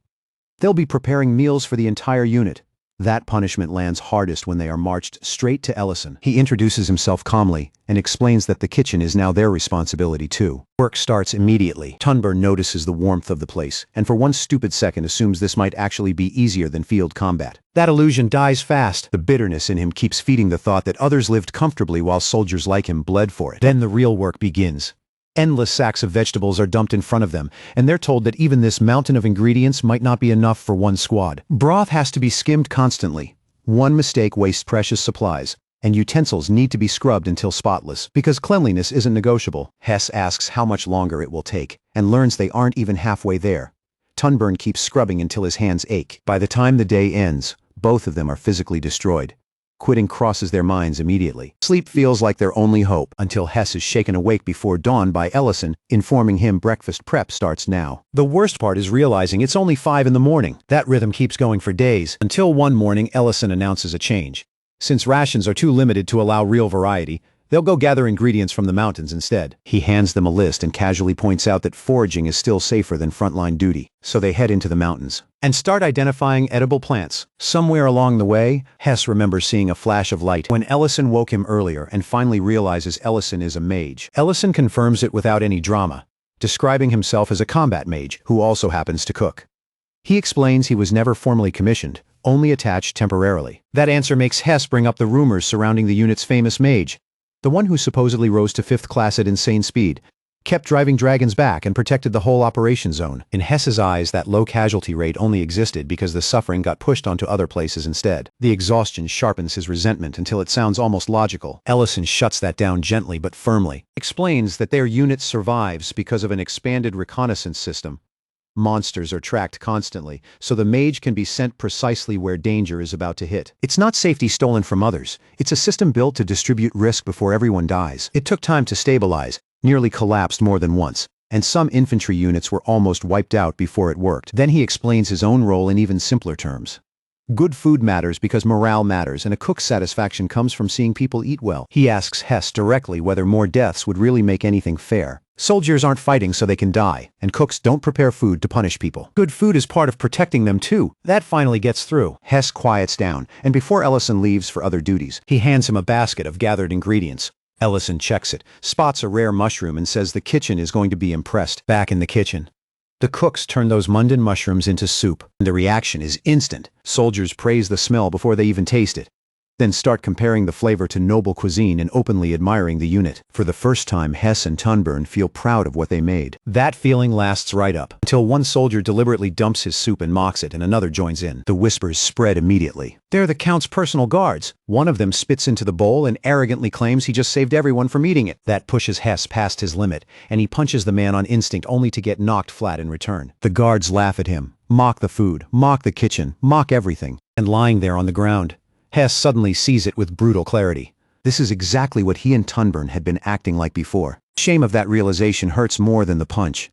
They'll be preparing meals for the entire unit. That punishment lands hardest when they are marched straight to Ellison. He introduces himself calmly and explains that the kitchen is now their responsibility too. Work starts immediately. Tunburn notices the warmth of the place, and for one stupid second assumes this might actually be easier than field combat. That illusion dies fast. The bitterness in him keeps feeding the thought that others lived comfortably while soldiers like him bled for it. Then the real work begins. Endless sacks of vegetables are dumped in front of them, and they're told that even this mountain of ingredients might not be enough for one squad. Broth has to be skimmed constantly. One mistake wastes precious supplies, and utensils need to be scrubbed until spotless, because cleanliness isn't negotiable. Hess asks how much longer it will take, and learns they aren't even halfway there. Tunburn keeps scrubbing until his hands ache. By the time the day ends, both of them are physically destroyed. Quitting crosses their minds immediately. Sleep feels like their only hope, until Hess is shaken awake before dawn by Ellison, informing him breakfast prep starts now. The worst part is realizing it's only 5 in the morning. That rhythm keeps going for days, until one morning Ellison announces a change. Since rations are too limited to allow real variety, they'll go gather ingredients from the mountains instead. He hands them a list and casually points out that foraging is still safer than frontline duty, so they head into the mountains and start identifying edible plants. Somewhere along the way, Hess remembers seeing a flash of light when Ellison woke him earlier and finally realizes Ellison is a mage. Ellison confirms it without any drama, describing himself as a combat mage who also happens to cook. He explains he was never formally commissioned, only attached temporarily. That answer makes Hess bring up the rumors surrounding the unit's famous mage, the one who supposedly rose to 5th class at insane speed, kept driving dragons back and protected the whole operation zone. In Hess's eyes, that low casualty rate only existed because the suffering got pushed onto other places instead. The exhaustion sharpens his resentment until it sounds almost logical. Ellison shuts that down gently but firmly, explains that their unit survives because of an expanded reconnaissance system. Monsters are tracked constantly, so the mage can be sent precisely where danger is about to hit. It's not safety stolen from others. It's a system built to distribute risk before everyone dies. It took time to stabilize, nearly collapsed more than once, and some infantry units were almost wiped out before it worked. Then he explains his own role in even simpler terms. Good food matters because morale matters, and a cook's satisfaction comes from seeing people eat well. He asks Hess directly whether more deaths would really make anything fair. Soldiers aren't fighting so they can die, and cooks don't prepare food to punish people. Good food is part of protecting them too. That finally gets through. Hess quiets down, and before Ellison leaves for other duties, he hands him a basket of gathered ingredients. Ellison checks it, spots a rare mushroom, and says the kitchen is going to be impressed. Back in the kitchen, the cooks turn those Mundan mushrooms into soup. The reaction is instant. Soldiers praise the smell before they even taste it, then start comparing the flavor to noble cuisine and openly admiring the unit. For the first time, Hess and Tunburn feel proud of what they made. That feeling lasts right up, until one soldier deliberately dumps his soup and mocks it, and another joins in. The whispers spread immediately. They're the Count's personal guards. One of them spits into the bowl and arrogantly claims he just saved everyone from eating it. That pushes Hess past his limit, and he punches the man on instinct only to get knocked flat in return. The guards laugh at him, mock the food, mock the kitchen, mock everything. And lying there on the ground, Hess suddenly sees it with brutal clarity. This is exactly what he and Tunburn had been acting like before. Shame of that realization hurts more than the punch.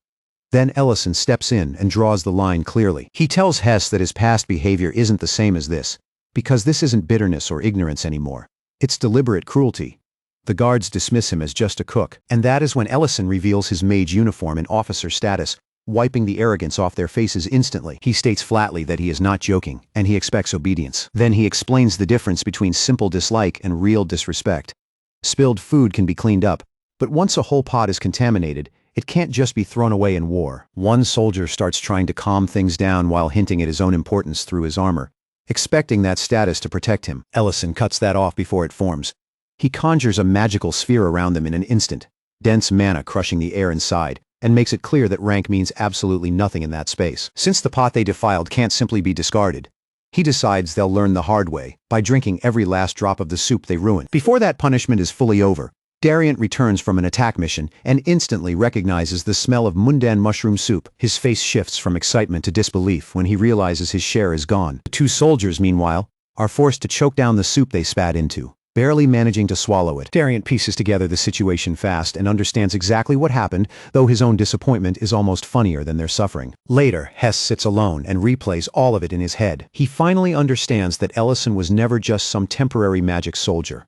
Then Ellison steps in and draws the line clearly. He tells Hess that his past behavior isn't the same as this, because this isn't bitterness or ignorance anymore. It's deliberate cruelty. The guards dismiss him as just a cook, and that is when Ellison reveals his mage uniform and officer status, wiping the arrogance off their faces instantly. He states flatly that he is not joking, and he expects obedience. Then he explains the difference between simple dislike and real disrespect. Spilled food can be cleaned up, but once a whole pot is contaminated, it can't just be thrown away in war. One soldier starts trying to calm things down while hinting at his own importance through his armor, expecting that status to protect him. Ellison cuts that off before it forms. He conjures a magical sphere around them in an instant, dense mana crushing the air inside, and makes it clear that rank means absolutely nothing in that space. Since the pot they defiled can't simply be discarded, he decides they'll learn the hard way, by drinking every last drop of the soup they ruined. Before that punishment is fully over, Dariant returns from an attack mission and instantly recognizes the smell of Mundan mushroom soup. His face shifts from excitement to disbelief when he realizes his share is gone. The two soldiers, meanwhile, are forced to choke down the soup they spat into. barely managing to swallow it. Darian pieces together the situation fast and understands exactly what happened, though his own disappointment is almost funnier than their suffering. Later, Hess sits alone and replays all of it in his head. He finally understands that Ellison was never just some temporary magic soldier.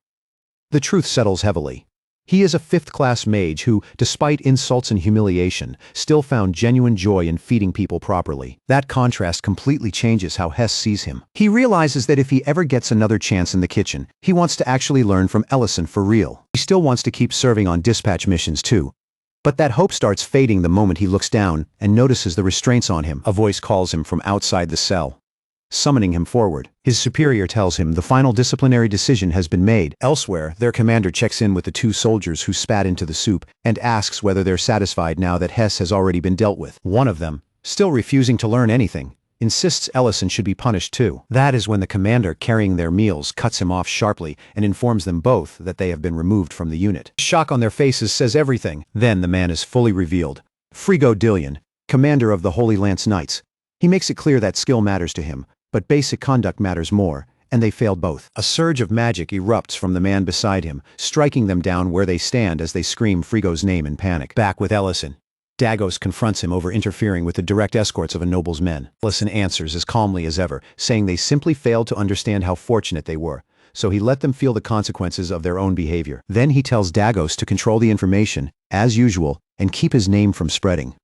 The truth settles heavily. He is a fifth-class mage who, despite insults and humiliation, still found genuine joy in feeding people properly. That contrast completely changes how Hess sees him. He realizes that if he ever gets another chance in the kitchen, he wants to actually learn from Ellison for real. He still wants to keep serving on dispatch missions too. But that hope starts fading the moment he looks down and notices the restraints on him. A voice calls him from outside the cell, summoning him forward. His superior tells him the final disciplinary decision has been made. Elsewhere, their commander checks in with the two soldiers who spat into the soup and asks whether they're satisfied now that Hess has already been dealt with. One of them, still refusing to learn anything, insists Ellison should be punished too. That is when the commander carrying their meals cuts him off sharply and informs them both that they have been removed from the unit. Shock on their faces says everything. Then the man is fully revealed. Frigo Dillion, commander of the Holy Lance Knights. He makes it clear that skill matters to him, but basic conduct matters more, and they failed both. A surge of magic erupts from the man beside him, striking them down where they stand as they scream Frigo's name in panic. Back with Ellison, Dagos confronts him over interfering with the direct escorts of a noble's men. Ellison answers as calmly as ever, saying they simply failed to understand how fortunate they were, so he let them feel the consequences of their own behavior. Then he tells Dagos to control the information, as usual, and keep his name from spreading.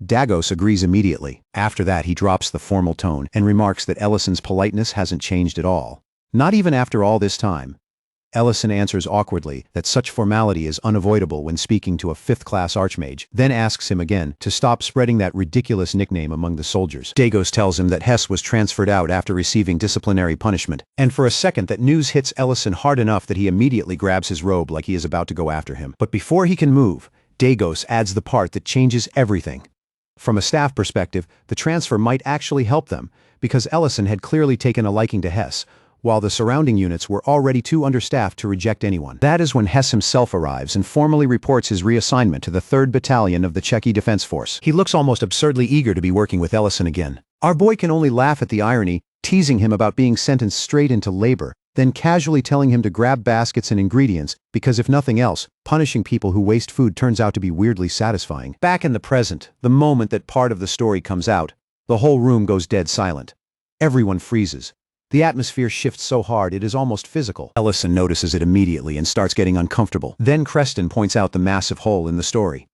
Dagos agrees immediately. After that, he drops the formal tone and remarks that Ellison's politeness hasn't changed at all. Not even after all this time. Ellison answers awkwardly that such formality is unavoidable when speaking to a fifth-class Archmage, then asks him again to stop spreading that ridiculous nickname among the soldiers. Dagos tells him that Hess was transferred out after receiving disciplinary punishment, and for a second that news hits Ellison hard enough that he immediately grabs his robe like he is about to go after him. But before he can move, Dagos adds the part that changes everything. From a staff perspective, the transfer might actually help them, because Ellison had clearly taken a liking to Hess, while the surrounding units were already too understaffed to reject anyone. That is when Hess himself arrives and formally reports his reassignment to the 3rd Battalion of the Cheki Defense Force. He looks almost absurdly eager to be working with Ellison again. Our boy can only laugh at the irony, teasing him about being sentenced straight into labor, then casually telling him to grab baskets and ingredients, because if nothing else, punishing people who waste food turns out to be weirdly satisfying. Back in the present, the moment that part of the story comes out, the whole room goes dead silent. Everyone freezes. The atmosphere shifts so hard it is almost physical. Ellison notices it immediately and starts getting uncomfortable. Then Creston points out the massive hole in the story.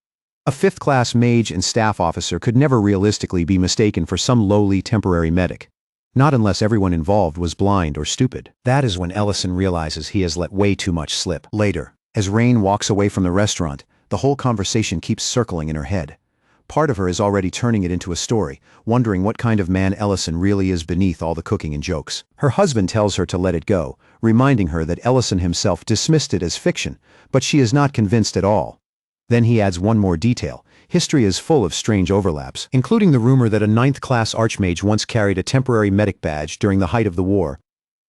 A fifth-class mage and staff officer could never realistically be mistaken for some lowly temporary medic. Not unless everyone involved was blind or stupid. That is when Ellison realizes he has let way too much slip. Later, as Rain walks away from the restaurant, the whole conversation keeps circling in her head. Part of her is already turning it into a story, wondering what kind of man Ellison really is beneath all the cooking and jokes. Her husband tells her to let it go, reminding her that Ellison himself dismissed it as fiction, but she is not convinced at all. Then he adds one more detail. History is full of strange overlaps, including the rumor that a 9th-class Archmage once carried a temporary medic badge during the height of the war,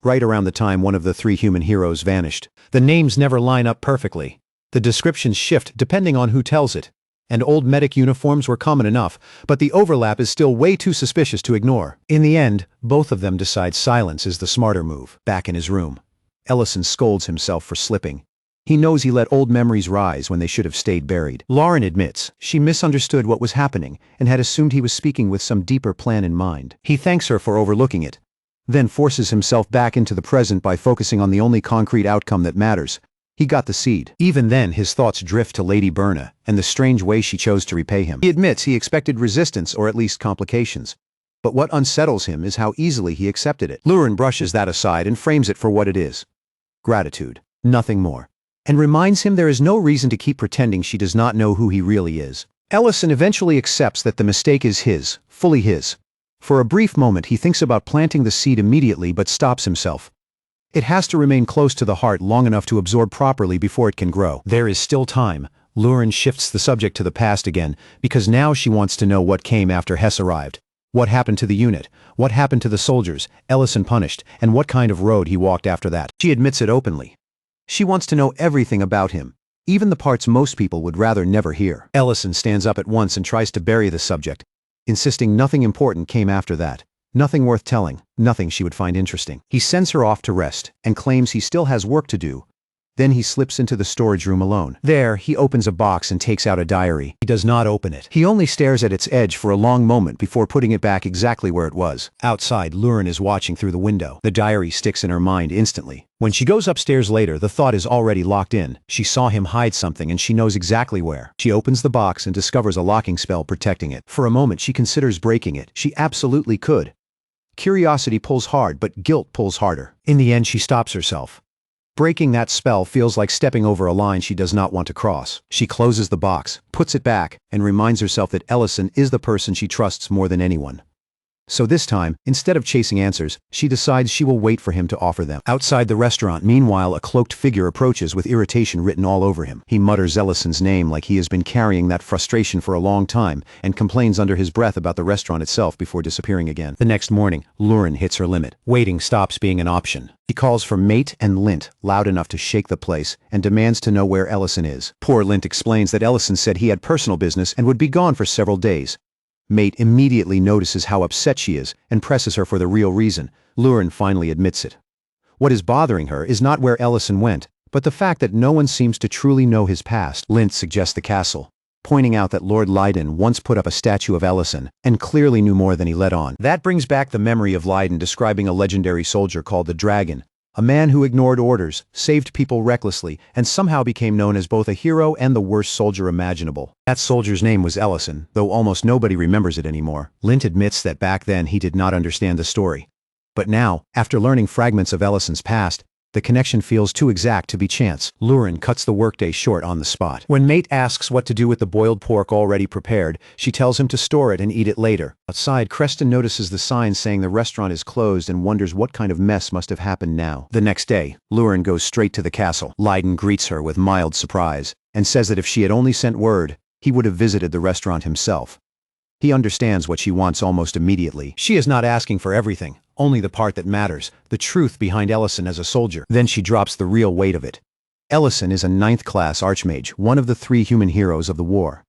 right around the time one of the 3 human heroes vanished. The names never line up perfectly. The descriptions shift depending on who tells it, and old medic uniforms were common enough, but the overlap is still way too suspicious to ignore. In the end, both of them decide silence is the smarter move. Back in his room, Ellison scolds himself for slipping. He knows he let old memories rise when they should have stayed buried. Lauren admits she misunderstood what was happening and had assumed he was speaking with some deeper plan in mind. He thanks her for overlooking it, then forces himself back into the present by focusing on the only concrete outcome that matters. He got the seed. Even then, his thoughts drift to Lady Berna and the strange way she chose to repay him. He admits he expected resistance or at least complications. But what unsettles him is how easily he accepted it. Lauren brushes that aside and frames it for what it is. Gratitude. Nothing more. And reminds him there is no reason to keep pretending she does not know who he really is. Ellison eventually accepts that the mistake is his, fully his. For a brief moment he thinks about planting the seed immediately but stops himself. It has to remain close to the heart long enough to absorb properly before it can grow. There is still time. Lauren shifts the subject to the past again, because now she wants to know what came after Hess arrived. What happened to the unit? What happened to the soldiers Ellison punished? And what kind of road he walked after that? She admits it openly. She wants to know everything about him, even the parts most people would rather never hear. Ellison stands up at once and tries to bury the subject, insisting nothing important came after that. Nothing worth telling, nothing she would find interesting. He sends her off to rest and claims he still has work to do. Then he slips into the storage room alone. There, he opens a box and takes out a diary. He does not open it. He only stares at its edge for a long moment before putting it back exactly where it was. Outside, Lauren is watching through the window. The diary sticks in her mind instantly. When she goes upstairs later, the thought is already locked in. She saw him hide something and she knows exactly where. She opens the box and discovers a locking spell protecting it. For a moment, she considers breaking it. She absolutely could. Curiosity pulls hard, but guilt pulls harder. In the end, she stops herself. Breaking that spell feels like stepping over a line she does not want to cross. She closes the box, puts it back, and reminds herself that Ellison is the person she trusts more than anyone. So this time, instead of chasing answers, she decides she will wait for him to offer them. Outside the restaurant, meanwhile, a cloaked figure approaches with irritation written all over him. He mutters Ellison's name like he has been carrying that frustration for a long time and complains under his breath about the restaurant itself before disappearing again. The next morning, Lauren hits her limit. Waiting stops being an option. He calls for Mate and Lint, loud enough to shake the place, and demands to know where Ellison is. Poor Lint explains that Ellison said he had personal business and would be gone for several days. Mate immediately notices how upset she is and presses her for the real reason. Lauren finally admits it. What is bothering her is not where Ellison went, but the fact that no one seems to truly know his past. Lint suggests the castle, pointing out that Lord Leiden once put up a statue of Ellison and clearly knew more than he let on. That brings back the memory of Leiden describing a legendary soldier called the Dragon, a man who ignored orders, saved people recklessly, and somehow became known as both a hero and the worst soldier imaginable. That soldier's name was Ellison, though almost nobody remembers it anymore. Lint admits that back then he did not understand the story. But now, after learning fragments of Ellison's past, the connection feels too exact to be chance. Lauren cuts the workday short on the spot. When Mate asks what to do with the boiled pork already prepared, she tells him to store it and eat it later. Outside, Creston notices the sign saying the restaurant is closed and wonders what kind of mess must have happened now. The next day, Lauren goes straight to the castle. Leiden greets her with mild surprise and says that if she had only sent word, he would have visited the restaurant himself. He understands what she wants almost immediately. She is not asking for everything, only the part that matters, the truth behind Ellison as a soldier. Then she drops the real weight of it. Ellison is a 9th-class Archmage, one of the 3 human heroes of the war.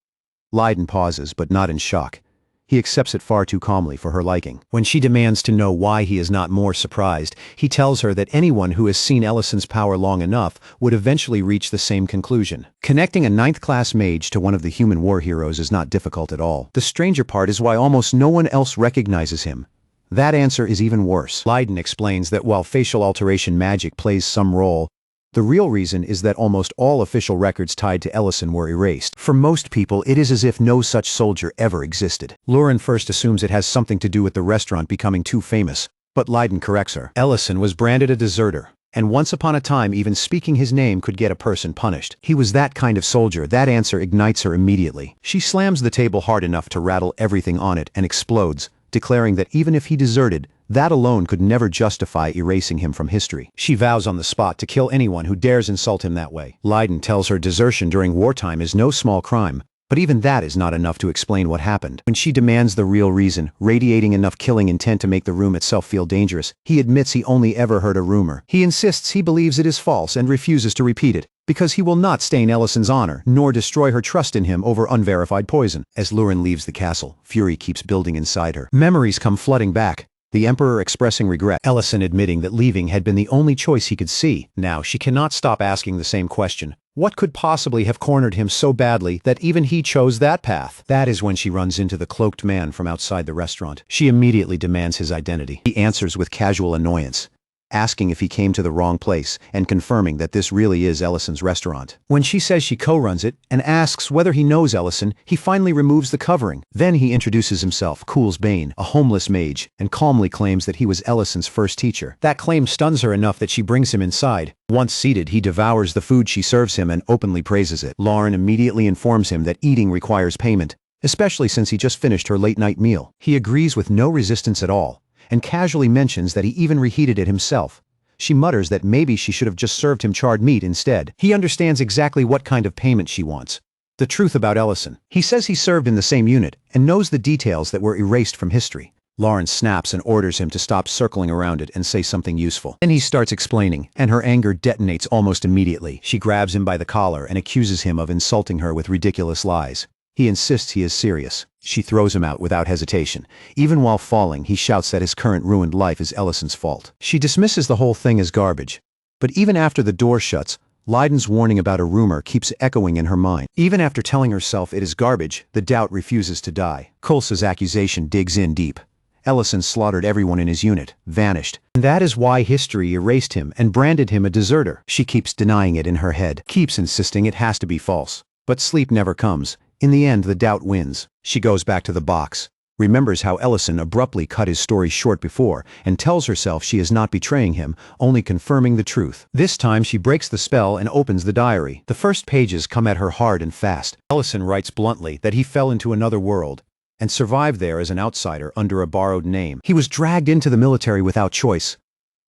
Leiden pauses, but not in shock. He accepts it far too calmly for her liking. When she demands to know why he is not more surprised, he tells her that anyone who has seen Ellison's power long enough would eventually reach the same conclusion. Connecting a 9th-class mage to one of the human war heroes is not difficult at all. The stranger part is why almost no one else recognizes him. That answer is even worse. Leiden explains that while facial alteration magic plays some role, the real reason is that almost all official records tied to Ellison were erased. For most people, it is as if no such soldier ever existed. Lauren first assumes it has something to do with the restaurant becoming too famous, but Leiden corrects her. Ellison was branded a deserter, and once upon a time even speaking his name could get a person punished. He was that kind of soldier. That answer ignites her immediately. She slams the table hard enough to rattle everything on it and explodes, declaring that even if he deserted, that alone could never justify erasing him from history. She vows on the spot to kill anyone who dares insult him that way. Leiden tells her desertion during wartime is no small crime, but even that is not enough to explain what happened. When she demands the real reason, radiating enough killing intent to make the room itself feel dangerous, he admits he only ever heard a rumor. He insists he believes it is false and refuses to repeat it, because he will not stain Ellison's honor, nor destroy her trust in him over unverified poison. As Lauren leaves the castle, fury keeps building inside her. Memories come flooding back. The Emperor expressing regret, Ellison admitting that leaving had been the only choice he could see. Now she cannot stop asking the same question. What could possibly have cornered him so badly that even he chose that path? That is when she runs into the cloaked man from outside the restaurant. She immediately demands his identity. He answers with casual annoyance, asking if he came to the wrong place and confirming that this really is Ellison's restaurant. When she says she co-runs it and asks whether he knows Ellison, he finally removes the covering. Then he introduces himself, Cool's Bane, a homeless mage, and calmly claims that he was Ellison's first teacher. That claim stuns her enough that she brings him inside. Once seated, he devours the food she serves him and openly praises it. Lauren immediately informs him that eating requires payment, especially since he just finished her late-night meal. He agrees with no resistance at all, and casually mentions that he even reheated it himself. She mutters that maybe she should have just served him charred meat instead. He understands exactly what kind of payment she wants. The truth about Ellison. He says he served in the same unit and knows the details that were erased from history. Lauren snaps and orders him to stop circling around it and say something useful. Then he starts explaining, and her anger detonates almost immediately. She grabs him by the collar and accuses him of insulting her with ridiculous lies. He insists he is serious. She throws him out without hesitation. Even while falling, he shouts that his current ruined life is Ellison's fault. She dismisses the whole thing as garbage. But even after the door shuts, Leiden's warning about a rumor keeps echoing in her mind. Even after telling herself it is garbage, the doubt refuses to die. Kulsa's accusation digs in deep. Ellison slaughtered everyone in his unit, vanished. And that is why history erased him and branded him a deserter. She keeps denying it in her head, keeps insisting it has to be false. But sleep never comes. In the end, the doubt wins. She goes back to the box, remembers how Ellison abruptly cut his story short before, and tells herself she is not betraying him, only confirming the truth. This time she breaks the spell and opens the diary. The first pages come at her hard and fast. Ellison writes bluntly that he fell into another world and survived there as an outsider under a borrowed name. He was dragged into the military without choice.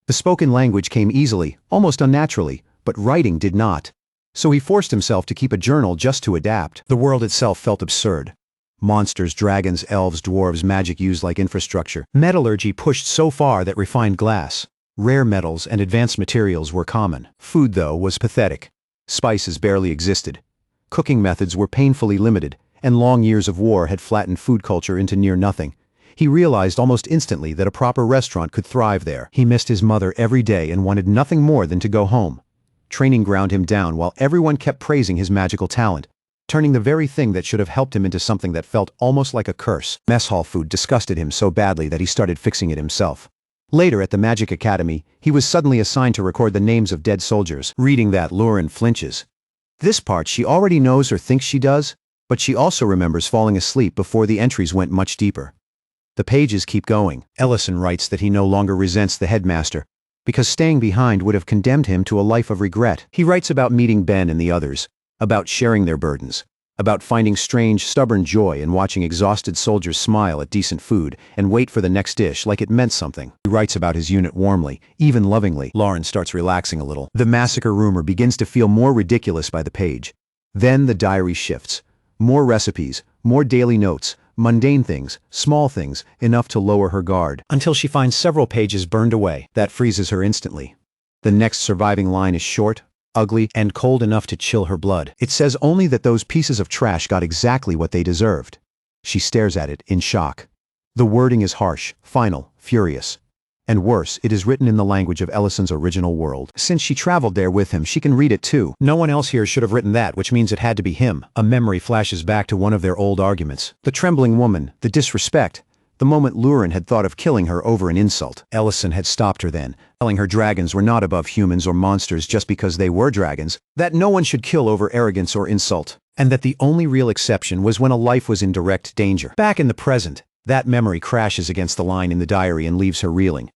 The spoken language came easily, almost unnaturally, but writing did not. So he forced himself to keep a journal just to adapt. The world itself felt absurd. Monsters, dragons, elves, dwarves, magic used like infrastructure. Metallurgy pushed so far that refined glass, rare metals, and advanced materials were common. Food, though, was pathetic. Spices barely existed. Cooking methods were painfully limited, and long years of war had flattened food culture into near nothing. He realized almost instantly that a proper restaurant could thrive there. He missed his mother every day and wanted nothing more than to go home. Training ground him down while everyone kept praising his magical talent, turning the very thing that should have helped him into something that felt almost like a curse. Mess hall food disgusted him so badly that he started fixing it himself. Later at the Magic Academy, he was suddenly assigned to record the names of dead soldiers. Reading that, Lauren flinches. This part she already knows or thinks she does, but she also remembers falling asleep before the entries went much deeper. The pages keep going. Ellison writes that he no longer resents the headmaster, because staying behind would have condemned him to a life of regret. He writes about meeting Ben and the others, about sharing their burdens, about finding strange, stubborn joy in watching exhausted soldiers smile at decent food and wait for the next dish like it meant something. He writes about his unit warmly, even lovingly. Lauren starts relaxing a little. The massacre rumor begins to feel more ridiculous by the page. Then the diary shifts. More recipes, more daily notes, mundane things, small things, enough to lower her guard, until she finds several pages burned away. That freezes her instantly. The next surviving line is short, ugly, and cold enough to chill her blood. It says only that those pieces of trash got exactly what they deserved. She stares at it in shock. The wording is harsh, final, furious. And worse, it is written in the language of Ellison's original world. Since she traveled there with him, she can read it too. No one else here should have written that, which means it had to be him. A memory flashes back to one of their old arguments. The trembling woman, the disrespect, the moment Lauren had thought of killing her over an insult. Ellison had stopped her then, telling her dragons were not above humans or monsters just because they were dragons, that no one should kill over arrogance or insult, and that the only real exception was when a life was in direct danger. Back in the present, that memory crashes against the line in the diary and leaves her reeling.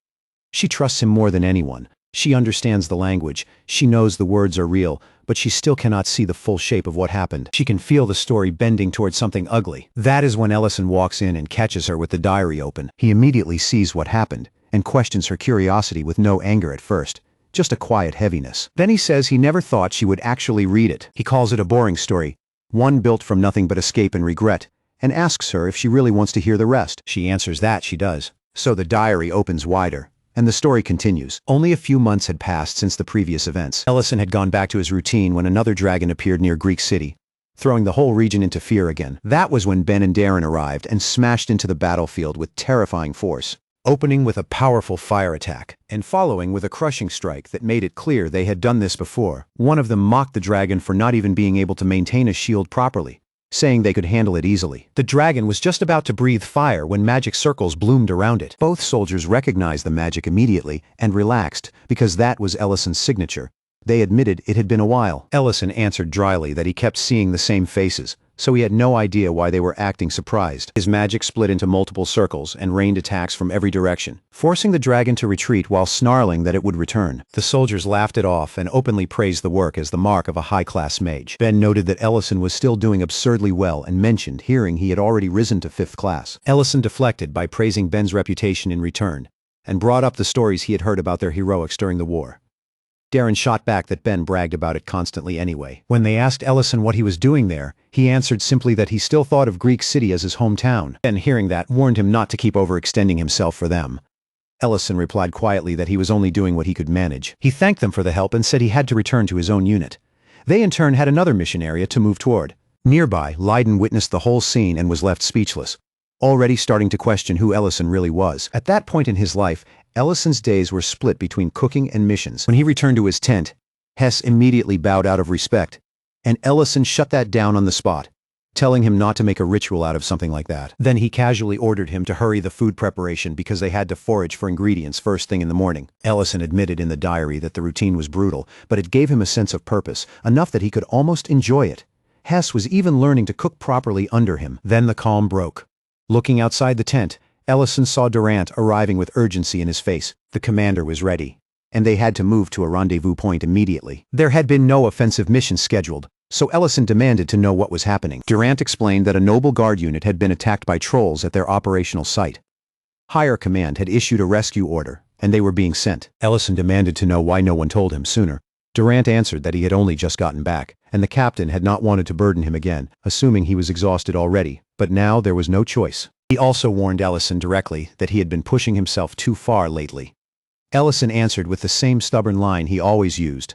She trusts him more than anyone. She understands the language. She knows the words are real, but she still cannot see the full shape of what happened. She can feel the story bending towards something ugly. That is when Ellison walks in and catches her with the diary open. He immediately sees what happened and questions her curiosity with no anger at first, just a quiet heaviness. Then he says he never thought she would actually read it. He calls it a boring story, one built from nothing but escape and regret, and asks her if she really wants to hear the rest. She answers that she does. So the diary opens wider, and the story continues. Only a few months had passed since the previous events. Ellison had gone back to his routine when another dragon appeared near Greek City, throwing the whole region into fear again. That was when Ben and Darren arrived and smashed into the battlefield with terrifying force, opening with a powerful fire attack, and following with a crushing strike that made it clear they had done this before. One of them mocked the dragon for not even being able to maintain a shield properly, saying they could handle it easily. The dragon was just about to breathe fire when magic circles bloomed around it. Both soldiers recognized the magic immediately and relaxed, because that was Ellison's signature. They admitted it had been a while. Ellison answered dryly that he kept seeing the same faces, so he had no idea why they were acting surprised. His magic split into multiple circles and rained attacks from every direction, forcing the dragon to retreat while snarling that it would return. The soldiers laughed it off and openly praised the work as the mark of a high-class mage. Ben noted that Ellison was still doing absurdly well and mentioned hearing he had already risen to 5th class. Ellison deflected by praising Ben's reputation in return, and brought up the stories he had heard about their heroics during the war. Darren shot back that Ben bragged about it constantly anyway. When they asked Ellison what he was doing there, he answered simply that he still thought of Greek City as his hometown. Ben, hearing that, warned him not to keep overextending himself for them. Ellison replied quietly that he was only doing what he could manage. He thanked them for the help and said he had to return to his own unit. They in turn had another mission area to move toward, Nearby, Leiden witnessed the whole scene and was left speechless, already starting to question who Ellison really was. At that point in his life, Ellison's days were split between cooking and missions. When he returned to his tent, Hess immediately bowed out of respect, and Ellison shut that down on the spot, telling him not to make a ritual out of something like that. Then he casually ordered him to hurry the food preparation because they had to forage for ingredients first thing in the morning. Ellison admitted in the diary that the routine was brutal, but it gave him a sense of purpose, enough that he could almost enjoy it. Hess was even learning to cook properly under him. Then the calm broke. Looking outside the tent, Ellison saw Durant arriving with urgency in his face. The commander was ready, and they had to move to a rendezvous point immediately. There had been no offensive mission scheduled, so Ellison demanded to know what was happening. Durant explained that a noble guard unit had been attacked by trolls at their operational site. Higher command had issued a rescue order, and they were being sent. Ellison demanded to know why no one told him sooner. Durant answered that he had only just gotten back, and the captain had not wanted to burden him again, assuming he was exhausted already, but now there was no choice. He also warned Ellison directly that he had been pushing himself too far lately. Ellison answered with the same stubborn line he always used.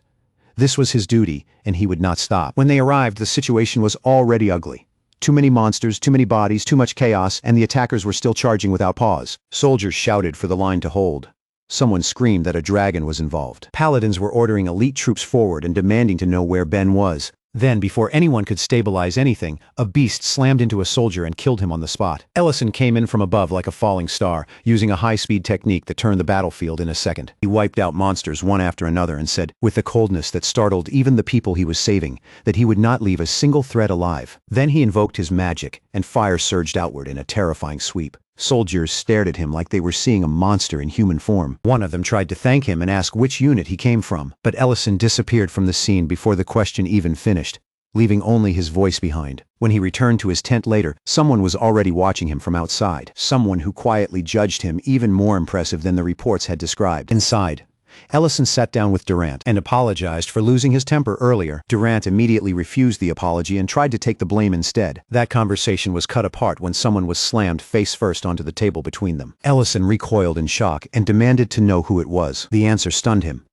This was his duty, and he would not stop. When they arrived, the situation was already ugly. Too many monsters, too many bodies, too much chaos, and the attackers were still charging without pause. Soldiers shouted for the line to hold. Someone screamed that a dragon was involved. Paladins were ordering elite troops forward and demanding to know where Ben was. Then, before anyone could stabilize anything, a beast slammed into a soldier and killed him on the spot. Ellison came in from above like a falling star, using a high-speed technique that turned the battlefield in a second. He wiped out monsters one after another and said, with a coldness that startled even the people he was saving, that he would not leave a single thread alive. Then he invoked his magic, and fire surged outward in a terrifying sweep. Soldiers stared at him like they were seeing a monster in human form. One of them tried to thank him and ask which unit he came from, but Ellison disappeared from the scene before the question even finished, leaving only his voice behind. When he returned to his tent later, someone was already watching him from outside. Someone who quietly judged him even more impressive than the reports had described. Inside, Ellison sat down with Durant and apologized for losing his temper earlier. Durant immediately refused the apology and tried to take the blame instead. That conversation was cut apart when someone was slammed face first onto the table between them. Ellison recoiled in shock and demanded to know who it was. The answer stunned him.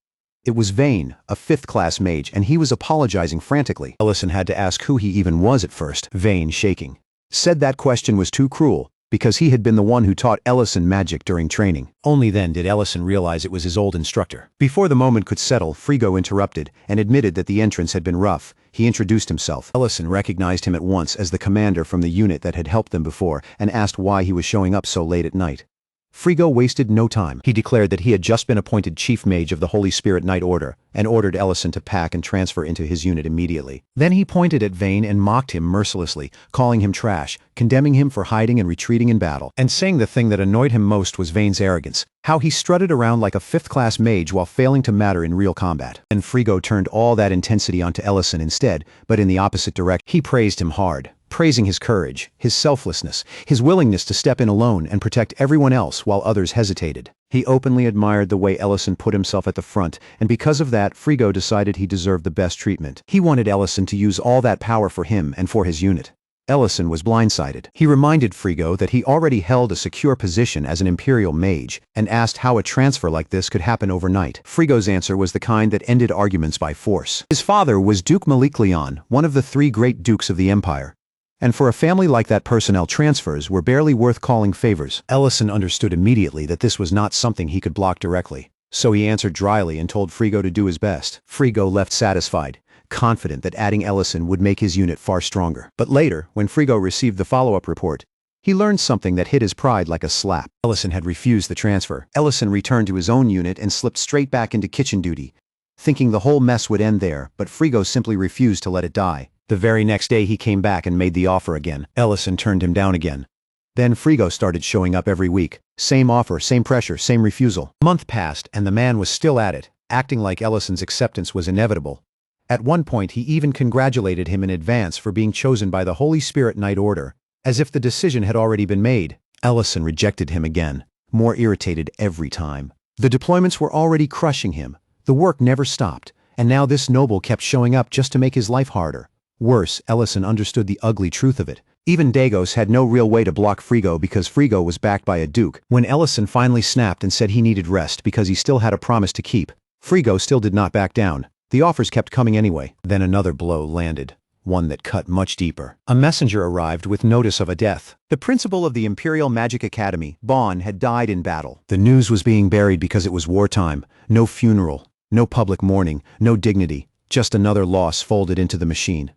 It was Vane, a 5th-class mage, and he was apologizing frantically. Ellison had to ask who he even was at first. Vane, shaking, said that question was too cruel, because he had been the one who taught Ellison magic during training. Only then did Ellison realize it was his old instructor. Before the moment could settle, Frigo interrupted and admitted that the entrance had been rough. He introduced himself. Ellison recognized him at once as the commander from the unit that had helped them before and asked why he was showing up so late at night. Frigo wasted no time. He declared that he had just been appointed Chief Mage of the Holy Spirit Knight Order and ordered Ellison to pack and transfer into his unit immediately. Then he pointed at Vane and mocked him mercilessly, calling him trash, condemning him for hiding and retreating in battle, and saying the thing that annoyed him most was Vane's arrogance, how he strutted around like a 5th-class mage while failing to matter in real combat. And Frigo turned all that intensity onto Ellison instead, but in the opposite direction. He praised him hard, praising his courage, his selflessness, his willingness to step in alone and protect everyone else while others hesitated. He openly admired the way Ellison put himself at the front, and because of that, Frigo decided he deserved the best treatment. He wanted Ellison to use all that power for him and for his unit. Ellison was blindsided. He reminded Frigo that he already held a secure position as an Imperial mage, and asked how a transfer like this could happen overnight. Frigo's answer was the kind that ended arguments by force. His father was Duke Malik Leon, one of the 3 great dukes of the Empire. And for a family like that, personnel transfers were barely worth calling favors. Ellison understood immediately that this was not something he could block directly, so he answered dryly and told Frigo to do his best. Frigo left satisfied, confident that adding Ellison would make his unit far stronger. But later, when Frigo received the follow-up report, he learned something that hit his pride like a slap. Ellison had refused the transfer. Ellison returned to his own unit and slipped straight back into kitchen duty, thinking the whole mess would end there, but Frigo simply refused to let it die. The very next day he came back and made the offer again. Ellison turned him down again. Then Frigo started showing up every week. Same offer, same pressure, same refusal. A month passed and the man was still at it, acting like Ellison's acceptance was inevitable. At one point he even congratulated him in advance for being chosen by the Holy Spirit Knight Order, as if the decision had already been made. Ellison rejected him again, more irritated every time. The deployments were already crushing him. The work never stopped, and now this noble kept showing up just to make his life harder. Worse, Ellison understood the ugly truth of it. Even Dagos had no real way to block Frigo because Frigo was backed by a duke. When Ellison finally snapped and said he needed rest because he still had a promise to keep, Frigo still did not back down. The offers kept coming anyway. Then another blow landed. one that cut much deeper. A messenger arrived with notice of a death. The principal of the Imperial Magic Academy, Bon, had died in battle. The news was being buried because it was wartime. No funeral, no public mourning, no dignity, just another loss folded into the machine.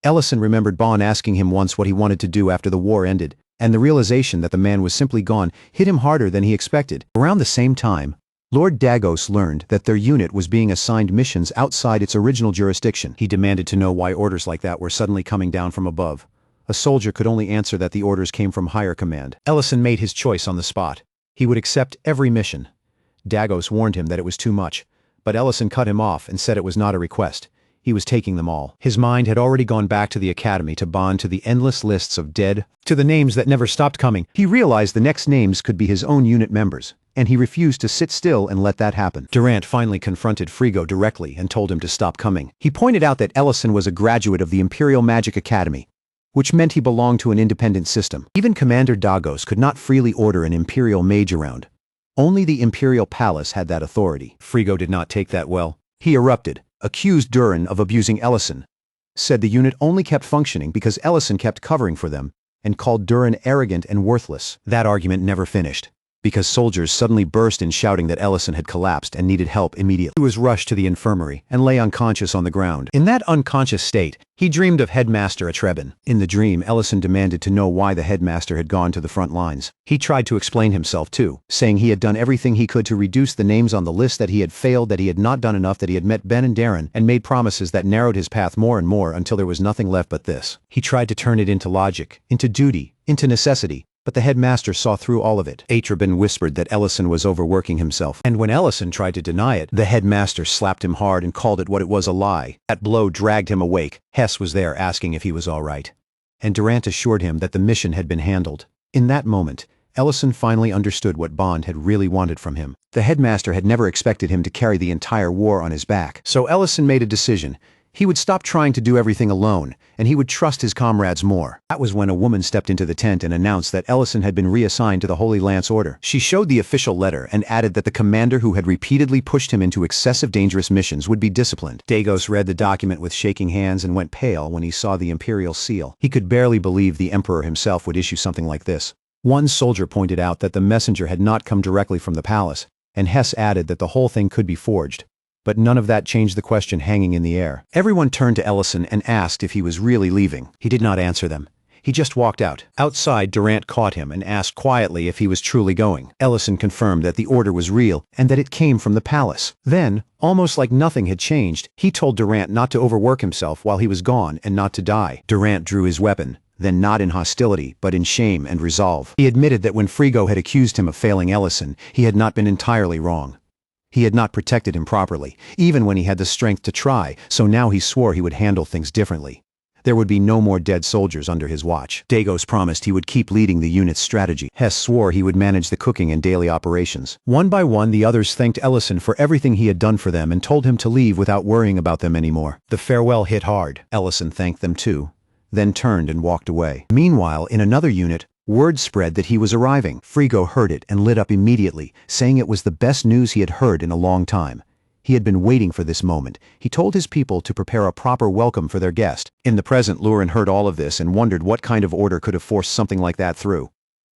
Ellison remembered Bon asking him once what he wanted to do after the war ended, and the realization that the man was simply gone hit him harder than he expected. Around the same time, Lord Dagos learned that their unit was being assigned missions outside its original jurisdiction. He demanded to know why orders like that were suddenly coming down from above. A soldier could only answer that the orders came from higher command. Ellison made his choice on the spot. He would accept every mission. Dagos warned him that it was too much, but Ellison cut him off and said it was not a request. He was taking them all. His mind had already gone back to the academy to bond to the endless lists of dead, to the names that never stopped coming. He realized the next names could be his own unit members, and he refused to sit still and let that happen. Durant finally confronted Frigo directly and told him to stop coming. He pointed out that Ellison was a graduate of the Imperial Magic Academy, which meant he belonged to an independent system. Even Commander Dagos could not freely order an Imperial mage around. Only the Imperial Palace had that authority. Frigo did not take that well. He erupted, accused Durin of abusing Ellison, said the unit only kept functioning because Ellison kept covering for them, and called Durin arrogant and worthless. That argument never finished, because soldiers suddenly burst in shouting that Ellison had collapsed and needed help immediately. He was rushed to the infirmary and lay unconscious on the ground. In that unconscious state, he dreamed of Headmaster Atrebin. In the dream, Ellison demanded to know why the headmaster had gone to the front lines. He tried to explain himself too, saying he had done everything he could to reduce the names on the list, that he had failed, that he had not done enough, that he had met Ben and Darren, and made promises that narrowed his path more and more until there was nothing left but this. He tried to turn it into logic, into duty, into necessity, but the headmaster saw through all of it. Atrebin whispered that Ellison was overworking himself, and when Ellison tried to deny it, the headmaster slapped him hard and called it what it was, a lie. That blow dragged him awake. Hess was there asking if he was all right, and Durant assured him that the mission had been handled. In that moment, Ellison finally understood what Bond had really wanted from him. The headmaster had never expected him to carry the entire war on his back, so Ellison made a decision. He would stop trying to do everything alone, and he would trust his comrades more. That was when a woman stepped into the tent and announced that Ellison had been reassigned to the Holy Lance Order. She showed the official letter and added that the commander who had repeatedly pushed him into excessive dangerous missions would be disciplined. Dagos read the document with shaking hands and went pale when he saw the Imperial seal. He could barely believe the Emperor himself would issue something like this. One soldier pointed out that the messenger had not come directly from the palace, and Hess added that the whole thing could be forged. But none of that changed the question hanging in the air. Everyone turned to Ellison and asked if he was really leaving. He did not answer them. He just walked out. Outside, Durant caught him and asked quietly if he was truly going. Ellison confirmed that the order was real and that it came from the palace. Then, almost like nothing had changed, he told Durant not to overwork himself while he was gone and not to die. Durant drew his weapon, then not in hostility, but in shame and resolve. He admitted that when Frigo had accused him of failing Ellison, he had not been entirely wrong. He had not protected him properly, even when he had the strength to try, so now he swore he would handle things differently. There would be no more dead soldiers under his watch. Dagos promised he would keep leading the unit's strategy. Hess swore he would manage the cooking and daily operations. One by one, the others thanked Ellison for everything he had done for them and told him to leave without worrying about them anymore. The farewell hit hard. Ellison thanked them too, then turned and walked away. Meanwhile, in another unit, word spread that he was arriving. Frigo heard it and lit up immediately, saying it was the best news he had heard in a long time. He had been waiting for this moment. He told his people to prepare a proper welcome for their guest. In the present, Lauren heard all of this and wondered what kind of order could have forced something like that through.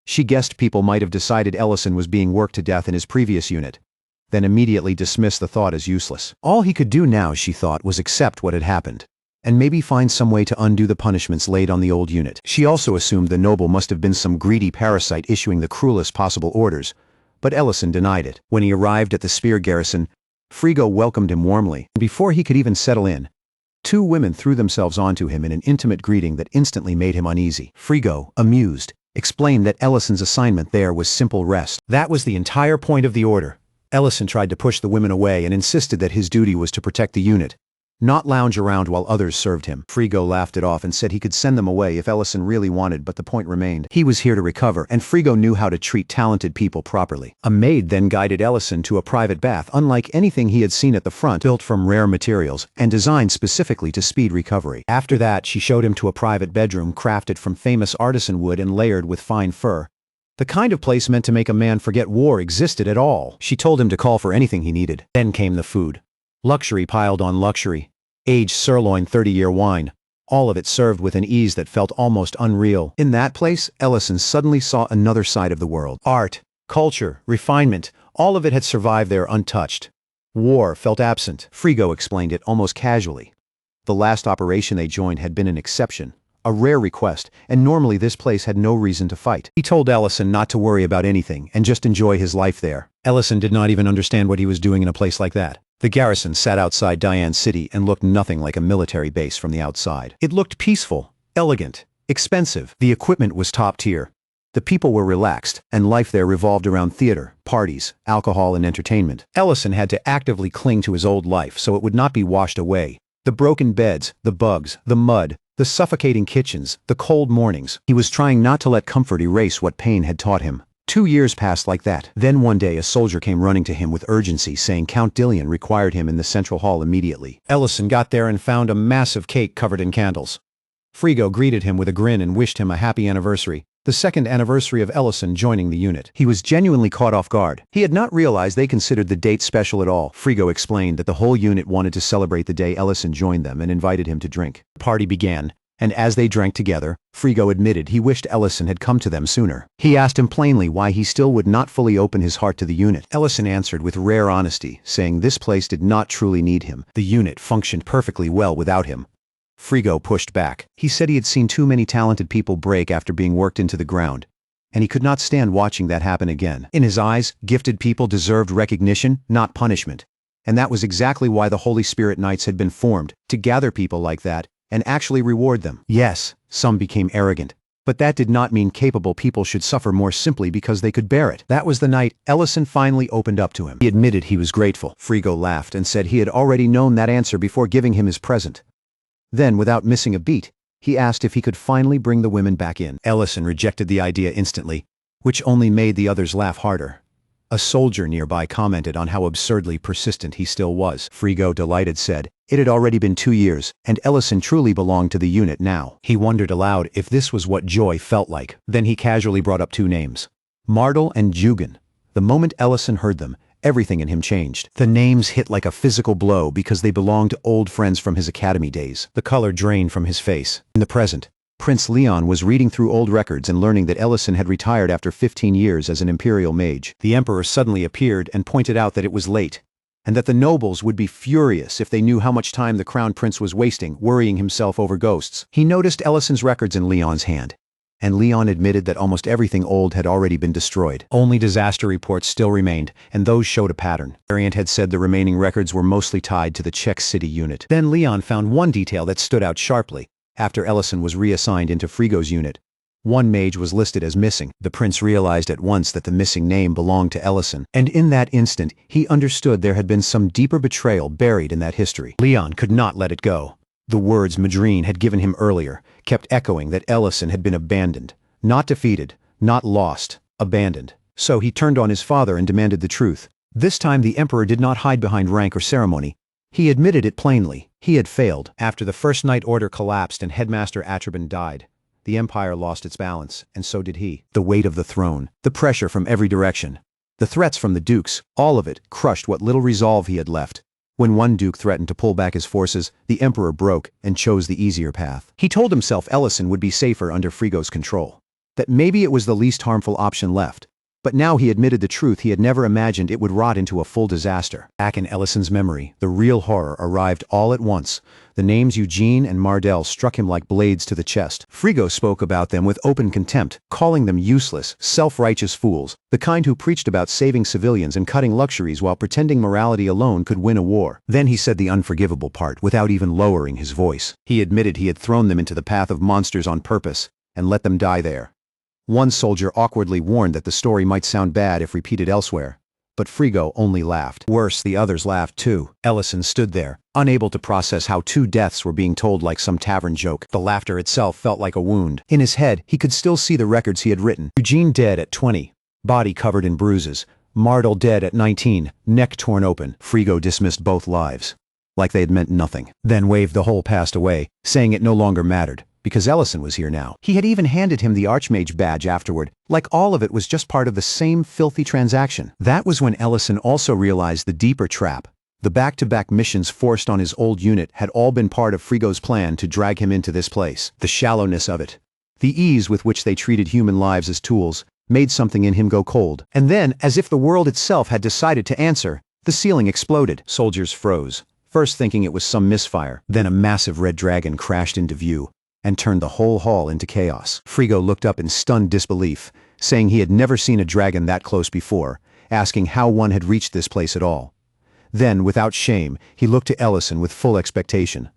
She guessed people might have decided Ellison was being worked to death in his previous unit, then immediately dismissed the thought as useless. All he could do now, she thought, was accept what had happened, and maybe find some way to undo the punishments laid on the old unit. She also assumed the noble must have been some greedy parasite issuing the cruelest possible orders, but Ellison denied it. When he arrived at the spear garrison, Frigo welcomed him warmly, and before he could even settle in, two women threw themselves onto him in an intimate greeting that instantly made him uneasy. Frigo, amused, explained that Ellison's assignment there was simple rest. That was the entire point of the order. Ellison tried to push the women away and insisted that his duty was to protect the unit, not lounge around while others served him. Frigo laughed it off and said he could send them away if Ellison really wanted, but the point remained. He was here to recover, and Frigo knew how to treat talented people properly. A maid then guided Ellison to a private bath unlike anything he had seen at the front, built from rare materials and designed specifically to speed recovery. After that, she showed him to a private bedroom crafted from famous artisan wood and layered with fine fur. The kind of place meant to make a man forget war existed at all. She told him to call for anything he needed. Then came the food. Luxury piled on luxury. Aged sirloin 30-year wine. all of it served with an ease that felt almost unreal. In that place, Ellison suddenly saw another side of the world. Art, culture, refinement, all of it had survived there untouched. War felt absent. Frigo explained it almost casually. The last operation they joined had been an exception, a rare request, and normally this place had no reason to fight. He told Ellison not to worry about anything and just enjoy his life there. Ellison did not even understand what he was doing in a place like that. The garrison sat outside Diane City and looked nothing like a military base from the outside. It looked peaceful, elegant, expensive. The equipment was top tier. The people were relaxed, and life there revolved around theater, parties, alcohol, and entertainment. Ellison had to actively cling to his old life so it would not be washed away. The broken beds, the bugs, the mud, the suffocating kitchens, the cold mornings. He was trying not to let comfort erase what pain had taught him. 2 years passed like that. Then one day a soldier came running to him with urgency saying Count Dillion required him in the central hall immediately. Ellison got there and found a massive cake covered in candles. Frigo greeted him with a grin and wished him a happy anniversary, the second anniversary of Ellison joining the unit. He was genuinely caught off guard. He had not realized they considered the date special at all. Frigo explained that the whole unit wanted to celebrate the day Ellison joined them and invited him to drink. The party began, and as they drank together, Frigo admitted he wished Ellison had come to them sooner. He asked him plainly why he still would not fully open his heart to the unit. Ellison answered with rare honesty, saying this place did not truly need him. The unit functioned perfectly well without him. Frigo pushed back. He said he had seen too many talented people break after being worked into the ground, and he could not stand watching that happen again. In his eyes, gifted people deserved recognition, not punishment. And that was exactly why the Holy Spirit Knights had been formed, to gather people like that and actually reward them. Yes, some became arrogant, but that did not mean capable people should suffer more simply because they could bear it. That was the night Ellison finally opened up to him. He admitted he was grateful. Frigo laughed and said he had already known that answer before giving him his present. Then, without missing a beat, he asked if he could finally bring the women back in. Ellison rejected the idea instantly, which only made the others laugh harder. A soldier nearby commented on how absurdly persistent he still was. Frigo, delighted, said it had already been 2 years, and Ellison truly belonged to the unit now. He wondered aloud if this was what joy felt like. Then he casually brought up 2 names, Mardel and Jugan. The moment Ellison heard them, everything in him changed. The names hit like a physical blow because they belonged to old friends from his academy days. The color drained from his face. In the present, Prince Leon was reading through old records and learning that Ellison had retired after 15 years as an Imperial mage. The Emperor suddenly appeared and pointed out that it was late, and that the nobles would be furious if they knew how much time the Crown Prince was wasting worrying himself over ghosts. He noticed Ellison's records in Leon's hand, and Leon admitted that almost everything old had already been destroyed. Only disaster reports still remained, and those showed a pattern. Variant had said the remaining records were mostly tied to the Czech City unit. Then Leon found one detail that stood out sharply. After Ellison was reassigned into Frigo's unit, one mage was listed as missing. The prince realized at once that the missing name belonged to Ellison, and in that instant he understood there had been some deeper betrayal buried in that history. Leon could not let it go. The words Madrine had given him earlier kept echoing that Ellison had been abandoned, not defeated, not lost, abandoned. So he turned on his father and demanded the truth. This time the Emperor did not hide behind rank or ceremony. He admitted it plainly. He had failed. After the First Night Order collapsed and Headmaster Atribin died, the Empire lost its balance, and so did he. The weight of the throne, the pressure from every direction, the threats from the dukes, all of it crushed what little resolve he had left. When one duke threatened to pull back his forces, the Emperor broke and chose the easier path. He told himself Ellison would be safer under Frigo's control, that maybe it was the least harmful option left. But now he admitted the truth. He had never imagined it would rot into a full disaster. Back in Ellison's memory, the real horror arrived all at once. The names Eugene and Mardel struck him like blades to the chest. Frigo spoke about them with open contempt, calling them useless, self-righteous fools, the kind who preached about saving civilians and cutting luxuries while pretending morality alone could win a war. Then he said the unforgivable part without even lowering his voice. He admitted he had thrown them into the path of monsters on purpose and let them die there. One soldier awkwardly warned that the story might sound bad if repeated elsewhere, but Frigo only laughed. Worse, the others laughed too. Ellison stood there, unable to process how 2 deaths were being told like some tavern joke. The laughter itself felt like a wound. In his head, he could still see the records he had written. Eugene dead at 20, body covered in bruises. Mardel dead at 19, neck torn open. Frigo dismissed both lives, like they had meant nothing, then waved the whole past away, saying it no longer mattered, because Ellison was here now. He had even handed him the Archmage badge afterward, like all of it was just part of the same filthy transaction. That was when Ellison also realized the deeper trap. The back-to-back missions forced on his old unit had all been part of Frigo's plan to drag him into this place. The shallowness of it, the ease with which they treated human lives as tools, made something in him go cold. And then, as if the world itself had decided to answer, the ceiling exploded. Soldiers froze, first thinking it was some misfire. Then a massive red dragon crashed into view and turned the whole hall into chaos. Frigo looked up in stunned disbelief, saying he had never seen a dragon that close before, asking how one had reached this place at all. Then, without shame, he looked to Ellison with full expectation.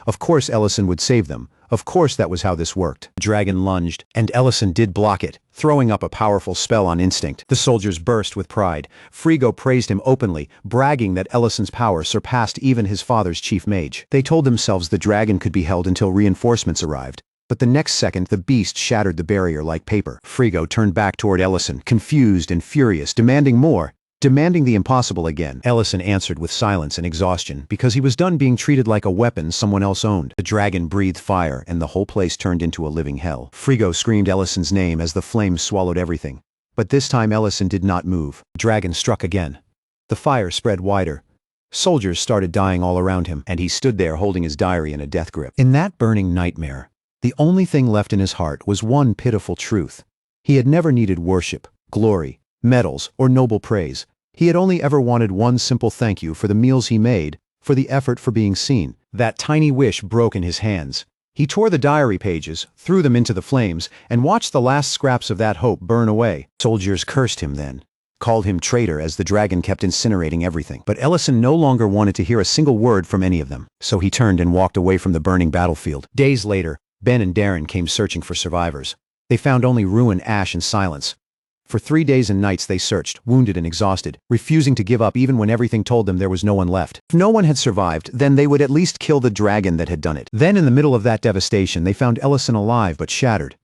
Of course Ellison would save them. Of course that was how this worked. The dragon lunged, and Ellison did block it, throwing up a powerful spell on instinct. The soldiers burst with pride. Frigo praised him openly, bragging that Ellison's power surpassed even his father's chief mage. They told themselves the dragon could be held until reinforcements arrived. But the next second the beast shattered the barrier like paper. Frigo turned back toward Ellison, confused and furious, demanding more. Demanding the impossible again. Ellison answered with silence and exhaustion, because he was done being treated like a weapon someone else owned. The dragon breathed fire, and the whole place turned into a living hell. Frigo screamed Ellison's name as the flames swallowed everything. But this time Ellison did not move. The dragon struck again. The fire spread wider. Soldiers started dying all around him, and he stood there holding his diary in a death grip. In that burning nightmare, the only thing left in his heart was one pitiful truth. He had never needed worship, glory, medals, or noble praise. He had only ever wanted one simple thank you for the meals he made, for the effort for being seen. That tiny wish broke in his hands. He tore the diary pages, threw them into the flames, and watched the last scraps of that hope burn away. Soldiers cursed him then, called him traitor as the dragon kept incinerating everything. But Ellison no longer wanted to hear a single word from any of them, so he turned and walked away from the burning battlefield. Days later, Ben and Darren came searching for survivors. They found only ruin, ash, and silence. For 3 days and nights they searched, wounded and exhausted, refusing to give up even when everything told them there was no one left. If no one had survived, then they would at least kill the dragon that had done it. Then in the middle of that devastation they found Ellison alive but shattered.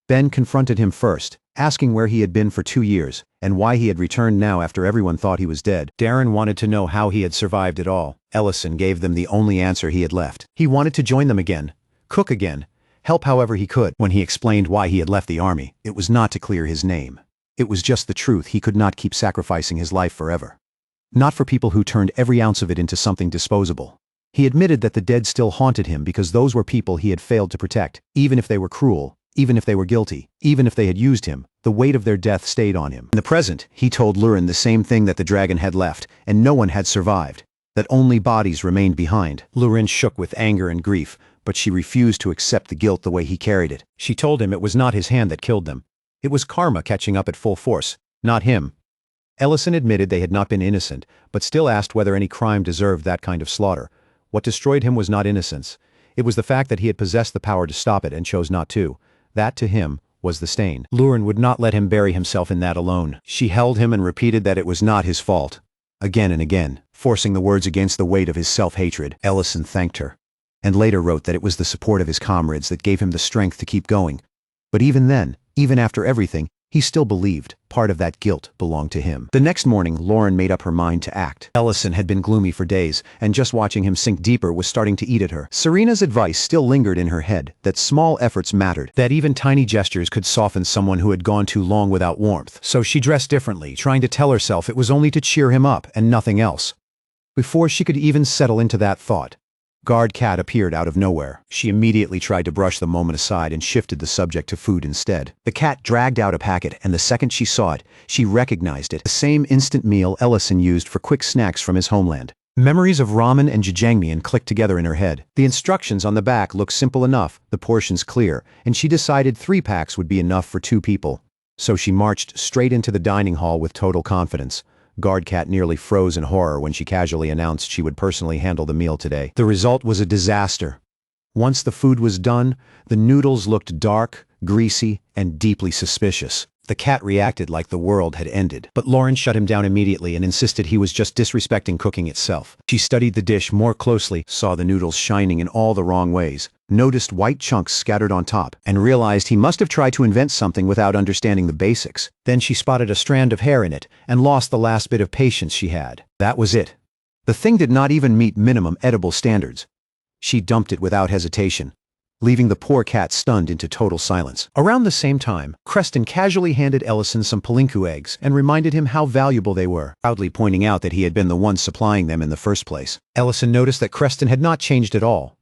Ben confronted him first, asking where he had been for 2 years, and why he had returned now after everyone thought he was dead. Darren wanted to know how he had survived it all. Ellison gave them the only answer he had left. He wanted to join them again, cook again, help however he could. When he explained why he had left the army, it was not to clear his name. It was just the truth. He could not keep sacrificing his life forever. Not for people who turned every ounce of it into something disposable. He admitted that the dead still haunted him because those were people he had failed to protect. Even if they were cruel, even if they were guilty, even if they had used him, the weight of their death stayed on him. In the present, he told Lurin the same thing that the dragon had left, and no one had survived. That only bodies remained behind. Lurin shook with anger and grief, but she refused to accept the guilt the way he carried it. She told him it was not his hand that killed them. It was karma catching up at full force, not him. Ellison admitted they had not been innocent, but still asked whether any crime deserved that kind of slaughter. What destroyed him was not innocence. It was the fact that he had possessed the power to stop it and chose not to. That, to him, was the stain. Lurin would not let him bury himself in that alone. She held him and repeated that it was not his fault. Again and again, forcing the words against the weight of his self-hatred. Ellison thanked her, and later wrote that it was the support of his comrades that gave him the strength to keep going. But even then, even after everything, he still believed part of that guilt belonged to him. The next morning, Lauren made up her mind to act. Ellison had been gloomy for days, and just watching him sink deeper was starting to eat at her. Serena's advice still lingered in her head, that small efforts mattered, that even tiny gestures could soften someone who had gone too long without warmth. So she dressed differently, trying to tell herself it was only to cheer him up and nothing else. Before she could even settle into that thought, Guard Cat appeared out of nowhere. She immediately tried to brush the moment aside and shifted the subject to food instead. The cat dragged out a packet, and the second she saw it, she recognized it. The same instant meal Ellison used for quick snacks from his homeland. Memories of ramen and jjajangmyeon clicked together in her head. The instructions on the back looked simple enough, the portions clear, and she decided 3 packs would be enough for 2 people. So she marched straight into the dining hall with total confidence. Guard Cat nearly froze in horror when she casually announced she would personally handle the meal today. The result was a disaster. Once the food was done, the noodles looked dark, greasy, and deeply suspicious. The cat reacted like the world had ended. But Lauren shut him down immediately and insisted he was just disrespecting cooking itself. She studied the dish more closely, saw the noodles shining in all the wrong ways, noticed white chunks scattered on top, and realized he must have tried to invent something without understanding the basics. Then she spotted a strand of hair in it and lost the last bit of patience she had. That was it. The thing did not even meet minimum edible standards. She dumped it without hesitation. leaving the poor cat stunned into total silence. Around the same time, Creston casually handed Ellison some Palinku eggs and reminded him how valuable they were, proudly pointing out that he had been the one supplying them in the first place. Ellison noticed that Creston had not changed at all,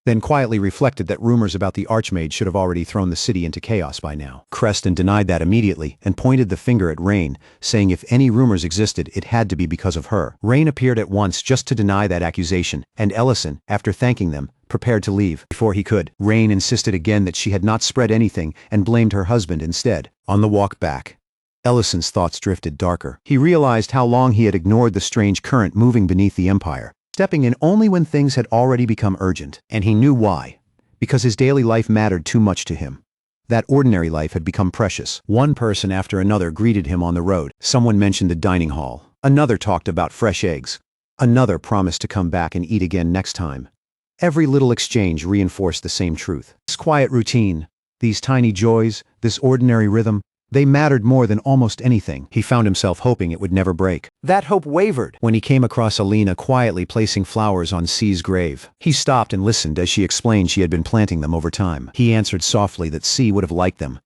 then quietly reflected that rumors about the Archmage should have already thrown the city into chaos by now. Creston denied that immediately and pointed the finger at Rain, saying if any rumors existed, it had to be because of her. Rain appeared at once just to deny that accusation, and Ellison, after thanking them, prepared to leave. Before he could, Rain insisted again that she had not spread anything and blamed her husband instead. On the walk back, Ellison's thoughts drifted darker. He realized how long he had ignored the strange current moving beneath the Empire, stepping in only when things had already become urgent. And he knew why. Because his daily life mattered too much to him. That ordinary life had become precious. One person after another greeted him on the road. Someone mentioned the dining hall. Another talked about fresh eggs. Another promised to come back and eat again next time. Every little exchange reinforced the same truth. This quiet routine, these tiny joys, this ordinary rhythm, they mattered more than almost anything. He found himself hoping it would never break. That hope wavered when he came across Alina quietly placing flowers on C's grave. He stopped and listened as she explained she had been planting them over time. He answered softly that C would have liked them.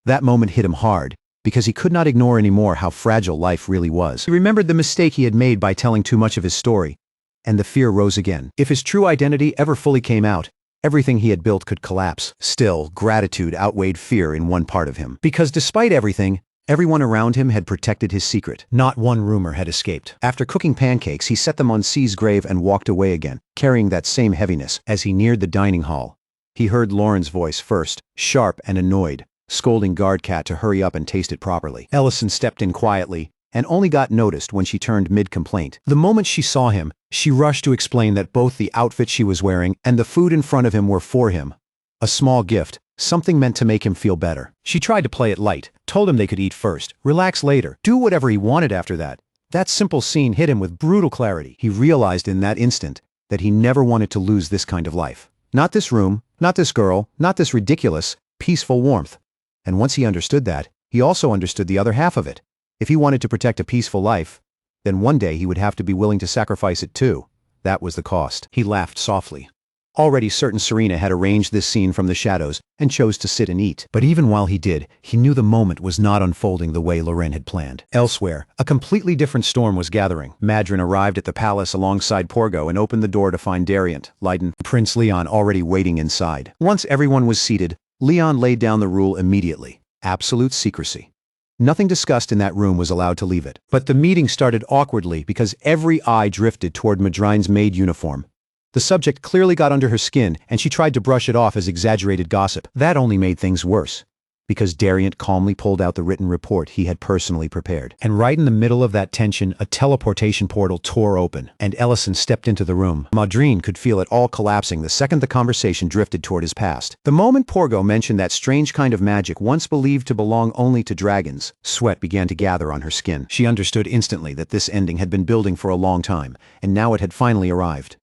That moment hit him hard, because he could not ignore anymore how fragile life really was. He remembered the mistake he had made by telling too much of his story, and the fear rose again. If his true identity ever fully came out, everything he had built could collapse. Still, gratitude outweighed fear in one part of him. Because despite everything, everyone around him had protected his secret. Not one rumor had escaped. After cooking pancakes, he set them on C's grave and walked away again, carrying that same heaviness. As he neared the dining hall, he heard Lauren's voice first, sharp and annoyed, scolding Guardcat to hurry up and taste it properly. Ellison stepped in quietly, and only got noticed when she turned mid-complaint. The moment she saw him, she rushed to explain that both the outfit she was wearing and the food in front of him were for him. A small gift, something meant to make him feel better. She tried to play it light, told him they could eat first, relax later, do whatever he wanted after that. That simple scene hit him with brutal clarity. He realized in that instant that he never wanted to lose this kind of life. Not this room, not this girl, not this ridiculous, peaceful warmth. And once he understood that, he also understood the other half of it. If he wanted to protect a peaceful life, then one day he would have to be willing to sacrifice it too. That was the cost. He laughed softly. Already certain Serena had arranged this scene from the shadows and chose to sit and eat. But even while he did, he knew the moment was not unfolding the way Loren had planned. Elsewhere, a completely different storm was gathering. Madrin arrived at the palace alongside Porgo and opened the door to find Dariant, Leiden, and Prince Leon already waiting inside. Once everyone was seated, Leon laid down the rule immediately. Absolute secrecy. Nothing discussed in that room was allowed to leave it. But the meeting started awkwardly because every eye drifted toward Madrine's maid uniform. The subject clearly got under her skin, and she tried to brush it off as exaggerated gossip. That only made things worse, because Dariant calmly pulled out the written report he had personally prepared. And right in the middle of that tension, a teleportation portal tore open, and Ellison stepped into the room. Madrine could feel it all collapsing the second the conversation drifted toward his past. The moment Porgo mentioned that strange kind of magic once believed to belong only to dragons, sweat began to gather on her skin. She understood instantly that this ending had been building for a long time, and now it had finally arrived.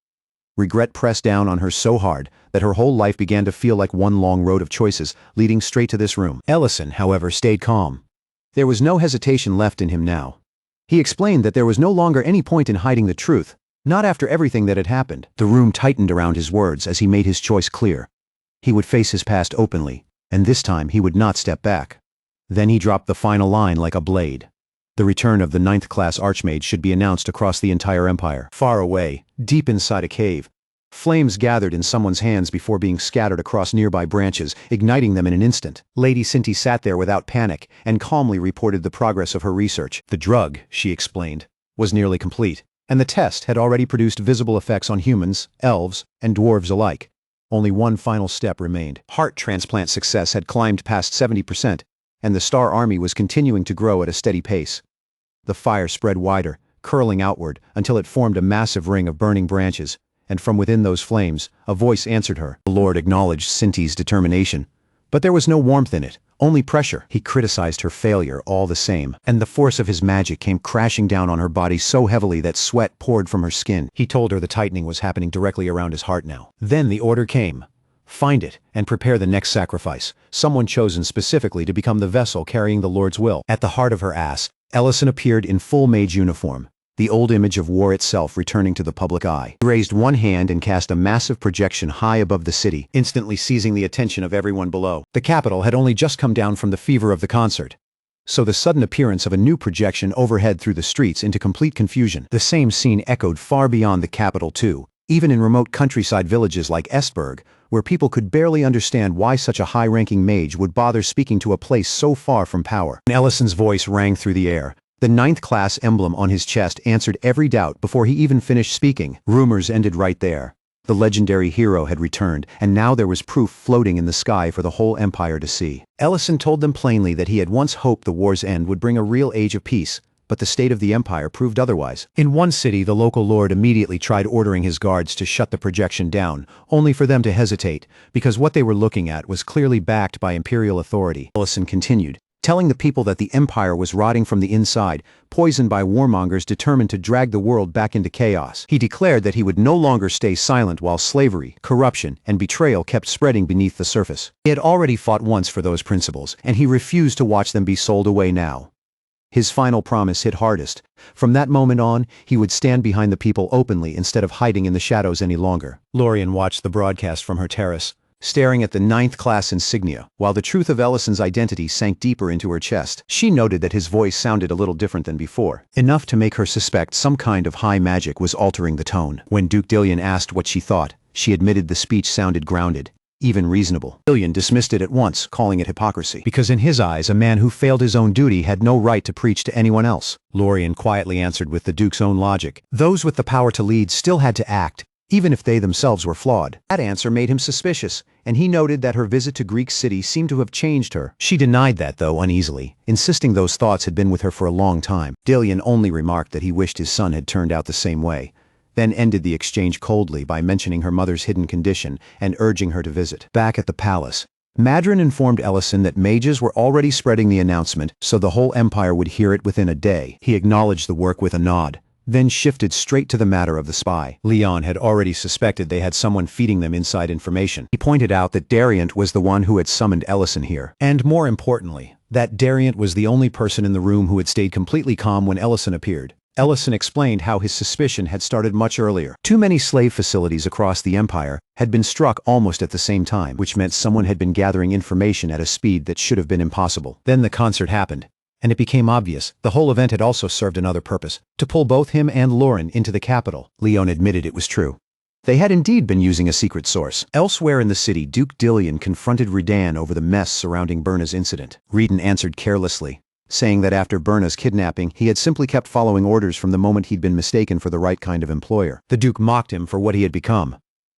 Regret pressed down on her so hard that her whole life began to feel like one long road of choices leading straight to this room. Ellison, however, stayed calm. There was no hesitation left in him now. He explained that there was no longer any point in hiding the truth, not after everything that had happened. The room tightened around his words as he made his choice clear. He would face his past openly, and this time he would not step back. Then he dropped the final line like a blade. The return of the 9th-class Archmage should be announced across the entire Empire. Far away, deep inside a cave, flames gathered in someone's hands before being scattered across nearby branches, igniting them in an instant. Lady Cinti sat there without panic and calmly reported the progress of her research. The drug, she explained, was nearly complete, and the test had already produced visible effects on humans, elves, and dwarves alike. Only one final step remained. Heart transplant success had climbed past 70%, and the Star Army was continuing to grow at a steady pace. The fire spread wider, curling outward until it formed a massive ring of burning branches, and from within those flames, a voice answered her. The Lord acknowledged Cinti's determination, but there was no warmth in it, only pressure. He criticized her failure all the same, and the force of his magic came crashing down on her body so heavily that sweat poured from her skin. He told her the tightening was happening directly around his heart now. Then the order came. Find it and prepare the next sacrifice, someone chosen specifically to become the vessel carrying the Lord's will. At the heart of her ass, Ellison appeared in full mage uniform, the old image of war itself returning to the public eye. He raised one hand and cast a massive projection high above the city, instantly seizing the attention of everyone below. The capital had only just come down from the fever of the concert, so the sudden appearance of a new projection overhead threw the streets into complete confusion. The same scene echoed far beyond the capital too, even in remote countryside villages like Estberg, where people could barely understand why such a high-ranking mage would bother speaking to a place so far from power. Ellison's voice rang through the air. The 9th class emblem on his chest answered every doubt before he even finished speaking. Rumors ended right there. The legendary hero had returned, and now there was proof floating in the sky for the whole empire to see. Ellison told them plainly that he had once hoped the war's end would bring a real age of peace, but the state of the empire proved otherwise. In one city, the local lord immediately tried ordering his guards to shut the projection down, only for them to hesitate, because what they were looking at was clearly backed by Imperial authority. Ellison continued, telling the people that the empire was rotting from the inside, poisoned by warmongers determined to drag the world back into chaos. He declared that he would no longer stay silent while slavery, corruption, and betrayal kept spreading beneath the surface. He had already fought once for those principles, and he refused to watch them be sold away now. His final promise hit hardest. From that moment on, he would stand behind the people openly instead of hiding in the shadows any longer. Lorien watched the broadcast from her terrace, staring at the 9th class insignia, while the truth of Ellison's identity sank deeper into her chest. She noted that his voice sounded a little different than before, enough to make her suspect some kind of high magic was altering the tone. When Duke Dillion asked what she thought, she admitted the speech sounded grounded, even reasonable. Dillion dismissed it at once, calling it hypocrisy, because in his eyes a man who failed his own duty had no right to preach to anyone else. Lorien quietly answered with the Duke's own logic. Those with the power to lead still had to act, even if they themselves were flawed. That answer made him suspicious, and he noted that her visit to Greek City seemed to have changed her. She denied that, though, uneasily, insisting those thoughts had been with her for a long time. Dillion only remarked that he wished his son had turned out the same way, then ended the exchange coldly by mentioning her mother's hidden condition and urging her to visit. Back at the palace, Madrin informed Ellison that mages were already spreading the announcement so the whole empire would hear it within a day. He acknowledged the work with a nod, then shifted straight to the matter of the spy. Leon had already suspected they had someone feeding them inside information. He pointed out that Dariant was the one who had summoned Ellison here, and more importantly, that Dariant was the only person in the room who had stayed completely calm when Ellison appeared. Ellison explained how his suspicion had started much earlier. Too many slave facilities across the empire had been struck almost at the same time, which meant someone had been gathering information at a speed that should have been impossible. Then the concert happened, and it became obvious the whole event had also served another purpose, to pull both him and Lauren into the capital. Leon admitted it was true. They had indeed been using a secret source. Elsewhere in the city, Duke Dillion confronted Redan over the mess surrounding Berna's incident. Redan answered carelessly, saying that after Berna's kidnapping, he had simply kept following orders from the moment he'd been mistaken for the right kind of employer. The Duke mocked him for what he had become,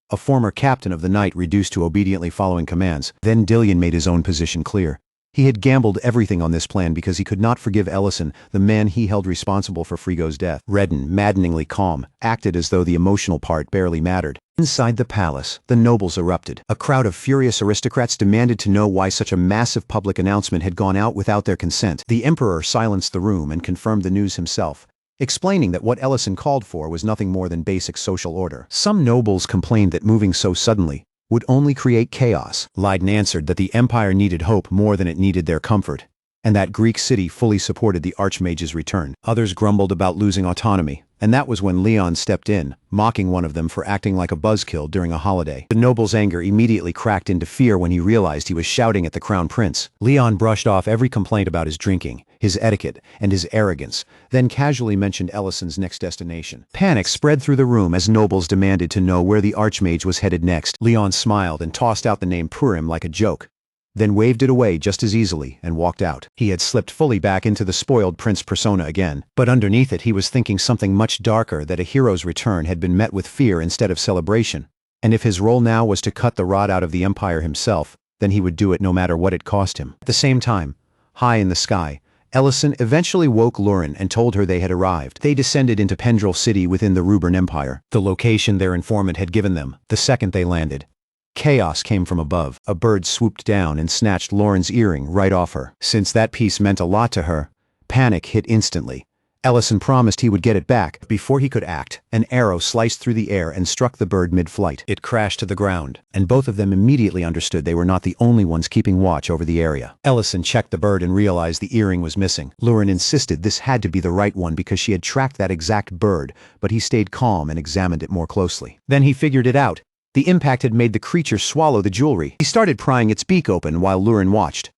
a former captain of the Knight reduced to obediently following commands. Then Dillion made his own position clear. He had gambled everything on this plan because he could not forgive Ellison, the man he held responsible for Frigo's death. Redan, maddeningly calm, acted as though the emotional part barely mattered. Inside the palace, the nobles erupted. A crowd of furious aristocrats demanded to know why such a massive public announcement had gone out without their consent. The emperor silenced the room and confirmed the news himself, explaining that what Ellison called for was nothing more than basic social order. Some nobles complained that moving so suddenly would only create chaos. Leiden answered that the empire needed hope more than it needed their comfort, and that Greek City fully supported the Archmage's return. Others grumbled about losing autonomy, and that was when Leon stepped in, mocking one of them for acting like a buzzkill during a holiday. The noble's anger immediately cracked into fear when he realized he was shouting at the crown prince. Leon brushed off every complaint about his drinking, his etiquette, and his arrogance, then casually mentioned Ellison's next destination. Panic spread through the room as nobles demanded to know where the Archmage was headed next. Leon smiled and tossed out the name Purim like a joke, then waved it away just as easily and walked out. He had slipped fully back into the spoiled prince persona again, but underneath it he was thinking something much darker, that a hero's return had been met with fear instead of celebration, and if his role now was to cut the rot out of the empire himself, then he would do it no matter what it cost him. At the same time, high in the sky, Ellison eventually woke Lauren and told her they had arrived. They descended into Pendrell City within the Rubern Empire, the location their informant had given them, the second they landed. Chaos came from above. A bird swooped down and snatched Lauren's earring right off her. Since that piece meant a lot to her, panic hit instantly. Ellison promised he would get it back. Before he could act, an arrow sliced through the air and struck the bird mid-flight. It crashed to the ground, and both of them immediately understood they were not the only ones keeping watch over the area. Ellison checked the bird and realized the earring was missing. Lauren insisted this had to be the right one because she had tracked that exact bird, but he stayed calm and examined it more closely. Then he figured it out. The impact had made the creature swallow the jewelry. He started prying its beak open while Lauren watched,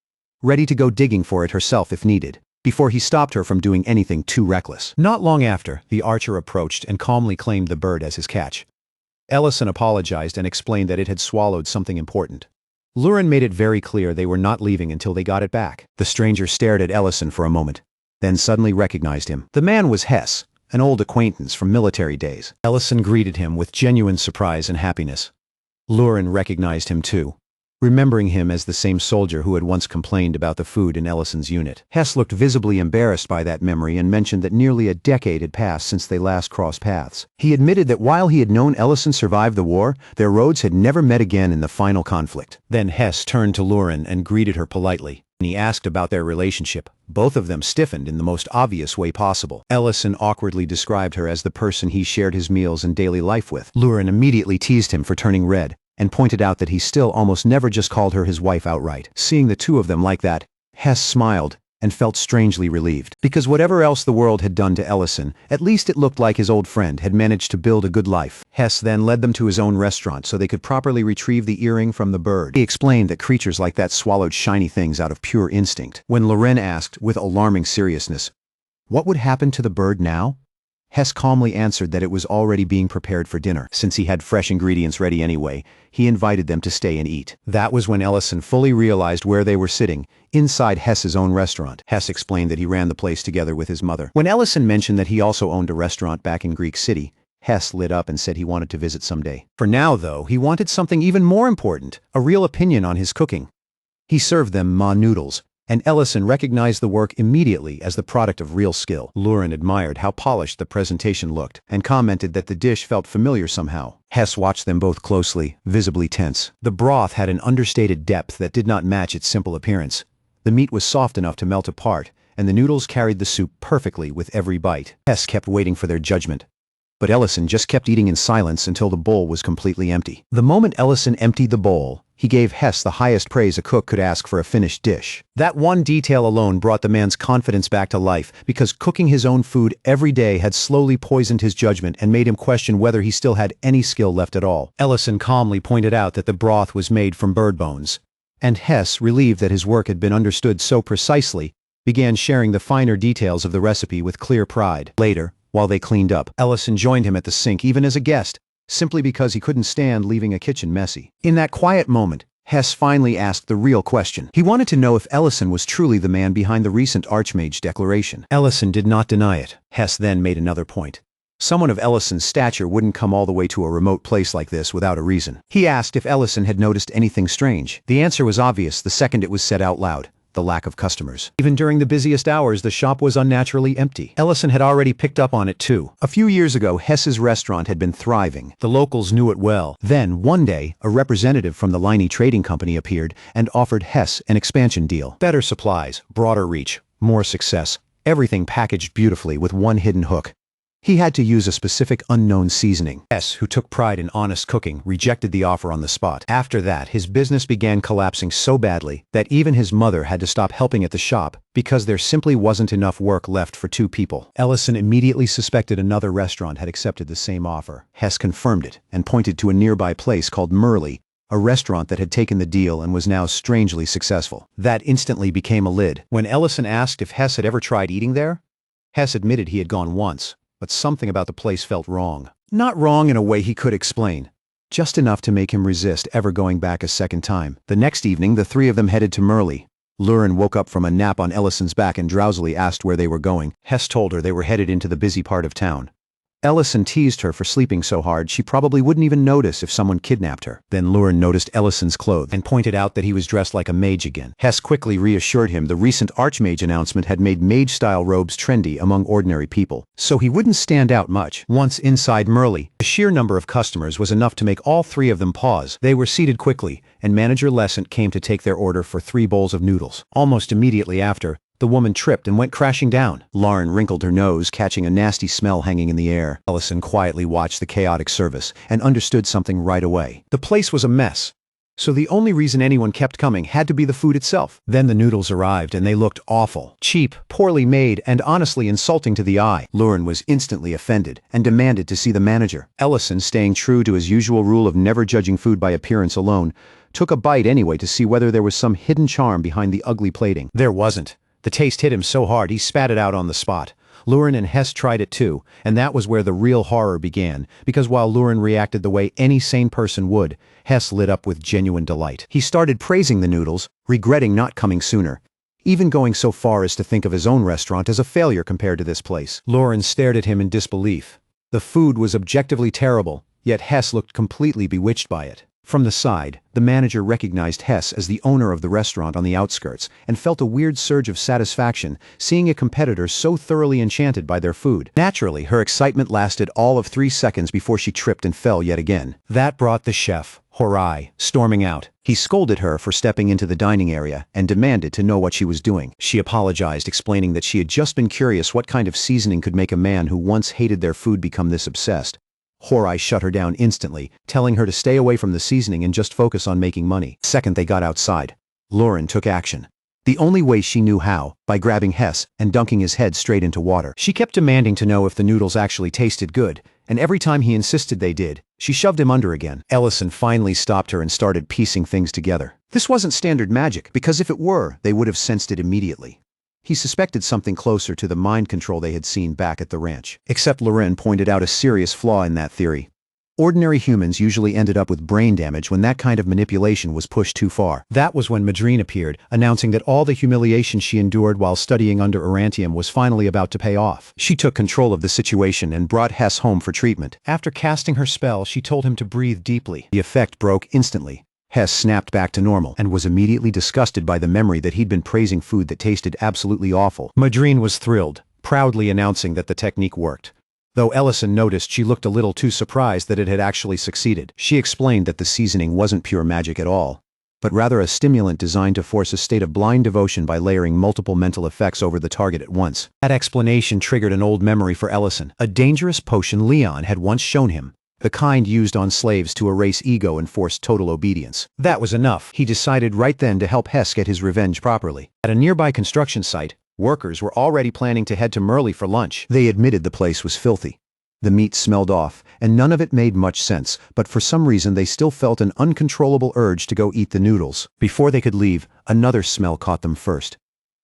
ready to go digging for it herself if needed, before he stopped her from doing anything too reckless. Not long after, the archer approached and calmly claimed the bird as his catch. Ellison apologized and explained that it had swallowed something important. Lauren made it very clear they were not leaving until they got it back. The stranger stared at Ellison for a moment, then suddenly recognized him. The man was Hess, an old acquaintance from military days. Ellison greeted him with genuine surprise and happiness. Lauren recognized him too, remembering him as the same soldier who had once complained about the food in Ellison's unit. Hess looked visibly embarrassed by that memory and mentioned that nearly a decade had passed since they last crossed paths. He admitted that while he had known Ellison survive the war, their roads had never met again in the final conflict. Then Hess turned to Lauren and greeted her politely. He asked about their relationship. Both of them stiffened in the most obvious way possible. Ellison awkwardly described her as the person he shared his meals and daily life with. Lauren immediately teased him for turning red, and pointed out that he still almost never just called her his wife outright. Seeing the two of them like that, Hess smiled and felt strangely relieved. Because whatever else the world had done to Ellison, at least it looked like his old friend had managed to build a good life. Hess then led them to his own restaurant so they could properly retrieve the earring from the bird. He explained that creatures like that swallowed shiny things out of pure instinct. When Loren asked, with alarming seriousness, what would happen to the bird now? Hess calmly answered that it was already being prepared for dinner. Since he had fresh ingredients ready anyway, he invited them to stay and eat. That was when Ellison fully realized where they were sitting, inside Hess's own restaurant. Hess explained that he ran the place together with his mother. When Ellison mentioned that he also owned a restaurant back in Greek City, Hess lit up and said he wanted to visit someday. For now, though, he wanted something even more important, a real opinion on his cooking. He served them ma noodles, and Ellison recognized the work immediately as the product of real skill. Lauren admired how polished the presentation looked, and commented that the dish felt familiar somehow. Hess watched them both closely, visibly tense. The broth had an understated depth that did not match its simple appearance. The meat was soft enough to melt apart, and the noodles carried the soup perfectly with every bite. Hess kept waiting for their judgment, but Ellison just kept eating in silence until the bowl was completely empty. The moment Ellison emptied the bowl, he gave Hess the highest praise a cook could ask for a finished dish. That one detail alone brought the man's confidence back to life, because cooking his own food every day had slowly poisoned his judgment and made him question whether he still had any skill left at all. Ellison calmly pointed out that the broth was made from bird bones, and Hess, relieved that his work had been understood so precisely, began sharing the finer details of the recipe with clear pride. Later, while they cleaned up, Ellison joined him at the sink even as a guest, simply because he couldn't stand leaving a kitchen messy. In that quiet moment, Hess finally asked the real question. He wanted to know if Ellison was truly the man behind the recent Archmage declaration. Ellison did not deny it. Hess then made another point. Someone of Ellison's stature wouldn't come all the way to a remote place like this without a reason. He asked if Ellison had noticed anything strange. The answer was obvious the second it was said out loud: the lack of customers. Even during the busiest hours, the shop was unnaturally empty. Ellison had already picked up on it too. A few years ago, Hess's restaurant had been thriving. The locals knew it well. Then, one day, a representative from the Liney Trading Company appeared and offered Hess an expansion deal. Better supplies, broader reach, more success, everything packaged beautifully with one hidden hook. He had to use a specific unknown seasoning. Hess, who took pride in honest cooking, rejected the offer on the spot. After that, his business began collapsing so badly that even his mother had to stop helping at the shop because there simply wasn't enough work left for two people. Ellison immediately suspected another restaurant had accepted the same offer. Hess confirmed it and pointed to a nearby place called Merle, a restaurant that had taken the deal and was now strangely successful. That instantly became a lid. When Ellison asked if Hess had ever tried eating there, Hess admitted he had gone once, but something about the place felt wrong. Not wrong in a way he could explain, just enough to make him resist ever going back a second time. The next evening, the three of them headed to Merle. Lauren woke up from a nap on Ellison's back and drowsily asked where they were going. Hess told her they were headed into the busy part of town. Ellison teased her for sleeping so hard she probably wouldn't even notice if someone kidnapped her. Then Lauren noticed Ellison's clothes and pointed out that he was dressed like a mage again. Hess quickly reassured him the recent Archmage announcement had made mage-style robes trendy among ordinary people, so he wouldn't stand out much. Once inside Merle, the sheer number of customers was enough to make all three of them pause. They were seated quickly, and manager Lesant came to take their order for 3 bowls of noodles. Almost immediately after, The woman tripped and went crashing down. Lauren wrinkled her nose, catching a nasty smell hanging in the air. Ellison quietly watched the chaotic service and understood something right away. The place was a mess. So the only reason anyone kept coming had to be the food itself. Then the noodles arrived and they looked awful. Cheap, poorly made, and honestly insulting to the eye. Lauren was instantly offended and demanded to see the manager. Ellison, staying true to his usual rule of never judging food by appearance alone, took a bite anyway to see whether there was some hidden charm behind the ugly plating. There wasn't. The taste hit him so hard he spat it out on the spot. Lauren and Hess tried it too, and that was where the real horror began, because while Lauren reacted the way any sane person would, Hess lit up with genuine delight. He started praising the noodles, regretting not coming sooner, even going so far as to think of his own restaurant as a failure compared to this place. Lauren stared at him in disbelief. The food was objectively terrible, yet Hess looked completely bewitched by it. From the side, the manager recognized Hess as the owner of the restaurant on the outskirts and felt a weird surge of satisfaction seeing a competitor so thoroughly enchanted by their food. Naturally, her excitement lasted all of 3 seconds before she tripped and fell yet again. That brought the chef, Horai, storming out. He scolded her for stepping into the dining area and demanded to know what she was doing. She apologized, explaining that she had just been curious what kind of seasoning could make a man who once hated their food become this obsessed. Horai shut her down instantly, telling her to stay away from the seasoning and just focus on making money. The second they got outside, Lauren took action. The only way she knew how, by grabbing Hess and dunking his head straight into water. She kept demanding to know if the noodles actually tasted good, and every time he insisted they did, she shoved him under again. Ellison finally stopped her and started piecing things together. This wasn't standard magic, because if it were, they would have sensed it immediately. He suspected something closer to the mind control they had seen back at the ranch. Except Lauren pointed out a serious flaw in that theory. Ordinary humans usually ended up with brain damage when that kind of manipulation was pushed too far. That was when Madrine appeared, announcing that all the humiliation she endured while studying under Urantium was finally about to pay off. She took control of the situation and brought Hess home for treatment. After casting her spell, she told him to breathe deeply. The effect broke instantly. Hess snapped back to normal and was immediately disgusted by the memory that he'd been praising food that tasted absolutely awful. Madrine was thrilled, proudly announcing that the technique worked. Though Ellison noticed she looked a little too surprised that it had actually succeeded. She explained that the seasoning wasn't pure magic at all, but rather a stimulant designed to force a state of blind devotion by layering multiple mental effects over the target at once. That explanation triggered an old memory for Ellison, a dangerous potion Leon had once shown him. The kind used on slaves to erase ego and force total obedience. That was enough. He decided right then to help Hess get his revenge properly. At a nearby construction site, workers were already planning to head to Merle for lunch. They admitted the place was filthy. The meat smelled off, and none of it made much sense, but for some reason they still felt an uncontrollable urge to go eat the noodles. Before they could leave, another smell caught them first.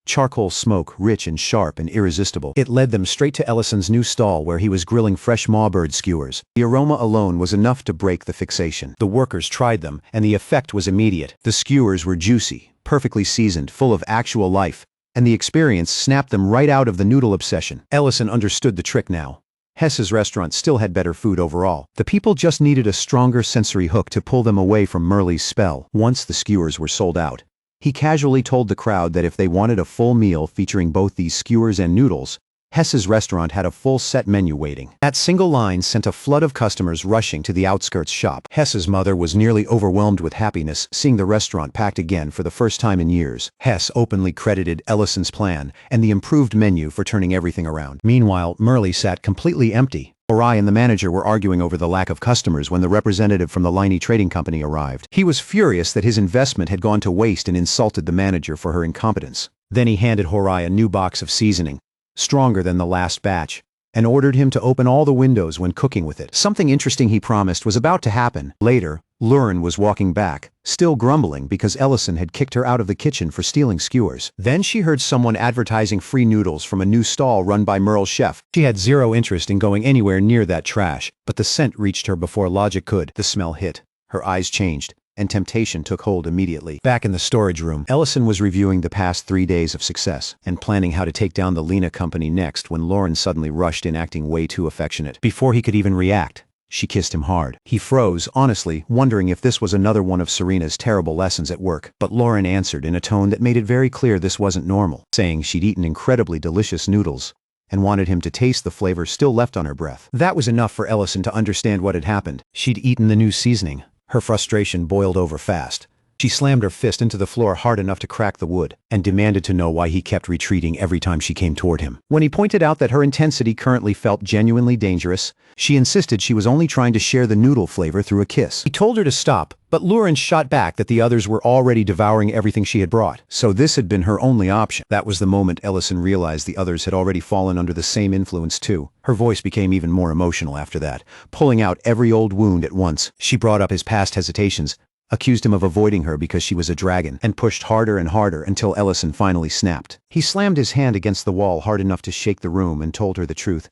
Charcoal smoke, rich and sharp and irresistible. It led them straight to Ellison's new stall where he was grilling fresh mawbird skewers. The aroma alone was enough to break the fixation. The workers tried them, and the effect was immediate. The skewers were juicy, perfectly seasoned, full of actual life, and the experience snapped them right out of the noodle obsession. Ellison understood the trick now. Hess's restaurant still had better food overall. The people just needed a stronger sensory hook to pull them away from Merle's spell. Once the skewers were sold out, he casually told the crowd that if they wanted a full meal featuring both these skewers and noodles, Hess's restaurant had a full set menu waiting. That single line sent a flood of customers rushing to the outskirts shop. Hess's mother was nearly overwhelmed with happiness seeing the restaurant packed again for the first time in years. Hess openly credited Ellison's plan and the improved menu for turning everything around. Meanwhile, Merle sat completely empty. Horai and the manager were arguing over the lack of customers when the representative from the Liney Trading Company arrived. He was furious that his investment had gone to waste and insulted the manager for her incompetence. Then he handed Horai a new box of seasoning, stronger than the last batch, and ordered him to open all the windows when cooking with it. Something interesting he promised was about to happen. Later, Lauren was walking back, still grumbling because Ellison had kicked her out of the kitchen for stealing skewers. Then she heard someone advertising free noodles from a new stall run by Merle's chef. She had zero interest in going anywhere near that trash, but the scent reached her before logic could. The smell hit. Her eyes changed, and temptation took hold immediately. Back in the storage room, Ellison was reviewing the past 3 days of success and planning how to take down the Lena company next when Lauren suddenly rushed in acting way too affectionate. Before he could even react, she kissed him hard. He froze, honestly, wondering if this was another one of Serena's terrible lessons at work. But Lauren answered in a tone that made it very clear this wasn't normal, saying she'd eaten incredibly delicious noodles and wanted him to taste the flavor still left on her breath. That was enough for Ellison to understand what had happened. She'd eaten the new seasoning. Her frustration boiled over fast. She slammed her fist into the floor hard enough to crack the wood, and demanded to know why he kept retreating every time she came toward him. When he pointed out that her intensity currently felt genuinely dangerous, she insisted she was only trying to share the noodle flavor through a kiss. He told her to stop, but Lauren shot back that the others were already devouring everything she had brought, so this had been her only option. That was the moment Ellison realized the others had already fallen under the same influence too. Her voice became even more emotional after that, pulling out every old wound at once. She brought up his past hesitations, accused him of avoiding her because she was a dragon, and pushed harder and harder until Ellison finally snapped. He slammed his hand against the wall hard enough to shake the room and told her the truth.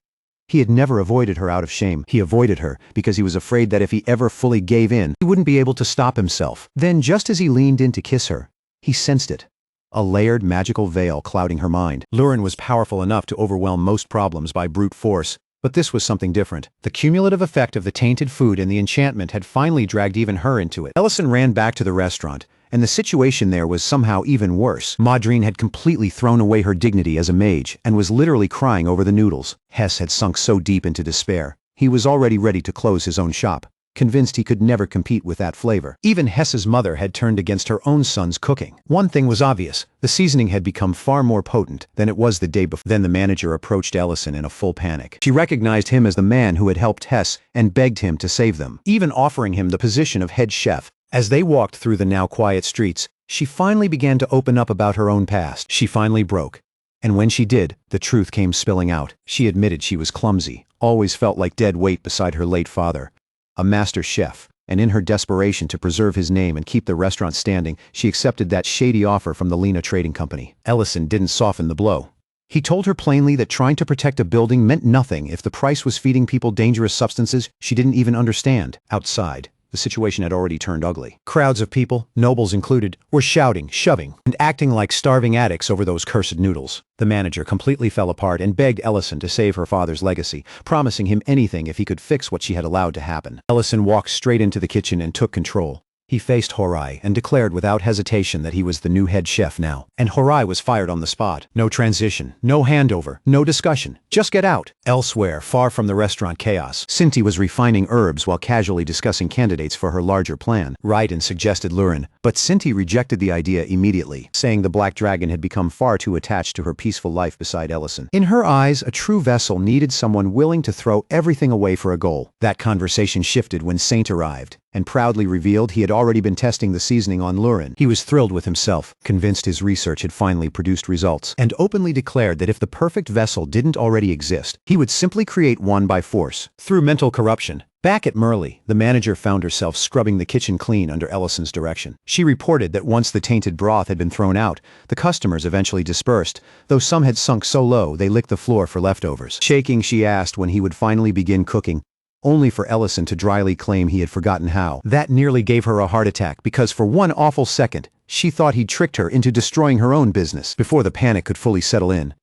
He had never avoided her out of shame. He avoided her because he was afraid that if he ever fully gave in, he wouldn't be able to stop himself. Then, just as he leaned in to kiss her, he sensed it. A layered magical veil clouding her mind. Lauren was powerful enough to overwhelm most problems by brute force, but this was something different. The cumulative effect of the tainted food and the enchantment had finally dragged even her into it. Ellison ran back to the restaurant, and the situation there was somehow even worse. Maudrine had completely thrown away her dignity as a mage and was literally crying over the noodles. Hess had sunk so deep into despair, he was already ready to close his own shop, convinced he could never compete with that flavor. Even Hess's mother had turned against her own son's cooking. One thing was obvious, the seasoning had become far more potent than it was the day before. Then the manager approached Ellison in a full panic. She recognized him as the man who had helped Hess and begged him to save them, even offering him the position of head chef. As they walked through the now quiet streets, she finally began to open up about her own past. She finally broke. And when she did, the truth came spilling out. She admitted she was clumsy, always felt like dead weight beside her late father, a master chef, and in her desperation to preserve his name and keep the restaurant standing, she accepted that shady offer from the Lena Trading Company. Ellison didn't soften the blow. He told her plainly that trying to protect a building meant nothing if the price was feeding people dangerous substances she didn't even understand. Outside, the situation had already turned ugly. Crowds of people, nobles included, were shouting, shoving, and acting like starving addicts over those cursed noodles. The manager completely fell apart and begged Ellison to save her father's legacy, promising him anything if he could fix what she had allowed to happen. Ellison walked straight into the kitchen and took control. He faced Horai and declared without hesitation that he was the new head chef now. And Horai was fired on the spot. No transition, no handover, no discussion. Just get out. Elsewhere, far from the restaurant chaos, Cinti was refining herbs while casually discussing candidates for her larger plan. Raiden suggested Lurin, but Cinti rejected the idea immediately, saying the Black Dragon had become far too attached to her peaceful life beside Ellison. In her eyes, a true vessel needed someone willing to throw everything away for a goal. That conversation shifted when Saint arrived, and proudly revealed he had already been testing the seasoning on Lurin. He was thrilled with himself, convinced his research had finally produced results, and openly declared that if the perfect vessel didn't already exist, he would simply create one by force, through mental corruption. Back at Merle, the manager found herself scrubbing the kitchen clean under Ellison's direction. She reported that once the tainted broth had been thrown out, the customers eventually dispersed, though some had sunk so low they licked the floor for leftovers. Shaking, she asked when he would finally begin cooking, only for Ellison to dryly claim he had forgotten how. That nearly gave her a heart attack because for one awful second, she thought he'd tricked her into destroying her own business. Before the panic could fully settle in,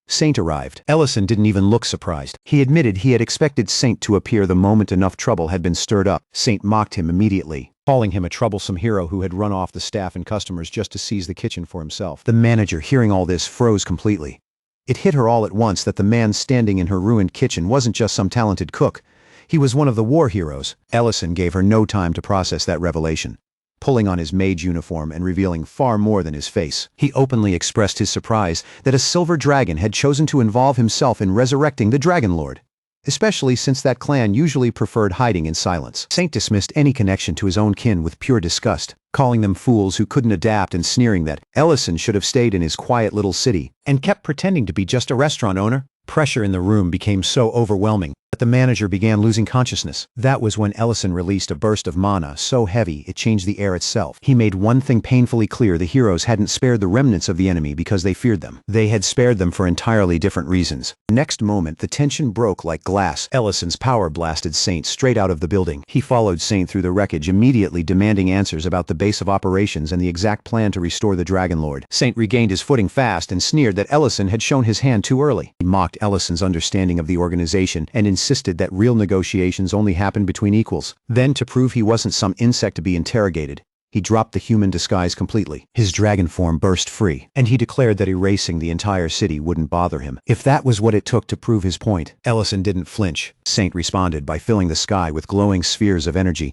Saint arrived. Ellison didn't even look surprised. He admitted he had expected Saint to appear the moment enough trouble had been stirred up. Saint mocked him immediately, calling him a troublesome hero who had run off the staff and customers just to seize the kitchen for himself. The manager, hearing all this, froze completely. It hit her all at once that the man standing in her ruined kitchen wasn't just some talented cook. He was one of the war heroes. Ellison gave her no time to process that revelation, pulling on his mage uniform and revealing far more than his face. He openly expressed his surprise that a silver dragon had chosen to involve himself in resurrecting the Dragon Lord, especially since that clan usually preferred hiding in silence. Saint dismissed any connection to his own kin with pure disgust, calling them fools who couldn't adapt and sneering that Ellison should have stayed in his quiet little city and kept pretending to be just a restaurant owner. Pressure in the room became so overwhelming that the manager began losing consciousness. That was when Ellison released a burst of mana so heavy it changed the air itself. He made one thing painfully clear: the heroes hadn't spared the remnants of the enemy because they feared them. They had spared them for entirely different reasons. Next moment, the tension broke like glass. Ellison's power blasted Saint straight out of the building. He followed Saint through the wreckage, immediately demanding answers about the base of operations and the exact plan to restore the Dragon Lord. Saint regained his footing fast and sneered that Ellison had shown his hand too early. He mocked Ellison's understanding of the organization and insisted that real negotiations only happened between equals. Then, to prove he wasn't some insect to be interrogated, he dropped the human disguise completely. His dragon form burst free, and he declared that erasing the entire city wouldn't bother him. If that was what it took to prove his point, Ellison didn't flinch. Saint responded by filling the sky with glowing spheres of energy.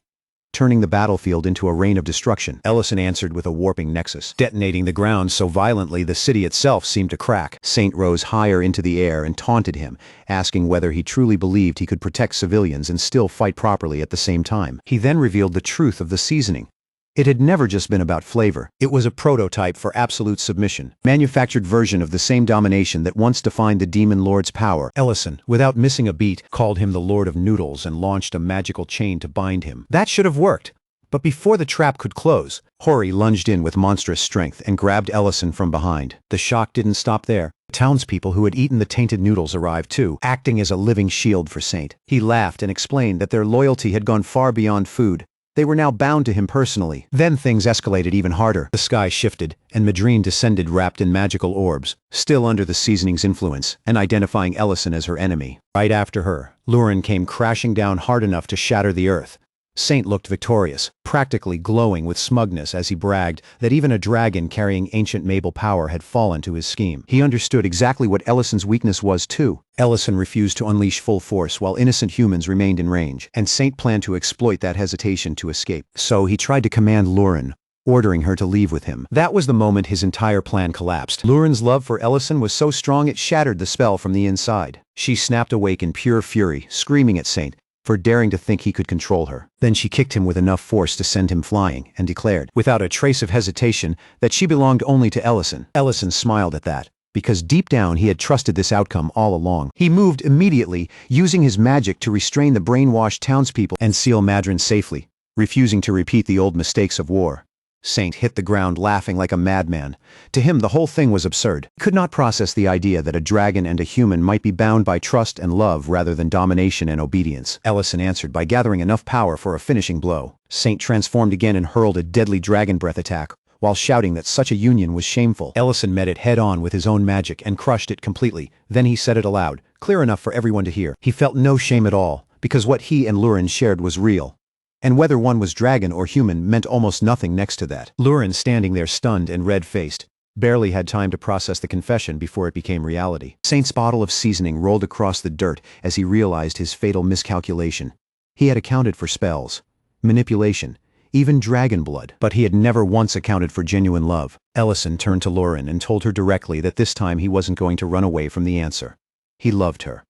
turning the battlefield into a rain of destruction. Ellison answered with a warping nexus, detonating the ground so violently the city itself seemed to crack. Saint rose higher into the air and taunted him, asking whether he truly believed he could protect civilians and still fight properly at the same time. He then revealed the truth of the seasoning. It had never just been about flavor. It was a prototype for absolute submission, manufactured version of the same domination that once defined the Demon Lord's power. Ellison, without missing a beat, called him the Lord of Noodles and launched a magical chain to bind him. That should have worked. But before the trap could close, Hori lunged in with monstrous strength and grabbed Ellison from behind. The shock didn't stop there. Townspeople who had eaten the tainted noodles arrived too, acting as a living shield for Saint. He laughed and explained that their loyalty had gone far beyond food. They were now bound to him personally. Then things escalated even harder. The sky shifted, and Madrine descended wrapped in magical orbs, still under the seasoning's influence, and identifying Ellison as her enemy. Right after her, Lurin came crashing down hard enough to shatter the earth. Saint looked victorious, practically glowing with smugness as he bragged that even a dragon carrying ancient Mabel power had fallen to his scheme. He understood exactly what Ellison's weakness was too. Ellison refused to unleash full force while innocent humans remained in range, and Saint planned to exploit that hesitation to escape. So he tried to command Lurin, ordering her to leave with him. That was the moment his entire plan collapsed. Lurin's love for Ellison was so strong it shattered the spell from the inside. She snapped awake in pure fury, screaming at Saint for daring to think he could control her. Then she kicked him with enough force to send him flying, and declared, without a trace of hesitation, that she belonged only to Ellison. Ellison smiled at that, because deep down he had trusted this outcome all along. He moved immediately, using his magic to restrain the brainwashed townspeople and seal Madrine safely, refusing to repeat the old mistakes of war. Saint hit the ground laughing like a madman. To him the whole thing was absurd. He could not process the idea that a dragon and a human might be bound by trust and love rather than domination and obedience. Ellison answered by gathering enough power for a finishing blow. Saint transformed again and hurled a deadly dragon breath attack, while shouting that such a union was shameful. Ellison met it head-on with his own magic and crushed it completely. Then he said it aloud, clear enough for everyone to hear. He felt no shame at all, because what he and Lurin shared was real. And whether one was dragon or human meant almost nothing next to that. Lurin, standing there stunned and red-faced, barely had time to process the confession before it became reality. Saint's bottle of seasoning rolled across the dirt as he realized his fatal miscalculation. He had accounted for spells, manipulation, even dragon blood, but he had never once accounted for genuine love. Ellison turned to Lurin and told her directly that this time he wasn't going to run away from the answer. He loved her.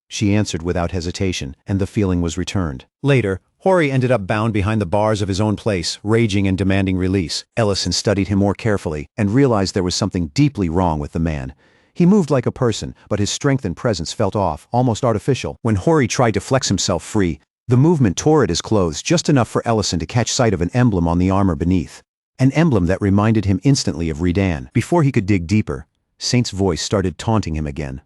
She answered without hesitation, and the feeling was returned. Later, Hori ended up bound behind the bars of his own place, raging and demanding release. Ellison studied him more carefully and realized there was something deeply wrong with the man. He moved like a person, but his strength and presence felt off, almost artificial. When Hori tried to flex himself free, the movement tore at his clothes just enough for Ellison to catch sight of an emblem on the armor beneath. An emblem that reminded him instantly of Redan. Before he could dig deeper, Saint's voice started taunting him again.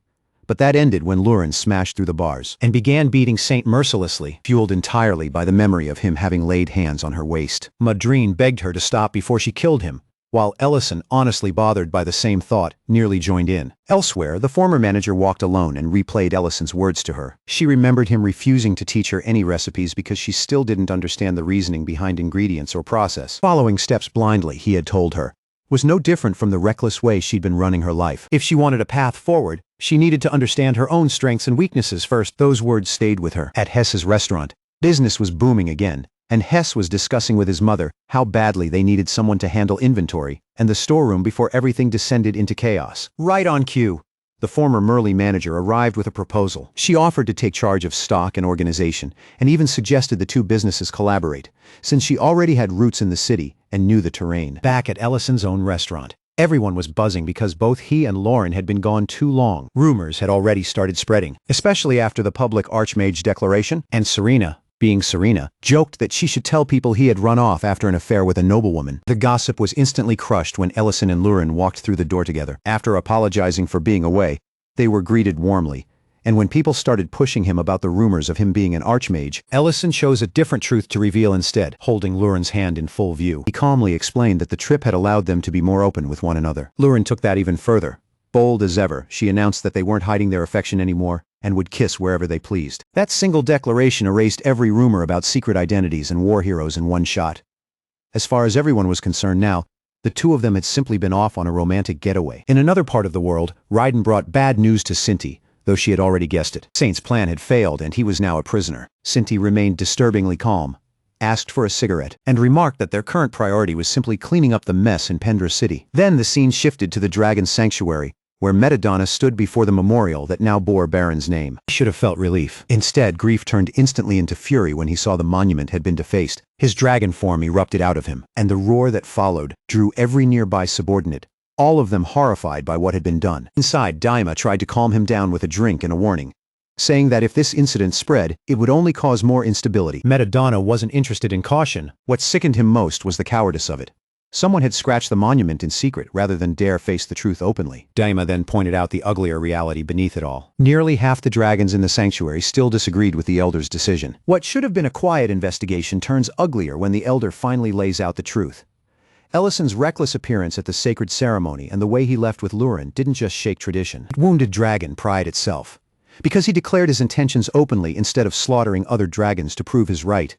But that ended when Lurin smashed through the bars and began beating Saint mercilessly, fueled entirely by the memory of him having laid hands on her waist. Madrine begged her to stop before she killed him, while Ellison, honestly bothered by the same thought, nearly joined in. Elsewhere, the former manager walked alone and replayed Ellison's words to her. She remembered him refusing to teach her any recipes because she still didn't understand the reasoning behind ingredients or process. Following steps blindly, he had told her, was no different from the reckless way she'd been running her life. If she wanted a path forward, she needed to understand her own strengths and weaknesses first. Those words stayed with her. At Hess's restaurant, business was booming again, and Hess was discussing with his mother how badly they needed someone to handle inventory and the storeroom before everything descended into chaos. Right on cue, the former Merly manager arrived with a proposal. She offered to take charge of stock and organization, and even suggested the two businesses collaborate, since she already had roots in the city and knew the terrain. Back at Ellison's own restaurant, everyone was buzzing because both he and Lauren had been gone too long. Rumors had already started spreading, especially after the public Archmage declaration, and Serena, being Serena, joked that she should tell people he had run off after an affair with a noblewoman. The gossip was instantly crushed when Ellison and Lurin walked through the door together. After apologizing for being away, they were greeted warmly, and when people started pushing him about the rumors of him being an Archmage, Ellison chose a different truth to reveal instead, holding Lurin's hand in full view. He calmly explained that the trip had allowed them to be more open with one another. Lurin took that even further. Bold as ever, she announced that they weren't hiding their affection anymore, and would kiss wherever they pleased. That single declaration erased every rumor about secret identities and war heroes in one shot. As far as everyone was concerned now, the two of them had simply been off on a romantic getaway. In another part of the world, Raiden brought bad news to Sinti, though she had already guessed it. Saint's plan had failed, and he was now a prisoner. Sinti remained disturbingly calm, asked for a cigarette, and remarked that their current priority was simply cleaning up the mess in Pendra City. Then the scene shifted to the Dragon Sanctuary, where Metadonna stood before the memorial that now bore Baron's name. He should have felt relief. Instead, grief turned instantly into fury when he saw the monument had been defaced. His dragon form erupted out of him, and the roar that followed drew every nearby subordinate, all of them horrified by what had been done. Inside, Daima tried to calm him down with a drink and a warning, saying that if this incident spread, it would only cause more instability. Metadonna wasn't interested in caution. What sickened him most was the cowardice of it. Someone had scratched the monument in secret rather than dare face the truth openly. Daima then pointed out the uglier reality beneath it all. Nearly half the dragons in the sanctuary still disagreed with the Elder's decision. What should have been a quiet investigation turns uglier when the Elder finally lays out the truth. Ellison's reckless appearance at the sacred ceremony and the way he left with Lurin didn't just shake tradition. It wounded dragon pride itself. Because he declared his intentions openly instead of slaughtering other dragons to prove his right,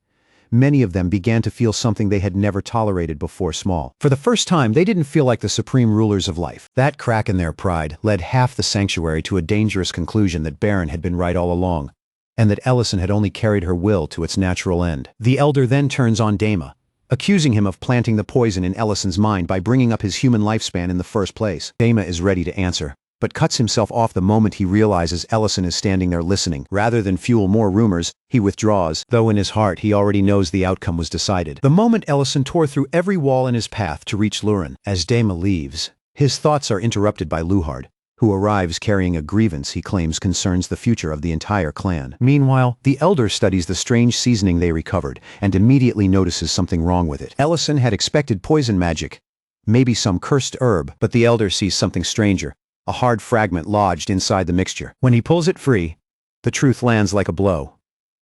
many of them began to feel something they had never tolerated before small. For the first time, they didn't feel like the supreme rulers of life. That crack in their pride led half the sanctuary to a dangerous conclusion that Baron had been right all along, and that Ellison had only carried her will to its natural end. The Elder then turns on Daima, accusing him of planting the poison in Ellison's mind by bringing up his human lifespan in the first place. Daima is ready to answer, but cuts himself off the moment he realizes Ellison is standing there listening. Rather than fuel more rumors, he withdraws, though in his heart he already knows the outcome was decided. The moment Ellison tore through every wall in his path to reach Lurin. As Daima leaves, his thoughts are interrupted by Luhard, who arrives carrying a grievance he claims concerns the future of the entire clan. Meanwhile, the Elder studies the strange seasoning they recovered and immediately notices something wrong with it. Ellison had expected poison magic, maybe some cursed herb, but the Elder sees something stranger. A hard fragment lodged inside the mixture. When he pulls it free, the truth lands like a blow.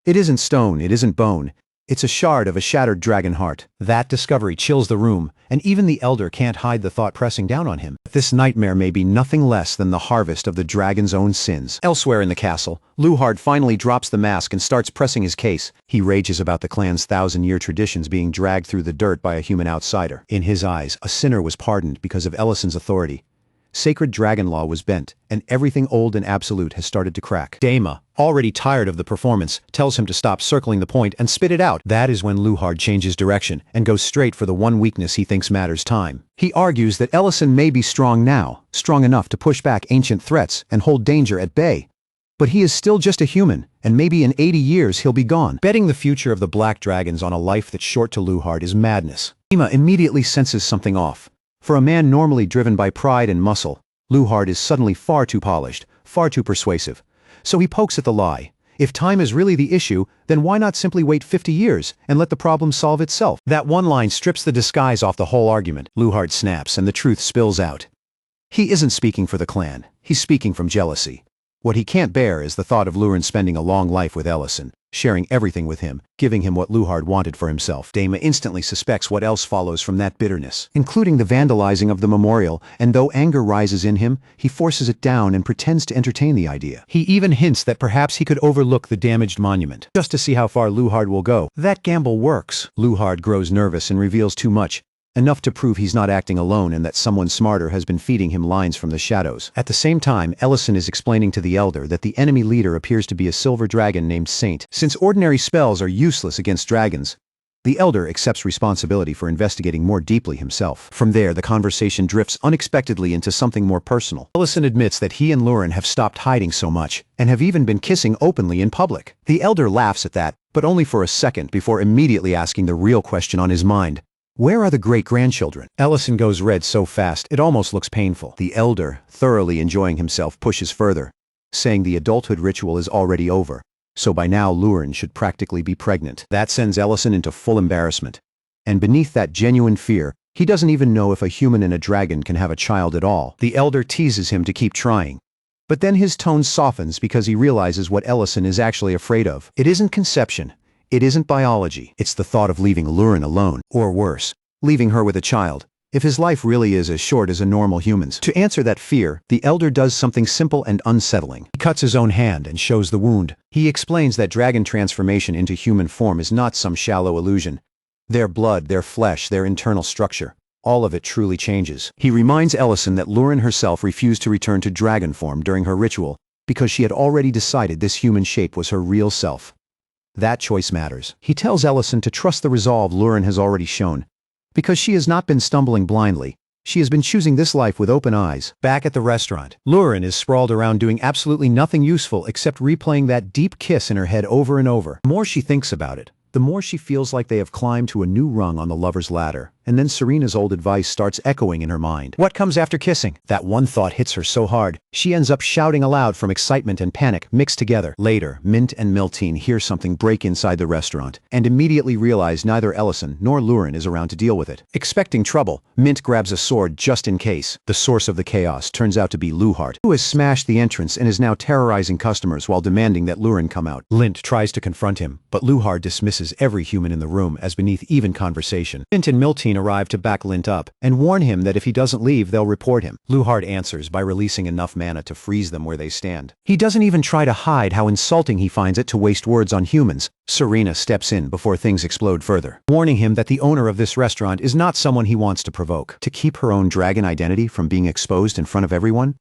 It isn't stone, it isn't bone. It's a shard of a shattered dragon heart. That discovery chills the room, and even the Elder can't hide the thought pressing down on him. This nightmare may be nothing less than the harvest of the dragon's own sins. Elsewhere in the castle, Luhard finally drops the mask and starts pressing his case. He rages about the clan's thousand-year traditions being dragged through the dirt by a human outsider. In his eyes, a sinner was pardoned because of Ellison's authority. Sacred dragon law was bent, and everything old and absolute has started to crack. Daima, already tired of the performance, tells him to stop circling the point and spit it out. That is when Luhard changes direction and goes straight for the one weakness he thinks matters: time. He argues that Ellison may be strong now, strong enough to push back ancient threats and hold danger at bay. But he is still just a human, and maybe in 80 years he'll be gone. Betting the future of the Black Dragons on a life that's short to Luhard is madness. Daima immediately senses something off. For a man normally driven by pride and muscle, Luhard is suddenly far too polished, far too persuasive. So he pokes at the lie. If time is really the issue, then why not simply wait 50 years and let the problem solve itself? That one line strips the disguise off the whole argument. Luhard snaps and the truth spills out. He isn't speaking for the clan, he's speaking from jealousy. What he can't bear is the thought of Lurin spending a long life with Ellison, sharing everything with him, giving him what Luhard wanted for himself. Daima instantly suspects what else follows from that bitterness, including the vandalizing of the memorial, and though anger rises in him, he forces it down and pretends to entertain the idea. He even hints that perhaps he could overlook the damaged monument, just to see how far Luhard will go. That gamble works. Luhard grows nervous and reveals too much, enough to prove he's not acting alone and that someone smarter has been feeding him lines from the shadows. At the same time, Ellison is explaining to the Elder that the enemy leader appears to be a silver dragon named Saint. Since ordinary spells are useless against dragons, the Elder accepts responsibility for investigating more deeply himself. From there, the conversation drifts unexpectedly into something more personal. Ellison admits that he and Lurin have stopped hiding so much, and have even been kissing openly in public. The Elder laughs at that, but only for a second before immediately asking the real question on his mind. Where are the great-grandchildren? Ellison goes red so fast, it almost looks painful. The Elder, thoroughly enjoying himself, pushes further, saying the adulthood ritual is already over, so by now Lurin should practically be pregnant. That sends Ellison into full embarrassment. And beneath that genuine fear, he doesn't even know if a human and a dragon can have a child at all. The Elder teases him to keep trying. But then his tone softens because he realizes what Ellison is actually afraid of. It isn't conception. It isn't biology. It's the thought of leaving Lurin alone, or worse, leaving her with a child, if his life really is as short as a normal human's. To answer that fear, the Elder does something simple and unsettling. He cuts his own hand and shows the wound. He explains that dragon transformation into human form is not some shallow illusion. Their blood, their flesh, their internal structure, all of it truly changes. He reminds Ellison that Lurin herself refused to return to dragon form during her ritual because she had already decided this human shape was her real self. That choice matters. He tells Ellison to trust the resolve Lauren has already shown. Because she has not been stumbling blindly. She has been choosing this life with open eyes. Back at the restaurant, Lauren is sprawled around doing absolutely nothing useful except replaying that deep kiss in her head over and over. The more she thinks about it, the more she feels like they have climbed to a new rung on the lover's ladder. And then Serena's old advice starts echoing in her mind. What comes after kissing? That one thought hits her so hard, she ends up shouting aloud from excitement and panic mixed together. Later, Mint and Miltine hear something break inside the restaurant, and immediately realize neither Ellison nor Lauren is around to deal with it. Expecting trouble, Mint grabs a sword just in case. The source of the chaos turns out to be Luhart, who has smashed the entrance and is now terrorizing customers while demanding that Lauren come out. Lint tries to confront him, but Luhart dismisses every human in the room as beneath even conversation. Mint and Miltine arrive to back Lint up and warn him that if he doesn't leave, they'll report him. Luhart answers by releasing enough mana to freeze them where they stand. He doesn't even try to hide how insulting he finds it to waste words on humans. Serena steps in before things explode further, warning him that the owner of this restaurant is not someone he wants to provoke. To keep her own dragon identity from being exposed in front of everyone,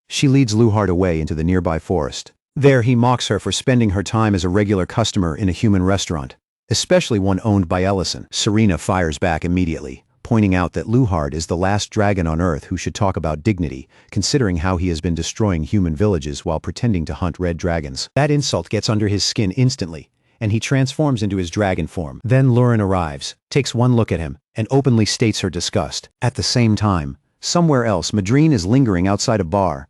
she leads Luhart away into the nearby forest. There he mocks her for spending her time as a regular customer in a human restaurant, especially one owned by Ellison. Serena fires back immediately, pointing out that Luhart is the last dragon on Earth who should talk about dignity, considering how he has been destroying human villages while pretending to hunt red dragons. That insult gets under his skin instantly, and he transforms into his dragon form. Then Lauren arrives, takes one look at him, and openly states her disgust. At the same time, somewhere else, Madrine is lingering outside a bar,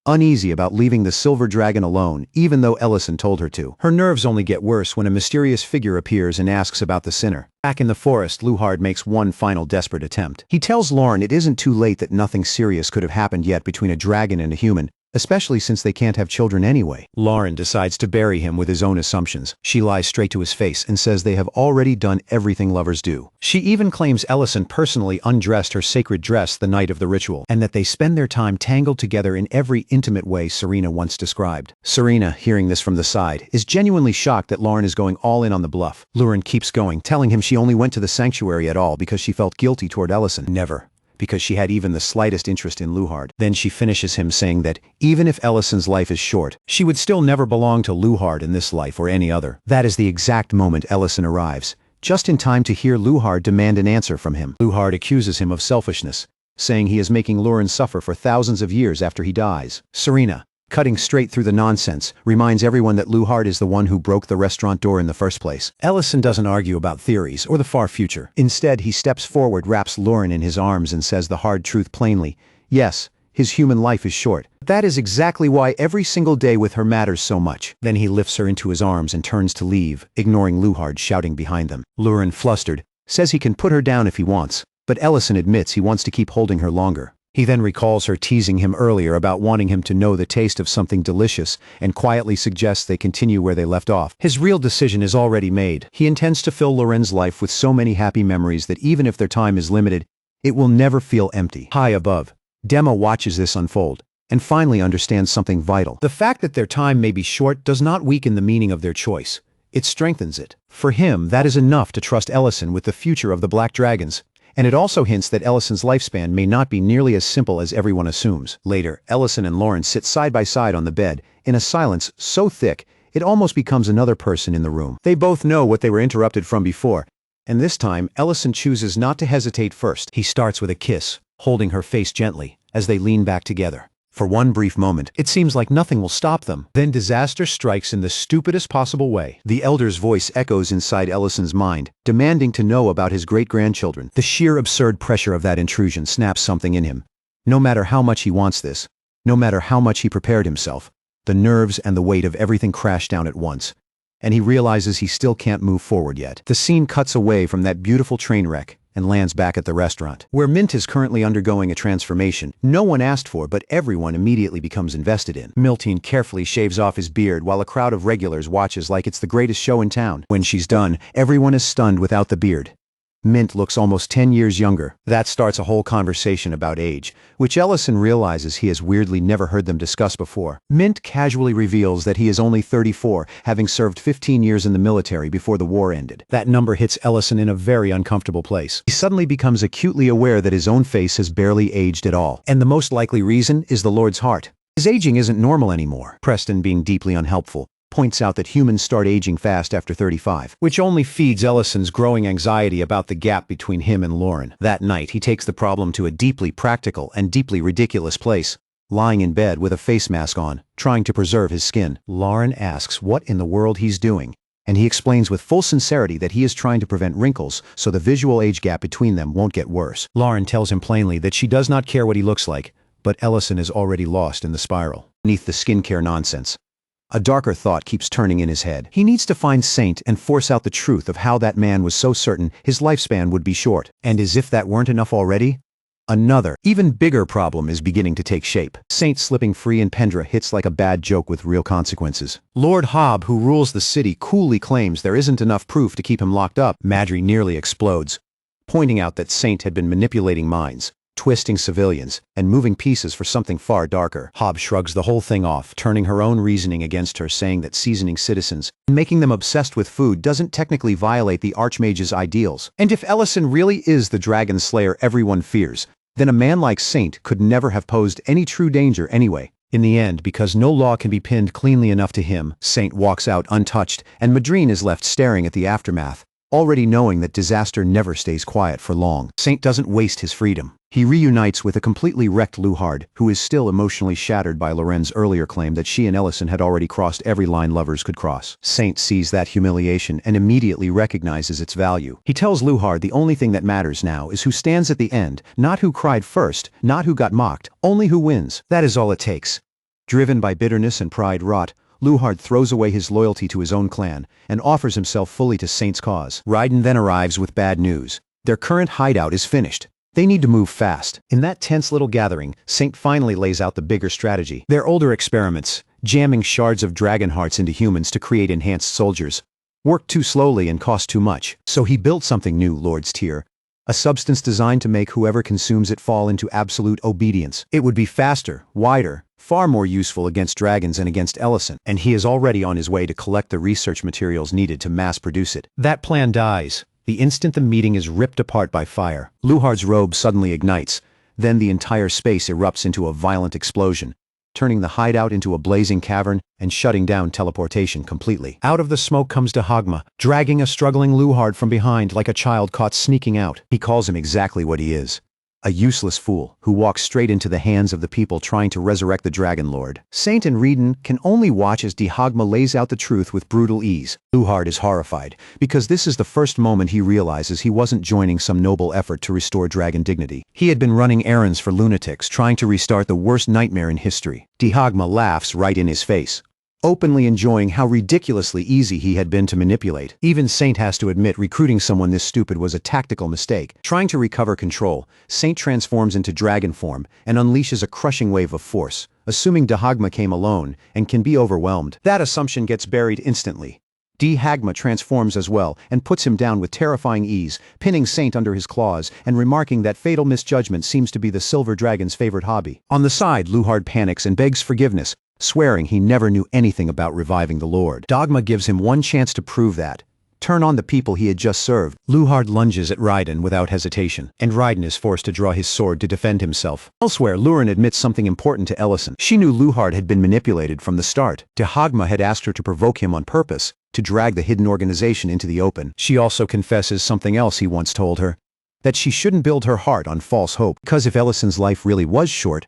uneasy about leaving the silver dragon alone, even though Ellison told her to. Her nerves only get worse when a mysterious figure appears and asks about the sinner. Back in the forest, Luhart makes one final desperate attempt. He tells Lauren it isn't too late, that nothing serious could have happened yet between a dragon and a human, especially since they can't have children anyway. Lauren decides to bury him with his own assumptions. She lies straight to his face and says they have already done everything lovers do. She even claims Ellison personally undressed her sacred dress the night of the ritual, and that they spend their time tangled together in every intimate way Serena once described. Serena, hearing this from the side, is genuinely shocked that Lauren is going all in on the bluff. Lauren keeps going, telling him she only went to the sanctuary at all because she felt guilty toward Ellison. Never because she had even the slightest interest in Luhart. Then she finishes him saying that even if Ellison's life is short, she would still never belong to Luhart in this life or any other. That is the exact moment Ellison arrives, just in time to hear Luhart demand an answer from him. Luhart accuses him of selfishness, saying he is making Lauren suffer for thousands of years after he dies. Serena, cutting straight through the nonsense, reminds everyone that Luhart is the one who broke the restaurant door in the first place. Ellison doesn't argue about theories or the far future. Instead, he steps forward, wraps Lauren in his arms, and says the hard truth plainly. Yes, his human life is short. That is exactly why every single day with her matters so much. Then he lifts her into his arms and turns to leave, ignoring Luhart shouting behind them. Lauren, flustered, says he can put her down if he wants, but Ellison admits he wants to keep holding her longer. He then recalls her teasing him earlier about wanting him to know the taste of something delicious and quietly suggests they continue where they left off. His real decision is already made. He intends to fill Lauren's life with so many happy memories that even if their time is limited, it will never feel empty. High above, Dema watches this unfold and finally understands something vital. The fact that their time may be short does not weaken the meaning of their choice. It strengthens it. For him, that is enough to trust Ellison with the future of the Black Dragons. And it also hints that Ellison's lifespan may not be nearly as simple as everyone assumes. Later, Ellison and Lauren sit side by side on the bed, in a silence so thick, it almost becomes another person in the room. They both know what they were interrupted from before, and this time, Ellison chooses not to hesitate first. He starts with a kiss, holding her face gently, as they lean back together. For one brief moment, it seems like nothing will stop them. Then disaster strikes in the stupidest possible way. The elder's voice echoes inside Ellison's mind, demanding to know about his great-grandchildren. The sheer absurd pressure of that intrusion snaps something in him. No matter how much he wants this, no matter how much he prepared himself, the nerves and the weight of everything crash down at once, and he realizes he still can't move forward yet. The scene cuts away from that beautiful train wreck and lands back at the restaurant, where Mint is currently undergoing a transformation no one asked for but everyone immediately becomes invested in. Miltine carefully shaves off his beard while a crowd of regulars watches like it's the greatest show in town. When she's done, everyone is stunned without the beard. Mint looks almost 10 years younger. That starts a whole conversation about age, which Ellison realizes he has weirdly never heard them discuss before. Mint casually reveals that he is only 34, having served 15 years in the military before the war ended. That number hits Ellison in a very uncomfortable place. He suddenly becomes acutely aware that his own face has barely aged at all. And the most likely reason is the Lord's heart. His aging isn't normal anymore. Preston being deeply unhelpful, points out that humans start aging fast after 35, which only feeds Ellison's growing anxiety about the gap between him and Lauren. That night, he takes the problem to a deeply practical and deeply ridiculous place. Lying in bed with a face mask on, trying to preserve his skin, Lauren asks what in the world he's doing, and he explains with full sincerity that he is trying to prevent wrinkles so the visual age gap between them won't get worse. Lauren tells him plainly that she does not care what he looks like, but Ellison is already lost in the spiral. Beneath the skincare nonsense, a darker thought keeps turning in his head. He needs to find Saint and force out the truth of how that man was so certain his lifespan would be short. And as if that weren't enough already, another, even bigger problem is beginning to take shape. Saint slipping free in Pendra hits like a bad joke with real consequences. Lord Hobb, who rules the city, coolly claims there isn't enough proof to keep him locked up. Madry nearly explodes, pointing out that Saint had been manipulating minds, twisting civilians, and moving pieces for something far darker. Hobb shrugs the whole thing off, turning her own reasoning against her, saying that seasoning citizens and making them obsessed with food doesn't technically violate the Archmage's ideals. And if Ellison really is the dragon slayer everyone fears, then a man like Saint could never have posed any true danger anyway. In the end, because no law can be pinned cleanly enough to him, Saint walks out untouched, and Madrine is left staring at the aftermath, already knowing that disaster never stays quiet for long. Saint doesn't waste his freedom. He reunites with a completely wrecked Luhard, who is still emotionally shattered by Loren's earlier claim that she and Ellison had already crossed every line lovers could cross. Saint sees that humiliation and immediately recognizes its value. He tells Luhard the only thing that matters now is who stands at the end, not who cried first, not who got mocked, only who wins. That is all it takes. Driven by bitterness and pride-wrought, Luhard throws away his loyalty to his own clan and offers himself fully to Saint's cause. Raiden then arrives with bad news. Their current hideout is finished. They need to move fast. In that tense little gathering, Saint finally lays out the bigger strategy. Their older experiments, jamming shards of dragon hearts into humans to create enhanced soldiers, worked too slowly and cost too much. So he built something new, Lord's Tier. A substance designed to make whoever consumes it fall into absolute obedience. It would be faster, wider, far more useful against dragons and against Ellison, and he is already on his way to collect the research materials needed to mass produce it. That plan dies the instant the meeting is ripped apart by fire. Luhard's robe suddenly ignites, then the entire space erupts into a violent explosion, turning the hideout into a blazing cavern and shutting down teleportation completely. Out of the smoke comes Dahagma, dragging a struggling Luhard from behind like a child caught sneaking out. He calls him exactly what he is. A useless fool who walks straight into the hands of the people trying to resurrect the Dragon Lord. Saint and Raiden can only watch as Dahagma lays out the truth with brutal ease. Luhard is horrified, because this is the first moment he realizes he wasn't joining some noble effort to restore dragon dignity. He had been running errands for lunatics, trying to restart the worst nightmare in history. Dahagma laughs right in his face, openly enjoying how ridiculously easy he had been to manipulate. Even Saint has to admit recruiting someone this stupid was a tactical mistake. Trying to recover control, Saint transforms into dragon form and unleashes a crushing wave of force, assuming Dahagma came alone and can be overwhelmed. That assumption gets buried instantly. Dahagma transforms as well and puts him down with terrifying ease, pinning Saint under his claws and remarking that fatal misjudgment seems to be the Silver Dragon's favorite hobby. On the side, Luhard panics and begs forgiveness, swearing he never knew anything about reviving the Lord. Dogma gives him one chance to prove that. Turn on the people he had just served. Luhard lunges at Raiden without hesitation, and Raiden is forced to draw his sword to defend himself. Elsewhere, Lauren admits something important to Ellison. She knew Luhard had been manipulated from the start. Dahagma had asked her to provoke him on purpose, to drag the hidden organization into the open. She also confesses something else he once told her, that she shouldn't build her heart on false hope, because if Ellison's life really was short,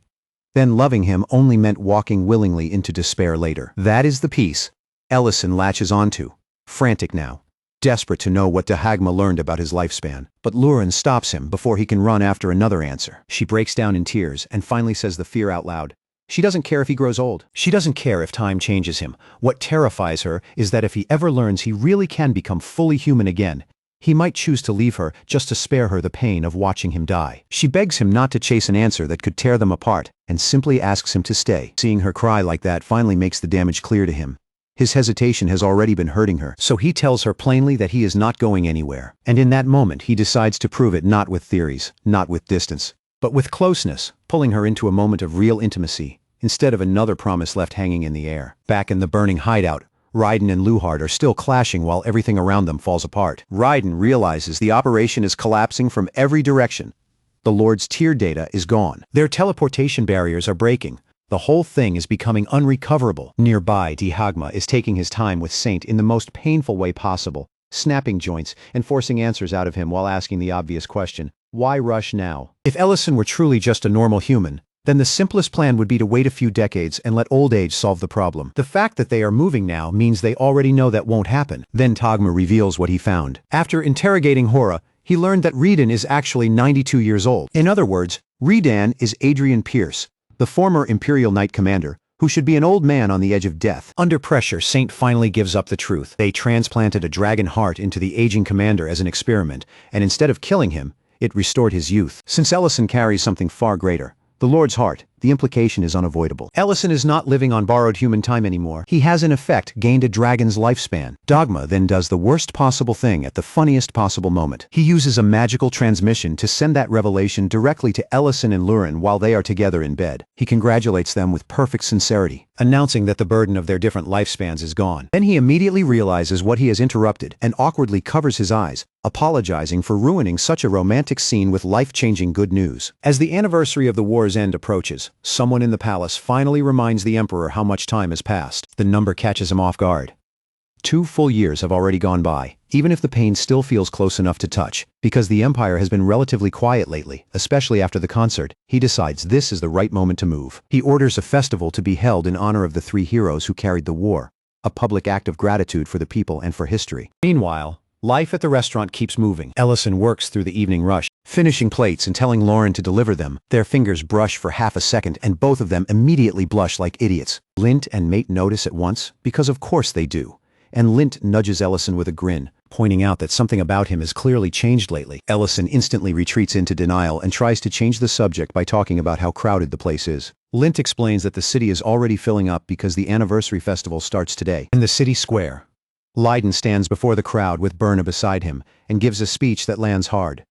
then loving him only meant walking willingly into despair later. That is the piece Ellison latches onto, frantic now, desperate to know what Dahagma learned about his lifespan. But Lauren stops him before he can run after another answer. She breaks down in tears and finally says the fear out loud. She doesn't care if he grows old. She doesn't care if time changes him. What terrifies her is that if he ever learns he really can become fully human again, he might choose to leave her just to spare her the pain of watching him die. She begs him not to chase an answer that could tear them apart, and simply asks him to stay. Seeing her cry like that finally makes the damage clear to him. His hesitation has already been hurting her, so he tells her plainly that he is not going anywhere. And in that moment, he decides to prove it not with theories, not with distance, but with closeness, pulling her into a moment of real intimacy, instead of another promise left hanging in the air. Back in the burning hideout, Raiden and Luhard are still clashing while everything around them falls apart. Raiden realizes the operation is collapsing from every direction. The Lord's tier data is gone. Their teleportation barriers are breaking. The whole thing is becoming unrecoverable. Nearby, Dihagma is taking his time with Saint in the most painful way possible, snapping joints and forcing answers out of him while asking the obvious question, why rush now? If Ellison were truly just a normal human, then the simplest plan would be to wait a few decades and let old age solve the problem. The fact that they are moving now means they already know that won't happen. Then Tagma reveals what he found. After interrogating Hora, he learned that Redan is actually 92 years old. In other words, Redan is Adrian Pierce, the former Imperial Knight Commander, who should be an old man on the edge of death. Under pressure, Saint finally gives up the truth. They transplanted a dragon heart into the aging commander as an experiment, and instead of killing him, it restored his youth. Since Ellison carries something far greater, the Lord's heart, the implication is unavoidable. Ellison is not living on borrowed human time anymore. He has in effect gained a dragon's lifespan. Dogma then does the worst possible thing at the funniest possible moment. He uses a magical transmission to send that revelation directly to Ellison and Lurin while they are together in bed. He congratulates them with perfect sincerity, announcing that the burden of their different lifespans is gone. Then he immediately realizes what he has interrupted and awkwardly covers his eyes, apologizing for ruining such a romantic scene with life-changing good news. As the anniversary of the war's end approaches, someone in the palace finally reminds the Emperor how much time has passed. The number catches him off guard. 2 full years have already gone by, even if the pain still feels close enough to touch. Because the Empire has been relatively quiet lately, especially after the concert, he decides this is the right moment to move. He orders a festival to be held in honor of the 3 heroes who carried the war, a public act of gratitude for the people and for history. Meanwhile, life at the restaurant keeps moving. Ellison works through the evening rush, finishing plates and telling Lauren to deliver them. Their fingers brush for half a second and both of them immediately blush like idiots. Lint and Mate notice at once, because of course they do. And Lint nudges Ellison with a grin, pointing out that something about him has clearly changed lately. Ellison instantly retreats into denial and tries to change the subject by talking about how crowded the place is. Lint explains that the city is already filling up because the anniversary festival starts today. In the city square, Leiden stands before the crowd with Berna beside him and gives a speech that lands hard.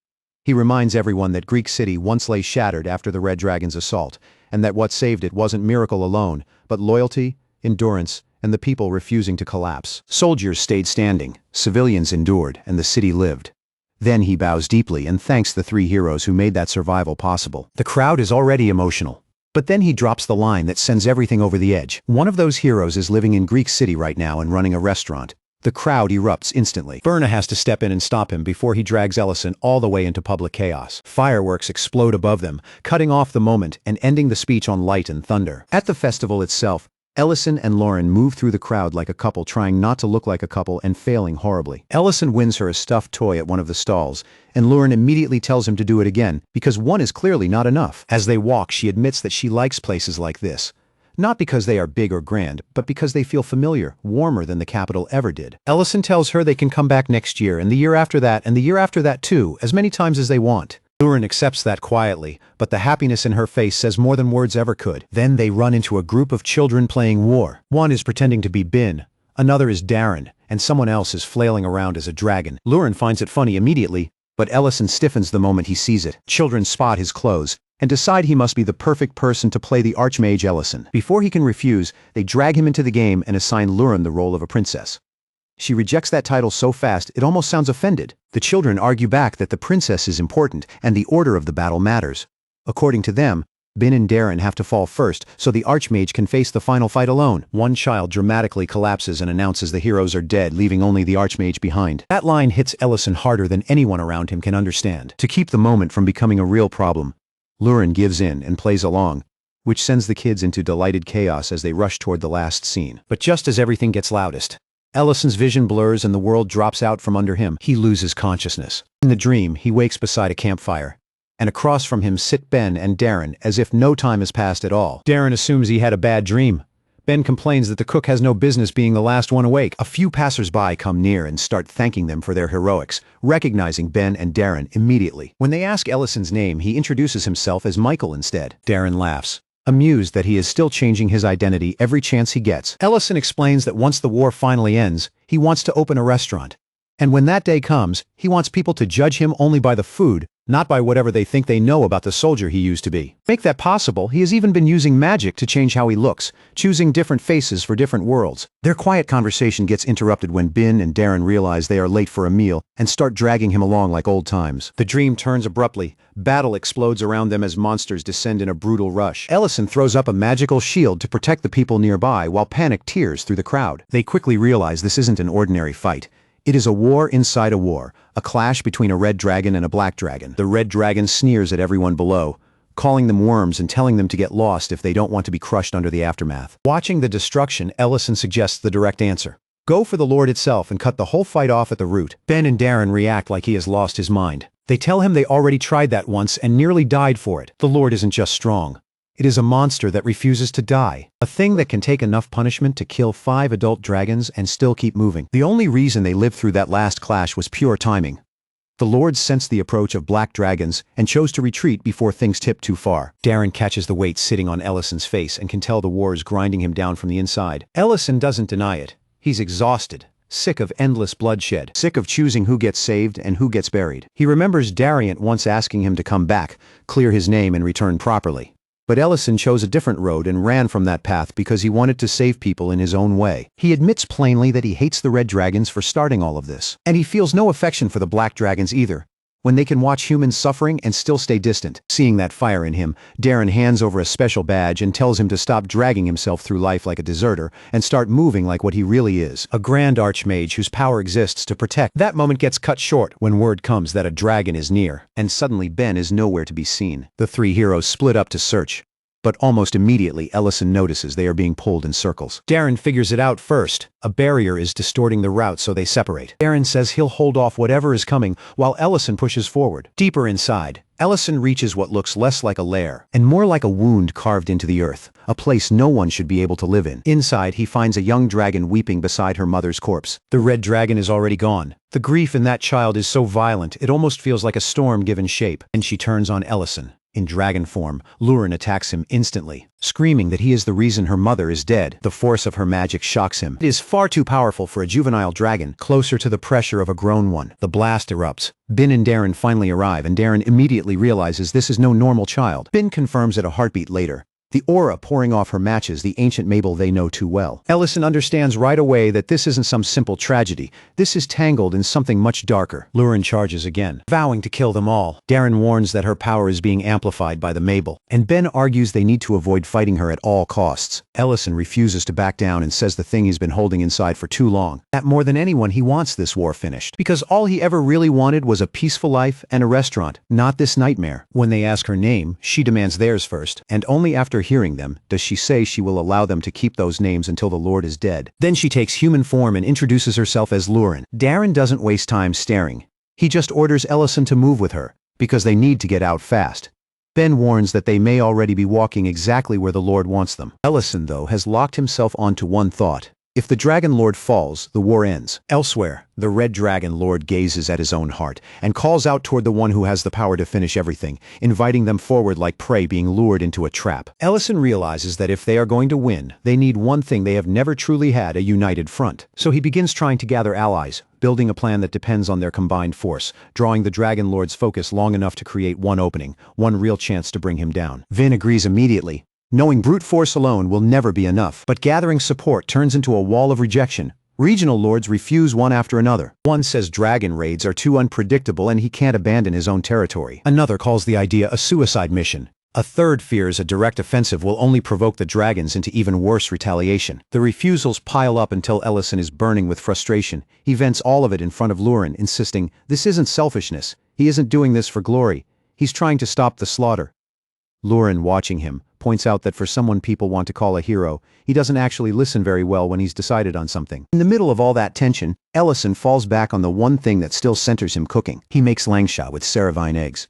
He reminds everyone that Greek City once lay shattered after the Red Dragon's assault, and that what saved it wasn't miracle alone, but loyalty, endurance, and the people refusing to collapse. Soldiers stayed standing, civilians endured, and the city lived. Then he bows deeply and thanks the 3 heroes who made that survival possible. The crowd is already emotional. But then he drops the line that sends everything over the edge. One of those heroes is living in Greek City right now and running a restaurant. The crowd erupts instantly. Berna has to step in and stop him before he drags Ellison all the way into public chaos. Fireworks explode above them, cutting off the moment and ending the speech on light and thunder. At the festival itself, Ellison and Lauren move through the crowd like a couple trying not to look like a couple and failing horribly. Ellison wins her a stuffed toy at one of the stalls, and Lauren immediately tells him to do it again, because one is clearly not enough. As they walk, she admits that she likes places like this. Not because they are big or grand, but because they feel familiar, warmer than the capital ever did. Ellison tells her they can come back next year, and the year after that, and the year after that too, as many times as they want. Lauren accepts that quietly, but the happiness in her face says more than words ever could. Then they run into a group of children playing war. One is pretending to be Bin, another is Darren, and someone else is flailing around as a dragon. Lauren finds it funny immediately, but Ellison stiffens the moment he sees it. Children spot his clothes and decide he must be the perfect person to play the Archmage Ellison. Before he can refuse, they drag him into the game and assign Lauren the role of a princess. She rejects that title so fast it almost sounds offended. The children argue back that the princess is important and the order of the battle matters. According to them, Bin and Darren have to fall first so the Archmage can face the final fight alone. One child dramatically collapses and announces the heroes are dead, leaving only the Archmage behind. That line hits Ellison harder than anyone around him can understand. To keep the moment from becoming a real problem, Lauren gives in and plays along, which sends the kids into delighted chaos as they rush toward the last scene. But just as everything gets loudest, Ellison's vision blurs and the world drops out from under him. He loses consciousness. In the dream, he wakes beside a campfire, and across from him sit Ben and Darren as if no time has passed at all. Darren assumes he had a bad dream. Ben complains that the cook has no business being the last one awake. A few passers-by come near and start thanking them for their heroics, recognizing Ben and Darren immediately. When they ask Ellison's name, he introduces himself as Michael instead. Darren laughs, amused that he is still changing his identity every chance he gets. Ellison explains that once the war finally ends, he wants to open a restaurant. And when that day comes, he wants people to judge him only by the food, not by whatever they think they know about the soldier he used to be. To make that possible, he has even been using magic to change how he looks, choosing different faces for different worlds. Their quiet conversation gets interrupted when Ben and Darren realize they are late for a meal and start dragging him along like old times. The dream turns abruptly. Battle explodes around them as monsters descend in a brutal rush. Ellison throws up a magical shield to protect the people nearby while panic tears through the crowd. They quickly realize this isn't an ordinary fight. It is a war inside a war, a clash between a red dragon and a black dragon. The red dragon sneers at everyone below, calling them worms and telling them to get lost if they don't want to be crushed under the aftermath. Watching the destruction, Ellison suggests the direct answer. Go for the Lord itself and cut the whole fight off at the root. Ben and Darren react like he has lost his mind. They tell him they already tried that once and nearly died for it. The Lord isn't just strong. It is a monster that refuses to die. A thing that can take enough punishment to kill 5 adult dragons and still keep moving. The only reason they lived through that last clash was pure timing. The Lord sensed the approach of black dragons and chose to retreat before things tipped too far. Darren catches the weight sitting on Ellison's face and can tell the war is grinding him down from the inside. Ellison doesn't deny it. He's exhausted, sick of endless bloodshed, sick of choosing who gets saved and who gets buried. He remembers Darien once asking him to come back, clear his name and return properly. But Ellison chose a different road and ran from that path because he wanted to save people in his own way. He admits plainly that he hates the red dragons for starting all of this. And he feels no affection for the black dragons either, when they can watch humans suffering and still stay distant. Seeing that fire in him, Darren hands over a special badge and tells him to stop dragging himself through life like a deserter and start moving like what he really is, a grand archmage whose power exists to protect. That moment gets cut short when word comes that a dragon is near, and suddenly Ben is nowhere to be seen. The 3 heroes split up to search. But almost immediately, Ellison notices they are being pulled in circles. Darren figures it out first. A barrier is distorting the route, so they separate. Darren says he'll hold off whatever is coming, while Ellison pushes forward. Deeper inside, Ellison reaches what looks less like a lair, and more like a wound carved into the earth, a place no one should be able to live in. Inside, he finds a young dragon weeping beside her mother's corpse. The red dragon is already gone. The grief in that child is so violent, it almost feels like a storm given shape. And she turns on Ellison. In dragon form, Lauren attacks him instantly, screaming that he is the reason her mother is dead. The force of her magic shocks him. It is far too powerful for a juvenile dragon, closer to the pressure of a grown one. The blast erupts. Ben and Darren finally arrive, and Darren immediately realizes this is no normal child. Ben confirms it a heartbeat later. The aura pouring off her matches the ancient Mabel they know too well. Ellison understands right away that this isn't some simple tragedy. This is tangled in something much darker. Lauren charges again, vowing to kill them all. Darren warns that her power is being amplified by the Mabel, and Ben argues they need to avoid fighting her at all costs. Ellison refuses to back down and says the thing he's been holding inside for too long. That more than anyone, he wants this war finished, because all he ever really wanted was a peaceful life and a restaurant, not this nightmare. When they ask her name, she demands theirs first, and only after hearing them does she say she will allow them to keep those names until the Lord is dead. Then she takes human form and introduces herself as Lauren. Darren doesn't waste time staring. He just orders Ellison to move with her, because they need to get out fast. Ben warns that they may already be walking exactly where the Lord wants them. Ellison, though, has locked himself onto one thought. If the Dragon Lord falls, the war ends. Elsewhere, the Red Dragon Lord gazes at his own heart and calls out toward the one who has the power to finish everything, inviting them forward like prey being lured into a trap. Ellison realizes that if they are going to win, they need one thing they have never truly had: a united front. So he begins trying to gather allies, building a plan that depends on their combined force, drawing the Dragon Lord's focus long enough to create one opening, one real chance to bring him down. Vin agrees immediately, knowing brute force alone will never be enough. But gathering support turns into a wall of rejection. Regional lords refuse one after another. One says dragon raids are too unpredictable and he can't abandon his own territory. Another calls the idea a suicide mission. A third fears a direct offensive will only provoke the dragons into even worse retaliation. The refusals pile up until Ellison is burning with frustration. He vents all of it in front of Lauren, insisting, "This isn't selfishness. He isn't doing this for glory. He's trying to stop the slaughter." Lauren, watching him, points out that for someone people want to call a hero, he doesn't actually listen very well when he's decided on something. In the middle of all that tension, Ellison falls back on the one thing that still centers him: cooking. He makes langsha with Saravine eggs.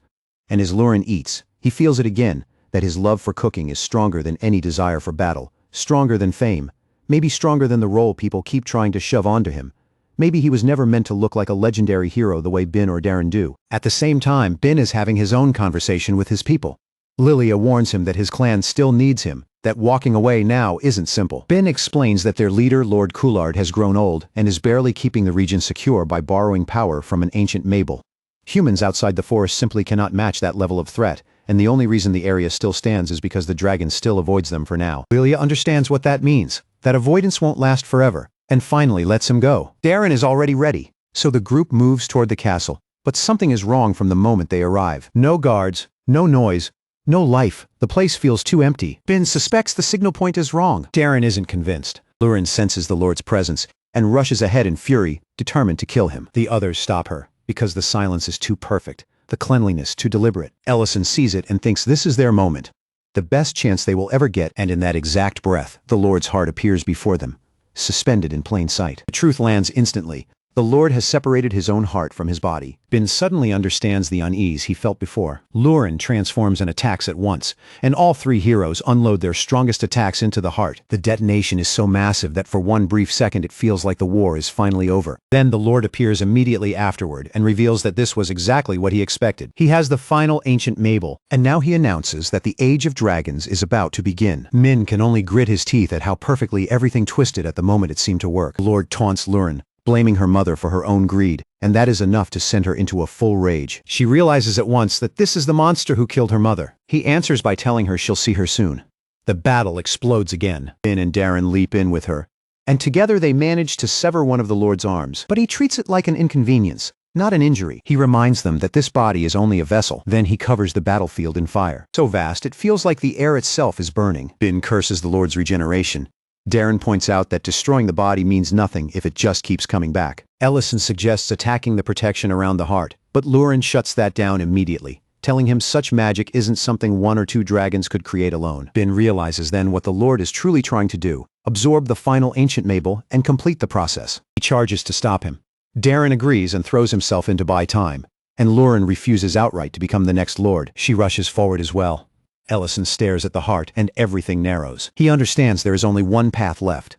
And as Lauren eats, he feels it again, that his love for cooking is stronger than any desire for battle, stronger than fame, maybe stronger than the role people keep trying to shove onto him. Maybe he was never meant to look like a legendary hero the way Ben or Darren do. At the same time, Ben is having his own conversation with his people. Lilia warns him that his clan still needs him, that walking away now isn't simple. Ben explains that their leader, Lord Coulard, has grown old and is barely keeping the region secure by borrowing power from an ancient Mabel. Humans outside the forest simply cannot match that level of threat, and the only reason the area still stands is because the dragon still avoids them for now. Lilia understands what that means, that avoidance won't last forever, and finally lets him go. Darren is already ready, so the group moves toward the castle, but something is wrong from the moment they arrive. No guards, no noise, no life. The place feels too empty. Ben suspects the signal point is wrong. Darren isn't convinced. Lurin senses the Lord's presence and rushes ahead in fury, determined to kill him. The others stop her, because the silence is too perfect, the cleanliness too deliberate. Ellison sees it and thinks this is their moment, the best chance they will ever get, and in that exact breath, the Lord's heart appears before them, suspended in plain sight. The truth lands instantly. The Lord has separated his own heart from his body. Ben suddenly understands the unease he felt before. Lurin transforms and attacks at once, and all three heroes unload their strongest attacks into the heart. The detonation is so massive that for one brief second it feels like the war is finally over. Then the Lord appears immediately afterward and reveals that this was exactly what he expected. He has the final ancient Mabel, and now he announces that the Age of Dragons is about to begin. Min can only grit his teeth at how perfectly everything twisted at the moment it seemed to work. The Lord taunts Lurin, blaming her mother for her own greed, and that is enough to send her into a full rage. She realizes at once that this is the monster who killed her mother. He answers by telling her she'll see her soon. The battle explodes again. Ben and Darren leap in with her, and together they manage to sever one of the Lord's arms. But he treats it like an inconvenience, not an injury. He reminds them that this body is only a vessel. Then he covers the battlefield in fire, so vast it feels like the air itself is burning. Ben curses the Lord's regeneration. Darren points out that destroying the body means nothing if it just keeps coming back. Ellison suggests attacking the protection around the heart, but Lurin shuts that down immediately, telling him such magic isn't something one or two dragons could create alone. Ben realizes then what the Lord is truly trying to do: absorb the final ancient Mabel and complete the process. He charges to stop him. Darren agrees and throws himself in to buy time, and Lurin refuses outright to become the next Lord. She rushes forward as well. Ellison stares at the heart, and everything narrows. He understands there is only one path left.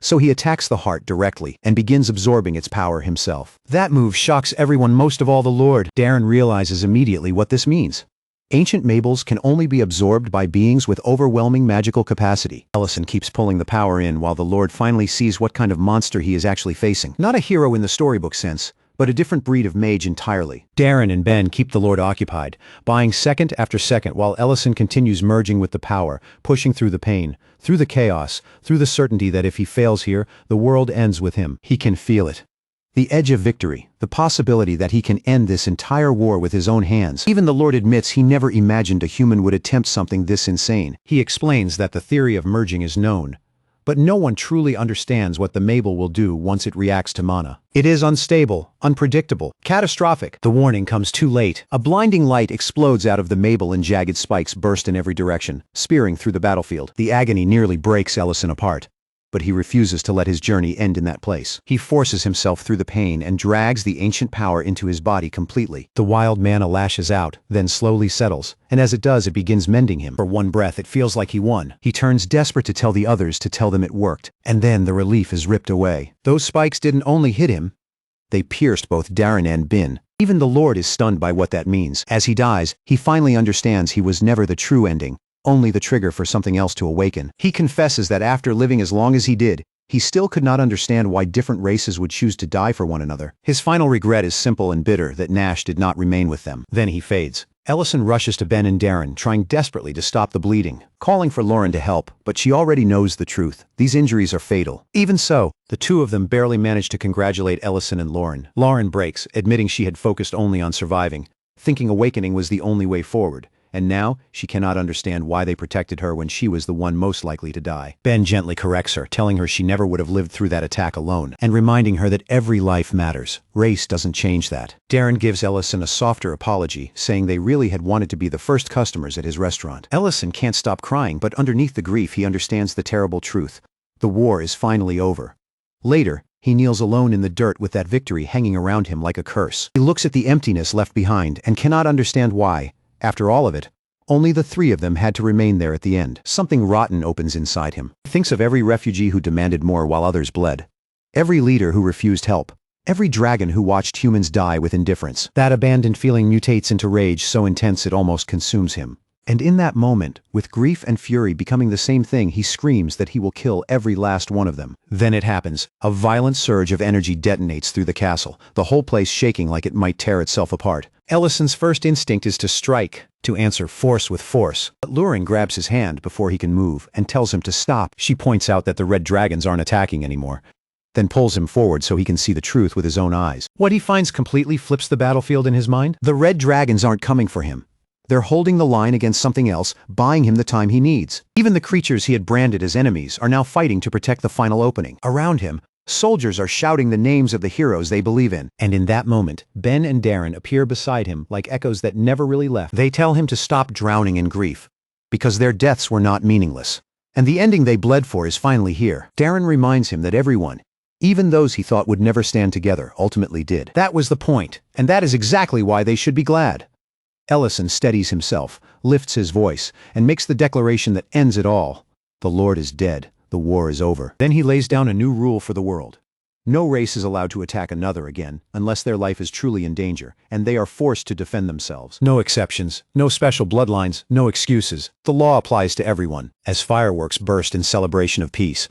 So he attacks the heart directly and begins absorbing its power himself. That move shocks everyone, most of all the Lord. Darren realizes immediately what this means. Ancient Mabels can only be absorbed by beings with overwhelming magical capacity. Ellison keeps pulling the power in while the Lord finally sees what kind of monster he is actually facing. Not a hero in the storybook sense, but a different breed of mage entirely. Darren and Ben keep the Lord occupied, buying second after second while Ellison continues merging with the power, pushing through the pain, through the chaos, through the certainty that if he fails here, the world ends with him. He can feel it. The edge of victory, the possibility that he can end this entire war with his own hands. Even the Lord admits he never imagined a human would attempt something this insane. He explains that the theory of merging is known, but no one truly understands what the Mabel will do once it reacts to mana. It is unstable, unpredictable, catastrophic. The warning comes too late. A blinding light explodes out of the Mabel and jagged spikes burst in every direction, spearing through the battlefield. The agony nearly breaks Ellison apart, but he refuses to let his journey end in that place. He forces himself through the pain and drags the ancient power into his body completely. The wild mana lashes out, then slowly settles, and as it does, it begins mending him. For one breath, it feels like he won. He turns desperate to tell the others to tell them it worked, and then the relief is ripped away. Those spikes didn't only hit him, they pierced both Darren and Ben. Even the Lord is stunned by what that means. As he dies, he finally understands he was never the true ending, only the trigger for something else to awaken. He confesses that after living as long as he did, he still could not understand why different races would choose to die for one another. His final regret is simple and bitter that Nash did not remain with them. Then he fades. Ellison rushes to Ben and Darren, trying desperately to stop the bleeding, calling for Lauren to help, but she already knows the truth. These injuries are fatal. Even so, the two of them barely manage to congratulate Ellison and Lauren. Lauren breaks, admitting she had focused only on surviving, thinking awakening was the only way forward. And now, she cannot understand why they protected her when she was the one most likely to die. Ben gently corrects her, telling her she never would have lived through that attack alone, and reminding her that every life matters. Race doesn't change that. Darren gives Ellison a softer apology, saying they really had wanted to be the first customers at his restaurant. Ellison can't stop crying, but underneath the grief he understands the terrible truth. The war is finally over. Later, he kneels alone in the dirt with that victory hanging around him like a curse. He looks at the emptiness left behind and cannot understand why. After all of it, only the three of them had to remain there at the end. Something rotten opens inside him. He thinks of every refugee who demanded more while others bled. Every leader who refused help. Every dragon who watched humans die with indifference. That abandoned feeling mutates into rage so intense it almost consumes him. And in that moment, with grief and fury becoming the same thing, he screams that he will kill every last one of them. Then it happens. A violent surge of energy detonates through the castle, the whole place shaking like it might tear itself apart. Ellison's first instinct is to strike, to answer force with force. But Lurin grabs his hand before he can move and tells him to stop. She points out that the red dragons aren't attacking anymore, then pulls him forward so he can see the truth with his own eyes. What he finds completely flips the battlefield in his mind. The red dragons aren't coming for him. They're holding the line against something else, buying him the time he needs. Even the creatures he had branded as enemies are now fighting to protect the final opening. Around him, soldiers are shouting the names of the heroes they believe in. And in that moment, Ben and Darren appear beside him like echoes that never really left. They tell him to stop drowning in grief, because their deaths were not meaningless. And the ending they bled for is finally here. Darren reminds him that everyone, even those he thought would never stand together, ultimately did. That was the point, and that is exactly why they should be glad. Ellison steadies himself, lifts his voice, and makes the declaration that ends it all. The Lord is dead. The war is over. Then he lays down a new rule for the world. No race is allowed to attack another again, unless their life is truly in danger, and they are forced to defend themselves. No exceptions, no special bloodlines, no excuses. The law applies to everyone. As fireworks burst in celebration of peace,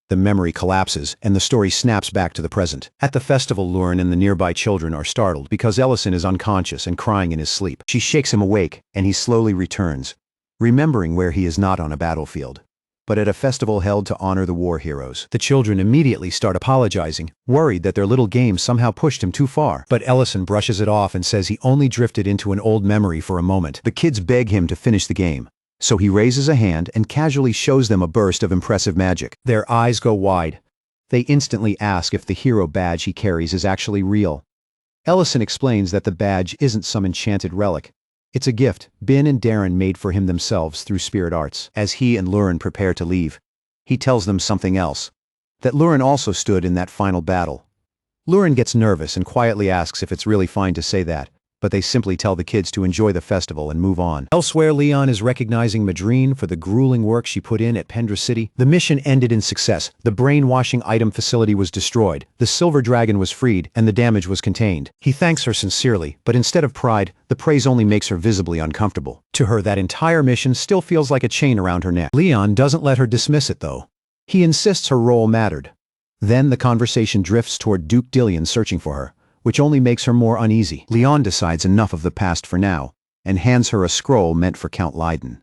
the memory collapses, and the story snaps back to the present. At the festival, Lurin and the nearby children are startled because Ellison is unconscious and crying in his sleep. She shakes him awake, and he slowly returns, remembering where he is not on a battlefield, but at a festival held to honor the war heroes. The children immediately start apologizing, worried that their little game somehow pushed him too far. But Ellison brushes it off and says he only drifted into an old memory for a moment. The kids beg him to finish the game, so he raises a hand and casually shows them a burst of impressive magic. Their eyes go wide. They instantly ask if the hero badge he carries is actually real. Ellison explains that the badge isn't some enchanted relic. It's a gift Ben and Darren made for him themselves through spirit arts. As he and Lurin prepare to leave, he tells them something else, that Lurin also stood in that final battle. Lurin gets nervous and quietly asks if it's really fine to say that, but they simply tell the kids to enjoy the festival and move on. Elsewhere, Leon is recognizing Madrine for the grueling work she put in at Pendra City. The mission ended in success. The brainwashing item facility was destroyed, the silver dragon was freed, and the damage was contained. He thanks her sincerely, but instead of pride, the praise only makes her visibly uncomfortable. To her, that entire mission still feels like a chain around her neck. Leon doesn't let her dismiss it, though. He insists her role mattered. Then the conversation drifts toward Duke Dillion searching for her, which only makes her more uneasy. Leon decides enough of the past for now, and hands her a scroll meant for Count Leiden.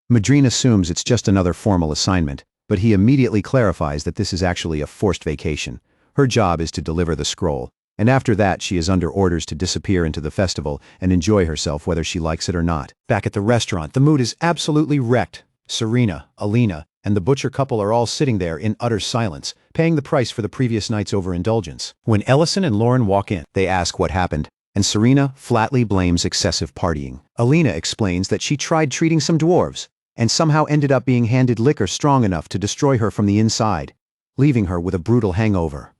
Madrine assumes it's just another formal assignment, but he immediately clarifies that this is actually a forced vacation. Her job is to deliver the scroll, and after that she is under orders to disappear into the festival and enjoy herself whether she likes it or not. Back at the restaurant, the mood is absolutely wrecked. Serena, Alina, and the butcher couple are all sitting there in utter silence, paying the price for the previous night's overindulgence. When Ellison and Lauren walk in, they ask what happened, and Serena flatly blames excessive partying. Alina explains that she tried treating some dwarves, and somehow ended up being handed liquor strong enough to destroy her from the inside, leaving her with a brutal hangover.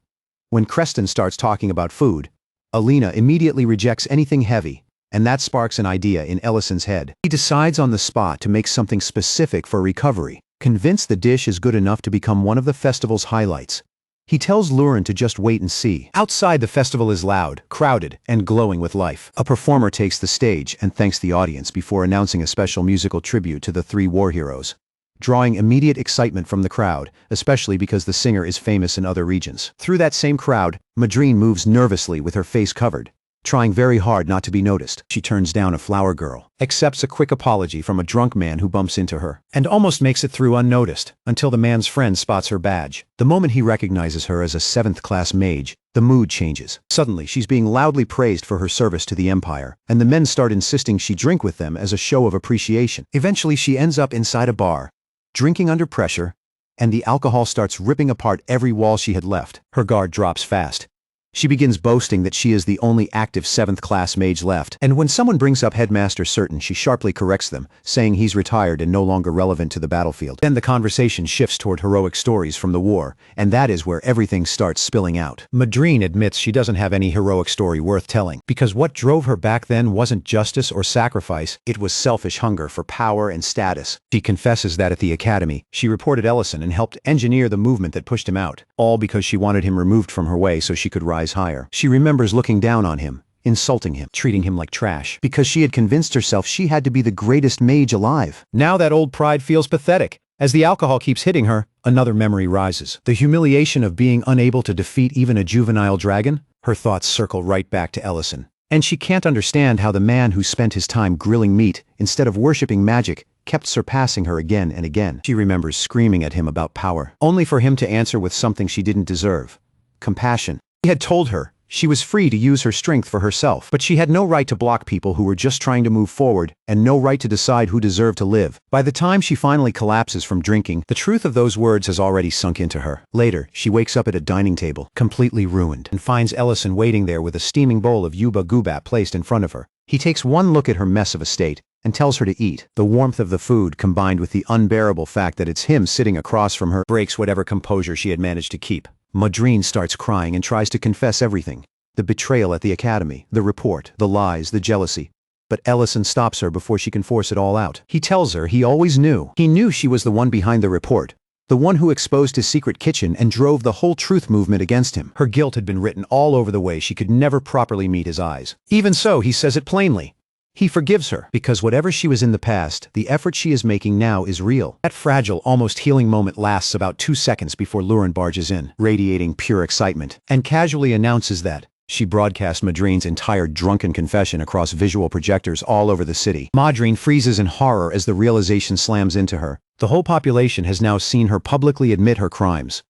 When Creston starts talking about food, Alina immediately rejects anything heavy, and that sparks an idea in Ellison's head. He decides on the spot to make something specific for recovery, convinced the dish is good enough to become one of the festival's highlights. He tells Lurin to just wait and see. Outside, the festival is loud, crowded, and glowing with life. A performer takes the stage and thanks the audience before announcing a special musical tribute to the three war heroes, drawing immediate excitement from the crowd, especially because the singer is famous in other regions. Through that same crowd, Madrine moves nervously with her face covered, trying very hard not to be noticed. She turns down a flower girl, accepts a quick apology from a drunk man who bumps into her, and almost makes it through unnoticed, until the man's friend spots her badge. The moment he recognizes her as a 7th-class mage, the mood changes. Suddenly, she's being loudly praised for her service to the Empire, and the men start insisting she drink with them as a show of appreciation. Eventually, she ends up inside a bar, drinking under pressure, and the alcohol starts ripping apart every wall she had left. Her guard drops fast. She begins boasting that she is the only active 7th-class mage left, and when someone brings up Headmaster Certain, she sharply corrects them, saying he's retired and no longer relevant to the battlefield. Then the conversation shifts toward heroic stories from the war, and that is where everything starts spilling out. Madrine admits she doesn't have any heroic story worth telling, because what drove her back then wasn't justice or sacrifice, it was selfish hunger for power and status. She confesses that at the academy, she reported Ellison and helped engineer the movement that pushed him out, all because she wanted him removed from her way so she could rise higher. She remembers looking down on him, insulting him, treating him like trash, because she had convinced herself she had to be the greatest mage alive. Now that old pride feels pathetic. As the alcohol keeps hitting her, another memory rises. The humiliation of being unable to defeat even a juvenile dragon? Her thoughts circle right back to Ellison. And she can't understand how the man who spent his time grilling meat instead of worshipping magic kept surpassing her again and again. She remembers screaming at him about power, only for him to answer with something she didn't deserve: compassion. He had told her she was free to use her strength for herself, but she had no right to block people who were just trying to move forward, and no right to decide who deserved to live. By the time she finally collapses from drinking, the truth of those words has already sunk into her. Later, she wakes up at a dining table, completely ruined, and finds Ellison waiting there with a steaming bowl of yuba gubap placed in front of her. He takes one look at her mess of a state and tells her to eat. The warmth of the food, combined with the unbearable fact that it's him sitting across from her, breaks whatever composure she had managed to keep. Madrine starts crying and tries to confess everything: the betrayal at the academy, the report, the lies, the jealousy. But Ellison stops her before she can force it all out. He tells her he always knew. He knew she was the one behind the report, the one who exposed his secret kitchen and drove the whole truth movement against him. Her guilt had been written all over the way she could never properly meet his eyes. Even so, he says it plainly. He forgives her, because whatever she was in the past, the effort she is making now is real. That fragile, almost healing moment lasts about 2 seconds before Lauren barges in, radiating pure excitement, and casually announces that she broadcast Madrine's entire drunken confession across visual projectors all over the city. Madrine freezes in horror as the realization slams into her. The whole population has now seen her publicly admit her crimes,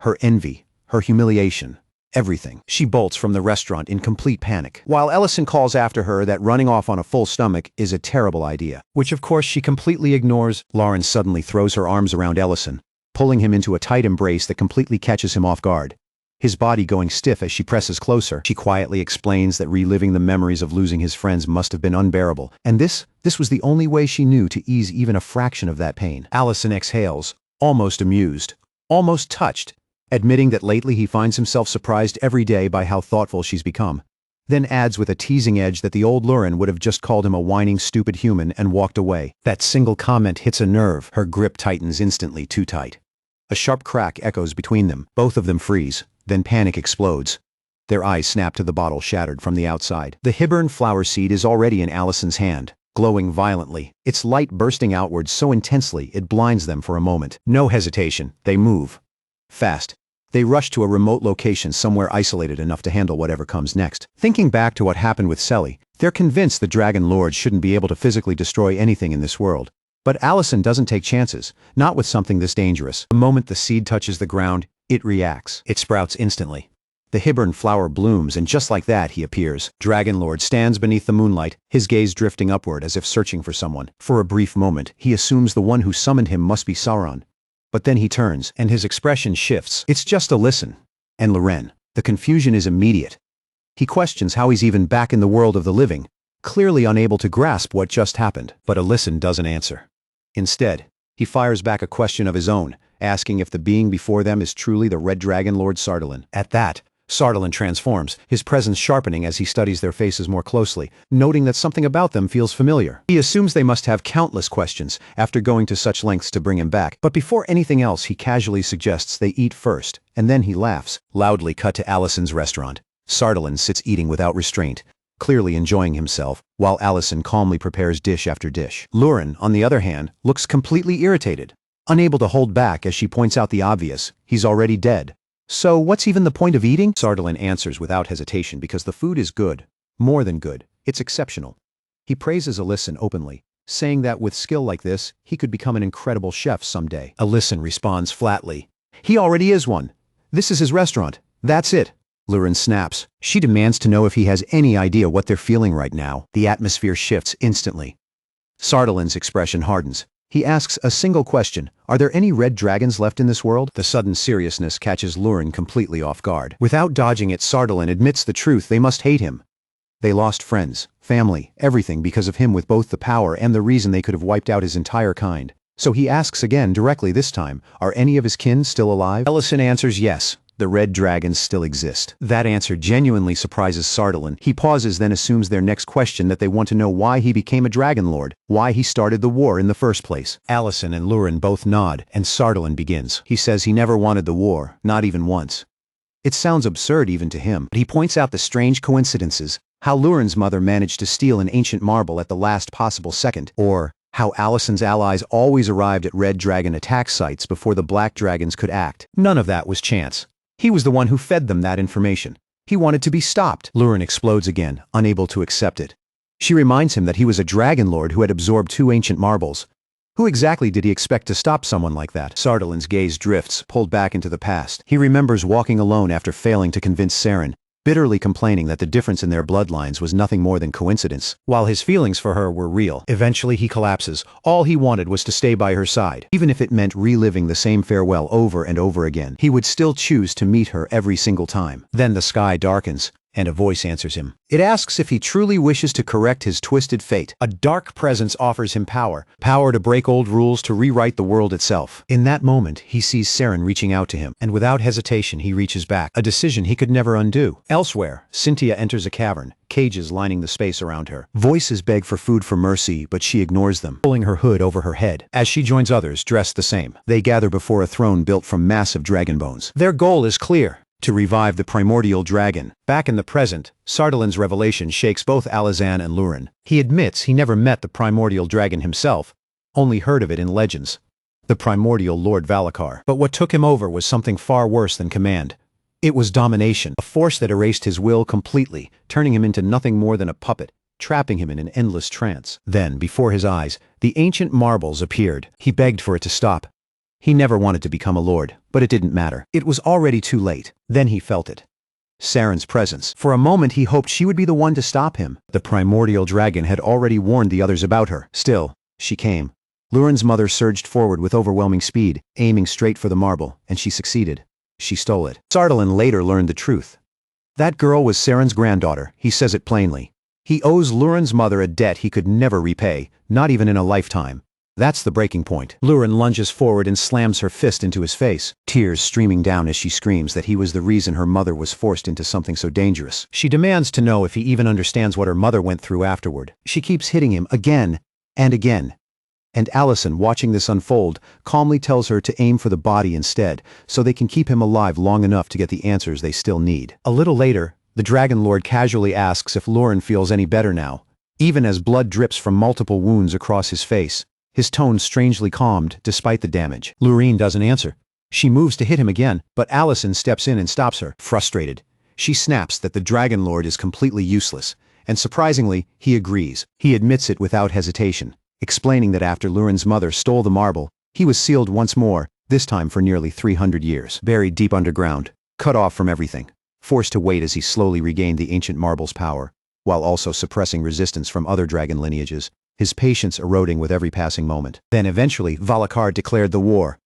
her envy, her humiliation. Everything. She bolts from the restaurant in complete panic, while Ellison calls after her that running off on a full stomach is a terrible idea, which of course she completely ignores. Lauren suddenly throws her arms around Ellison, pulling him into a tight embrace that completely catches him off guard. His body going stiff as she presses closer, she quietly explains that reliving the memories of losing his friends must have been unbearable, and this was the only way she knew to ease even a fraction of that pain. Ellison exhales, almost amused, almost touched, admitting that lately he finds himself surprised every day by how thoughtful she's become, then adds with a teasing edge that the old Lauren would have just called him a whining, stupid human and walked away. That single comment hits a nerve. Her grip tightens instantly, too tight. A sharp crack echoes between them. Both of them freeze. Then panic explodes. Their eyes snap to the bottle shattered from the outside. The hibern flower seed is already in Allison's hand, glowing violently, its light bursting outwards so intensely it blinds them for a moment. No hesitation. They move. Fast. They rush to a remote location somewhere isolated enough to handle whatever comes next. Thinking back to what happened with Selly, they're convinced the Dragon Lord shouldn't be able to physically destroy anything in this world. But Allison doesn't take chances, not with something this dangerous. The moment the seed touches the ground, it reacts. It sprouts instantly. The hibern flower blooms, and just like that, he appears. Dragon Lord stands beneath the moonlight, his gaze drifting upward as if searching for someone. For a brief moment, he assumes the one who summoned him must be Sauron. But then he turns, and his expression shifts. It's just Alyssum. And Loren. The confusion is immediate. He questions how he's even back in the world of the living, clearly unable to grasp what just happened. But Alyssum doesn't answer. Instead, he fires back a question of his own, asking if the being before them is truly the Red Dragon Lord Sardalin. At that, Sardalin transforms, his presence sharpening as he studies their faces more closely, noting that something about them feels familiar. He assumes they must have countless questions after going to such lengths to bring him back, but before anything else he casually suggests they eat first, and then he laughs. Loudly cut to Allison's restaurant. Sardalin sits eating without restraint, clearly enjoying himself, while Allison calmly prepares dish after dish. Lauren, on the other hand, looks completely irritated, unable to hold back as she points out the obvious: he's already dead. So what's even the point of eating? Sardalin answers without hesitation because the food is good. More than good. It's exceptional. He praises Alyssum openly, saying that with skill like this, he could become an incredible chef someday. Alyssum responds flatly. He already is one. This is his restaurant. That's it. Lauren snaps. She demands to know if he has any idea what they're feeling right now. The atmosphere shifts instantly. Sardalin's expression hardens. He asks a single question: are there any red dragons left in this world? The sudden seriousness catches Lauren completely off guard. Without dodging it, Sardalin admits the truth: they must hate him. They lost friends, family, everything because of him, with both the power and the reason they could have wiped out his entire kind. So he asks again, directly this time, are any of his kin still alive? Ellison answers yes. The red dragons still exist. That answer genuinely surprises Sardalin. He pauses, then assumes their next question that they want to know why he became a dragon lord, why he started the war in the first place. Allison and Lauren both nod, and Sardalin begins. He says he never wanted the war, not even once. It sounds absurd even to him, but he points out the strange coincidences, How Lurin's mother managed to steal an ancient marble at the last possible second, or how Allison's allies always arrived at red dragon attack sites before the black dragons could act. None of that was chance. He was the one who fed them that information. He wanted to be stopped. Lurin explodes again, unable to accept it. She reminds him that he was a dragon lord who had absorbed 2 ancient marbles. Who exactly did he expect to stop someone like that? Sardalin's gaze drifts, pulled back into the past. He remembers walking alone after failing to convince Saren, bitterly complaining that the difference in their bloodlines was nothing more than coincidence, while his feelings for her were real. Eventually he collapses. All he wanted was to stay by her side. Even if it meant reliving the same farewell over and over again, he would still choose to meet her every single time. Then the sky darkens, and a voice answers him. It asks if he truly wishes to correct his twisted fate. A dark presence offers him power. Power to break old rules, to rewrite the world itself. In that moment, he sees Saren reaching out to him, and without hesitation he reaches back, a decision he could never undo. Elsewhere, Cynthia enters a cavern, cages lining the space around her. Voices beg for food for Mercy, but she ignores them, pulling her hood over her head. As she joins others dressed the same, they gather before a throne built from massive dragon bones. Their goal is clear: to revive the primordial dragon. Back in the present, Sardalin's revelation shakes both Alizan and Lurin. He admits he never met the primordial dragon himself, only heard of it in legends. The primordial Lord Valakar. But what took him over was something far worse than command. It was domination, a force that erased his will completely, turning him into nothing more than a puppet, trapping him in an endless trance. Then, before his eyes, the ancient marbles appeared. He begged for it to stop. He never wanted to become a lord, but it didn't matter. It was already too late. Then he felt it. Saren's presence. For a moment he hoped she would be the one to stop him. The primordial dragon had already warned the others about her. Still, she came. Lurin's mother surged forward with overwhelming speed, aiming straight for the marble, and she succeeded. She stole it. Sardalin later learned the truth. That girl was Saren's granddaughter. He says it plainly. He owes Lurin's mother a debt he could never repay, not even in a lifetime. That's the breaking point. Lurin lunges forward and slams her fist into his face, tears streaming down as she screams that he was the reason her mother was forced into something so dangerous. She demands to know if he even understands what her mother went through afterward. She keeps hitting him again and again. And Allison, watching this unfold, calmly tells her to aim for the body instead, so they can keep him alive long enough to get the answers they still need. A little later, the Dragon Lord casually asks if Lurin feels any better now, even as blood drips from multiple wounds across his face. His tone strangely calmed despite the damage. Lurin doesn't answer. She moves to hit him again, but Allison steps in and stops her. Frustrated, she snaps that the Dragon Lord is completely useless, and surprisingly, he agrees. He admits it without hesitation, explaining that after Lurin's mother stole the marble, he was sealed once more, this time for nearly 300 years, buried deep underground, cut off from everything, forced to wait as he slowly regained the ancient marble's power, while also suppressing resistance from other dragon lineages, his patience eroding with every passing moment. Then eventually, Valakar declared the war.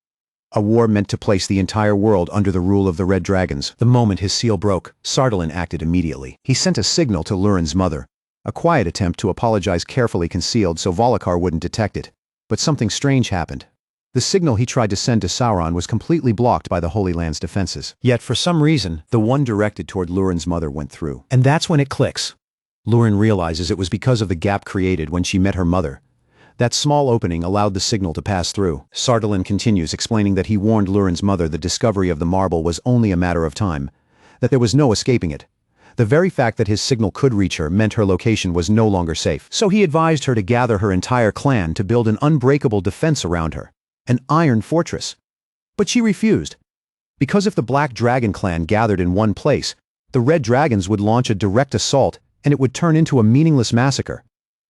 A war meant to place the entire world under the rule of the Red Dragons. The moment his seal broke, Sardalin acted immediately. He sent a signal to Lurin's mother, a quiet attempt to apologize carefully concealed so Valakar wouldn't detect it. But something strange happened. The signal he tried to send to Sauron was completely blocked by the Holy Land's defenses. Yet for some reason, the one directed toward Lurin's mother went through. And that's when it clicks. Lurin realizes it was because of the gap created when she met her mother. That small opening allowed the signal to pass through. Sardalin continues, explaining that he warned Lurin's mother the discovery of the marble was only a matter of time, that there was no escaping it. The very fact that his signal could reach her meant her location was no longer safe. So he advised her to gather her entire clan to build an unbreakable defense around her, an iron fortress. But she refused. Because if the Black Dragon clan gathered in one place, the Red Dragons would launch a direct assault and it would turn into a meaningless massacre.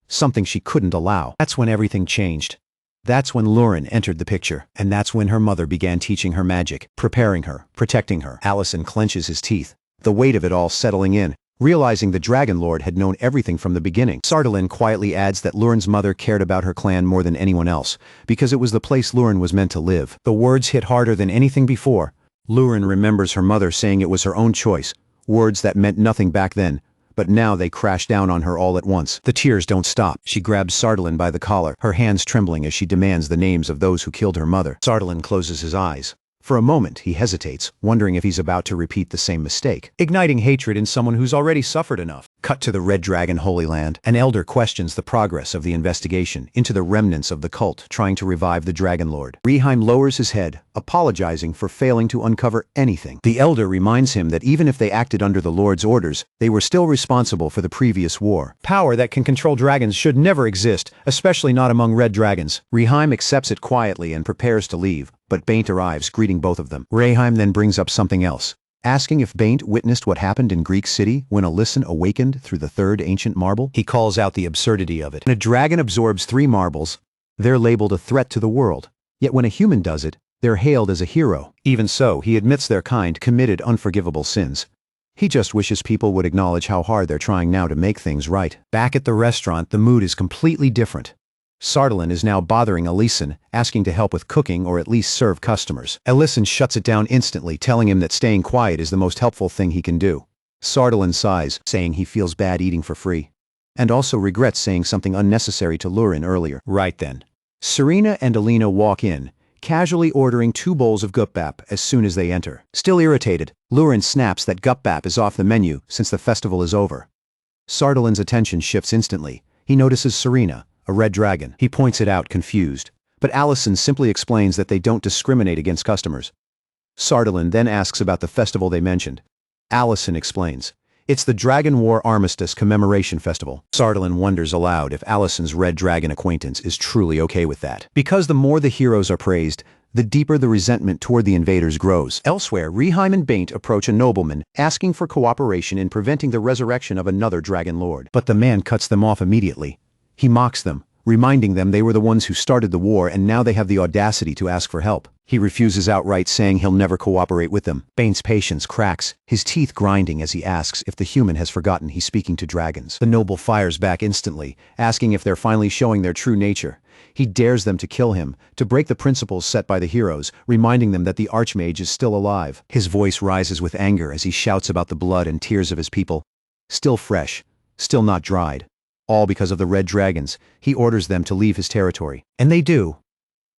Something she couldn't allow. That's when everything changed. That's when Lurin entered the picture, and that's when her mother began teaching her magic, preparing her, protecting her. Allison clenches his teeth, the weight of it all settling in, realizing the Dragon Lord had known everything from the beginning. Sardalin quietly adds that Lurin's mother cared about her clan more than anyone else, because it was the place Lurin was meant to live. The words hit harder than anything before. Lurin remembers her mother saying it was her own choice, words that meant nothing back then, but now they crash down on her all at once. The tears don't stop. She grabs Sardalin by the collar, her hands trembling as she demands the names of those who killed her mother. Sardalin closes his eyes. For a moment, he hesitates, wondering if he's about to repeat the same mistake, igniting hatred in someone who's already suffered enough. Cut to the Red Dragon Holy Land. An elder questions the progress of the investigation into the remnants of the cult trying to revive the Dragon Lord. Reheim lowers his head, apologizing for failing to uncover anything. The elder reminds him that even if they acted under the Lord's orders, they were still responsible for the previous war. Power that can control dragons should never exist, especially not among red dragons. Reheim accepts it quietly and prepares to leave, but Baint arrives, greeting both of them. Reheim then brings up something else, asking if Baint witnessed what happened in Greek City when Alyson awakened through the third ancient marble. He calls out the absurdity of it. When a dragon absorbs 3 marbles, they're labeled a threat to the world. Yet when a human does it, they're hailed as a hero. Even so, he admits their kind committed unforgivable sins. He just wishes people would acknowledge how hard they're trying now to make things right. Back at the restaurant, the mood is completely different. Sardalin is now bothering Alyson, asking to help with cooking or at least serve customers. Alyson shuts it down instantly, telling him that staying quiet is the most helpful thing he can do. Sardalin sighs, saying he feels bad eating for free, and also regrets saying something unnecessary to Lurin earlier. Right then, Serena and Alina walk in, casually ordering 2 bowls of gupbap as soon as they enter. Still irritated, Lurin snaps that gupbap is off the menu since the festival is over. Sardalin's attention shifts instantly. He notices Serena, a red dragon. He points it out, confused, but Alyson simply explains that they don't discriminate against customers. Sardalin then asks about the festival they mentioned. Alyson explains, it's the Dragon War Armistice Commemoration Festival. Sardalin wonders aloud if Alyson's red dragon acquaintance is truly okay with that. Because the more the heroes are praised, the deeper the resentment toward the invaders grows. Elsewhere, Reheim and Baint approach a nobleman, asking for cooperation in preventing the resurrection of another dragon lord. But the man cuts them off immediately. He mocks them, reminding them they were the ones who started the war and now they have the audacity to ask for help. He refuses outright, saying he'll never cooperate with them. Baint's patience cracks, his teeth grinding as he asks if the human has forgotten he's speaking to dragons. The noble fires back instantly, asking if they're finally showing their true nature. He dares them to kill him, to break the principles set by the heroes, reminding them that the Archmage is still alive. His voice rises with anger as he shouts about the blood and tears of his people. Still fresh, still not dried. All because of the red dragons, he orders them to leave his territory. And they do.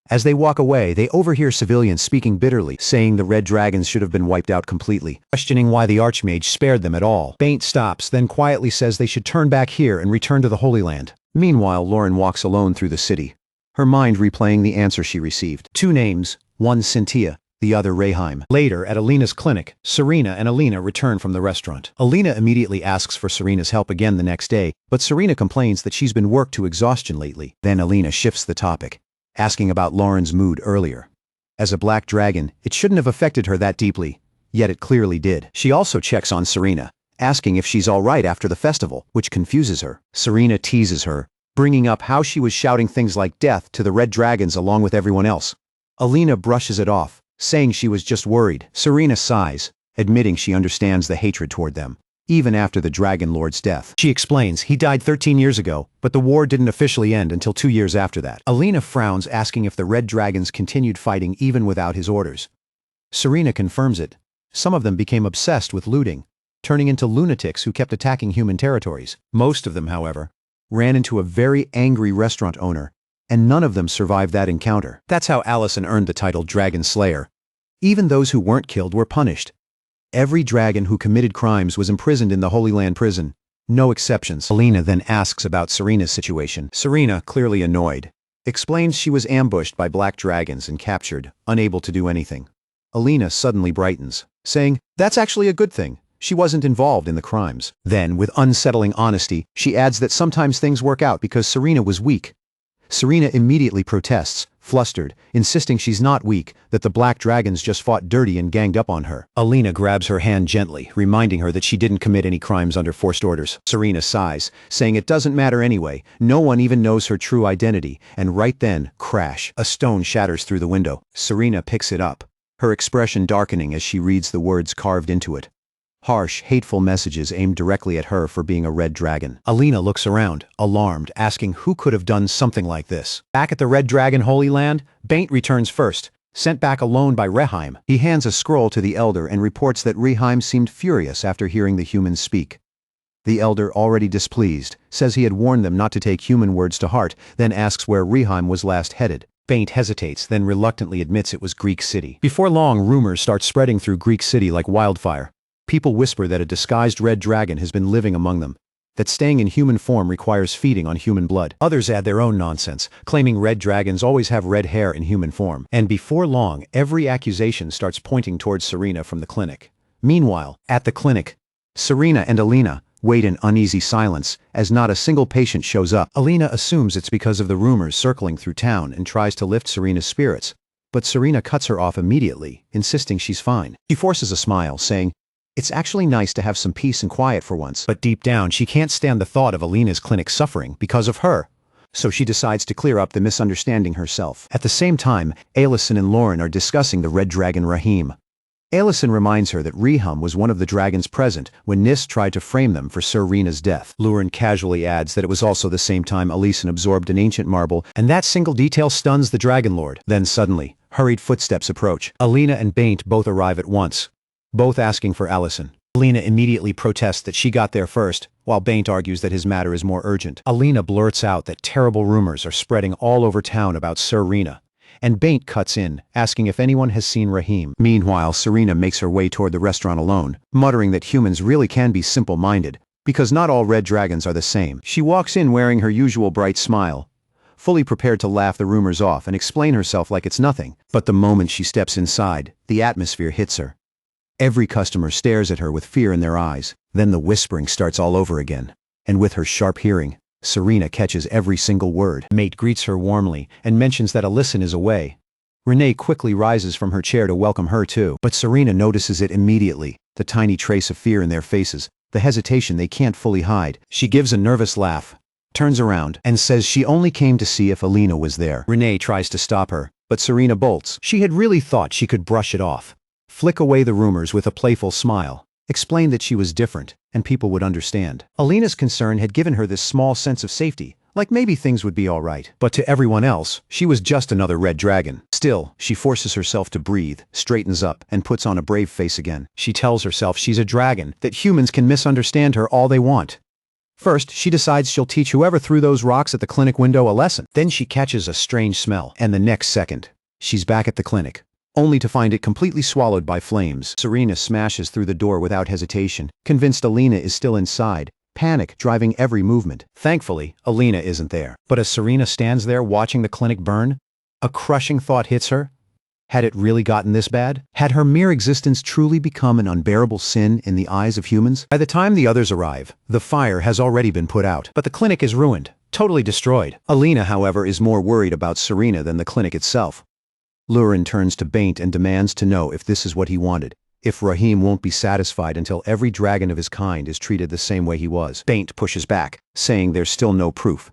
As they walk away, they overhear civilians speaking bitterly, saying the red dragons should have been wiped out completely, questioning why the Archmage spared them at all. Baint stops, then quietly says they should turn back here and return to the Holy Land. Meanwhile, Lauren walks alone through the city, her mind replaying the answer she received. 2 names, one Cynthia, the other Reheim. Later, at Alina's clinic, Serena and Alina return from the restaurant. Alina immediately asks for Serena's help again the next day, but Serena complains that she's been worked to exhaustion lately. Then Alina shifts the topic, asking about Lauren's mood earlier. As a black dragon, it shouldn't have affected her that deeply, yet it clearly did. She also checks on Serena, asking if she's all right after the festival, which confuses her. Serena teases her, bringing up how she was shouting things like death to the red dragons along with everyone else. Alina brushes it off, saying she was just worried. Serena sighs, admitting she understands the hatred toward them, even after the Dragon Lord's death. She explains he died 13 years ago, but the war didn't officially end until 2 years after that. Alina frowns, asking if the red dragons continued fighting even without his orders. Serena confirms it. Some of them became obsessed with looting, turning into lunatics who kept attacking human territories. Most of them, however, ran into a very angry restaurant owner, and none of them survived that encounter. That's how Alyson earned the title Dragon Slayer. Even those who weren't killed were punished. Every dragon who committed crimes was imprisoned in the Holy Land prison. No exceptions. Alina then asks about Serena's situation. Serena, clearly annoyed, explains she was ambushed by black dragons and captured, unable to do anything. Alina suddenly brightens, saying, that's actually a good thing. She wasn't involved in the crimes. Then, with unsettling honesty, she adds that sometimes things work out because Serena was weak. Serena immediately protests, flustered, insisting she's not weak, that the black dragons just fought dirty and ganged up on her. Alina grabs her hand gently, reminding her that she didn't commit any crimes under forced orders. Serena sighs, saying it doesn't matter anyway, no one even knows her true identity, and right then, crash, a stone shatters through the window. Serena picks it up, her expression darkening as she reads the words carved into it. Harsh, hateful messages aimed directly at her for being a red dragon. Alina looks around, alarmed, asking who could have done something like this. Back at the Red Dragon Holy Land, Baint returns first, sent back alone by Reheim. He hands a scroll to the elder and reports that Reheim seemed furious after hearing the humans speak. The elder, already displeased, says he had warned them not to take human words to heart, then asks where Reheim was last headed. Baint hesitates, then reluctantly admits it was Greek City. Before long, rumors start spreading through Greek City like wildfire. People whisper that a disguised red dragon has been living among them, that staying in human form requires feeding on human blood. Others add their own nonsense, claiming red dragons always have red hair in human form. And before long, every accusation starts pointing towards Serena from the clinic. Meanwhile, at the clinic, Serena and Alina wait in uneasy silence as not a single patient shows up. Alina assumes it's because of the rumors circling through town and tries to lift Serena's spirits, but Serena cuts her off immediately, insisting she's fine. She forces a smile, saying, "It's actually nice to have some peace and quiet for once." But deep down, she can't stand the thought of Alina's clinic suffering because of her. So she decides to clear up the misunderstanding herself. At the same time, Alison and Lauren are discussing the red dragon Rahim. Alison reminds her that Rehum was one of the dragons present when Nis tried to frame them for Serena's death. Lauren casually adds that it was also the same time Alison absorbed an ancient marble, and that single detail stuns the Dragon Lord. Then suddenly, hurried footsteps approach. Alina and Baint both arrive at once, both asking for Alison. Alina immediately protests that she got there first, while Baint argues that his matter is more urgent. Alina blurts out that terrible rumors are spreading all over town about Serena, and Baint cuts in, asking if anyone has seen Rahim. Meanwhile, Serena makes her way toward the restaurant alone, muttering that humans really can be simple-minded, because not all red dragons are the same. She walks in wearing her usual bright smile, fully prepared to laugh the rumors off and explain herself like it's nothing. But the moment she steps inside, the atmosphere hits her. Every customer stares at her with fear in their eyes. Then the whispering starts all over again, and with her sharp hearing, Serena catches every single word. Mate greets her warmly and mentions that Alison is away. Renee quickly rises from her chair to welcome her too, but Serena notices it immediately, the tiny trace of fear in their faces, the hesitation they can't fully hide. She gives a nervous laugh, turns around, and says she only came to see if Alina was there. Renee tries to stop her, but Serena bolts. She had really thought she could brush it off, flick away the rumors with a playful smile, explain that she was different, and people would understand. Alina's concern had given her this small sense of safety, like maybe things would be all right. But to everyone else, she was just another red dragon. Still, she forces herself to breathe, straightens up, and puts on a brave face again. She tells herself she's a dragon, that humans can misunderstand her all they want. First, she decides she'll teach whoever threw those rocks at the clinic window a lesson. Then she catches a strange smell, and the next second, she's back at the clinic, only to find it completely swallowed by flames. Serena smashes through the door without hesitation, convinced Alina is still inside, panic driving every movement. Thankfully, Alina isn't there. But as Serena stands there watching the clinic burn, a crushing thought hits her. Had it really gotten this bad? Had her mere existence truly become an unbearable sin in the eyes of humans? By the time the others arrive, the fire has already been put out, but the clinic is ruined, totally destroyed. Alina, however, is more worried about Serena than the clinic itself. Lauren turns to Baint and demands to know if this is what he wanted, if Rahim won't be satisfied until every dragon of his kind is treated the same way he was. Baint pushes back, saying there's still no proof.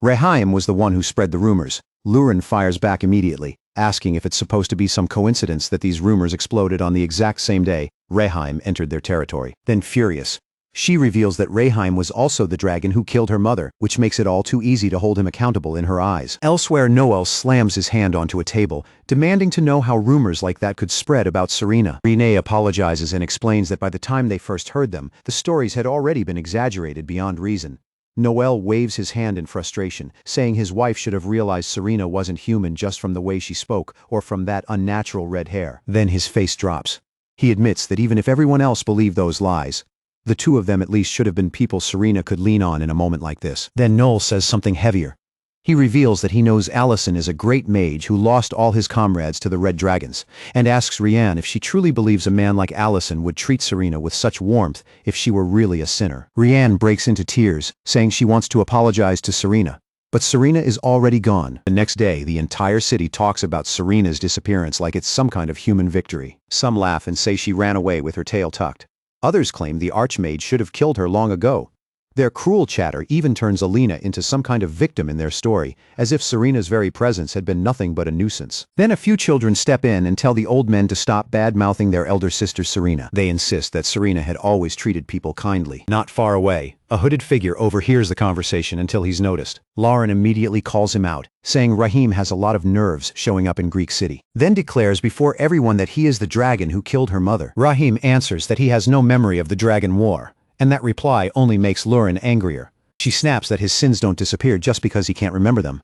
Rahim was the one who spread the rumors. Lauren fires back immediately, asking if it's supposed to be some coincidence that these rumors exploded on the exact same day Rahim entered their territory. Then furious, she reveals that Rahim was also the dragon who killed her mother, which makes it all too easy to hold him accountable in her eyes. Elsewhere, Noel slams his hand onto a table, demanding to know how rumors like that could spread about Serena. Renee apologizes and explains that by the time they first heard them, the stories had already been exaggerated beyond reason. Noel waves his hand in frustration, saying his wife should have realized Serena wasn't human just from the way she spoke or from that unnatural red hair. Then his face drops. He admits that even if everyone else believed those lies, the two of them at least should have been people Serena could lean on in a moment like this. Then Noel says something heavier. He reveals that he knows Alison is a great mage who lost all his comrades to the Red Dragons, and asks Rianne if she truly believes a man like Alison would treat Serena with such warmth if she were really a sinner. Rianne breaks into tears, saying she wants to apologize to Serena. But Serena is already gone. The next day, the entire city talks about Serena's disappearance like it's some kind of human victory. Some laugh and say she ran away with her tail tucked. Others claim the Archmage should have killed her long ago. Their cruel chatter even turns Alina into some kind of victim in their story, as if Serena's very presence had been nothing but a nuisance. Then a few children step in and tell the old men to stop bad-mouthing their elder sister Serena. They insist that Serena had always treated people kindly. Not far away, a hooded figure overhears the conversation until he's noticed. Lauren immediately calls him out, saying Rahim has a lot of nerves showing up in Greek City. Then declares before everyone that he is the dragon who killed her mother. Rahim answers that he has no memory of the Dragon War, and that reply only makes Lauren angrier. She snaps that his sins don't disappear just because he can't remember them.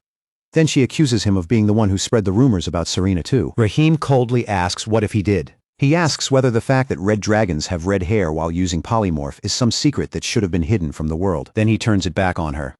Then she accuses him of being the one who spread the rumors about Serena too. Rahim coldly asks what if he did. He asks whether the fact that red dragons have red hair while using polymorph is some secret that should have been hidden from the world. Then he turns it back on her.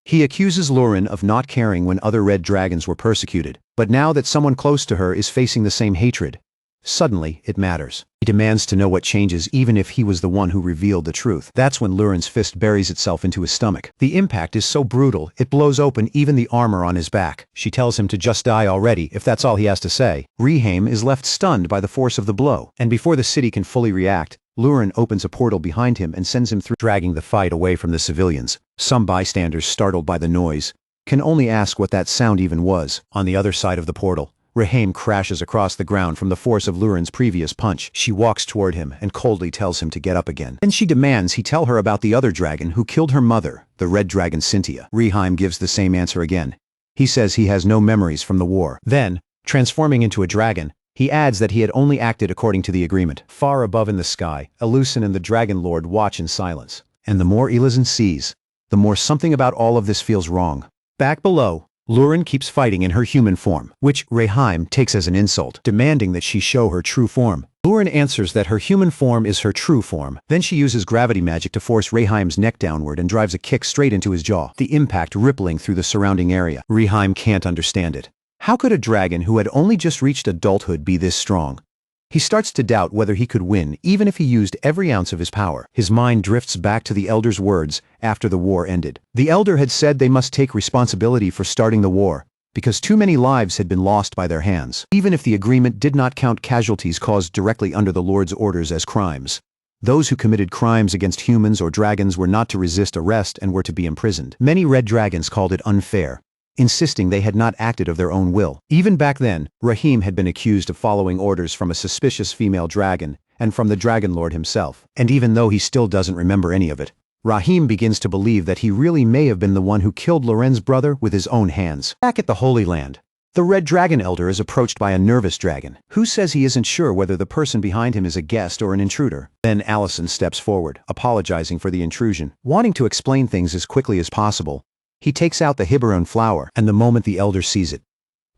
He accuses Lauren of not caring when other red dragons were persecuted, but now that someone close to her is facing the same hatred, suddenly it matters. He demands to know what changes even if he was the one who revealed the truth. That's when Lauren's fist buries itself into his stomach. The impact is so brutal, it blows open even the armor on his back. She tells him to just die already if that's all he has to say. Rehaim is left stunned by the force of the blow, and before the city can fully react, Lauren opens a portal behind him and sends him through, dragging the fight away from the civilians. Some bystanders, startled by the noise, can only ask what that sound even was. On the other side of the portal, Rehaim crashes across the ground from the force of Lauren's previous punch. She walks toward him and coldly tells him to get up again. Then she demands he tell her about the other dragon who killed her mother, the red dragon Cynthia. Rehaim gives the same answer again. He says he has no memories from the war. Then, transforming into a dragon, he adds that he had only acted according to the agreement. Far above in the sky, Elusen and the Dragon Lord watch in silence. And the more Elusen sees, the more something about all of this feels wrong. Back below, Lauren keeps fighting in her human form, which Rehaim takes as an insult, demanding that she show her true form. Lauren answers that her human form is her true form. Then she uses gravity magic to force Rehaim's neck downward and drives a kick straight into his jaw, the impact rippling through the surrounding area. Rehaim can't understand it. How could a dragon who had only just reached adulthood be this strong? He starts to doubt whether he could win even if he used every ounce of his power. His mind drifts back to the Elder's words after the war ended. The Elder had said they must take responsibility for starting the war, because too many lives had been lost by their hands, even if the agreement did not count casualties caused directly under the Lord's orders as crimes. Those who committed crimes against humans or dragons were not to resist arrest and were to be imprisoned. Many red dragons called it unfair, insisting they had not acted of their own will. Even back then, Rehaim had been accused of following orders from a suspicious female dragon and from the Dragon Lord himself. And even though he still doesn't remember any of it, Rehaim begins to believe that he really may have been the one who killed Loren's brother with his own hands. Back at the Holy Land, the Red Dragon Elder is approached by a nervous dragon, who says he isn't sure whether the person behind him is a guest or an intruder. Then Allison steps forward, apologizing for the intrusion. Wanting to explain things as quickly as possible, he takes out the Hiberon flower, and the moment the Elder sees it,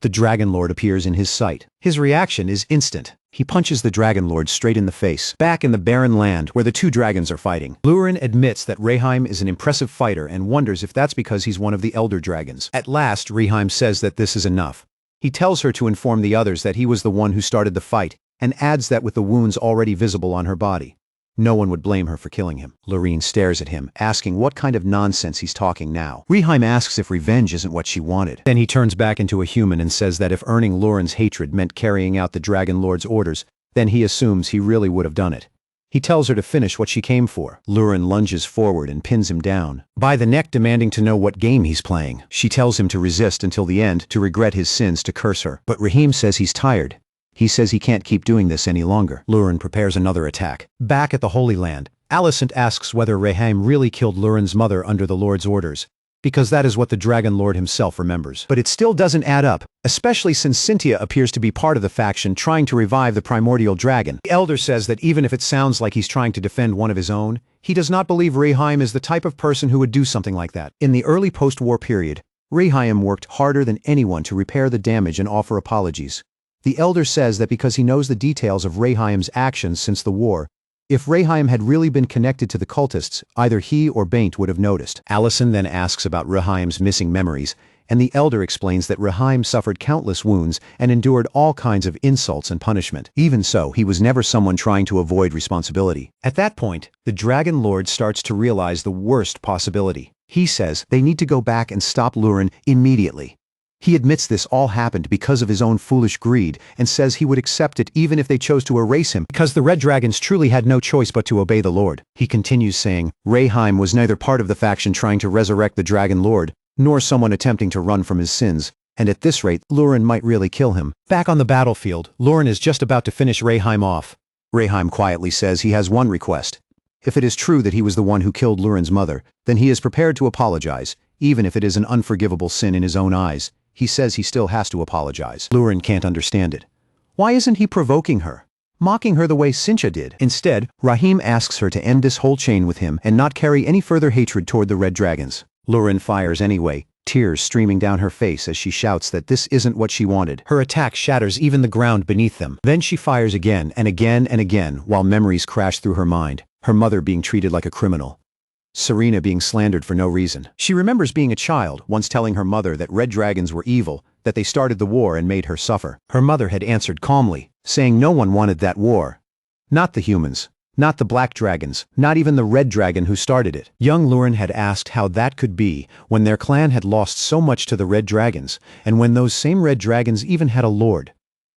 the Dragon Lord appears in his sight. His reaction is instant. He punches the Dragon Lord straight in the face. Back in the barren land where the two dragons are fighting, Lauren admits that Rehaim is an impressive fighter and wonders if that's because he's one of the Elder Dragons. At last, Rehaim says that this is enough. He tells her to inform the others that he was the one who started the fight, and adds that with the wounds already visible on her body, no one would blame her for killing him. Lorene stares at him, asking what kind of nonsense he's talking now. Rehaim asks if revenge isn't what she wanted. Then he turns back into a human and says that if earning Lauren's hatred meant carrying out the Dragon Lord's orders, then he assumes he really would have done it. He tells her to finish what she came for. Lauren lunges forward and pins him down, by the neck, demanding to know what game he's playing. She tells him to resist until the end, to regret his sins, to curse her. But Rehaim says he's tired. He says he can't keep doing this any longer. Lauren prepares another attack. Back at the Holy Land, Alicent asks whether Rehaim really killed Lauren's mother under the Lord's orders, because that is what the Dragon Lord himself remembers. But it still doesn't add up, especially since Cynthia appears to be part of the faction trying to revive the primordial dragon. The Elder says that even if it sounds like he's trying to defend one of his own, he does not believe Rehaim is the type of person who would do something like that. In the early post-war period, Rehaim worked harder than anyone to repair the damage and offer apologies. The Elder says that because he knows the details of Rehaim's actions since the war, if Rehaim had really been connected to the cultists, either he or Baint would have noticed. Allison then asks about Rehaim's missing memories, and the Elder explains that Rehaim suffered countless wounds and endured all kinds of insults and punishment. Even so, he was never someone trying to avoid responsibility. At that point, the Dragon Lord starts to realize the worst possibility. He says they need to go back and stop Lauren immediately. He admits this all happened because of his own foolish greed and says he would accept it even if they chose to erase him, because the Red Dragons truly had no choice but to obey the Lord. He continues saying, Rehaim was neither part of the faction trying to resurrect the Dragon Lord, nor someone attempting to run from his sins, and at this rate, Lauren might really kill him. Back on the battlefield, Lauren is just about to finish Rehaim off. Rehaim quietly says he has one request. If it is true that he was the one who killed Lauren's mother, then he is prepared to apologize, even if it is an unforgivable sin in his own eyes. He says he still has to apologize. Lauren can't understand it. Why isn't he provoking her, mocking her the way Cynthia did? Instead, Rehaim asks her to end this whole chain with him and not carry any further hatred toward the Red Dragons. Lauren fires anyway, tears streaming down her face as she shouts that this isn't what she wanted. Her attack shatters even the ground beneath them. Then she fires again and again and again while memories crash through her mind. Her mother being treated like a criminal. Serena being slandered for no reason. She remembers being a child, once telling her mother that red dragons were evil, that they started the war and made her suffer. Her mother had answered calmly, saying no one wanted that war. Not the humans. Not the black dragons, not even the red dragon who started it. Young Lauren had asked how that could be when their clan had lost so much to the red dragons, and when those same red dragons even had a lord.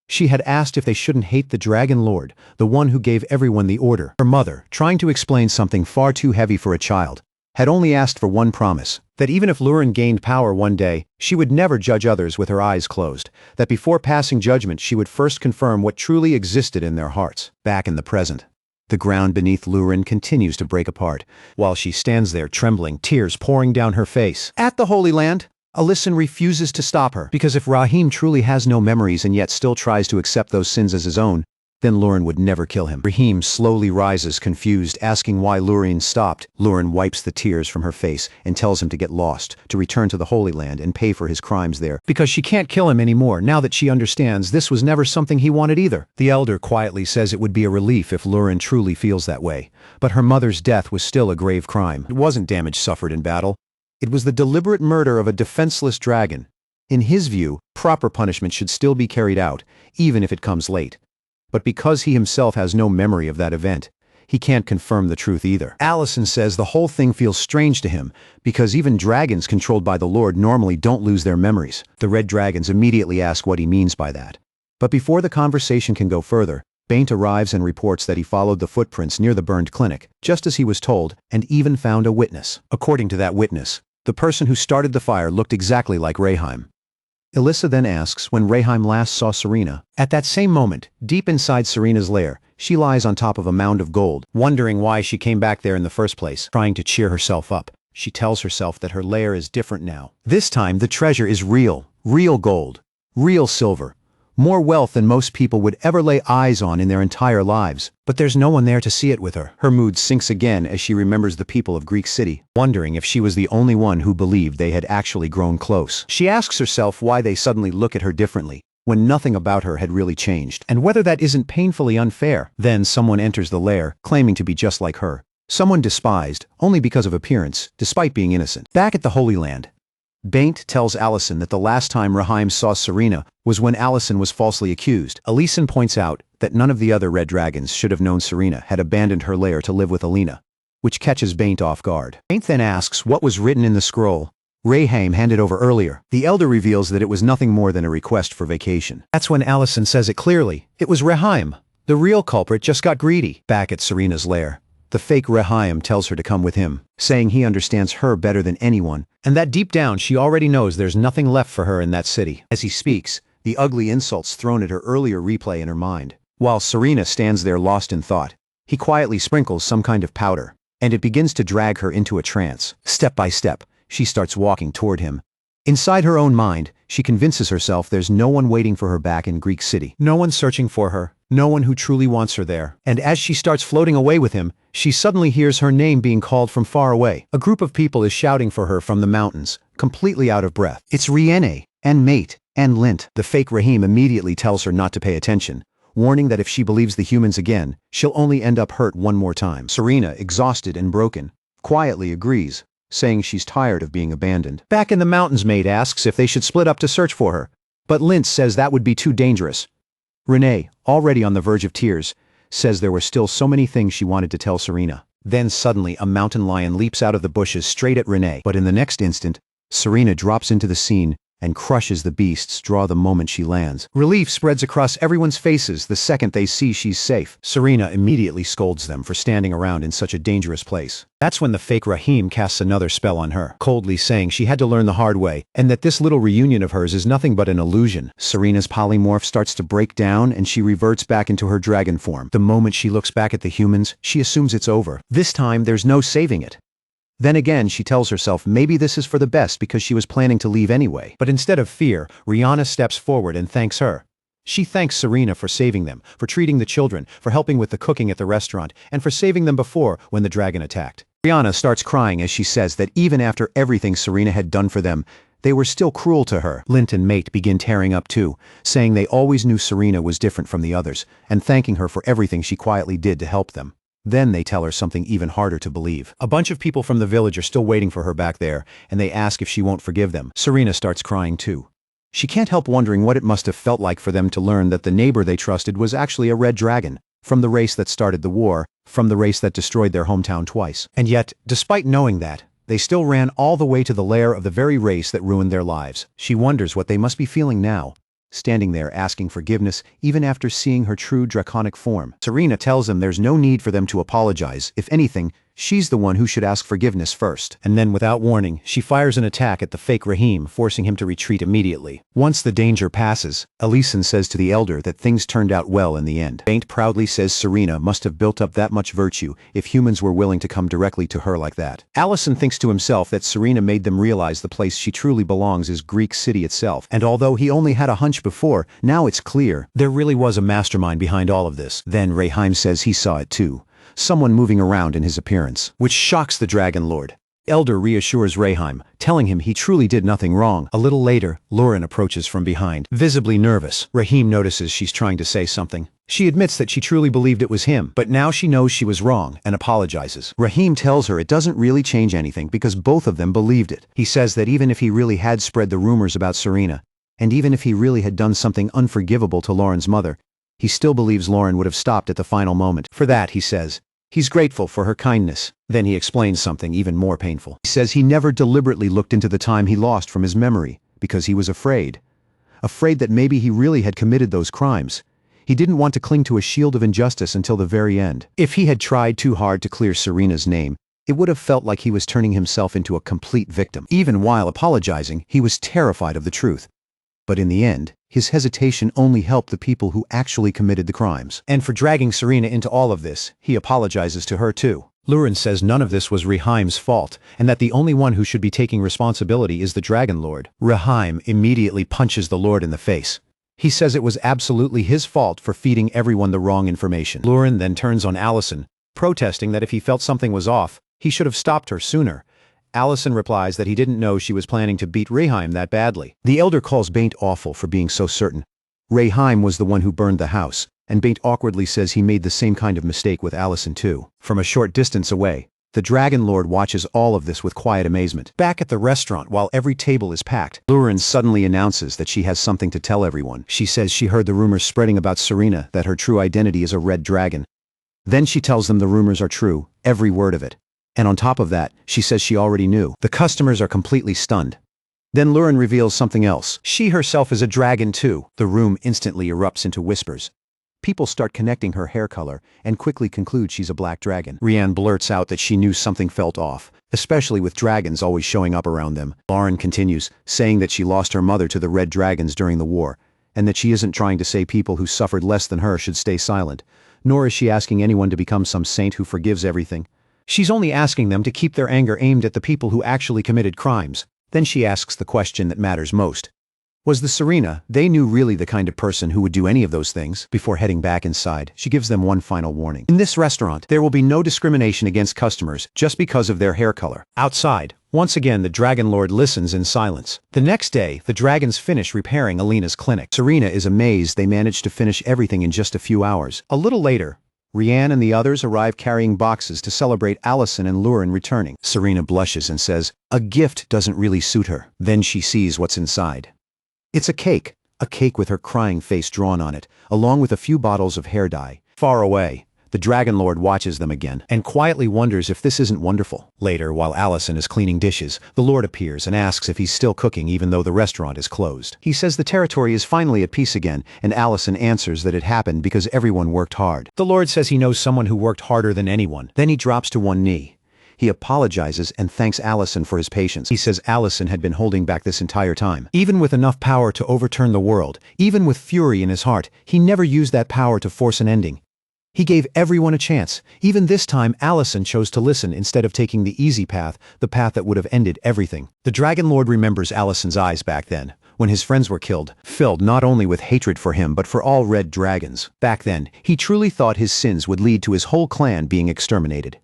She had asked if they shouldn't hate the dragon lord, the one who gave everyone the order. Her mother, trying to explain something far too heavy for a child, had only asked for one promise, that even if Lauren gained power one day, she would never judge others with her eyes closed, that before passing judgment she would first confirm what truly existed in their hearts. Back in the present. The ground beneath Lauren continues to break apart, while she stands there trembling, tears pouring down her face. At the Holy Land, Alyson refuses to stop her, because if Rahim truly has no memories and yet still tries to accept those sins as his own, then Lauren would never kill him. Rahim slowly rises, confused, asking why Lauren stopped. Lauren wipes the tears from her face and tells him to get lost, to return to the Holy Land and pay for his crimes there, because she can't kill him anymore now that she understands this was never something he wanted either. The elder quietly says it would be a relief if Lauren truly feels that way, but her mother's death was still a grave crime. It wasn't damage suffered in battle. It was the deliberate murder of a defenseless dragon. In his view, proper punishment should still be carried out, even if it comes late. But because he himself has no memory of that event, he can't confirm the truth either. Alyson says the whole thing feels strange to him, because even dragons controlled by the Lord normally don't lose their memories. The red dragons immediately ask what he means by that. But before the conversation can go further, Baint arrives and reports that he followed the footprints near the burned clinic, just as he was told, and even found a witness. According to that witness, the person who started the fire looked exactly like Rahim. Alyssa then asks when Rahim last saw Serena. At that same moment, deep inside Serena's lair, she lies on top of a mound of gold, wondering why she came back there in the first place. Trying to cheer herself up, she tells herself that her lair is different now. This time the treasure is real gold, real silver. More wealth than most people would ever lay eyes on in their entire lives. But there's no one there to see it with her. Her mood sinks again as she remembers the people of Greek City, wondering if she was the only one who believed they had actually grown close. She asks herself why they suddenly look at her differently, when nothing about her had really changed, and whether that isn't painfully unfair. Then someone enters the lair, claiming to be just like her. Someone despised, only because of appearance, despite being innocent. Back at the Holy Land, Baint tells Alyson that the last time Rahim saw Serena was when Alyson was falsely accused. Alyson points out that none of the other red dragons should have known Serena had abandoned her lair to live with Alina, which catches Baint off guard. Baint then asks what was written in the scroll Rahim handed over earlier. The elder reveals that it was nothing more than a request for vacation. That's when Alyson says it clearly. It was Rahim. The real culprit just got greedy. Back at Serena's lair, the fake Rahim tells her to come with him, saying he understands her better than anyone, and that deep down she already knows there's nothing left for her in that city. As he speaks, the ugly insults thrown at her earlier replay in her mind. While Serena stands there lost in thought, he quietly sprinkles some kind of powder, and it begins to drag her into a trance. Step by step, she starts walking toward him. Inside her own mind, she convinces herself there's no one waiting for her back in Greek City. No one searching for her. No one who truly wants her there. And as she starts floating away with him, she suddenly hears her name being called from far away. A group of people is shouting for her from the mountains, completely out of breath. It's Riene, and Mate, and Lint. The fake Rahim immediately tells her not to pay attention, warning that if she believes the humans again, she'll only end up hurt one more time. Serena, exhausted and broken, quietly agrees, saying she's tired of being abandoned. Back in the mountains, Mate asks if they should split up to search for her, but Lint says that would be too dangerous. Renee, already on the verge of tears, says there were still so many things she wanted to tell Serena. Then suddenly a mountain lion leaps out of the bushes straight at Renee, but in the next instant, Serena drops into the scene and crushes the beast's jaw the moment she lands. Relief spreads across everyone's faces the second they see she's safe. Serena immediately scolds them for standing around in such a dangerous place. That's when the fake Rahim casts another spell on her, coldly saying she had to learn the hard way, and that this little reunion of hers is nothing but an illusion. Serena's polymorph starts to break down and she reverts back into her dragon form. The moment she looks back at the humans, she assumes it's over. This time, there's no saving it. Then again, she tells herself maybe this is for the best because she was planning to leave anyway. But instead of fear, Rihanna steps forward and thanks her. She thanks Serena for saving them, for treating the children, for helping with the cooking at the restaurant, and for saving them before when the dragon attacked. Rihanna starts crying as she says that even after everything Serena had done for them, they were still cruel to her. Lint and Mate begin tearing up too, saying they always knew Serena was different from the others, and thanking her for everything she quietly did to help them. Then they tell her something even harder to believe. A bunch of people from the village are still waiting for her back there, and they ask if she won't forgive them. Serena starts crying too. She can't help wondering what it must have felt like for them to learn that the neighbor they trusted was actually a red dragon, from the race that started the war, from the race that destroyed their hometown twice. And yet, despite knowing that, they still ran all the way to the lair of the very race that ruined their lives. She wonders what they must be feeling now, standing there asking forgiveness even after seeing her true draconic form. Serena tells them there's no need for them to apologize. If anything, she's the one who should ask forgiveness first. And then without warning, she fires an attack at the fake Rahim, forcing him to retreat immediately. Once the danger passes, Alison says to the elder that things turned out well in the end. Baint proudly says Serena must have built up that much virtue if humans were willing to come directly to her like that. Alison thinks to himself that Serena made them realize the place she truly belongs is Greek city itself, and although he only had a hunch before, now it's clear there really was a mastermind behind all of this. Then Rahim says he saw it too. Someone moving around in his appearance, which shocks the Dragon Lord. Elder reassures Rahim, telling him he truly did nothing wrong. A little later, Lauren approaches from behind, visibly nervous. Rahim notices she's trying to say something. She admits that she truly believed it was him, but now she knows she was wrong and apologizes. Rahim tells her it doesn't really change anything because both of them believed it. He says that even if he really had spread the rumors about Serena, and even if he really had done something unforgivable to Lauren's mother, he still believes Lauren would have stopped at the final moment. For that, he says, he's grateful for her kindness. Then he explains something even more painful. He says he never deliberately looked into the time he lost from his memory because he was afraid. Afraid that maybe he really had committed those crimes. He didn't want to cling to a shield of injustice until the very end. If he had tried too hard to clear Serena's name, it would have felt like he was turning himself into a complete victim. Even while apologizing, he was terrified of the truth. But in the end, his hesitation only helped the people who actually committed the crimes. And for dragging Serena into all of this, he apologizes to her too. Lauren says none of this was Rahim's fault, and that the only one who should be taking responsibility is the Dragon Lord. Rahim immediately punches the Lord in the face. He says it was absolutely his fault for feeding everyone the wrong information. Lauren then turns on Alison, protesting that if he felt something was off, he should have stopped her sooner. Alison replies that he didn't know she was planning to beat Rahim that badly. The elder calls Baint awful for being so certain. Rahim was the one who burned the house, and Baint awkwardly says he made the same kind of mistake with Alison too. From a short distance away, the Dragon Lord watches all of this with quiet amazement. Back at the restaurant, while every table is packed, Lauren suddenly announces that she has something to tell everyone. She says she heard the rumors spreading about Serena that her true identity is a red dragon. Then she tells them the rumors are true, every word of it. And on top of that, she says she already knew. The customers are completely stunned. Then Lauren reveals something else. She herself is a dragon too. The room instantly erupts into whispers. People start connecting her hair color and quickly conclude she's a black dragon. Rianne blurts out that she knew something felt off, especially with dragons always showing up around them. Lauren continues, saying that she lost her mother to the red dragons during the war, and that she isn't trying to say people who suffered less than her should stay silent, nor is she asking anyone to become some saint who forgives everything. She's only asking them to keep their anger aimed at the people who actually committed crimes. Then she asks the question that matters most. Was the Serena they knew really the kind of person who would do any of those things? Before heading back inside, she gives them one final warning. In this restaurant, there will be no discrimination against customers just because of their hair color. Outside, once again the Dragon Lord listens in silence. The next day, the dragons finish repairing Alina's clinic. Serena is amazed they managed to finish everything in just a few hours. A little later, Rianne and the others arrive carrying boxes to celebrate Alison and Lauren returning. Serena blushes and says a gift doesn't really suit her. Then she sees what's inside. It's a cake with her crying face drawn on it, along with a few bottles of hair dye. Far away, the Dragon Lord watches them again and quietly wonders if this isn't wonderful. Later, while Alison is cleaning dishes, the Lord appears and asks if he's still cooking even though the restaurant is closed. He says the territory is finally at peace again, and Alison answers that it happened because everyone worked hard. The Lord says he knows someone who worked harder than anyone. Then he drops to one knee. He apologizes and thanks Alison for his patience. He says Alison had been holding back this entire time. Even with enough power to overturn the world, even with fury in his heart, he never used that power to force an ending. He gave everyone a chance. Even this time, Alison chose to listen instead of taking the easy path, the path that would have ended everything. The Dragon Lord remembers Alison's eyes back then, when his friends were killed, filled not only with hatred for him but for all red dragons. Back then, he truly thought his sins would lead to his whole clan being exterminated.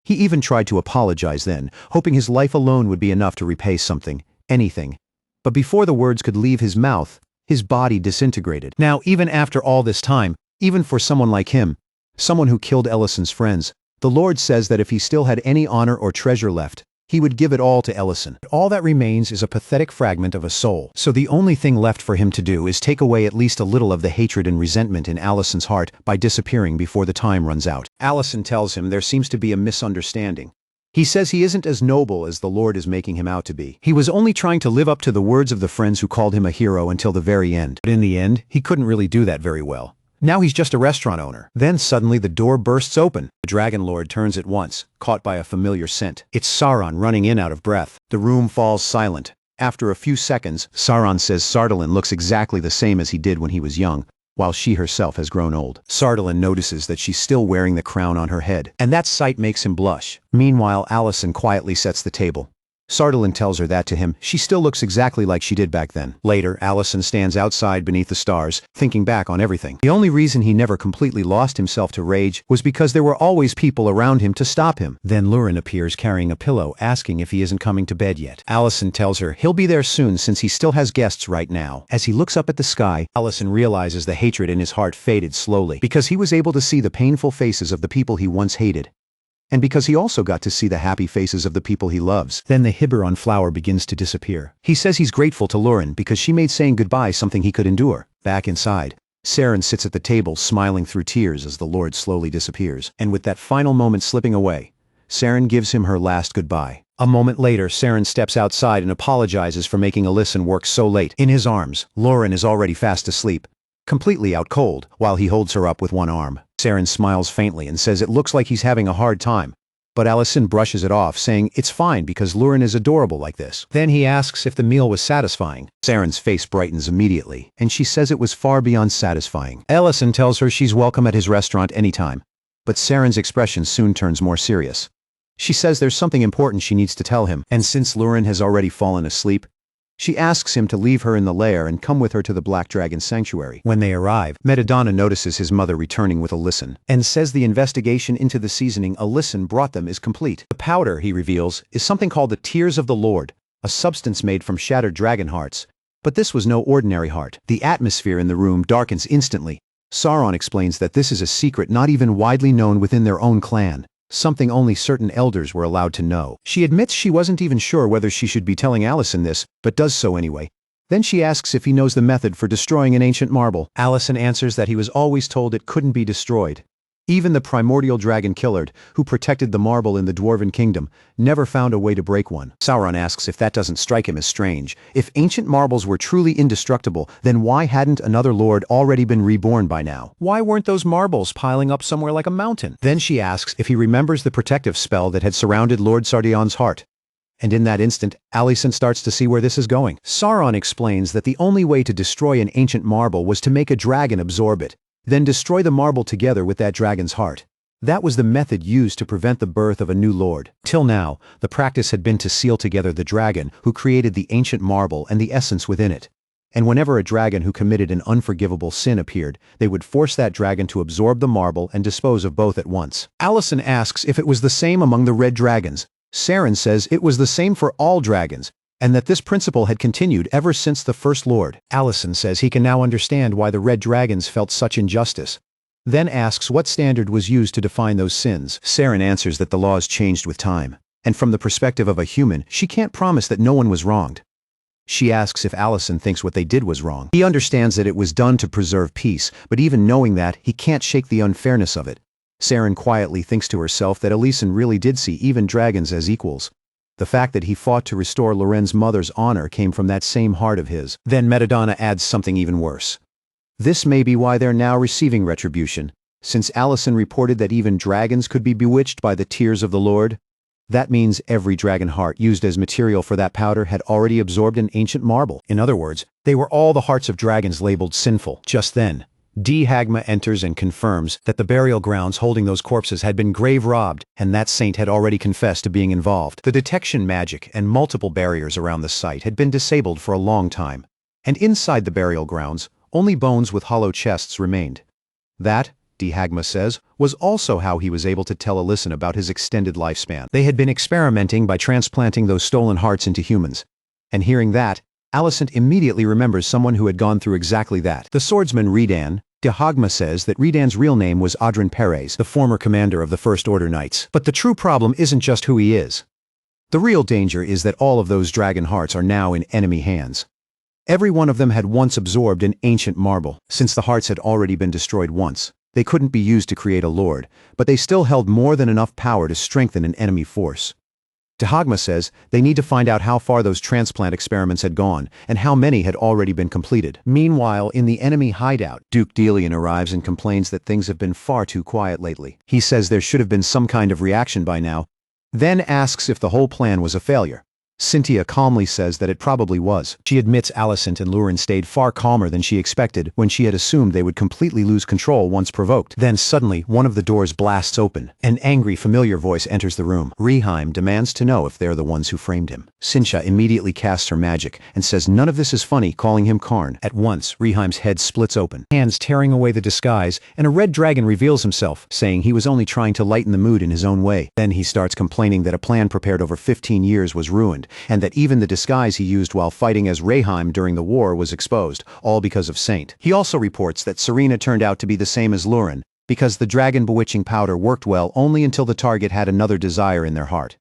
He even tried to apologize then, hoping his life alone would be enough to repay something, anything. But before the words could leave his mouth, his body disintegrated. Now, even after all this time, even for someone like him, someone who killed Ellison's friends, the Lord says that if he still had any honor or treasure left, he would give it all to Ellison. All that remains is a pathetic fragment of a soul. So the only thing left for him to do is take away at least a little of the hatred and resentment in Allison's heart by disappearing before the time runs out. Allison tells him there seems to be a misunderstanding. He says he isn't as noble as the Lord is making him out to be. He was only trying to live up to the words of the friends who called him a hero until the very end. But in the end, he couldn't really do that very well. Now he's just a restaurant owner. Then suddenly the door bursts open. The Dragon Lord turns at once, caught by a familiar scent. It's Sauron running in out of breath. The room falls silent. After a few seconds, Sauron says Sardalin looks exactly the same as he did when he was young, while she herself has grown old. Sardalin notices that she's still wearing the crown on her head, and that sight makes him blush. Meanwhile, Allison quietly sets the table. Sardalin tells her that to him, she still looks exactly like she did back then. Later, Allison stands outside beneath the stars, thinking back on everything. The only reason he never completely lost himself to rage was because there were always people around him to stop him. Then Lurin appears carrying a pillow, asking if he isn't coming to bed yet. Allison tells her he'll be there soon since he still has guests right now. As he looks up at the sky, Allison realizes the hatred in his heart faded slowly, because he was able to see the painful faces of the people he once hated. And because he also got to see the happy faces of the people he loves. Then the Hiberon flower begins to disappear. He says he's grateful to Lurin because she made saying goodbye something he could endure. Back inside, Saren sits at the table smiling through tears as the Lord slowly disappears. And with that final moment slipping away, Saren gives him her last goodbye. A moment later, Saren steps outside and apologizes for making Alysanne work so late. In his arms, Lurin is already fast asleep, completely out cold, while he holds her up with one arm. Saren smiles faintly and says it looks like he's having a hard time, but Alysanne brushes it off, saying it's fine because Lurin is adorable like this. Then he asks if the meal was satisfying. Saren's face brightens immediately, and she says it was far beyond satisfying. Alysanne tells her she's welcome at his restaurant anytime, but Saren's expression soon turns more serious. She says there's something important she needs to tell him, and since Lurin has already fallen asleep, she asks him to leave her in the lair and come with her to the Black Dragon Sanctuary. When they arrive, Metadonna notices his mother returning with Alysanne, and says the investigation into the seasoning Alysanne brought them is complete. The powder, he reveals, is something called the Tears of the Lord, a substance made from shattered dragon hearts. But this was no ordinary heart. The atmosphere in the room darkens instantly. Sauron explains that this is a secret not even widely known within their own clan, something only certain elders were allowed to know. She admits she wasn't even sure whether she should be telling Alysanne this, but does so anyway. Then she asks if he knows the method for destroying an ancient marble. Alysanne answers that he was always told it couldn't be destroyed. Even the primordial dragon Killard, who protected the marble in the Dwarven kingdom, never found a way to break one. Sauron asks if that doesn't strike him as strange. If ancient marbles were truly indestructible, then why hadn't another lord already been reborn by now? Why weren't those marbles piling up somewhere like a mountain? Then she asks if he remembers the protective spell that had surrounded Lord Sardion's heart. And in that instant, Alysanne starts to see where this is going. Sauron explains that the only way to destroy an ancient marble was to make a dragon absorb it, then destroy the marble together with that dragon's heart. That was the method used to prevent the birth of a new lord. Till now, the practice had been to seal together the dragon who created the ancient marble and the essence within it. And whenever a dragon who committed an unforgivable sin appeared, they would force that dragon to absorb the marble and dispose of both at once. Alysanne asks if it was the same among the red dragons. Saren says it was the same for all dragons, and that this principle had continued ever since the First Lord. Alysanne says he can now understand why the red dragons felt such injustice. Then asks what standard was used to define those sins. Saren answers that the laws changed with time, and from the perspective of a human, she can't promise that no one was wronged. She asks if Alysanne thinks what they did was wrong. He understands that it was done to preserve peace, but even knowing that, he can't shake the unfairness of it. Saren quietly thinks to herself that Alysanne really did see even dragons as equals. The fact that he fought to restore Loren's mother's honor came from that same heart of his. Then Metadonna adds something even worse. This may be why they're now receiving retribution, since Alysanne reported that even dragons could be bewitched by the tears of the Lord. That means every dragon heart used as material for that powder had already absorbed an ancient marble. In other words, they were all the hearts of dragons labeled sinful. Just then, Hagma enters and confirms that the burial grounds holding those corpses had been grave robbed, and that saint had already confessed to being involved. The detection magic and multiple barriers around the site had been disabled for a long time, and inside the burial grounds, only bones with hollow chests remained. That, Dehagma says, was also how he was able to tell Alyson about his extended lifespan. They had been experimenting by transplanting those stolen hearts into humans. And hearing that, Alyson immediately remembers someone who had gone through exactly that. The swordsman Redan. Dehagma says that Redan's real name was Adran Perez, the former commander of the First Order Knights. But the true problem isn't just who he is. The real danger is that all of those dragon hearts are now in enemy hands. Every one of them had once absorbed an ancient marble. Since the hearts had already been destroyed once, they couldn't be used to create a lord, but they still held more than enough power to strengthen an enemy force. Dehagma says they need to find out how far those transplant experiments had gone and how many had already been completed. Meanwhile, in the enemy hideout, Duke Delian arrives and complains that things have been far too quiet lately. He says there should have been some kind of reaction by now, then asks if the whole plan was a failure. Cynthia calmly says that it probably was. She admits Alicent and Lurin stayed far calmer than she expected when she had assumed they would completely lose control once provoked. Then suddenly, one of the doors blasts open. An angry, familiar voice enters the room. Reheim demands to know if they're the ones who framed him. Cynthia immediately casts her magic and says none of this is funny, calling him Karn. At once, Reheim's head splits open, hands tearing away the disguise, and a red dragon reveals himself, saying he was only trying to lighten the mood in his own way. Then he starts complaining that a plan prepared over 15 years was ruined, and that even the disguise he used while fighting as Reheim during the war was exposed, all because of Saint. He also reports that Serena turned out to be the same as Lurin, because the dragon bewitching powder worked well only until the target had another desire in their heart.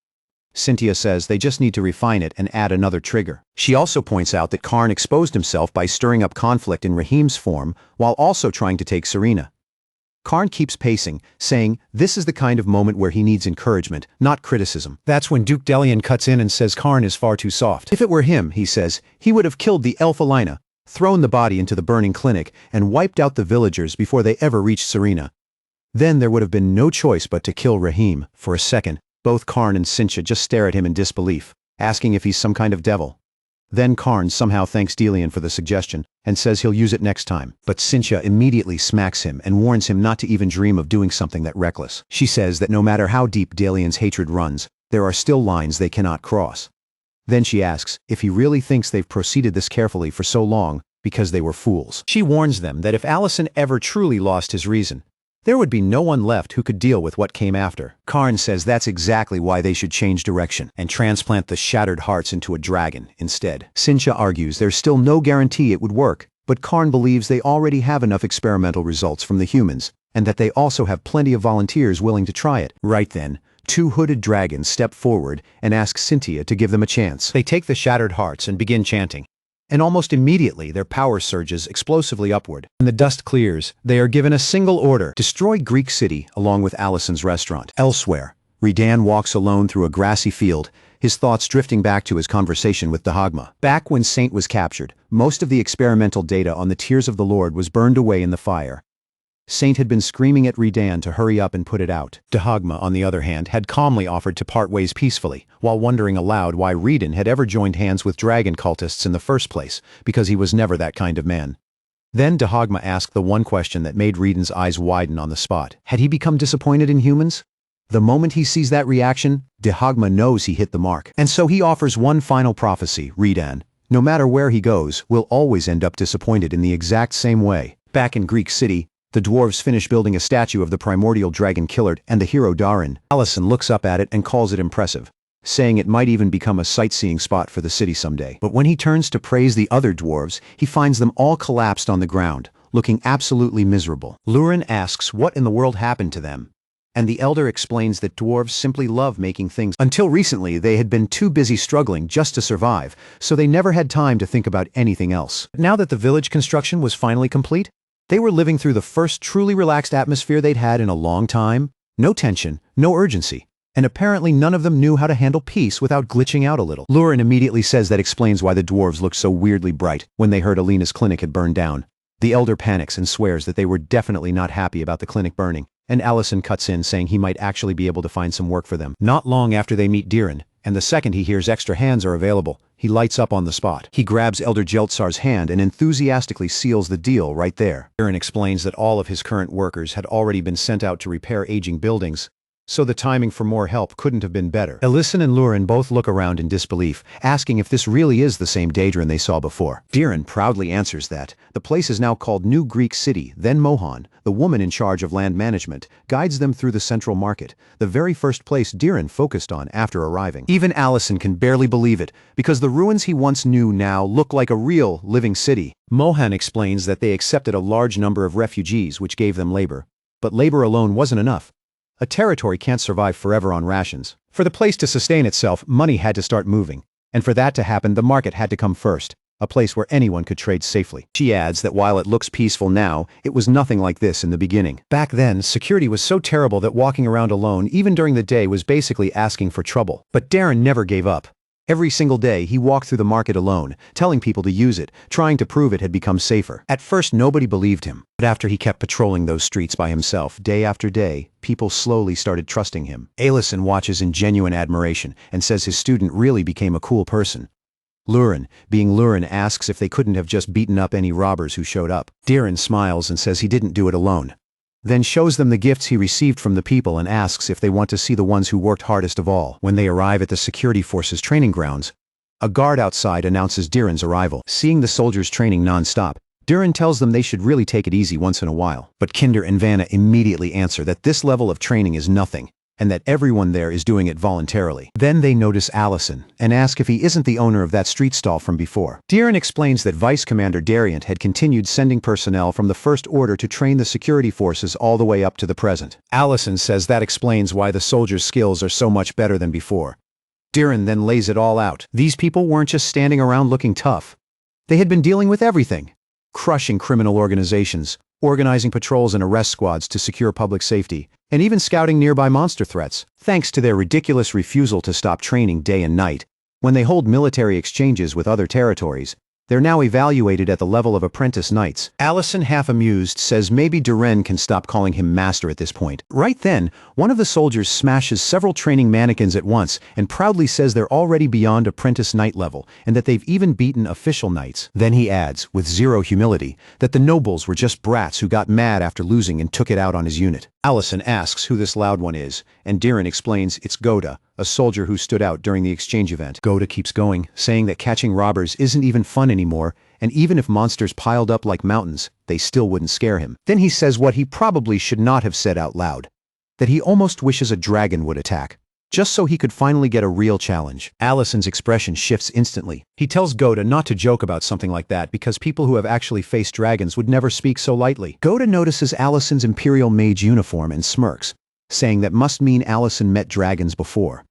Cynthia says they just need to refine it and add another trigger. She also points out that Karn exposed himself by stirring up conflict in Raheem's form while also trying to take Serena. Karn keeps pacing, saying this is the kind of moment where he needs encouragement, not criticism. That's when Duke Delian cuts in and says Karn is far too soft. If it were him, he says, he would have killed the elf Alina, thrown the body into the burning clinic, and wiped out the villagers before they ever reached Serena. Then there would have been no choice but to kill Raheem. For a second, both Karn and Cynthia just stare at him in disbelief, asking if he's some kind of devil. Then Karn somehow thanks Delian for the suggestion and says he'll use it next time. But Cynthia immediately smacks him and warns him not to even dream of doing something that reckless. She says that no matter how deep Delian's hatred runs, there are still lines they cannot cross. Then she asks if he really thinks they've proceeded this carefully for so long because they were fools. She warns them that if Alicent ever truly lost his reason, there would be no one left who could deal with what came after. Karn says that's exactly why they should change direction and transplant the shattered hearts into a dragon instead. Cynthia argues there's still no guarantee it would work, but Karn believes they already have enough experimental results from the humans, and that they also have plenty of volunteers willing to try it. Right then, two hooded dragons step forward and ask Cynthia to give them a chance. They take the shattered hearts and begin chanting. And almost immediately their power surges explosively upward. When the dust clears, they are given a single order: destroy Greek City along with Alison's restaurant. Elsewhere, Redan walks alone through a grassy field, his thoughts drifting back to his conversation with Dehagma. Back when Saint was captured, most of the experimental data on the Tears of the Lord was burned away in the fire. Saint had been screaming at Redan to hurry up and put it out. Dehagma, on the other hand, had calmly offered to part ways peacefully, while wondering aloud why Redan had ever joined hands with dragon cultists in the first place, because he was never that kind of man. Then Dehagma asked the one question that made Redan's eyes widen on the spot. Had he become disappointed in humans? The moment he sees that reaction, Dehagma knows he hit the mark. And so he offers one final prophecy: Redan, no matter where he goes, will always end up disappointed in the exact same way. Back in Greek City, the dwarves finish building a statue of the primordial dragon killer and the hero Darin. Alicent looks up at it and calls it impressive, saying it might even become a sightseeing spot for the city someday. But when he turns to praise the other dwarves, he finds them all collapsed on the ground, looking absolutely miserable. Lurin asks what in the world happened to them, and the elder explains that dwarves simply love making things. Until recently, they had been too busy struggling just to survive, so they never had time to think about anything else. Now that the village construction was finally complete, they were living through the first truly relaxed atmosphere they'd had in a long time. No tension, no urgency, and apparently none of them knew how to handle peace without glitching out a little. Lurin immediately says that explains why the dwarves looked so weirdly bright when they heard Alina's clinic had burned down. The elder panics and swears that they were definitely not happy about the clinic burning, and Alicent cuts in saying he might actually be able to find some work for them. Not long after they meet Diren, and the second he hears extra hands are available, he lights up on the spot. He grabs Elder Jeltsar's hand and enthusiastically seals the deal right there. Diren explains that all of his current workers had already been sent out to repair aging buildings, so the timing for more help couldn't have been better. Alyson and Lurin both look around in disbelief, asking if this really is the same Daedrin they saw before. Diren proudly answers that the place is now called New Greek City. Then Mohan, the woman in charge of land management, guides them through the central market, the very first place Diren focused on after arriving. Even Alyson can barely believe it, because the ruins he once knew now look like a real, living city. Mohan explains that they accepted a large number of refugees, which gave them labor. But labor alone wasn't enough. A territory can't survive forever on rations. For the place to sustain itself, money had to start moving. And for that to happen, the market had to come first, a place where anyone could trade safely. She adds that while it looks peaceful now, it was nothing like this in the beginning. Back then, security was so terrible that walking around alone, even during the day, was basically asking for trouble. But Darren never gave up. Every single day, he walked through the market alone, telling people to use it, trying to prove it had become safer. At first, nobody believed him, but after he kept patrolling those streets by himself, day after day, people slowly started trusting him. Alyson watches in genuine admiration and says his student really became a cool person. Lurin, being Lurin, asks if they couldn't have just beaten up any robbers who showed up. Diren smiles and says he didn't do it alone. Then shows them the gifts he received from the people and asks if they want to see the ones who worked hardest of all. When they arrive at the security force's training grounds, a guard outside announces Diren's arrival. Seeing the soldiers training non-stop, Diren tells them they should really take it easy once in a while. But Kinder and Vanna immediately answer that this level of training is nothing, and that everyone there is doing it voluntarily. Then they notice Alyson and ask if he isn't the owner of that street stall from before. Diren explains that Vice Commander Dariant had continued sending personnel from the First Order to train the security forces all the way up to the present. Alyson says that explains why the soldiers' skills are so much better than before. Diren then lays it all out. These people weren't just standing around looking tough. They had been dealing with everything. Crushing criminal organizations, organizing patrols and arrest squads to secure public safety, and even scouting nearby monster threats. Thanks to their ridiculous refusal to stop training day and night, when they hold military exchanges with other territories, they're now evaluated at the level of apprentice knights. Alyson, half amused, says maybe Diren can stop calling him master at this point. Right then, one of the soldiers smashes several training mannequins at once and proudly says they're already beyond apprentice knight level and that they've even beaten official knights. Then he adds, with zero humility, that the nobles were just brats who got mad after losing and took it out on his unit. Alyson asks who this loud one is, and Diren explains it's Goda, a soldier who stood out during the exchange event. Goda keeps going, saying that catching robbers isn't even fun anymore, and even if monsters piled up like mountains, they still wouldn't scare him. Then he says what he probably should not have said out loud, that he almost wishes a dragon would attack, just so he could finally get a real challenge. Alyson's expression shifts instantly. He tells Goda not to joke about something like that because people who have actually faced dragons would never speak so lightly. Goda notices Alyson's Imperial mage uniform and smirks, saying that must mean Alyson met dragons before.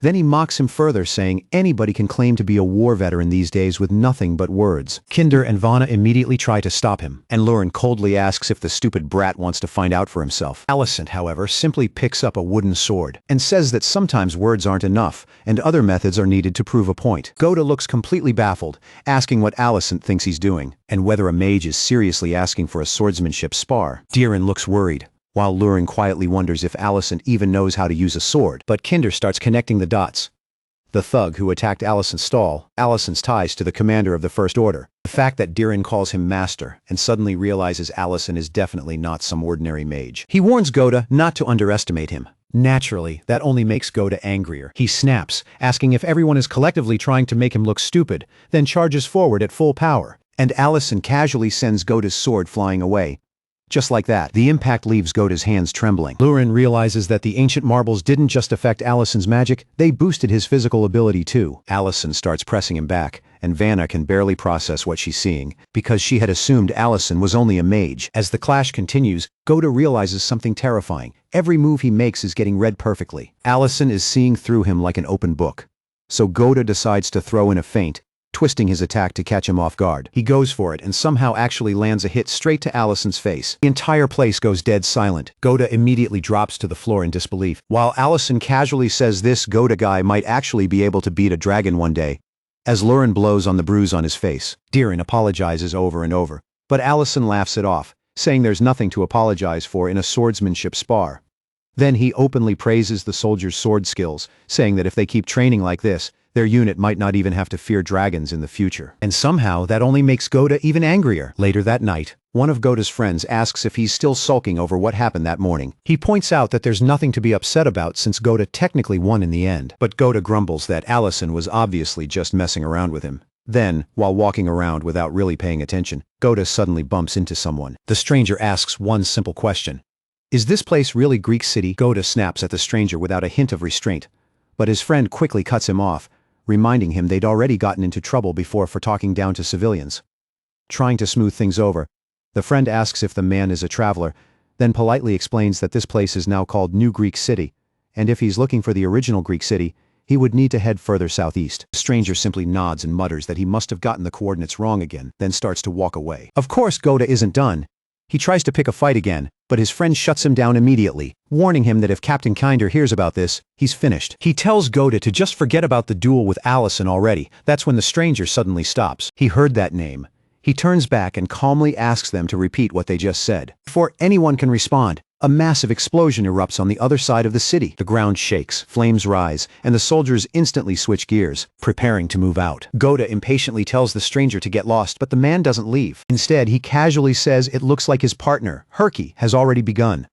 Then he mocks him further, saying anybody can claim to be a war veteran these days with nothing but words. Kinder and Vanna immediately try to stop him, and Lurin coldly asks if the stupid brat wants to find out for himself. Alyson, however, simply picks up a wooden sword and says that sometimes words aren't enough, and other methods are needed to prove a point. Goda looks completely baffled, asking what Alyson thinks he's doing, and whether a mage is seriously asking for a swordsmanship spar. Diren looks worried, while Lurin quietly wonders if Alyson even knows how to use a sword. But Kinder starts connecting the dots. The thug who attacked Alyson's stall, Alyson's ties to the commander of the First Order. The fact that Diren calls him master, and suddenly realizes Alyson is definitely not some ordinary mage. He warns Goda not to underestimate him. Naturally, that only makes Goda angrier. He snaps, asking if everyone is collectively trying to make him look stupid, then charges forward at full power. And Alyson casually sends Goda's sword flying away. Just like that, the impact leaves Goda's hands trembling. Lurin realizes that the ancient marbles didn't just affect Alyson's magic, they boosted his physical ability too. Alyson starts pressing him back, and Vanna can barely process what she's seeing, because she had assumed Alyson was only a mage. As the clash continues, Goda realizes something terrifying. Every move he makes is getting read perfectly. Alyson is seeing through him like an open book. So Goda decides to throw in a feint, twisting his attack to catch him off guard. He goes for it and somehow actually lands a hit straight to Alyson's face. The entire place goes dead silent. Goda immediately drops to the floor in disbelief. While Alyson casually says this Goda guy might actually be able to beat a dragon one day, as Lurin blows on the bruise on his face. Diren apologizes over and over, but Alyson laughs it off, saying there's nothing to apologize for in a swordsmanship spar. Then he openly praises the soldiers' sword skills, saying that if they keep training like this, Their unit might not even have to fear dragons in the future. And somehow that only makes Goda even angrier. Later that night, one of Goda's friends asks if he's still sulking over what happened that morning. He points out that there's nothing to be upset about since Goda technically won in the end. But Goda grumbles that Allison was obviously just messing around with him. Then, while walking around without really paying attention, Goda suddenly bumps into someone. The stranger asks one simple question. Is this place really Greek city? Goda snaps at the stranger without a hint of restraint. But his friend quickly cuts him off, reminding him they'd already gotten into trouble before for talking down to civilians. Trying to smooth things over, the friend asks if the man is a traveler, then politely explains that this place is now called New Greek City, and if he's looking for the original Greek city, he would need to head further southeast. The stranger simply nods and mutters that he must have gotten the coordinates wrong again, then starts to walk away. Of course, Goda isn't done. He tries to pick a fight again, but his friend shuts him down immediately, warning him that if Captain Kinder hears about this, he's finished. He tells Goda to just forget about the duel with Allison already. That's when the stranger suddenly stops. He heard that name. He turns back and calmly asks them to repeat what they just said. Before anyone can respond, a massive explosion erupts on the other side of the city. The ground shakes, flames rise, and the soldiers instantly switch gears, preparing to move out. Goda impatiently tells the stranger to get lost, but the man doesn't leave. Instead, he casually says it looks like his partner, Herky, has already begun.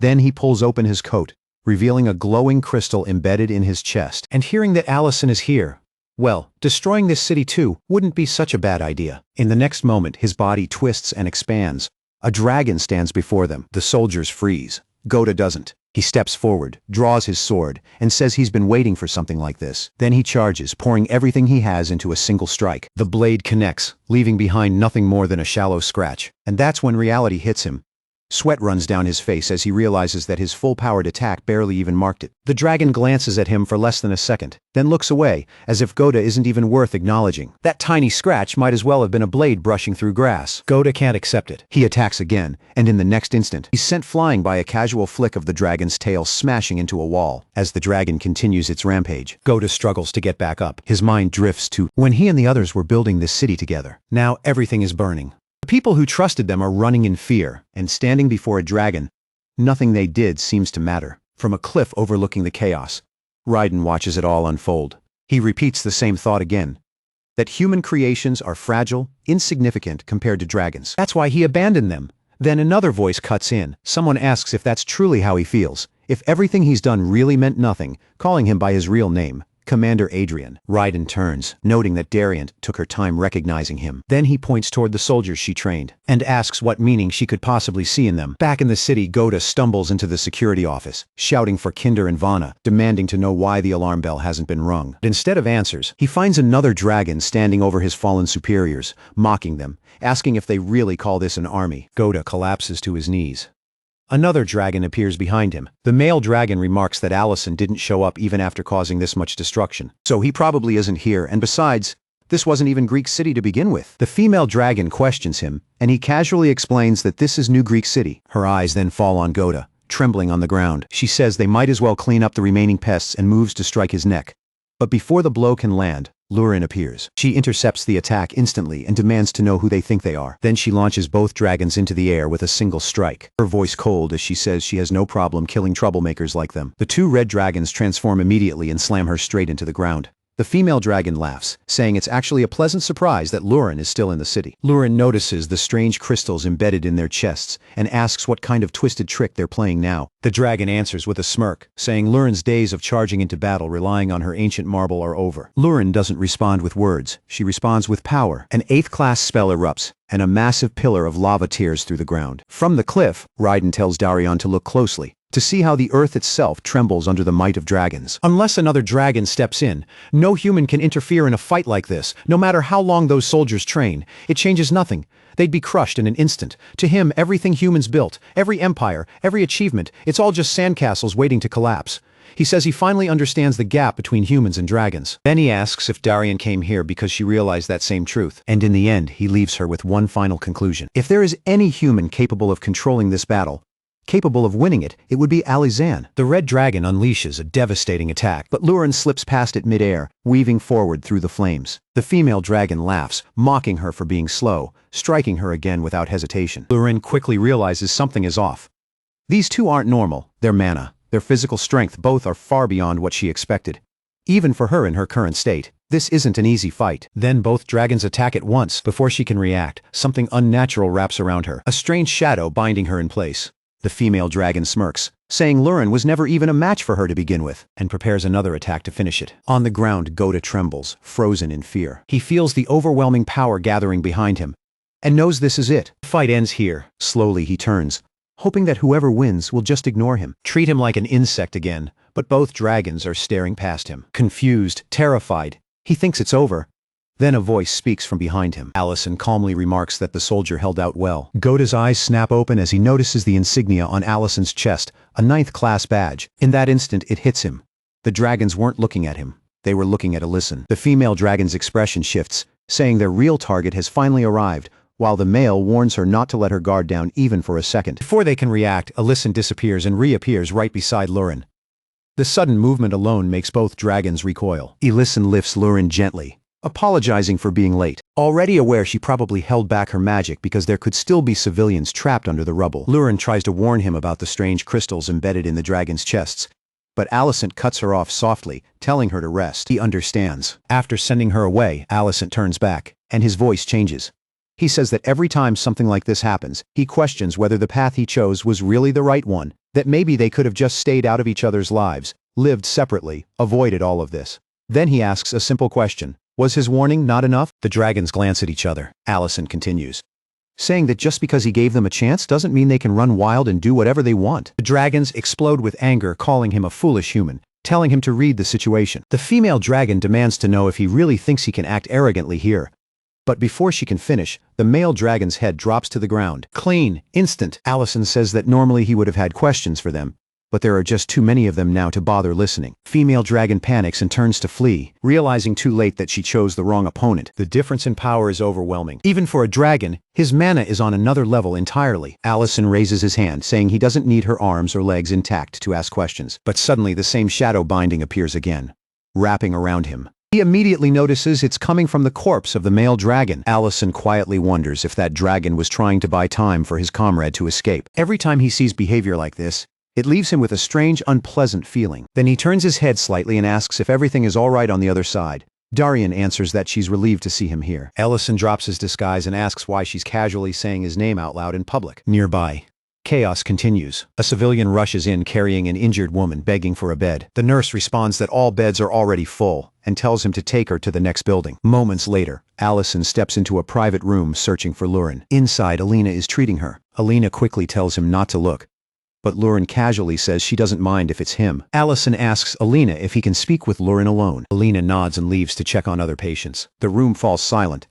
Then he pulls open his coat, revealing a glowing crystal embedded in his chest. And hearing that Allison is here, well, destroying this city too wouldn't be such a bad idea. In the next moment, his body twists and expands. A dragon stands before them. The soldiers freeze. Goda doesn't. He steps forward, draws his sword, and says he's been waiting for something like this. Then he charges, pouring everything he has into a single strike. The blade connects, leaving behind nothing more than a shallow scratch. And that's when reality hits him. Sweat runs down his face as he realizes that his full-powered attack barely even marked it. The dragon glances at him for less than a second, then looks away, as if Goda isn't even worth acknowledging. That tiny scratch might as well have been a blade brushing through grass. Goda can't accept it. He attacks again, and in the next instant, he's sent flying by a casual flick of the dragon's tail smashing into a wall. As the dragon continues its rampage, Goda struggles to get back up. His mind drifts to when he and the others were building this city together. Now everything is burning. The people who trusted them are running in fear, and standing before a dragon, nothing they did seems to matter. From a cliff overlooking the chaos, Raiden watches it all unfold. He repeats the same thought again, that human creations are fragile, insignificant compared to dragons. That's why he abandoned them. Then another voice cuts in. Someone asks if that's truly how he feels, if everything he's done really meant nothing, calling him by his real name. Commander Adrian. Raiden turns, noting that Dariant took her time recognizing him. Then he points toward the soldiers she trained, and asks what meaning she could possibly see in them. Back in the city, Goda stumbles into the security office, shouting for Kinder and Vana, demanding to know why the alarm bell hasn't been rung. But instead of answers, he finds another dragon standing over his fallen superiors, mocking them, asking if they really call this an army. Goda collapses to his knees. Another dragon appears behind him. The male dragon remarks that Allison didn't show up even after causing this much destruction. So he probably isn't here, and besides, this wasn't even Greek city to begin with. The female dragon questions him, and he casually explains that this is New Greek City. Her eyes then fall on Goda, trembling on the ground. She says they might as well clean up the remaining pests and moves to strike his neck. But before the blow can land, Lurin appears. She intercepts the attack instantly and demands to know who they think they are. Then she launches both dragons into the air with a single strike, her voice cold as she says she has no problem killing troublemakers like them. The two red dragons transform immediately and slam her straight into the ground. The female dragon laughs, saying it's actually a pleasant surprise that Lurin is still in the city. Lurin notices the strange crystals embedded in their chests and asks what kind of twisted trick they're playing now. The dragon answers with a smirk, saying Lurin's days of charging into battle relying on her ancient marble are over. Lurin doesn't respond with words. She responds with power. An 8th class spell erupts, and a massive pillar of lava tears through the ground. From the cliff, Raiden tells Darion to look closely, to see how the earth itself trembles under the might of dragons. Unless another dragon steps in, no human can interfere in a fight like this, no matter how long those soldiers train. It changes nothing. They'd be crushed in an instant. To him, everything humans built, every empire, every achievement, it's all just sandcastles waiting to collapse. He says he finally understands the gap between humans and dragons. Then he asks if Darion came here because she realized that same truth. And in the end, he leaves her with one final conclusion. If there is any human capable of controlling this battle, capable of winning it, it would be Alizan. The red dragon unleashes a devastating attack, but Lurin slips past it mid-air, weaving forward through the flames. The female dragon laughs, mocking her for being slow, striking her again without hesitation. Lurin quickly realizes something is off. These two aren't normal, they're mana. Their physical strength both are far beyond what she expected. Even for her in her current state, this isn't an easy fight. Then both dragons attack at once. Before she can react, something unnatural wraps around her, a strange shadow binding her in place. The female dragon smirks, saying Lurin was never even a match for her to begin with, and prepares another attack to finish it. On the ground, Goda trembles, frozen in fear. He feels the overwhelming power gathering behind him, and knows this is it. The fight ends here. Slowly he turns, hoping that whoever wins will just ignore him, treat him like an insect again, but both dragons are staring past him. Confused, terrified, he thinks it's over. Then a voice speaks from behind him. Allison calmly remarks that the soldier held out well. Goda's eyes snap open as he notices the insignia on Allison's chest, a 9th class badge. In that instant, it hits him. The dragons weren't looking at him. They were looking at Alyson. The female dragon's expression shifts, saying their real target has finally arrived, while the male warns her not to let her guard down even for a second. Before they can react, Alyson disappears and reappears right beside Lurin. The sudden movement alone makes both dragons recoil. Alyson lifts Lurin gently, apologizing for being late, already aware she probably held back her magic because there could still be civilians trapped under the rubble. Lurin tries to warn him about the strange crystals embedded in the dragon's chests, but Alicent cuts her off softly, telling her to rest. He understands. After sending her away, Alicent turns back, and his voice changes. He says that every time something like this happens, he questions whether the path he chose was really the right one, that maybe they could have just stayed out of each other's lives, lived separately, avoided all of this. Then he asks a simple question. Was his warning not enough? The dragons glance at each other. Alicent continues, saying that just because he gave them a chance doesn't mean they can run wild and do whatever they want. The dragons explode with anger, calling him a foolish human, telling him to read the situation. The female dragon demands to know if he really thinks he can act arrogantly here. But before she can finish, the male dragon's head drops to the ground. Clean, instant. Allison says that normally he would have had questions for them, but there are just too many of them now to bother listening. Female dragon panics and turns to flee, realizing too late that she chose the wrong opponent. The difference in power is overwhelming. Even for a dragon, his mana is on another level entirely. Allison raises his hand, saying he doesn't need her arms or legs intact to ask questions. But suddenly the same shadow binding appears again, wrapping around him. He immediately notices it's coming from the corpse of the male dragon. Allison quietly wonders if that dragon was trying to buy time for his comrade to escape. Every time he sees behavior like this, it leaves him with a strange, unpleasant feeling. Then he turns his head slightly and asks if everything is all right on the other side. Darian answers that she's relieved to see him here. Ellison drops his disguise and asks why she's casually saying his name out loud in public. Nearby, chaos continues. A civilian rushes in carrying an injured woman begging for a bed. The nurse responds that all beds are already full and tells him to take her to the next building. Moments later, Allison steps into a private room searching for Lurin. Inside, Alina is treating her. Alina quickly tells him not to look, but Lurin casually says she doesn't mind if it's him. Allison asks Alina if he can speak with Lurin alone. Alina nods and leaves to check on other patients. The room falls silent.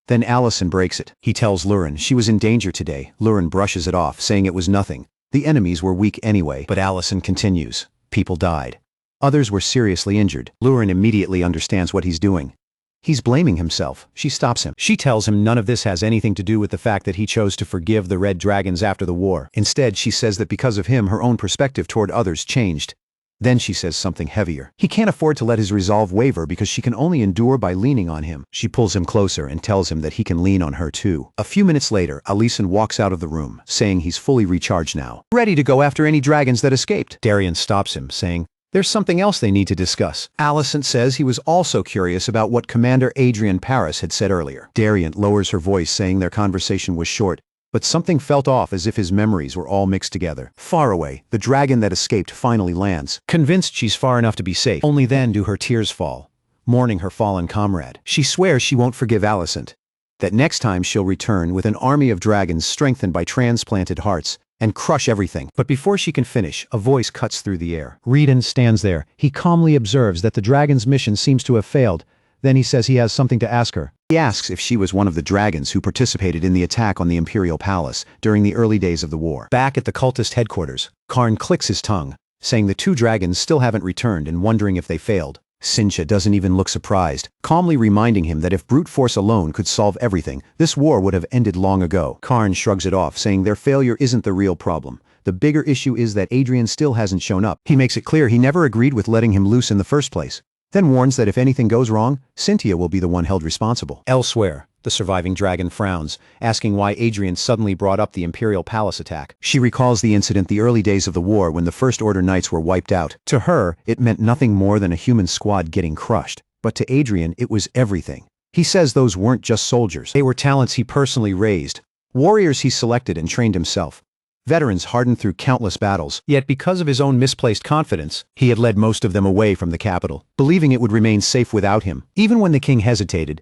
Then Allison breaks it. He tells Lurin she was in danger today. Lurin brushes it off, saying it was nothing. The enemies were weak anyway. But Allison continues. People died. Others were seriously injured. Lurin immediately understands what he's doing. He's blaming himself. She stops him. She tells him none of this has anything to do with the fact that he chose to forgive the Red Dragons after the war. Instead, she says that because of him, her own perspective toward others changed. Then she says something heavier. He can't afford to let his resolve waver because she can only endure by leaning on him. She pulls him closer and tells him that he can lean on her too. A few minutes later, Alison walks out of the room, saying he's fully recharged now, ready to go after any dragons that escaped. Darian stops him, saying there's something else they need to discuss. Alicent says he was also curious about what Commander Adrian Paris had said earlier. Darian lowers her voice, saying their conversation was short, but something felt off, as if his memories were all mixed together. Far away, the dragon that escaped finally lands. Convinced she's far enough to be safe, only then do her tears fall, mourning her fallen comrade. She swears she won't forgive Alicent, that next time she'll return with an army of dragons strengthened by transplanted hearts, and crush everything. But before she can finish, a voice cuts through the air. Reedon stands there. He calmly observes that the dragon's mission seems to have failed. Then he says he has something to ask her. He asks if she was one of the dragons who participated in the attack on the Imperial Palace during the early days of the war. Back at the cultist headquarters, Karn clicks his tongue, saying the two dragons still haven't returned and wondering if they failed. Sincha doesn't even look surprised, calmly reminding him that if brute force alone could solve everything, this war would have ended long ago. Karn shrugs it off, saying their failure isn't the real problem. The bigger issue is that Adrian still hasn't shown up. He makes it clear he never agreed with letting him loose in the first place, then warns that if anything goes wrong, Cynthia will be the one held responsible. Elsewhere, The surviving dragon frowns, asking why Adrian suddenly brought up the Imperial palace attack. She recalls the incident the early days of the war when the First Order Knights were wiped out. To her, it meant nothing more than a human squad getting crushed. But to Adrian, it was everything. He says those weren't just soldiers. They were talents he personally raised, warriors he selected and trained himself. Veterans hardened through countless battles, yet because of his own misplaced confidence, he had led most of them away from the capital, believing it would remain safe without him. Even when the king hesitated,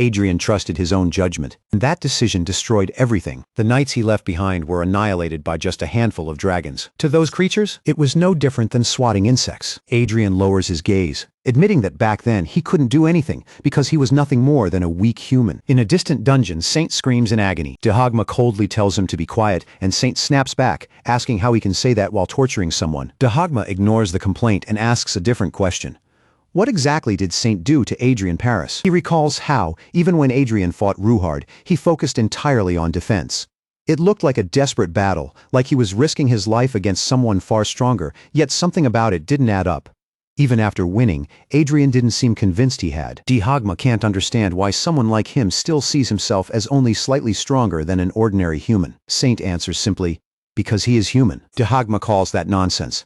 Adrian trusted his own judgment, and that decision destroyed everything. The knights he left behind were annihilated by just a handful of dragons. To those creatures, it was no different than swatting insects. Adrian lowers his gaze, admitting that back then he couldn't do anything because he was nothing more than a weak human. In a distant dungeon, Saint screams in agony. Dahagma coldly tells him to be quiet, and Saint snaps back, asking how he can say that while torturing someone. Dahagma ignores the complaint and asks a different question. What exactly did Saint do to Adrian Paris? He recalls how, even when Adrian fought Ruhard, he focused entirely on defense. It looked like a desperate battle, like he was risking his life against someone far stronger, yet something about it didn't add up. Even after winning, Adrian didn't seem convinced he had. Dahagma can't understand why someone like him still sees himself as only slightly stronger than an ordinary human. Saint answers simply, because he is human. Dahagma calls that nonsense.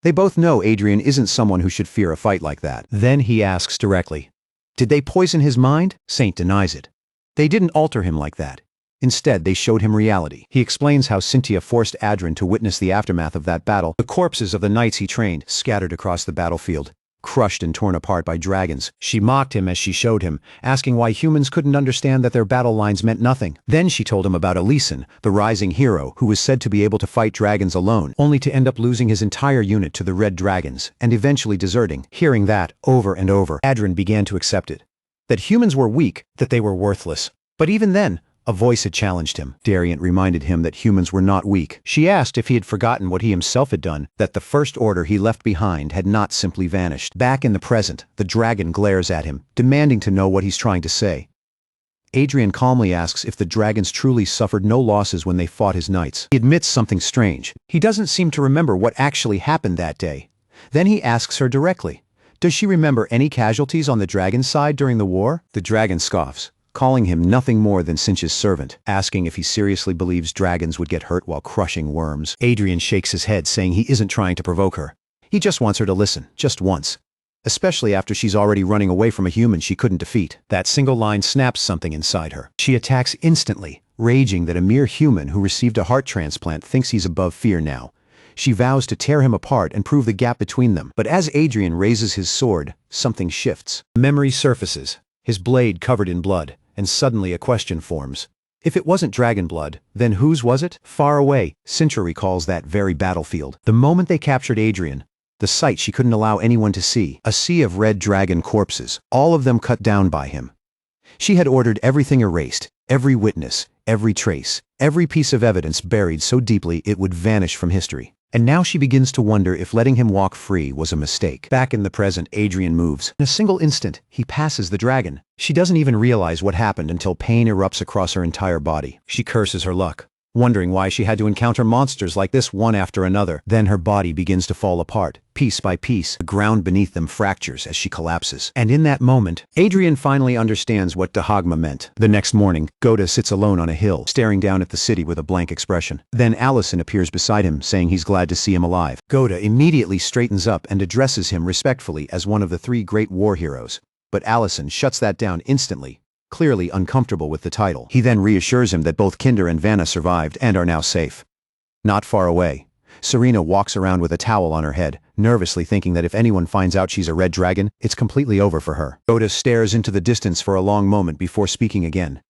They both know Adrian isn't someone who should fear a fight like that. Then he asks directly, did they poison his mind? Saint denies it. They didn't alter him like that. Instead, they showed him reality. He explains how Cynthia forced Adrian to witness the aftermath of that battle, the corpses of the knights he trained scattered across the battlefield, crushed and torn apart by dragons. She mocked him as she showed him, asking why humans couldn't understand that their battle lines meant nothing. Then she told him about Elyson, the rising hero who was said to be able to fight dragons alone, only to end up losing his entire unit to the red dragons, and eventually deserting. Hearing that over and over, Adrian began to accept it. That humans were weak, that they were worthless. But even then, a voice had challenged him. Dariant reminded him that humans were not weak. She asked if he had forgotten what he himself had done, that the First Order he left behind had not simply vanished. Back in the present, the dragon glares at him, demanding to know what he's trying to say. Adrian calmly asks if the dragons truly suffered no losses when they fought his knights. He admits something strange. He doesn't seem to remember what actually happened that day. Then he asks her directly, does she remember any casualties on the dragon's side during the war? The dragon scoffs, calling him nothing more than Sinch's servant, asking if he seriously believes dragons would get hurt while crushing worms. Adrian shakes his head, saying he isn't trying to provoke her. He just wants her to listen, just once. Especially after she's already running away from a human she couldn't defeat. That single line snaps something inside her. She attacks instantly, raging that a mere human who received a heart transplant thinks he's above fear now. She vows to tear him apart and prove the gap between them. But as Adrian raises his sword, something shifts. Memory surfaces, his blade covered in blood. And suddenly a question forms. If it wasn't dragon blood, then whose was it? Far away, Sintra recalls that very battlefield. The moment they captured Adrian, the sight she couldn't allow anyone to see, a sea of red dragon corpses, all of them cut down by him. She had ordered everything erased, every witness, every trace, every piece of evidence buried so deeply it would vanish from history. And now she begins to wonder if letting him walk free was a mistake. Back in the present, Adrian moves. In a single instant, he passes the dragon. She doesn't even realize what happened until pain erupts across her entire body. She curses her luck, wondering why she had to encounter monsters like this one after another. Then her body begins to fall apart, piece by piece. The ground beneath them fractures as she collapses. And in that moment, Adrian finally understands what Dahagma meant. The next morning, Goda sits alone on a hill, staring down at the city with a blank expression. Then Allison appears beside him, saying he's glad to see him alive. Goda immediately straightens up and addresses him respectfully as one of the 3 great war heroes. But Allison shuts that down instantly, clearly uncomfortable with the title. He then reassures him that both Kinder and Vanna survived and are now safe. Not far away, Serena walks around with a towel on her head, nervously thinking that if anyone finds out she's a red dragon, it's completely over for her. Goda stares into the distance for a long moment before speaking again.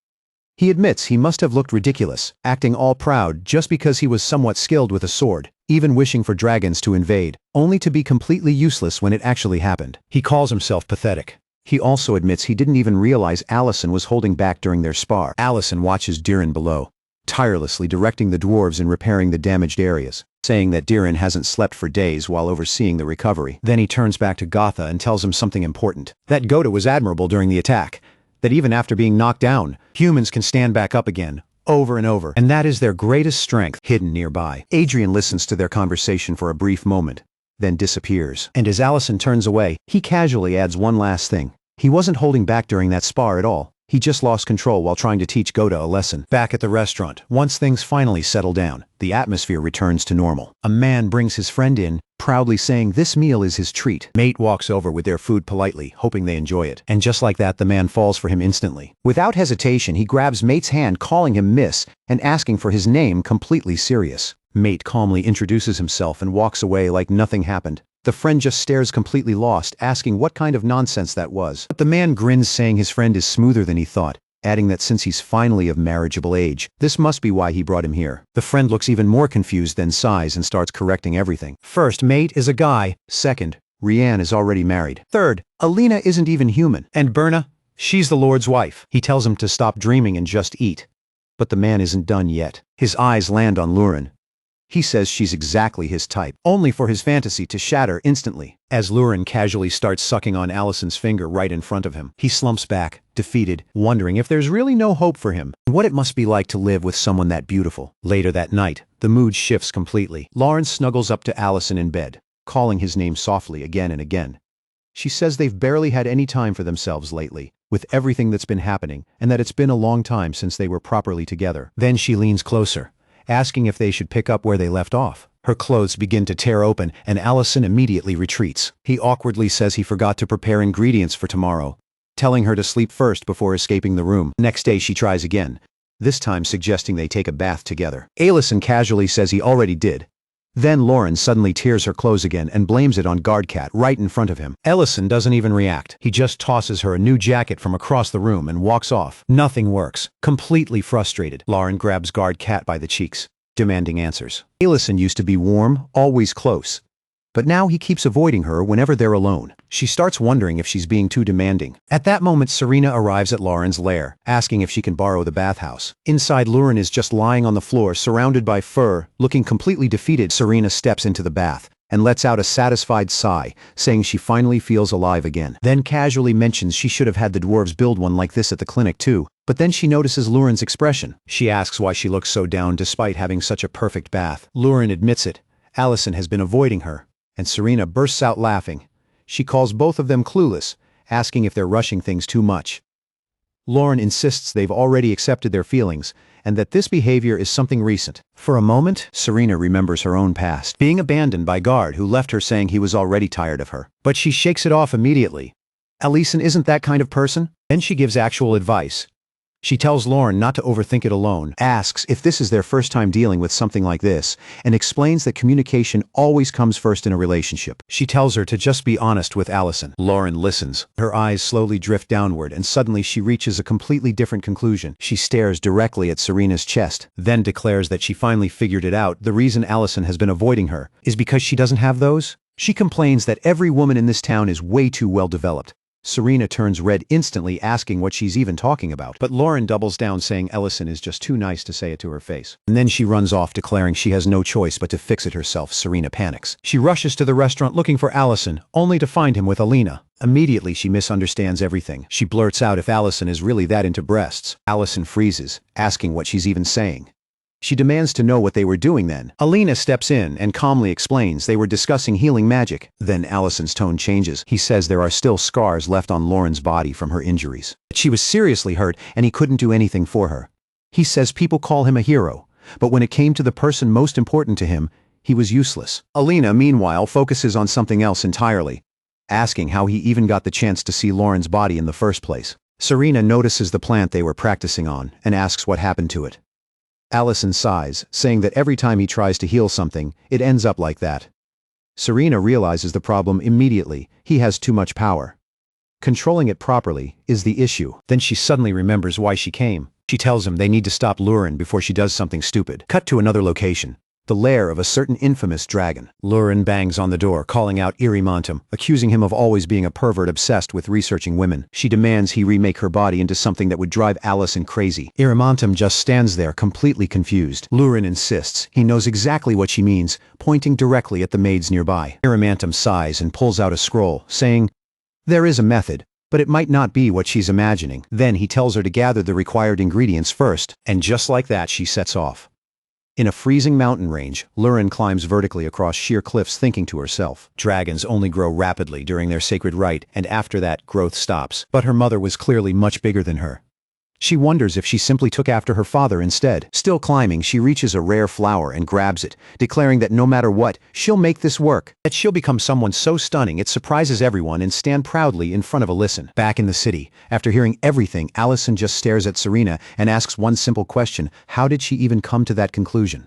He admits he must have looked ridiculous, acting all proud just because he was somewhat skilled with a sword, even wishing for dragons to invade, only to be completely useless when it actually happened. He calls himself pathetic. He also admits he didn't even realize Allison was holding back during their spar. Allison watches Diren below, tirelessly directing the dwarves in repairing the damaged areas, saying that Diren hasn't slept for days while overseeing the recovery. Then he turns back to Gotha and tells him something important. That Goda was admirable during the attack. That even after being knocked down, humans can stand back up again, over and over. And that is their greatest strength, hidden nearby. Adrian listens to their conversation for a brief moment, then disappears. And as Allison turns away, he casually adds one last thing. He wasn't holding back during that spar at all. He just lost control while trying to teach Goda a lesson. Back at the restaurant, once things finally settle down, the atmosphere returns to normal. A man brings his friend in, proudly saying this meal is his treat. Mate walks over with their food politely, hoping they enjoy it. And just like that, the man falls for him instantly. Without hesitation, he grabs Mate's hand, calling him Miss, and asking for his name, completely serious. Mate calmly introduces himself and walks away like nothing happened. The friend just stares completely lost, asking what kind of nonsense that was. But the man grins, saying his friend is smoother than he thought, adding that since he's finally of marriageable age, this must be why he brought him here. The friend looks even more confused, then sighs and starts correcting everything. First, Mate is a guy. Second, Rianne is already married. Third, Alina isn't even human. And Berna, she's the Lord's wife. He tells him to stop dreaming and just eat. But the man isn't done yet. His eyes land on Lurin. He says she's exactly his type, only for his fantasy to shatter instantly. As Lurin casually starts sucking on Allison's finger right in front of him, he slumps back, defeated, wondering if there's really no hope for him, and what it must be like to live with someone that beautiful. Later that night, the mood shifts completely. Lawrence snuggles up to Allison in bed, calling his name softly again and again. She says they've barely had any time for themselves lately, with everything that's been happening, and that it's been a long time since they were properly together. Then she leans closer, asking if they should pick up where they left off. Her clothes begin to tear open, and Allison immediately retreats. He awkwardly says he forgot to prepare ingredients for tomorrow, telling her to sleep first before escaping the room. Next day she tries again, this time suggesting they take a bath together. Allison casually says he already did. Then Lauren suddenly tears her clothes again and blames it on Guardcat right in front of him. Ellison doesn't even react. He just tosses her a new jacket from across the room and walks off. Nothing works. Completely frustrated, Lauren grabs Guardcat by the cheeks, demanding answers. Ellison used to be warm, always close. But now he keeps avoiding her whenever they're alone. She starts wondering if she's being too demanding. At that moment, Serena arrives at Lauren's lair, asking if she can borrow the bathhouse. Inside, Lauren is just lying on the floor, surrounded by fur, looking completely defeated. Serena steps into the bath and lets out a satisfied sigh, saying she finally feels alive again. Then casually mentions she should have had the dwarves build one like this at the clinic too. But then she notices Lauren's expression. She asks why she looks so down despite having such a perfect bath. Lauren admits it. Allison has been avoiding her. And Serena bursts out laughing. She calls both of them clueless, asking if they're rushing things too much. Lauren insists they've already accepted their feelings, and that this behavior is something recent. For a moment, Serena remembers her own past, being abandoned by Guard who left her saying he was already tired of her. But she shakes it off immediately. Allison isn't that kind of person. Then she gives actual advice. She tells Lauren not to overthink it alone, asks if this is their first time dealing with something like this, and explains that communication always comes first in a relationship. She tells her to just be honest with Allison. Lauren listens. Her eyes slowly drift downward, and suddenly she reaches a completely different conclusion. She stares directly at Serena's chest, then declares that she finally figured it out. The reason Allison has been avoiding her is because she doesn't have those. She complains that every woman in this town is way too well developed. Serena turns red instantly, asking what she's even talking about. But Lauren doubles down, saying Ellison is just too nice to say it to her face. And then she runs off, declaring she has no choice but to fix it herself. Serena panics. She rushes to the restaurant looking for Allison, only to find him with Alina. Immediately she misunderstands everything. She blurts out if Allison is really that into breasts. Allison freezes, asking what she's even saying. She demands to know what they were doing then. Alina steps in and calmly explains they were discussing healing magic. Then Allison's tone changes. He says there are still scars left on Lauren's body from her injuries. She was seriously hurt and he couldn't do anything for her. He says people call him a hero, but when it came to the person most important to him, he was useless. Alina, meanwhile, focuses on something else entirely, asking how he even got the chance to see Lauren's body in the first place. Serena notices the plant they were practicing on and asks what happened to it. Allison sighs, saying that every time he tries to heal something, it ends up like that. Serena realizes the problem immediately. He has too much power. Controlling it properly is the issue. Then she suddenly remembers why she came. She tells him they need to stop Lurin before she does something stupid. Cut to another location. The lair of a certain infamous dragon. Lurin bangs on the door, calling out Irimantum, accusing him of always being a pervert obsessed with researching women. She demands he remake her body into something that would drive Allison crazy. Irimantum just stands there, completely confused. Lurin insists he knows exactly what she means, pointing directly at the maids nearby. Irimantum sighs and pulls out a scroll, saying, "There is a method, but it might not be what she's imagining." Then he tells her to gather the required ingredients first, and just like that she sets off. In a freezing mountain range, Lurin climbs vertically across sheer cliffs, thinking to herself, dragons only grow rapidly during their sacred rite, and after that, growth stops. But her mother was clearly much bigger than her. She wonders if she simply took after her father instead. Still climbing, she reaches a rare flower and grabs it, declaring that no matter what, she'll make this work. That she'll become someone so stunning it surprises everyone and stand proudly in front of Alyson. Back in the city, after hearing everything, Alyson just stares at Serena and asks one simple question: how did she even come to that conclusion?